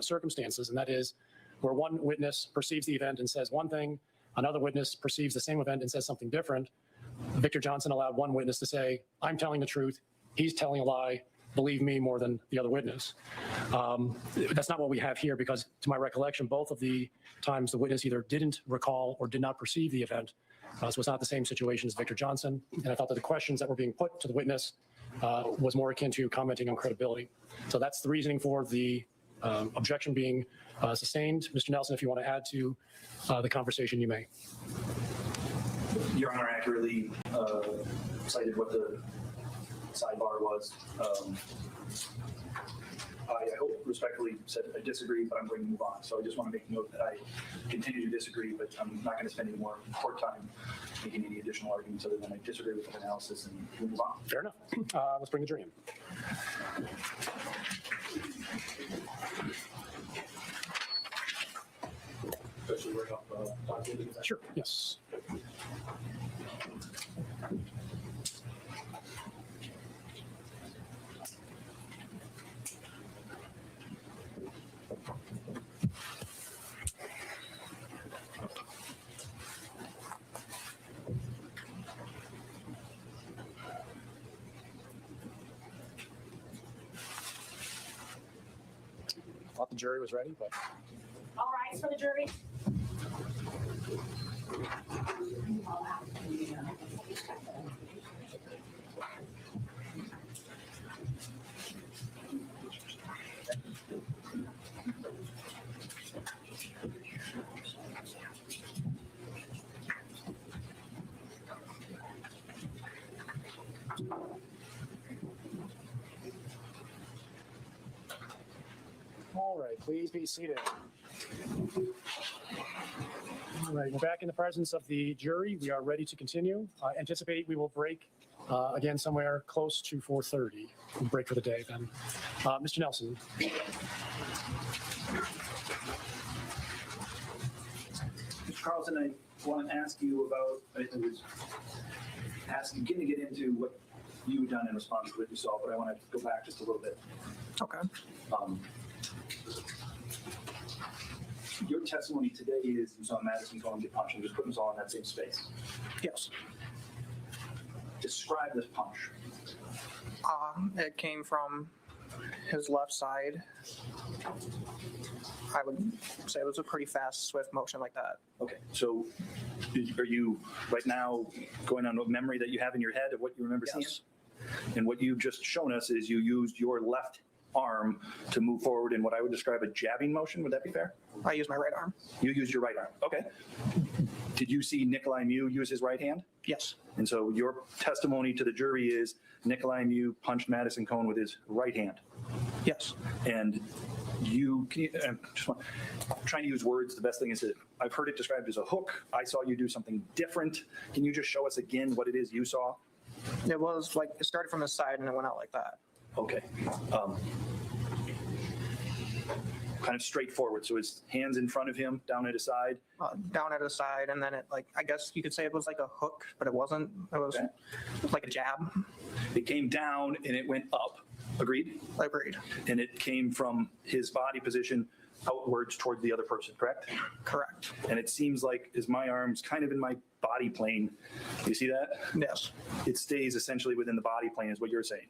circumstances, and that is where one witness perceives the event and says one thing, another witness perceives the same event and says something different. Victor Johnson allowed one witness to say, I'm telling the truth, he's telling a lie, believe me, more than the other witness. That's not what we have here, because to my recollection, both of the times the witness either didn't recall or did not perceive the event. So it's not the same situation as Victor Johnson. And I thought that the questions that were being put to the witness was more akin to commenting on credibility. So that's the reasoning for the objection being sustained. Mr. Nelson, if you want to add to the conversation, you may. Your Honor accurately cited what the sidebar was. I hope respectfully said I disagree, but I'm going to move on. So I just want to make note that I continue to disagree, but I'm not going to spend any more court time making any additional arguments other than I disagree with that analysis, and we'll move on. Fair enough. Let's bring the jury in. Sure, yes. the jury was ready, but. All rise for the jury. All right, please be seated. All right, we're back in the presence of the jury. We are ready to continue. Anticipate we will break again somewhere close to 4:30. We'll break for the day then. Mr. Nelson. Mr. Carlson, I want to ask you about, I was asking, getting to get into what you've done in response to what you saw, but I want to go back just a little bit. Okay. Your testimony today is you saw Madison Cohen get punched and just put us all in that same space. Yes. Describe this punch. It came from his left side. I would say it was a pretty fast, swift motion like that. Okay, so are you right now going on a memory that you have in your head of what you remember seeing? And what you've just shown us is you used your left arm to move forward in what I would describe a jabbing motion. Would that be fair? I used my right arm. You used your right arm. Okay. Did you see Nicolae Miu use his right hand? Yes. And so your testimony to the jury is Nicolae Miu punched Madison Cohen with his right hand. Yes. And you can trying to use words. The best thing is that I've heard it described as a hook. I saw you do something different. Can you just show us again what it is you saw? It was like, it started from the side and it went out like that. Okay. Kind of straightforward. So his hands in front of him, down at his side. Down at his side, and then it, like, I guess you could say it was like a hook, but it wasn't. It was like a jab. It came down and it went up. Agreed? Agreed. And it came from his body position outwards toward the other person, correct? Correct. And it seems like as my arm's kind of in my body plane. You see that? Yes. It stays essentially within the body plane is what you're saying.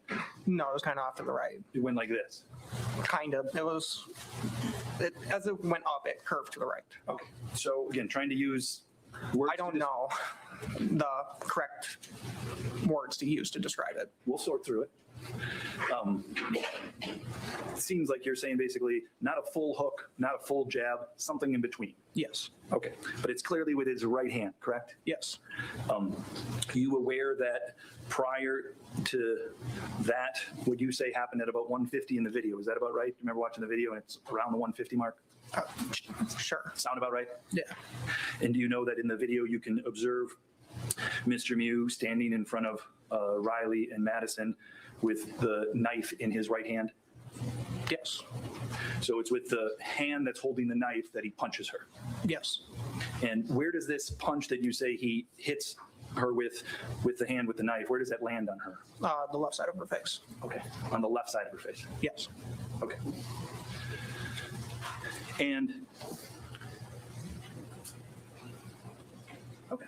No, it was kind of off to the right. It went like this. Kind of. It was, as it went up, it curved to the right. Okay. So again, trying to use words. I don't know the correct words to use to describe it. We'll sort through it. It seems like you're saying basically not a full hook, not a full jab, something in between. Yes. Okay. But it's clearly with his right hand, correct? Yes. You aware that prior to that, would you say happened at about 150 in the video? Is that about right? Remember watching the video and it's around the 150 mark? Sure. Sound about right? Yeah. And do you know that in the video you can observe Mr. Miu standing in front of Riley and Madison with the knife in his right hand? Yes. So it's with the hand that's holding the knife that he punches her? Yes. And where does this punch that you say he hits her with the hand with the knife, where does that land on her? The left side of her face. Okay. On the left side of her face? Yes. Okay. And okay.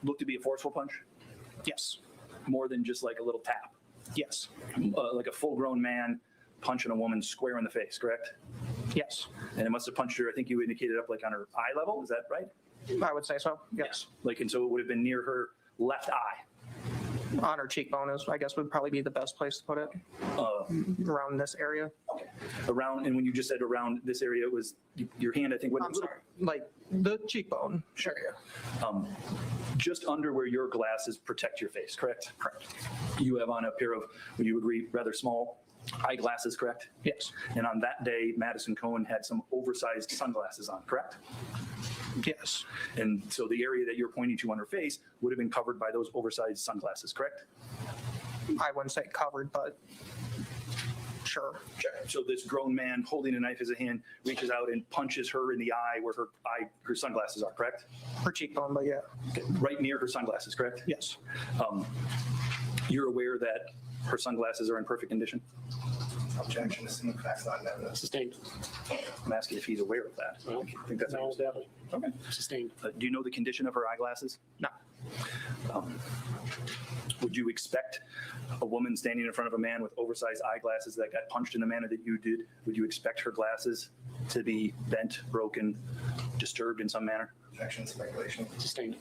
Looked to be a forceful punch? Yes. More than just like a little tap? Yes. Like a full-grown man punching a woman square in the face, correct? Yes. And it must have punched her, I think you indicated up like on her eye level, is that right? I would say so, yes. Like, and so it would have been near her left eye? On her cheekbone is, I guess, would probably be the best place to put it. Around this area. Okay. Around, and when you just said around this area, it was your hand, I think. I'm sorry, like the cheekbone. Sure, yeah. Just under where your glasses protect your face, correct? Correct. You have on a pair of, would you agree, rather small eyeglasses, correct? Yes. And on that day, Madison Cohen had some oversized sunglasses on, correct? Yes. And so the area that you're pointing to on her face would have been covered by those oversized sunglasses, correct? I wouldn't say covered, but sure. Sure. So this grown man holding a knife as a hand reaches out and punches her in the eye where her sunglasses are, correct? Her cheekbone, but yeah. Okay. Right near her sunglasses, correct? Yes. You're aware that her sunglasses are in perfect condition? Objection, the same facts not evidence. Sustained. I'm asking if he's aware of that. Well, I think that's no, definitely. Okay. Sustained. Do you know the condition of her eyeglasses? No. Would you expect a woman standing in front of a man with oversized eyeglasses that got punched in the manner that you did, would you expect her glasses to be bent, broken, disturbed in some manner? Objection, speculation. Sustained.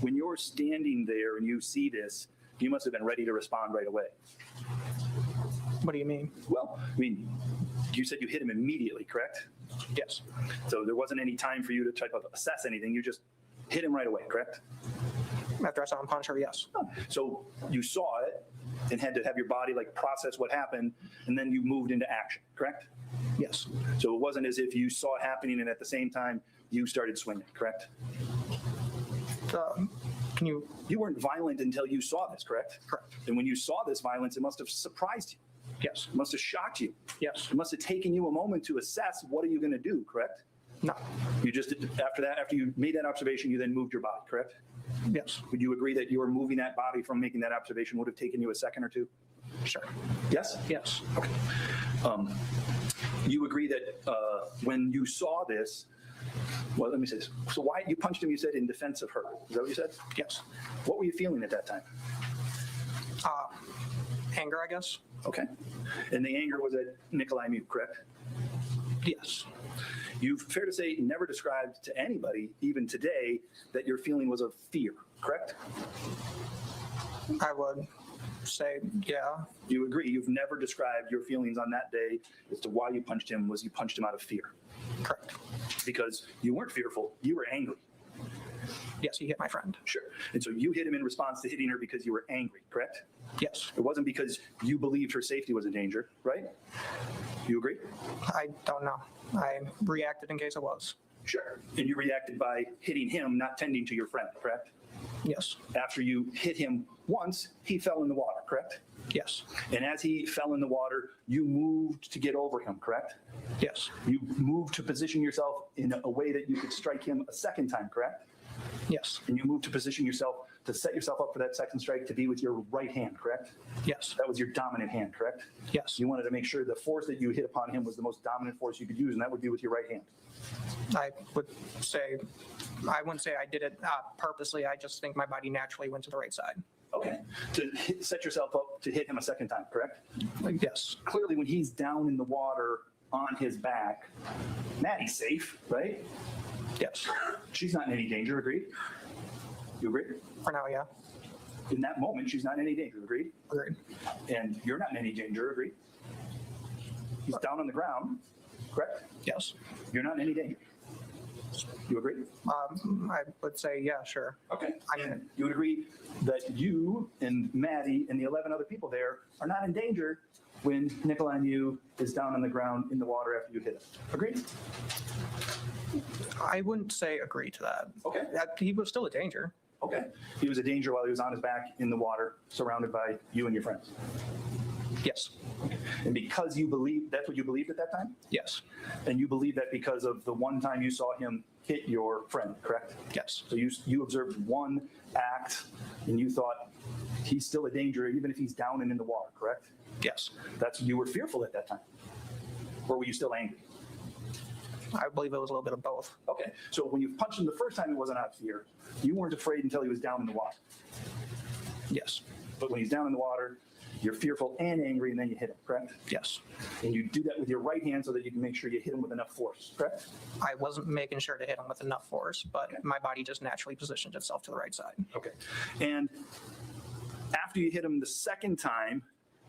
When you're standing there and you see this, you must have been ready to respond right away. What do you mean? Well, I mean, you said you hit him immediately, correct? Yes. So there wasn't any time for you to type of assess anything. You just hit him right away, correct? After I saw him punch her, yes. So you saw it and had to have your body like process what happened, and then you moved into action, correct? Yes. So it wasn't as if you saw it happening and at the same time you started swinging, correct? You weren't violent until you saw this, correct? Correct. And when you saw this violence, it must have surprised you. Yes. It must have shocked you. Yes. It must have taken you a moment to assess what are you going to do, correct? No. You just, after you made that observation, you then moved your body, correct? Yes. Would you agree that your moving that body from making that observation would have taken you a second or two? Sure. Yes? Yes. Okay. You agree that when you saw this, well, let me say this. So why you punched him, you said, in defense of her. Is that what you said? Yes. What were you feeling at that time? Anger, I guess. Okay. And the anger was at Nicolae Miu, correct? Yes. You've, fair to say, never described to anybody, even today, that your feeling was of fear, correct? I would say, yeah. You agree, you've never described your feelings on that day as to why you punched him was you punched him out of fear. Correct. Because you weren't fearful, you were angry. Yes, he hit my friend. Sure. And so you hit him in response to hitting her because you were angry, correct? Yes. It wasn't because you believed her safety was in danger, right? You agree? I don't know. I reacted in case it was. Sure. And you reacted by hitting him, not tending to your friend, correct? Yes. After you hit him once, he fell in the water, correct? Yes. And as he fell in the water, you moved to get over him, correct? Yes. You moved to position yourself in a way that you could strike him a second time, correct? Yes. And you moved to position yourself to set yourself up for that second strike to be with your right hand, correct? Yes. That was your dominant hand, correct? Yes. You wanted to make sure the force that you hit upon him was the most dominant force you could use, and that would be with your right hand. I wouldn't say I did it purposely. I just think my body naturally went to the right side. Okay. To set yourself up to hit him a second time, correct? Yes. Clearly, when he's down in the water on his back, Maddie's safe, right? Yes. She's not in any danger, agreed? You agree? For now, yeah. In that moment, she's not in any danger, agreed? Agreed. And you're not in any danger, agreed? He's down on the ground, correct? Yes. You're not in any danger. You agree? I would say, yeah, sure. Okay. And you would agree that you and Maddie and the 11 other people there are not in danger when Nicolae Miu is down on the ground in the water after you hit him. Agreed? I wouldn't say agree to that. Okay. He was still a danger. Okay. He was a danger while he was on his back in the water, surrounded by you and your friends. Yes. And because you believe, that's what you believed at that time? Yes. And you believe that because of the one time you saw him hit your friend, correct? Yes. So you observed one act and you thought he's still a danger even if he's down and in the water, correct? Yes. You were fearful at that time. Or were you still angry? I believe it was a little bit of both. Okay. So when you punched him the first time, it wasn't out of fear. You weren't afraid until he was down in the water. Yes. But when he's down in the water, you're fearful and angry, and then you hit him, correct? Yes. And you do that with your right hand so that you can make sure you hit him with enough force, correct? I wasn't making sure to hit him with enough force, but my body just naturally positioned itself to the right side. Okay. And after you hit him the second time,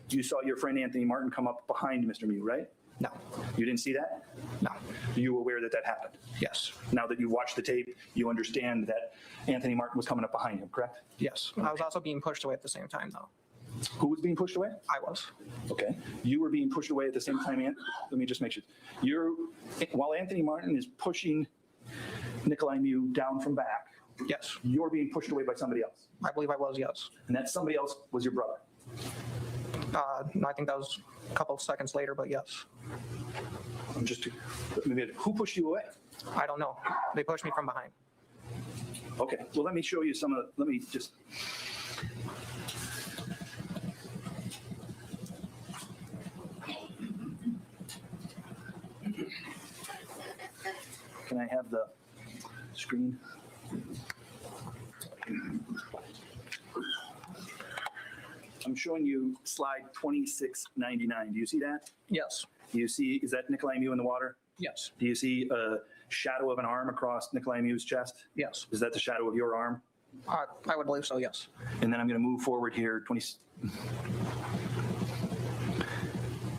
you saw your friend Anthony Martin come up behind Mr. Miu, right? No. You didn't see that? No. You were aware that that happened? Yes. Now that you've watched the tape, you understand that Anthony Martin was coming up behind him, correct? Yes. I was also being pushed away at the same time, though. Who was being pushed away? I was. Okay. You were being pushed away at the same time, let me just make sure. While Anthony Martin is pushing Nicolae Miu down from back, yes, you're being pushed away by somebody else. I believe I was, yes. And that somebody else was your brother. I think that was a couple of seconds later, but yes. Who pushed you away? I don't know. They pushed me from behind. Okay. Well, let me show you let me just. Can I have the screen? I'm showing you slide 2699. Do you see that? Yes. Do you see, is that Nicolae Miu in the water? Yes. Do you see a shadow of an arm across Nicolae Miu's chest? Yes. Is that the shadow of your arm? I would believe so, yes. And then I'm going to move forward here,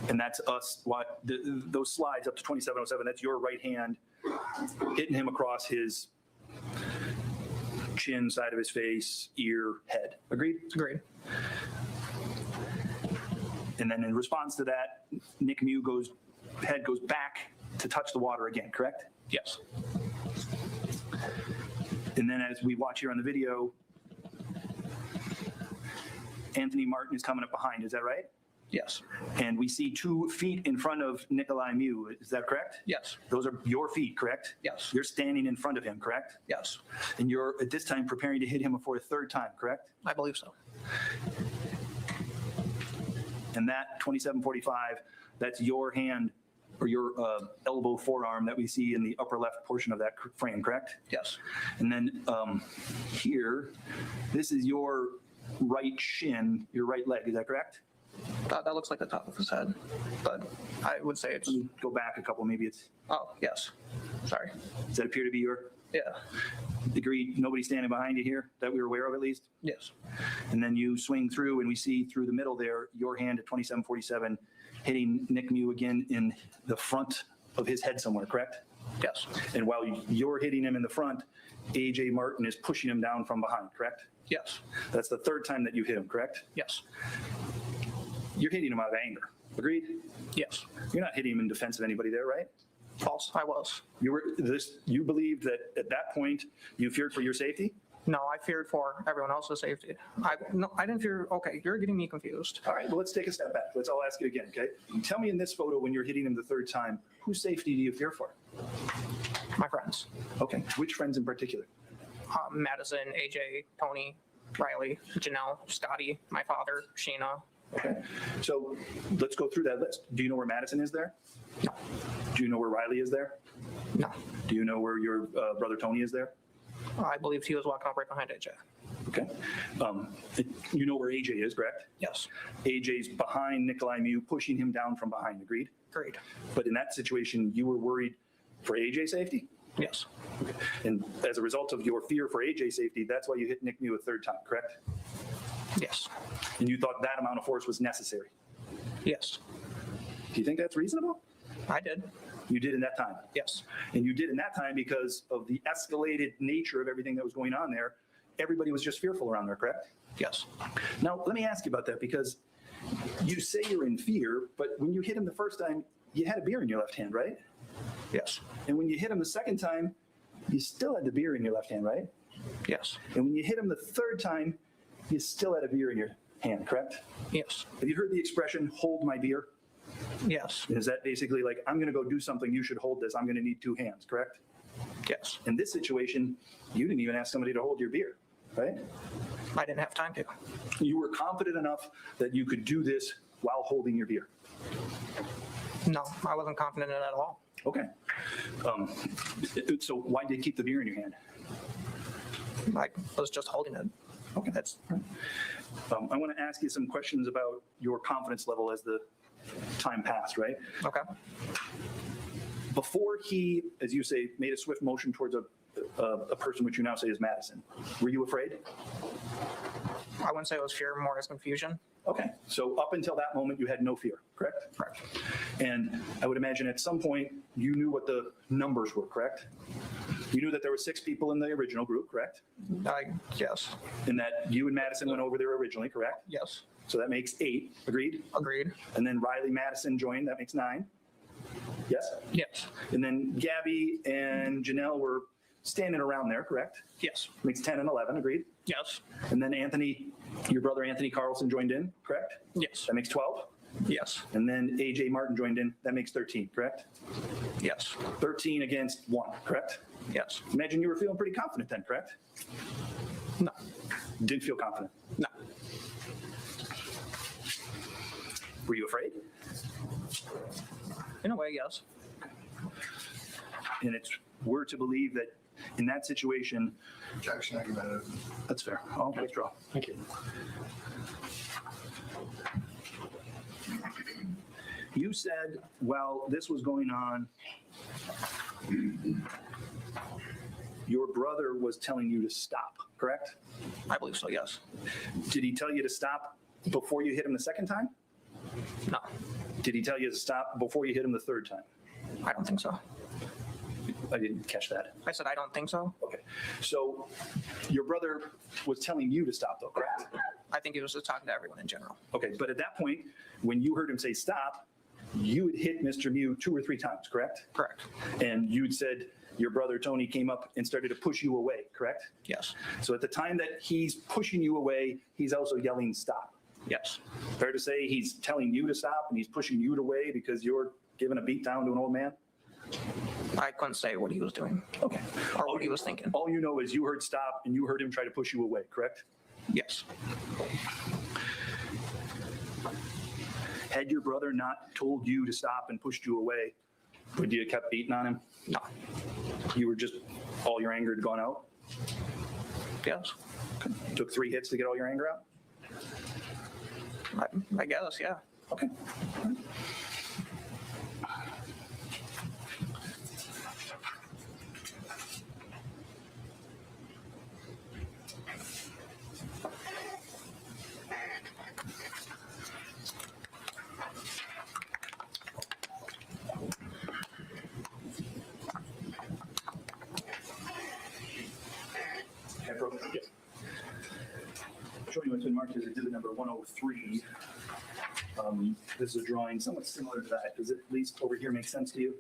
and that's us, those slides up to 2707, that's your right hand hitting him across his chin, side of his face, ear, head. Agreed? Agreed. And then in response to that, Nick Miu head goes back to touch the water again, correct? Yes. And then as we watch here on the video, Anthony Martin is coming up behind, is that right? Yes. And we see 2 feet in front of Nicolae Miu, is that correct? Yes. Those are your feet, correct? Yes. You're standing in front of him, correct? Yes. And you're at this time preparing to hit him for a third time, correct? I believe so. And that 2745, that's your hand or your elbow forearm that we see in the upper left portion of that frame, correct? Yes. And then here, this is your right shin, your right leg, is that correct? That looks like the top of his head, but I would say it's... Go back a couple, maybe it's... Oh, yes. Sorry. Does that appear to be your... Yeah. Agreed, nobody standing behind you here that we were aware of at least? Yes. And then you swing through and we see through the middle there, your hand at 2747 hitting Nick Miu again in the front of his head somewhere, correct? Yes. And while you're hitting him in the front, AJ Martin is pushing him down from behind, correct? Yes. That's the third time that you hit him, correct? Yes. You're hitting him out of anger, agreed? Yes. You're not hitting him in defense of anybody there, right? False. I was. You believed that at that point you feared for your safety? No, I feared for everyone else's safety. I didn't fear. Okay, you're getting me confused. All right, well, let's take a step back. I'll ask you again, okay? Tell me in this photo when you're hitting him the third time, whose safety do you fear for? My friends. Okay, which friends in particular? Madison, AJ, Tony, Riley, Janelle, Scotty, my father, Sheena. Okay, so let's go through that list. Do you know where Madison is there? No. Do you know where Riley is there? No. Do you know where your brother Tony is there? I believed he was walking up right behind AJ. Okay. You know where AJ is, correct? Yes. AJ's behind Nicolae Miu, pushing him down from behind, agreed? Agreed. But in that situation, you were worried for AJ's safety? Yes. Okay. And as a result of your fear for AJ's safety, that's why you hit Nick Miu a third time, correct? Yes. And you thought that amount of force was necessary? Yes. Do you think that's reasonable? I did. You did in that time? Yes. And you did in that time because of the escalated nature of everything that was going on there. Everybody was just fearful around there, correct? Yes. Now, let me ask you about that because you say you're in fear, but when you hit him the first time, you had a beer in your left hand, right? Yes. And when you hit him the second time, you still had the beer in your left hand, right? Yes. And when you hit him the third time, you still had a beer in your hand, correct? Yes. Have you heard the expression, hold my beer? Yes. Is that basically like, I'm going to go do something, you should hold this, I'm going to need 2 hands, correct? Yes. In this situation, you didn't even ask somebody to hold your beer, right? I didn't have time to. You were confident enough that you could do this while holding your beer. No, I wasn't confident in it at all. Okay. So why did you keep the beer in your hand? I was just holding it. Okay, that's. I want to ask you some questions about your confidence level as the time passed, right? Okay. Before he, as you say, made a swift motion towards a person which you now say is Madison, were you afraid? I wouldn't say it was fear, more as confusion. Okay, so up until that moment, you had no fear, correct? Correct. And I would imagine at some point, you knew what the numbers were, correct? You knew that there were 6 people in the original group, correct? Yes. And that you and Madison went over there originally, correct? Yes. So that makes 8, agreed? Agreed. And then Riley Madison joined, that makes 9. Yes? Yes. And then Gabby and Janelle were standing around there, correct? Yes. Makes 10 and 11, agreed? Yes. And then Anthony, your brother Anthony Carlson joined in, correct? Yes. That makes 12? Yes. And then AJ Martin joined in, that makes 13, correct? Yes. 13 against 1, correct? Yes. Imagine you were feeling pretty confident then, correct? No. Didn't feel confident? No. Were you afraid? In a way, yes. And it's were to believe that in that situation, Objection argumentative. that's fair. I'll withdraw. Thank you. You said while this was going on, your brother was telling you to stop, correct? I believe so, yes. Did he tell you to stop before you hit him the second time? No, Did he tell you to stop before you hit him the third time? I don't think so. I didn't catch that. I said I don't think so. Okay. So your brother was telling you to stop though, correct? I think he was just talking to everyone in general. Okay, but at that point, when you heard him say stop, you had hit Mr. Miu 2 or 3 times, correct? Correct. And you'd said your brother Tony came up and started to push you away, correct? Yes. So at the time that he's pushing you away, he's also yelling stop. Yes. Fair to say he's telling you to stop and he's pushing you away because you're giving a beat down to an old man? I couldn't say what he was doing. Okay. Or what he was thinking. All you know is you heard stop and you heard him try to push you away, correct? Yes. Had your brother not told you to stop and pushed you away, would you have kept beating on him? No. You were just, all your anger had gone out? Yes. Took 3 hits to get all your anger out? I guess, yeah. Okay. Yes. Showing you what's been marked as exhibit number 103. This is a drawing somewhat similar to that. Does it at least over here make sense to you?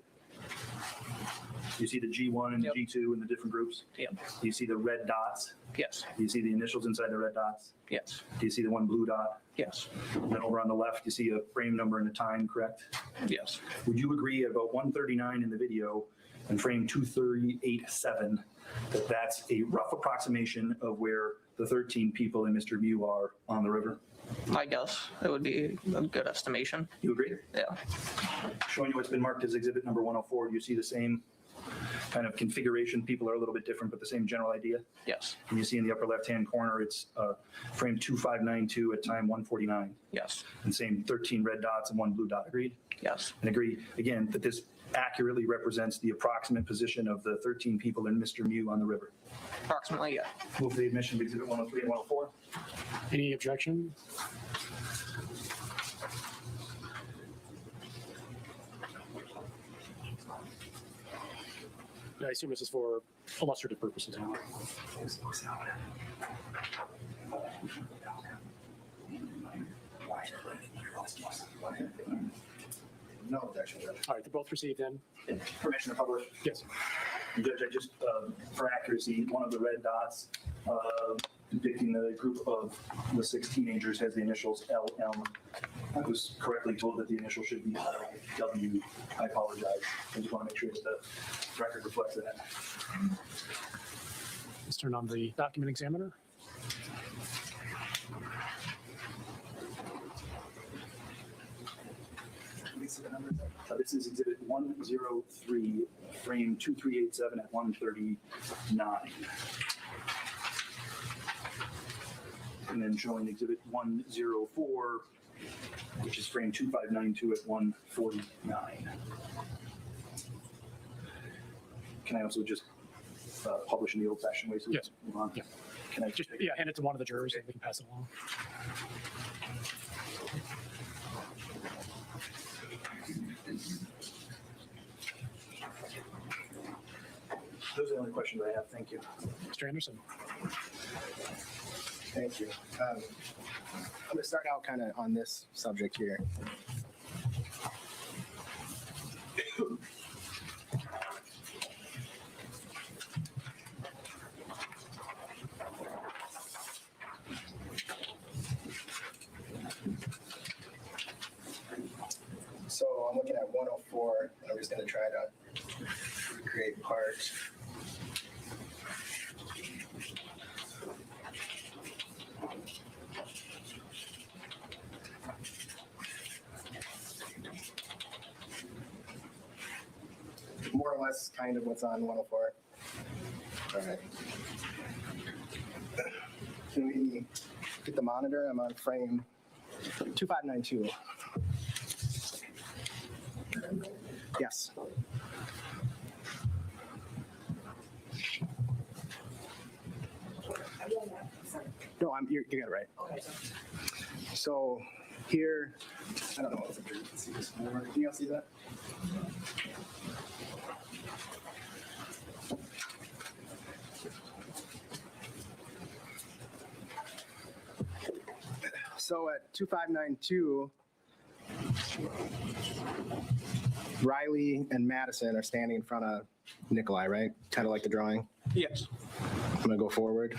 You see the G1 and the G2 and the different groups? Yep. Do you see the red dots? Yes. Do you see the initials inside the red dots? Yes. Do you see the one blue dot? Yes. Then over on the left, you see a frame number and a time, correct? Yes. Would you agree at about 1:39 in the video and frame 2:38.7 that that's a rough approximation of where the 13 people and Mr. Miu are on the river? I guess it would be a good estimation. You agree? Yeah. Showing you what's been marked as exhibit number 104, do you see the same kind of configuration? People are a little bit different, but the same general idea? Yes. And you see in the upper left-hand corner, it's frame 2592 at time 149. Yes. And same 13 red dots and 1 blue dot. Agreed? Yes. And agree, again, that this accurately represents the approximate position of the 13 people and Mr. Miu on the river. Approximately, yeah. Move the admission of exhibit 103 and 104. Any objection? I assume this is for illustrative purposes. No objection, Judge. All right, they're both received then. Permission to publish? Yes. Judge, I just, for accuracy, one of the red dots depicting the group of the 6 teenagers has the initials LM. I was correctly told that the initial should be LW. I apologize. I just want to make sure that the record reflects that. Let's turn on the document examiner. This is exhibit 103, frame 2387 at 139. And then showing exhibit 104, which is frame 2592 at 149. Can I also just publish in the old-fashioned way? So we Yes. Move on? Yeah. Can I Just, yeah, hand it to one of the jurors and we can pass it along. Those are the only questions I have. Thank you. Mr. Anderson. Thank you. I'm going to start out kind of on this subject here. So I'm looking at 104, and I'm just going to try to create parts. More or or less kind of what's on 104. All right. Can we get the monitor? I'm on frame 2592. Yes. No, you got it right. Okay. So here, I don't know if you can see this more. Can you all see that? So at 2592, Riley and Madison are standing in front of Nicolae, right? Kind of like the drawing. Yes. I'm gonna go forward.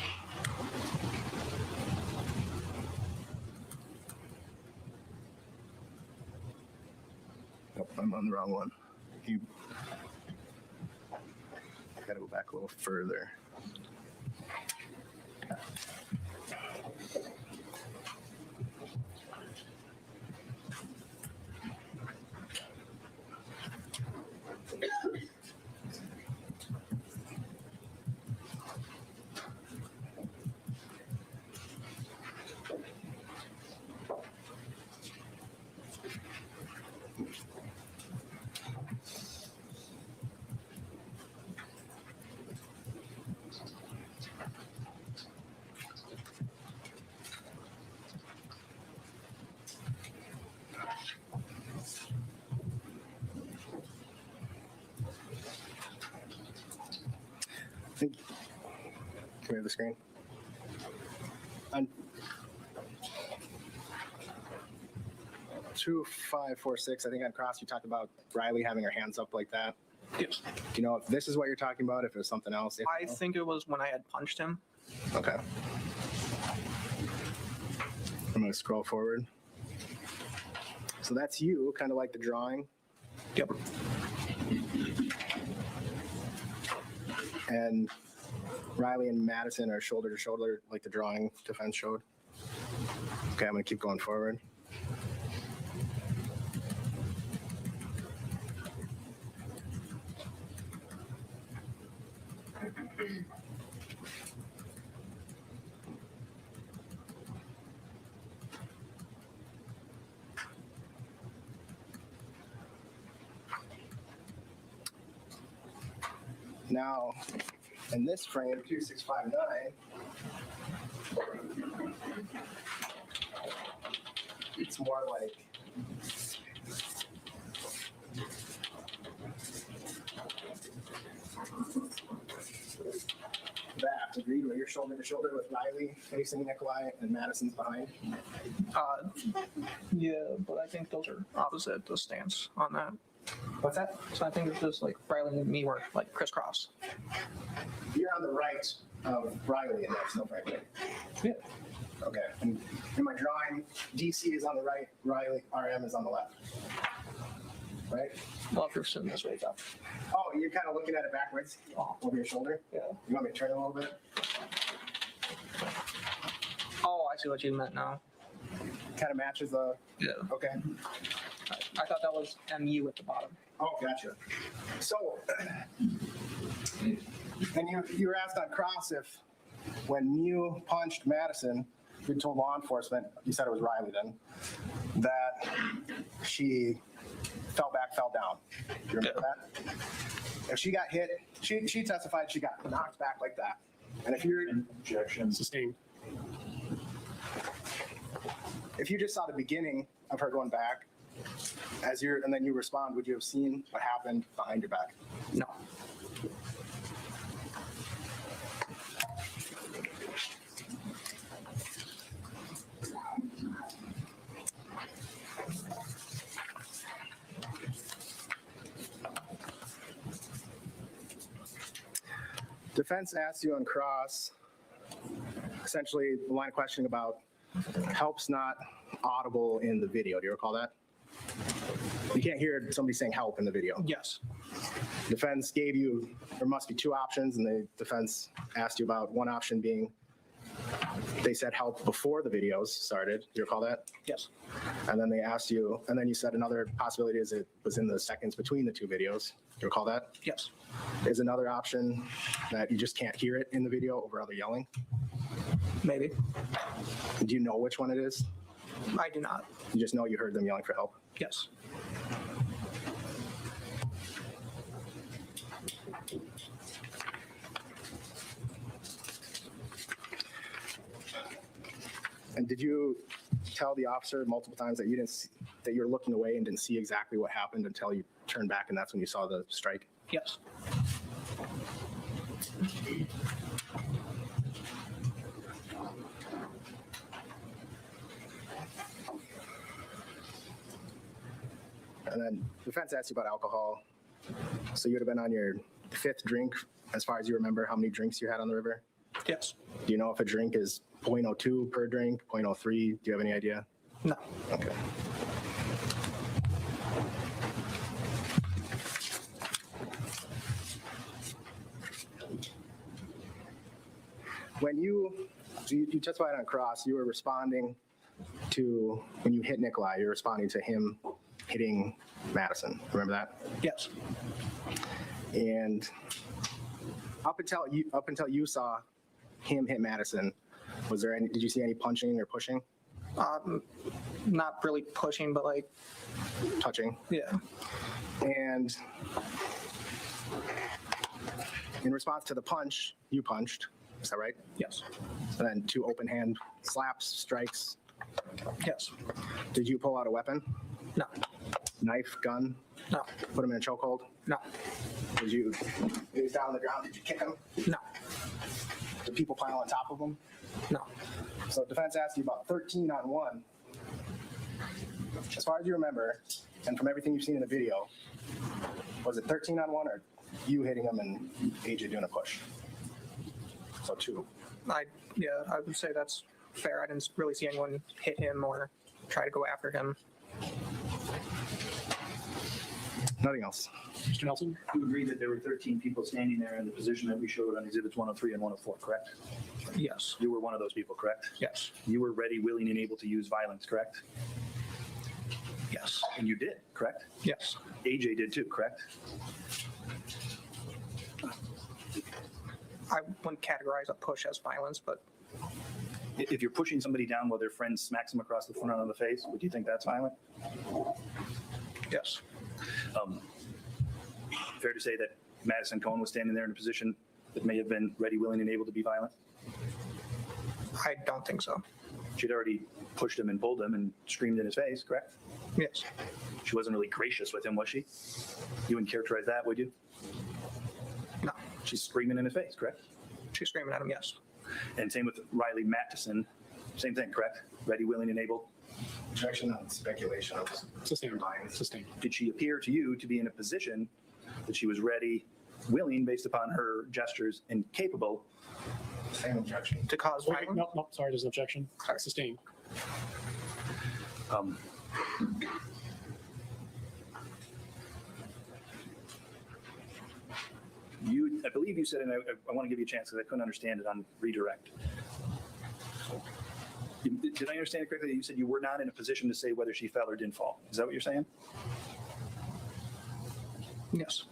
Nope, I'm on the wrong one. You gotta go back a little further. Can we have the screen? On 2546, I think on cross you talked about Riley having her hands up like that. Yes. Do you know if this is what you're talking about? If it was something else? I think it was when I had punched him. Okay. I'm gonna scroll forward. So that's you, kind of like the drawing. Yep. And Riley and Madison are shoulder to shoulder, like the drawing defense showed. Okay, I'm gonna keep going forward. Now, in this frame, 2659, it's more like that. Agreed, where you're shoulder to shoulder with Riley facing Nicolae and Madison's behind. Yeah, but I think those are opposite the stance on that. What's that? So I think it's just like Riley and me were like crisscross. You're on the right of Riley in that snow frame, right? Yeah. Okay. And in my drawing, DC is on the right, Riley, RM is on the left. Right? Well, if you're sitting this way, up. Oh, you're kind of looking at it backwards over your shoulder? Yeah. You want me to turn it a little bit? Oh, I see what you meant now. Kind of matches the. Yeah. Okay. I thought that was MU at the bottom. Oh, gotcha. So, and you were asked on cross if when Miu punched Madison, you told law enforcement, you said it was Riley then, that she fell back, fell down. You remember that? If she got hit, she testified she got knocked back like that. And if you're Objection sustained. If you just saw the beginning of her going back, and then you respond, would you have seen what happened behind your back? No. Defense asked you on cross, essentially the line of questioning about help's not audible in the video. Do you recall that? You can't hear somebody saying help in the video. Yes. Defense gave you, there must be two options, and the defense asked you about one option being they said help before the videos started. Do you recall that? Yes. And then they asked you, and then you said another possibility is it was in the seconds between the two videos. Do you recall that? Yes. Is another option that you just can't hear it in the video over other yelling? Maybe. Do you know which one it is? I do not. You just know you heard them yelling for help? Yes. And did you tell the officer multiple times that you didn't see, that you were looking away and didn't see exactly what happened until you turned back and that's when you saw the strike? Yes. And then defense asked you about alcohol. So you would have been on your fifth drink, as far as you remember, how many drinks you had on the river? Yes. Do you know if a drink is 0.02 per drink, 0.03? Do you have any idea? No. Okay. When you testified on cross, you were responding to, when you hit Nicolae, you're responding to him hitting Madison. Remember that? Yes. And up until you saw him hit Madison, was there any, did you see any punching or pushing? Not really pushing, but like touching. Yeah. And in response to the punch, you punched. Is that right? Yes. And then 2 open hand slaps, strikes. Yes. Did you pull out a weapon? No. Knife, gun? No. Put him in a chokehold? No. Did you, he was down on the ground, did you kick him? No. Did people pile on top of him? No. So defense asked you about 13 on 1. As far as you remember, and from everything you've seen in the video, was it 13 on 1 or you hitting him and AJ doing a push? So 2. I would say that's fair. I didn't really see anyone hit him or try to go after him. Nothing else. Mr. Nelson? You agree that there were 13 people standing there in the position that we showed on exhibits 103 and 104, correct? Yes. You were one of those people, correct? Yes. You were ready, willing, and able to use violence, correct? Yes. And you did, correct? Yes. AJ did too, correct? I wouldn't categorize a push as violence, but If you're pushing somebody down while their friend smacks them across the front of the face, would you think that's violent? yes. Fair to say that Madison Cohen was standing there in a position that may have been ready, willing, and able to be violent? I don't think so. She'd already pushed him and pulled him and screamed in his face, correct? Yes. She wasn't really gracious with him, was she? You wouldn't characterize that, would you? No. She's screaming in his face, correct? She's screaming at him, yes. And same with Riley Mattison, same thing, correct? Ready, willing, and able? Objection on speculation. Sustained. Sustained. Did she appear to you to be in a position that she was ready, willing, based upon her gestures, and capable? Same objection. To cause Wait, violence? no, sorry, there's an objection. Sustained. I believe you said, and I want to give you a chance because I couldn't understand it on redirect. Did I understand it correctly? You said you were not in a position to say whether she fell or didn't fall. Is that what you're saying? Yes.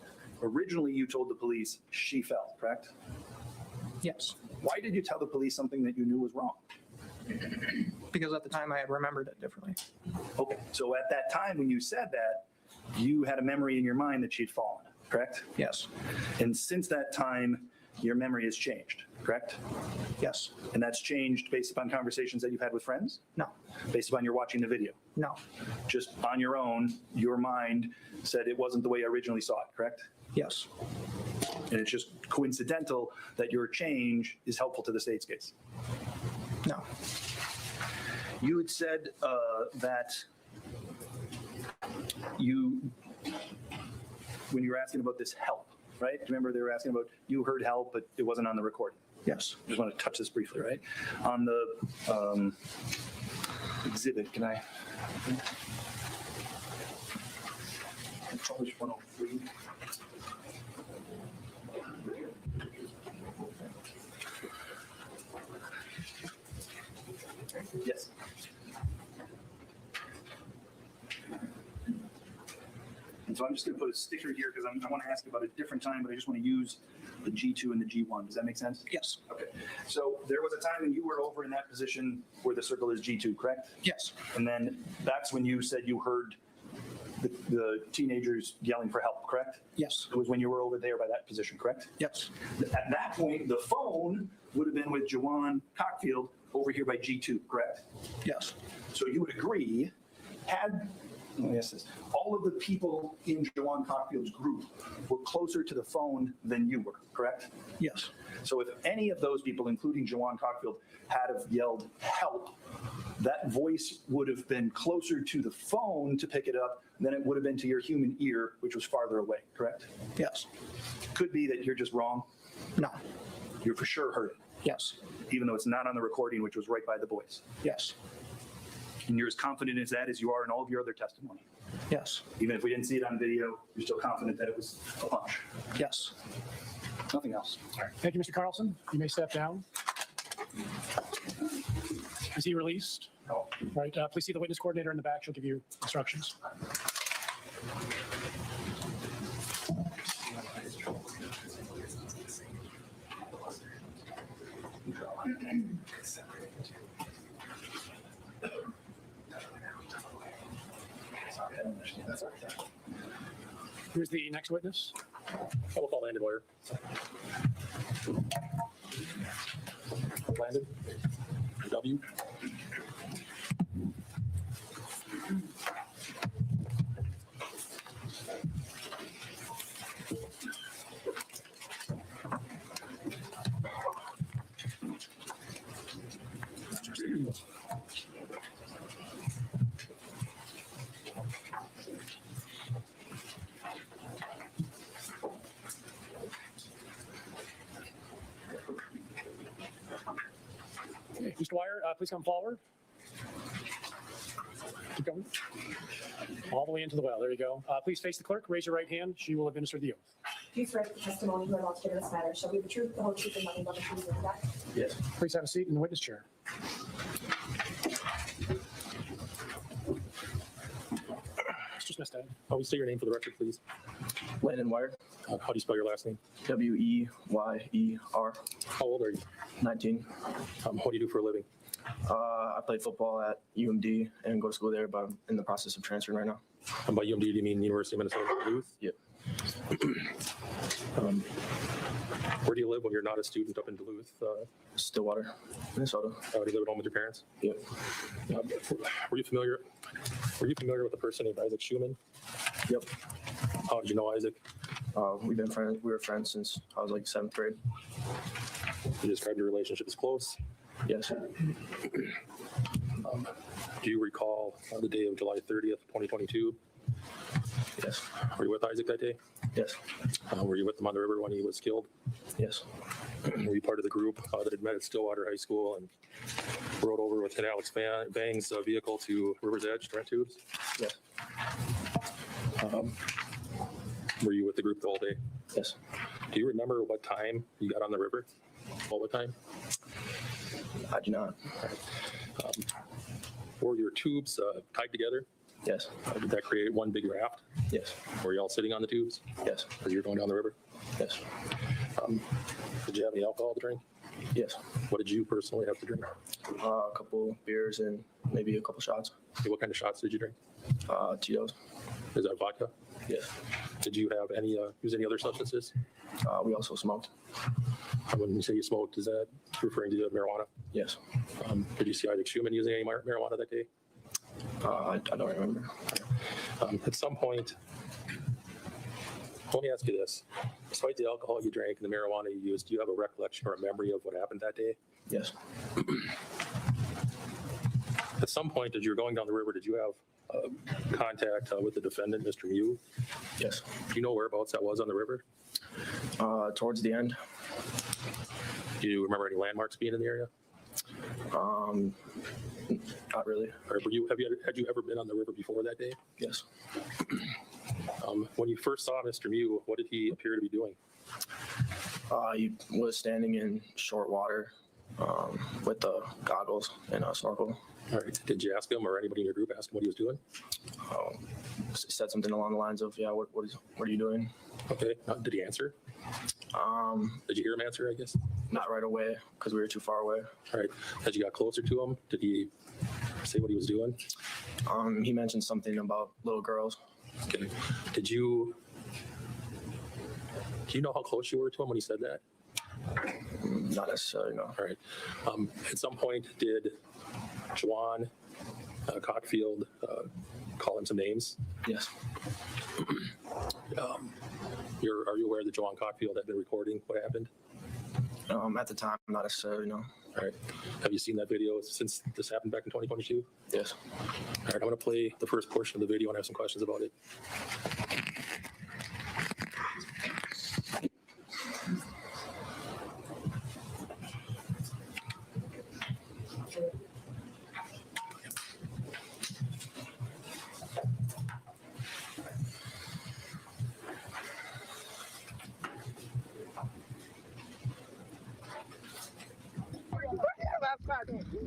Originally, you told the police she fell, correct? Yes. Why did you tell the police something that you knew was wrong? Because at the time I had remembered it differently. Okay, so at that time when you said that, you had a memory in your mind that she'd fallen, correct? Yes. And since that time, your memory has changed, correct? Yes. And that's changed based upon conversations that you've had with friends? No. Based upon your watching the video? No. Just on your own, your mind said it wasn't the way I originally saw it, correct? Yes. And it's just coincidental that your change is helpful to the state's case? No. You had said that when you were asking about this help, right? Do you remember they were asking about, you heard help, but it wasn't on the recording? Yes. Just want to touch this briefly, right? On the exhibit, can I? Publish 103. So I'm just going to put a sticker here because I want to ask about a different time, but I just want to use the G2 and the G1. Does that make sense? Yes. Okay. So there was a time when you were over in that position where the circle is G2, correct? Yes. And then that's when you said you heard the teenagers yelling for help, correct? Yes. It was when you were over there by that position, correct? Yes. At that point, the phone would have been with Jawan Cockfield over here by G2, correct? Yes. So you would agree, had, let me ask this, all of the people in Jawan Cockfield's group were closer to the phone than you were, correct? Yes. So if any of those people, including Jawan Cockfield, had have yelled help, that voice would have been closer to the phone to pick it up than it would have been to your human ear, which was farther away, correct? Yes. Could be that you're just wrong. No. You for sure heard it, Yes. even though it's not on the recording, which was right by the voice. Yes. And you're as confident as that as you are in all of your other testimony. Yes. Even if we didn't see it on video, you're still confident that it was a punch. Yes. Nothing else. All right. Thank you, Mr. Carlson. You may step down. Is he released? No. All right. Please see the witness coordinator in the back. She'll give you instructions. Who's the next witness? We'll call Landon Wire. Landon? W? Okay, Mr. Wire, please come forward. Keep going. All the way into the well. There you go. Please face the clerk. Raise your right hand. She will administer the oath. Do you swear that the testimony you are about to give in this matter shall be the truth, the whole truth, and nothing but the truth, and that? Yes. Please have a seat in the witness chair. Mr. Smithstead. Will you state your name for the record, please? Landon Wire, How do you spell your last name? W-E-Y-E-R, How old are you? 19. What do you do for a living? I play football at UMD and go to school there, but I'm in the process of transferring right now. And by UMD, do you mean University of Minnesota Duluth? Yep. Where do you live when you're not a student up in Duluth? Stillwater, Minnesota. Do you live at home with your parents? Yep. Were you familiar with a person named Isaac Schumann? Yep. How did you know Isaac? We were friends since I was like 7th grade. You described your relationship as close. Yes. Do you recall the day of July 30th, 2022? Yes. Were you with Isaac that day? Yes. Were you with him on the river when he was killed? Yes. Were you part of the group that had met at Stillwater High School and rode over with Alex Bang's vehicle to River's Edge to rent tubes? Yes. Were you with the group the whole day? Yes. Do you remember what time you got on the river? What time? I do not. Were your tubes tied together? Yes. Did that create one big raft? Yes. Were you all sitting on the tubes? Yes. As you're going down the river? Yes. Did you have any alcohol to drink? Yes. What did you personally have to drink? A couple beers and maybe a couple shots. What kind of shots did you drink? Tito's. Is that vodka? Yes. Did you have use any other substances? We also smoked. When you say you smoked, is that referring to marijuana? Yes. Did you see Isaac Schumann using any marijuana that day? I don't remember. At some point, let me ask you this. Despite the alcohol you drank and the marijuana you used, do you have a recollection or a memory of what happened that day? Yes. At some point, as you were going down the river, did you have contact with the defendant, Mr. Miu? Yes. Do you know whereabouts that was on the river? Towards the end. Do you remember any landmarks being in the area? Not really. Or had you ever been on the river before that day? Yes. When you first saw Mr. Miu, what did he appear to be doing? He was standing in short water with the goggles and a snorkel. All right. Did you ask him or anybody in your group ask him what he was doing? Said something along the lines of, yeah, what are you doing? Okay. Did he answer? Did you hear him answer, I guess? Not right away because we were too far away. All right. As you got closer to him, did he say what he was doing? He mentioned something about little girls. Okay. Do you know how close you were to him when he said that? Not necessarily, no. All right. At some point, did Juan Cockfield call him some names? Yes. Are you aware that Juan Cockfield had been recording what happened? At the time, not necessarily, no. All right. Have you seen that video since this happened back in 2022? Yes. All right. I'm going to play the first portion of the video and I have some questions about it.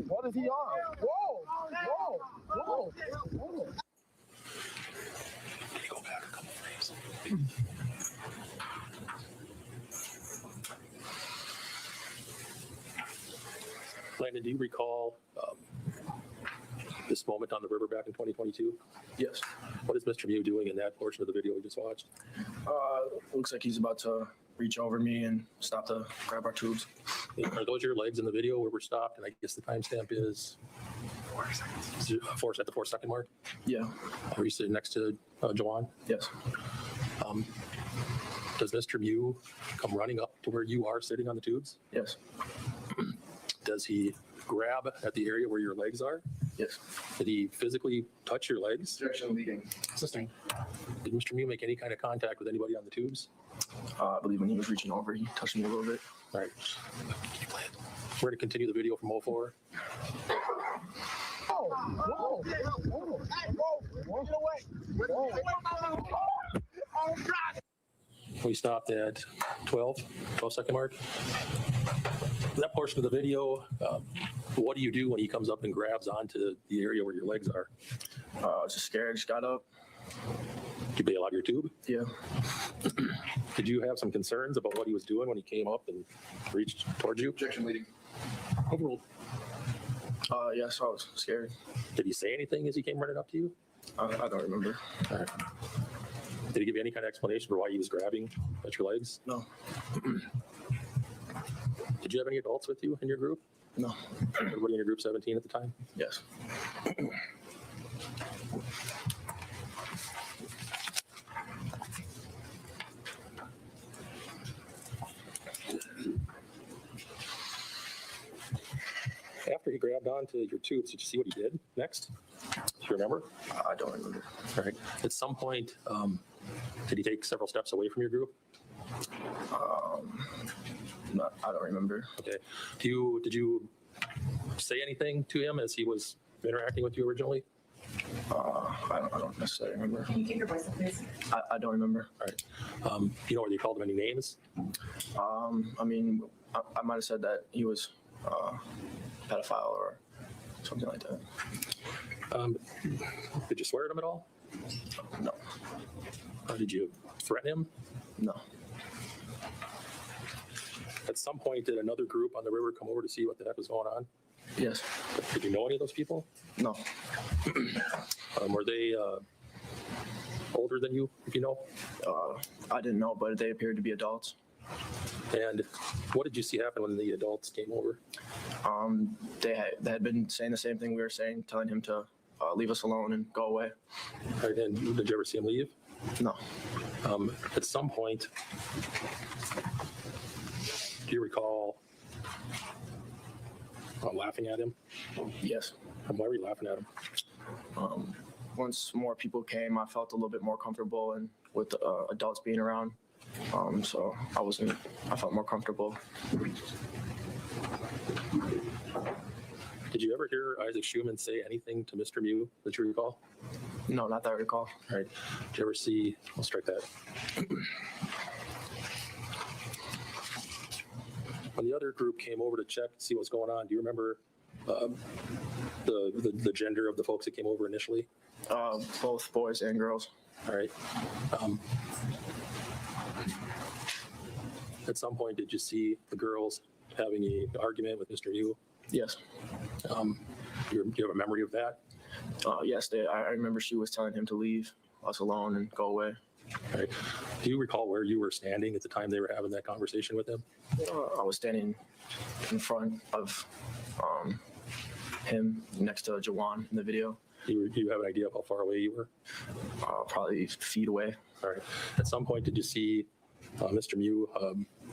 What is he on? Whoa! Whoa! Whoa! Whoa! Go back a couple frames. Landon, do you recall this moment on the river back in 2022? Yes. What is Mr. Miu doing in that portion of the video we just watched? Looks like he's about to reach over me and stop to grab our tubes. Are those your legs in the video where we're stopped? And I guess the timestamp is 4 seconds. At the 4 second mark? Yeah. Are you sitting next to Juan? Yes. Does Mr. Miu come running up to where you are sitting on the tubes? Yes. Does he grab at the area where your legs are? Yes. Did he physically touch your legs? Objection leading. Assisting. Did Mr. Miu make any kind of contact with anybody on the tubes? I believe when he was reaching over, he touched me a little bit. All right. We're going to continue the video from 04. Whoa! Whoa! Whoa! Whoa! Get away! Whoa! Oh, God! We stopped at 12 second mark. That portion of the video, what do you do when he comes up and grabs onto the area where your legs are? I was just scared, just got up. Did you bail out your tube? Yeah. Did you have some concerns about what he was doing when he came up and reached towards you? Objection leading. Overruled. Yes, I was scared. Did he say anything as he came running up to you? I don't remember. All right. Did he give you any kind of explanation for why he was grabbing at your legs? No. Did you have any adults with you in your group? No. Everybody in your group 17 at the time? Yes. After he grabbed onto your tubes, did you see what he did next? Do you remember? I don't remember. All right. At some point, did he take several steps away from your group? I don't remember. Okay. Did you say anything to him as he was interacting with you originally? I don't necessarily remember. Can you keep your voice up, please? I don't remember. All right. You know whether you called him any names? I mean, I might have said that he was pedophile or something like that. Did you swear at him at all? No. Did you threaten him? No. At some point, did another group on the river come over to see what the heck was going on? Yes. Did you know any of those people? No. Were they older than you, if you know? I didn't know, but they appeared to be adults. And what did you see happen when the adults came over? They had been saying the same thing we were saying, telling him to leave us alone and go away. All right, and did you ever see him leave? No. At some point, do you recall laughing at him? Yes. And why were you laughing at him? Once more people came, I felt a little bit more comfortable and with adults being around. So I felt more comfortable. Did you ever hear Isaac Schumann say anything to Mr. Miu that you recall? No, not that I recall. All right. Did you ever see, I'll strike that. When the other group came over to check to see what's going on, do you remember the gender of the folks that came over initially? Both boys and girls. All right. At some point, did you see the girls having an argument with Mr. Miu? Yes. Do you have a memory of that? Yes, I remember she was telling him to leave us alone and go away. All right. Do you recall where you were standing at the time they were having that conversation with him? I was standing in front of him next to Jawan in the video. Do you have an idea of how far away you were? Probably feet away. All right. At some point, did you see Mr. Miu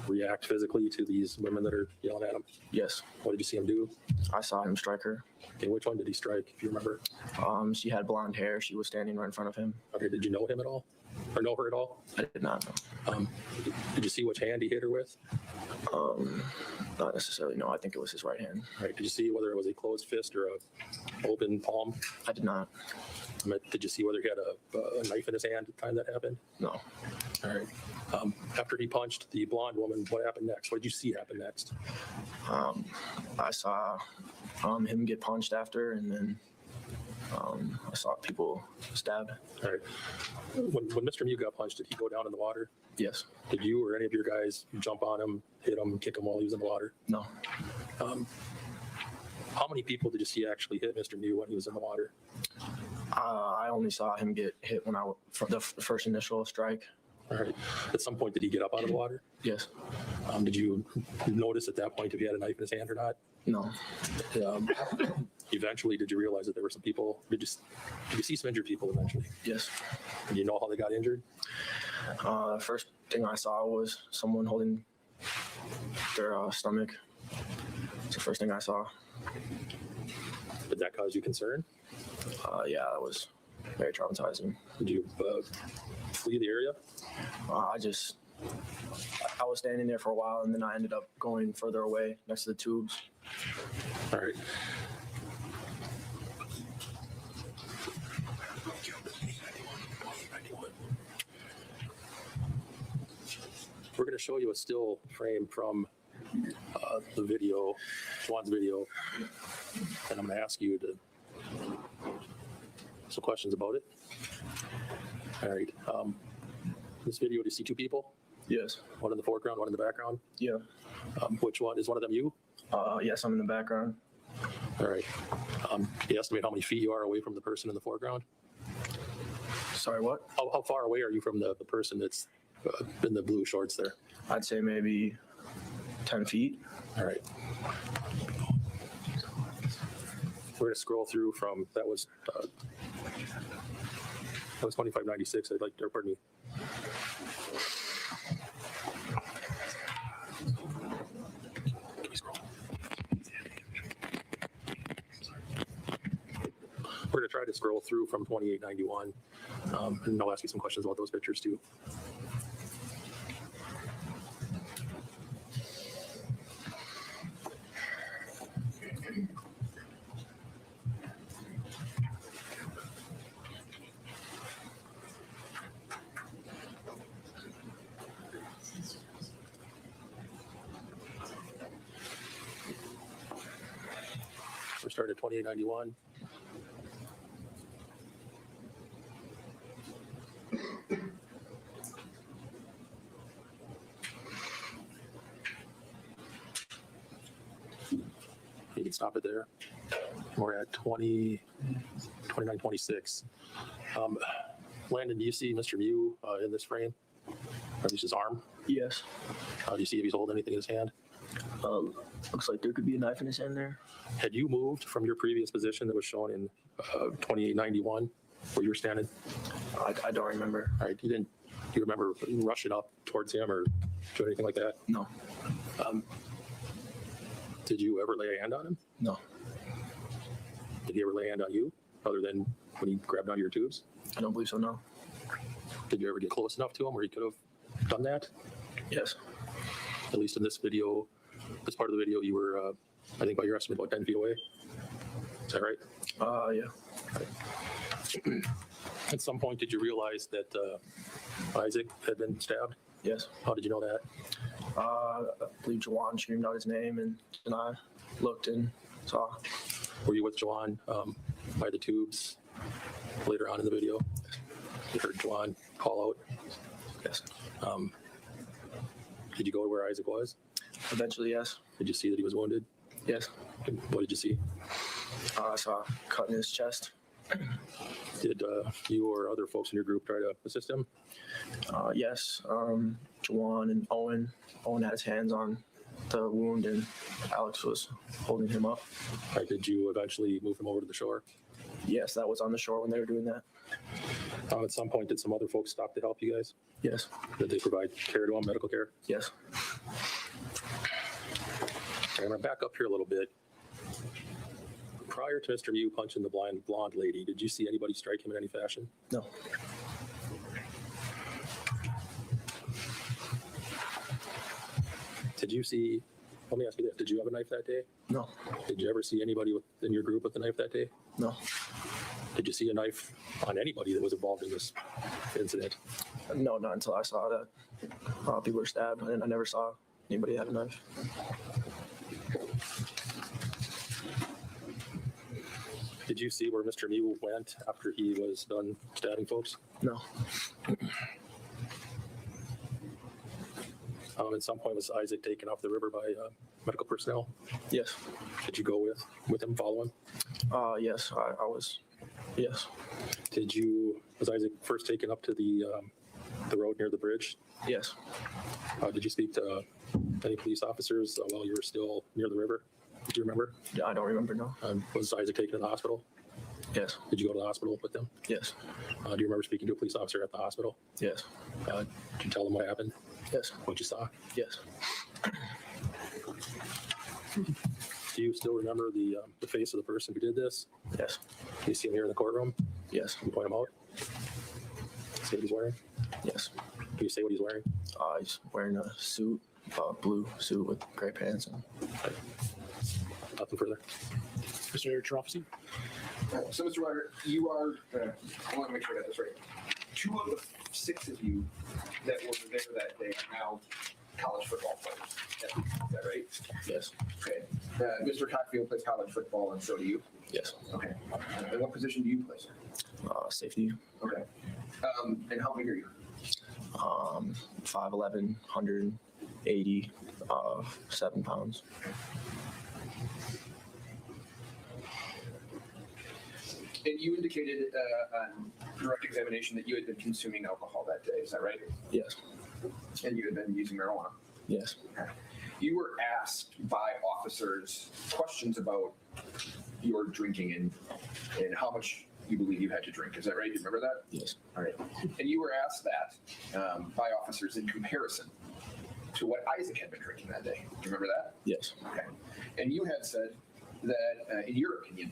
react physically to these women that are yelling at him? Yes. What did you see him do? I saw him strike her. Okay, which one did he strike, if you remember? She had blonde hair. She was standing right in front of him. Okay, did you know him at all? Or know her at all? I did not know. Did you see which hand he hit her with? Not necessarily, no. I think it was his right hand. All right, did you see whether it was a closed fist or a open palm? I did not. Did you see whether he had a knife in his hand at the time that happened? No. All right. After he punched the blonde woman, what happened next? What did you see happen next? I saw him get punched after, and then I saw people stabbed. All right. When Mr. Miu got punched, did he go down in the water? Yes. Did you or any of your guys jump on him, hit him, kick him while he was in the water? No. How many people did you see actually hit Mr. Miu when he was in the water? I only saw him get hit when for the first initial strike. All right. At some point, did he get up out of the water? Yes. Did you notice at that point if he had a knife in his hand or not? No. Eventually, did you realize that there were some people? Did you see some injured people eventually? Yes. Do you know how they got injured? First thing I saw was someone holding their stomach. It's the first thing I saw. Did that cause you concern? Yeah, that was very traumatizing. Did you flee the area? I was standing there for a while, and then I ended up going further away next to the tubes. All right. We're going to show you a still frame from the video, Juan's video, and I'm going to ask you some questions about it. All right. This video, do you see two people? Yes. One in the foreground, one in the background? Yeah. Which one? Is one of them you? Yes, I'm in the background. All right. Can you estimate how many feet you are away from the person in the foreground? Sorry, what? How far away are you from the person that's in the blue shorts there? I'd say maybe 10 feet. All right. We're going to scroll through from, that was 2596. I'd like to, pardon me. We're going to try to scroll through from 2891, and I'll ask you some questions about those pictures too. We're starting at 2891. You can stop it there. We're at 2926. Landon, do you see Mr. Miu in this frame? Or at least his arm? Yes. Do you see if he's holding anything in his hand? Looks like there could be a knife in his hand there. Had you moved from your previous position that was shown in 2891 where you were standing? I don't remember. All right. Do you remember rushing up towards him or doing anything like that? No. Did you ever lay a hand on him? No. Did he ever lay a hand on you other than when he grabbed onto your tubes? I don't believe so, no. Did you ever get close enough to him where he could have done that? Yes. At least in this video, this part of the video, you were, I think by your estimate, about 10 feet away. Is that right? Yeah. Right. At some point, did you realize that Isaac had been stabbed? Yes. How did you know that? I believe Jawan screamed out his name, and I looked and saw. Were you with Jawan by the tubes later on in the video? You heard Jawan call out? Yes. Did you go to where Isaac was? Eventually, yes. Did you see that he was wounded? Yes. What did you see? I saw a cut in his chest. Did you or other folks in your group try to assist him? Yes. Jawan and Owen. Owen had his hands on the wound, and Alex was holding him up. Did you eventually move him over to the shore? Yes, that was on the shore when they were doing that. At some point, did some other folks stop to help you guys? Yes. Did they provide care to him, medical care? Yes. I'm going to back up here a little bit. Prior to Mr. Miu punching the blonde lady, did you see anybody strike him in any fashion? No. Did you see, let me ask you this, did you have a knife that day? No. Did you ever see anybody in your group with a knife that day? No. Did you see a knife on anybody that was involved in this incident? No, not until I saw that people were stabbed, and I never saw anybody have a knife. Did you see where Mr. Miu went after he was done stabbing folks? No. At some point, was Isaac taken off the river by medical personnel? Yes. Did you go with him, follow him? Yes, I was. Yes. Was Isaac first taken up to the road near the bridge? Yes. Did you speak to any police officers while you were still near the river? Do you remember? Yeah, I don't remember, no. Was Isaac taken to the hospital? Yes. Did you go to the hospital with them? Yes. Do you remember speaking to a police officer at the hospital? Yes. Did you tell them what happened? Yes. What you saw? Yes. Do you still remember the face of the person who did this? Yes. Do you see him here in the courtroom? Yes. Can you point him out? See what he's wearing? Yes. Can you say what he's wearing? He's wearing a suit, blue suit with gray pants. Nothing further. Mr. Trofsky? So, Mr. Ryder, you are, I want to make sure I got this right. 2 of the 6 of you that were there that day are now college football players. Is that right? Yes. Okay. Mr. Cockfield plays college football, and so do you? Yes. Okay. And what position do you play, sir? Safety. Okay. And how big are you? 5'11", 180, 7 pounds. And you indicated on direct examination that you had been consuming alcohol that day. Is that right? Yes. And you had been using marijuana? Yes. Okay. You were asked by officers questions about your drinking and how much you believe you had to drink. Is that right? Do you remember that? Yes. All right. And you were asked that by officers in comparison to what Isaac had been drinking that day. Do you remember that? Yes. Okay. And you had said that, in your opinion,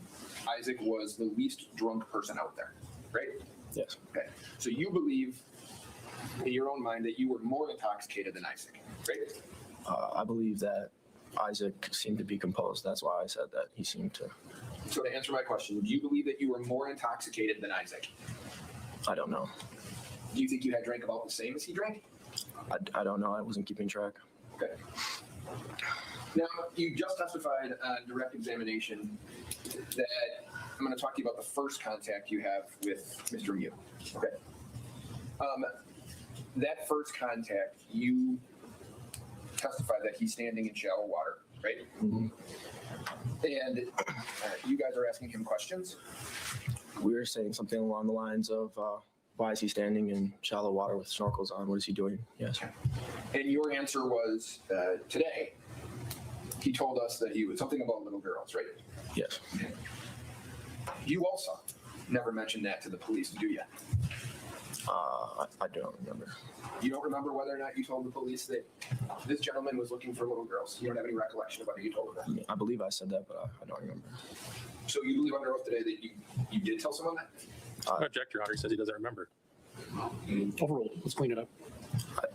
Isaac was the least drunk person out there, right? Yes. Okay. So you believe in your own mind that you were more intoxicated than Isaac, right? I believe that Isaac seemed to be composed. That's why I said that he seemed to. So to answer my question, do you believe that you were more intoxicated than Isaac? I don't know. Do you think you had drank about the same as he drank? I don't know. I wasn't keeping track. Okay. Now, you just testified on direct examination that I'm going to talk to you about the first contact you have with Mr. Miu. Okay. That first contact, you testified that he's standing in shallow water, right? Mm-hmm. And you guys are asking him questions? We were saying something along the lines of, why is he standing in shallow water with snorkels on? What is he doing? Yes. And your answer was, today, he told us that he was something about little girls, right? Yes. You also never mentioned that to the police, do you? I don't remember. You don't remember whether or not you told the police that this gentleman was looking for little girls? You don't have any recollection of whether you told them that? I believe I said that, but I don't remember. So you believe under oath today that you did tell someone that? I object, Your Honor. He says he doesn't remember. Overruled. Let's clean it up.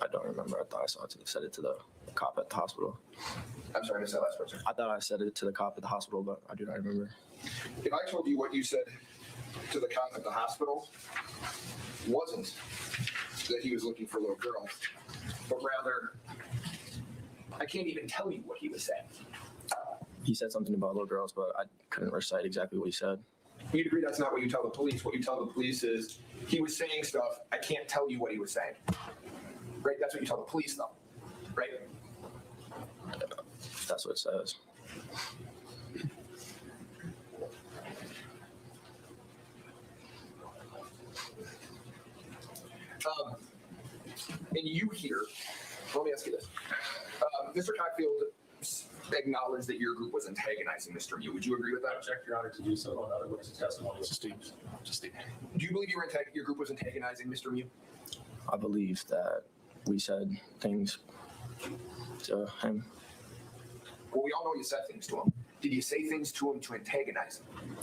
I don't remember. I thought I said it to the cop at the hospital. I'm sorry, I missed that last part, sir. I thought I said it to the cop at the hospital, but I do not remember. If I told you what you said to the cop at the hospital wasn't that he was looking for little girls, but rather I can't even tell you what he was saying. He said something about little girls, but I couldn't recite exactly what he said. You'd agree that's not what you tell the police. What you tell the police is he was saying stuff. I can't tell you what he was saying. Right? That's what you tell the police, though. Right? That's what it says. And you hear, let me ask you this. Mr. Cockfield acknowledged that your group was antagonizing Mr. Miu. Would you agree with that? Object, Your Honor, to do so on other witness testimony. Do you believe your group was antagonizing Mr. Miu? I believe that we said things to him. Well, we all know you said things to him. Did you say things to him to antagonize him?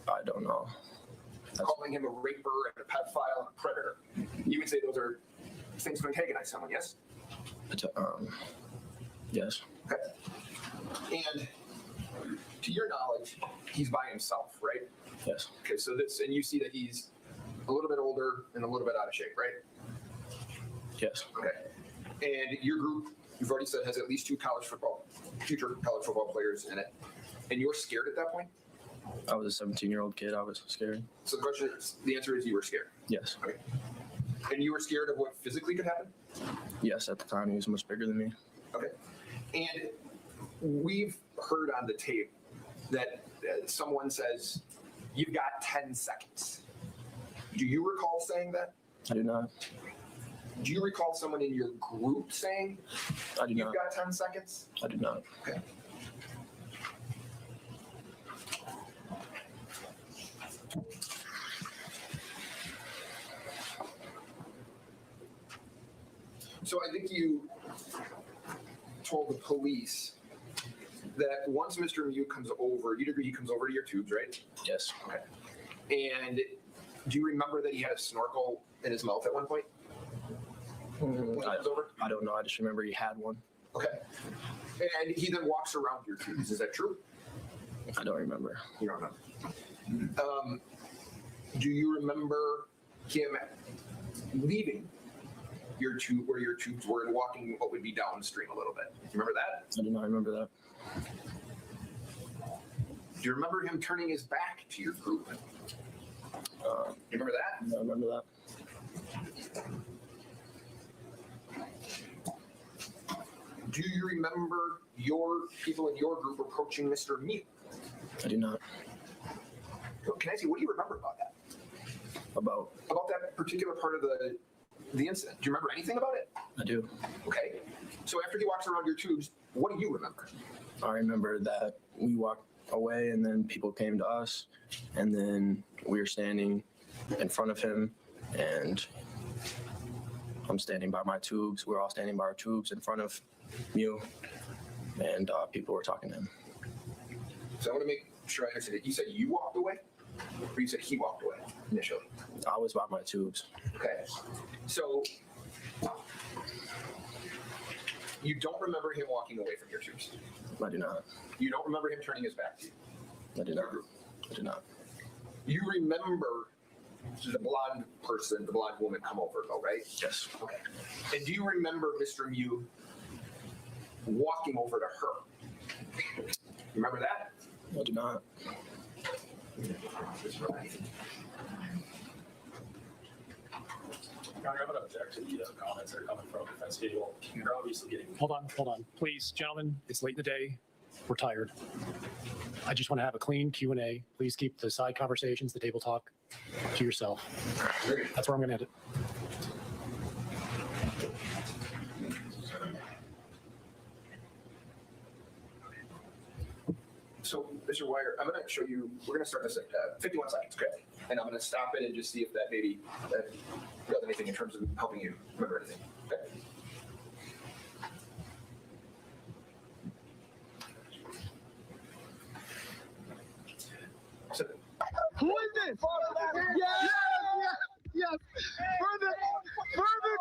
I don't know. Calling him a raper and a pedophile and a predator. You would say those are things to antagonize someone, yes? Yes. Okay. And to your knowledge, he's by himself, right? Yes. Okay, so and you see that he's a little bit older and a little bit out of shape, right? Yes. Okay. And your group, you've already said, has at least 2 future college football players in it. And you're scared at that point? I was a 17-year-old kid. I was scared. So the answer is you were scared? Yes. Okay. And you were scared of what physically could happen? Yes, at the time he was much bigger than me. Okay. And we've heard on the tape that someone says, you've got 10 seconds. Do you recall saying that? I do not. Do you recall someone in your group saying, I do you've not. got 10 seconds? I do not. Okay. So I think you told the police that once Mr. Miu comes over, you'd agree he comes over to your tubes, right? Yes. Okay. And do you remember that he had a snorkel in his mouth at one point? I don't know. I just remember he had one. Okay. And he then walks around your tubes. Is that true? I don't remember. You don't know. Do you remember him leaving your tube where your tubes were and walking what would be downstream a little bit? Do you remember that? I do not remember that. Do you remember him turning his back to your group? You remember that? I remember that. Do you remember your people in your group approaching Mr. Miu? I do not. Can I ask you, what do you remember about that? About that particular part of the incident? Do you remember anything about it? I do. Okay. So after he walks around your tubes, what do you remember? I remember that we walked away and then people came to us and then we were standing in front of him and I'm standing by my tubes. We're all standing by our tubes in front of Miu and people were talking to him. So I want to make sure I understand it. You said you walked away or you said he walked away initially? I was by my tubes. Okay. So you don't remember him walking away from your tubes? I do not. You don't remember him turning his back to you? I do not. I do not. You remember the blonde person, the blonde woman come over though, right? Yes. Okay. And do you remember Mr. Miu walking over to her? Remember that? I do not. Your Honor, I would object to the comments that are coming from defense table. You're obviously getting. Hold on. Please, gentlemen, it's late in the day. We're tired. I just want to have a clean Q&A. Please keep the side conversations, the table talk to yourself. That's where I'm going to end it. So, Mr. Wire, I'm going to show you, we're going to start this at 51 seconds, okay? And I'm going to stop it and just see if that maybe does anything in terms of helping you remember anything, okay? So, who is this? Yes. For the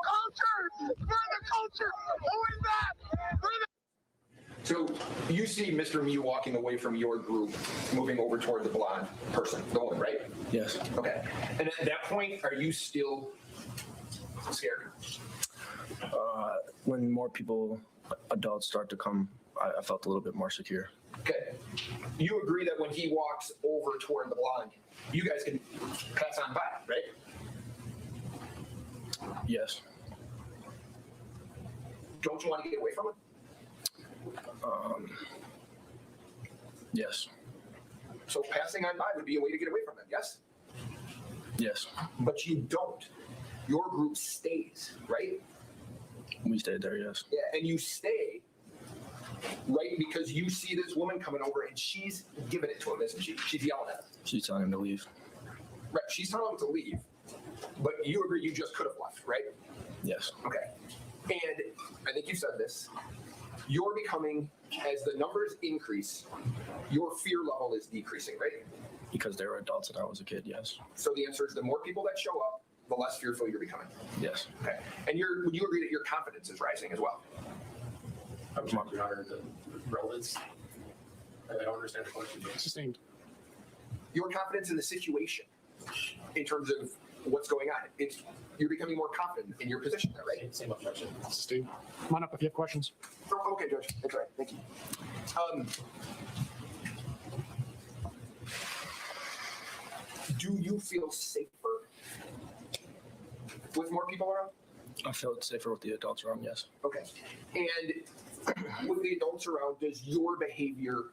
culture. Who is that? So you see Mr. Miu walking away from your group, moving over toward the blonde person, the woman, right? Yes. Okay. And at that point, are you still scared? when more people, adults start to come, I felt a little bit more secure. Okay. You agree that when he walks over toward the blonde, you guys can pass on by, right? Yes. Don't you want to get away from him? Yes. So passing on by would be a way to get away from him, yes? Yes. But you don't. Your group stays, right? We stayed there, yes. Yeah, and you stay, right, because you see this woman coming over and she's giving it to him, isn't she? She's yelling at him. She's telling him to leave. Right, she's telling him to leave, but you agree you just could have left, right? Yes. Okay. And I think you said this. You're becoming, as the numbers increase, your fear level is decreasing, right? Because they were adults and I was a kid, yes. So the answer is the more people that show up, the less fearful you're becoming. Yes. Okay. And would you agree that your confidence is rising as well? I'm Your Honor, the relevance. I don't understand the question. Sustained. Your confidence in the situation, in terms of what's going on, you're becoming more confident in your position there, right? Same objection. Sustained. Come on up if you have questions. Oh, okay, Judge. That's right. Thank you. Do you feel safer with more people around? I felt safer with the adults around, yes. Okay. And with the adults around, does your behavior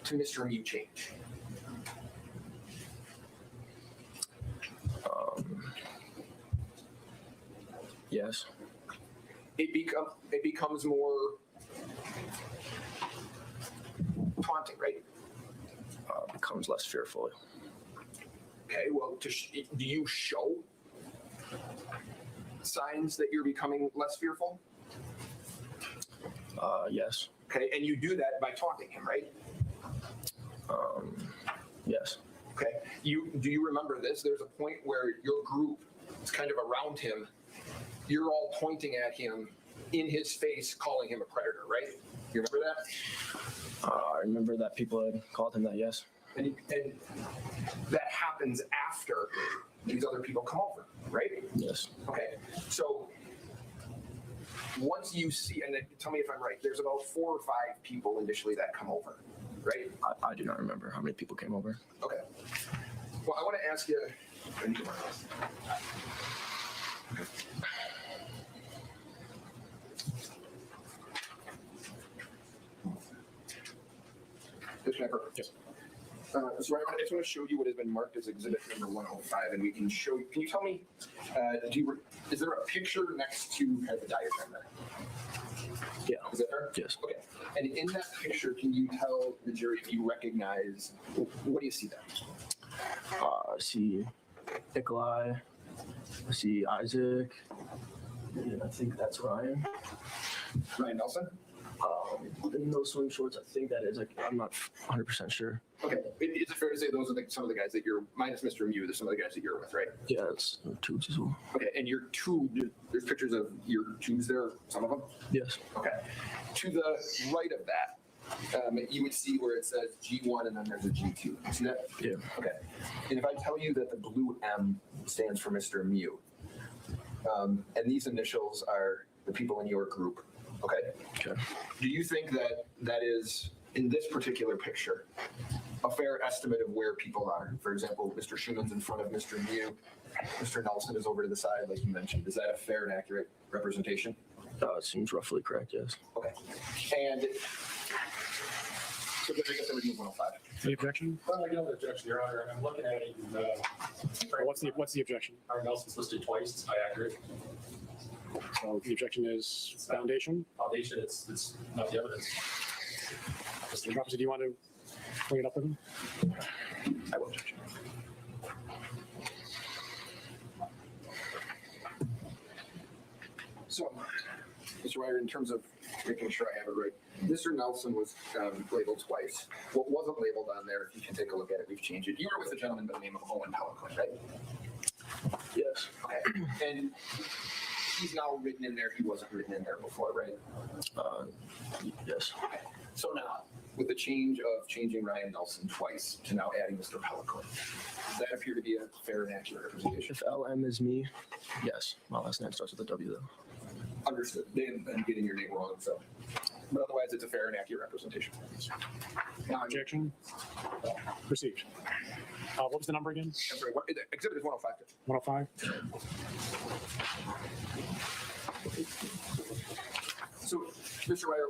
to Mr. Miu change? Yes. It becomes more taunting, right? Becomes less fearful. Okay, well, do you show signs that you're becoming less fearful? Yes. Okay, and you do that by taunting him, right? Yes. Okay. Do you remember this? There's a point where your group is kind of around him. You're all pointing at him in his face, calling him a predator, right? You remember that? I remember that people had called him that, yes. And that happens after these other people come over, right? Yes. Okay. So once you see, and then tell me if I'm right, there's about 4 or 5 people initially that come over, right? I do not remember how many people came over. Okay. Well, I want to ask you. I need to mark this. Okay. Yes. So I just want to show you what has been marked as exhibit number 105, and we can show. Can you tell me? Is there a picture next to kind of the diagram there? Yeah. Is that there? Yes. Okay. And in that picture, can you tell the jury if you recognize? What do you see there? I see Nicolae. I see Isaac. And I think that's Ryan. Ryan Nelson? In those swim shorts, I think that is, like, I'm not 100% sure. Okay. Is it fair to say those are some of the guys that you're, minus Mr. Miu, there's some of the guys that you're with, right? Yeah, it's tubes as well. Okay. And your tube, there's pictures of your tubes there, some of them? Yes. Okay. To the right of that, you would see where it says G1 and then there's a G2. You see that? Yeah. Okay. And if I tell you that the blue M stands for Mr. Miu, and these initials are the people in your group, okay? Okay. Do you think that that is, in this particular picture, a fair estimate of where people are? For example, Mr. Schumann's in front of Mr. Miu. Mr. Nelson is over to the side, like you mentioned. Is that a fair and accurate representation? It seems roughly correct, yes. Okay. And so I guess I would use 105. Any objection? Well, I got an objection, Your Honor. I'm looking at it. And, What's the objection? Ryan Nelson's listed twice. It's accurate. So the objection is foundation. Foundation. It's not the evidence. Mr. Robinson, do you want to bring it up with him? I will object. So, Mr. Ryder, in terms of making sure I have it right, Mr. Nelson was labeled twice. What wasn't labeled on there, if you can take a look at it, we've changed it. You were with a gentleman by the name of Owen Pelican, right? Yes. Okay. And he's now written in there. He wasn't written in there before, right? Yes. Okay. So now, with the change of changing Ryan Nelson twice to now adding Mr. Pelican, does that appear to be a fair and accurate representation? If LM is me, yes. My last name starts with a W, though. Understood. And getting your name wrong, so. But otherwise, it's a fair and accurate representation. Objection. Received. What was the number again? I'm sorry, exhibit is 105. 105? So, Mr. Ryder,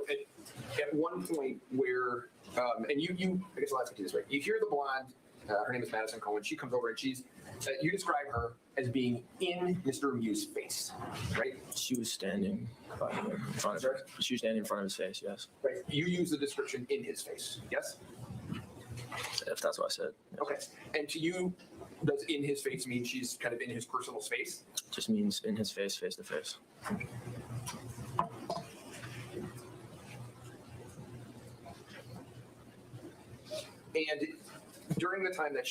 at one point where, and you, I guess I'll ask you this way. You hear the blonde, her name is Madison Cohen. She comes over and you describe her as being in Mr. Miu's face, right? She was standing by him in front of her. She was standing in front of his face, yes. Right. You use the description in his face, yes? If that's what I said. Okay. And to you, does in his face mean she's kind of in his personal space? Just means in his face, face to face. And during the time that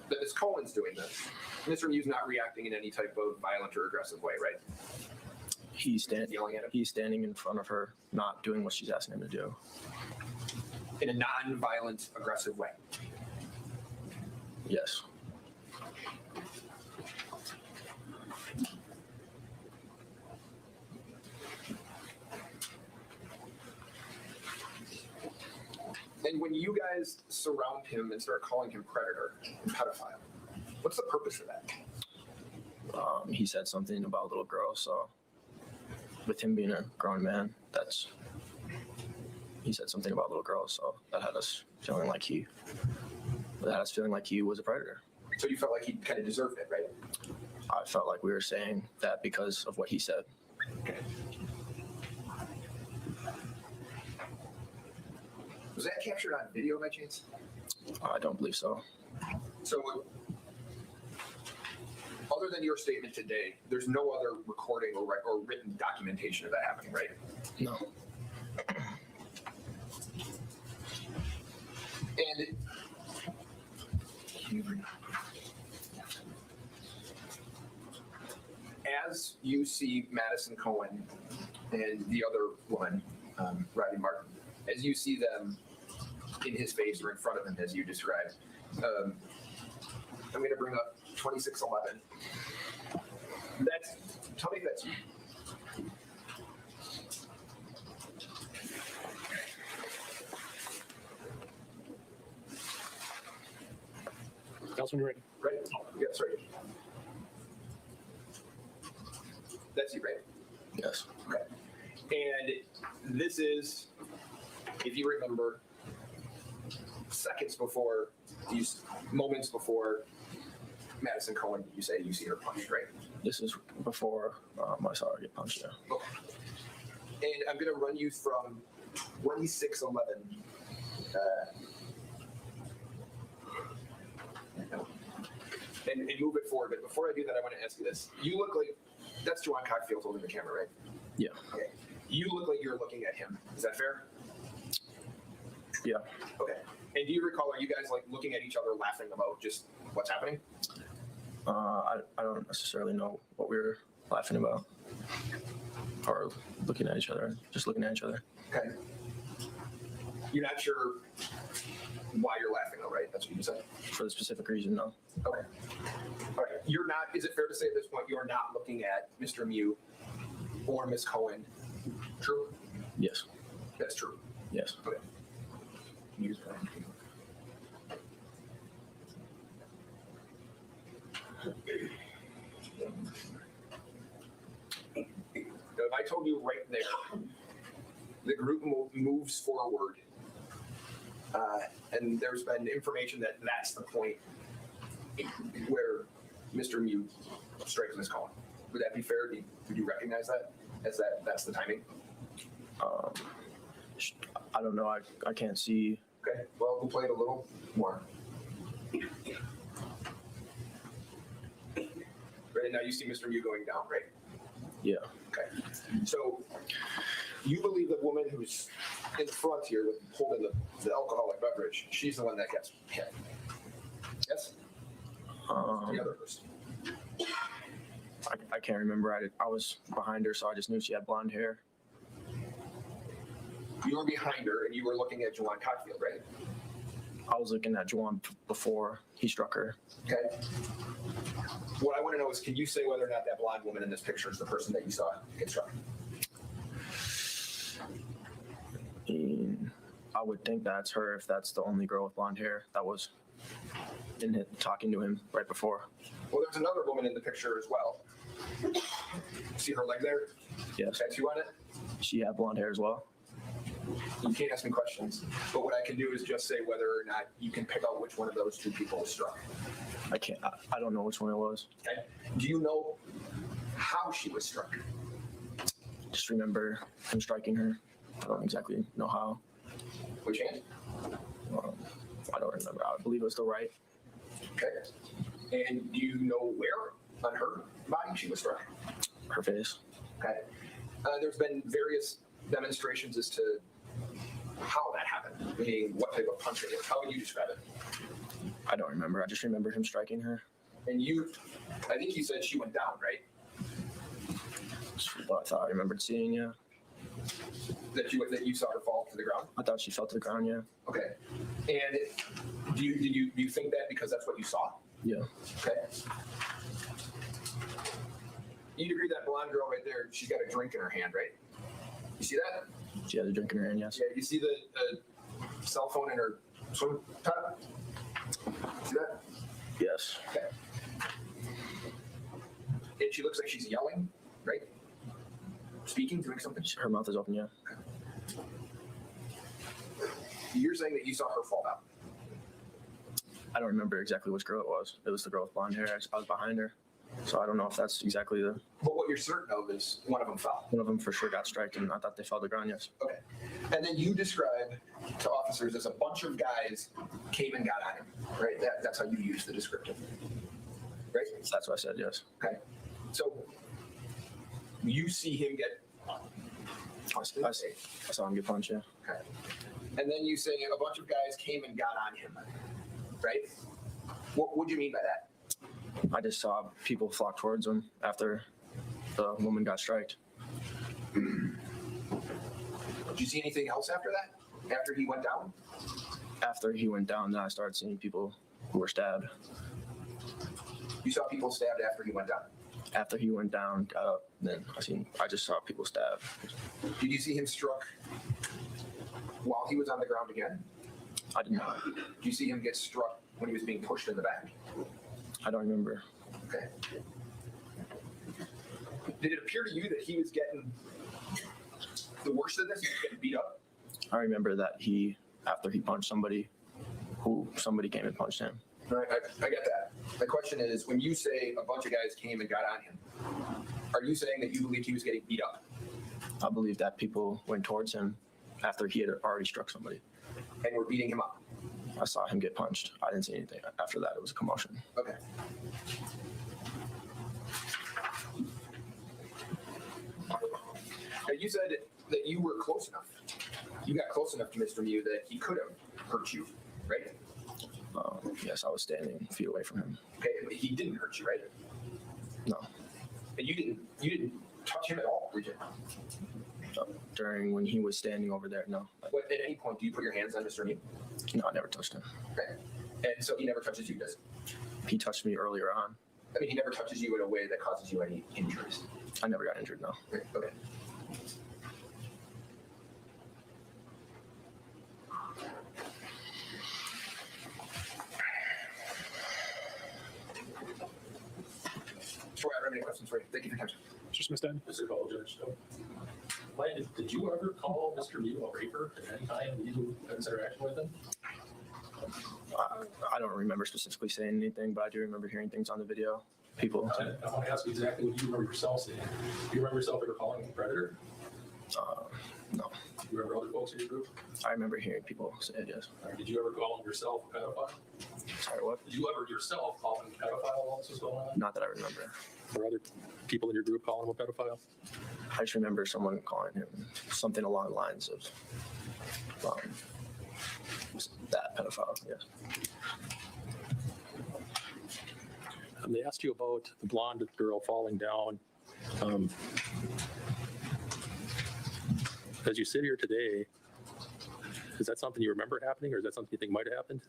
Ms. Cohen's doing this, Mr. Miu's not reacting in any type of violent or aggressive way, right? He's yelling at him. He's standing in front of her, not doing what she's asking him to do. In a non-violent, aggressive way. Yes. And when you guys surround him and start calling him predator and pedophile, what's the purpose of that? He said something about a little girl, so with him being a grown man, he said something about a little girl, so that had us feeling like he was a predator. So you felt like he kind of deserved it, right? I felt like we were saying that because of what he said. Okay. Was that captured on video by chance? I don't believe so. So, other than your statement today, there's no other recording or written documentation of that happening, right? No. And as you see Madison Cohen and the other woman, Riley Martin, as you see them in his face or in front of him, as you described, I'm going to bring up 2611. Tell me if that's you. Councilman, you ready? Right? Yes, right. That's you, right? Yes. Okay. And this is, if you remember, moments before Madison Cohen, you say you see her punched, right? This is before I saw her get punched, yeah. Okay. And I'm going to run you from 2611. And move it forward. But before I do that, I want to ask you this. You look like, that's Juwan Cockfield holding the camera, right? Yeah. Okay. You look like you're looking at him. Is that fair? Yeah. Okay. And do you recall, are you guys like looking at each other laughing about just what's happening? I don't necessarily know what we were laughing about or looking at each other, just looking at each other. Okay. You're not sure why you're laughing though, right? That's what you said? For the specific reason, no. Okay. All right. You're not, is it fair to say at this point, you're not looking at Mr. Miu or Ms. Cohen? True? Yes. That's true. Yes. Okay. Now, if I told you right there, the group moves forward, and there's been information that that's the point where Mr. Miu strikes Ms. Cohen. Would that be fair? Would you recognize that as that's the timing? I don't know. I can't see. Okay. Well, we'll play it a little more. Right now, you see Mr. Miu going down, right? Yeah. Okay. So you believe the woman who's in front here with holding the alcoholic beverage, she's the one that gets hit. Yes? The other person. I can't remember. I was behind her, so I just knew she had blonde hair. You were behind her and you were looking at Juwan Cockfield, right? I was looking at Juwan before he struck her. Okay. What I want to know is, can you say whether or not that blonde woman in this picture is the person that you saw get struck? I would think that's her if that's the only girl with blonde hair that was in it talking to him right before. Well, there's another woman in the picture as well. See her leg there? Yes. Tattoo on it? She had blonde hair as well. You can't ask me questions, but what I can do is just say whether or not you can pick out which one of those two people was struck. I can't. I don't know which one it was. Okay. Do you know how she was struck? Just remember him striking her. I don't exactly know how. Which hand? I don't remember. I believe it was the right. Okay. And do you know where on her body she was struck? Her face. Okay. There's been various demonstrations as to how that happened, meaning what type of punch it was. How would you describe it? I don't remember. I just remember him striking her. And I think you said she went down, right? Well, I thought I remembered seeing, yeah. That you saw her fall to the ground? I thought she fell to the ground, yeah. Okay. And do you think that because that's what you saw? Yeah. Okay. You'd agree that blonde girl right there, she's got a drink in her hand, right? You see that? She has a drink in her hand, yes. Yeah, you see the cell phone in her swim top? See that? Yes. Okay. And she looks like she's yelling, right? Speaking, doing something? Her mouth is open, yeah. You're saying that you saw her fall down? I don't remember exactly which girl it was. It was the girl with blonde hair. I was behind her. So I don't know if that's exactly the... But what you're certain of is one of them fell. One of them for sure got struck, and I thought they fell to the ground, yes. Okay. And then you describe to officers as a bunch of guys came and got on him, right? That's how you use the descriptive, right? That's what I said, yes. Okay. So you see him get... I saw him get punched, yeah. Okay. And then you say a bunch of guys came and got on him, right? What do you mean by that? I just saw people flock towards him after the woman got striked. Did you see anything else after that? After he went down? After he went down, then I started seeing people who were stabbed. You saw people stabbed after he went down? After he went down, got up, then I just saw people stabbed. Did you see him struck while he was on the ground again? I did not. Did you see him get struck when he was being pushed in the back? I don't remember. Okay. Did it appear to you that he was getting the worst of this? He was getting beat up? I remember that after he punched somebody came and punched him. All right, I get that. My question is, when you say a bunch of guys came and got on him, are you saying that you believe he was getting beat up? I believe that people went towards him after he had already struck somebody. And were beating him up? I saw him get punched. I didn't see anything. After that, it was a commotion. Okay. Now, you said that you were close enough. You got close enough to Mr. Miu that he could have hurt you, right? Yes, I was standing feet away from him. Okay, but he didn't hurt you, right? No. And you didn't touch him at all, did you? During when he was standing over there, no. What, at any point, do you put your hands on Mr. Miu? No, I never touched him. Okay. And so he never touches you, does he? He touched me earlier on. I mean, he never touches you in a way that causes you any injuries? I never got injured, no. Okay. Sure, I don't have any questions for you. Thank you for your time. Mr. Smithstead. Mr. Call, Judge. Mike, did you ever call Mr. Miu a raper at any time you had this interaction with him? I don't remember specifically saying anything, but I do remember hearing things on the video. People. I want to ask you exactly what you remember yourself saying. Do you remember yourself ever calling him a predator? No. Do you remember other folks in your group? I remember hearing people say it, yes. Did you ever call him yourself a pedophile? Sorry, what? Did you ever yourself call him a pedophile while this was going on? Not that I remember. Were other people in your group calling him a pedophile? I just remember someone calling him something along the lines of that pedophile, yes. They asked you about the blonde girl falling down. As you sit here today, Is that something you remember happening, or is that something you think might have happened?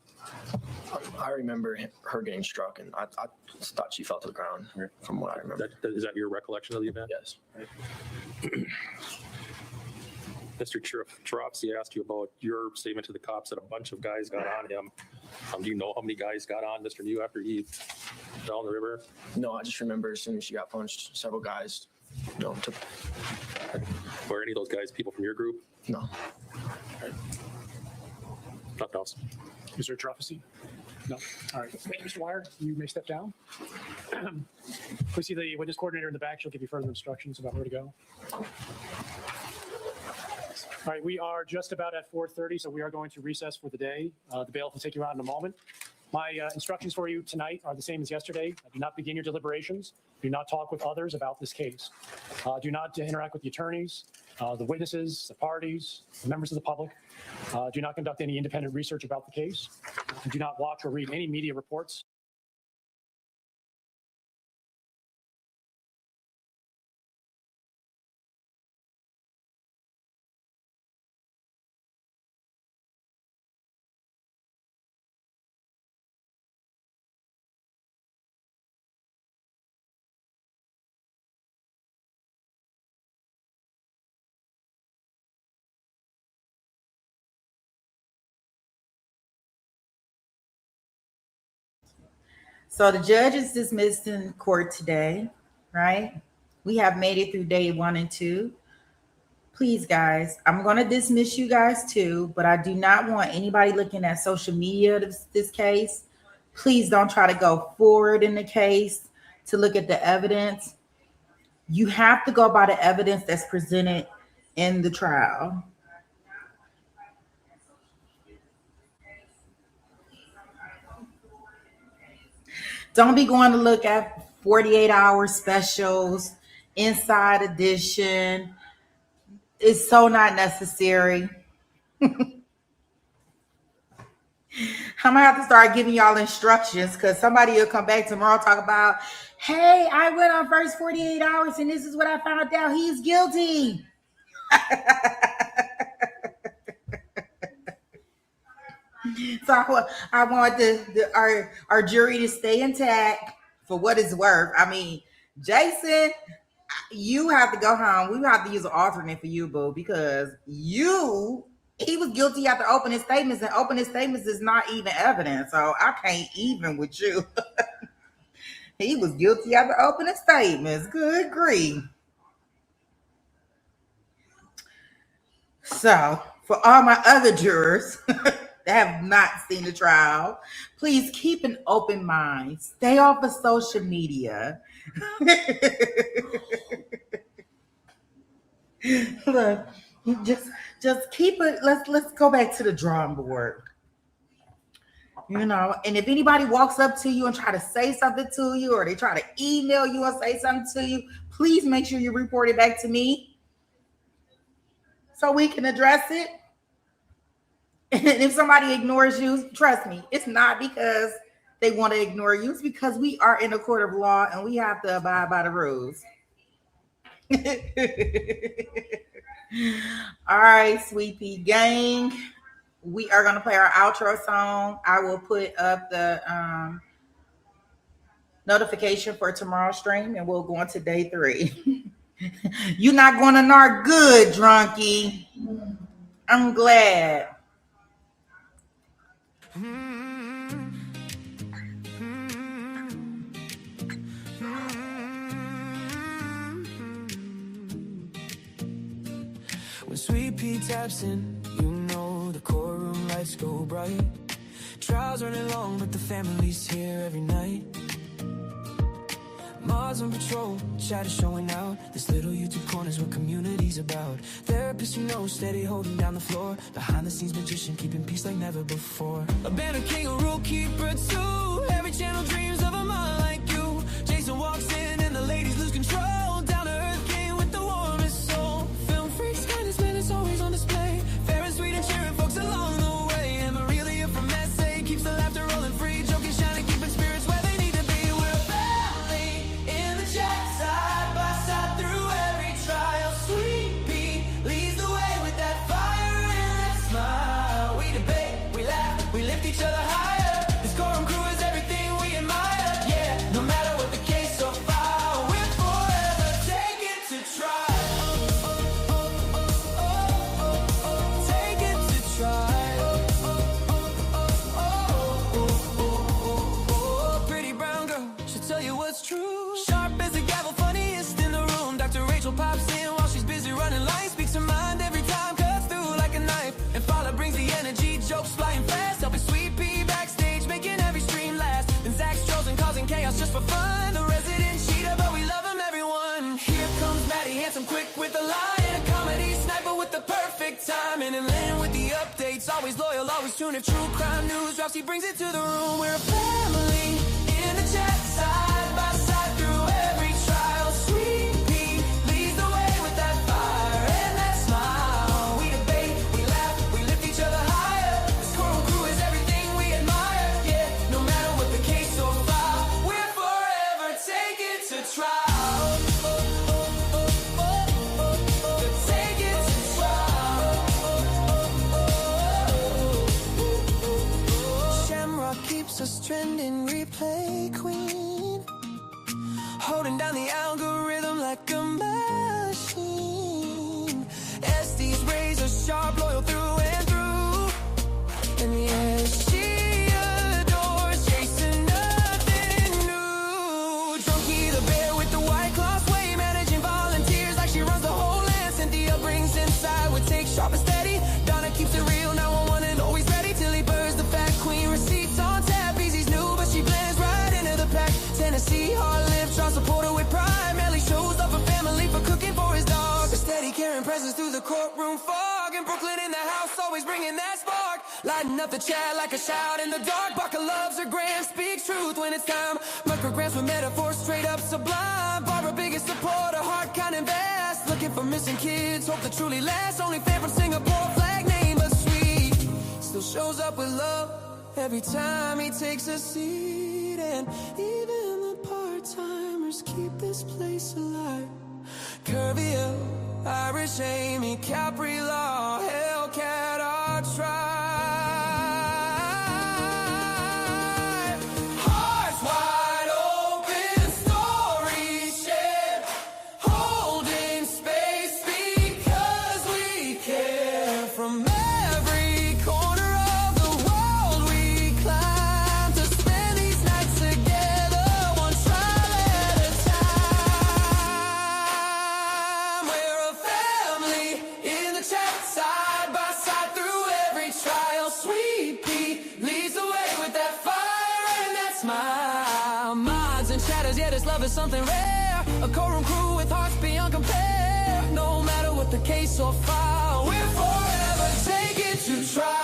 I remember her getting struck, and I thought she fell to the ground, from what I remember. Is that your recollection of the event? Yes. Mr. Chirofsky asked you about your statement to the cops that a bunch of guys got on him. Do you know how many guys got on Mr. Miu after he fell in the river? No, I just remember as soon as she got punched, several guys, took. Were any of those guys people from your group? No. Nothing else. Mr. Chirofsky? No. All right. Mr. Wire, you may step down. Please see the witness coordinator in the back. She'll give you further instructions about where to go. All right, we are just about at 4:30, so we are going to recess for the day. The bailiff will take you out in a moment. My instructions for you tonight are the same as yesterday. Do not begin your deliberations. Do not talk with others about this case. Do not interact with the attorneys, the witnesses, the parties, the members of the public. Do not conduct any independent research about the case. Do not watch or read any media reports. So the judge is dismissed in court today, right? We have made it through day 1 and 2. Please, guys, I'm going to dismiss you guys too, but I do not want anybody looking at social media of this case. Please don't try to go forward in the case to look at the evidence. You have to go by the evidence that's presented in the trial. Don't be going to look at 48-hour specials, Inside Edition. It's so not necessary. I'm gonna have to start giving y'all instructions because somebody will come back tomorrow and talk about, hey, I went on first 48 hours and this is what I found out. He's guilty. So I want our jury to stay intact for what it's worth. I mean, Jason, you have to go home. We have to use an alternate for you, boo, because he was guilty after opening statements, and opening statements is not even evidence. So I can't even with you. He was guilty after opening statements. Good grief. So for all my other jurors that have not seen the trial, please keep an open mind. Stay off of social media. Look, just keep it. Let's go back to the drawing board. And if anybody walks up to you and try to say something to you, or they try to email you and say something to you, please make sure you report it back to me so we can address it. And if somebody ignores you, trust me, it's not because they want to ignore you. It's because we are in a court of law and we have to abide by the rules. All right, Sweet Pea Gang. We are going to play our outro song. I will put up the notification for tomorrow's stream, and we'll go on to day 3. You're not going to narc good, drunkie. I'm glad. When Sweet Pea taps in, you know the courtroom lights go bright. Trials running long, but the family's here every night. Mars on patrol, chatter showing out. This little YouTube corner's what community's about. Therapist you know, steady holding down the floor. Behind the scenes magician, keeping peace like never before. A banner king, a rule keeper too. Every channel dreams of a mind like you. Jason walks in and the ladies lose control. Down to earth king with the warmest soul. Film freaks, kindness, man, it's always on display. Fair and sweet and cheering folks along the way. And Marilia from SA keeps the laughter rolling free. Joking, shining, keeping spirits where they need to be. We're a family in the chat, side by side through every trial. Sweet Pea leads the way with that fire and that smile. Bringing him in with the updates, always loyal, always tuned. If true crime news drops, he brings it to the room. We're a family in the chat, side by side through every trial. Sweet Pea leads the way with that fire and that smile. We debate, we laugh, we lift each other higher. This courtroom crew is everything we admire. Yeah, no matter what the case or file, we're forever taken to trial. Us trending replay queen, holding down the algorithm like a machine. SD's razor sharp, loyal through and through. And yeah, she adores chasing nothing new. Drunky the bear with the white cloth way, managing volunteers like she runs the whole land. Cynthia brings inside with take sharp and steady. Donna keeps it real, 911 and always ready till he burns the fat queen. Receipts on tap. She blends right into the pack. Tennessee, hard live, try support her with pride. Melly shows up for family for cooking for his dog. A steady carrying presence through the courtroom fog. In Brooklyn in the house, always bringing that spark. Lighting up the chat like a shout in the dark. Baka loves her gram, speaks truth when it's time. Micrograms with metaphors straight up sublime. Barbara biggest supporter, heart kind and vast. Looking for missing kids, hope to truly last. Only fan from Singapore, flag name but sweet. Still shows up with love every time he takes a seat. And even the part-timers keep this place alive. Curvier, Irish Amy, Capri Law, Hellcat, our tribe. Hearts wide open, stories shared, holding space because we care. From every corner of the world we climb to spend these nights together, one trial at a time. We're a family in the chat, side by side through every trial. Sweet Pea leads the way with that fire and that smile. Mods and shadows, yeah, this love is something rare. A courtroom crew with hearts beyond compare. No matter what the case or file, we're forever taken to trial.